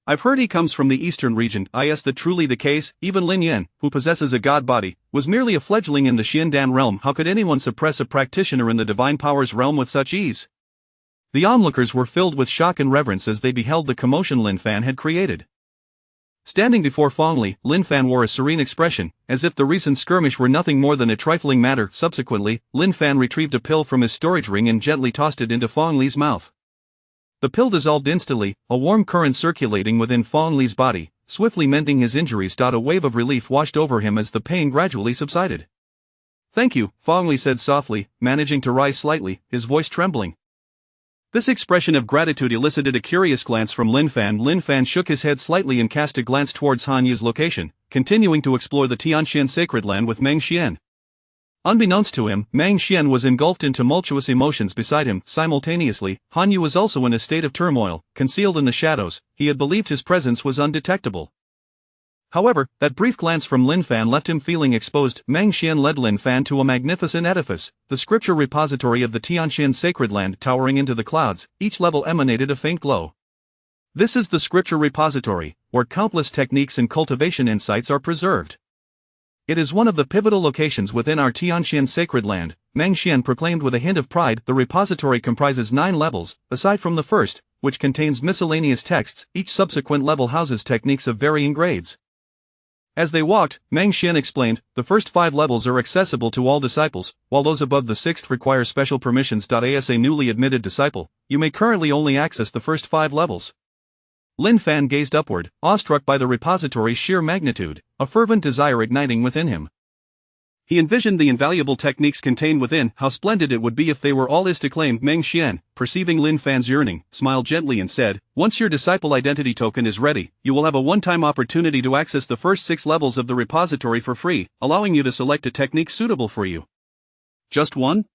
I've heard he comes from the eastern region. Is that truly the case? Even Lin Yan, who possesses a god body, was merely a fledgling in the Xiandan realm. How could anyone suppress a practitioner in the divine powers realm with such ease? The onlookers were filled with shock and reverence as they beheld the commotion Lin Fan had created. Standing before Fong Li, Lin Fan wore a serene expression, as if the recent skirmish were nothing more than a trifling matter. Subsequently, Lin Fan retrieved a pill from his storage ring and gently tossed it into Fong Li's mouth. The pill dissolved instantly, a warm current circulating within Fong Li's body, swiftly mending his injuries. A wave of relief washed over him as the pain gradually subsided. Thank you, Fong Li said softly, managing to rise slightly, his voice trembling. This expression of gratitude elicited a curious glance from Lin Fan. Lin Fan shook his head slightly and cast a glance towards Han Yu's location, continuing to explore the Tianxian sacred land with Meng Xian. Unbeknownst to him, Meng Xian was engulfed in tumultuous emotions beside him. Simultaneously, Han Yu was also in a state of turmoil, concealed in the shadows. He had believed his presence was undetectable. However, that brief glance from Lin Fan left him feeling exposed. Meng Xian led Lin Fan to a magnificent edifice, the scripture repository of the Tianxian sacred land towering into the clouds. Each level emanated a faint glow. This is the scripture repository, where countless techniques and cultivation insights are preserved. It is one of the pivotal locations within our Tianxian sacred land, Meng Xian proclaimed with a hint of pride. The repository comprises 9 levels, aside from the first, which contains miscellaneous texts. Each subsequent level houses techniques of varying grades. As they walked, Meng Xian explained, the first 5 levels are accessible to all disciples, while those above the 6th require special permissions. As a newly admitted disciple, you may currently only access the first 5 levels. Lin Fan gazed upward, awestruck by the repository's sheer magnitude, a fervent desire igniting within him. He envisioned the invaluable techniques contained within. How splendid it would be if they were all his to claim. Meng Xian, perceiving Lin Fan's yearning, smiled gently and said, once your disciple identity token is ready, you will have a one-time opportunity to access the first 6 levels of the repository for free, allowing you to select a technique suitable for you. Just one?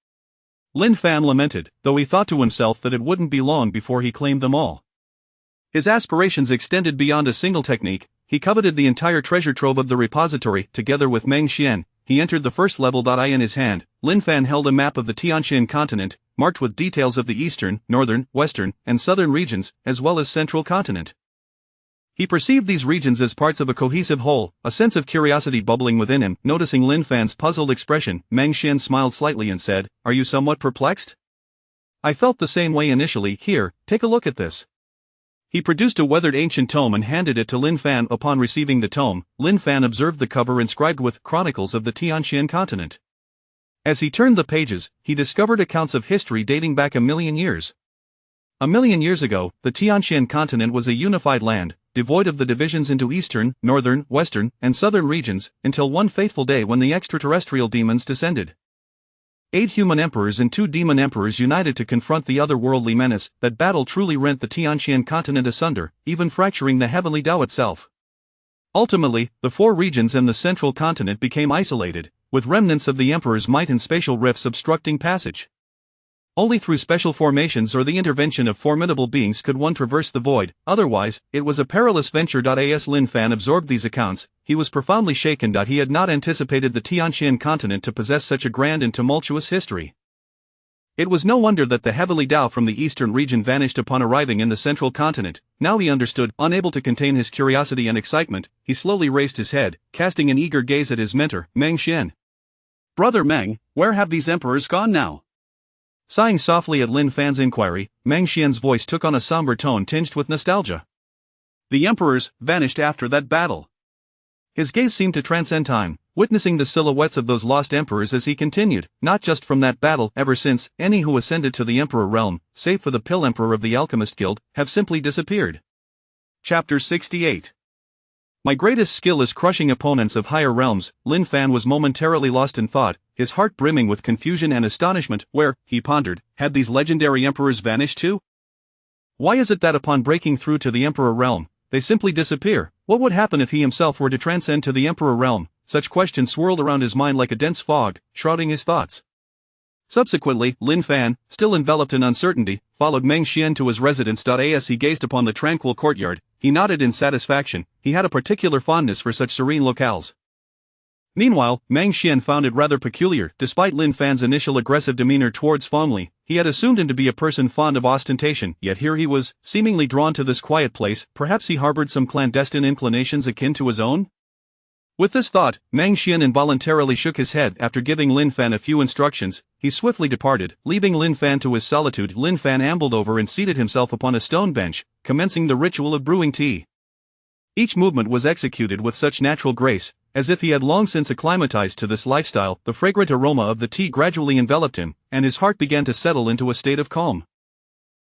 Lin Fan lamented, though he thought to himself that it wouldn't be long before he claimed them all. His aspirations extended beyond a single technique. He coveted the entire treasure trove of the repository. Together with Meng Xian, he entered the first level. In his hand, Lin Fan held a map of the Tianxian continent, marked with details of the eastern, northern, western, and southern regions, as well as central continent. He perceived these regions as parts of a cohesive whole, a sense of curiosity bubbling within him. Noticing Lin Fan's puzzled expression, Meng Xian smiled slightly and said, are you somewhat perplexed? I felt the same way initially. Here, take a look at this. He produced a weathered ancient tome and handed it to Lin Fan. Upon receiving the tome, Lin Fan observed the cover inscribed with Chronicles of the Tianxian continent. As he turned the pages, he discovered accounts of history dating back 1,000,000 years. A million years ago, the Tianxian continent was a unified land, devoid of the divisions into eastern, northern, western, and southern regions, until one fateful day when the extraterrestrial demons descended. 8 human emperors and 2 demon emperors united to confront the otherworldly menace. That battle truly rent the Tianxian continent asunder, even fracturing the heavenly Tao itself. Ultimately, the 4 regions and the central continent became isolated, with remnants of the emperor's might and spatial rifts obstructing passage. Only through special formations or the intervention of formidable beings could one traverse the void, otherwise, it was a perilous venture. As Lin Fan absorbed these accounts, he was profoundly shaken. He had not anticipated the Tianxian continent to possess such a grand and tumultuous history. It was no wonder that the heavenly Tao from the eastern region vanished upon arriving in the central continent. Now he understood. Unable to contain his curiosity and excitement, he slowly raised his head, casting an eager gaze at his mentor, Meng Xian. Brother Meng, where have these emperors gone now? Sighing softly at Lin Fan's inquiry, Meng Xian's voice took on a somber tone tinged with nostalgia. The emperors vanished after that battle. His gaze seemed to transcend time, witnessing the silhouettes of those lost emperors as he continued. Not just from that battle. Ever since, any who ascended to the emperor realm, save for the Pill Emperor of the Alchemist Guild, have simply disappeared. Chapter 68. My greatest skill is crushing opponents of higher realms. Lin Fan was momentarily lost in thought, his heart brimming with confusion and astonishment. Where, he pondered, had these legendary emperors vanished to? Why is it that upon breaking through to the emperor realm, they simply disappear? What would happen if he himself were to transcend to the emperor realm? Such questions swirled around his mind like a dense fog, shrouding his thoughts. Subsequently, Lin Fan, still enveloped in uncertainty, followed Meng Xian to his residence. As he gazed upon the tranquil courtyard, he nodded in satisfaction. He had a particular fondness for such serene locales. Meanwhile, Meng Xian found it rather peculiar. Despite Lin Fan's initial aggressive demeanor towards Feng Li, he had assumed him to be a person fond of ostentation, yet here he was, seemingly drawn to this quiet place. Perhaps he harbored some clandestine inclinations akin to his own? With this thought, Meng Xian involuntarily shook his head. After giving Lin Fan a few instructions, he swiftly departed, leaving Lin Fan to his solitude. Lin Fan ambled over and seated himself upon a stone bench, commencing the ritual of brewing tea. Each movement was executed with such natural grace, as if he had long since acclimatized to this lifestyle. The fragrant aroma of the tea gradually enveloped him, and his heart began to settle into a state of calm.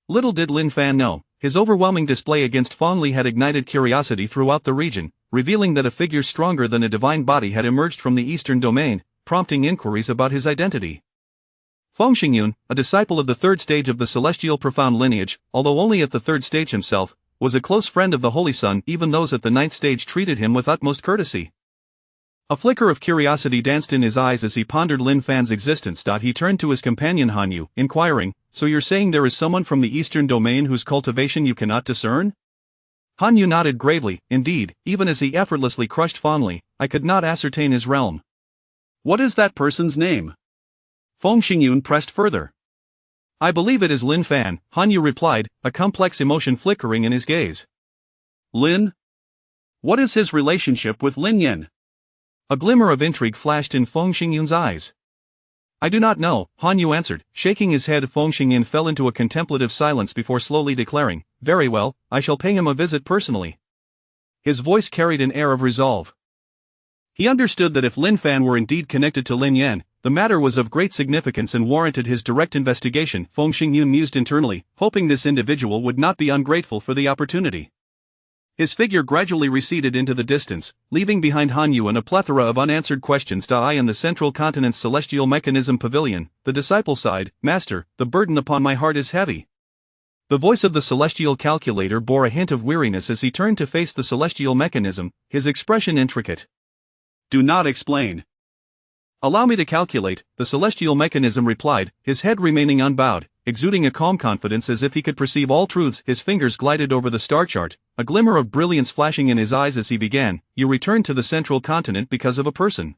Little did Lin Fan know, his overwhelming display against Feng Li had ignited curiosity throughout the region, revealing that a figure stronger than a divine body had emerged from the eastern domain, prompting inquiries about his identity. Feng Xingyun, a disciple of the 3rd stage of the celestial profound lineage, although only at the 3rd stage himself, was a close friend of the Holy Sun. Even those at the 9th stage treated him with utmost courtesy. A flicker of curiosity danced in his eyes as he pondered Lin Fan's existence. He turned to his companion Han Yu, inquiring, "So you're saying there is someone from the eastern domain whose cultivation you cannot discern?" Han Yu nodded gravely. "Indeed, even as he effortlessly crushed Feng Li, I could not ascertain his realm." "What is that person's name?" Feng Xingyun pressed further. "I believe it is Lin Fan," Han Yu replied, a complex emotion flickering in his gaze. "Lin? What is his relationship with Lin Yan?" A glimmer of intrigue flashed in Feng Xingyun's eyes. "I do not know," Han Yu answered, shaking his head. Feng Xingyun fell into a contemplative silence before slowly declaring, "Very well, I shall pay him a visit personally." His voice carried an air of resolve. He understood that if Lin Fan were indeed connected to Lin Yan, the matter was of great significance and warranted his direct investigation. Feng Xingyun mused internally, hoping this individual would not be ungrateful for the opportunity. His figure gradually receded into the distance, leaving behind Han Yu and a plethora of unanswered questions. In the central continent's celestial mechanism pavilion, the disciple sighed, "Master, the burden upon my heart is heavy." The voice of the celestial calculator bore a hint of weariness as he turned to face the celestial mechanism, his expression intricate. "Do not explain." "Allow me to calculate," the celestial mechanism replied, his head remaining unbowed, exuding a calm confidence as if he could perceive all truths. His fingers glided over the star chart, a glimmer of brilliance flashing in his eyes as he began. "You returned to the central continent because of a person."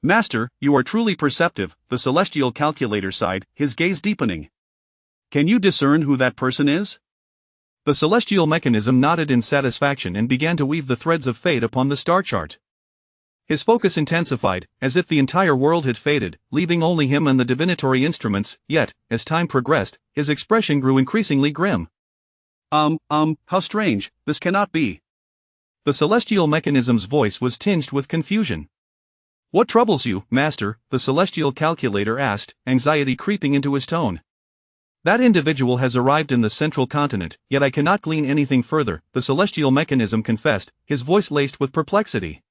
"Master, you are truly perceptive," the celestial calculator sighed, his gaze deepening. "Can you discern who that person is?" The celestial mechanism nodded in satisfaction and began to weave the threads of fate upon the star chart. His focus intensified, as if the entire world had faded, leaving only him and the divinatory instruments. Yet, as time progressed, his expression grew increasingly grim. How strange, this cannot be." The celestial mechanism's voice was tinged with confusion. "What troubles you, Master?" the celestial calculator asked, anxiety creeping into his tone. That individual has arrived in the central continent, yet I cannot glean anything further, the celestial mechanism confessed, his voice laced with perplexity.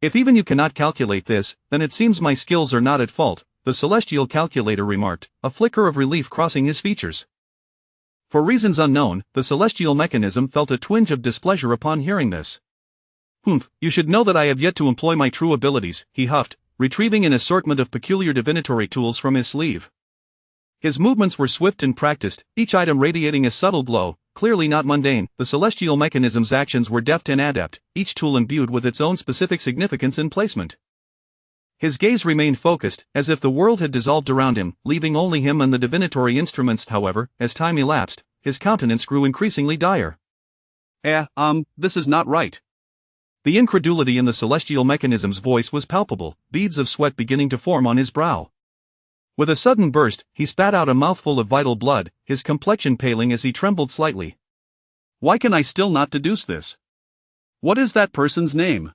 If even you cannot calculate this, then it seems my skills are not at fault, the celestial calculator remarked, a flicker of relief crossing his features. For reasons unknown, the celestial mechanism felt a twinge of displeasure upon hearing this. "Humph, you should know that I have yet to employ my true abilities," he huffed, retrieving an assortment of peculiar divinatory tools from his sleeve. His movements were swift and practiced, each item radiating a subtle glow, clearly not mundane. The celestial mechanism's actions were deft and adept, each tool imbued with its own specific significance and placement. His gaze remained focused, as if the world had dissolved around him, leaving only him and the divinatory instruments. However, as time elapsed, his countenance grew increasingly dire. This is not right." The incredulity in the celestial mechanism's voice was palpable, beads of sweat beginning to form on his brow. With a sudden burst, he spat out a mouthful of vital blood, his complexion paling as he trembled slightly. "Why can I still not deduce this? What is that person's name?"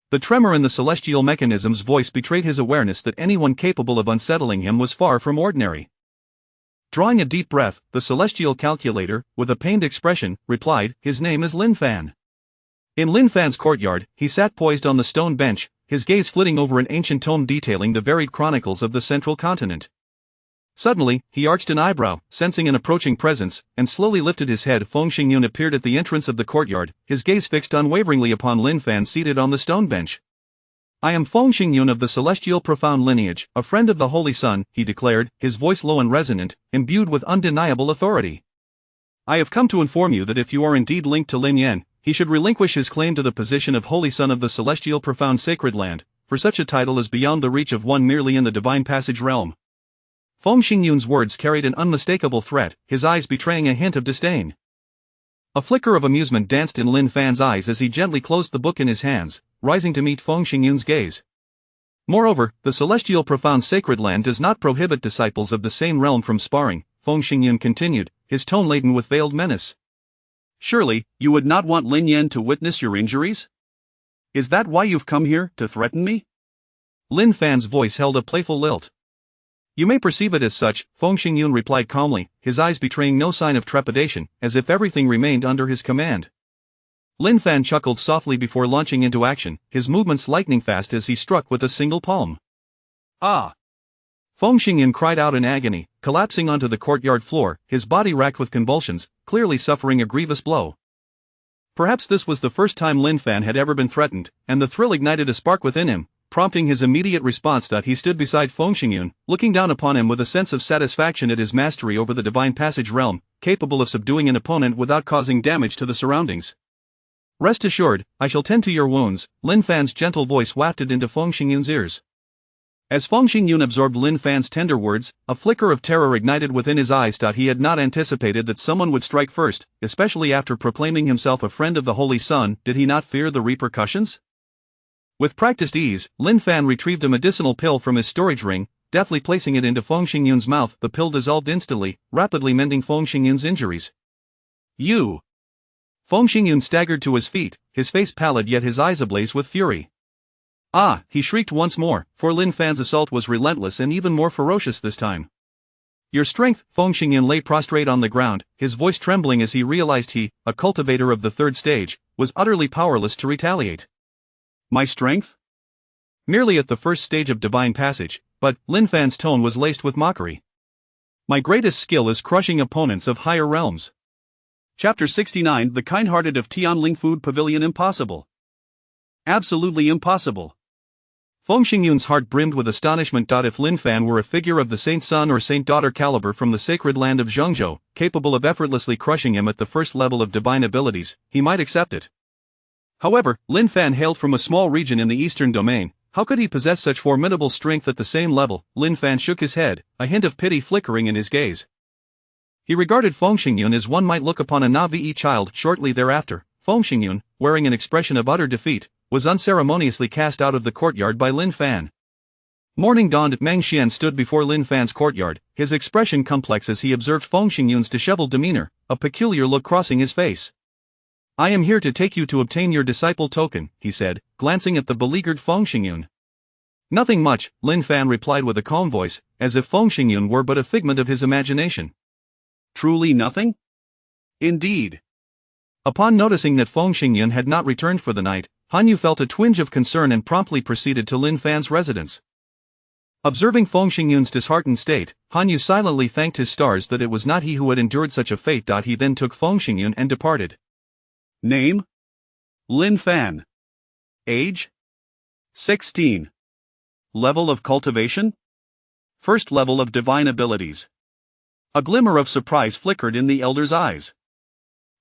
The tremor in the celestial mechanism's voice betrayed his awareness that anyone capable of unsettling him was far from ordinary. Drawing a deep breath, the celestial calculator, with a pained expression, replied, "His name is Lin Fan." In Lin Fan's courtyard, he sat poised on the stone bench, his gaze flitting over an ancient tome detailing the varied chronicles of the central continent. Suddenly, he arched an eyebrow, sensing an approaching presence, and slowly lifted his head. Feng Xingyun appeared at the entrance of the courtyard, his gaze fixed unwaveringly upon Lin Fan seated on the stone bench. "I am Feng Xingyun of the celestial profound lineage, a friend of the Holy Sun," he declared, his voice low and resonant, imbued with undeniable authority. "I have come to inform you that if you are indeed linked to Lin Yan, he should relinquish his claim to the position of Holy Son of the celestial profound sacred land, for such a title is beyond the reach of one merely in the divine passage realm." Feng Xingyun's words carried an unmistakable threat, his eyes betraying a hint of disdain. A flicker of amusement danced in Lin Fan's eyes as he gently closed the book in his hands, rising to meet Feng Xingyun's gaze. "Moreover, the celestial profound sacred land does not prohibit disciples of the same realm from sparring," Feng Xingyun continued, his tone laden with veiled menace. "Surely, you would not want Lin Yan to witness your injuries? Is that why you've come here, to threaten me?" Lin Fan's voice held a playful lilt. "You may perceive it as such," Feng Xingyun replied calmly, his eyes betraying no sign of trepidation, as if everything remained under his command. Lin Fan chuckled softly before launching into action, his movements lightning fast as he struck with a single palm. "Ah!" Feng Xingyun cried out in agony, collapsing onto the courtyard floor, his body racked with convulsions, clearly suffering a grievous blow. Perhaps this was the first time Lin Fan had ever been threatened, and the thrill ignited a spark within him, prompting his immediate response. He stood beside Feng Xingyun, looking down upon him with a sense of satisfaction at his mastery over the divine passage realm, capable of subduing an opponent without causing damage to the surroundings. "Rest assured, I shall tend to your wounds," Lin Fan's gentle voice wafted into Feng Xingyun's ears. As Feng Xingyun absorbed Lin Fan's tender words, a flicker of terror ignited within his eyes. He had not anticipated that someone would strike first, especially after proclaiming himself a friend of the Holy Sun. Did he not fear the repercussions? With practiced ease, Lin Fan retrieved a medicinal pill from his storage ring, deftly placing it into Feng Xingyun's mouth. The pill dissolved instantly, rapidly mending Feng Xingyun's injuries. "You!" Feng Xingyun staggered to his feet, his face pallid yet his eyes ablaze with fury. "Ah!" he shrieked once more, for Lin Fan's assault was relentless and even more ferocious this time. "Your strength!" Feng Xingyun lay prostrate on the ground, his voice trembling as he realized he, a cultivator of the third stage, was utterly powerless to retaliate. "My strength?" "Merely at the first stage of divine passage," but Lin Fan's tone was laced with mockery. "My greatest skill is crushing opponents of higher realms." Chapter 69 The Kind-Hearted of Tianling Food Pavilion. Impossible. Absolutely impossible. Feng Xingyun's heart brimmed with astonishment. If Lin Fan were a figure of the saint son or saint daughter caliber from the sacred land of Zhengzhou, capable of effortlessly crushing him at the first level of divine abilities, he might accept it. However, Lin Fan hailed from a small region in the eastern domain. How could he possess such formidable strength at the same level? Lin Fan shook his head, a hint of pity flickering in his gaze. He regarded Feng Xingyun as one might look upon a Navi child. Shortly thereafter, Feng Xingyun, wearing an expression of utter defeat, was unceremoniously cast out of the courtyard by Lin Fan. Morning dawned. Meng Xian stood before Lin Fan's courtyard, his expression complex as he observed Feng Xingyun's disheveled demeanor, a peculiar look crossing his face. "I am here to take you to obtain your disciple token," he said, glancing at the beleaguered Feng Xingyun. "Nothing much," Lin Fan replied with a calm voice, as if Feng Xingyun were but a figment of his imagination. Truly nothing? Indeed. Upon noticing that Feng Xingyun had not returned for the night, Han Yu felt a twinge of concern and promptly proceeded to Lin Fan's residence. Observing Feng Xingyun's disheartened state, Han Yu silently thanked his stars that it was not he who had endured such a fate. He then took Feng Xingyun and departed. Name? Lin Fan. Age? 16. Level of cultivation? First level of divine abilities. A glimmer of surprise flickered in the elder's eyes.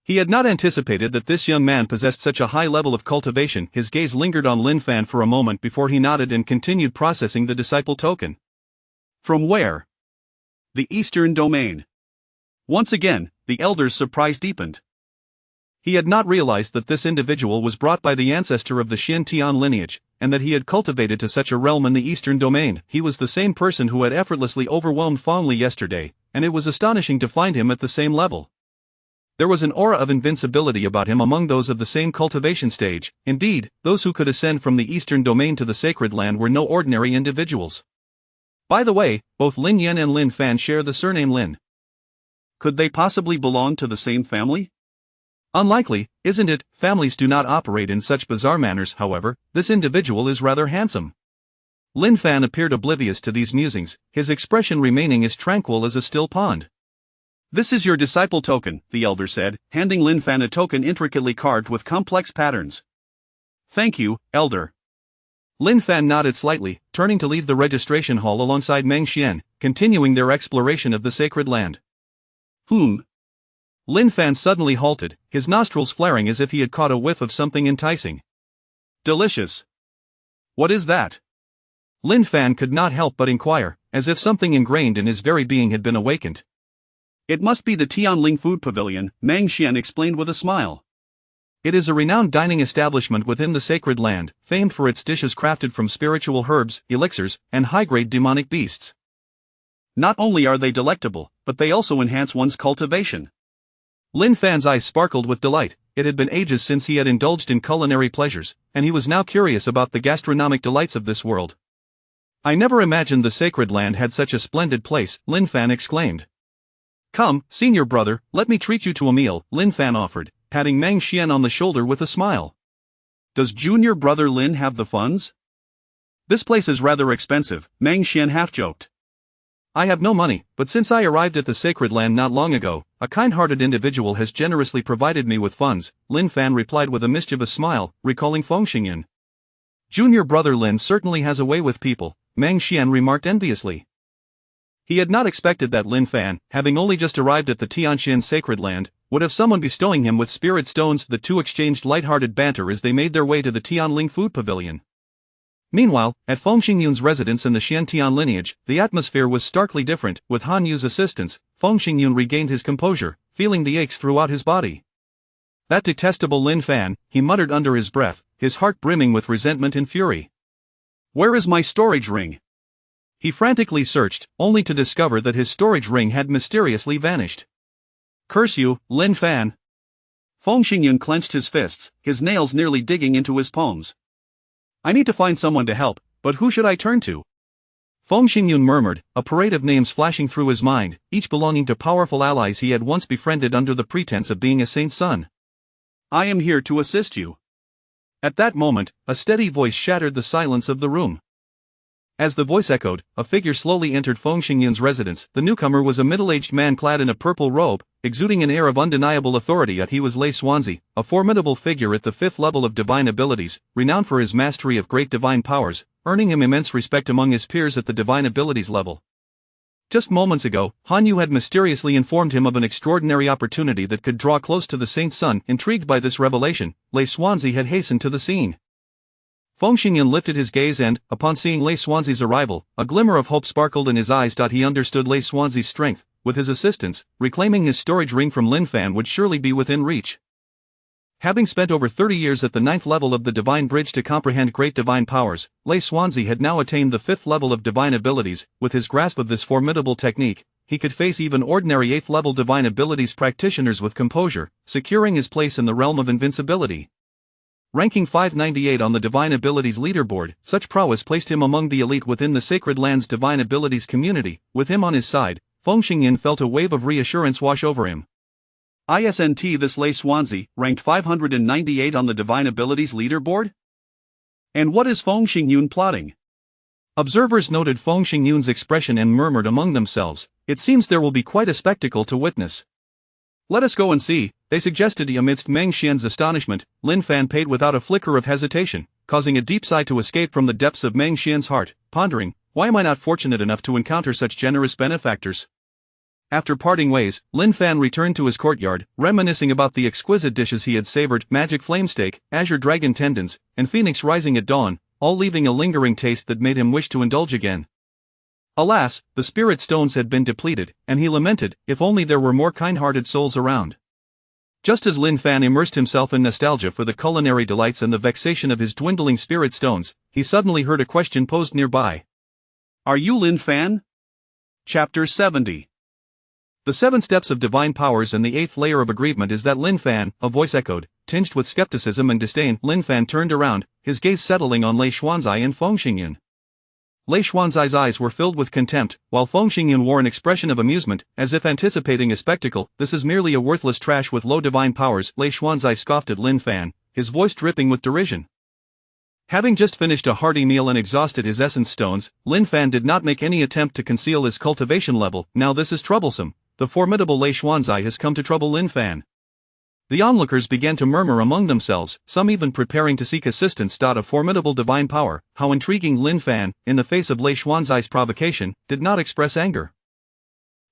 He had not anticipated that this young man possessed such a high level of cultivation. His gaze lingered on Lin Fan for a moment before he nodded and continued processing the disciple token. From where? The Eastern Domain. Once again, the elder's surprise deepened. He had not realized that this individual was brought by the ancestor of the Xin Tian lineage, and that he had cultivated to such a realm in the Eastern Domain. He was the same person who had effortlessly overwhelmed Fong Li yesterday, and it was astonishing to find him at the same level. There was an aura of invincibility about him among those of the same cultivation stage. Indeed, those who could ascend from the Eastern Domain to the Sacred Land were no ordinary individuals. By the way, both Lin Yan and Lin Fan share the surname Lin. Could they possibly belong to the same family? Unlikely, isn't it? Families do not operate in such bizarre manners. However, this individual is rather handsome. Lin Fan appeared oblivious to these musings, his expression remaining as tranquil as a still pond. This is your disciple token, the elder said, handing Lin Fan a token intricately carved with complex patterns. Thank you, elder. Lin Fan nodded slightly, turning to leave the registration hall alongside Meng Xian, continuing their exploration of the sacred land. Lin Fan suddenly halted, his nostrils flaring as if he had caught a whiff of something enticing. Delicious. What is that? Lin Fan could not help but inquire, as if something ingrained in his very being had been awakened. It must be the Tianling Food Pavilion, Meng Xian explained with a smile. It is a renowned dining establishment within the sacred land, famed for its dishes crafted from spiritual herbs, elixirs, and high-grade demonic beasts. Not only are they delectable, but they also enhance one's cultivation. Lin Fan's eyes sparkled with delight. It had been ages since he had indulged in culinary pleasures, and he was now curious about the gastronomic delights of this world. I never imagined the sacred land had such a splendid place, Lin Fan exclaimed. Come, senior brother, let me treat you to a meal, Lin Fan offered, patting Meng Xian on the shoulder with a smile. Does junior brother Lin have the funds? This place is rather expensive, Meng Xian half-joked. I have no money, but since I arrived at the sacred land not long ago, a kind-hearted individual has generously provided me with funds, Lin Fan replied with a mischievous smile, recalling Feng Xingyun. Junior brother Lin certainly has a way with people, Meng Xian remarked enviously. He had not expected that Lin Fan, having only just arrived at the Tianxin sacred land, would have someone bestowing him with spirit stones. The two exchanged light-hearted banter as they made their way to the Tianling Food Pavilion. Meanwhile, at Feng Xingyun's residence in the Xiantian lineage, the atmosphere was starkly different. With Han Yu's assistance, Feng Xingyun regained his composure, feeling the aches throughout his body. That detestable Lin Fan, he muttered under his breath, his heart brimming with resentment and fury. Where is my storage ring? He frantically searched, only to discover that his storage ring had mysteriously vanished. Curse you, Lin Fan! Feng Xingyun clenched his fists, his nails nearly digging into his palms. I need to find someone to help, but who should I turn to? Feng Xingyun murmured, a parade of names flashing through his mind, each belonging to powerful allies he had once befriended under the pretense of being a saint's son. I am here to assist you. At that moment, a steady voice shattered the silence of the room. As the voice echoed, a figure slowly entered Feng Xingyun's residence. The newcomer was a middle-aged man clad in a purple robe, exuding an air of undeniable authority. Yet he was Lei Xuanzi, a formidable figure at the 5th level of divine abilities, renowned for his mastery of great divine powers, earning him immense respect among his peers at the divine abilities level. Just moments ago, Han Yu had mysteriously informed him of an extraordinary opportunity that could draw close to the saint's son. Intrigued by this revelation, Lei Xuanzi had hastened to the scene. Feng Xingyun lifted his gaze and, upon seeing Lei Xuanzi's arrival, a glimmer of hope sparkled in his eyes. He understood Lei Xuanzi's strength. With his assistance, reclaiming his storage ring from Lin Fan would surely be within reach. Having spent over 30 years at the 9th level of the Divine Bridge to comprehend great divine powers, Lei Xuanzi had now attained the 5th level of divine abilities. With his grasp of this formidable technique, he could face even ordinary 8th level divine abilities practitioners with composure, securing his place in the realm of invincibility. Ranking 598 on the Divine Abilities leaderboard, such prowess placed him among the elite within the Sacred Land's Divine Abilities community. With him on his side, Feng Xingyan felt a wave of reassurance wash over him. ISNT, this Lei Xuanzi, ranked 598 on the Divine Abilities leaderboard? And what is Feng Xingyun plotting? Observers noted Feng Xingyun's expression and murmured among themselves, "It seems there will be quite a spectacle to witness." "Let us go and see," they suggested. Amidst Meng Xian's astonishment, Lin Fan paid without a flicker of hesitation, causing a deep sigh to escape from the depths of Meng Xian's heart, pondering, "Why am I not fortunate enough to encounter such generous benefactors?" After parting ways, Lin Fan returned to his courtyard, reminiscing about the exquisite dishes he had savored: magic flame steak, azure dragon tendons, and phoenix rising at dawn, all leaving a lingering taste that made him wish to indulge again. Alas, the spirit stones had been depleted, and he lamented, if only there were more kind-hearted souls around. Just as Lin Fan immersed himself in nostalgia for the culinary delights and the vexation of his dwindling spirit stones, he suddenly heard a question posed nearby. "Are you Lin Fan?" Chapter 70. The 7 steps of divine powers and the 8th layer of aggrievement. Is that Lin Fan? A voice echoed, tinged with skepticism and disdain. Lin Fan turned around, his gaze settling on Lei Xuanzai and Feng Xingyan. Lei Xuanzai's eyes were filled with contempt, while Feng Xingyan wore an expression of amusement, as if anticipating a spectacle. "This is merely a worthless trash with low divine powers," Lei Xuanzai scoffed at Lin Fan, his voice dripping with derision. Having just finished a hearty meal and exhausted his essence stones, Lin Fan did not make any attempt to conceal his cultivation level. "Now this is troublesome. The formidable Lei Xuanzai has come to trouble Lin Fan." The onlookers began to murmur among themselves, some even preparing to seek assistance. A formidable divine power, how intriguing! Lin Fan, in the face of Lei Xuanzai's provocation, did not express anger.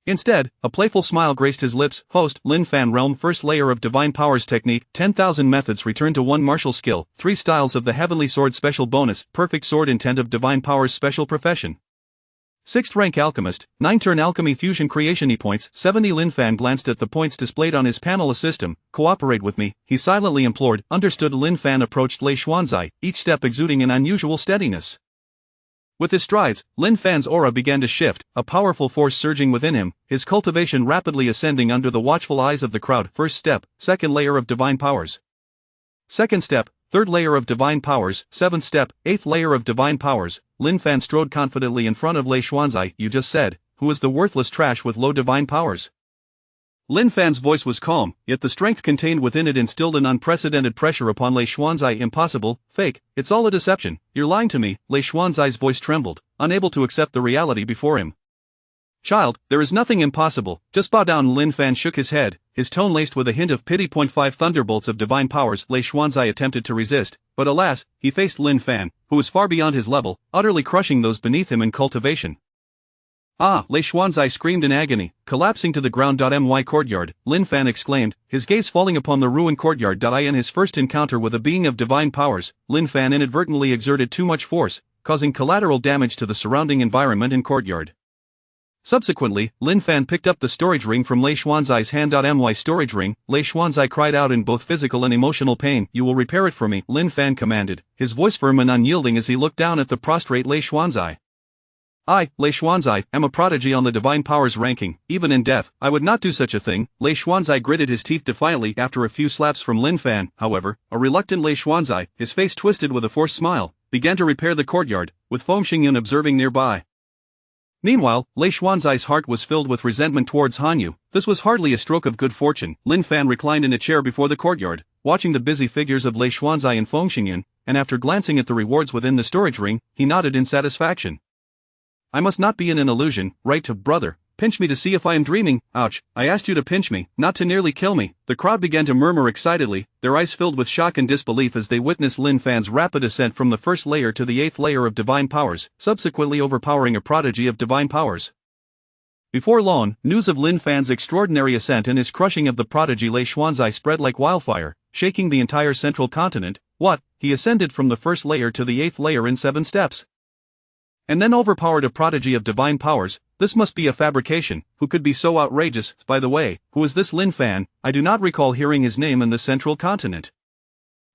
Instead, a playful smile graced his lips. "Host, Lin Fan, realm 1st layer of divine powers technique, 10,000 methods return to 1 martial skill, 3 styles of the heavenly sword special bonus, perfect sword intent of divine powers special profession. 6th rank alchemist, 9 turn alchemy fusion creation E-points 70." Lin Fan glanced at the points displayed on his panel. "Assist him, cooperate with me," he silently implored. Understood. Lin Fan approached Lei Xuanzai, each step exuding an unusual steadiness. With his strides, Lin Fan's aura began to shift, a powerful force surging within him, his cultivation rapidly ascending under the watchful eyes of the crowd. 1st step, 2nd layer of divine powers. 2nd step, 3rd layer of divine powers. 7th step, 8th layer of divine powers. Lin Fan strode confidently in front of Lei Xuanzai. "You just said, who is the worthless trash with low divine powers?" Lin Fan's voice was calm, yet the strength contained within it instilled an unprecedented pressure upon Lei Xuanzai. "Impossible, fake, it's all a deception, you're lying to me." Lei Xuanzai's voice trembled, unable to accept the reality before him. "Child, there is nothing impossible, just bow down." Lin Fan shook his head, his tone laced with a hint of pity. 5 thunderbolts of divine powers. Lei Xuanzai attempted to resist, but alas, he faced Lin Fan, who was far beyond his level, utterly crushing those beneath him in cultivation. "Ah!" Lei Xuanzai screamed in agony, collapsing to the ground. My courtyard, Lin Fan exclaimed, his gaze falling upon the ruined courtyard. In his first encounter with a being of divine powers, Lin Fan inadvertently exerted too much force, causing collateral damage to the surrounding environment and courtyard. Subsequently, Lin Fan picked up the storage ring from Lei Xuanzai's hand. My storage ring, Lei Xuanzai cried out in both physical and emotional pain. "You will repair it for me," Lin Fan commanded, his voice firm and unyielding as he looked down at the prostrate Lei Xuanzai. "I, Lei Xuanzai, am a prodigy on the divine powers ranking. Even in death, I would not do such a thing." Lei Xuanzai gritted his teeth defiantly. After a few slaps from Lin Fan, however, a reluctant Lei Xuanzai, his face twisted with a forced smile, began to repair the courtyard, with Feng Xingyan observing nearby. Meanwhile, Lei Xuanzai's heart was filled with resentment towards Hanyu. This was hardly a stroke of good fortune. Lin Fan reclined in a chair before the courtyard, watching the busy figures of Lei Xuanzai and Feng Xingyan, and after glancing at the rewards within the storage ring, he nodded in satisfaction. "I must not be in an illusion, right, brother? Pinch me to see if I am dreaming." "Ouch, I asked you to pinch me, not to nearly kill me." The crowd began to murmur excitedly, their eyes filled with shock and disbelief as they witnessed Lin Fan's rapid ascent from the 1st layer to the 8th layer of divine powers, subsequently overpowering a prodigy of divine powers. Before long, news of Lin Fan's extraordinary ascent and his crushing of the prodigy Lei Xuanzai spread like wildfire, shaking the entire central continent. "What? He ascended from the 1st layer to the 8th layer in 7 steps? And then overpowered a prodigy of divine powers? This must be a fabrication. Who could be so outrageous? By the way, who is this Lin Fan? I do not recall hearing his name in the central continent.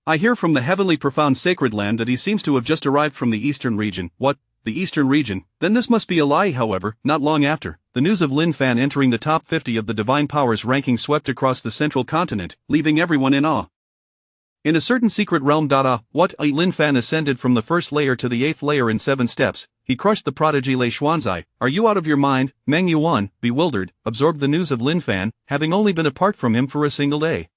I hear from the heavenly profound sacred land that he seems to have just arrived from the eastern region." "What? The eastern region? Then this must be a lie." However, not long after, the news of Lin Fan entering the top 50 of the divine powers ranking swept across the central continent, leaving everyone in awe. In a certain secret realm. Lin Fan ascended from the first layer to the 8th layer in 7 steps. He crushed the prodigy Lei Xuanzai. Are you out of your mind? Meng Yuan, bewildered, absorbed the news of Lin Fan, having only been apart from him for a single day.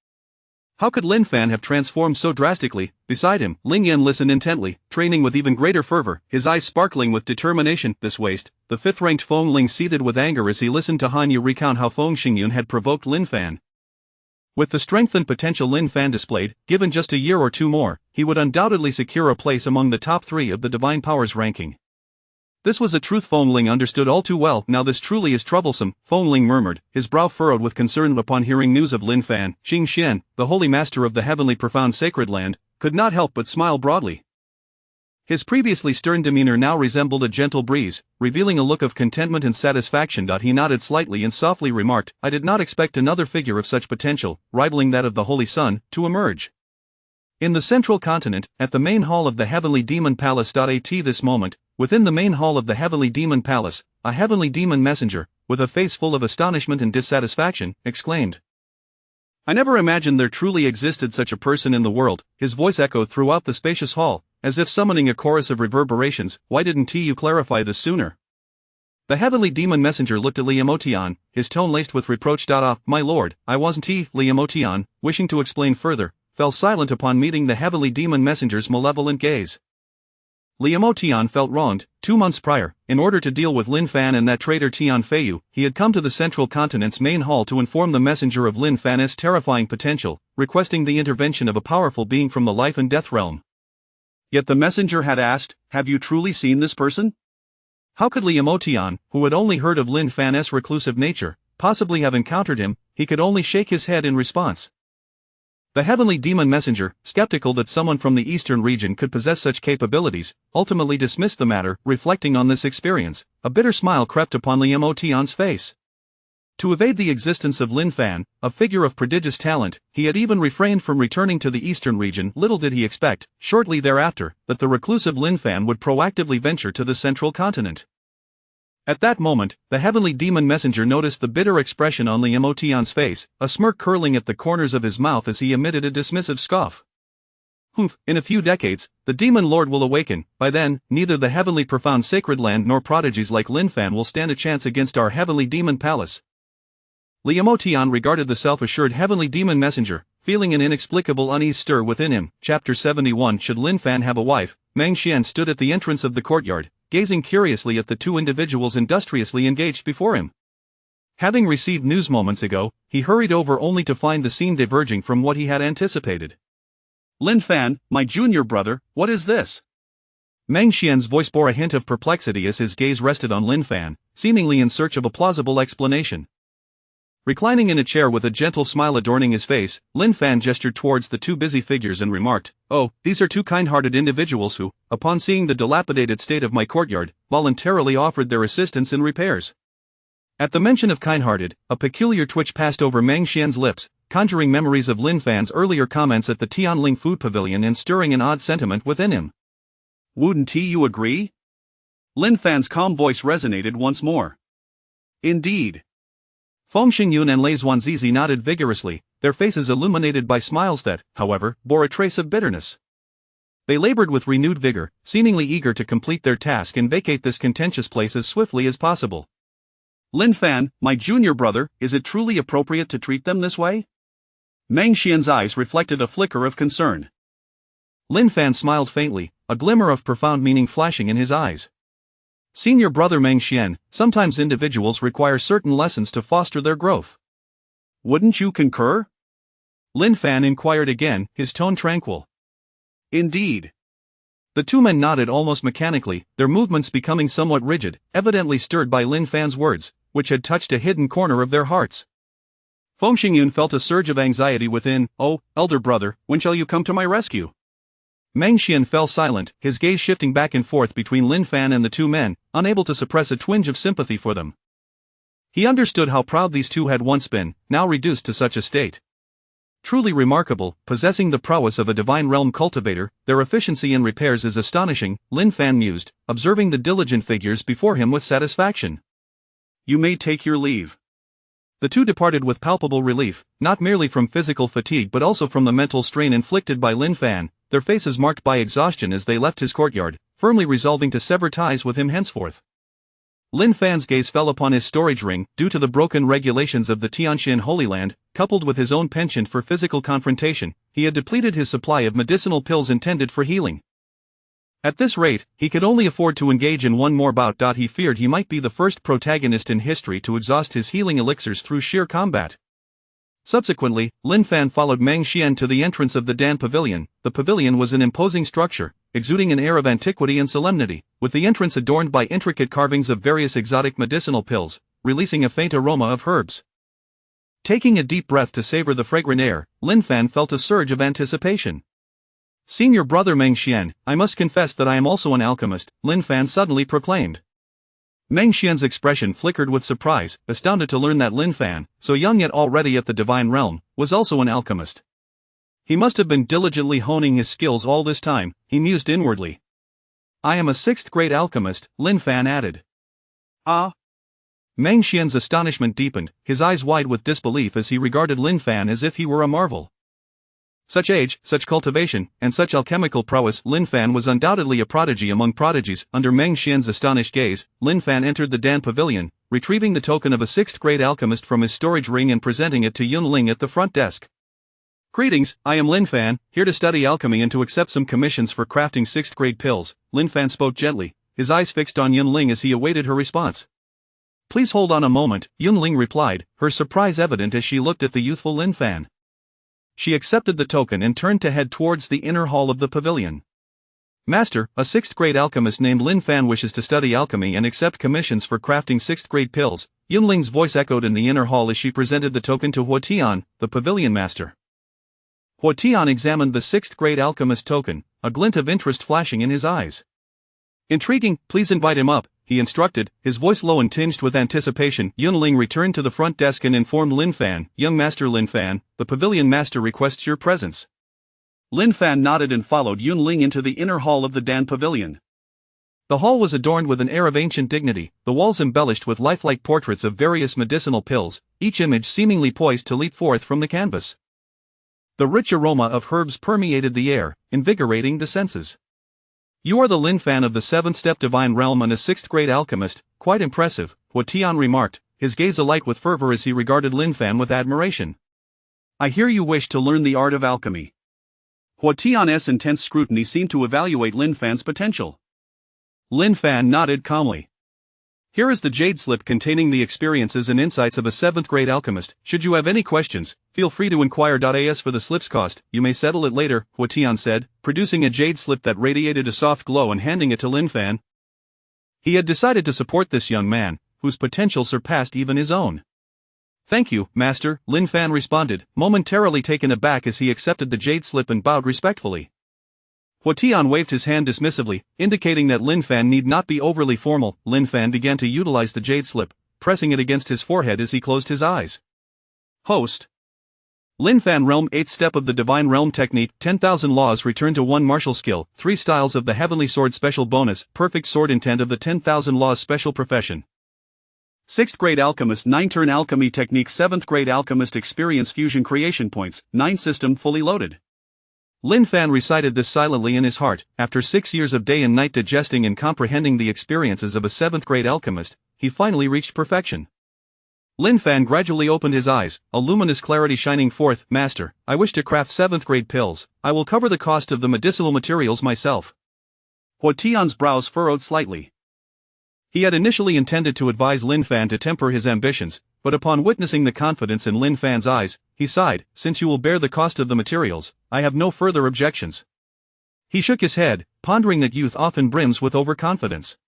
How could Lin Fan have transformed so drastically? Beside him, Lin Yan listened intently, training with even greater fervor, his eyes sparkling with determination. This waste, the 5th-ranked Feng Ling seethed with anger as he listened to Han Yu recount how Feng Xingyun had provoked Lin Fan. With the strength and potential Lin Fan displayed, given just a year or two more, he would undoubtedly secure a place among the top 3 of the Divine Powers ranking. This was a truth Feng Ling understood all too well. Now this truly is troublesome, Feng Ling murmured, his brow furrowed with concern upon hearing news of Lin Fan. Xing Xian, the holy master of the heavenly profound sacred land, could not help but smile broadly. His previously stern demeanor now resembled a gentle breeze, revealing a look of contentment and satisfaction. He nodded slightly and softly remarked, I did not expect another figure of such potential, rivaling that of the Holy Sun, to emerge. In the central continent, at the main hall of the Heavenly Demon Palace. At this moment, within the main hall of the Heavenly Demon Palace, a heavenly demon messenger, with a face full of astonishment and dissatisfaction, exclaimed, I never imagined there truly existed such a person in the world. His voice echoed throughout the spacious hall, as if summoning a chorus of reverberations. Why didn't you clarify this sooner? The heavenly demon messenger looked at Liam Otian, his tone laced with reproach. My lord, I wasn't. Liam Otian, wishing to explain further, fell silent upon meeting the heavenly demon messenger's malevolent gaze. Liam Otian felt wronged. 2 months prior, in order to deal with Lin Fan and that traitor Tian Feiyu, he had come to the central continent's main hall to inform the messenger of Lin Fan's terrifying potential, requesting the intervention of a powerful being from the life and death realm. Yet the messenger had asked, have you truly seen this person? How could Liam Otian, who had only heard of Lin Fan's reclusive nature, possibly have encountered him? He could only shake his head in response. The heavenly demon messenger, skeptical that someone from the eastern region could possess such capabilities, ultimately dismissed the matter. Reflecting on this experience, a bitter smile crept upon Liam Otian's face. To evade the existence of Lin Fan, a figure of prodigious talent, he had even refrained from returning to the eastern region. Little did he expect, shortly thereafter, that the reclusive Lin Fan would proactively venture to the central continent. At that moment, the heavenly demon messenger noticed the bitter expression on Liam Otian's face, a smirk curling at the corners of his mouth as he emitted a dismissive scoff. Humph, in a few decades, the demon lord will awaken. By then, neither the heavenly profound sacred land nor prodigies like Lin Fan will stand a chance against our heavenly demon palace. Liam Otian regarded the self-assured heavenly demon messenger, feeling an inexplicable unease stir within him. Chapter 71. Should Lin Fan have a wife? Meng Xian stood at the entrance of the courtyard, gazing curiously at the 2 individuals industriously engaged before him. Having received news moments ago, he hurried over only to find the scene diverging from what he had anticipated. Lin Fan, my junior brother, what is this? Meng Xian's voice bore a hint of perplexity as his gaze rested on Lin Fan, seemingly in search of a plausible explanation. Reclining in a chair with a gentle smile adorning his face, Lin Fan gestured towards the 2 busy figures and remarked, Oh, these are 2 kind-hearted individuals who, upon seeing the dilapidated state of my courtyard, voluntarily offered their assistance in repairs. At the mention of kind-hearted, a peculiar twitch passed over Meng Xian's lips, conjuring memories of Lin Fan's earlier comments at the Tianling Food Pavilion and stirring an odd sentiment within him. Wouldn't you agree? Lin Fan's calm voice resonated once more. Indeed. Feng Xingyun and Lei Xuanzizi nodded vigorously, their faces illuminated by smiles that, however, bore a trace of bitterness. They labored with renewed vigor, seemingly eager to complete their task and vacate this contentious place as swiftly as possible. Lin Fan, my junior brother, is it truly appropriate to treat them this way? Meng Xian's eyes reflected a flicker of concern. Lin Fan smiled faintly, a glimmer of profound meaning flashing in his eyes. Senior brother Meng Xian, sometimes individuals require certain lessons to foster their growth. Wouldn't you concur? Lin Fan inquired again, his tone tranquil. Indeed. The 2 men nodded almost mechanically, their movements becoming somewhat rigid, evidently stirred by Lin Fan's words, which had touched a hidden corner of their hearts. Feng Xingyun felt a surge of anxiety within. Oh, elder brother, when shall you come to my rescue? Meng Xian fell silent, his gaze shifting back and forth between Lin Fan and the 2 men, unable to suppress a twinge of sympathy for them. He understood how proud these 2 had once been, now reduced to such a state. Truly remarkable, possessing the prowess of a divine realm cultivator, their efficiency in repairs is astonishing, Lin Fan mused, observing the diligent figures before him with satisfaction. You may take your leave. The two departed with palpable relief, not merely from physical fatigue but also from the mental strain inflicted by Lin Fan, their faces marked by exhaustion as they left his courtyard, firmly resolving to sever ties with him henceforth. Lin Fan's gaze fell upon his storage ring. Due to the broken regulations of the Tianxin Holy Land, coupled with his own penchant for physical confrontation, he had depleted his supply of medicinal pills intended for healing. At this rate, he could only afford to engage in one more bout. He feared he might be the first protagonist in history to exhaust his healing elixirs through sheer combat. Subsequently, Lin Fan followed Meng Xian to the entrance of the Dan Pavilion. The pavilion was an imposing structure, exuding an air of antiquity and solemnity, with the entrance adorned by intricate carvings of various exotic medicinal pills, releasing a faint aroma of herbs. Taking a deep breath to savor the fragrant air, Lin Fan felt a surge of anticipation. "Senior brother Meng Xian, I must confess that I am also an alchemist," Lin Fan suddenly proclaimed. Meng Xian's expression flickered with surprise, astounded to learn that Lin Fan, so young yet already at the divine realm, was also an alchemist. He must have been diligently honing his skills all this time, he mused inwardly. "I am a sixth-grade alchemist," Lin Fan added. Ah! Meng Xian's astonishment deepened, his eyes wide with disbelief as he regarded Lin Fan as if he were a marvel. Such age, such cultivation, and such alchemical prowess. Lin Fan was undoubtedly a prodigy among prodigies. Under Meng Xian's astonished gaze, Lin Fan entered the Dan Pavilion, retrieving the token of a sixth-grade alchemist from his storage ring and presenting it to Yun Ling at the front desk. "Greetings, I am Lin Fan, here to study alchemy and to accept some commissions for crafting sixth-grade pills," Lin Fan spoke gently, his eyes fixed on Yun Ling as he awaited her response. "Please hold on a moment," Yun Ling replied, her surprise evident as she looked at the youthful Lin Fan. She accepted the token and turned to head towards the inner hall of the pavilion. "Master, a sixth-grade alchemist named Lin Fan wishes to study alchemy and accept commissions for crafting sixth-grade pills," Yun Ling's voice echoed in the inner hall as she presented the token to Huo Tian, the pavilion master. Huo Tian examined the sixth-grade alchemist token, a glint of interest flashing in his eyes. "Intriguing, please invite him up," he instructed, his voice low and tinged with anticipation. Yun Ling returned to the front desk and informed Lin Fan, "Young Master Lin Fan, the pavilion master requests your presence." Lin Fan nodded and followed Yun Ling into the inner hall of the Dan Pavilion. The hall was adorned with an air of ancient dignity, the walls embellished with lifelike portraits of various medicinal pills, each image seemingly poised to leap forth from the canvas. The rich aroma of herbs permeated the air, invigorating the senses. "You are the Lin Fan of the seventh-step divine realm and a sixth-grade alchemist, quite impressive," Huo Tian remarked, his gaze alight with fervor as he regarded Lin Fan with admiration. "I hear you wish to learn the art of alchemy." Huo Tian's intense scrutiny seemed to evaluate Lin Fan's potential. Lin Fan nodded calmly. "Here is the jade slip containing the experiences and insights of a seventh-grade alchemist. Should you have any questions, feel free to inquire. As for the slip's cost, you may settle it later," Huo Tian said, producing a jade slip that radiated a soft glow and handing it to Lin Fan. He had decided to support this young man, whose potential surpassed even his own. "Thank you, Master," Lin Fan responded, momentarily taken aback as he accepted the jade slip and bowed respectfully. Huo Tian waved his hand dismissively, indicating that Lin Fan need not be overly formal. Lin Fan began to utilize the jade slip, pressing it against his forehead as he closed his eyes. Host. Lin Fan Realm 8th Step of the Divine Realm Technique 10,000 Laws Return to 1 Martial Skill 3 Styles of the Heavenly Sword Special Bonus Perfect Sword Intent of the 10,000 Laws Special Profession 6th Grade Alchemist 9 Turn Alchemy Technique 7th Grade Alchemist Experience Fusion Creation Points 9 System Fully Loaded. Lin Fan recited this silently in his heart. After 6 years of day and night digesting and comprehending the experiences of a 7th-grade alchemist, he finally reached perfection. Lin Fan gradually opened his eyes, a luminous clarity shining forth. "Master, I wish to craft 7th-grade pills. I will cover the cost of the medicinal materials myself." Huo Tian's brows furrowed slightly. He had initially intended to advise Lin Fan to temper his ambitions, but upon witnessing the confidence in Lin Fan's eyes, he sighed. "Since you will bear the cost of the materials, I have no further objections." He shook his head, pondering that youth often brims with overconfidence.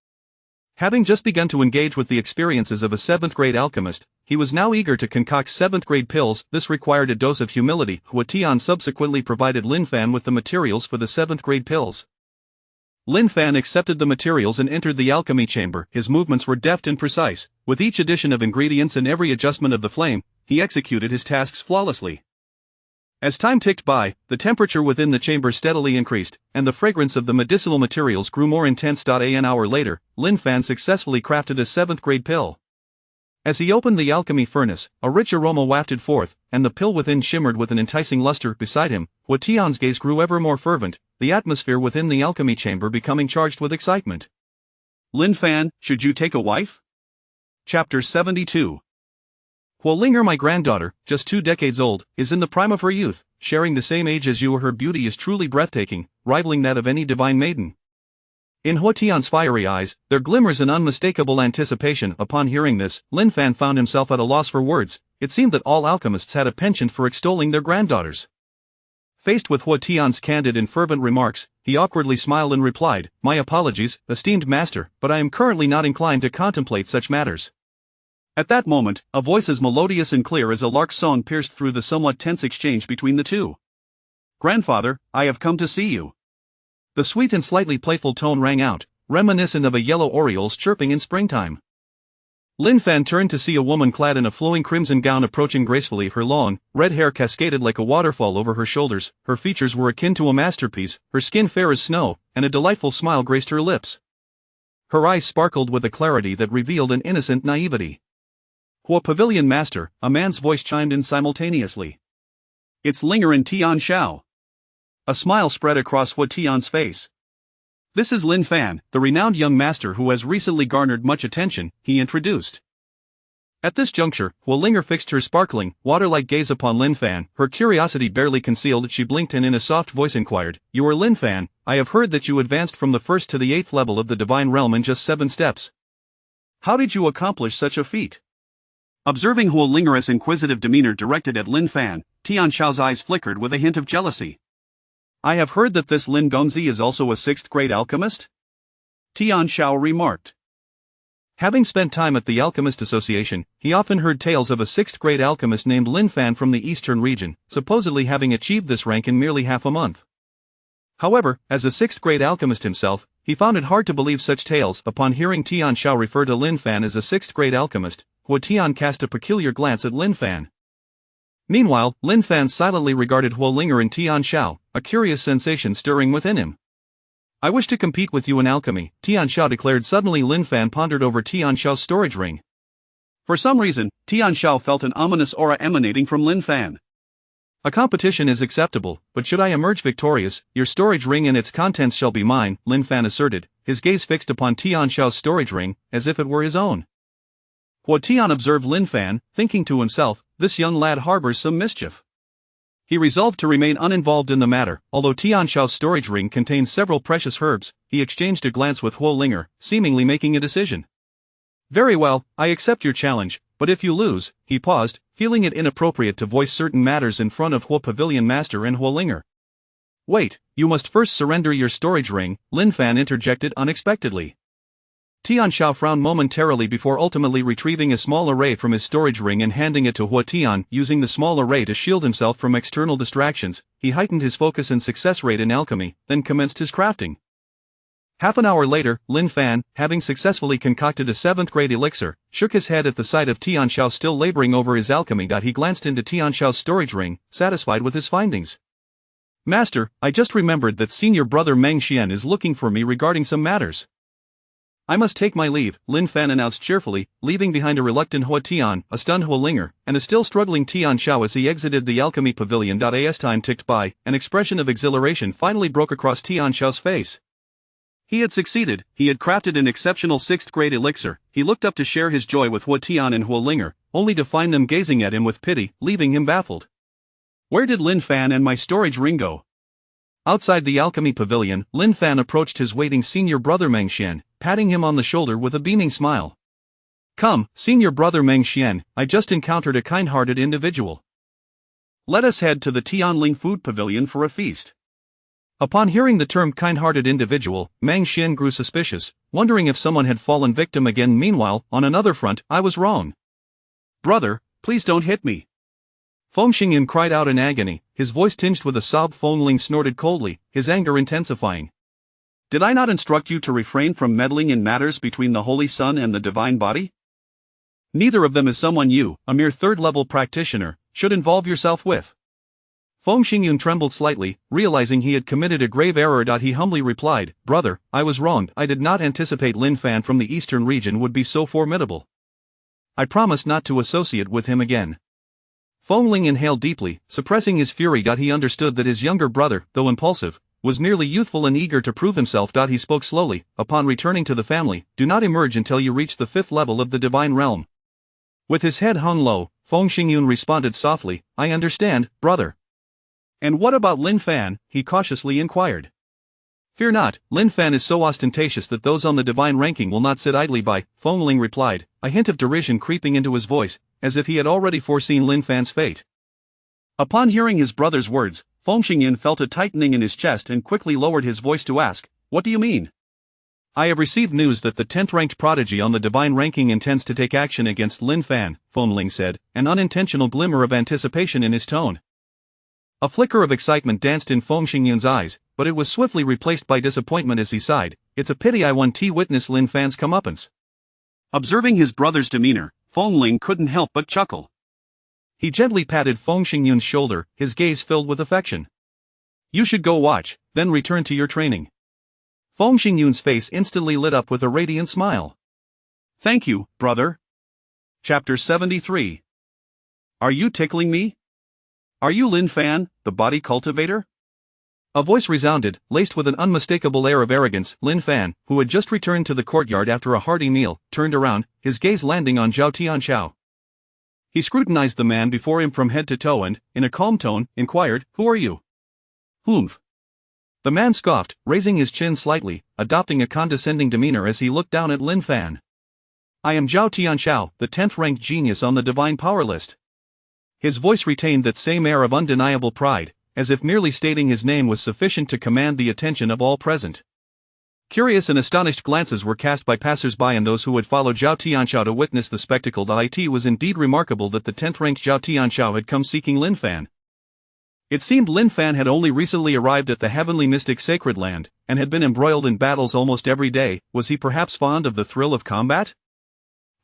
Having just begun to engage with the experiences of a 7th-grade alchemist, he was now eager to concoct 7th-grade pills. This required a dose of humility. Huo Tian subsequently provided Lin Fan with the materials for the 7th-grade pills. Lin Fan accepted the materials and entered the alchemy chamber. His movements were deft and precise. With each addition of ingredients and every adjustment of the flame, he executed his tasks flawlessly. As time ticked by, the temperature within the chamber steadily increased, and the fragrance of the medicinal materials grew more intense. An hour later, Lin Fan successfully crafted a 7th-grade pill. As he opened the alchemy furnace, a rich aroma wafted forth, and the pill within shimmered with an enticing luster. Beside him, Hua Tian's gaze grew ever more fervent, the atmosphere within the alchemy chamber becoming charged with excitement. Lin Fan, should you take a wife? Chapter 72. Hua Linger, my granddaughter, just 2 decades old, is in the prime of her youth, sharing the same age as you. Her beauty is truly breathtaking, rivaling that of any divine maiden. In Hua Tian's fiery eyes, there glimmers an unmistakable anticipation. Upon hearing this, Lin Fan found himself at a loss for words. It seemed that all alchemists had a penchant for extolling their granddaughters. Faced with Hua Tian's candid and fervent remarks, he awkwardly smiled and replied, "My apologies, esteemed master, but I am currently not inclined to contemplate such matters." At that moment, a voice as melodious and clear as a lark's song pierced through the somewhat tense exchange between the two. "Grandfather, I have come to see you." The sweet and slightly playful tone rang out, reminiscent of a yellow oriole's chirping in springtime. Lin Fan turned to see a woman clad in a flowing crimson gown approaching gracefully. Her long, red hair cascaded like a waterfall over her shoulders, her features were akin to a masterpiece, her skin fair as snow, and a delightful smile graced her lips. Her eyes sparkled with a clarity that revealed an innocent naivety. "Hua Pavilion Master," a man's voice chimed in simultaneously. "It's Linger and Tian Shao." A smile spread across Hua Tian's face. "This is Lin Fan, the renowned young master who has recently garnered much attention," he introduced. At this juncture, Hua Linger fixed her sparkling, water-like gaze upon Lin Fan, her curiosity barely concealed. She blinked and in a soft voice inquired, "You are Lin Fan? I have heard that you advanced from the 1st to the 8th level of the divine realm in just 7 steps. How did you accomplish such a feat?" Observing Hua Linger's inquisitive demeanor directed at Lin Fan, Tian Shao's eyes flickered with a hint of jealousy. "I have heard that this Lin Gongzi is also a 6th-grade alchemist?" Tian Shao remarked. Having spent time at the Alchemist Association, he often heard tales of a 6th-grade alchemist named Lin Fan from the eastern region, supposedly having achieved this rank in merely half a month. However, as a 6th-grade alchemist himself, he found it hard to believe such tales. Upon hearing Tian Shao refer to Lin Fan as a 6th-grade alchemist, Hua Tian cast a peculiar glance at Lin Fan. Meanwhile, Lin Fan silently regarded Hua Linger and Tian Shao, a curious sensation stirring within him. "I wish to compete with you in alchemy," Tian Shao declared. Suddenly Lin Fan pondered over Tian Shao's storage ring. For some reason, Tian Shao felt an ominous aura emanating from Lin Fan. "A competition is acceptable, but should I emerge victorious, your storage ring and its contents shall be mine," Lin Fan asserted, his gaze fixed upon Tian Shao's storage ring, as if it were his own. Hua Tian observed Lin Fan, thinking to himself, "This young lad harbors some mischief." He resolved to remain uninvolved in the matter. Although Tian Shao's storage ring contained several precious herbs, he exchanged a glance with Hua Linger, seemingly making a decision. "Very well, I accept your challenge, but if you lose," he paused, feeling it inappropriate to voice certain matters in front of Hua Pavilion Master and Hua Linger. "Wait, you must first surrender your storage ring," Lin Fan interjected unexpectedly. Tian Shao frowned momentarily before ultimately retrieving a small array from his storage ring and handing it to Hua Tian. Using the small array to shield himself from external distractions, he heightened his focus and success rate in alchemy, then commenced his crafting. Half an hour later, Lin Fan, having successfully concocted a 7th-grade elixir, shook his head at the sight of Tian Shao still laboring over his alchemy. He glanced into Tian Shao's storage ring, satisfied with his findings. "Master, I just remembered that senior brother Meng Xian is looking for me regarding some matters. I must take my leave," Lin Fan announced cheerfully, leaving behind a reluctant Hua Tian, a stunned Hua Linger, and a still struggling Tian Shao as he exited the alchemy pavilion. As time ticked by, an expression of exhilaration finally broke across Tian Shao's face. He had succeeded, he had crafted an exceptional 6th-grade elixir. He looked up to share his joy with Hua Tian and Hua Linger, only to find them gazing at him with pity, leaving him baffled. "Where did Lin Fan and my storage ring go?" Outside the alchemy pavilion, Lin Fan approached his waiting senior brother Meng Xian, patting him on the shoulder with a beaming smile. "Come, senior brother Meng Xian, I just encountered a kind-hearted individual. Let us head to the Tianling Food Pavilion for a feast." Upon hearing the term kind-hearted individual, Meng Xian grew suspicious, wondering if someone had fallen victim again. Meanwhile, on another front, "I was wrong. Brother, please don't hit me." Feng Xingyan cried out in agony, his voice tinged with a sob. Feng Ling snorted coldly, his anger intensifying. "Did I not instruct you to refrain from meddling in matters between the Holy Sun and the Divine Body? Neither of them is someone you, a mere 3rd-level practitioner, should involve yourself with." Feng Xingyun trembled slightly, realizing he had committed a grave error. He humbly replied, "Brother, I was wrong. I did not anticipate Lin Fan from the eastern region would be so formidable." I promise not to associate with him again. Feng Ling inhaled deeply, suppressing his fury. He understood that his younger brother, though impulsive, was merely youthful and eager to prove himself. He spoke slowly. Upon returning to the family, do not emerge until you reach the 5th level of the divine realm. With his head hung low, Feng Xingyun responded softly, I understand, brother. And what about Lin Fan? He cautiously inquired. Fear not, Lin Fan is so ostentatious that those on the divine ranking will not sit idly by, Feng Ling replied, a hint of derision creeping into his voice, as if he had already foreseen Lin Fan's fate. Upon hearing his brother's words, Feng Xingyan felt a tightening in his chest and quickly lowered his voice to ask, what do you mean? I have received news that the 10th-ranked prodigy on the divine ranking intends to take action against Lin Fan, Feng Ling said, an unintentional glimmer of anticipation in his tone. A flicker of excitement danced in Feng Xingyan's eyes, but it was swiftly replaced by disappointment as he sighed, it's a pity I won't witness Lin Fan's comeuppance. Observing his brother's demeanor, Feng Ling couldn't help but chuckle. He gently patted Feng Xingyun's shoulder, his gaze filled with affection. You should go watch, then return to your training. Feng Xingyun's face instantly lit up with a radiant smile. Thank you, brother. Chapter 73. Are you tickling me? Are you Lin Fan, the body cultivator? A voice resounded, laced with an unmistakable air of arrogance. Lin Fan, who had just returned to the courtyard after a hearty meal, turned around, his gaze landing on Zhao Tianxiao. He scrutinized the man before him from head to toe and, in a calm tone, inquired, Who are you? Humph. The man scoffed, raising his chin slightly, adopting a condescending demeanor as he looked down at Lin Fan. I am Zhao Tianxiao, the 10th-ranked genius on the divine power list. His voice retained that same air of undeniable pride, as if merely stating his name was sufficient to command the attention of all present. Curious and astonished glances were cast by passers-by and those who had followed Zhao Tianxiao to witness the spectacle. It was indeed remarkable that the 10th-ranked Zhao Tianxiao had come seeking Lin Fan. It seemed Lin Fan had only recently arrived at the heavenly mystic sacred land, and had been embroiled in battles almost every day. Was he perhaps fond of the thrill of combat?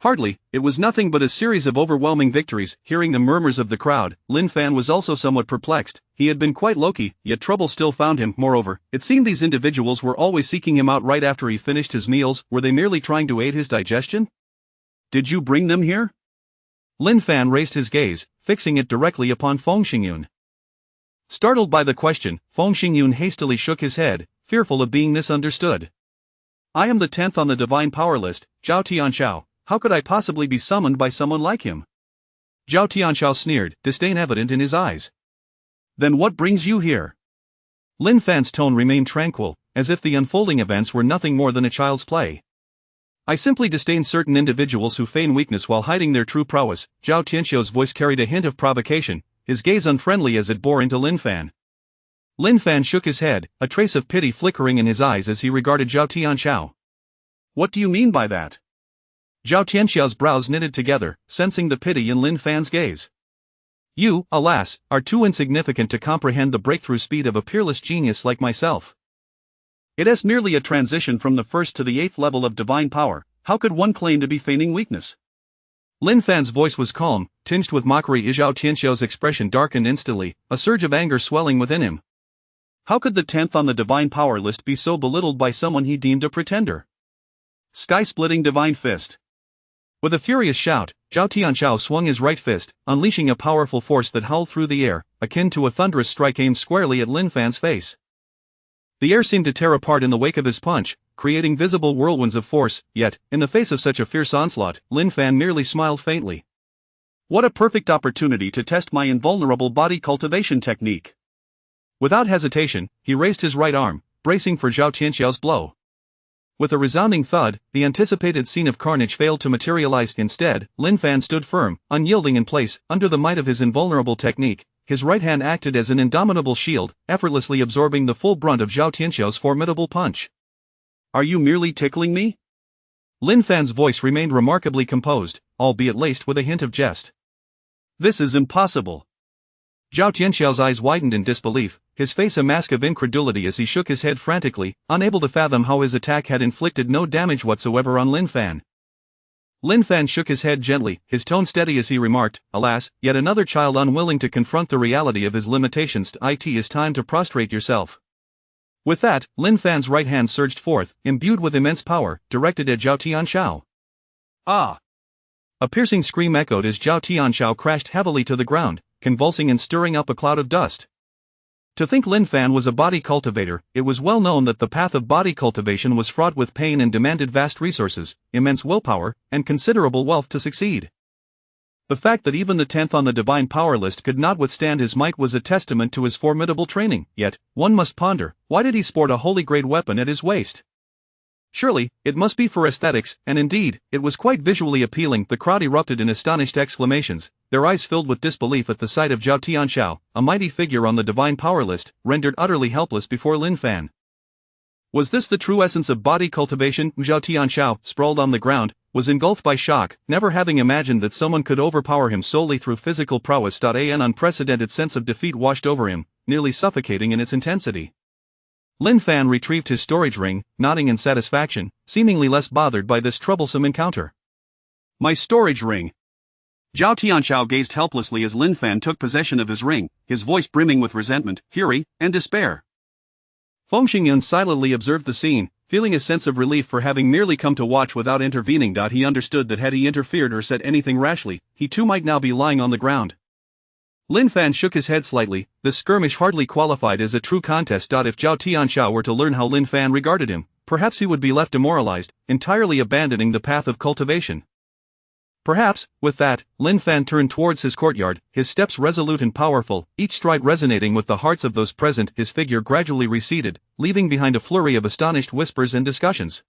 Hardly, it was nothing but a series of overwhelming victories. Hearing the murmurs of the crowd, Lin Fan was also somewhat perplexed. He had been quite low-key, yet trouble still found him. Moreover, it seemed these individuals were always seeking him out right after he finished his meals. Were they merely trying to aid his digestion? Did you bring them here? Lin Fan raised his gaze, fixing it directly upon Feng Xingyun. Startled by the question, Feng Xingyun hastily shook his head, fearful of being misunderstood. I am the 10th on the divine power list, Zhao Tianxiao. How could I possibly be summoned by someone like him? Zhao Tianxiao sneered, disdain evident in his eyes. Then what brings you here? Lin Fan's tone remained tranquil, as if the unfolding events were nothing more than a child's play. I simply disdain certain individuals who feign weakness while hiding their true prowess. Zhao Tianxiao's voice carried a hint of provocation, his gaze unfriendly as it bore into Lin Fan. Lin Fan shook his head, a trace of pity flickering in his eyes as he regarded Zhao Tianxiao. What do you mean by that? Zhao Tianxiao's brows knitted together, sensing the pity in Lin Fan's gaze. You, alas, are too insignificant to comprehend the breakthrough speed of a peerless genius like myself. It is merely a transition from the 1st to the 8th level of divine power. How could one claim to be feigning weakness? Lin Fan's voice was calm, tinged with mockery. Zhao Tianxiao's expression darkened instantly, a surge of anger swelling within him. How could the 10th on the divine power list be so belittled by someone he deemed a pretender? Sky-splitting divine fist. With a furious shout, Zhao Tianxiao swung his right fist, unleashing a powerful force that howled through the air, akin to a thunderous strike aimed squarely at Lin Fan's face. The air seemed to tear apart in the wake of his punch, creating visible whirlwinds of force, yet, in the face of such a fierce onslaught, Lin Fan merely smiled faintly. What a perfect opportunity to test my invulnerable body cultivation technique. Without hesitation, he raised his right arm, bracing for Zhao Tianxiao's blow. With a resounding thud, the anticipated scene of carnage failed to materialize. Instead, Lin Fan stood firm, unyielding in place, under the might of his invulnerable technique. His right hand acted as an indomitable shield, effortlessly absorbing the full brunt of Zhao Tianxiao's formidable punch. Are you merely tickling me? Lin Fan's voice remained remarkably composed, albeit laced with a hint of jest. This is impossible. Zhao Tianxiao's eyes widened in disbelief, his face a mask of incredulity as he shook his head frantically, unable to fathom how his attack had inflicted no damage whatsoever on Lin Fan. Lin Fan shook his head gently, his tone steady as he remarked, alas, yet another child unwilling to confront the reality of his limitations. It is time to prostrate yourself. With that, Lin Fan's right hand surged forth, imbued with immense power, directed at Zhao Tianxiao. Ah! A piercing scream echoed as Zhao Tianxiao crashed heavily to the ground, convulsing and stirring up a cloud of dust. To think Lin Fan was a body cultivator, it was well known that the path of body cultivation was fraught with pain and demanded vast resources, immense willpower, and considerable wealth to succeed. The fact that even the 10th on the divine power list could not withstand his might was a testament to his formidable training. Yet, one must ponder, why did he sport a holy grade weapon at his waist? Surely, it must be for aesthetics, and indeed, it was quite visually appealing. The crowd erupted in astonished exclamations, their eyes filled with disbelief at the sight of Zhao Tianxiao, a mighty figure on the divine power list, rendered utterly helpless before Lin Fan. Was this the true essence of body cultivation? Zhao Tianxiao, sprawled on the ground, was engulfed by shock, never having imagined that someone could overpower him solely through physical prowess. An unprecedented sense of defeat washed over him, nearly suffocating in its intensity. Lin Fan retrieved his storage ring, nodding in satisfaction, seemingly less bothered by this troublesome encounter. My storage ring. Zhao Tianxiao gazed helplessly as Lin Fan took possession of his ring, his voice brimming with resentment, fury, and despair. Feng Xingyun silently observed the scene, feeling a sense of relief for having merely come to watch without intervening. He understood that had he interfered or said anything rashly, he too might now be lying on the ground. Lin Fan shook his head slightly. This skirmish hardly qualified as a true contest. If Zhao Tianxiao were to learn how Lin Fan regarded him, perhaps he would be left demoralized, entirely abandoning the path of cultivation. Perhaps, with that, Lin Fan turned towards his courtyard, his steps resolute and powerful, each stride resonating with the hearts of those present. His figure gradually receded, leaving behind a flurry of astonished whispers and discussions.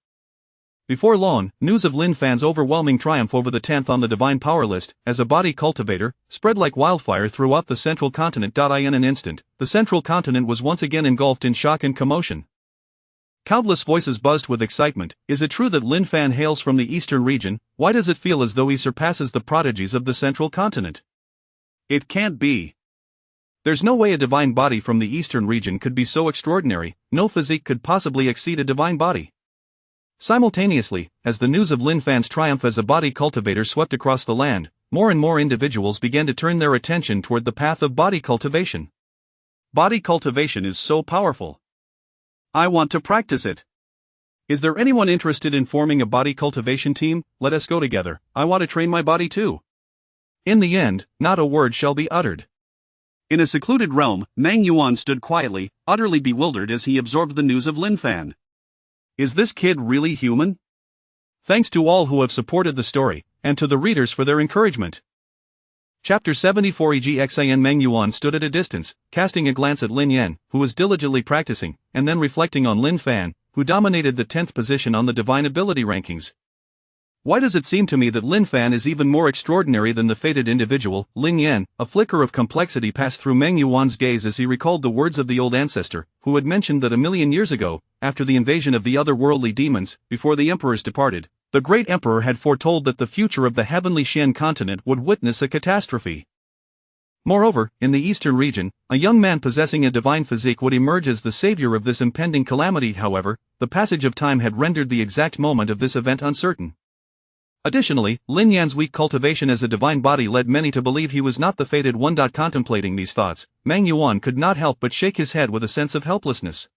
Before long, news of Lin Fan's overwhelming triumph over the 10th on the divine power list, as a body cultivator, spread like wildfire throughout the central continent. In an instant, the central continent was once again engulfed in shock and commotion. Countless voices buzzed with excitement. Is it true that Lin Fan hails from the eastern region? Why does it feel as though he surpasses the prodigies of the central continent? It can't be. There's no way a divine body from the eastern region could be so extraordinary. No physique could possibly exceed a divine body. Simultaneously, as the news of Lin Fan's triumph as a body cultivator swept across the land, more and more individuals began to turn their attention toward the path of body cultivation. Body cultivation is so powerful. I want to practice it. Is there anyone interested in forming a body cultivation team? Let us go together. I want to train my body too. In the end, not a word shall be uttered. In a secluded realm, Meng Yuan stood quietly, utterly bewildered as he absorbed the news of Lin Fan. Is this kid really human? Thanks to all who have supported the story, and to the readers for their encouragement. Chapter 74 EGXIN Meng Yuan stood at a distance, casting a glance at Lin Yan, who was diligently practicing, and then reflecting on Lin Fan, who dominated the 10th position on the divine ability rankings. Why does it seem to me that Lin Fan is even more extraordinary than the fated individual, Lin Yan? A flicker of complexity passed through Meng Yuan's gaze as he recalled the words of the old ancestor, who had mentioned that 1,000,000 years ago, after the invasion of the otherworldly demons, before the emperors departed, the great emperor had foretold that the future of the heavenly Xian continent would witness a catastrophe. Moreover, in the eastern region, a young man possessing a divine physique would emerge as the savior of this impending calamity. However, the passage of time had rendered the exact moment of this event uncertain. Additionally, Lin Yan's weak cultivation as a divine body led many to believe he was not the fated one. Contemplating these thoughts, Meng Yuan could not help but shake his head with a sense of helplessness.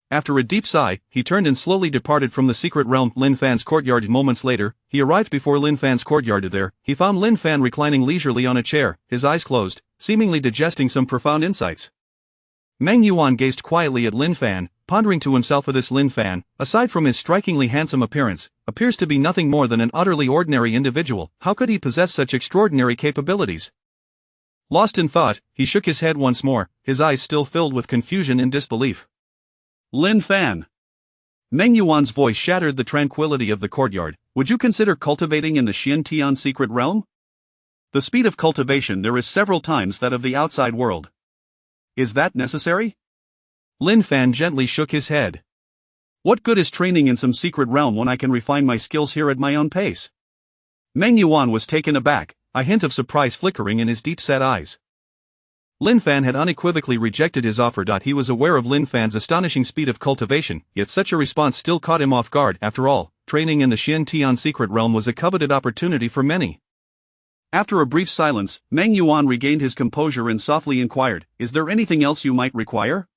After a deep sigh, he turned and slowly departed from the secret realm. Lin Fan's courtyard. Moments later, he arrived before Lin Fan's courtyard. There, he found Lin Fan reclining leisurely on a chair, his eyes closed, seemingly digesting some profound insights. Meng Yuan gazed quietly at Lin Fan, pondering to himself, this Lin Fan, aside from his strikingly handsome appearance, appears to be nothing more than an utterly ordinary individual. How could he possess such extraordinary capabilities? Lost in thought, he shook his head once more, his eyes still filled with confusion and disbelief. Lin Fan. Meng Yuan's voice shattered the tranquility of the courtyard. Would you consider cultivating in the Xian Tian secret realm? The speed of cultivation there is several times that of the outside world. Is that necessary? Lin Fan gently shook his head. What good is training in some secret realm when I can refine my skills here at my own pace? Meng Yuan was taken aback, a hint of surprise flickering in his deep-set eyes. Lin Fan had unequivocally rejected his offer. He was aware of Lin Fan's astonishing speed of cultivation, yet such a response still caught him off guard. After all, training in the Xian Tian secret realm was a coveted opportunity for many. After a brief silence, Meng Yuan regained his composure and softly inquired, "Is there anything else you might require?"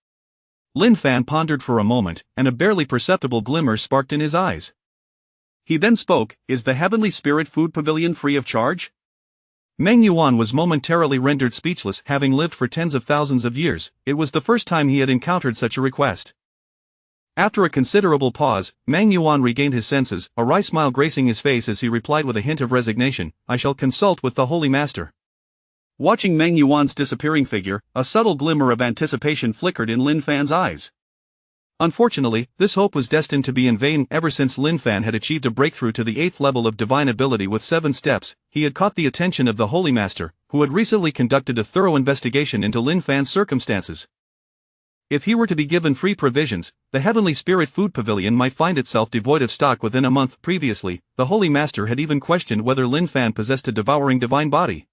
Lin Fan pondered for a moment, and a barely perceptible glimmer sparked in his eyes. He then spoke, "Is the Heavenly Spirit Food Pavilion free of charge?" Meng Yuan was momentarily rendered speechless. Having lived for tens of thousands of years, it was the first time he had encountered such a request. After a considerable pause, Meng Yuan regained his senses, a wry smile gracing his face as he replied with a hint of resignation, "I shall consult with the Holy Master." Watching Meng Yuan's disappearing figure, a subtle glimmer of anticipation flickered in Lin Fan's eyes. Unfortunately, this hope was destined to be in vain. Ever since Lin Fan had achieved a breakthrough to the 8th level of divine ability with 7 steps, he had caught the attention of the Holy Master, who had recently conducted a thorough investigation into Lin Fan's circumstances. If he were to be given free provisions, the Heavenly Spirit Food Pavilion might find itself devoid of stock within a month. Previously, the Holy Master had even questioned whether Lin Fan possessed a devouring divine body.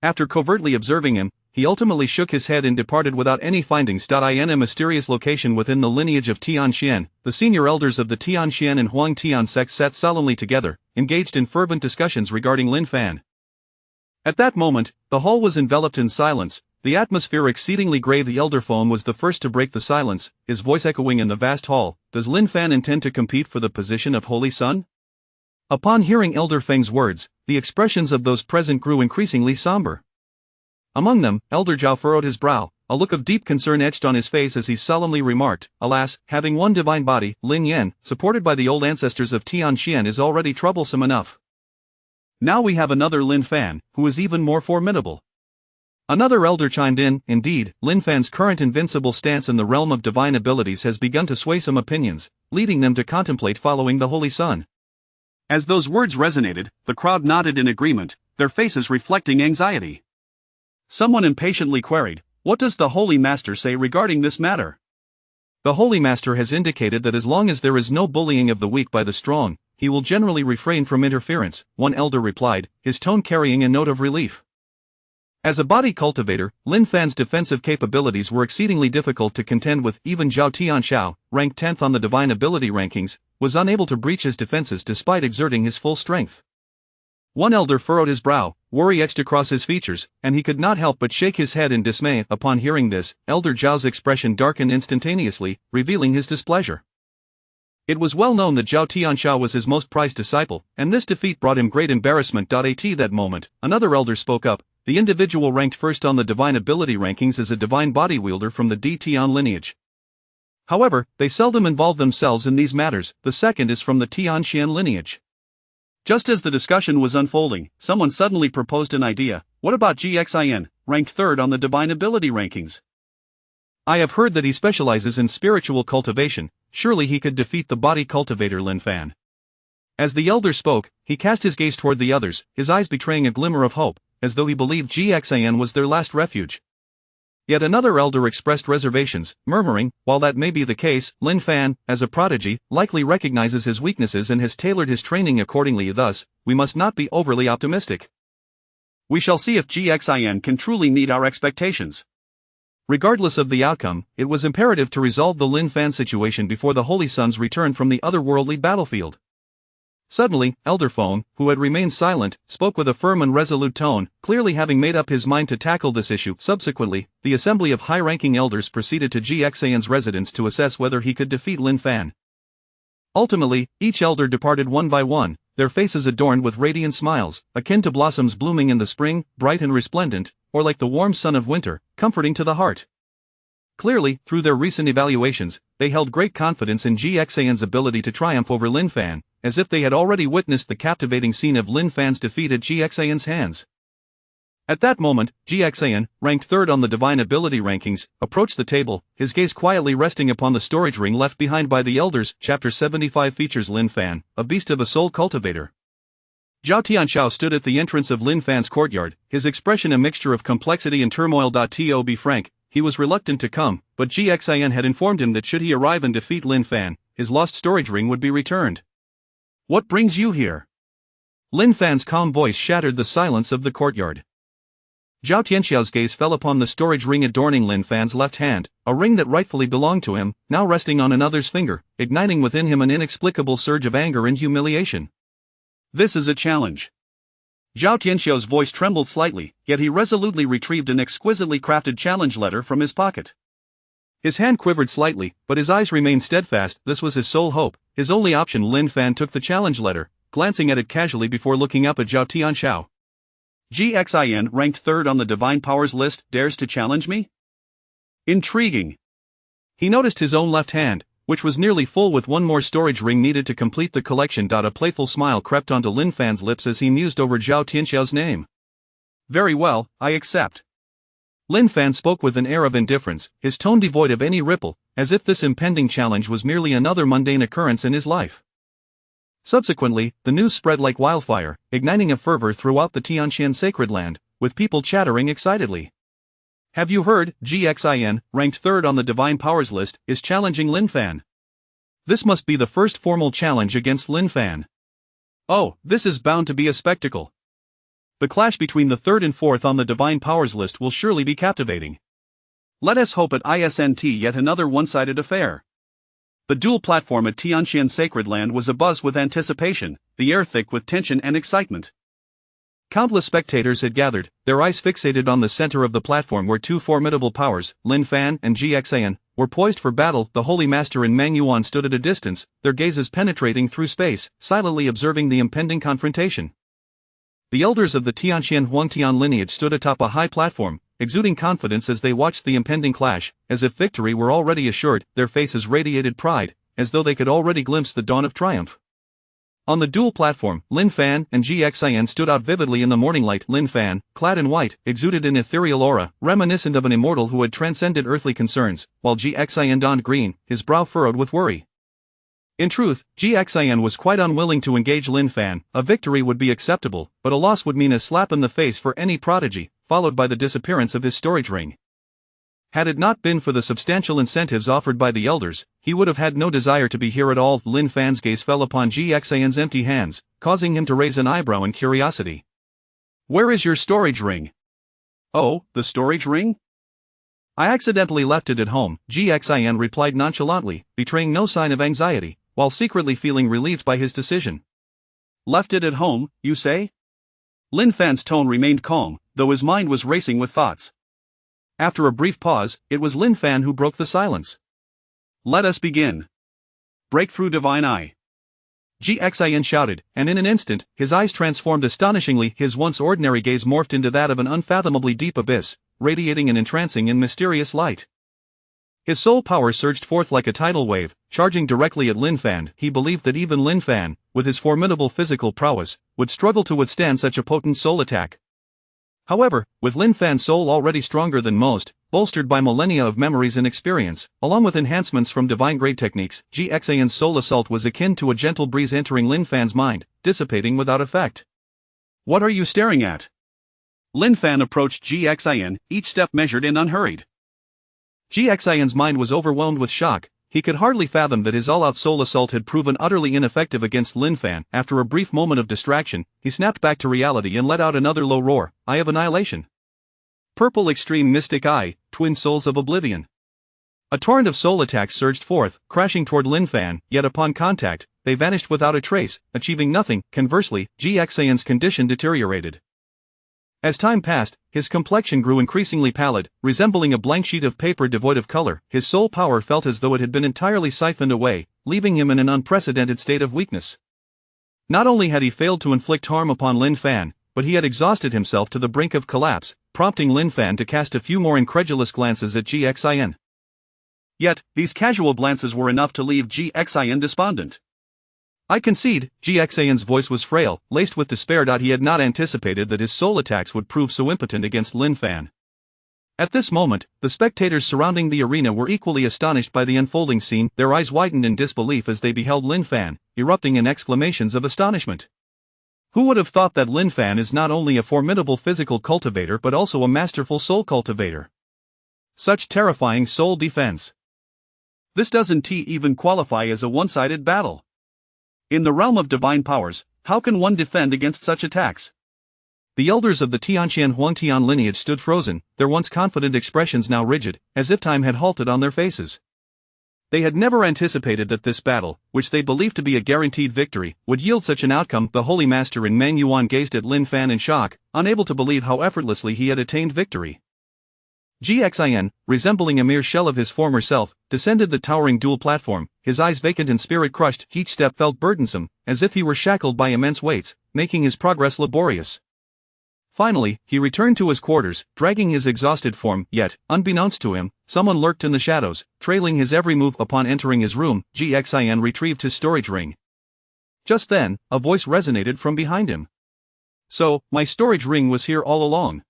After covertly observing him, he ultimately shook his head and departed without any findings. In a mysterious location within the lineage of Tianxian, the senior elders of the Tianxian and Huang Tian sects sat solemnly together, engaged in fervent discussions regarding Lin Fan. At that moment, the hall was enveloped in silence, the atmosphere exceedingly grave. The Elder Feng was the first to break the silence, his voice echoing in the vast hall. "Does Lin Fan intend to compete for the position of Holy Son?" Upon hearing Elder Feng's words, the expressions of those present grew increasingly somber. Among them, Elder Zhao furrowed his brow, a look of deep concern etched on his face as he solemnly remarked, "Alas, having one divine body, Lin Yan, supported by the old ancestors of Tianxian, is already troublesome enough. Now we have another Lin Fan, who is even more formidable." Another elder chimed in, "Indeed, Lin Fan's current invincible stance in the realm of divine abilities has begun to sway some opinions, leading them to contemplate following the Holy Son." As those words resonated, the crowd nodded in agreement, their faces reflecting anxiety. Someone impatiently queried, "What does the Holy Master say regarding this matter?" "The Holy Master has indicated that as long as there is no bullying of the weak by the strong, he will generally refrain from interference," one elder replied, his tone carrying a note of relief. As a body cultivator, Lin Fan's defensive capabilities were exceedingly difficult to contend with. Even Zhao Tianxiao, ranked 10th on the divine ability rankings, was unable to breach his defenses despite exerting his full strength. One elder furrowed his brow, worry etched across his features, and he could not help but shake his head in dismay. Upon hearing this, Elder Zhao's expression darkened instantaneously, revealing his displeasure. It was well known that Zhao Tianxiao was his most prized disciple, and this defeat brought him great embarrassment. At that moment, another elder spoke up. The individual ranked first on the divine ability rankings is a divine body wielder from the Di Tian lineage. However, they seldom involve themselves in these matters. The second is from the Tianxian lineage. Just as the discussion was unfolding, someone suddenly proposed an idea. "What about GXIN, ranked 3rd on the divine ability rankings? I have heard that he specializes in spiritual cultivation. Surely he could defeat the body cultivator Lin Fan." As the elder spoke, he cast his gaze toward the others, his eyes betraying a glimmer of hope, as though he believed GXIN was their last refuge. Yet another elder expressed reservations, murmuring, "While that may be the case, Lin Fan, as a prodigy, likely recognizes his weaknesses and has tailored his training accordingly. Thus, we must not be overly optimistic. We shall see if GXIN can truly meet our expectations." Regardless of the outcome, it was imperative to resolve the Lin Fan situation before the Holy Son's return from the otherworldly battlefield. Suddenly, Elder Feng, who had remained silent, spoke with a firm and resolute tone, clearly having made up his mind to tackle this issue. Subsequently, the assembly of high-ranking elders proceeded to GXIN's residence to assess whether he could defeat Lin Fan. Ultimately, each elder departed one by one, their faces adorned with radiant smiles, akin to blossoms blooming in the spring, bright and resplendent, or like the warm sun of winter, comforting to the heart. Clearly, through their recent evaluations, they held great confidence in GXIN's ability to triumph over Lin Fan, as if they had already witnessed the captivating scene of Lin Fan's defeat at GXIN's hands. At that moment, GXIN, ranked 3rd on the divine ability rankings, approached the table, his gaze quietly resting upon the storage ring left behind by the elders. Chapter 75 features Lin Fan, a beast of a soul cultivator. Zhao Tianxiao stood at the entrance of Lin Fan's courtyard, his expression a mixture of complexity and turmoil. To be frank, he was reluctant to come, but GXIN had informed him that should he arrive and defeat Lin Fan, his lost storage ring would be returned. "What brings you here?" Lin Fan's calm voice shattered the silence of the courtyard. Zhao Tianxiao's gaze fell upon the storage ring adorning Lin Fan's left hand, a ring that rightfully belonged to him, now resting on another's finger, igniting within him an inexplicable surge of anger and humiliation. "This is a challenge." Zhao Tianxiao's voice trembled slightly, yet he resolutely retrieved an exquisitely crafted challenge letter from his pocket. His hand quivered slightly, but his eyes remained steadfast. This was his sole hope, his only option. Lin Fan took the challenge letter, glancing at it casually before looking up at Zhao Tianxiao. GXIN, ranked third on the divine powers list, dares to challenge me? Intriguing. He noticed his own left hand, which was nearly full with one more storage ring needed to complete the collection. A playful smile crept onto Lin Fan's lips as he mused over Zhao Tianxiao's name. Very well, I accept. Lin Fan spoke with an air of indifference, his tone devoid of any ripple, as if this impending challenge was merely another mundane occurrence in his life. Subsequently, the news spread like wildfire, igniting a fervor throughout the Tianxian sacred land, with people chattering excitedly. Have you heard? GXIN, ranked third on the divine powers list, is challenging Lin Fan. This must be the first formal challenge against Lin Fan. Oh, this is bound to be a spectacle. The clash between the third and fourth on the divine powers list will surely be captivating. Let us hope at ISNT yet another one-sided affair. The dual platform at Tianxian Sacred Land was abuzz with anticipation, the air thick with tension and excitement. Countless spectators had gathered, their eyes fixated on the center of the platform where two formidable powers, Lin Fan and GXIN, were poised for battle. The Holy Master and Meng Yuan stood at a distance, their gazes penetrating through space, silently observing the impending confrontation. The elders of the Tianxian Huangtian lineage stood atop a high platform, exuding confidence as they watched the impending clash, as if victory were already assured. Their faces radiated pride, as though they could already glimpse the dawn of triumph. On the dual platform, Lin Fan and GXIN stood out vividly in the morning light. Lin Fan, clad in white, exuded an ethereal aura, reminiscent of an immortal who had transcended earthly concerns, while GXIN donned green, his brow furrowed with worry. In truth, GXIN was quite unwilling to engage Lin Fan. A victory would be acceptable, but a loss would mean a slap in the face for any prodigy, followed by the disappearance of his storage ring. Had it not been for the substantial incentives offered by the elders, he would have had no desire to be here at all. Lin Fan's gaze fell upon GXIN's empty hands, causing him to raise an eyebrow in curiosity. Where is your storage ring? Oh, the storage ring? I accidentally left it at home, GXIN replied nonchalantly, betraying no sign of anxiety, while secretly feeling relieved by his decision. Left it at home, you say? Lin Fan's tone remained calm, though his mind was racing with thoughts. After a brief pause, it was Lin Fan who broke the silence. Let us begin. Breakthrough Divine Eye. GXIN shouted, and in an instant, his eyes transformed astonishingly. His once ordinary gaze morphed into that of an unfathomably deep abyss, radiating and entrancing in mysterious light. His soul power surged forth like a tidal wave, charging directly at Lin Fan. He believed that even Lin Fan, with his formidable physical prowess, would struggle to withstand such a potent soul attack. However, with Lin Fan's soul already stronger than most, bolstered by millennia of memories and experience, along with enhancements from divine-grade techniques, GXIN's soul assault was akin to a gentle breeze entering Lin Fan's mind, dissipating without effect. What are you staring at? Lin Fan approached GXIN, each step measured and unhurried. GXIN's mind was overwhelmed with shock. He could hardly fathom that his all-out soul assault had proven utterly ineffective against Lin Fan. After a brief moment of distraction, he snapped back to reality and let out another low roar, Eye of Annihilation. Purple Extreme Mystic Eye, Twin Souls of Oblivion. A torrent of soul attacks surged forth, crashing toward Lin Fan, yet upon contact, they vanished without a trace, achieving nothing. Conversely, GXIN's condition deteriorated. As time passed, his complexion grew increasingly pallid, resembling a blank sheet of paper devoid of color. His soul power felt as though it had been entirely siphoned away, leaving him in an unprecedented state of weakness. Not only had he failed to inflict harm upon Lin Fan, but he had exhausted himself to the brink of collapse, prompting Lin Fan to cast a few more incredulous glances at GXIN. Yet, these casual glances were enough to leave GXIN despondent. I concede, GXIN's voice was frail, laced with despair. He had not anticipated that his soul attacks would prove so impotent against Lin Fan. At this moment, the spectators surrounding the arena were equally astonished by the unfolding scene. Their eyes widened in disbelief as they beheld Lin Fan, erupting in exclamations of astonishment. Who would have thought that Lin Fan is not only a formidable physical cultivator but also a masterful soul cultivator? Such terrifying soul defense. This doesn't even qualify as a one-sided battle. In the realm of divine powers, how can one defend against such attacks? The elders of the Tianxian Huangtian lineage stood frozen, their once confident expressions now rigid, as if time had halted on their faces. They had never anticipated that this battle, which they believed to be a guaranteed victory, would yield such an outcome. The Holy Master and Meng Yuan gazed at Lin Fan in shock, unable to believe how effortlessly he had attained victory. GXIN, resembling a mere shell of his former self, descended the towering dual platform, his eyes vacant and spirit crushed. Each step felt burdensome, as if he were shackled by immense weights, making his progress laborious. Finally, he returned to his quarters, dragging his exhausted form, yet, unbeknownst to him, someone lurked in the shadows, trailing his every move. Upon entering his room, GXIN retrieved his storage ring. Just then, a voice resonated from behind him. "So, my storage ring was here all along."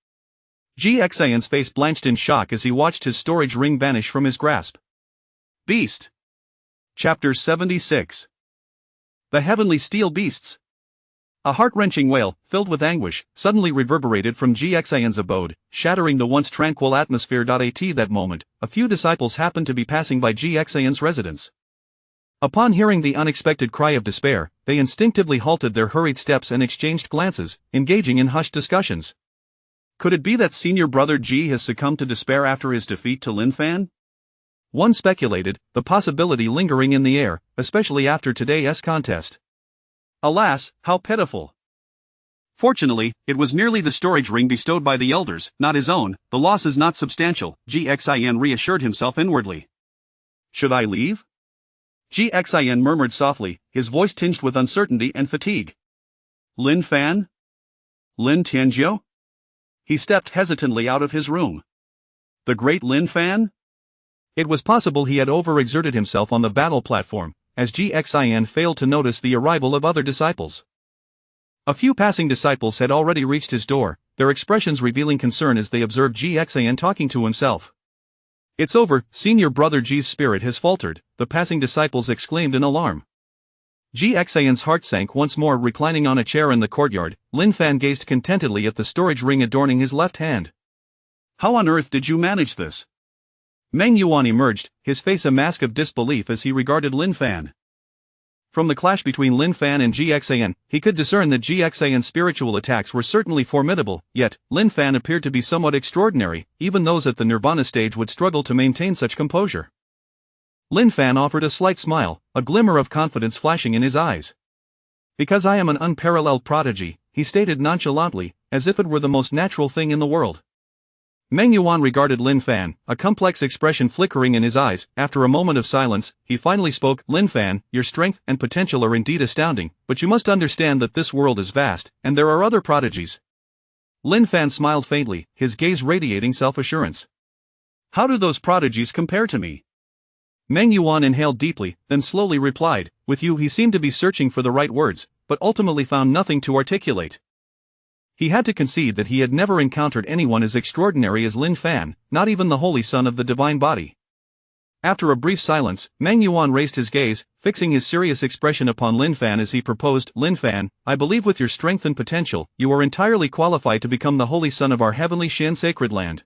GXIN's face blanched in shock as he watched his storage ring vanish from his grasp. Beast. Chapter 76. The Heavenly Steel Beasts. A heart-wrenching wail, filled with anguish, suddenly reverberated from GXIN's abode, shattering the once tranquil atmosphere. At that moment, a few disciples happened to be passing by GXIN's residence. Upon hearing the unexpected cry of despair, they instinctively halted their hurried steps and exchanged glances, engaging in hushed discussions. Could it be that senior brother G has succumbed to despair after his defeat to Lin Fan? One speculated, the possibility lingering in the air, especially after today's contest. Alas, how pitiful. Fortunately, it was merely the storage ring bestowed by the elders, not his own. The loss is not substantial, GXIN reassured himself inwardly. Should I leave? GXIN murmured softly, his voice tinged with uncertainty and fatigue. Lin Fan? Lin Tianjiu? He stepped hesitantly out of his room. The great Lin Fan? It was possible he had overexerted himself on the battle platform, as GXIN failed to notice the arrival of other disciples. A few passing disciples had already reached his door, their expressions revealing concern as they observed GXIN talking to himself. It's over, senior brother G's spirit has faltered, the passing disciples exclaimed in alarm. GXIN's heart sank once more. Reclining on a chair in the courtyard, Lin Fan gazed contentedly at the storage ring adorning his left hand. How on earth did you manage this? Meng Yuan emerged, his face a mask of disbelief as he regarded Lin Fan. From the clash between Lin Fan and GXIN, he could discern that GXIN's spiritual attacks were certainly formidable, yet, Lin Fan appeared to be somewhat extraordinary. Even those at the Nirvana stage would struggle to maintain such composure. Lin Fan offered a slight smile, a glimmer of confidence flashing in his eyes. Because I am an unparalleled prodigy, he stated nonchalantly, as if it were the most natural thing in the world. Meng Yuan regarded Lin Fan, a complex expression flickering in his eyes. After a moment of silence, he finally spoke. Lin Fan, your strength and potential are indeed astounding, but you must understand that this world is vast, and there are other prodigies. Lin Fan smiled faintly, his gaze radiating self-assurance. How do those prodigies compare to me? Meng Yuan inhaled deeply, then slowly replied, with you. He seemed to be searching for the right words, but ultimately found nothing to articulate. He had to concede that he had never encountered anyone as extraordinary as Lin Fan, not even the Holy Son of the Divine Body. After a brief silence, Meng Yuan raised his gaze, fixing his serious expression upon Lin Fan as he proposed. Lin Fan, I believe with your strength and potential, you are entirely qualified to become the Holy Son of our heavenly Shan sacred land.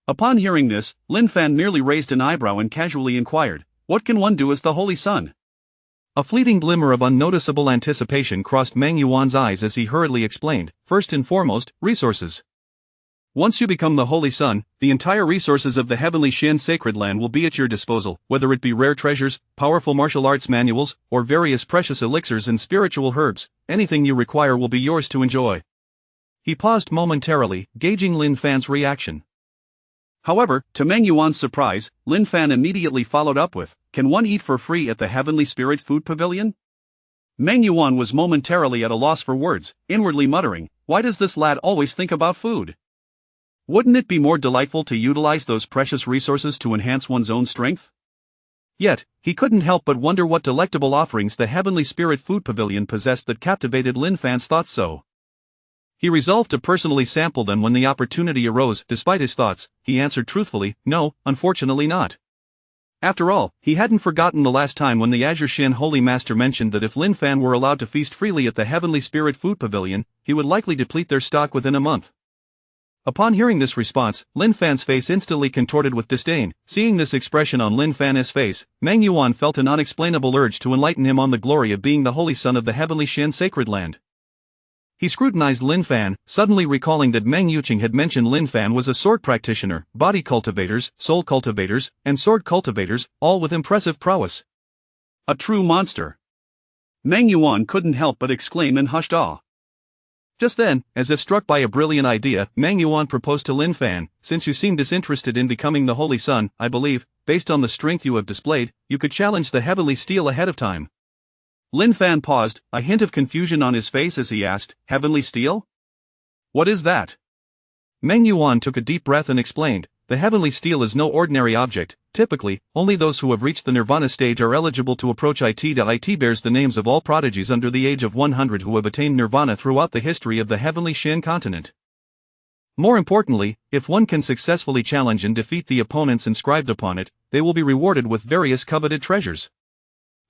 Upon hearing this, Lin Fan merely raised an eyebrow and casually inquired, what can one do as the Holy Son? A fleeting glimmer of unnoticeable anticipation crossed Meng Yuan's eyes as he hurriedly explained, first and foremost, resources. Once you become the Holy Son, the entire resources of the heavenly Shan sacred land will be at your disposal, whether it be rare treasures, powerful martial arts manuals, or various precious elixirs and spiritual herbs. Anything you require will be yours to enjoy. He paused momentarily, gauging Lin Fan's reaction. However, to Meng Yuan's surprise, Lin Fan immediately followed up with, can one eat for free at the Heavenly Spirit Food Pavilion? Meng Yuan was momentarily at a loss for words, inwardly muttering, why does this lad always think about food? Wouldn't it be more delightful to utilize those precious resources to enhance one's own strength? Yet, he couldn't help but wonder what delectable offerings the Heavenly Spirit Food Pavilion possessed that captivated Lin Fan's thoughts so. He resolved to personally sample them when the opportunity arose. Despite his thoughts, he answered truthfully, no, unfortunately not. After all, he hadn't forgotten the last time when the Azure Shan Holy Master mentioned that if Lin Fan were allowed to feast freely at the Heavenly Spirit Food Pavilion, he would likely deplete their stock within a month. Upon hearing this response, Lin Fan's face instantly contorted with disdain. Seeing this expression on Lin Fan's face, Meng Yuan felt an unexplainable urge to enlighten him on the glory of being the Holy Son of the Heavenly Shan sacred land. He scrutinized Lin Fan, suddenly recalling that Meng Yuqing had mentioned Lin Fan was a sword practitioner, body cultivators, soul cultivators, and sword cultivators, all with impressive prowess. A true monster. Meng Yuan couldn't help but exclaim in hushed awe. Just then, as if struck by a brilliant idea, Meng Yuan proposed to Lin Fan, "Since you seem disinterested in becoming the Holy Sun, I believe, based on the strength you have displayed, you could challenge the Heavenly Steel ahead of time." Lin Fan paused, a hint of confusion on his face as he asked, "Heavenly Steel? What is that?" Meng Yuan took a deep breath and explained, "The Heavenly Steel is no ordinary object. Typically, only those who have reached the Nirvana stage are eligible to approach it. It bears the names of all prodigies under the age of 100 who have attained Nirvana throughout the history of the Heavenly Shin continent. More importantly, if one can successfully challenge and defeat the opponents inscribed upon it, they will be rewarded with various coveted treasures."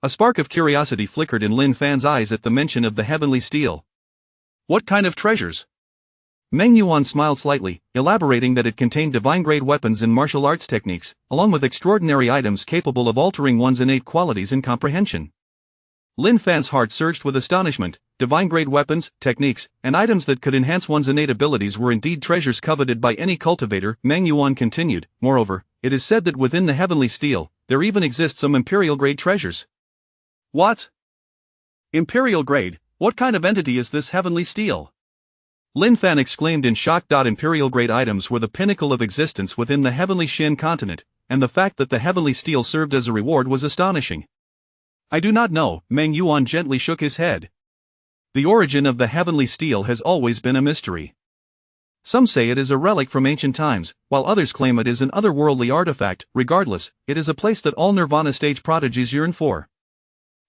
A spark of curiosity flickered in Lin Fan's eyes at the mention of the Heavenly Steel. "What kind of treasures?" Meng Yuan smiled slightly, elaborating that it contained divine-grade weapons and martial arts techniques, along with extraordinary items capable of altering one's innate qualities and comprehension. Lin Fan's heart surged with astonishment. Divine-grade weapons, techniques, and items that could enhance one's innate abilities were indeed treasures coveted by any cultivator, Meng Yuan continued. "Moreover, it is said that within the Heavenly Steel, there even exist some Imperial-grade treasures." "What? Imperial grade? What kind of entity is this Heavenly Steel?" Lin Fan exclaimed in shock. "Imperial-grade items were the pinnacle of existence within the Heavenly Shin continent, and the fact that the Heavenly Steel served as a reward was astonishing." "I do not know," Meng Yuan gently shook his head. "The origin of the Heavenly Steel has always been a mystery. Some say it is a relic from ancient times, while others claim it is an otherworldly artifact. Regardless, it is a place that all Nirvana stage prodigies yearn for."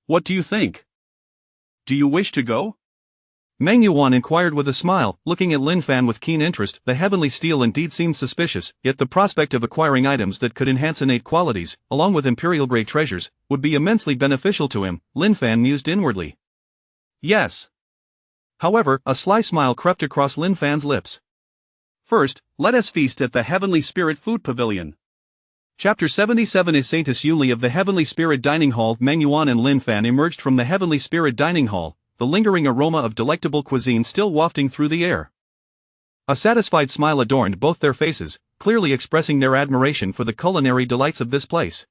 "What do you think? Do you wish to go?" Meng Yuan inquired with a smile, looking at Lin Fan with keen interest. The Heavenly Steel indeed seemed suspicious, yet the prospect of acquiring items that could enhance innate qualities, along with Imperial-grade treasures, would be immensely beneficial to him, Lin Fan mused inwardly. "Yes." However, a sly smile crept across Lin Fan's lips. "First, let us feast at the Heavenly Spirit Food Pavilion." Chapter 77 is Saintess Yunli of the Heavenly Spirit Dining Hall. Meng Yuan and Lin Fan emerged from the Heavenly Spirit Dining Hall, the lingering aroma of delectable cuisine still wafting through the air. A satisfied smile adorned both their faces, clearly expressing their admiration for the culinary delights of this place.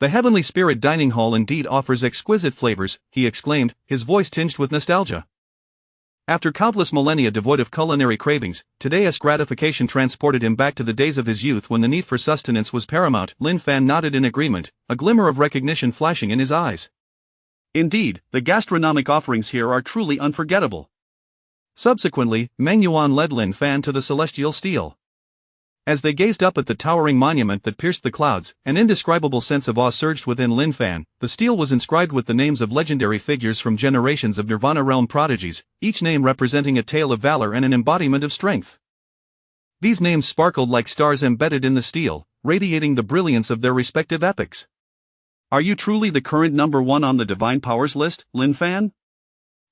"The Heavenly Spirit Dining Hall indeed offers exquisite flavors," he exclaimed, his voice tinged with nostalgia. After countless millennia devoid of culinary cravings, today's gratification transported him back to the days of his youth when the need for sustenance was paramount. Lin Fan nodded in agreement, a glimmer of recognition flashing in his eyes. "Indeed, the gastronomic offerings here are truly unforgettable." Subsequently, Meng Yuan led Lin Fan to the Celestial Steel. As they gazed up at the towering monument that pierced the clouds, an indescribable sense of awe surged within Lin Fan. The steel was inscribed with the names of legendary figures from generations of Nirvana realm prodigies, each name representing a tale of valor and an embodiment of strength. These names sparkled like stars embedded in the steel, radiating the brilliance of their respective epics. "Are you truly the current #1 on the Divine Powers list, Lin Fan?"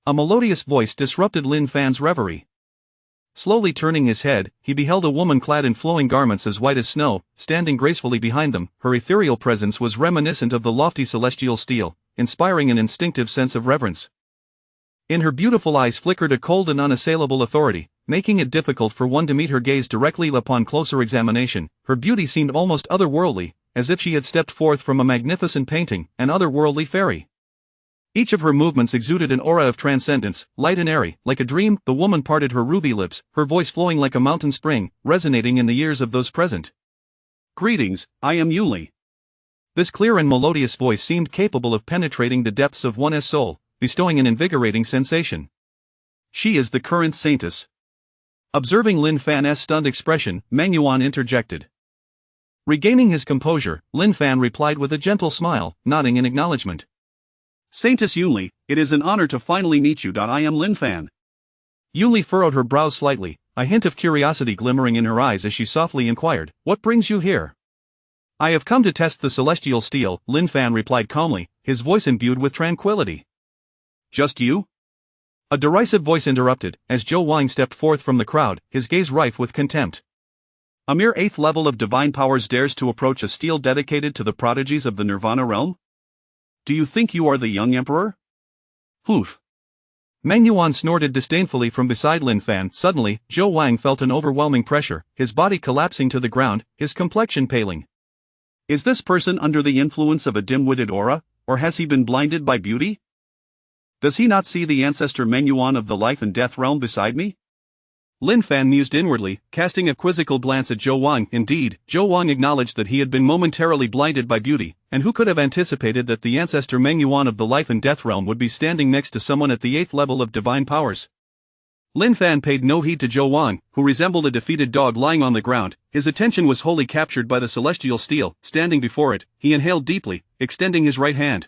A melodious voice disrupted Lin Fan's reverie. Slowly turning his head, he beheld a woman clad in flowing garments as white as snow, standing gracefully behind them. Her ethereal presence was reminiscent of the lofty Celestial Steel, inspiring an instinctive sense of reverence. In her beautiful eyes flickered a cold and unassailable authority, making it difficult for one to meet her gaze directly. Upon closer examination, her beauty seemed almost otherworldly, as if she had stepped forth from a magnificent painting, an otherworldly fairy. Each of her movements exuded an aura of transcendence, light and airy, like a dream. The woman parted her ruby lips, her voice flowing like a mountain spring, resonating in the ears of those present. "Greetings, I am Yunli." This clear and melodious voice seemed capable of penetrating the depths of one's soul, bestowing an invigorating sensation. "She is the current saintess." Observing Lin Fan's stunned expression, Meng Yuan interjected. Regaining his composure, Lin Fan replied with a gentle smile, nodding in acknowledgement. "Saintess Yunli, it is an honor to finally meet you. I am Lin Fan." Yunli furrowed her brows slightly, a hint of curiosity glimmering in her eyes as she softly inquired, "What brings you here?" "I have come to test the Celestial Steel," Lin Fan replied calmly, his voice imbued with tranquility. "Just you?" A derisive voice interrupted, as Zhou Wang stepped forth from the crowd, his gaze rife with contempt. "A mere 8th level of divine powers dares to approach a steel dedicated to the prodigies of the Nirvana realm? Do you think you are the young emperor?" "Poof." Meng Yuan snorted disdainfully from beside Lin Fan. Suddenly, Zhou Wang felt an overwhelming pressure, his body collapsing to the ground, his complexion paling. Is this person under the influence of a dim-witted aura, or has he been blinded by beauty? Does he not see the ancestor Meng Yuan of the life and death realm beside me? Lin Fan mused inwardly, casting a quizzical glance at Zhou Wang. Indeed, Zhou Wang acknowledged that he had been momentarily blinded by beauty, and who could have anticipated that the ancestor Meng Yuan of the life and death realm would be standing next to someone at the 8th level of divine powers. Lin Fan paid no heed to Zhou Wang, who resembled a defeated dog lying on the ground. His attention was wholly captured by the celestial steel. Standing before it, he inhaled deeply, extending his right hand.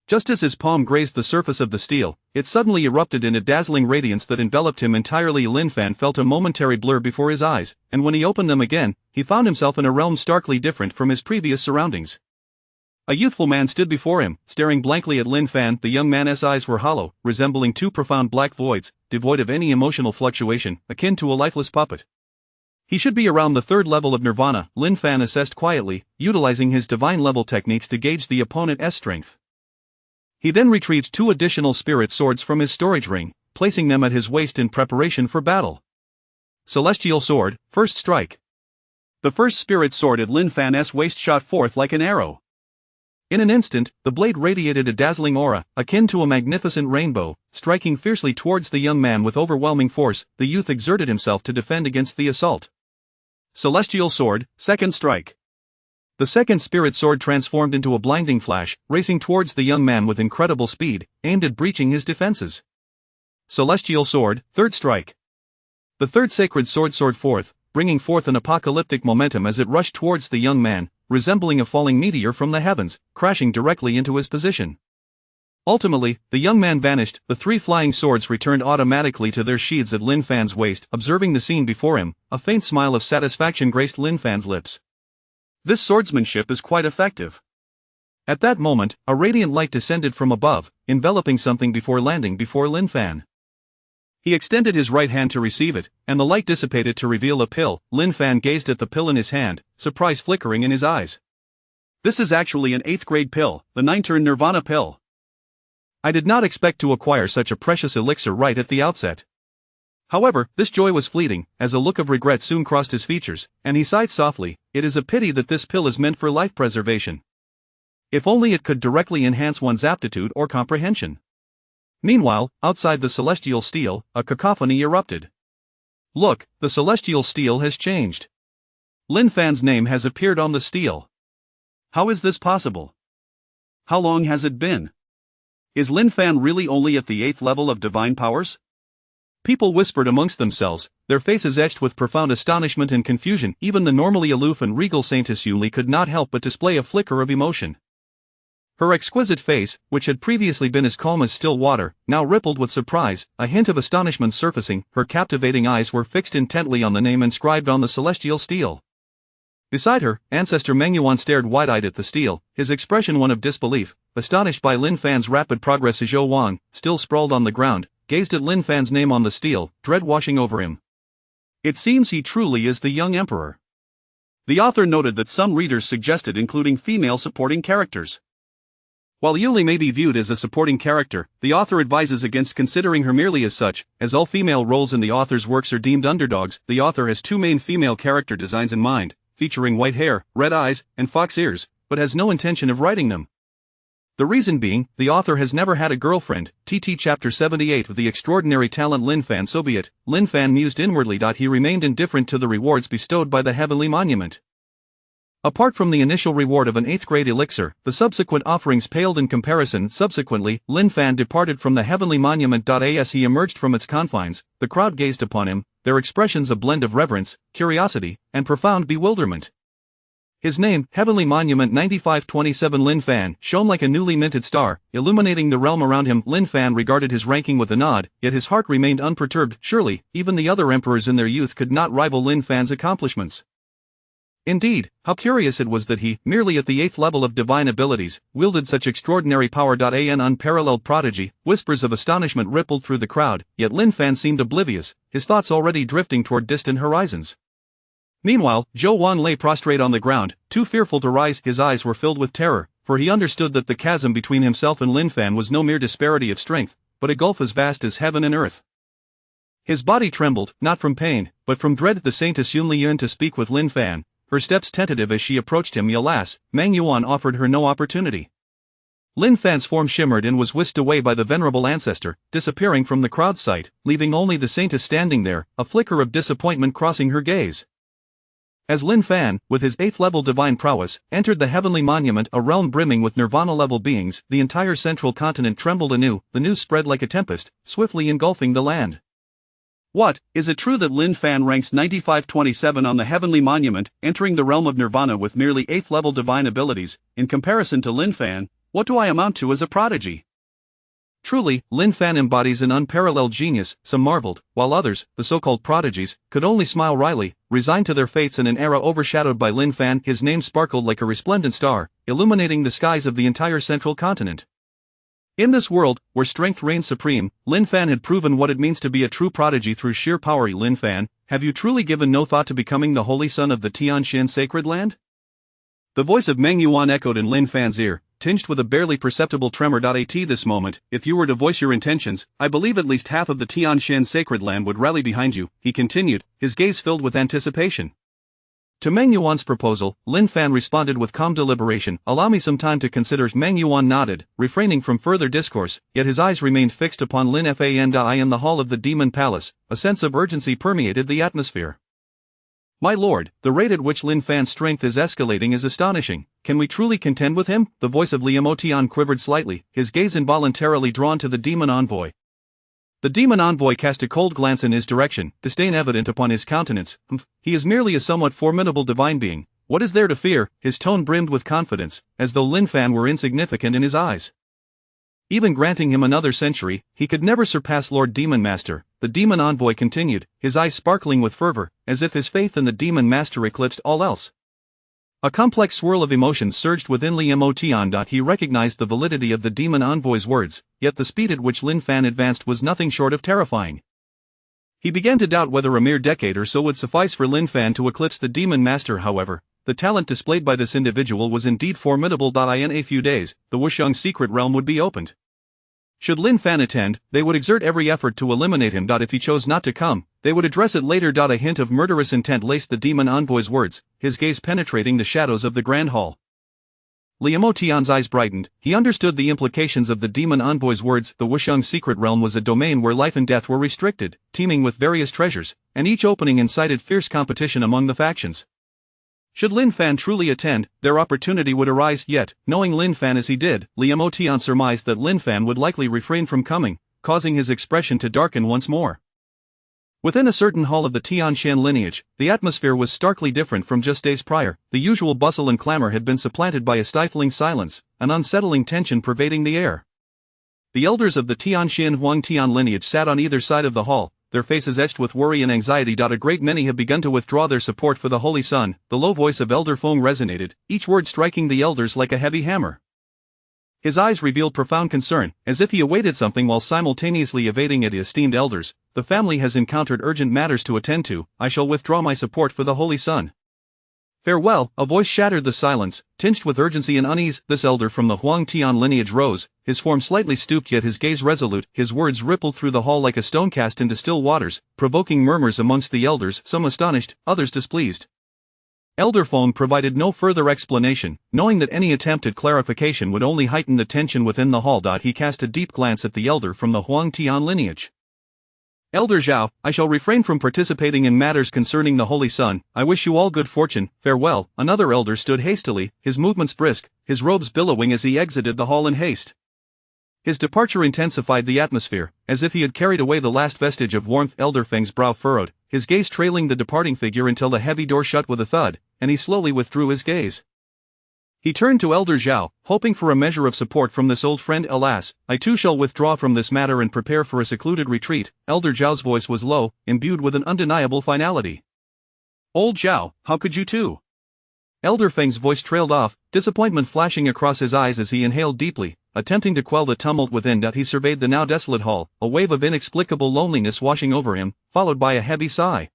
Just as his palm grazed the surface of the steel, it suddenly erupted in a dazzling radiance that enveloped him entirely. Lin Fan felt a momentary blur before his eyes, and when he opened them again, he found himself in a realm starkly different from his previous surroundings. A youthful man stood before him, staring blankly at Lin Fan. The young man's eyes were hollow, resembling two profound black voids, devoid of any emotional fluctuation, akin to a lifeless puppet. He should be around the 3rd level of Nirvana, Lin Fan assessed quietly, utilizing his divine level techniques to gauge the opponent's strength. He then retrieved 2 additional spirit swords from his storage ring, placing them at his waist in preparation for battle. Celestial Sword, First Strike. The first spirit sword at Lin Fan's waist shot forth like an arrow. In an instant, the blade radiated a dazzling aura, akin to a magnificent rainbow, striking fiercely towards the young man with overwhelming force. The youth exerted himself to defend against the assault. Celestial Sword, Second Strike. The second spirit sword transformed into a blinding flash, racing towards the young man with incredible speed, aimed at breaching his defenses. Celestial Sword, Third Strike. The third sacred sword soared forth, bringing forth an apocalyptic momentum as it rushed towards the young man, resembling a falling meteor from the heavens, crashing directly into his position. Ultimately, the young man vanished. The 3 flying swords returned automatically to their sheaths at Lin Fan's waist. Observing the scene before him, a faint smile of satisfaction graced Lin Fan's lips. This swordsmanship is quite effective. At that moment, a radiant light descended from above, enveloping something before landing before Lin Fan. He extended his right hand to receive it, and the light dissipated to reveal a pill. Lin Fan gazed at the pill in his hand, surprise flickering in his eyes. This is actually an 8th grade pill, the 9-turn Nirvana pill. I did not expect to acquire such a precious elixir right at the outset. However, this joy was fleeting, as a look of regret soon crossed his features, and he sighed softly. It is a pity that this pill is meant for life preservation. If only it could directly enhance one's aptitude or comprehension. Meanwhile, outside the celestial steel, a cacophony erupted. Look, the celestial steel has changed. Lin Fan's name has appeared on the steel. How is this possible? How long has it been? Is Lin Fan really only at the 8th level of divine powers? People whispered amongst themselves, their faces etched with profound astonishment and confusion. Even the normally aloof and regal Saintess Yuli could not help but display a flicker of emotion. Her exquisite face, which had previously been as calm as still water, now rippled with surprise, a hint of astonishment surfacing. Her captivating eyes were fixed intently on the name inscribed on the celestial steel. Beside her, Ancestor Meng Yuan stared wide-eyed at the steel, his expression one of disbelief. Astonished by Lin Fan's rapid progress, Zhou Wang, still sprawled on the ground, gazed at Lin Fan's name on the steel, dread washing over him. It seems he truly is the young emperor. The author noted that some readers suggested including female supporting characters. While Yuli may be viewed as a supporting character, the author advises against considering her merely as such, as all female roles in the author's works are deemed underdogs. The author has 2 main female character designs in mind, featuring white hair, red eyes, and fox ears, but has no intention of writing them. The reason being, the author has never had a girlfriend. TT Chapter 78 of The Extraordinary Talent Lin Fan. So be it. Lin Fan mused inwardly. He remained indifferent to the rewards bestowed by the Heavenly Monument. Apart from the initial reward of an 8th grade elixir, the subsequent offerings paled in comparison. Subsequently, Lin Fan departed from the Heavenly Monument. As he emerged from its confines, the crowd gazed upon him, their expressions a blend of reverence, curiosity, and profound bewilderment. His name, Heavenly Monument 9527 Lin Fan, shone like a newly minted star, illuminating the realm around him. Lin Fan regarded his ranking with a nod, yet his heart remained unperturbed. Surely, even the other emperors in their youth could not rival Lin Fan's accomplishments. Indeed, how curious it was that he, merely at the 8th level of divine abilities, wielded such extraordinary power. An unparalleled prodigy. Whispers of astonishment rippled through the crowd, yet Lin Fan seemed oblivious, his thoughts already drifting toward distant horizons. Meanwhile, Zhou Wang lay prostrate on the ground, too fearful to rise. His eyes were filled with terror, for he understood that the chasm between himself and Lin Fan was no mere disparity of strength, but a gulf as vast as heaven and earth. His body trembled, not from pain, but from dread. The Saintess Yunlin to speak with Lin Fan, her steps tentative as she approached him. Alas, Meng Yuan offered her no opportunity. Lin Fan's form shimmered and was whisked away by the venerable ancestor, disappearing from the crowd's sight, leaving only the saintess standing there, a flicker of disappointment crossing her gaze. As Lin Fan, with his 8th-level divine prowess, entered the heavenly monument, a realm brimming with nirvana-level beings, the entire central continent trembled anew. The news spread like a tempest, swiftly engulfing the land. What, is it true that Lin Fan ranks 9527 on the heavenly monument, entering the realm of nirvana with merely 8th-level divine abilities? In comparison to Lin Fan, what do I amount to as a prodigy? Truly, Lin Fan embodies an unparalleled genius, some marveled, while others, the so-called prodigies, could only smile wryly, resigned to their fates in an era overshadowed by Lin Fan. His name sparkled like a resplendent star, illuminating the skies of the entire central continent. In this world, where strength reigns supreme, Lin Fan had proven what it means to be a true prodigy through sheer power. Lin Fan, have you truly given no thought to becoming the holy son of the Tianxin sacred land? The voice of Meng Yuan echoed in Lin Fan's ear, tinged with a barely perceptible tremor. At this moment, if you were to voice your intentions, I believe at least half of the Tianxin sacred land would rally behind you, he continued, his gaze filled with anticipation. To Meng Yuan's proposal, Lin Fan responded with calm deliberation. Allow me some time to consider. Meng Yuan nodded, refraining from further discourse, yet his eyes remained fixed upon Lin Fan. In the hall of the Demon Palace, a sense of urgency permeated the atmosphere. My lord, the rate at which Lin Fan's strength is escalating is astonishing. Can we truly contend with him? The voice of Liu Motian quivered slightly, his gaze involuntarily drawn to the demon envoy. The demon envoy cast a cold glance in his direction, disdain evident upon his countenance. He is merely a somewhat formidable divine being. What is there to fear? His tone brimmed with confidence, as though Lin Fan were insignificant in his eyes. Even granting him another century, he could never surpass Lord Demon Master, the demon envoy continued, his eyes sparkling with fervor, as if his faith in the demon master eclipsed all else. A complex swirl of emotions surged within Liu Motian. He recognized the validity of the demon envoy's words, yet the speed at which Lin Fan advanced was nothing short of terrifying. He began to doubt whether a mere decade or so would suffice for Lin Fan to eclipse the demon master. However, the talent displayed by this individual was indeed formidable. In a few days, the Wusheng secret realm would be opened. Should Lin Fan attend, they would exert every effort to eliminate him. If he chose not to come, they would address it later. A hint of murderous intent laced the demon envoy's words, his gaze penetrating the shadows of the grand hall. Liu Motian's eyes brightened, he understood the implications of the demon envoy's words. The Wusheng secret realm was a domain where life and death were restricted, teeming with various treasures, and each opening incited fierce competition among the factions. Should Lin Fan truly attend, their opportunity would arise. Yet, knowing Lin Fan as he did, Liu Motian surmised that Lin Fan would likely refrain from coming, causing his expression to darken once more. Within a certain hall of the Tianxin lineage, the atmosphere was starkly different from just days prior. The usual bustle and clamor had been supplanted by a stifling silence, an unsettling tension pervading the air. The elders of the Tianxin Huangtian lineage sat on either side of the hall, their faces etched with worry and anxiety. A great many have begun to withdraw their support for the Holy Sun. The low voice of Elder Feng resonated, each word striking the elders like a heavy hammer. His eyes revealed profound concern, as if he awaited something while simultaneously evading it. Esteemed elders, the family has encountered urgent matters to attend to. I shall withdraw my support for the Holy Sun. Farewell. A voice shattered the silence, tinged with urgency and unease. This elder from the Huangtian lineage rose, his form slightly stooped yet his gaze resolute. His words rippled through the hall like a stone cast into still waters, provoking murmurs amongst the elders, some astonished, others displeased. Elder Feng provided no further explanation, knowing that any attempt at clarification would only heighten the tension within the hall. He cast a deep glance at the elder from the Huangtian lineage. Elder Zhao, I shall refrain from participating in matters concerning the Holy Sun. I wish you all good fortune. Farewell. Another elder stood hastily, his movements brisk, his robes billowing as he exited the hall in haste. His departure intensified the atmosphere, as if he had carried away the last vestige of warmth. Elder Feng's brow furrowed, his gaze trailing the departing figure until the heavy door shut with a thud, and he slowly withdrew his gaze. He turned to Elder Zhao, hoping for a measure of support from this old friend. Alas, I too shall withdraw from this matter and prepare for a secluded retreat. Elder Zhao's voice was low, imbued with an undeniable finality. Old Zhao, how could you too? Elder Feng's voice trailed off, disappointment flashing across his eyes as he inhaled deeply, attempting to quell the tumult within. He surveyed the now desolate hall, a wave of inexplicable loneliness washing over him, followed by a heavy sigh.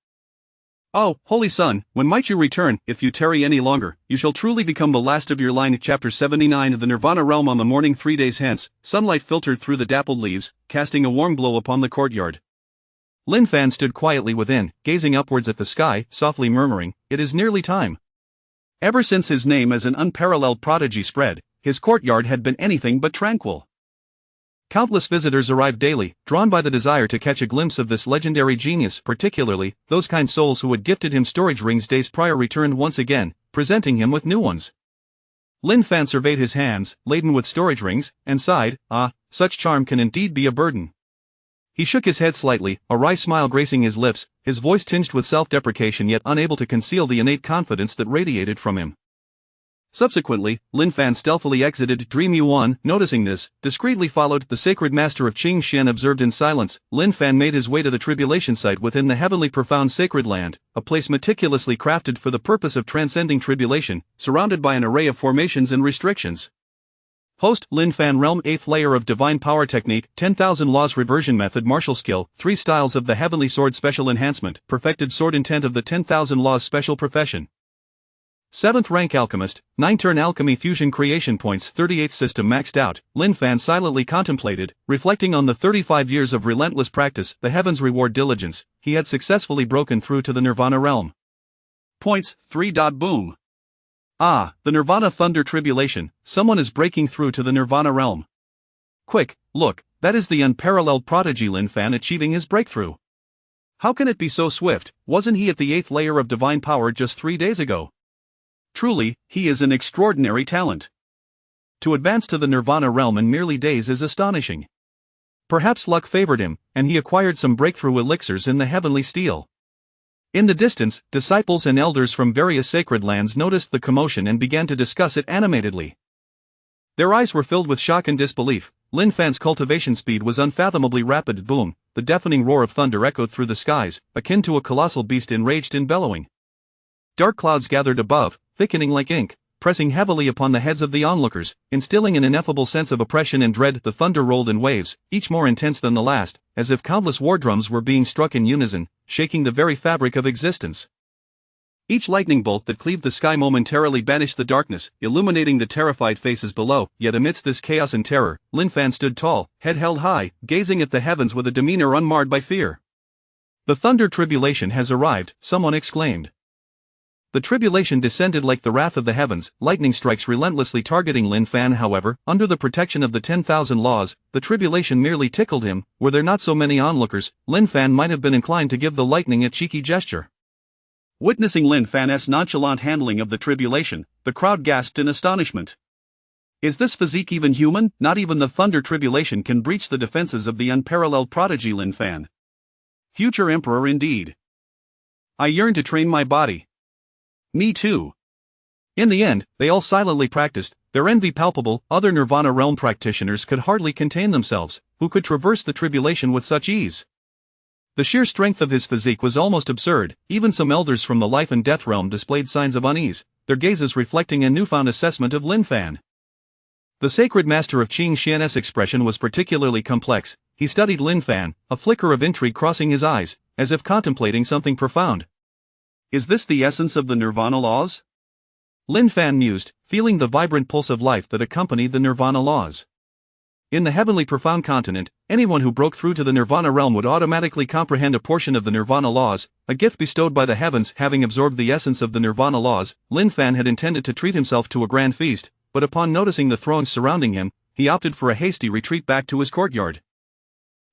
Oh, Holy Sun, when might you return? If you tarry any longer, you shall truly become the last of your line. Chapter 79 of the Nirvana Realm. On the morning 3 days hence, sunlight filtered through the dappled leaves, casting a warm glow upon the courtyard. Lin Fan stood quietly within, gazing upwards at the sky, softly murmuring, "It is nearly time." Ever since his name as an unparalleled prodigy spread, his courtyard had been anything but tranquil. Countless visitors arrived daily, drawn by the desire to catch a glimpse of this legendary genius. Particularly, those kind souls who had gifted him storage rings days prior returned once again, presenting him with new ones. Lin Fan surveyed his hands, laden with storage rings, and sighed, "Ah, such charm can indeed be a burden." He shook his head slightly, a wry smile gracing his lips, his voice tinged with self-deprecation yet unable to conceal the innate confidence that radiated from him. Subsequently, Lin Fan stealthily exited Dream Yuan. Noticing this, discreetly followed. The sacred master of Qing Xian observed in silence. Lin Fan made his way to the tribulation site within the heavenly profound sacred land, a place meticulously crafted for the purpose of transcending tribulation, surrounded by an array of formations and restrictions. Host: Lin Fan. Realm: 8th layer of divine power technique, 10,000 laws reversion method, martial skill, 3 styles of the heavenly sword, special enhancement, perfected sword, intent of the 10,000 laws, special profession. 7th rank alchemist, 9-turn alchemy, fusion creation points, 38th system maxed out. Lin Fan silently contemplated, reflecting on the 35 years of relentless practice, the heavens reward diligence. He had successfully broken through to the Nirvana realm. Points, 3. Boom. Ah, the Nirvana Thunder Tribulation, someone is breaking through to the Nirvana realm. Quick, look, that is the unparalleled prodigy Lin Fan achieving his breakthrough. How can it be so swift? Wasn't he at the 8th layer of divine power just 3 days ago? Truly, he is an extraordinary talent. To advance to the Nirvana realm in merely days is astonishing. Perhaps luck favored him, and he acquired some breakthrough elixirs in the heavenly steel. In the distance, disciples and elders from various sacred lands noticed the commotion and began to discuss it animatedly. Their eyes were filled with shock and disbelief. Lin Fan's cultivation speed was unfathomably rapid. Boom, the deafening roar of thunder echoed through the skies, akin to a colossal beast enraged and bellowing. Dark clouds gathered above, thickening like ink, pressing heavily upon the heads of the onlookers, instilling an ineffable sense of oppression and dread. The thunder rolled in waves, each more intense than the last, as if countless war drums were being struck in unison, shaking the very fabric of existence. Each lightning bolt that cleaved the sky momentarily banished the darkness, illuminating the terrified faces below. Yet amidst this chaos and terror, Lin Fan stood tall, head held high, gazing at the heavens with a demeanor unmarred by fear. "The thunder tribulation has arrived," someone exclaimed. The tribulation descended like the wrath of the heavens, lightning strikes relentlessly targeting Lin Fan. However, under the protection of the 10,000 laws, the tribulation merely tickled him. Were there not so many onlookers, Lin Fan might have been inclined to give the lightning a cheeky gesture. Witnessing Lin Fan's nonchalant handling of the tribulation, the crowd gasped in astonishment. Is this physique even human? Not even the thunder tribulation can breach the defenses of the unparalleled prodigy Lin Fan. Future emperor indeed. I yearn to train my body. Me too. In the end, they all silently practiced, their envy palpable. Other Nirvana realm practitioners could hardly contain themselves, who could traverse the tribulation with such ease. The sheer strength of his physique was almost absurd. Even some elders from the life and death realm displayed signs of unease, their gazes reflecting a newfound assessment of Lin Fan. The sacred master of Qing Xian's expression was particularly complex. He studied Lin Fan, a flicker of intrigue crossing his eyes, as if contemplating something profound. Is this the essence of the Nirvana laws? Lin Fan mused, feeling the vibrant pulse of life that accompanied the Nirvana laws. In the heavenly profound continent, anyone who broke through to the Nirvana realm would automatically comprehend a portion of the Nirvana laws, a gift bestowed by the heavens. Having absorbed the essence of the Nirvana laws, Lin Fan had intended to treat himself to a grand feast, but upon noticing the thrones surrounding him, he opted for a hasty retreat back to his courtyard.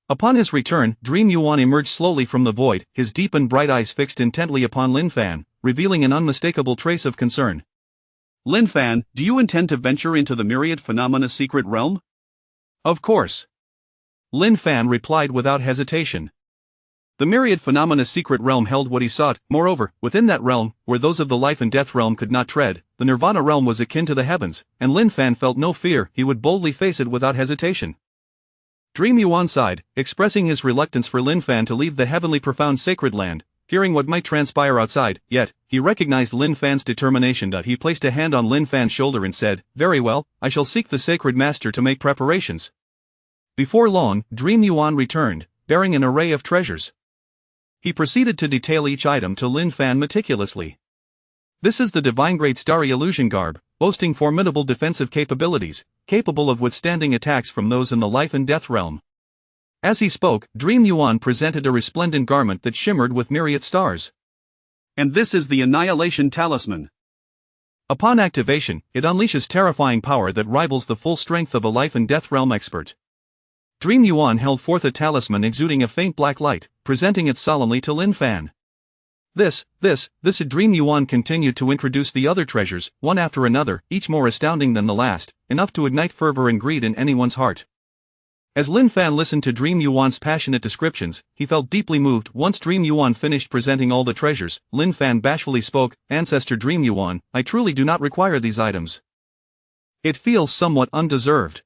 Upon his return, Dream Yuan emerged slowly from the void, his deep and bright eyes fixed intently upon Lin Fan, revealing an unmistakable trace of concern. Lin Fan, do you intend to venture into the myriad phenomena secret realm? Of course. Lin Fan replied without hesitation. The myriad phenomena secret realm held what he sought. Moreover, within that realm, where those of the life and death realm could not tread, the Nirvana realm was akin to the heavens, and Lin Fan felt no fear. He would boldly face it without hesitation. Dream Yuan sighed, expressing his reluctance for Lin Fan to leave the heavenly profound sacred land, fearing what might transpire outside. Yet, he recognized Lin Fan's determination. He placed a hand on Lin Fan's shoulder and said, "Very well, I shall seek the sacred master to make preparations." Before long, Dream Yuan returned, bearing an array of treasures. He proceeded to detail each item to Lin Fan meticulously. This is the divine grade starry illusion garb, boasting formidable defensive capabilities, capable of withstanding attacks from those in the life and death realm. As he spoke, Dream Yuan presented a resplendent garment that shimmered with myriad stars. And this is the Annihilation Talisman. Upon activation, it unleashes terrifying power that rivals the full strength of a life and death realm expert. Dream Yuan held forth a talisman exuding a faint black light, presenting it solemnly to Lin Fan. This Dream Yuan continued to introduce the other treasures, one after another, each more astounding than the last, enough to ignite fervor and greed in anyone's heart. As Lin Fan listened to Dream Yuan's passionate descriptions, he felt deeply moved. Once Dream Yuan finished presenting all the treasures, Lin Fan bashfully spoke, "Ancestor Dream Yuan, I truly do not require these items. It feels somewhat undeserved."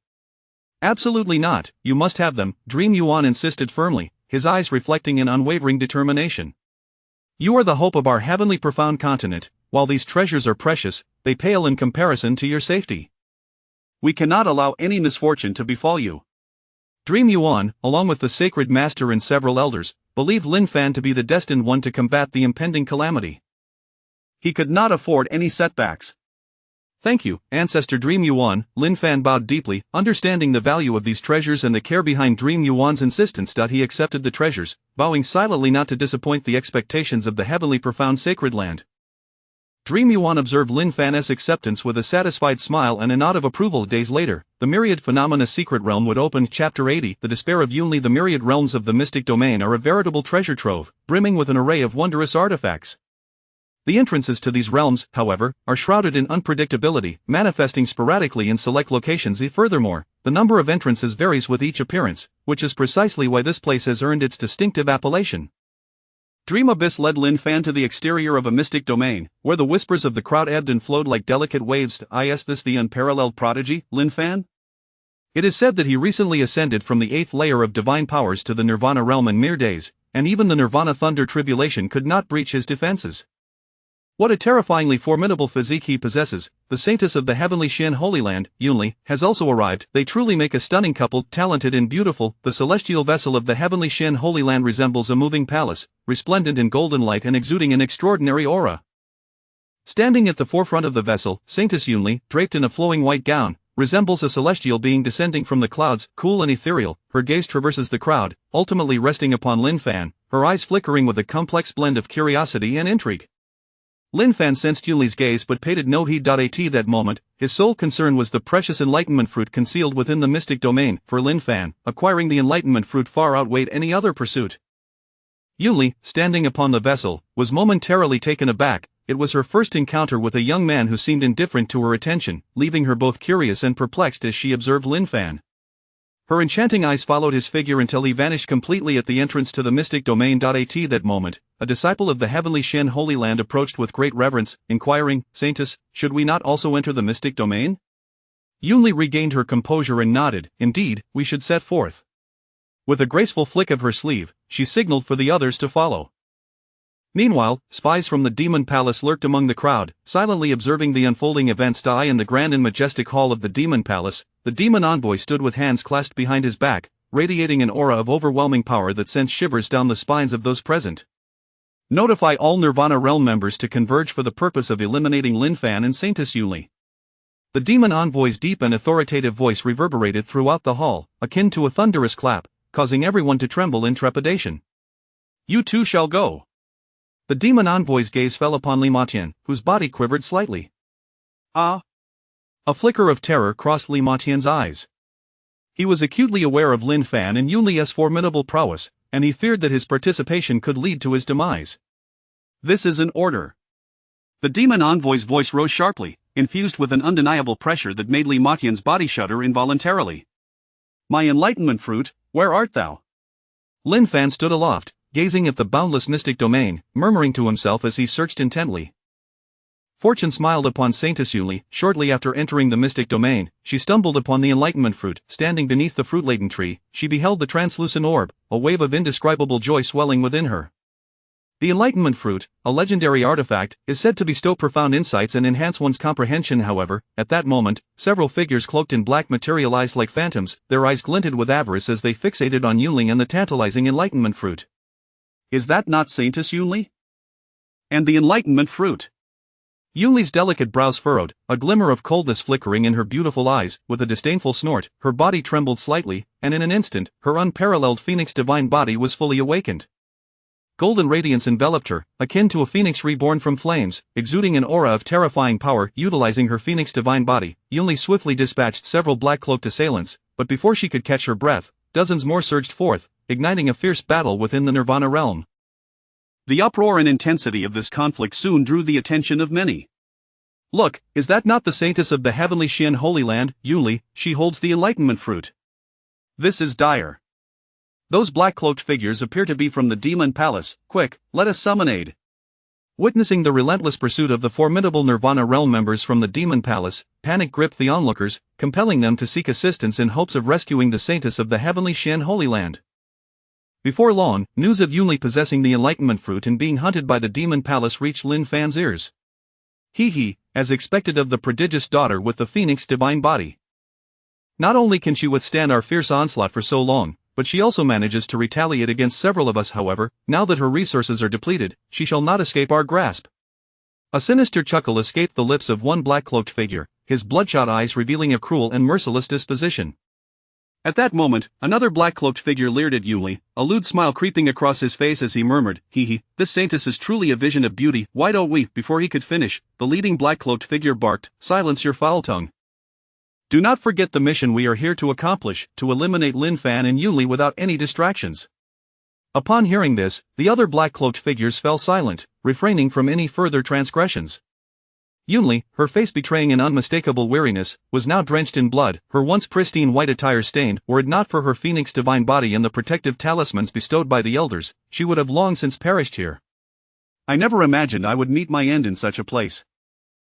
"Absolutely not, you must have them," Dream Yuan insisted firmly, his eyes reflecting an unwavering determination. "You are the hope of our heavenly profound continent. While these treasures are precious, they pale in comparison to your safety. We cannot allow any misfortune to befall you." Dream Yuan, along with the sacred master and several elders, believed Lin Fan to be the destined one to combat the impending calamity. He could not afford any setbacks. "Thank you, Ancestor Dream Yuan," Lin Fan bowed deeply, understanding the value of these treasures and the care behind Dream Yuan's insistence that he accepted the treasures, vowing silently not to disappoint the expectations of the heavenly profound sacred land. Dream Yuan observed Lin Fan's acceptance with a satisfied smile and a nod of approval. Days later, the Myriad Phenomena Secret Realm would open. Chapter 80, The Despair of Yunli. The myriad realms of the Mystic Domain are a veritable treasure trove, brimming with an array of wondrous artifacts. The entrances to these realms, however, are shrouded in unpredictability, manifesting sporadically in select locations. Furthermore, the number of entrances varies with each appearance, which is precisely why this place has earned its distinctive appellation. Dream Abyss led Lin Fan to the exterior of a mystic domain, where the whispers of the crowd ebbed and flowed like delicate waves. Is this the unparalleled prodigy, Lin Fan? It is said that he recently ascended from the 8th layer of divine powers to the Nirvana realm in mere days, and even the Nirvana Thunder Tribulation could not breach his defenses. What a terrifyingly formidable physique he possesses. The saintess of the heavenly Shin Holy Land, Yunli, has also arrived. They truly make a stunning couple, talented and beautiful. The celestial vessel of the heavenly Shin Holy Land resembles a moving palace, resplendent in golden light and exuding an extraordinary aura. Standing at the forefront of the vessel, Saintess Yunli, draped in a flowing white gown, resembles a celestial being descending from the clouds, cool and ethereal. Her gaze traverses the crowd, ultimately resting upon Lin Fan, her eyes flickering with a complex blend of curiosity and intrigue. Lin Fan sensed Yunli's gaze but paid no heed. At that moment, his sole concern was the precious enlightenment fruit concealed within the mystic domain. For Lin Fan, acquiring the enlightenment fruit far outweighed any other pursuit. Yunli, standing upon the vessel, was momentarily taken aback. It was her first encounter with a young man who seemed indifferent to her attention, leaving her both curious and perplexed as she observed Lin Fan. Her enchanting eyes followed his figure until he vanished completely at the entrance to the mystic domain. At that moment, a disciple of the heavenly Shen Holy Land approached with great reverence, inquiring, "Saintess, should we not also enter the mystic domain?" Yunli regained her composure and nodded, "Indeed, we should set forth." With a graceful flick of her sleeve, she signaled for the others to follow. Meanwhile, spies from the Demon Palace lurked among the crowd, silently observing the unfolding events. In the grand and majestic hall of the Demon Palace, the Demon Envoy stood with hands clasped behind his back, radiating an aura of overwhelming power that sent shivers down the spines of those present. "Notify all Nirvana Realm members to converge for the purpose of eliminating Lin Fan and Saintess Yunli." The Demon Envoy's deep and authoritative voice reverberated throughout the hall, akin to a thunderous clap, causing everyone to tremble in trepidation. "You too shall go." The Demon Envoy's gaze fell upon Li Matian, whose body quivered slightly. "Ah!" A flicker of terror crossed Li Matian's eyes. He was acutely aware of Lin Fan and Yunli's formidable prowess, and he feared that his participation could lead to his demise. "This is an order." The Demon Envoy's voice rose sharply, infused with an undeniable pressure that made Li Matian's body shudder involuntarily. "My enlightenment fruit, where art thou?" Lin Fan stood aloft, gazing at the boundless mystic domain, murmuring to himself as he searched intently. Fortune smiled upon Saintess Yunli. Shortly after entering the mystic domain, she stumbled upon the enlightenment fruit. Standing beneath the fruit-laden tree, she beheld the translucent orb, a wave of indescribable joy swelling within her. The enlightenment fruit, a legendary artifact, is said to bestow profound insights and enhance one's comprehension. However, at that moment, several figures cloaked in black materialized like phantoms, their eyes glinted with avarice as they fixated on Yunli and the tantalizing enlightenment fruit. "Is that not Saintess Yunli? And the enlightenment fruit?" Yunli's delicate brows furrowed, a glimmer of coldness flickering in her beautiful eyes. With a disdainful snort, her body trembled slightly, and in an instant, her unparalleled phoenix divine body was fully awakened. Golden radiance enveloped her, akin to a phoenix reborn from flames, exuding an aura of terrifying power. Utilizing her phoenix divine body, Yunli swiftly dispatched several black-cloaked assailants, but before she could catch her breath, dozens more surged forth, igniting a fierce battle within the Nirvana realm. The uproar and intensity of this conflict soon drew the attention of many. Look, is that not the saintess of the heavenly Xian Holy Land, Yunli? She holds the enlightenment fruit. This is dire. Those black-cloaked figures appear to be from the Demon Palace. Quick, let us summon aid. Witnessing the relentless pursuit of the formidable Nirvana realm members from the Demon Palace, panic gripped the onlookers, compelling them to seek assistance in hopes of rescuing the saintess of the heavenly Xian Holy Land. Before long, news of Yunli possessing the enlightenment fruit and being hunted by the Demon Palace reached Lin Fan's ears. He, as expected of the prodigious daughter with the phoenix divine body. Not only can she withstand our fierce onslaught for so long, but she also manages to retaliate against several of us. However, now that her resources are depleted, she shall not escape our grasp. A sinister chuckle escaped the lips of one black-cloaked figure, his bloodshot eyes revealing a cruel and merciless disposition. At that moment, another black-cloaked figure leered at Yunli, a lewd smile creeping across his face as he murmured, this saintess is truly a vision of beauty. Why don't we?" Before he could finish, the leading black-cloaked figure barked, "Silence your foul tongue. Do not forget the mission we are here to accomplish, to eliminate Lin Fan and Yunli without any distractions." Upon hearing this, the other black-cloaked figures fell silent, refraining from any further transgressions. Yunli, her face betraying an unmistakable weariness, was now drenched in blood, her once pristine white attire stained. Were it not for her phoenix divine body and the protective talismans bestowed by the elders, she would have long since perished here. I never imagined I would meet my end in such a place.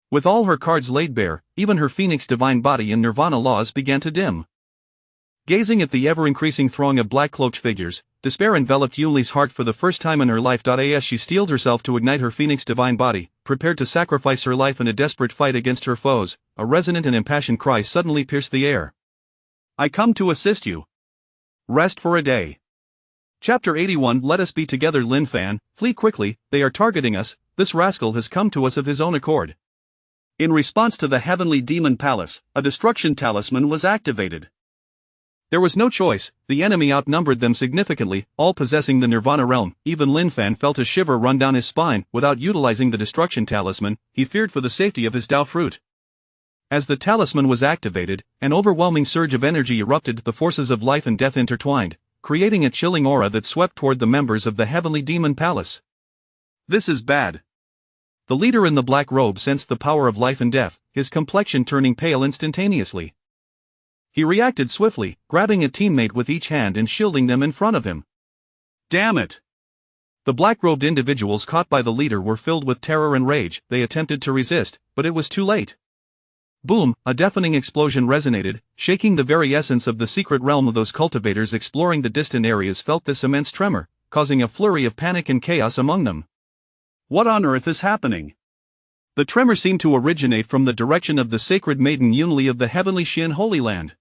With all her cards laid bare, even her phoenix divine body and nirvana laws began to dim. Gazing at the ever-increasing throng of black-cloaked figures, despair enveloped Yunli's heart for the first time in her life. As she steeled herself to ignite her phoenix divine body, prepared to sacrifice her life in a desperate fight against her foes, a resonant and impassioned cry suddenly pierced the air. I come to assist you. Rest for a day. Chapter 81. Let us be together. Lin Fan, flee quickly, they are targeting us. This rascal has come to us of his own accord. In response to the heavenly demon palace, a destruction talisman was activated. There was no choice, the enemy outnumbered them significantly, all possessing the Nirvana realm. Even Lin Fan felt a shiver run down his spine. Without utilizing the destruction talisman, he feared for the safety of his Dao fruit. As the talisman was activated, an overwhelming surge of energy erupted. The forces of life and death intertwined, creating a chilling aura that swept toward the members of the heavenly demon palace. This is bad. The leader in the black robe sensed the power of life and death, his complexion turning pale instantaneously. He reacted swiftly, grabbing a teammate with each hand and shielding them in front of him. Damn it! The black-robed individuals caught by the leader were filled with terror and rage. They attempted to resist, but it was too late. Boom! A deafening explosion resonated, shaking the very essence of the secret realm. Of those cultivators exploring the distant areas felt this immense tremor, causing a flurry of panic and chaos among them. What on earth is happening? The tremor seemed to originate from the direction of the sacred maiden Yunli of the heavenly Xian Holy Land.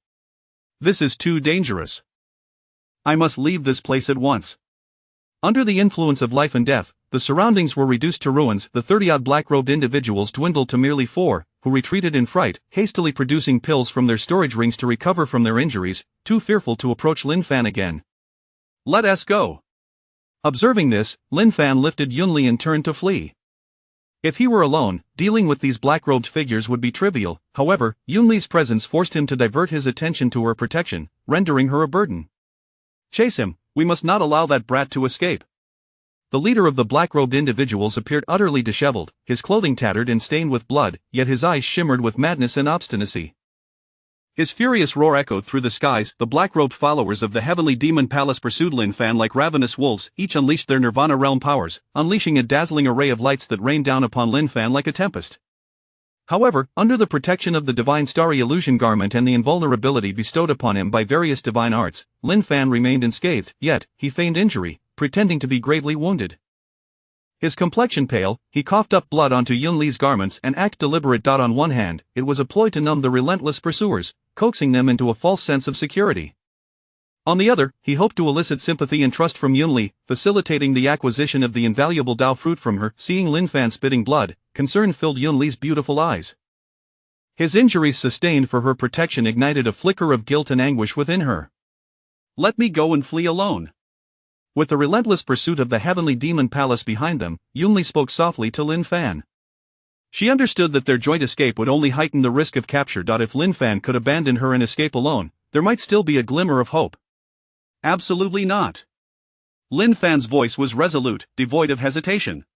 This is too dangerous. I must leave this place at once. Under the influence of life and death, the surroundings were reduced to ruins. The 30-odd black-robed individuals dwindled to merely 4, who retreated in fright, hastily producing pills from their storage rings to recover from their injuries, too fearful to approach Lin Fan again. Let us go. Observing this, Lin Fan lifted Yunli and turned to flee. If he were alone, dealing with these black-robed figures would be trivial. However, Yunli's presence forced him to divert his attention to her protection, rendering her a burden. Chase him, we must not allow that brat to escape. The leader of the black-robed individuals appeared utterly disheveled, his clothing tattered and stained with blood, yet his eyes shimmered with madness and obstinacy. His furious roar echoed through the skies. The black-robed followers of the heavenly demon palace pursued Lin Fan like ravenous wolves. Each unleashed their Nirvana realm powers, unleashing a dazzling array of lights that rained down upon Lin Fan like a tempest. However, under the protection of the divine starry illusion garment and the invulnerability bestowed upon him by various divine arts, Lin Fan remained unscathed. Yet he feigned injury, pretending to be gravely wounded. His complexion pale, he coughed up blood onto Yunli's garments and acted deliberate. On one hand, it was a ploy to numb the relentless pursuers, coaxing them into a false sense of security. On the other, he hoped to elicit sympathy and trust from Yunli, facilitating the acquisition of the invaluable Dao fruit from her. Seeing Lin Fan spitting blood, concern filled Yunli's beautiful eyes. His injuries sustained for her protection ignited a flicker of guilt and anguish within her. Let me go and flee alone. With the relentless pursuit of the heavenly demon palace behind them, Yunli spoke softly to Lin Fan. She understood that their joint escape would only heighten the risk of capture. If Lin Fan could abandon her and escape alone, there might still be a glimmer of hope. Absolutely not. Lin Fan's voice was resolute, devoid of hesitation.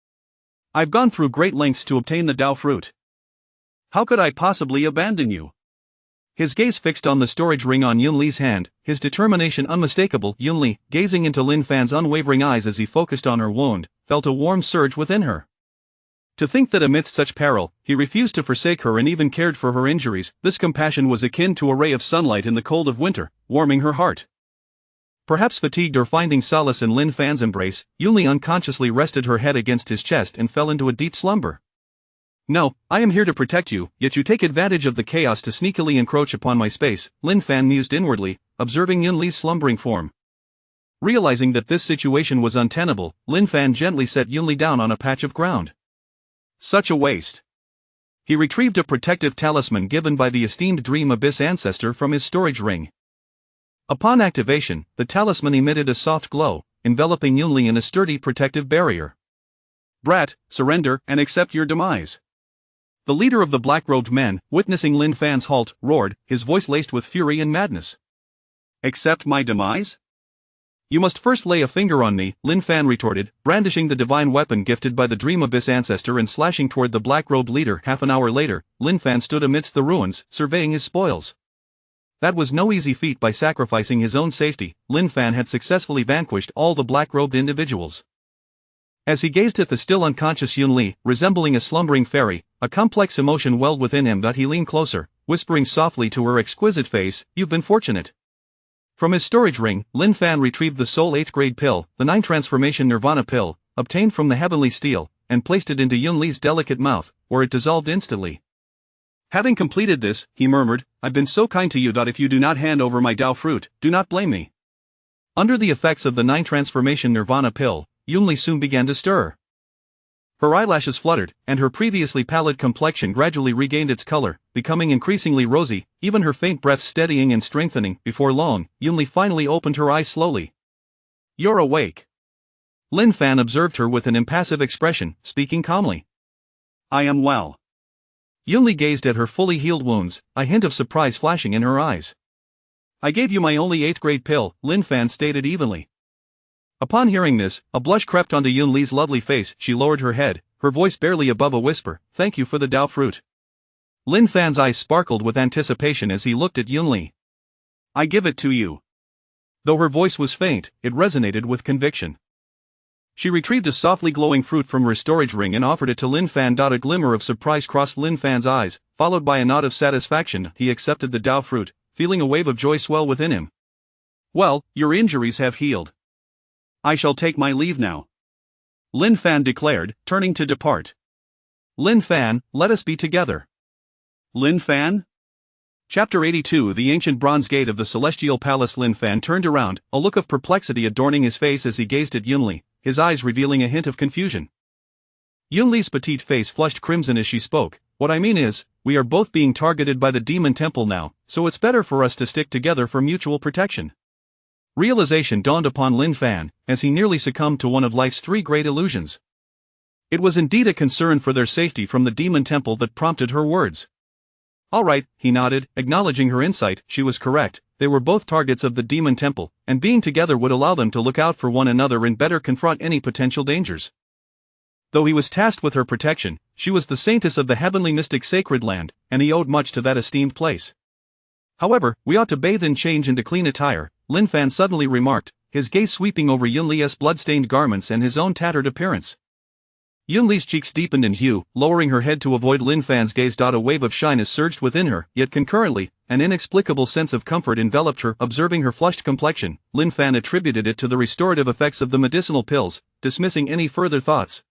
I've gone through great lengths to obtain the Dao fruit. How could I possibly abandon you? His gaze fixed on the storage ring on Yunli's hand, his determination unmistakable. Yunli, gazing into Lin Fan's unwavering eyes as he focused on her wound, felt a warm surge within her. To think that amidst such peril, he refused to forsake her and even cared for her injuries, this compassion was akin to a ray of sunlight in the cold of winter, warming her heart. Perhaps fatigued or finding solace in Lin Fan's embrace, Yunli unconsciously rested her head against his chest and fell into a deep slumber. No, I am here to protect you, yet you take advantage of the chaos to sneakily encroach upon my space, Lin Fan mused inwardly, observing Yunli's slumbering form. Realizing that this situation was untenable, Lin Fan gently set Yunli down on a patch of ground. Such a waste. He retrieved a protective talisman given by the esteemed Dream Abyss ancestor from his storage ring. Upon activation, the talisman emitted a soft glow, enveloping Yunli in a sturdy protective barrier. Brat, surrender and accept your demise. The leader of the black-robed men, witnessing Lin Fan's halt, roared, his voice laced with fury and madness. Accept my demise? You must first lay a finger on me, Lin Fan retorted, brandishing the divine weapon gifted by the Dream Abyss ancestor and slashing toward the black-robed leader. Half an hour later, Lin Fan stood amidst the ruins, surveying his spoils. That was no easy feat. By sacrificing his own safety, Lin Fan had successfully vanquished all the black-robed individuals. As he gazed at the still unconscious Yunli, resembling a slumbering fairy, a complex emotion welled within him. He leaned closer, whispering softly to her exquisite face, "You've been fortunate." From his storage ring, Lin Fan retrieved the Soul 8th grade pill, the 9 transformation Nirvana pill, obtained from the heavenly steel, and placed it into Yunli's delicate mouth, where it dissolved instantly. Having completed this, he murmured, "I've been so kind to you. If you do not hand over my Dao fruit, do not blame me." Under the effects of the 9 transformation Nirvana pill, Yunli soon began to stir. Her eyelashes fluttered, and her previously pallid complexion gradually regained its color, becoming increasingly rosy, even her faint breath steadying and strengthening. Before long, Yunli finally opened her eyes slowly. "You're awake." Lin Fan observed her with an impassive expression, speaking calmly. "I am well." Yunli gazed at her fully healed wounds, a hint of surprise flashing in her eyes. "I gave you my only 8th grade pill," Lin Fan stated evenly. Upon hearing this, a blush crept onto Yunli's lovely face. She lowered her head, her voice barely above a whisper, "Thank you for the Dao fruit." Lin Fan's eyes sparkled with anticipation as he looked at Yunli. "I give it to you." Though her voice was faint, it resonated with conviction. She retrieved a softly glowing fruit from her storage ring and offered it to Lin Fan. A glimmer of surprise crossed Lin Fan's eyes, followed by a nod of satisfaction. He accepted the Dao fruit, feeling a wave of joy swell within him. "Well, your injuries have healed. I shall take my leave now," Lin Fan declared, turning to depart. "Lin Fan, let us be together." "Lin Fan?" Chapter 82 The Ancient Bronze Gate of the Celestial Palace. Lin Fan turned around, a look of perplexity adorning his face as he gazed at Yunli, his eyes revealing a hint of confusion. Yunli's petite face flushed crimson as she spoke. "What I mean is, we are both being targeted by the Demon Temple now, so it's better for us to stick together for mutual protection." Realization dawned upon Lin Fan, as he nearly succumbed to one of life's 3 great illusions. It was indeed a concern for their safety from the Demon Temple that prompted her words. "All right," he nodded, acknowledging her insight. She was correct, they were both targets of the Demon Temple, and being together would allow them to look out for one another and better confront any potential dangers. Though he was tasked with her protection, she was the saintess of the heavenly mystic sacred land, and he owed much to that esteemed place. "However, we ought to bathe and change into clean attire," Lin Fan suddenly remarked, his gaze sweeping over Yunli's blood-stained garments and his own tattered appearance. Yunli's cheeks deepened in hue, lowering her head to avoid Lin Fan's gaze. A wave of shyness surged within her, yet concurrently, an inexplicable sense of comfort enveloped her. Observing her flushed complexion, Lin Fan attributed it to the restorative effects of the medicinal pills, dismissing any further thoughts.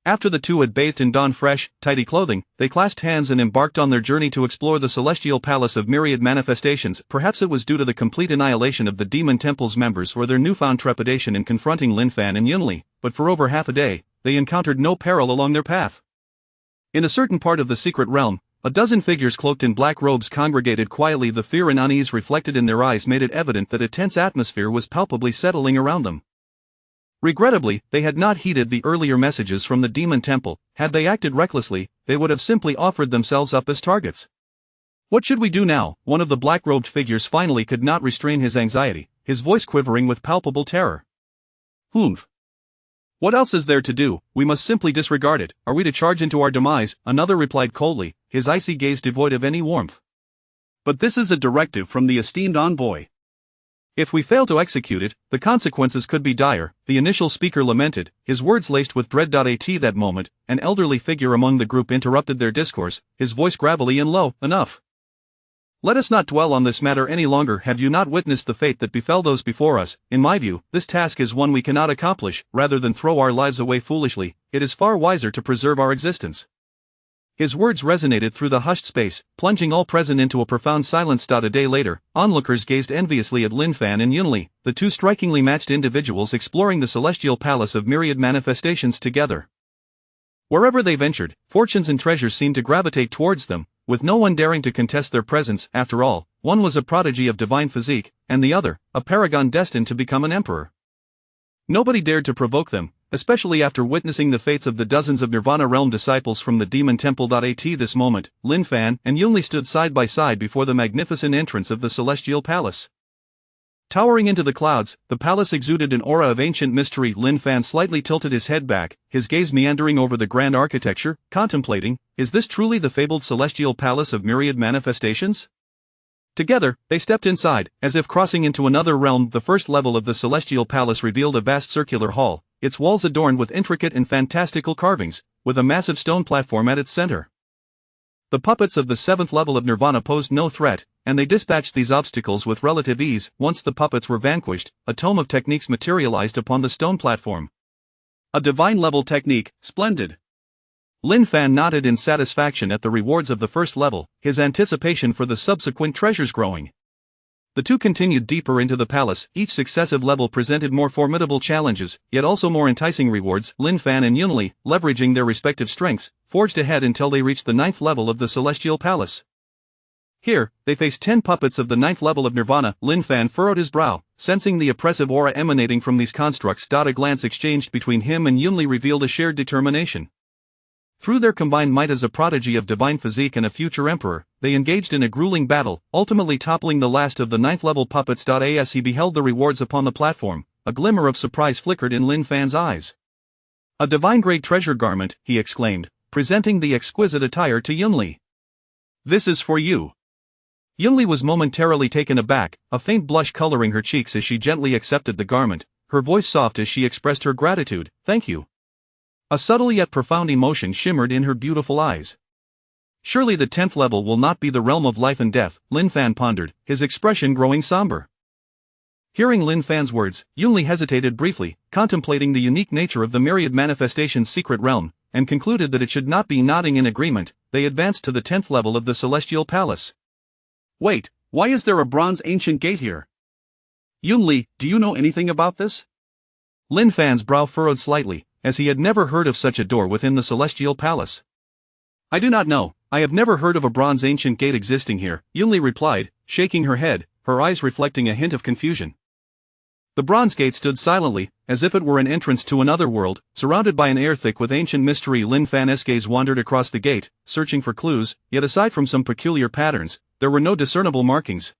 After the two had bathed and donned fresh, tidy clothing, they clasped hands and embarked on their journey to explore the celestial palace of myriad manifestations. Perhaps it was due to the complete annihilation of the Demon Temple's members or their newfound trepidation in confronting Lin Fan and Yunli, but for over half a day, they encountered no peril along their path. In a certain part of the secret realm, a dozen figures cloaked in black robes congregated quietly. The fear and unease reflected in their eyes made it evident that a tense atmosphere was palpably settling around them. Regrettably, they had not heeded the earlier messages from the Demon Temple. Had they acted recklessly, they would have simply offered themselves up as targets. What should we do now? One of the black-robed figures finally could not restrain his anxiety, his voice quivering with palpable terror. Humph. What else is there to do? We must simply disregard it. Are we to charge into our demise? Another replied coldly, his icy gaze devoid of any warmth. But this is a directive from the esteemed envoy. If we fail to execute it, the consequences could be dire, the initial speaker lamented, his words laced with dread. At that moment, an elderly figure among the group interrupted their discourse, his voice gravelly and low. Enough. Let us not dwell on this matter any longer. Have you not witnessed the fate that befell those before us? In my view, this task is one we cannot accomplish. Rather than throw our lives away foolishly, it is far wiser to preserve our existence. His words resonated through the hushed space, plunging all present into a profound silence. A day later, onlookers gazed enviously at Lin Fan and Yunli, the two strikingly matched individuals exploring the celestial palace of myriad manifestations together. Wherever they ventured, fortunes and treasures seemed to gravitate towards them, with no one daring to contest their presence. After all, one was a prodigy of divine physique, and the other, a paragon destined to become an emperor. Nobody dared to provoke them, especially after witnessing the fates of the dozens of Nirvana Realm disciples from the Demon Temple. At this moment, Lin Fan and Yunli stood side by side before the magnificent entrance of the Celestial Palace. Towering into the clouds, the palace exuded an aura of ancient mystery. Lin Fan slightly tilted his head back, his gaze meandering over the grand architecture, contemplating, is this truly the fabled Celestial Palace of myriad manifestations? Together, they stepped inside, as if crossing into another realm. The first level of the Celestial Palace revealed a vast circular hall, its walls adorned with intricate and fantastical carvings, with a massive stone platform at its center. The puppets of the seventh level of Nirvana posed no threat, and they dispatched these obstacles with relative ease. Once the puppets were vanquished, a tome of techniques materialized upon the stone platform. A divine-level technique, splendid. Lin Fan nodded in satisfaction at the rewards of the first level, his anticipation for the subsequent treasures growing. The two continued deeper into the palace. Each successive level presented more formidable challenges, yet also more enticing rewards. Lin Fan and Yunli, leveraging their respective strengths, forged ahead until they reached the 9th level of the Celestial Palace. Here, they faced 10 puppets of the 9th level of Nirvana. Lin Fan furrowed his brow, sensing the oppressive aura emanating from these constructs. A glance exchanged between him and Yunli revealed a shared determination. Through their combined might as a prodigy of divine physique and a future emperor, they engaged in a grueling battle, ultimately toppling the last of the 9th-level puppets. As he beheld the rewards upon the platform, a glimmer of surprise flickered in Lin Fan's eyes. A divine-grade treasure garment, he exclaimed, presenting the exquisite attire to Yunli. This is for you. Yunli was momentarily taken aback, a faint blush coloring her cheeks as she gently accepted the garment, her voice soft as she expressed her gratitude. Thank you. A subtle yet profound emotion shimmered in her beautiful eyes. Surely the 10th level will not be the realm of life and death, Lin Fan pondered, his expression growing somber. Hearing Lin Fan's words, Yunli hesitated briefly, contemplating the unique nature of the myriad manifestation's secret realm, and concluded that it should not be. Nodding in agreement, they advanced to the 10th level of the Celestial Palace. Wait, why is there a bronze ancient gate here? Yunli, do you know anything about this? Lin Fan's brow furrowed slightly, as he had never heard of such a door within the Celestial Palace. I do not know, I have never heard of a bronze ancient gate existing here, Yunli replied, shaking her head, her eyes reflecting a hint of confusion. The bronze gate stood silently, as if it were an entrance to another world, surrounded by an air thick with ancient mystery. Lin Fan's gaze wandered across the gate, searching for clues, yet aside from some peculiar patterns, there were no discernible markings.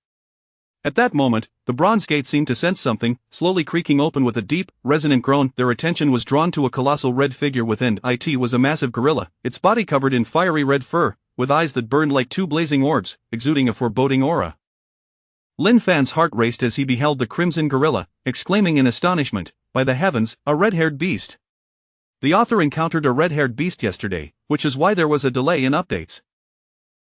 At that moment, the bronze gate seemed to sense something, slowly creaking open with a deep, resonant groan. Their attention was drawn to a colossal red figure within. It was a massive gorilla, its body covered in fiery red fur, with eyes that burned like two blazing orbs, exuding a foreboding aura. Lin Fan's heart raced as he beheld the crimson gorilla, exclaiming in astonishment, "By the heavens, a red-haired beast!" The author encountered a red-haired beast yesterday, which is why there was a delay in updates.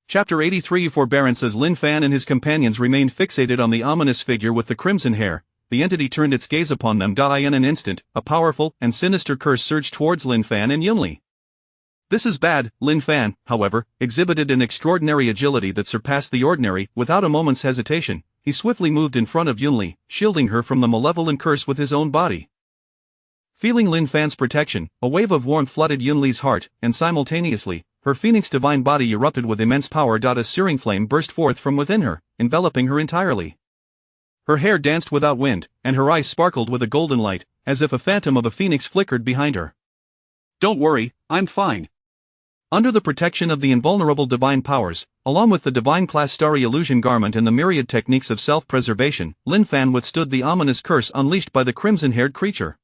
Chapter 83 Forbearance. As Lin Fan and his companions remained fixated on the ominous figure with the crimson hair, the entity turned its gaze upon them. In an instant, a powerful and sinister curse surged towards Lin Fan and Yunli. This is bad. Lin Fan, however, exhibited an extraordinary agility that surpassed the ordinary. Without a moment's hesitation, he swiftly moved in front of Yunli, shielding her from the malevolent curse with his own body. Feeling Lin Fan's protection, a wave of warmth flooded Yunli's heart, and simultaneously, her phoenix divine body erupted with immense power. A searing flame burst forth from within her, enveloping her entirely. Her hair danced without wind, and her eyes sparkled with a golden light, as if a phantom of a phoenix flickered behind her. Don't worry, I'm fine. Under the protection of the invulnerable divine powers, along with the divine class starry illusion garment and the myriad techniques of self-preservation, Lin Fan withstood the ominous curse unleashed by the crimson-haired creature.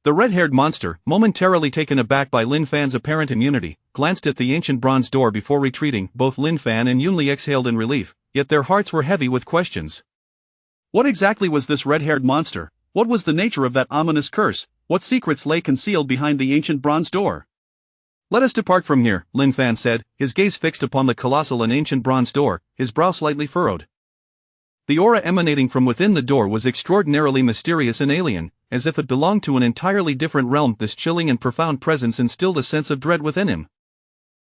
The red-haired monster, momentarily taken aback by Lin Fan's apparent immunity, glanced at the ancient bronze door before retreating. Both Lin Fan and Yunli exhaled in relief, yet their hearts were heavy with questions. What exactly was this red-haired monster? What was the nature of that ominous curse? What secrets lay concealed behind the ancient bronze door? Let us depart from here, Lin Fan said, his gaze fixed upon the colossal and ancient bronze door, his brow slightly furrowed. The aura emanating from within the door was extraordinarily mysterious and alien, as if it belonged to an entirely different realm. This chilling and profound presence instilled a sense of dread within him.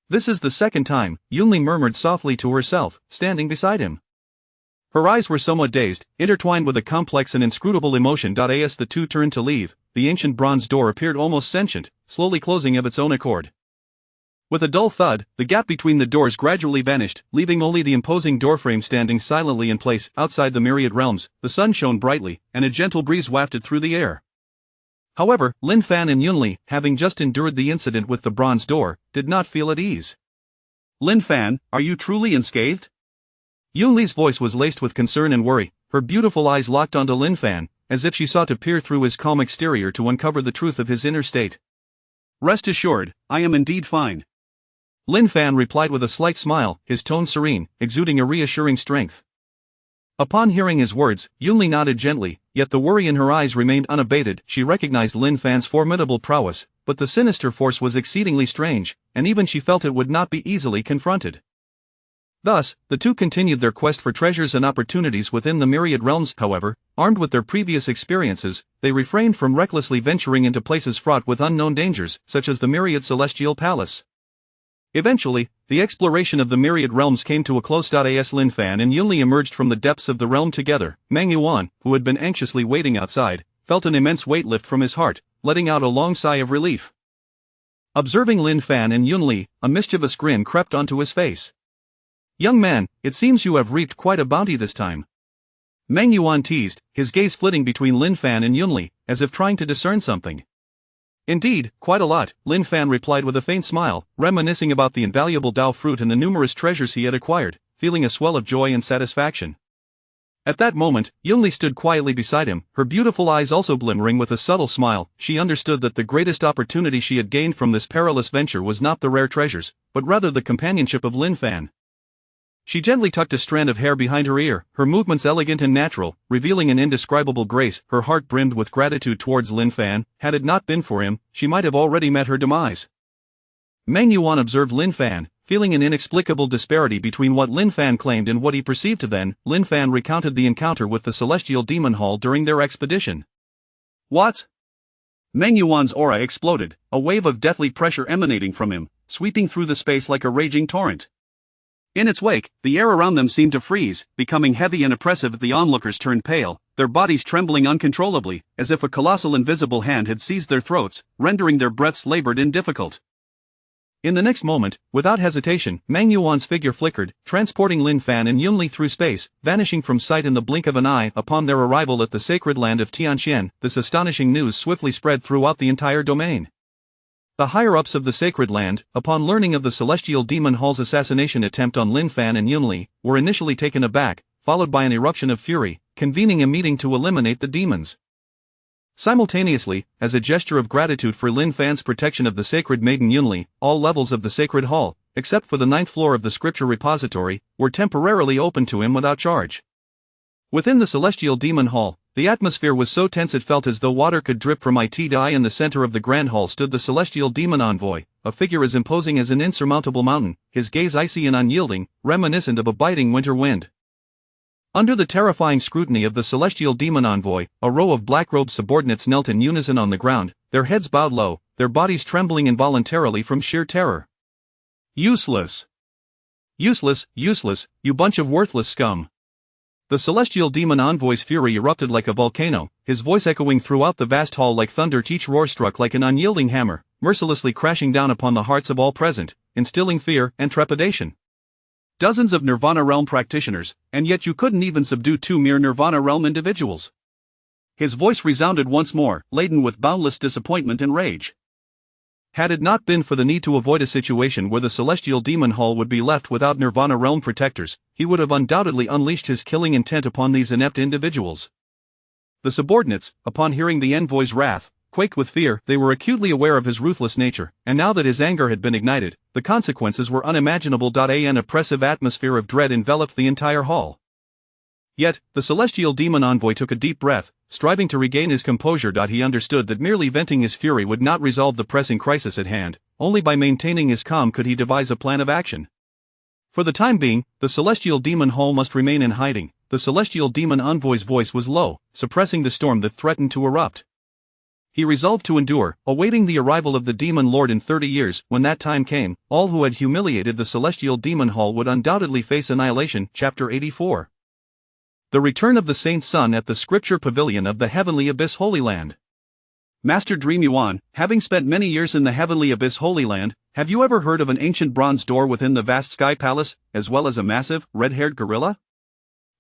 This is the second time, Yunli murmured softly to herself, standing beside him. Her eyes were somewhat dazed, intertwined with a complex and inscrutable emotion. As the two turned to leave, the ancient bronze door appeared almost sentient, slowly closing of its own accord. With a dull thud, the gap between the doors gradually vanished, leaving only the imposing doorframe standing silently in place. Outside the myriad realms, the sun shone brightly, and a gentle breeze wafted through the air. However, Lin Fan and Yunli, having just endured the incident with the bronze door, did not feel at ease. Lin Fan, are you truly unscathed? Yunli's voice was laced with concern and worry, her beautiful eyes locked onto Lin Fan, as if she sought to peer through his calm exterior to uncover the truth of his inner state. Rest assured, I am indeed fine. Lin Fan replied with a slight smile, his tone serene, exuding a reassuring strength. Upon hearing his words, Yunli nodded gently, yet the worry in her eyes remained unabated. She recognized Lin Fan's formidable prowess, but the sinister force was exceedingly strange, and even she felt it would not be easily confronted. Thus, the two continued their quest for treasures and opportunities within the myriad realms. However, armed with their previous experiences, they refrained from recklessly venturing into places fraught with unknown dangers, such as the myriad celestial palace. Eventually, the exploration of the myriad realms came to a close. As Lin Fan and Yunli emerged from the depths of the realm together, Meng Yuan, who had been anxiously waiting outside, felt an immense weight lift from his heart, letting out a long sigh of relief. Observing Lin Fan and Yunli, a mischievous grin crept onto his face. "Young man, it seems you have reaped quite a bounty this time," Meng Yuan teased, his gaze flitting between Lin Fan and Yunli, as if trying to discern something. "Indeed, quite a lot," Lin Fan replied with a faint smile, reminiscing about the invaluable Dao fruit and the numerous treasures he had acquired, feeling a swell of joy and satisfaction. At that moment, Yunli stood quietly beside him, her beautiful eyes also glimmering with a subtle smile. She understood that the greatest opportunity she had gained from this perilous venture was not the rare treasures, but rather the companionship of Lin Fan. She gently tucked a strand of hair behind her ear, her movements elegant and natural, revealing an indescribable grace. Her heart brimmed with gratitude towards Lin Fan. Had it not been for him, she might have already met her demise. Meng Yuan observed Lin Fan, feeling an inexplicable disparity between what Lin Fan claimed and what he perceived. Then, Lin Fan recounted the encounter with the Celestial Demon Hall during their expedition. What? Meng Yuan's aura exploded, a wave of deathly pressure emanating from him, sweeping through the space like a raging torrent. In its wake, the air around them seemed to freeze, becoming heavy and oppressive. The onlookers turned pale, their bodies trembling uncontrollably, as if a colossal invisible hand had seized their throats, rendering their breaths labored and difficult. In the next moment, without hesitation, Meng Yuan's figure flickered, transporting Lin Fan and Yunli through space, vanishing from sight in the blink of an eye. Upon their arrival at the sacred land of Tianxian, this astonishing news swiftly spread throughout the entire domain. The higher-ups of the sacred land, upon learning of the Celestial Demon Hall's assassination attempt on Lin Fan and Yunli, were initially taken aback, followed by an eruption of fury, convening a meeting to eliminate the demons. Simultaneously, as a gesture of gratitude for Lin Fan's protection of the sacred maiden Yunli, all levels of the sacred hall, except for the 9th floor of the scripture repository, were temporarily opened to him without charge. Within the Celestial Demon Hall, the atmosphere was so tense it felt as though water could drip from it. In the center of the Grand Hall stood the Celestial Demon Envoy, a figure as imposing as an insurmountable mountain, his gaze icy and unyielding, reminiscent of a biting winter wind. Under the terrifying scrutiny of the Celestial Demon Envoy, a row of black-robed subordinates knelt in unison on the ground, their heads bowed low, their bodies trembling involuntarily from sheer terror. Useless! Useless, useless, you bunch of worthless scum! The Celestial Demon Envoy's fury erupted like a volcano, his voice echoing throughout the vast hall like thunder. Each roar struck like an unyielding hammer, mercilessly crashing down upon the hearts of all present, instilling fear and trepidation. Dozens of Nirvana Realm practitioners, and yet you couldn't even subdue 2 mere Nirvana Realm individuals. His voice resounded once more, laden with boundless disappointment and rage. Had it not been for the need to avoid a situation where the Celestial Demon Hall would be left without Nirvana Realm protectors, he would have undoubtedly unleashed his killing intent upon these inept individuals. The subordinates, upon hearing the envoy's wrath, quaked with fear. They were acutely aware of his ruthless nature, and now that his anger had been ignited, the consequences were unimaginable. An oppressive atmosphere of dread enveloped the entire hall. Yet, the Celestial Demon Envoy took a deep breath, striving to regain his composure. He understood that merely venting his fury would not resolve the pressing crisis at hand. Only by maintaining his calm could he devise a plan of action. For the time being, the Celestial Demon Hall must remain in hiding. The Celestial Demon Envoy's voice was low, suppressing the storm that threatened to erupt. He resolved to endure, awaiting the arrival of the Demon Lord in 30 years. When that time came, all who had humiliated the Celestial Demon Hall would undoubtedly face annihilation. Chapter 84. The Return of the Saint's Son at the Scripture Pavilion of the Heavenly Abyss Holy Land. Master Dream Yuan, having spent many years in the Heavenly Abyss Holy Land, have you ever heard of an ancient bronze door within the vast Sky Palace, as well as a massive, red-haired gorilla?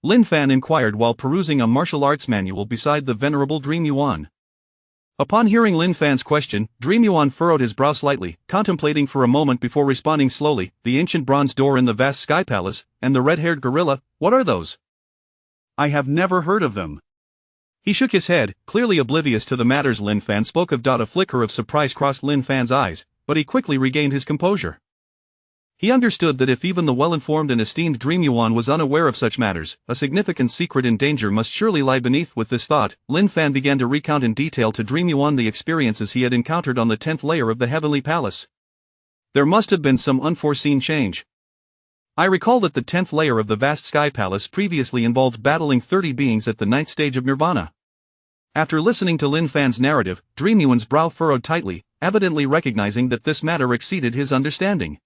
Lin Fan inquired while perusing a martial arts manual beside the venerable Dream Yuan. Upon hearing Lin Fan's question, Dream Yuan furrowed his brow slightly, contemplating for a moment before responding slowly. The ancient bronze door in the vast Sky Palace, and the red-haired gorilla, what are those? I have never heard of them. He shook his head, clearly oblivious to the matters Lin Fan spoke of. A flicker of surprise crossed Lin Fan's eyes, but he quickly regained his composure. He understood that if even the well-informed and esteemed Dream Yuan was unaware of such matters, a significant secret and danger must surely lie beneath. With this thought, Lin Fan began to recount in detail to Dream Yuan the experiences he had encountered on the 10th layer of the Heavenly Palace. There must have been some unforeseen change. I recall that the 10th layer of the vast Sky Palace previously involved battling 30 beings at the 9th stage of Nirvana. After listening to Lin Fan's narrative, Dream Yuan's brow furrowed tightly, evidently recognizing that this matter exceeded his understanding.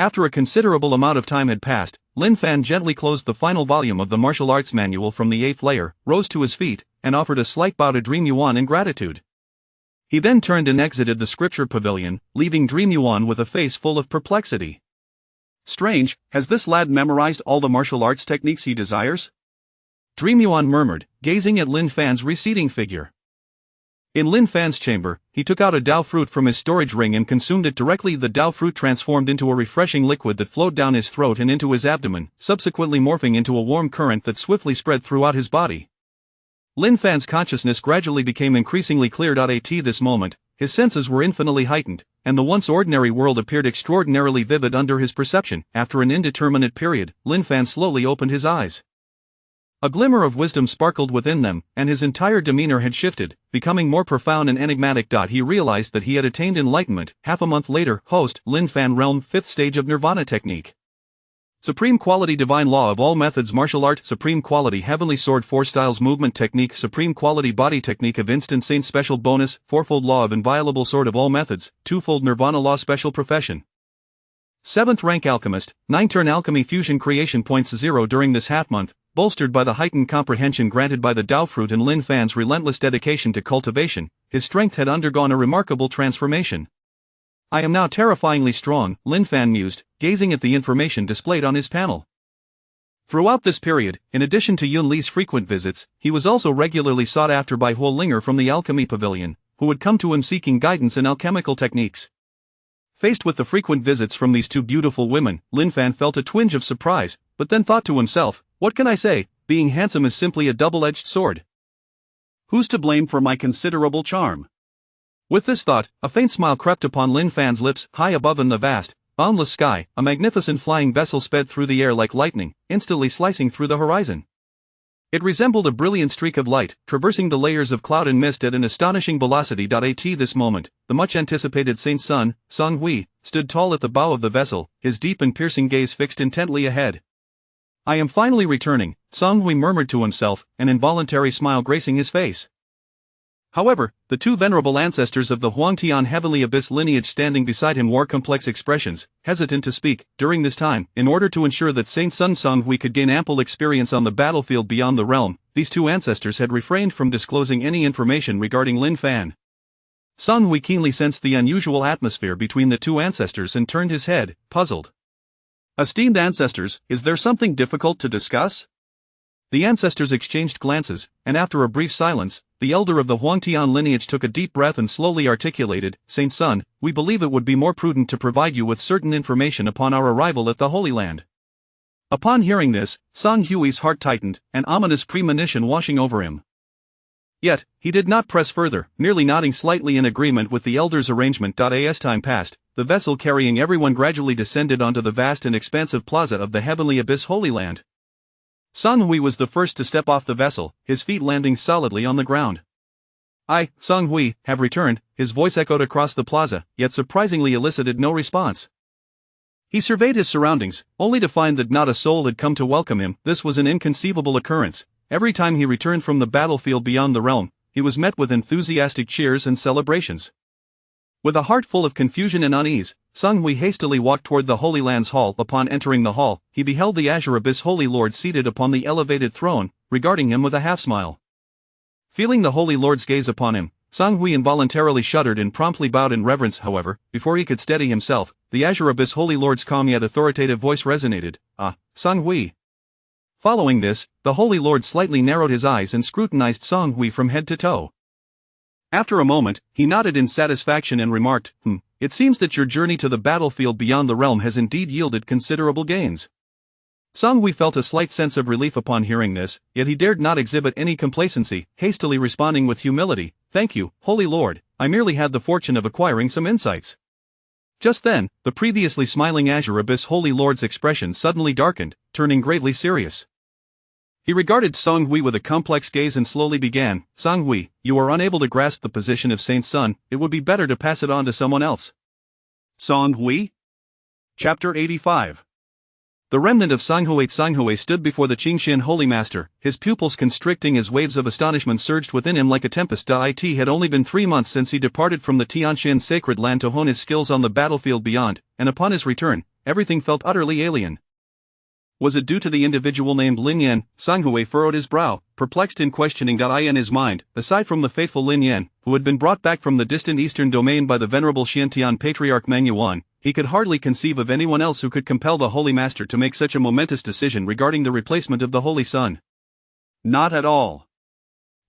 After a considerable amount of time had passed, Lin Fan gently closed the final volume of the martial arts manual from the 8th layer, rose to his feet, and offered a slight bow to Dream Yuan in gratitude. He then turned and exited the Scripture Pavilion, leaving Dream Yuan with a face full of perplexity. Strange, has this lad memorized all the martial arts techniques he desires? Dream Yuan murmured, gazing at Lin Fan's receding figure. In Lin Fan's chamber, he took out a Dao fruit from his storage ring and consumed it directly. The Dao fruit transformed into a refreshing liquid that flowed down his throat and into his abdomen, subsequently morphing into a warm current that swiftly spread throughout his body. Lin Fan's consciousness gradually became increasingly clear. At this moment, his senses were infinitely heightened, and the once ordinary world appeared extraordinarily vivid under his perception. After an indeterminate period, Lin Fan slowly opened his eyes. A glimmer of wisdom sparkled within them, and his entire demeanor had shifted, becoming more profound and enigmatic. He realized that he had attained enlightenment. Half a month later, host, Lin Fan Realm 5th stage of Nirvana technique. Supreme quality divine law of all methods martial art, supreme quality heavenly sword 4 styles movement technique, supreme quality body technique of instant saint special bonus, 4-fold law of inviolable sword of all methods, 2-fold nirvana law special profession. 7th rank alchemist, 9-turn alchemy fusion creation points 0 during this half month, bolstered by the heightened comprehension granted by the Dao fruit and Lin Fan's relentless dedication to cultivation, his strength had undergone a remarkable transformation. I am now terrifyingly strong, Lin Fan mused, gazing at the information displayed on his panel. Throughout this period, in addition to Yun Li's frequent visits, he was also regularly sought after by Huo Linger from the Alchemy Pavilion, who would come to him seeking guidance in alchemical techniques. Faced with the frequent visits from these two beautiful women, Lin Fan felt a twinge of surprise, but then thought to himself, what can I say, being handsome is simply a double-edged sword. Who's to blame for my considerable charm? With this thought, a faint smile crept upon Lin Fan's lips. High above in the vast, boundless sky, a magnificent flying vessel sped through the air like lightning, instantly slicing through the horizon. It resembled a brilliant streak of light, traversing the layers of cloud and mist at an astonishing velocity. At this moment, the much-anticipated Saint's son, Song Hui, stood tall at the bow of the vessel, his deep and piercing gaze fixed intently ahead. I am finally returning, Song Hui murmured to himself, an involuntary smile gracing his face. However, the two venerable ancestors of the Huangtian Heavenly Abyss lineage standing beside him wore complex expressions, hesitant to speak. During this time, in order to ensure that Saint Sun Song Hui could gain ample experience on the battlefield beyond the realm, these two ancestors had refrained from disclosing any information regarding Lin Fan. Song Hui keenly sensed the unusual atmosphere between the two ancestors and turned his head, puzzled. Esteemed ancestors, is there something difficult to discuss? The ancestors exchanged glances, and after a brief silence, the elder of the Huangtian lineage took a deep breath and slowly articulated, Saint Sun, we believe it would be more prudent to provide you with certain information upon our arrival at the Holy Land. Upon hearing this, Song Hui's heart tightened, an ominous premonition washing over him. Yet, he did not press further, merely nodding slightly in agreement with the elder's arrangement. As time passed, the vessel carrying everyone gradually descended onto the vast and expansive plaza of the Heavenly Abyss Holy Land. Song Hui was the first to step off the vessel, his feet landing solidly on the ground. I, Song Hui, have returned, his voice echoed across the plaza, yet surprisingly elicited no response. He surveyed his surroundings, only to find that not a soul had come to welcome him. This was an inconceivable occurrence. Every time he returned from the battlefield beyond the realm, he was met with enthusiastic cheers and celebrations. With a heart full of confusion and unease, Song Hui hastily walked toward the Holy Land's hall. Upon entering the hall, he beheld the Azure Abyss Holy Lord seated upon the elevated throne, regarding him with a half-smile. Feeling the Holy Lord's gaze upon him, Song Hui involuntarily shuddered and promptly bowed in reverence. However, before he could steady himself, the Azure Abyss Holy Lord's calm yet authoritative voice resonated, Song Hui. Following this, the Holy Lord slightly narrowed his eyes and scrutinized Song Hui from head to toe. After a moment, he nodded in satisfaction and remarked, it seems that your journey to the battlefield beyond the realm has indeed yielded considerable gains. Song Hui felt a slight sense of relief upon hearing this, yet he dared not exhibit any complacency, hastily responding with humility, Thank you, Holy Lord, I merely had the fortune of acquiring some insights. Just then, the previously smiling Azure Abyss Holy Lord's expression suddenly darkened, turning gravely serious. He regarded Song Hui with a complex gaze and slowly began, Song Hui, you are unable to grasp the position of Saint Sun, it would be better to pass it on to someone else. Song Hui? Chapter 85. The remnant of Song Hui stood before the Qingxian Holy Master, his pupils constricting as waves of astonishment surged within him like a tempest. It had only been 3 months since he departed from the Tianxian sacred land to hone his skills on the battlefield beyond, and upon his return, everything felt utterly alien. Was it due to the individual named Lin Yan? Song Hui furrowed his brow, perplexed in questioning. In his mind, aside from the faithful Lin Yan, who had been brought back from the distant eastern domain by the venerable Xiantian patriarch Meng Yuan, he could hardly conceive of anyone else who could compel the Holy Master to make such a momentous decision regarding the replacement of the Holy Sun. Not at all.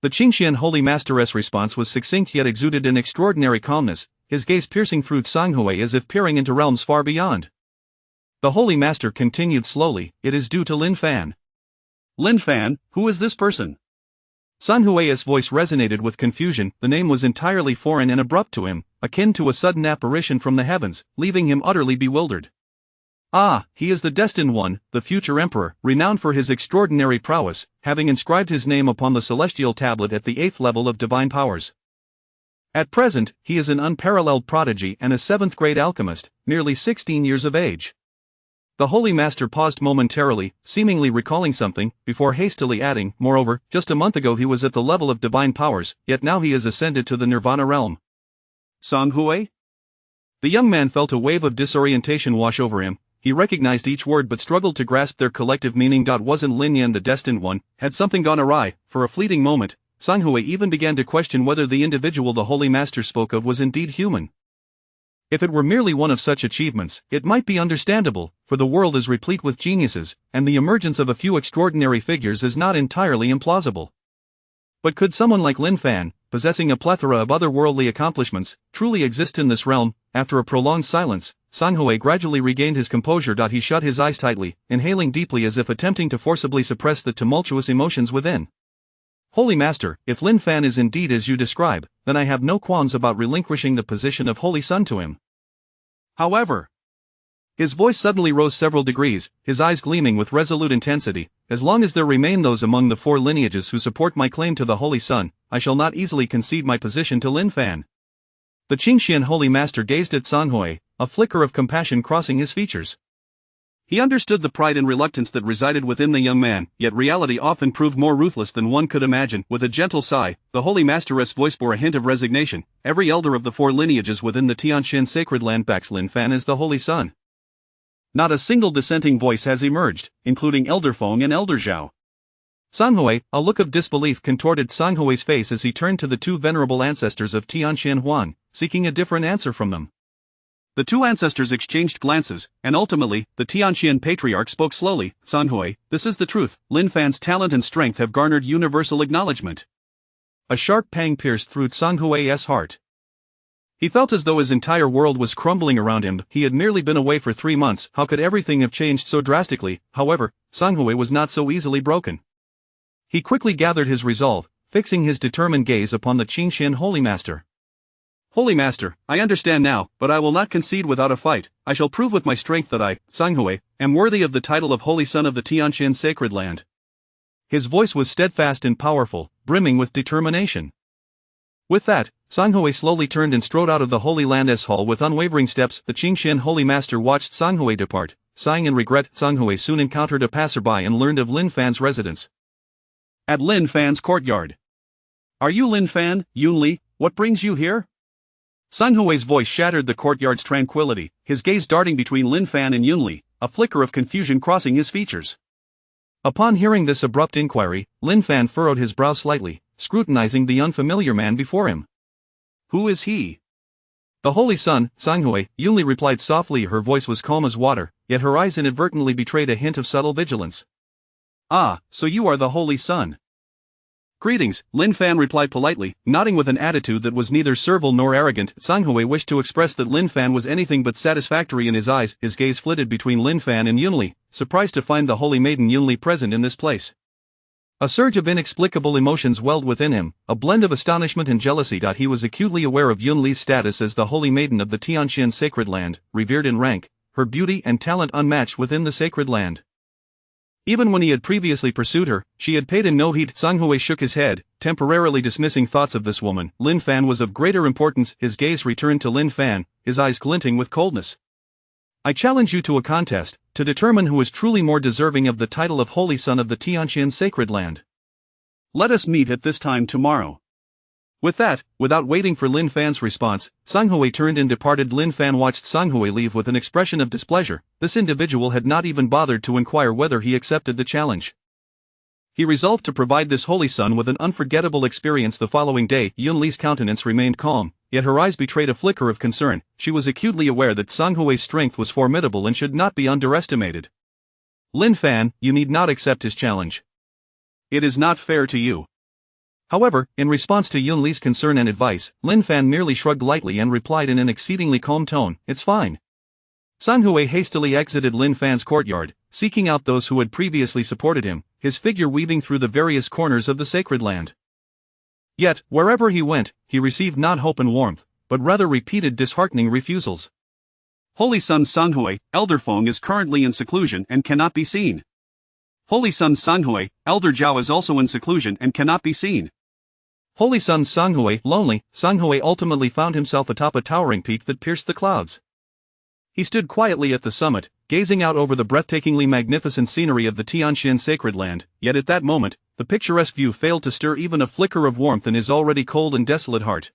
The Qingxian Holy Master's response was succinct yet exuded an extraordinary calmness, his gaze piercing through Song Hui as if peering into realms far beyond. The Holy Master continued slowly, it is due to Lin Fan. Lin Fan, who is this person? Song Hui's voice resonated with confusion, the name was entirely foreign and abrupt to him, akin to a sudden apparition from the heavens, leaving him utterly bewildered. He is the Destined One, the future Emperor, renowned for his extraordinary prowess, having inscribed his name upon the celestial tablet at the 8th level of divine powers. At present, he is an unparalleled prodigy and a 7th-grade alchemist, nearly 16 years of age. The Holy Master paused momentarily, seemingly recalling something, before hastily adding, moreover, just a month ago he was at the level of divine powers, yet now he has ascended to the Nirvana realm. Song Hui? The young man felt a wave of disorientation wash over him, he recognized each word but struggled to grasp their collective meaning. Wasn't Lin Yan the Destined One? Had something gone awry? For a fleeting moment, Song Hui even began to question whether the individual the Holy Master spoke of was indeed human. If it were merely one of such achievements, it might be understandable, for the world is replete with geniuses, and the emergence of a few extraordinary figures is not entirely implausible. But could someone like Lin Fan, possessing a plethora of otherworldly accomplishments, truly exist in this realm? After a prolonged silence, Song Hui gradually regained his composure. He shut his eyes tightly, inhaling deeply as if attempting to forcibly suppress the tumultuous emotions within. Holy Master, if Lin Fan is indeed as you describe, then I have no qualms about relinquishing the position of Holy Sun to him. However, his voice suddenly rose several degrees, his eyes gleaming with resolute intensity, as long as there remain those among the 4 lineages who support my claim to the Holy Sun, I shall not easily concede my position to Lin Fan. The Qingxian Holy Master gazed at Song Hui, a flicker of compassion crossing his features. He understood the pride and reluctance that resided within the young man, yet reality often proved more ruthless than one could imagine. With a gentle sigh, the Holy Master's voice bore a hint of resignation. Every elder of the 4 lineages within the Tianxian sacred land backs Lin Fan as the Holy Sun. Not a single dissenting voice has emerged, including Elder Feng and Elder Zhao. Song Hui, a look of disbelief contorted Song Hui's face as he turned to the 2 venerable ancestors of Tianxian Huan, seeking a different answer from them. The two ancestors exchanged glances, and ultimately, the Tianqian patriarch spoke slowly. Sanhui, this is the truth. Lin Fan's talent and strength have garnered universal acknowledgement. A sharp pang pierced through Sanhui's heart. He felt as though his entire world was crumbling around him. He had merely been away for 3 months. How could everything have changed so drastically? However, Sanhui was not so easily broken. He quickly gathered his resolve, fixing his determined gaze upon the Qingxian Holy Master. Holy Master, I understand now, but I will not concede without a fight. I shall prove with my strength that I, Sanhui, am worthy of the title of Holy Son of the Tianqian Sacred Land. His voice was steadfast and powerful, brimming with determination. With that, Sanhui slowly turned and strode out of the Holy Land hall with unwavering steps. The Qingxian Holy Master watched Sanhui depart, sighing in regret. Sanhui soon encountered a passerby and learned of Lin Fan's residence. At Lin Fan's courtyard. Are you Lin Fan, Yunli? What brings you here? Sanhui's voice shattered the courtyard's tranquility, his gaze darting between Lin Fan and Yunli, a flicker of confusion crossing his features. Upon hearing this abrupt inquiry, Lin Fan furrowed his brow slightly, scrutinizing the unfamiliar man before him. Who is he? The Holy Son, Sanhui, Yunli replied softly. Her voice was calm as water, yet her eyes inadvertently betrayed a hint of subtle vigilance. Ah, so you are the Holy Son. Greetings, Lin Fan replied politely, nodding with an attitude that was neither servile nor arrogant. Sanhui wished to express that Lin Fan was anything but satisfactory in his eyes. His gaze flitted between Lin Fan and Yunli, surprised to find the holy maiden Yunli present in this place. A surge of inexplicable emotions welled within him, a blend of astonishment and jealousy. He was acutely aware of Yunli's status as the holy maiden of the Tianqian Sacred Land, revered in rank, her beauty and talent unmatched within the Sacred Land. Even when he had previously pursued her, she had paid him no heed. Sanhui shook his head, temporarily dismissing thoughts of this woman. Lin Fan was of greater importance. His gaze returned to Lin Fan, his eyes glinting with coldness. I challenge you to a contest, to determine who is truly more deserving of the title of Holy Son of the Tianqian Sacred Land. Let us meet at this time tomorrow. With that, without waiting for Lin Fan's response, Sanhui turned and departed. Lin Fan watched Sanhui leave with an expression of displeasure. This individual had not even bothered to inquire whether he accepted the challenge. He resolved to provide this holy son with an unforgettable experience. The following day, Yunli's countenance remained calm, yet her eyes betrayed a flicker of concern. She was acutely aware that Sanhui's strength was formidable and should not be underestimated. Lin Fan, you need not accept his challenge. It is not fair to you. However, in response to Yunli's concern and advice, Lin Fan merely shrugged lightly and replied in an exceedingly calm tone, "It's fine." Sanhui hastily exited Lin Fan's courtyard, seeking out those who had previously supported him, his figure weaving through the various corners of the Sacred Land. Yet, wherever he went, he received not hope and warmth, but rather repeated disheartening refusals. Holy Son Sanhui, Elder Feng is currently in seclusion and cannot be seen. Holy Son Sanhui, Elder Zhao is also in seclusion and cannot be seen. Holy Son Sanhui, lonely, Sanhui ultimately found himself atop a towering peak that pierced the clouds. He stood quietly at the summit, gazing out over the breathtakingly magnificent scenery of the Tianqian Sacred Land, yet at that moment, the picturesque view failed to stir even a flicker of warmth in his already cold and desolate heart.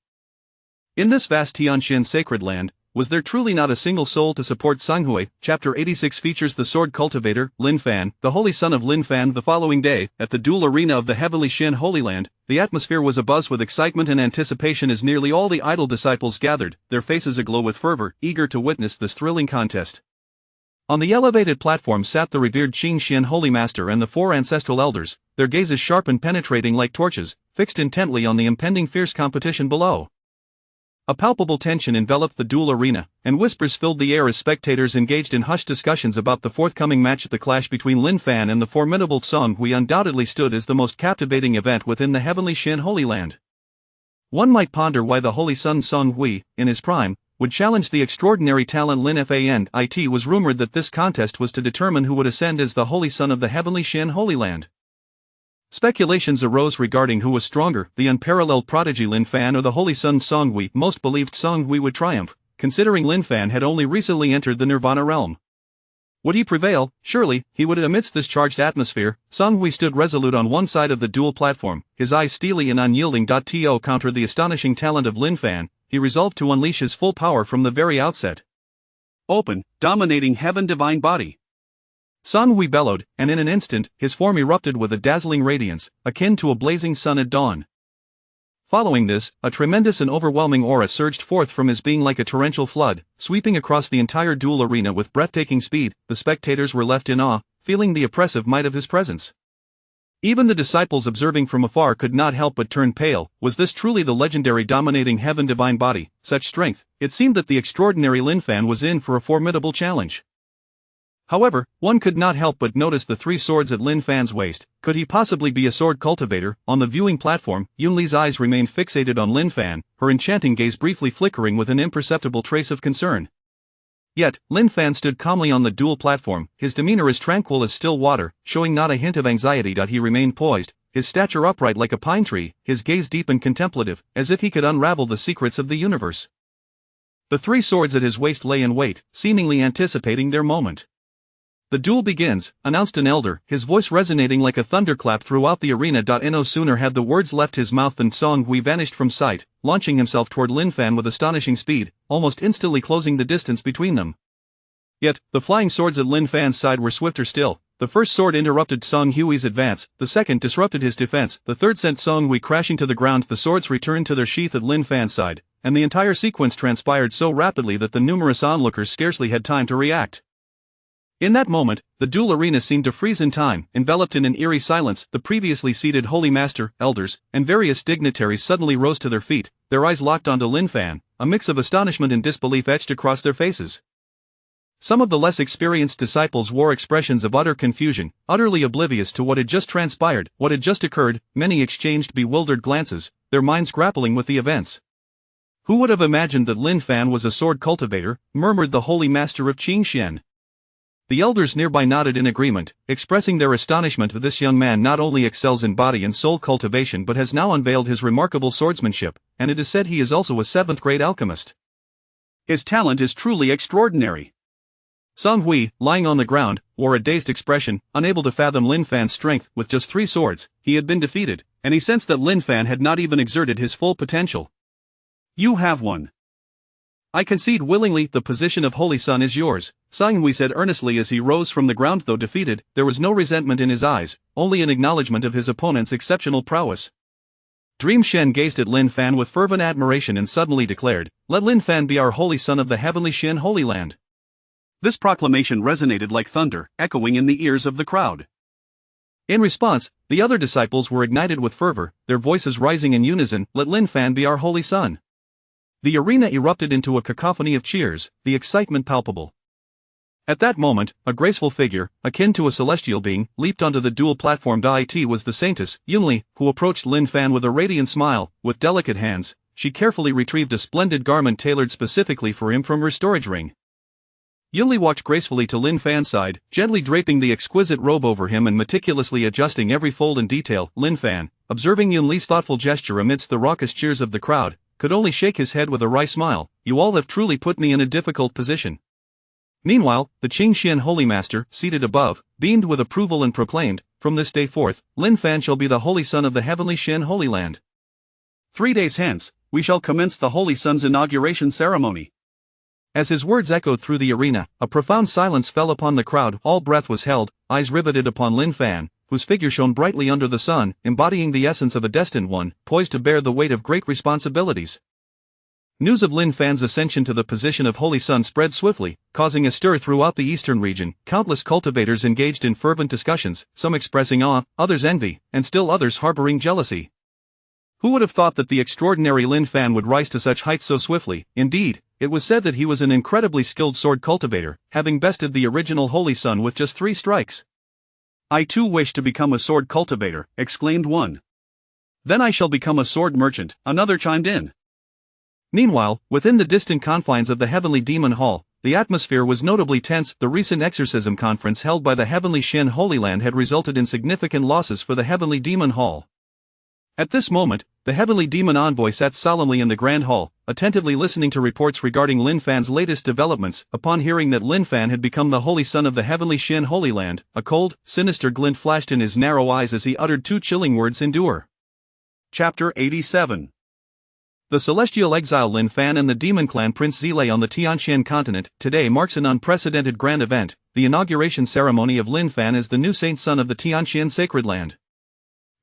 In this vast Tianqian Sacred Land, was there truly not a single soul to support Sanhui? Chapter 86 features the sword cultivator, Lin Fan, the holy son of Lin Fan. The following day, at the dual arena of the Heavenly Shin Holy Land, the atmosphere was abuzz with excitement and anticipation as nearly all the idol disciples gathered, their faces aglow with fervor, eager to witness this thrilling contest. On the elevated platform sat the revered Qingxian Holy Master and the 4 ancestral elders, their gazes sharp and penetrating like torches, fixed intently on the impending fierce competition below. A palpable tension enveloped the duel arena, and whispers filled the air as spectators engaged in hushed discussions about the forthcoming match. The clash between Lin Fan and the formidable Song Hui undoubtedly stood as the most captivating event within the Heavenly Shin Holy Land. One might ponder why the holy son Song Hui, in his prime, would challenge the extraordinary talent Lin Fan. It was rumored that this contest was to determine who would ascend as the holy son of the Heavenly Shin Holy Land. Speculations arose regarding who was stronger, the unparalleled prodigy Lin Fan or the holy son Song Hui. Most believed Song Hui would triumph, considering Lin Fan had only recently entered the Nirvana realm. Would he prevail? Surely, he would. Amidst this charged atmosphere, Song Hui stood resolute on one side of the dual platform, his eyes steely and unyielding. To counter the astonishing talent of Lin Fan, he resolved to unleash his full power from the very outset. Open, dominating heaven divine body. Song Hui bellowed, and in an instant, his form erupted with a dazzling radiance, akin to a blazing sun at dawn. Following this, a tremendous and overwhelming aura surged forth from his being like a torrential flood, sweeping across the entire duel arena with breathtaking speed. The spectators were left in awe, feeling the oppressive might of his presence. Even the disciples observing from afar could not help but turn pale. Was this truly the legendary dominating heaven divine body? Such strength, it seemed that the extraordinary Lin Fan was in for a formidable challenge. However, one could not help but notice the 3 swords at Lin Fan's waist. Could he possibly be a sword cultivator? On the viewing platform, Yunli's eyes remained fixated on Lin Fan, her enchanting gaze briefly flickering with an imperceptible trace of concern. Yet, Lin Fan stood calmly on the dual platform, his demeanor as tranquil as still water, showing not a hint of anxiety. He remained poised, his stature upright like a pine tree, his gaze deep and contemplative, as if he could unravel the secrets of the universe. The 3 swords at his waist lay in wait, seemingly anticipating their moment. "The duel begins," announced an elder, his voice resonating like a thunderclap throughout the arena. No sooner had the words left his mouth than Song Hui vanished from sight, launching himself toward Lin Fan with astonishing speed, almost instantly closing the distance between them. Yet, the flying swords at Lin Fan's side were swifter still. The first sword interrupted Song Hui's advance, the second disrupted his defense, the third sent Song Hui crashing to the ground. The swords returned to their sheath at Lin Fan's side, and the entire sequence transpired so rapidly that the numerous onlookers scarcely had time to react. In that moment, the duel arena seemed to freeze in time, enveloped in an eerie silence. The previously seated Holy Master, elders, and various dignitaries suddenly rose to their feet, their eyes locked onto Lin Fan, a mix of astonishment and disbelief etched across their faces. Some of the less experienced disciples wore expressions of utter confusion, utterly oblivious to what had just transpired, what had just occurred. Many exchanged bewildered glances, their minds grappling with the events. "Who would have imagined that Lin Fan was a sword cultivator?" murmured the Holy Master of Qingxian. The elders nearby nodded in agreement, expressing their astonishment that this young man not only excels in body and soul cultivation but has now unveiled his remarkable swordsmanship, and it is said he is also a 7th-grade alchemist. His talent is truly extraordinary. Song Hui, lying on the ground, wore a dazed expression, unable to fathom Lin Fan's strength. With just 3 swords, he had been defeated, and he sensed that Lin Fan had not even exerted his full potential. "You have won. I concede willingly. The position of Holy Sun is yours," Song Hui said earnestly as he rose from the ground. Though defeated, there was no resentment in his eyes, only an acknowledgement of his opponent's exceptional prowess. Dream Shen gazed at Lin Fan with fervent admiration and suddenly declared, "Let Lin Fan be our Holy Son of the heavenly Shen Holy Land." This proclamation resonated like thunder, echoing in the ears of the crowd. In response, the other disciples were ignited with fervor, their voices rising in unison, "Let Lin Fan be our Holy Son." The arena erupted into a cacophony of cheers, the excitement palpable. At that moment, a graceful figure, akin to a celestial being, leaped onto the dual platform. It was the Saintess, Yunli, who approached Lin Fan with a radiant smile. With delicate hands, she carefully retrieved a splendid garment tailored specifically for him from her storage ring. Yunli walked gracefully to Lin Fan's side, gently draping the exquisite robe over him and meticulously adjusting every fold and detail. Lin Fan, observing Yunli's thoughtful gesture amidst the raucous cheers of the crowd, could only shake his head with a wry smile. "You all have truly put me in a difficult position." Meanwhile, the Qingxian Holy Master, seated above, beamed with approval and proclaimed, "From this day forth, Lin Fan shall be the Holy Son of the heavenly Shen Holy Land. 3 days hence, we shall commence the Holy Son's inauguration ceremony." As his words echoed through the arena, a profound silence fell upon the crowd. All breath was held, eyes riveted upon Lin Fan, whose figure shone brightly under the sun, embodying the essence of a destined one, poised to bear the weight of great responsibilities. News of Lin Fan's ascension to the position of Holy Son spread swiftly, causing a stir throughout the eastern region. Countless cultivators engaged in fervent discussions, some expressing awe, others envy, and still others harboring jealousy. Who would have thought that the extraordinary Lin Fan would rise to such heights so swiftly? Indeed, it was said that he was an incredibly skilled sword cultivator, having bested the original Holy Son with just 3 strikes. "I too wish to become a sword cultivator," exclaimed one. "Then I shall become a sword merchant," another chimed in. Meanwhile, within the distant confines of the Heavenly Demon Hall, the atmosphere was notably tense. The recent exorcism conference held by the Heavenly Shen Holy Land had resulted in significant losses for the Heavenly Demon Hall. At this moment, the Heavenly Demon Envoy sat solemnly in the Grand Hall, attentively listening to reports regarding Lin Fan's latest developments. Upon hearing that Lin Fan had become the Holy Son of the Heavenly Shen Holy Land, a cold, sinister glint flashed in his narrow eyes as he uttered 2 chilling words: "Endure." Chapter 87. The celestial exile Lin Fan and the demon clan Prince Zile on the Tianxian continent today marks an unprecedented grand event, the inauguration ceremony of Lin Fan as the new saint son of the Tianxian sacred land.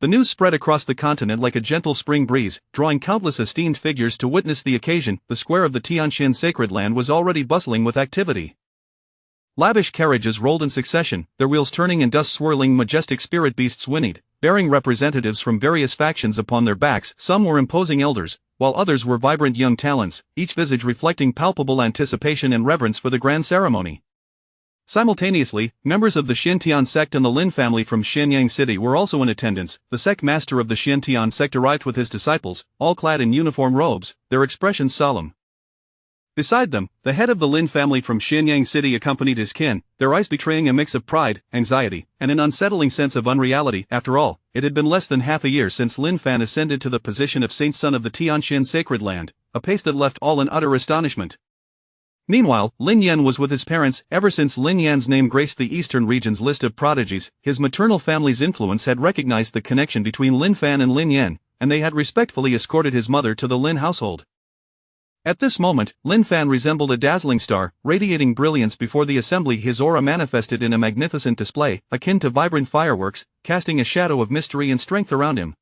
The news spread across the continent like a gentle spring breeze, drawing countless esteemed figures to witness the occasion. The square of the Tianxian sacred land was already bustling with activity. Lavish carriages rolled in succession, their wheels turning and dust swirling. Majestic spirit beasts whinnied, bearing representatives from various factions upon their backs. Some were imposing elders, while others were vibrant young talents, each visage reflecting palpable anticipation and reverence for the grand ceremony. Simultaneously, members of the Xintian sect and the Lin family from Shenyang City were also in attendance. The sect master of the Xintian sect arrived with his disciples, all clad in uniform robes, their expressions solemn. Beside them, the head of the Lin family from Shenyang City accompanied his kin, their eyes betraying a mix of pride, anxiety, and an unsettling sense of unreality. After all, it had been less than half a year since Lin Fan ascended to the position of Saint Son of the Tianxian sacred land, a pace that left all in utter astonishment. Meanwhile, Lin Yan was with his parents. Ever since Lin Yan's name graced the eastern region's list of prodigies, his maternal family's influence had recognized the connection between Lin Fan and Lin Yan, and they had respectfully escorted his mother to the Lin household. At this moment, Lin Fan resembled a dazzling star, radiating brilliance before the assembly. His aura manifested in a magnificent display, akin to vibrant fireworks, casting a shadow of mystery and strength around him.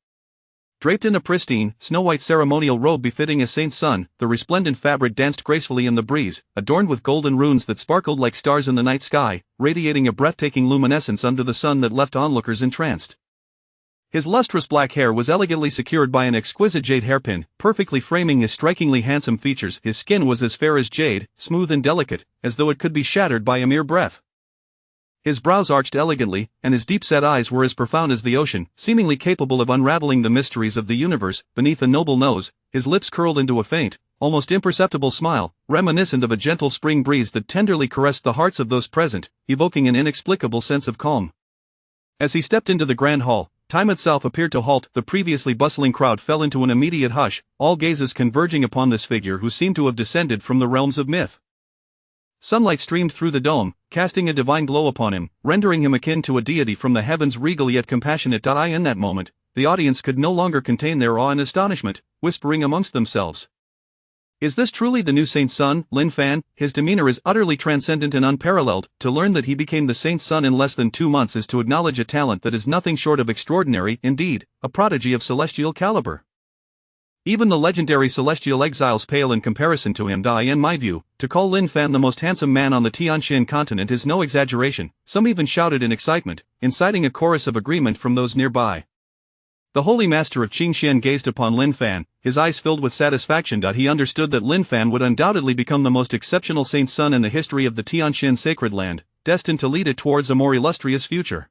Draped in a pristine, snow-white ceremonial robe befitting a saint's son, the resplendent fabric danced gracefully in the breeze, adorned with golden runes that sparkled like stars in the night sky, radiating a breathtaking luminescence under the sun that left onlookers entranced. His lustrous black hair was elegantly secured by an exquisite jade hairpin, perfectly framing his strikingly handsome features. His skin was as fair as jade, smooth and delicate, as though it could be shattered by a mere breath. His brows arched elegantly, and his deep-set eyes were as profound as the ocean, seemingly capable of unraveling the mysteries of the universe. Beneath a noble nose, his lips curled into a faint, almost imperceptible smile, reminiscent of a gentle spring breeze that tenderly caressed the hearts of those present, evoking an inexplicable sense of calm. As he stepped into the grand hall, time itself appeared to halt. The previously bustling crowd fell into an immediate hush, all gazes converging upon this figure who seemed to have descended from the realms of myth. Sunlight streamed through the dome, casting a divine glow upon him, rendering him akin to a deity from the heavens, regal yet compassionate. In that moment, the audience could no longer contain their awe and astonishment, whispering amongst themselves, "Is this truly the new saint's son, Lin Fan?" His demeanor is utterly transcendent and unparalleled. To learn that he became the saint's son in less than 2 months is to acknowledge a talent that is nothing short of extraordinary, indeed, a prodigy of celestial caliber. Even the legendary celestial exiles pale in comparison to him. In my view, to call Lin Fan the most handsome man on the Tianxian continent is no exaggeration. Some even shouted in excitement, inciting a chorus of agreement from those nearby. The holy master of Qingxian gazed upon Lin Fan, his eyes filled with satisfaction. He understood that Lin Fan would undoubtedly become the most exceptional saint's son in the history of the Tianxian sacred land, destined to lead it towards a more illustrious future.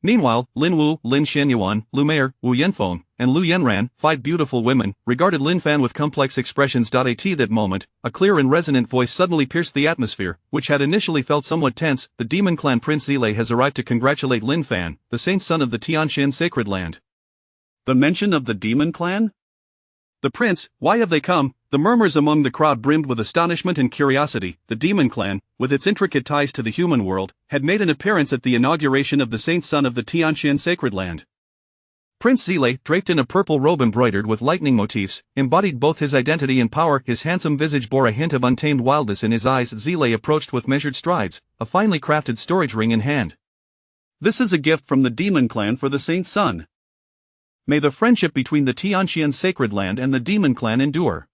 Meanwhile, Lin Wu, Lin Xianyuan, Lu Meier, Wu Yanfeng, and Lu Yanran, 5 beautiful women, regarded Lin Fan with complex expressions. At that moment, a clear and resonant voice suddenly pierced the atmosphere, which had initially felt somewhat tense. The Demon Clan Prince Zile has arrived to congratulate Lin Fan, the saint's son of the Tianxian sacred land. The mention of the Demon Clan? The prince, why have they come? The murmurs among the crowd brimmed with astonishment and curiosity. The Demon Clan, with its intricate ties to the human world, had made an appearance at the inauguration of the saint's son of the Tianxian sacred land. Prince Zile, draped in a purple robe embroidered with lightning motifs, embodied both his identity and power. His handsome visage bore a hint of untamed wildness in his eyes. Zile approached with measured strides, a finely crafted storage ring in hand. This is a gift from the Demon Clan for the saint's son. May the friendship between the Tianxian sacred land and the Demon Clan endure.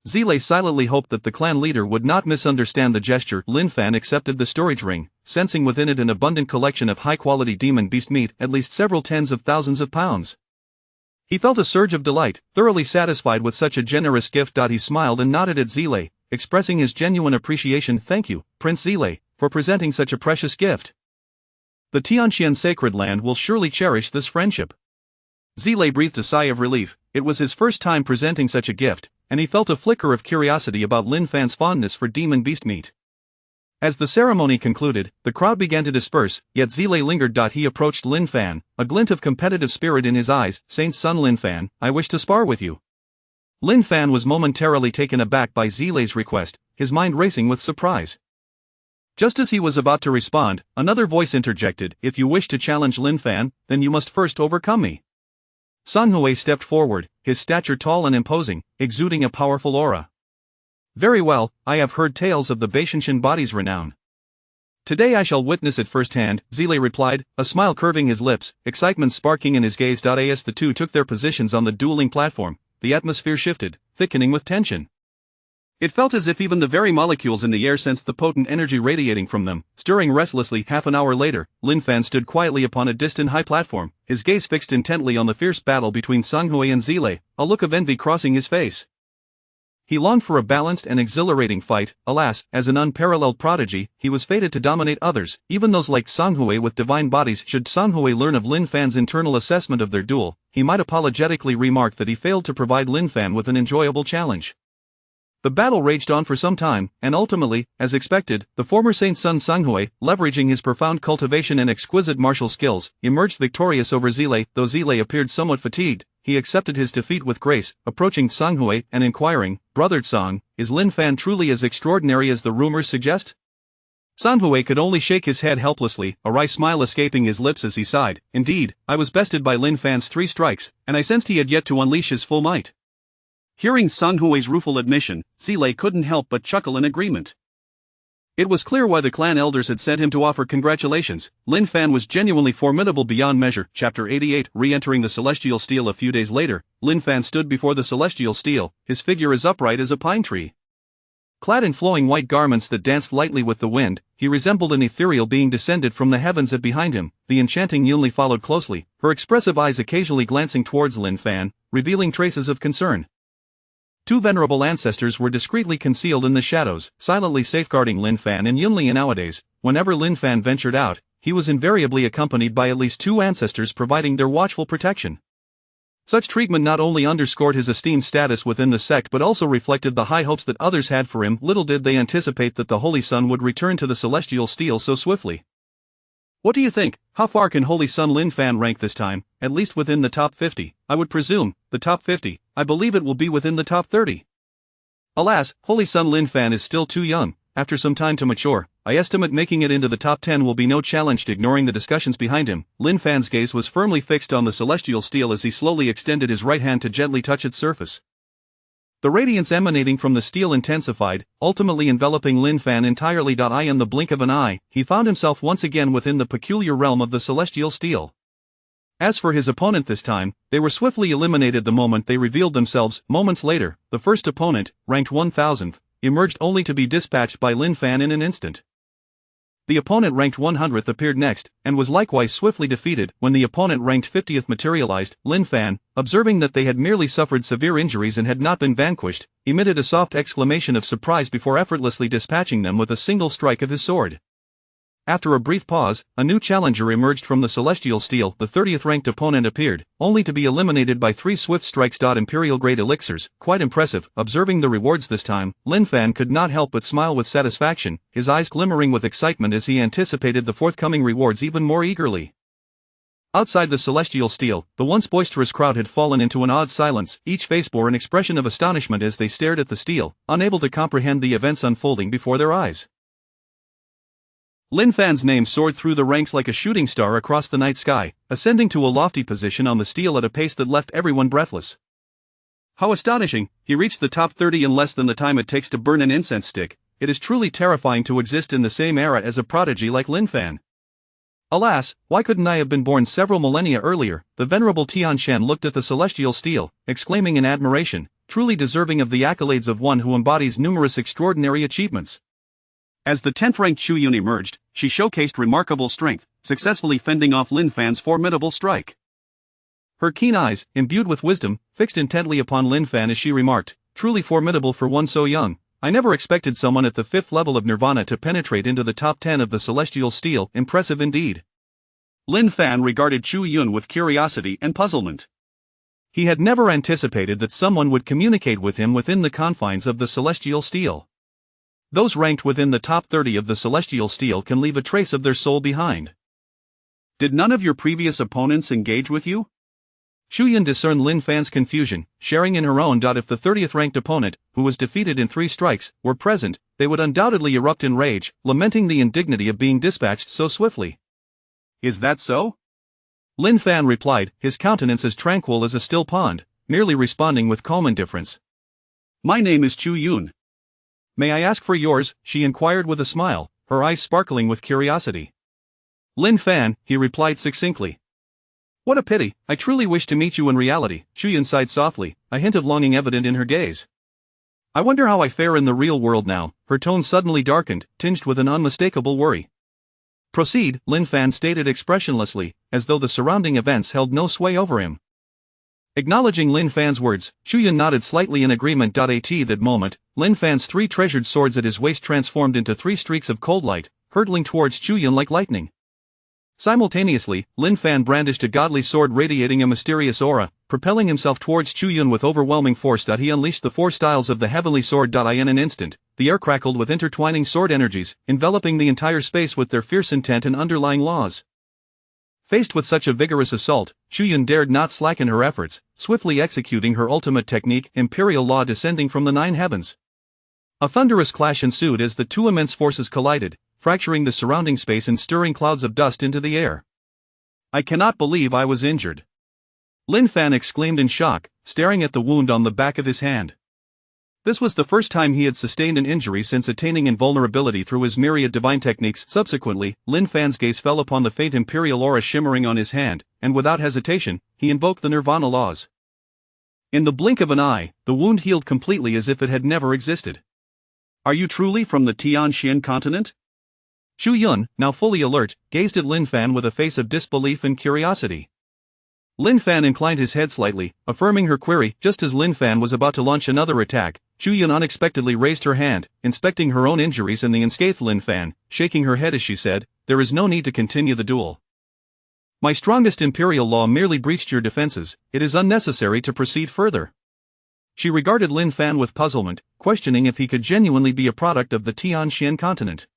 Zile silently hoped that the clan leader would not misunderstand the gesture. Lin Fan accepted the storage ring, sensing within it an abundant collection of high-quality demon beast meat, at least several tens of thousands of pounds. He felt a surge of delight, thoroughly satisfied with such a generous gift. He smiled and nodded at Zile, expressing his genuine appreciation. "Thank you, Prince Zile, for presenting such a precious gift. The Tianxian sacred land will surely cherish this friendship." Zile breathed a sigh of relief. It was his first time presenting such a gift, and he felt a flicker of curiosity about Lin Fan's fondness for demon beast meat. As the ceremony concluded, the crowd began to disperse, yet Zile lingered. He approached Lin Fan, a glint of competitive spirit in his eyes. "Saint's son Lin Fan, I wish to spar with you." Lin Fan was momentarily taken aback by Zile's request, his mind racing with surprise. Just as he was about to respond, another voice interjected, "If you wish to challenge Lin Fan, then you must first overcome me." Sun Hui stepped forward, his stature tall and imposing, exuding a powerful aura. "Very well, I have heard tales of the Baishanshan body's renown. Today I shall witness it firsthand, Zile replied, a smile curving his lips, excitement sparking in his gaze. As the two took their positions on the dueling platform, the atmosphere shifted, thickening with tension. It felt as if even the very molecules in the air sensed the potent energy radiating from them. Stirring restlessly, half an hour later, Lin Fan stood quietly upon a distant high platform, his gaze fixed intently on the fierce battle between Sang Hui and Zile, a look of envy crossing his face. He longed for a balanced and exhilarating fight. Alas, as an unparalleled prodigy, he was fated to dominate others, even those like Sang Hui with divine bodies. Should Sang Hui learn of Lin Fan's internal assessment of their duel, he might apologetically remark that he failed to provide Lin Fan with an enjoyable challenge. The battle raged on for some time, and ultimately, as expected, the former Saint Sun Sang Hui, leveraging his profound cultivation and exquisite martial skills, emerged victorious over Zile. Though Zile appeared somewhat fatigued, he accepted his defeat with grace, approaching Sang Hui and inquiring, "Brother Tsang, is Lin Fan truly as extraordinary as the rumors suggest?" Sang Hui could only shake his head helplessly, a wry smile escaping his lips as he sighed. "Indeed, I was bested by Lin Fan's 3 strikes, and I sensed he had yet to unleash his full might." Hearing Sang Hui's rueful admission, Zile couldn't help but chuckle in agreement. It was clear why the clan elders had sent him to offer congratulations. Lin Fan was genuinely formidable beyond measure. Chapter 88. Re-entering the Celestial Steel. A few days later, Lin Fan stood before the Celestial Steel, his figure as upright as a pine tree. Clad in flowing white garments that danced lightly with the wind, he resembled an ethereal being descended from the heavens. At behind him, the enchanting Yunli followed closely, her expressive eyes occasionally glancing towards Lin Fan, revealing traces of concern. 2 venerable ancestors were discreetly concealed in the shadows, silently safeguarding Lin Fan and Yunli. Nowadays, whenever Lin Fan ventured out, he was invariably accompanied by at least 2 ancestors providing their watchful protection. Such treatment not only underscored his esteemed status within the sect but also reflected the high hopes that others had for him. Little did they anticipate that the Holy Sun would return to the Celestial Steel so swiftly. What do you think? How far can Holy Sun Lin Fan rank this time? At least within the top 50, I would presume. The top 50, I believe it will be within the top 30. Alas, Holy Sun Lin Fan is still too young. After some time to mature, I estimate making it into the top 10 will be no challenge. Ignoring the discussions behind him, Lin Fan's gaze was firmly fixed on the Celestial Steel as he slowly extended his right hand to gently touch its surface. The radiance emanating from the steel intensified, ultimately enveloping Lin Fan entirely. In the blink of an eye, he found himself once again within the peculiar realm of the Celestial Steel. As for his opponent this time, they were swiftly eliminated the moment they revealed themselves. Moments later, the first opponent, ranked 1000th, emerged only to be dispatched by Lin Fan in an instant. The opponent ranked 100th appeared next, and was likewise swiftly defeated. When the opponent ranked 50th materialized, Lin Fan, observing that they had merely suffered severe injuries and had not been vanquished, emitted a soft exclamation of surprise before effortlessly dispatching them with a single strike of his sword. After a brief pause, a new challenger emerged from the Celestial Steel. The 30th ranked opponent appeared, only to be eliminated by 3 swift strikes. Imperial grade elixirs, quite impressive. Observing the rewards this time, Lin Fan could not help but smile with satisfaction, his eyes glimmering with excitement as he anticipated the forthcoming rewards even more eagerly. Outside the Celestial Steel, the once boisterous crowd had fallen into an odd silence. Each face bore an expression of astonishment as they stared at the steel, unable to comprehend the events unfolding before their eyes. Lin Fan's name soared through the ranks like a shooting star across the night sky, ascending to a lofty position on the steel at a pace that left everyone breathless. How astonishing! He reached the top 30 in less than the time it takes to burn an incense stick. It is truly terrifying to exist in the same era as a prodigy like Lin Fan. Alas, why couldn't I have been born several millennia earlier? The venerable Tian Shan looked at the Celestial Steel, exclaiming in admiration, truly deserving of the accolades of one who embodies numerous extraordinary achievements. As the 10th-ranked Chu Yun emerged, she showcased remarkable strength, successfully fending off Lin Fan's formidable strike. Her keen eyes, imbued with wisdom, fixed intently upon Lin Fan as she remarked, truly formidable for one so young. I never expected someone at the 5th level of Nirvana to penetrate into the top 10 of the Celestial Steel. Impressive indeed. Lin Fan regarded Chu Yun with curiosity and puzzlement. He had never anticipated that someone would communicate with him within the confines of the Celestial Steel. Those ranked within the top 30 of the Celestial Steel can leave a trace of their soul behind. Did none of your previous opponents engage with you? Chu Yun discerned Lin Fan's confusion, sharing in her own. If the 30th ranked opponent, who was defeated in 3 strikes, were present, they would undoubtedly erupt in rage, lamenting the indignity of being dispatched so swiftly. Is that so? Lin Fan replied, his countenance as tranquil as a still pond, merely responding with calm indifference. My name is Chu Yun. May I ask for yours? She inquired with a smile, her eyes sparkling with curiosity. Lin Fan, he replied succinctly. What a pity, I truly wish to meet you in reality, Shu-yun sighed softly, a hint of longing evident in her gaze. I wonder how I fare in the real world now, her tone suddenly darkened, tinged with an unmistakable worry. Proceed, Lin Fan stated expressionlessly, as though the surrounding events held no sway over him. Acknowledging Lin Fan's words, Shu-yun nodded slightly in agreement. At that moment, Lin Fan's 3 treasured swords at his waist transformed into 3 streaks of cold light, hurtling towards Shu-yun like lightning. Simultaneously, Lin Fan brandished a godly sword radiating a mysterious aura, propelling himself towards Shu-yun with overwhelming force. He unleashed the 4 styles of the heavenly sword. In an instant, the air crackled with intertwining sword energies, enveloping the entire space with their fierce intent and underlying laws. Faced with such a vigorous assault, Shu-yun dared not slacken her efforts, swiftly executing her ultimate technique, Imperial Law descending from the 9 heavens. A thunderous clash ensued as the 2 immense forces collided, fracturing the surrounding space and stirring clouds of dust into the air. I cannot believe I was injured. Lin Fan exclaimed in shock, staring at the wound on the back of his hand. This was the first time he had sustained an injury since attaining invulnerability through his myriad divine techniques. Subsequently, Lin Fan's gaze fell upon the faint imperial aura shimmering on his hand, and without hesitation, he invoked the Nirvana laws. In the blink of an eye, the wound healed completely as if it had never existed. Are you truly from the Tianxian continent? Shu-yun, now fully alert, gazed at Lin Fan with a face of disbelief and curiosity. Lin Fan inclined his head slightly, affirming her query. Just as Lin Fan was about to launch another attack, Shu-yun unexpectedly raised her hand, inspecting her own injuries and the unscathed Lin Fan, shaking her head as she said, "There is no need to continue the duel. My strongest imperial law merely breached your defenses, it is unnecessary to proceed further." She regarded Lin Fan with puzzlement, questioning if he could genuinely be a product of the Tianxian continent.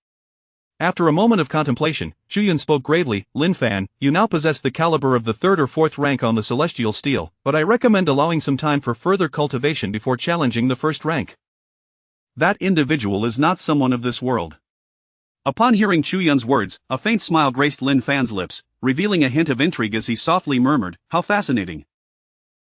After a moment of contemplation, Shu-yun spoke gravely. Lin Fan, you now possess the caliber of the 3rd or 4th rank on the celestial steel, but I recommend allowing some time for further cultivation before challenging the 1st rank. That individual is not someone of this world. Upon hearing Shu-yun's words, a faint smile graced Lin Fan's lips, revealing a hint of intrigue as he softly murmured, how fascinating.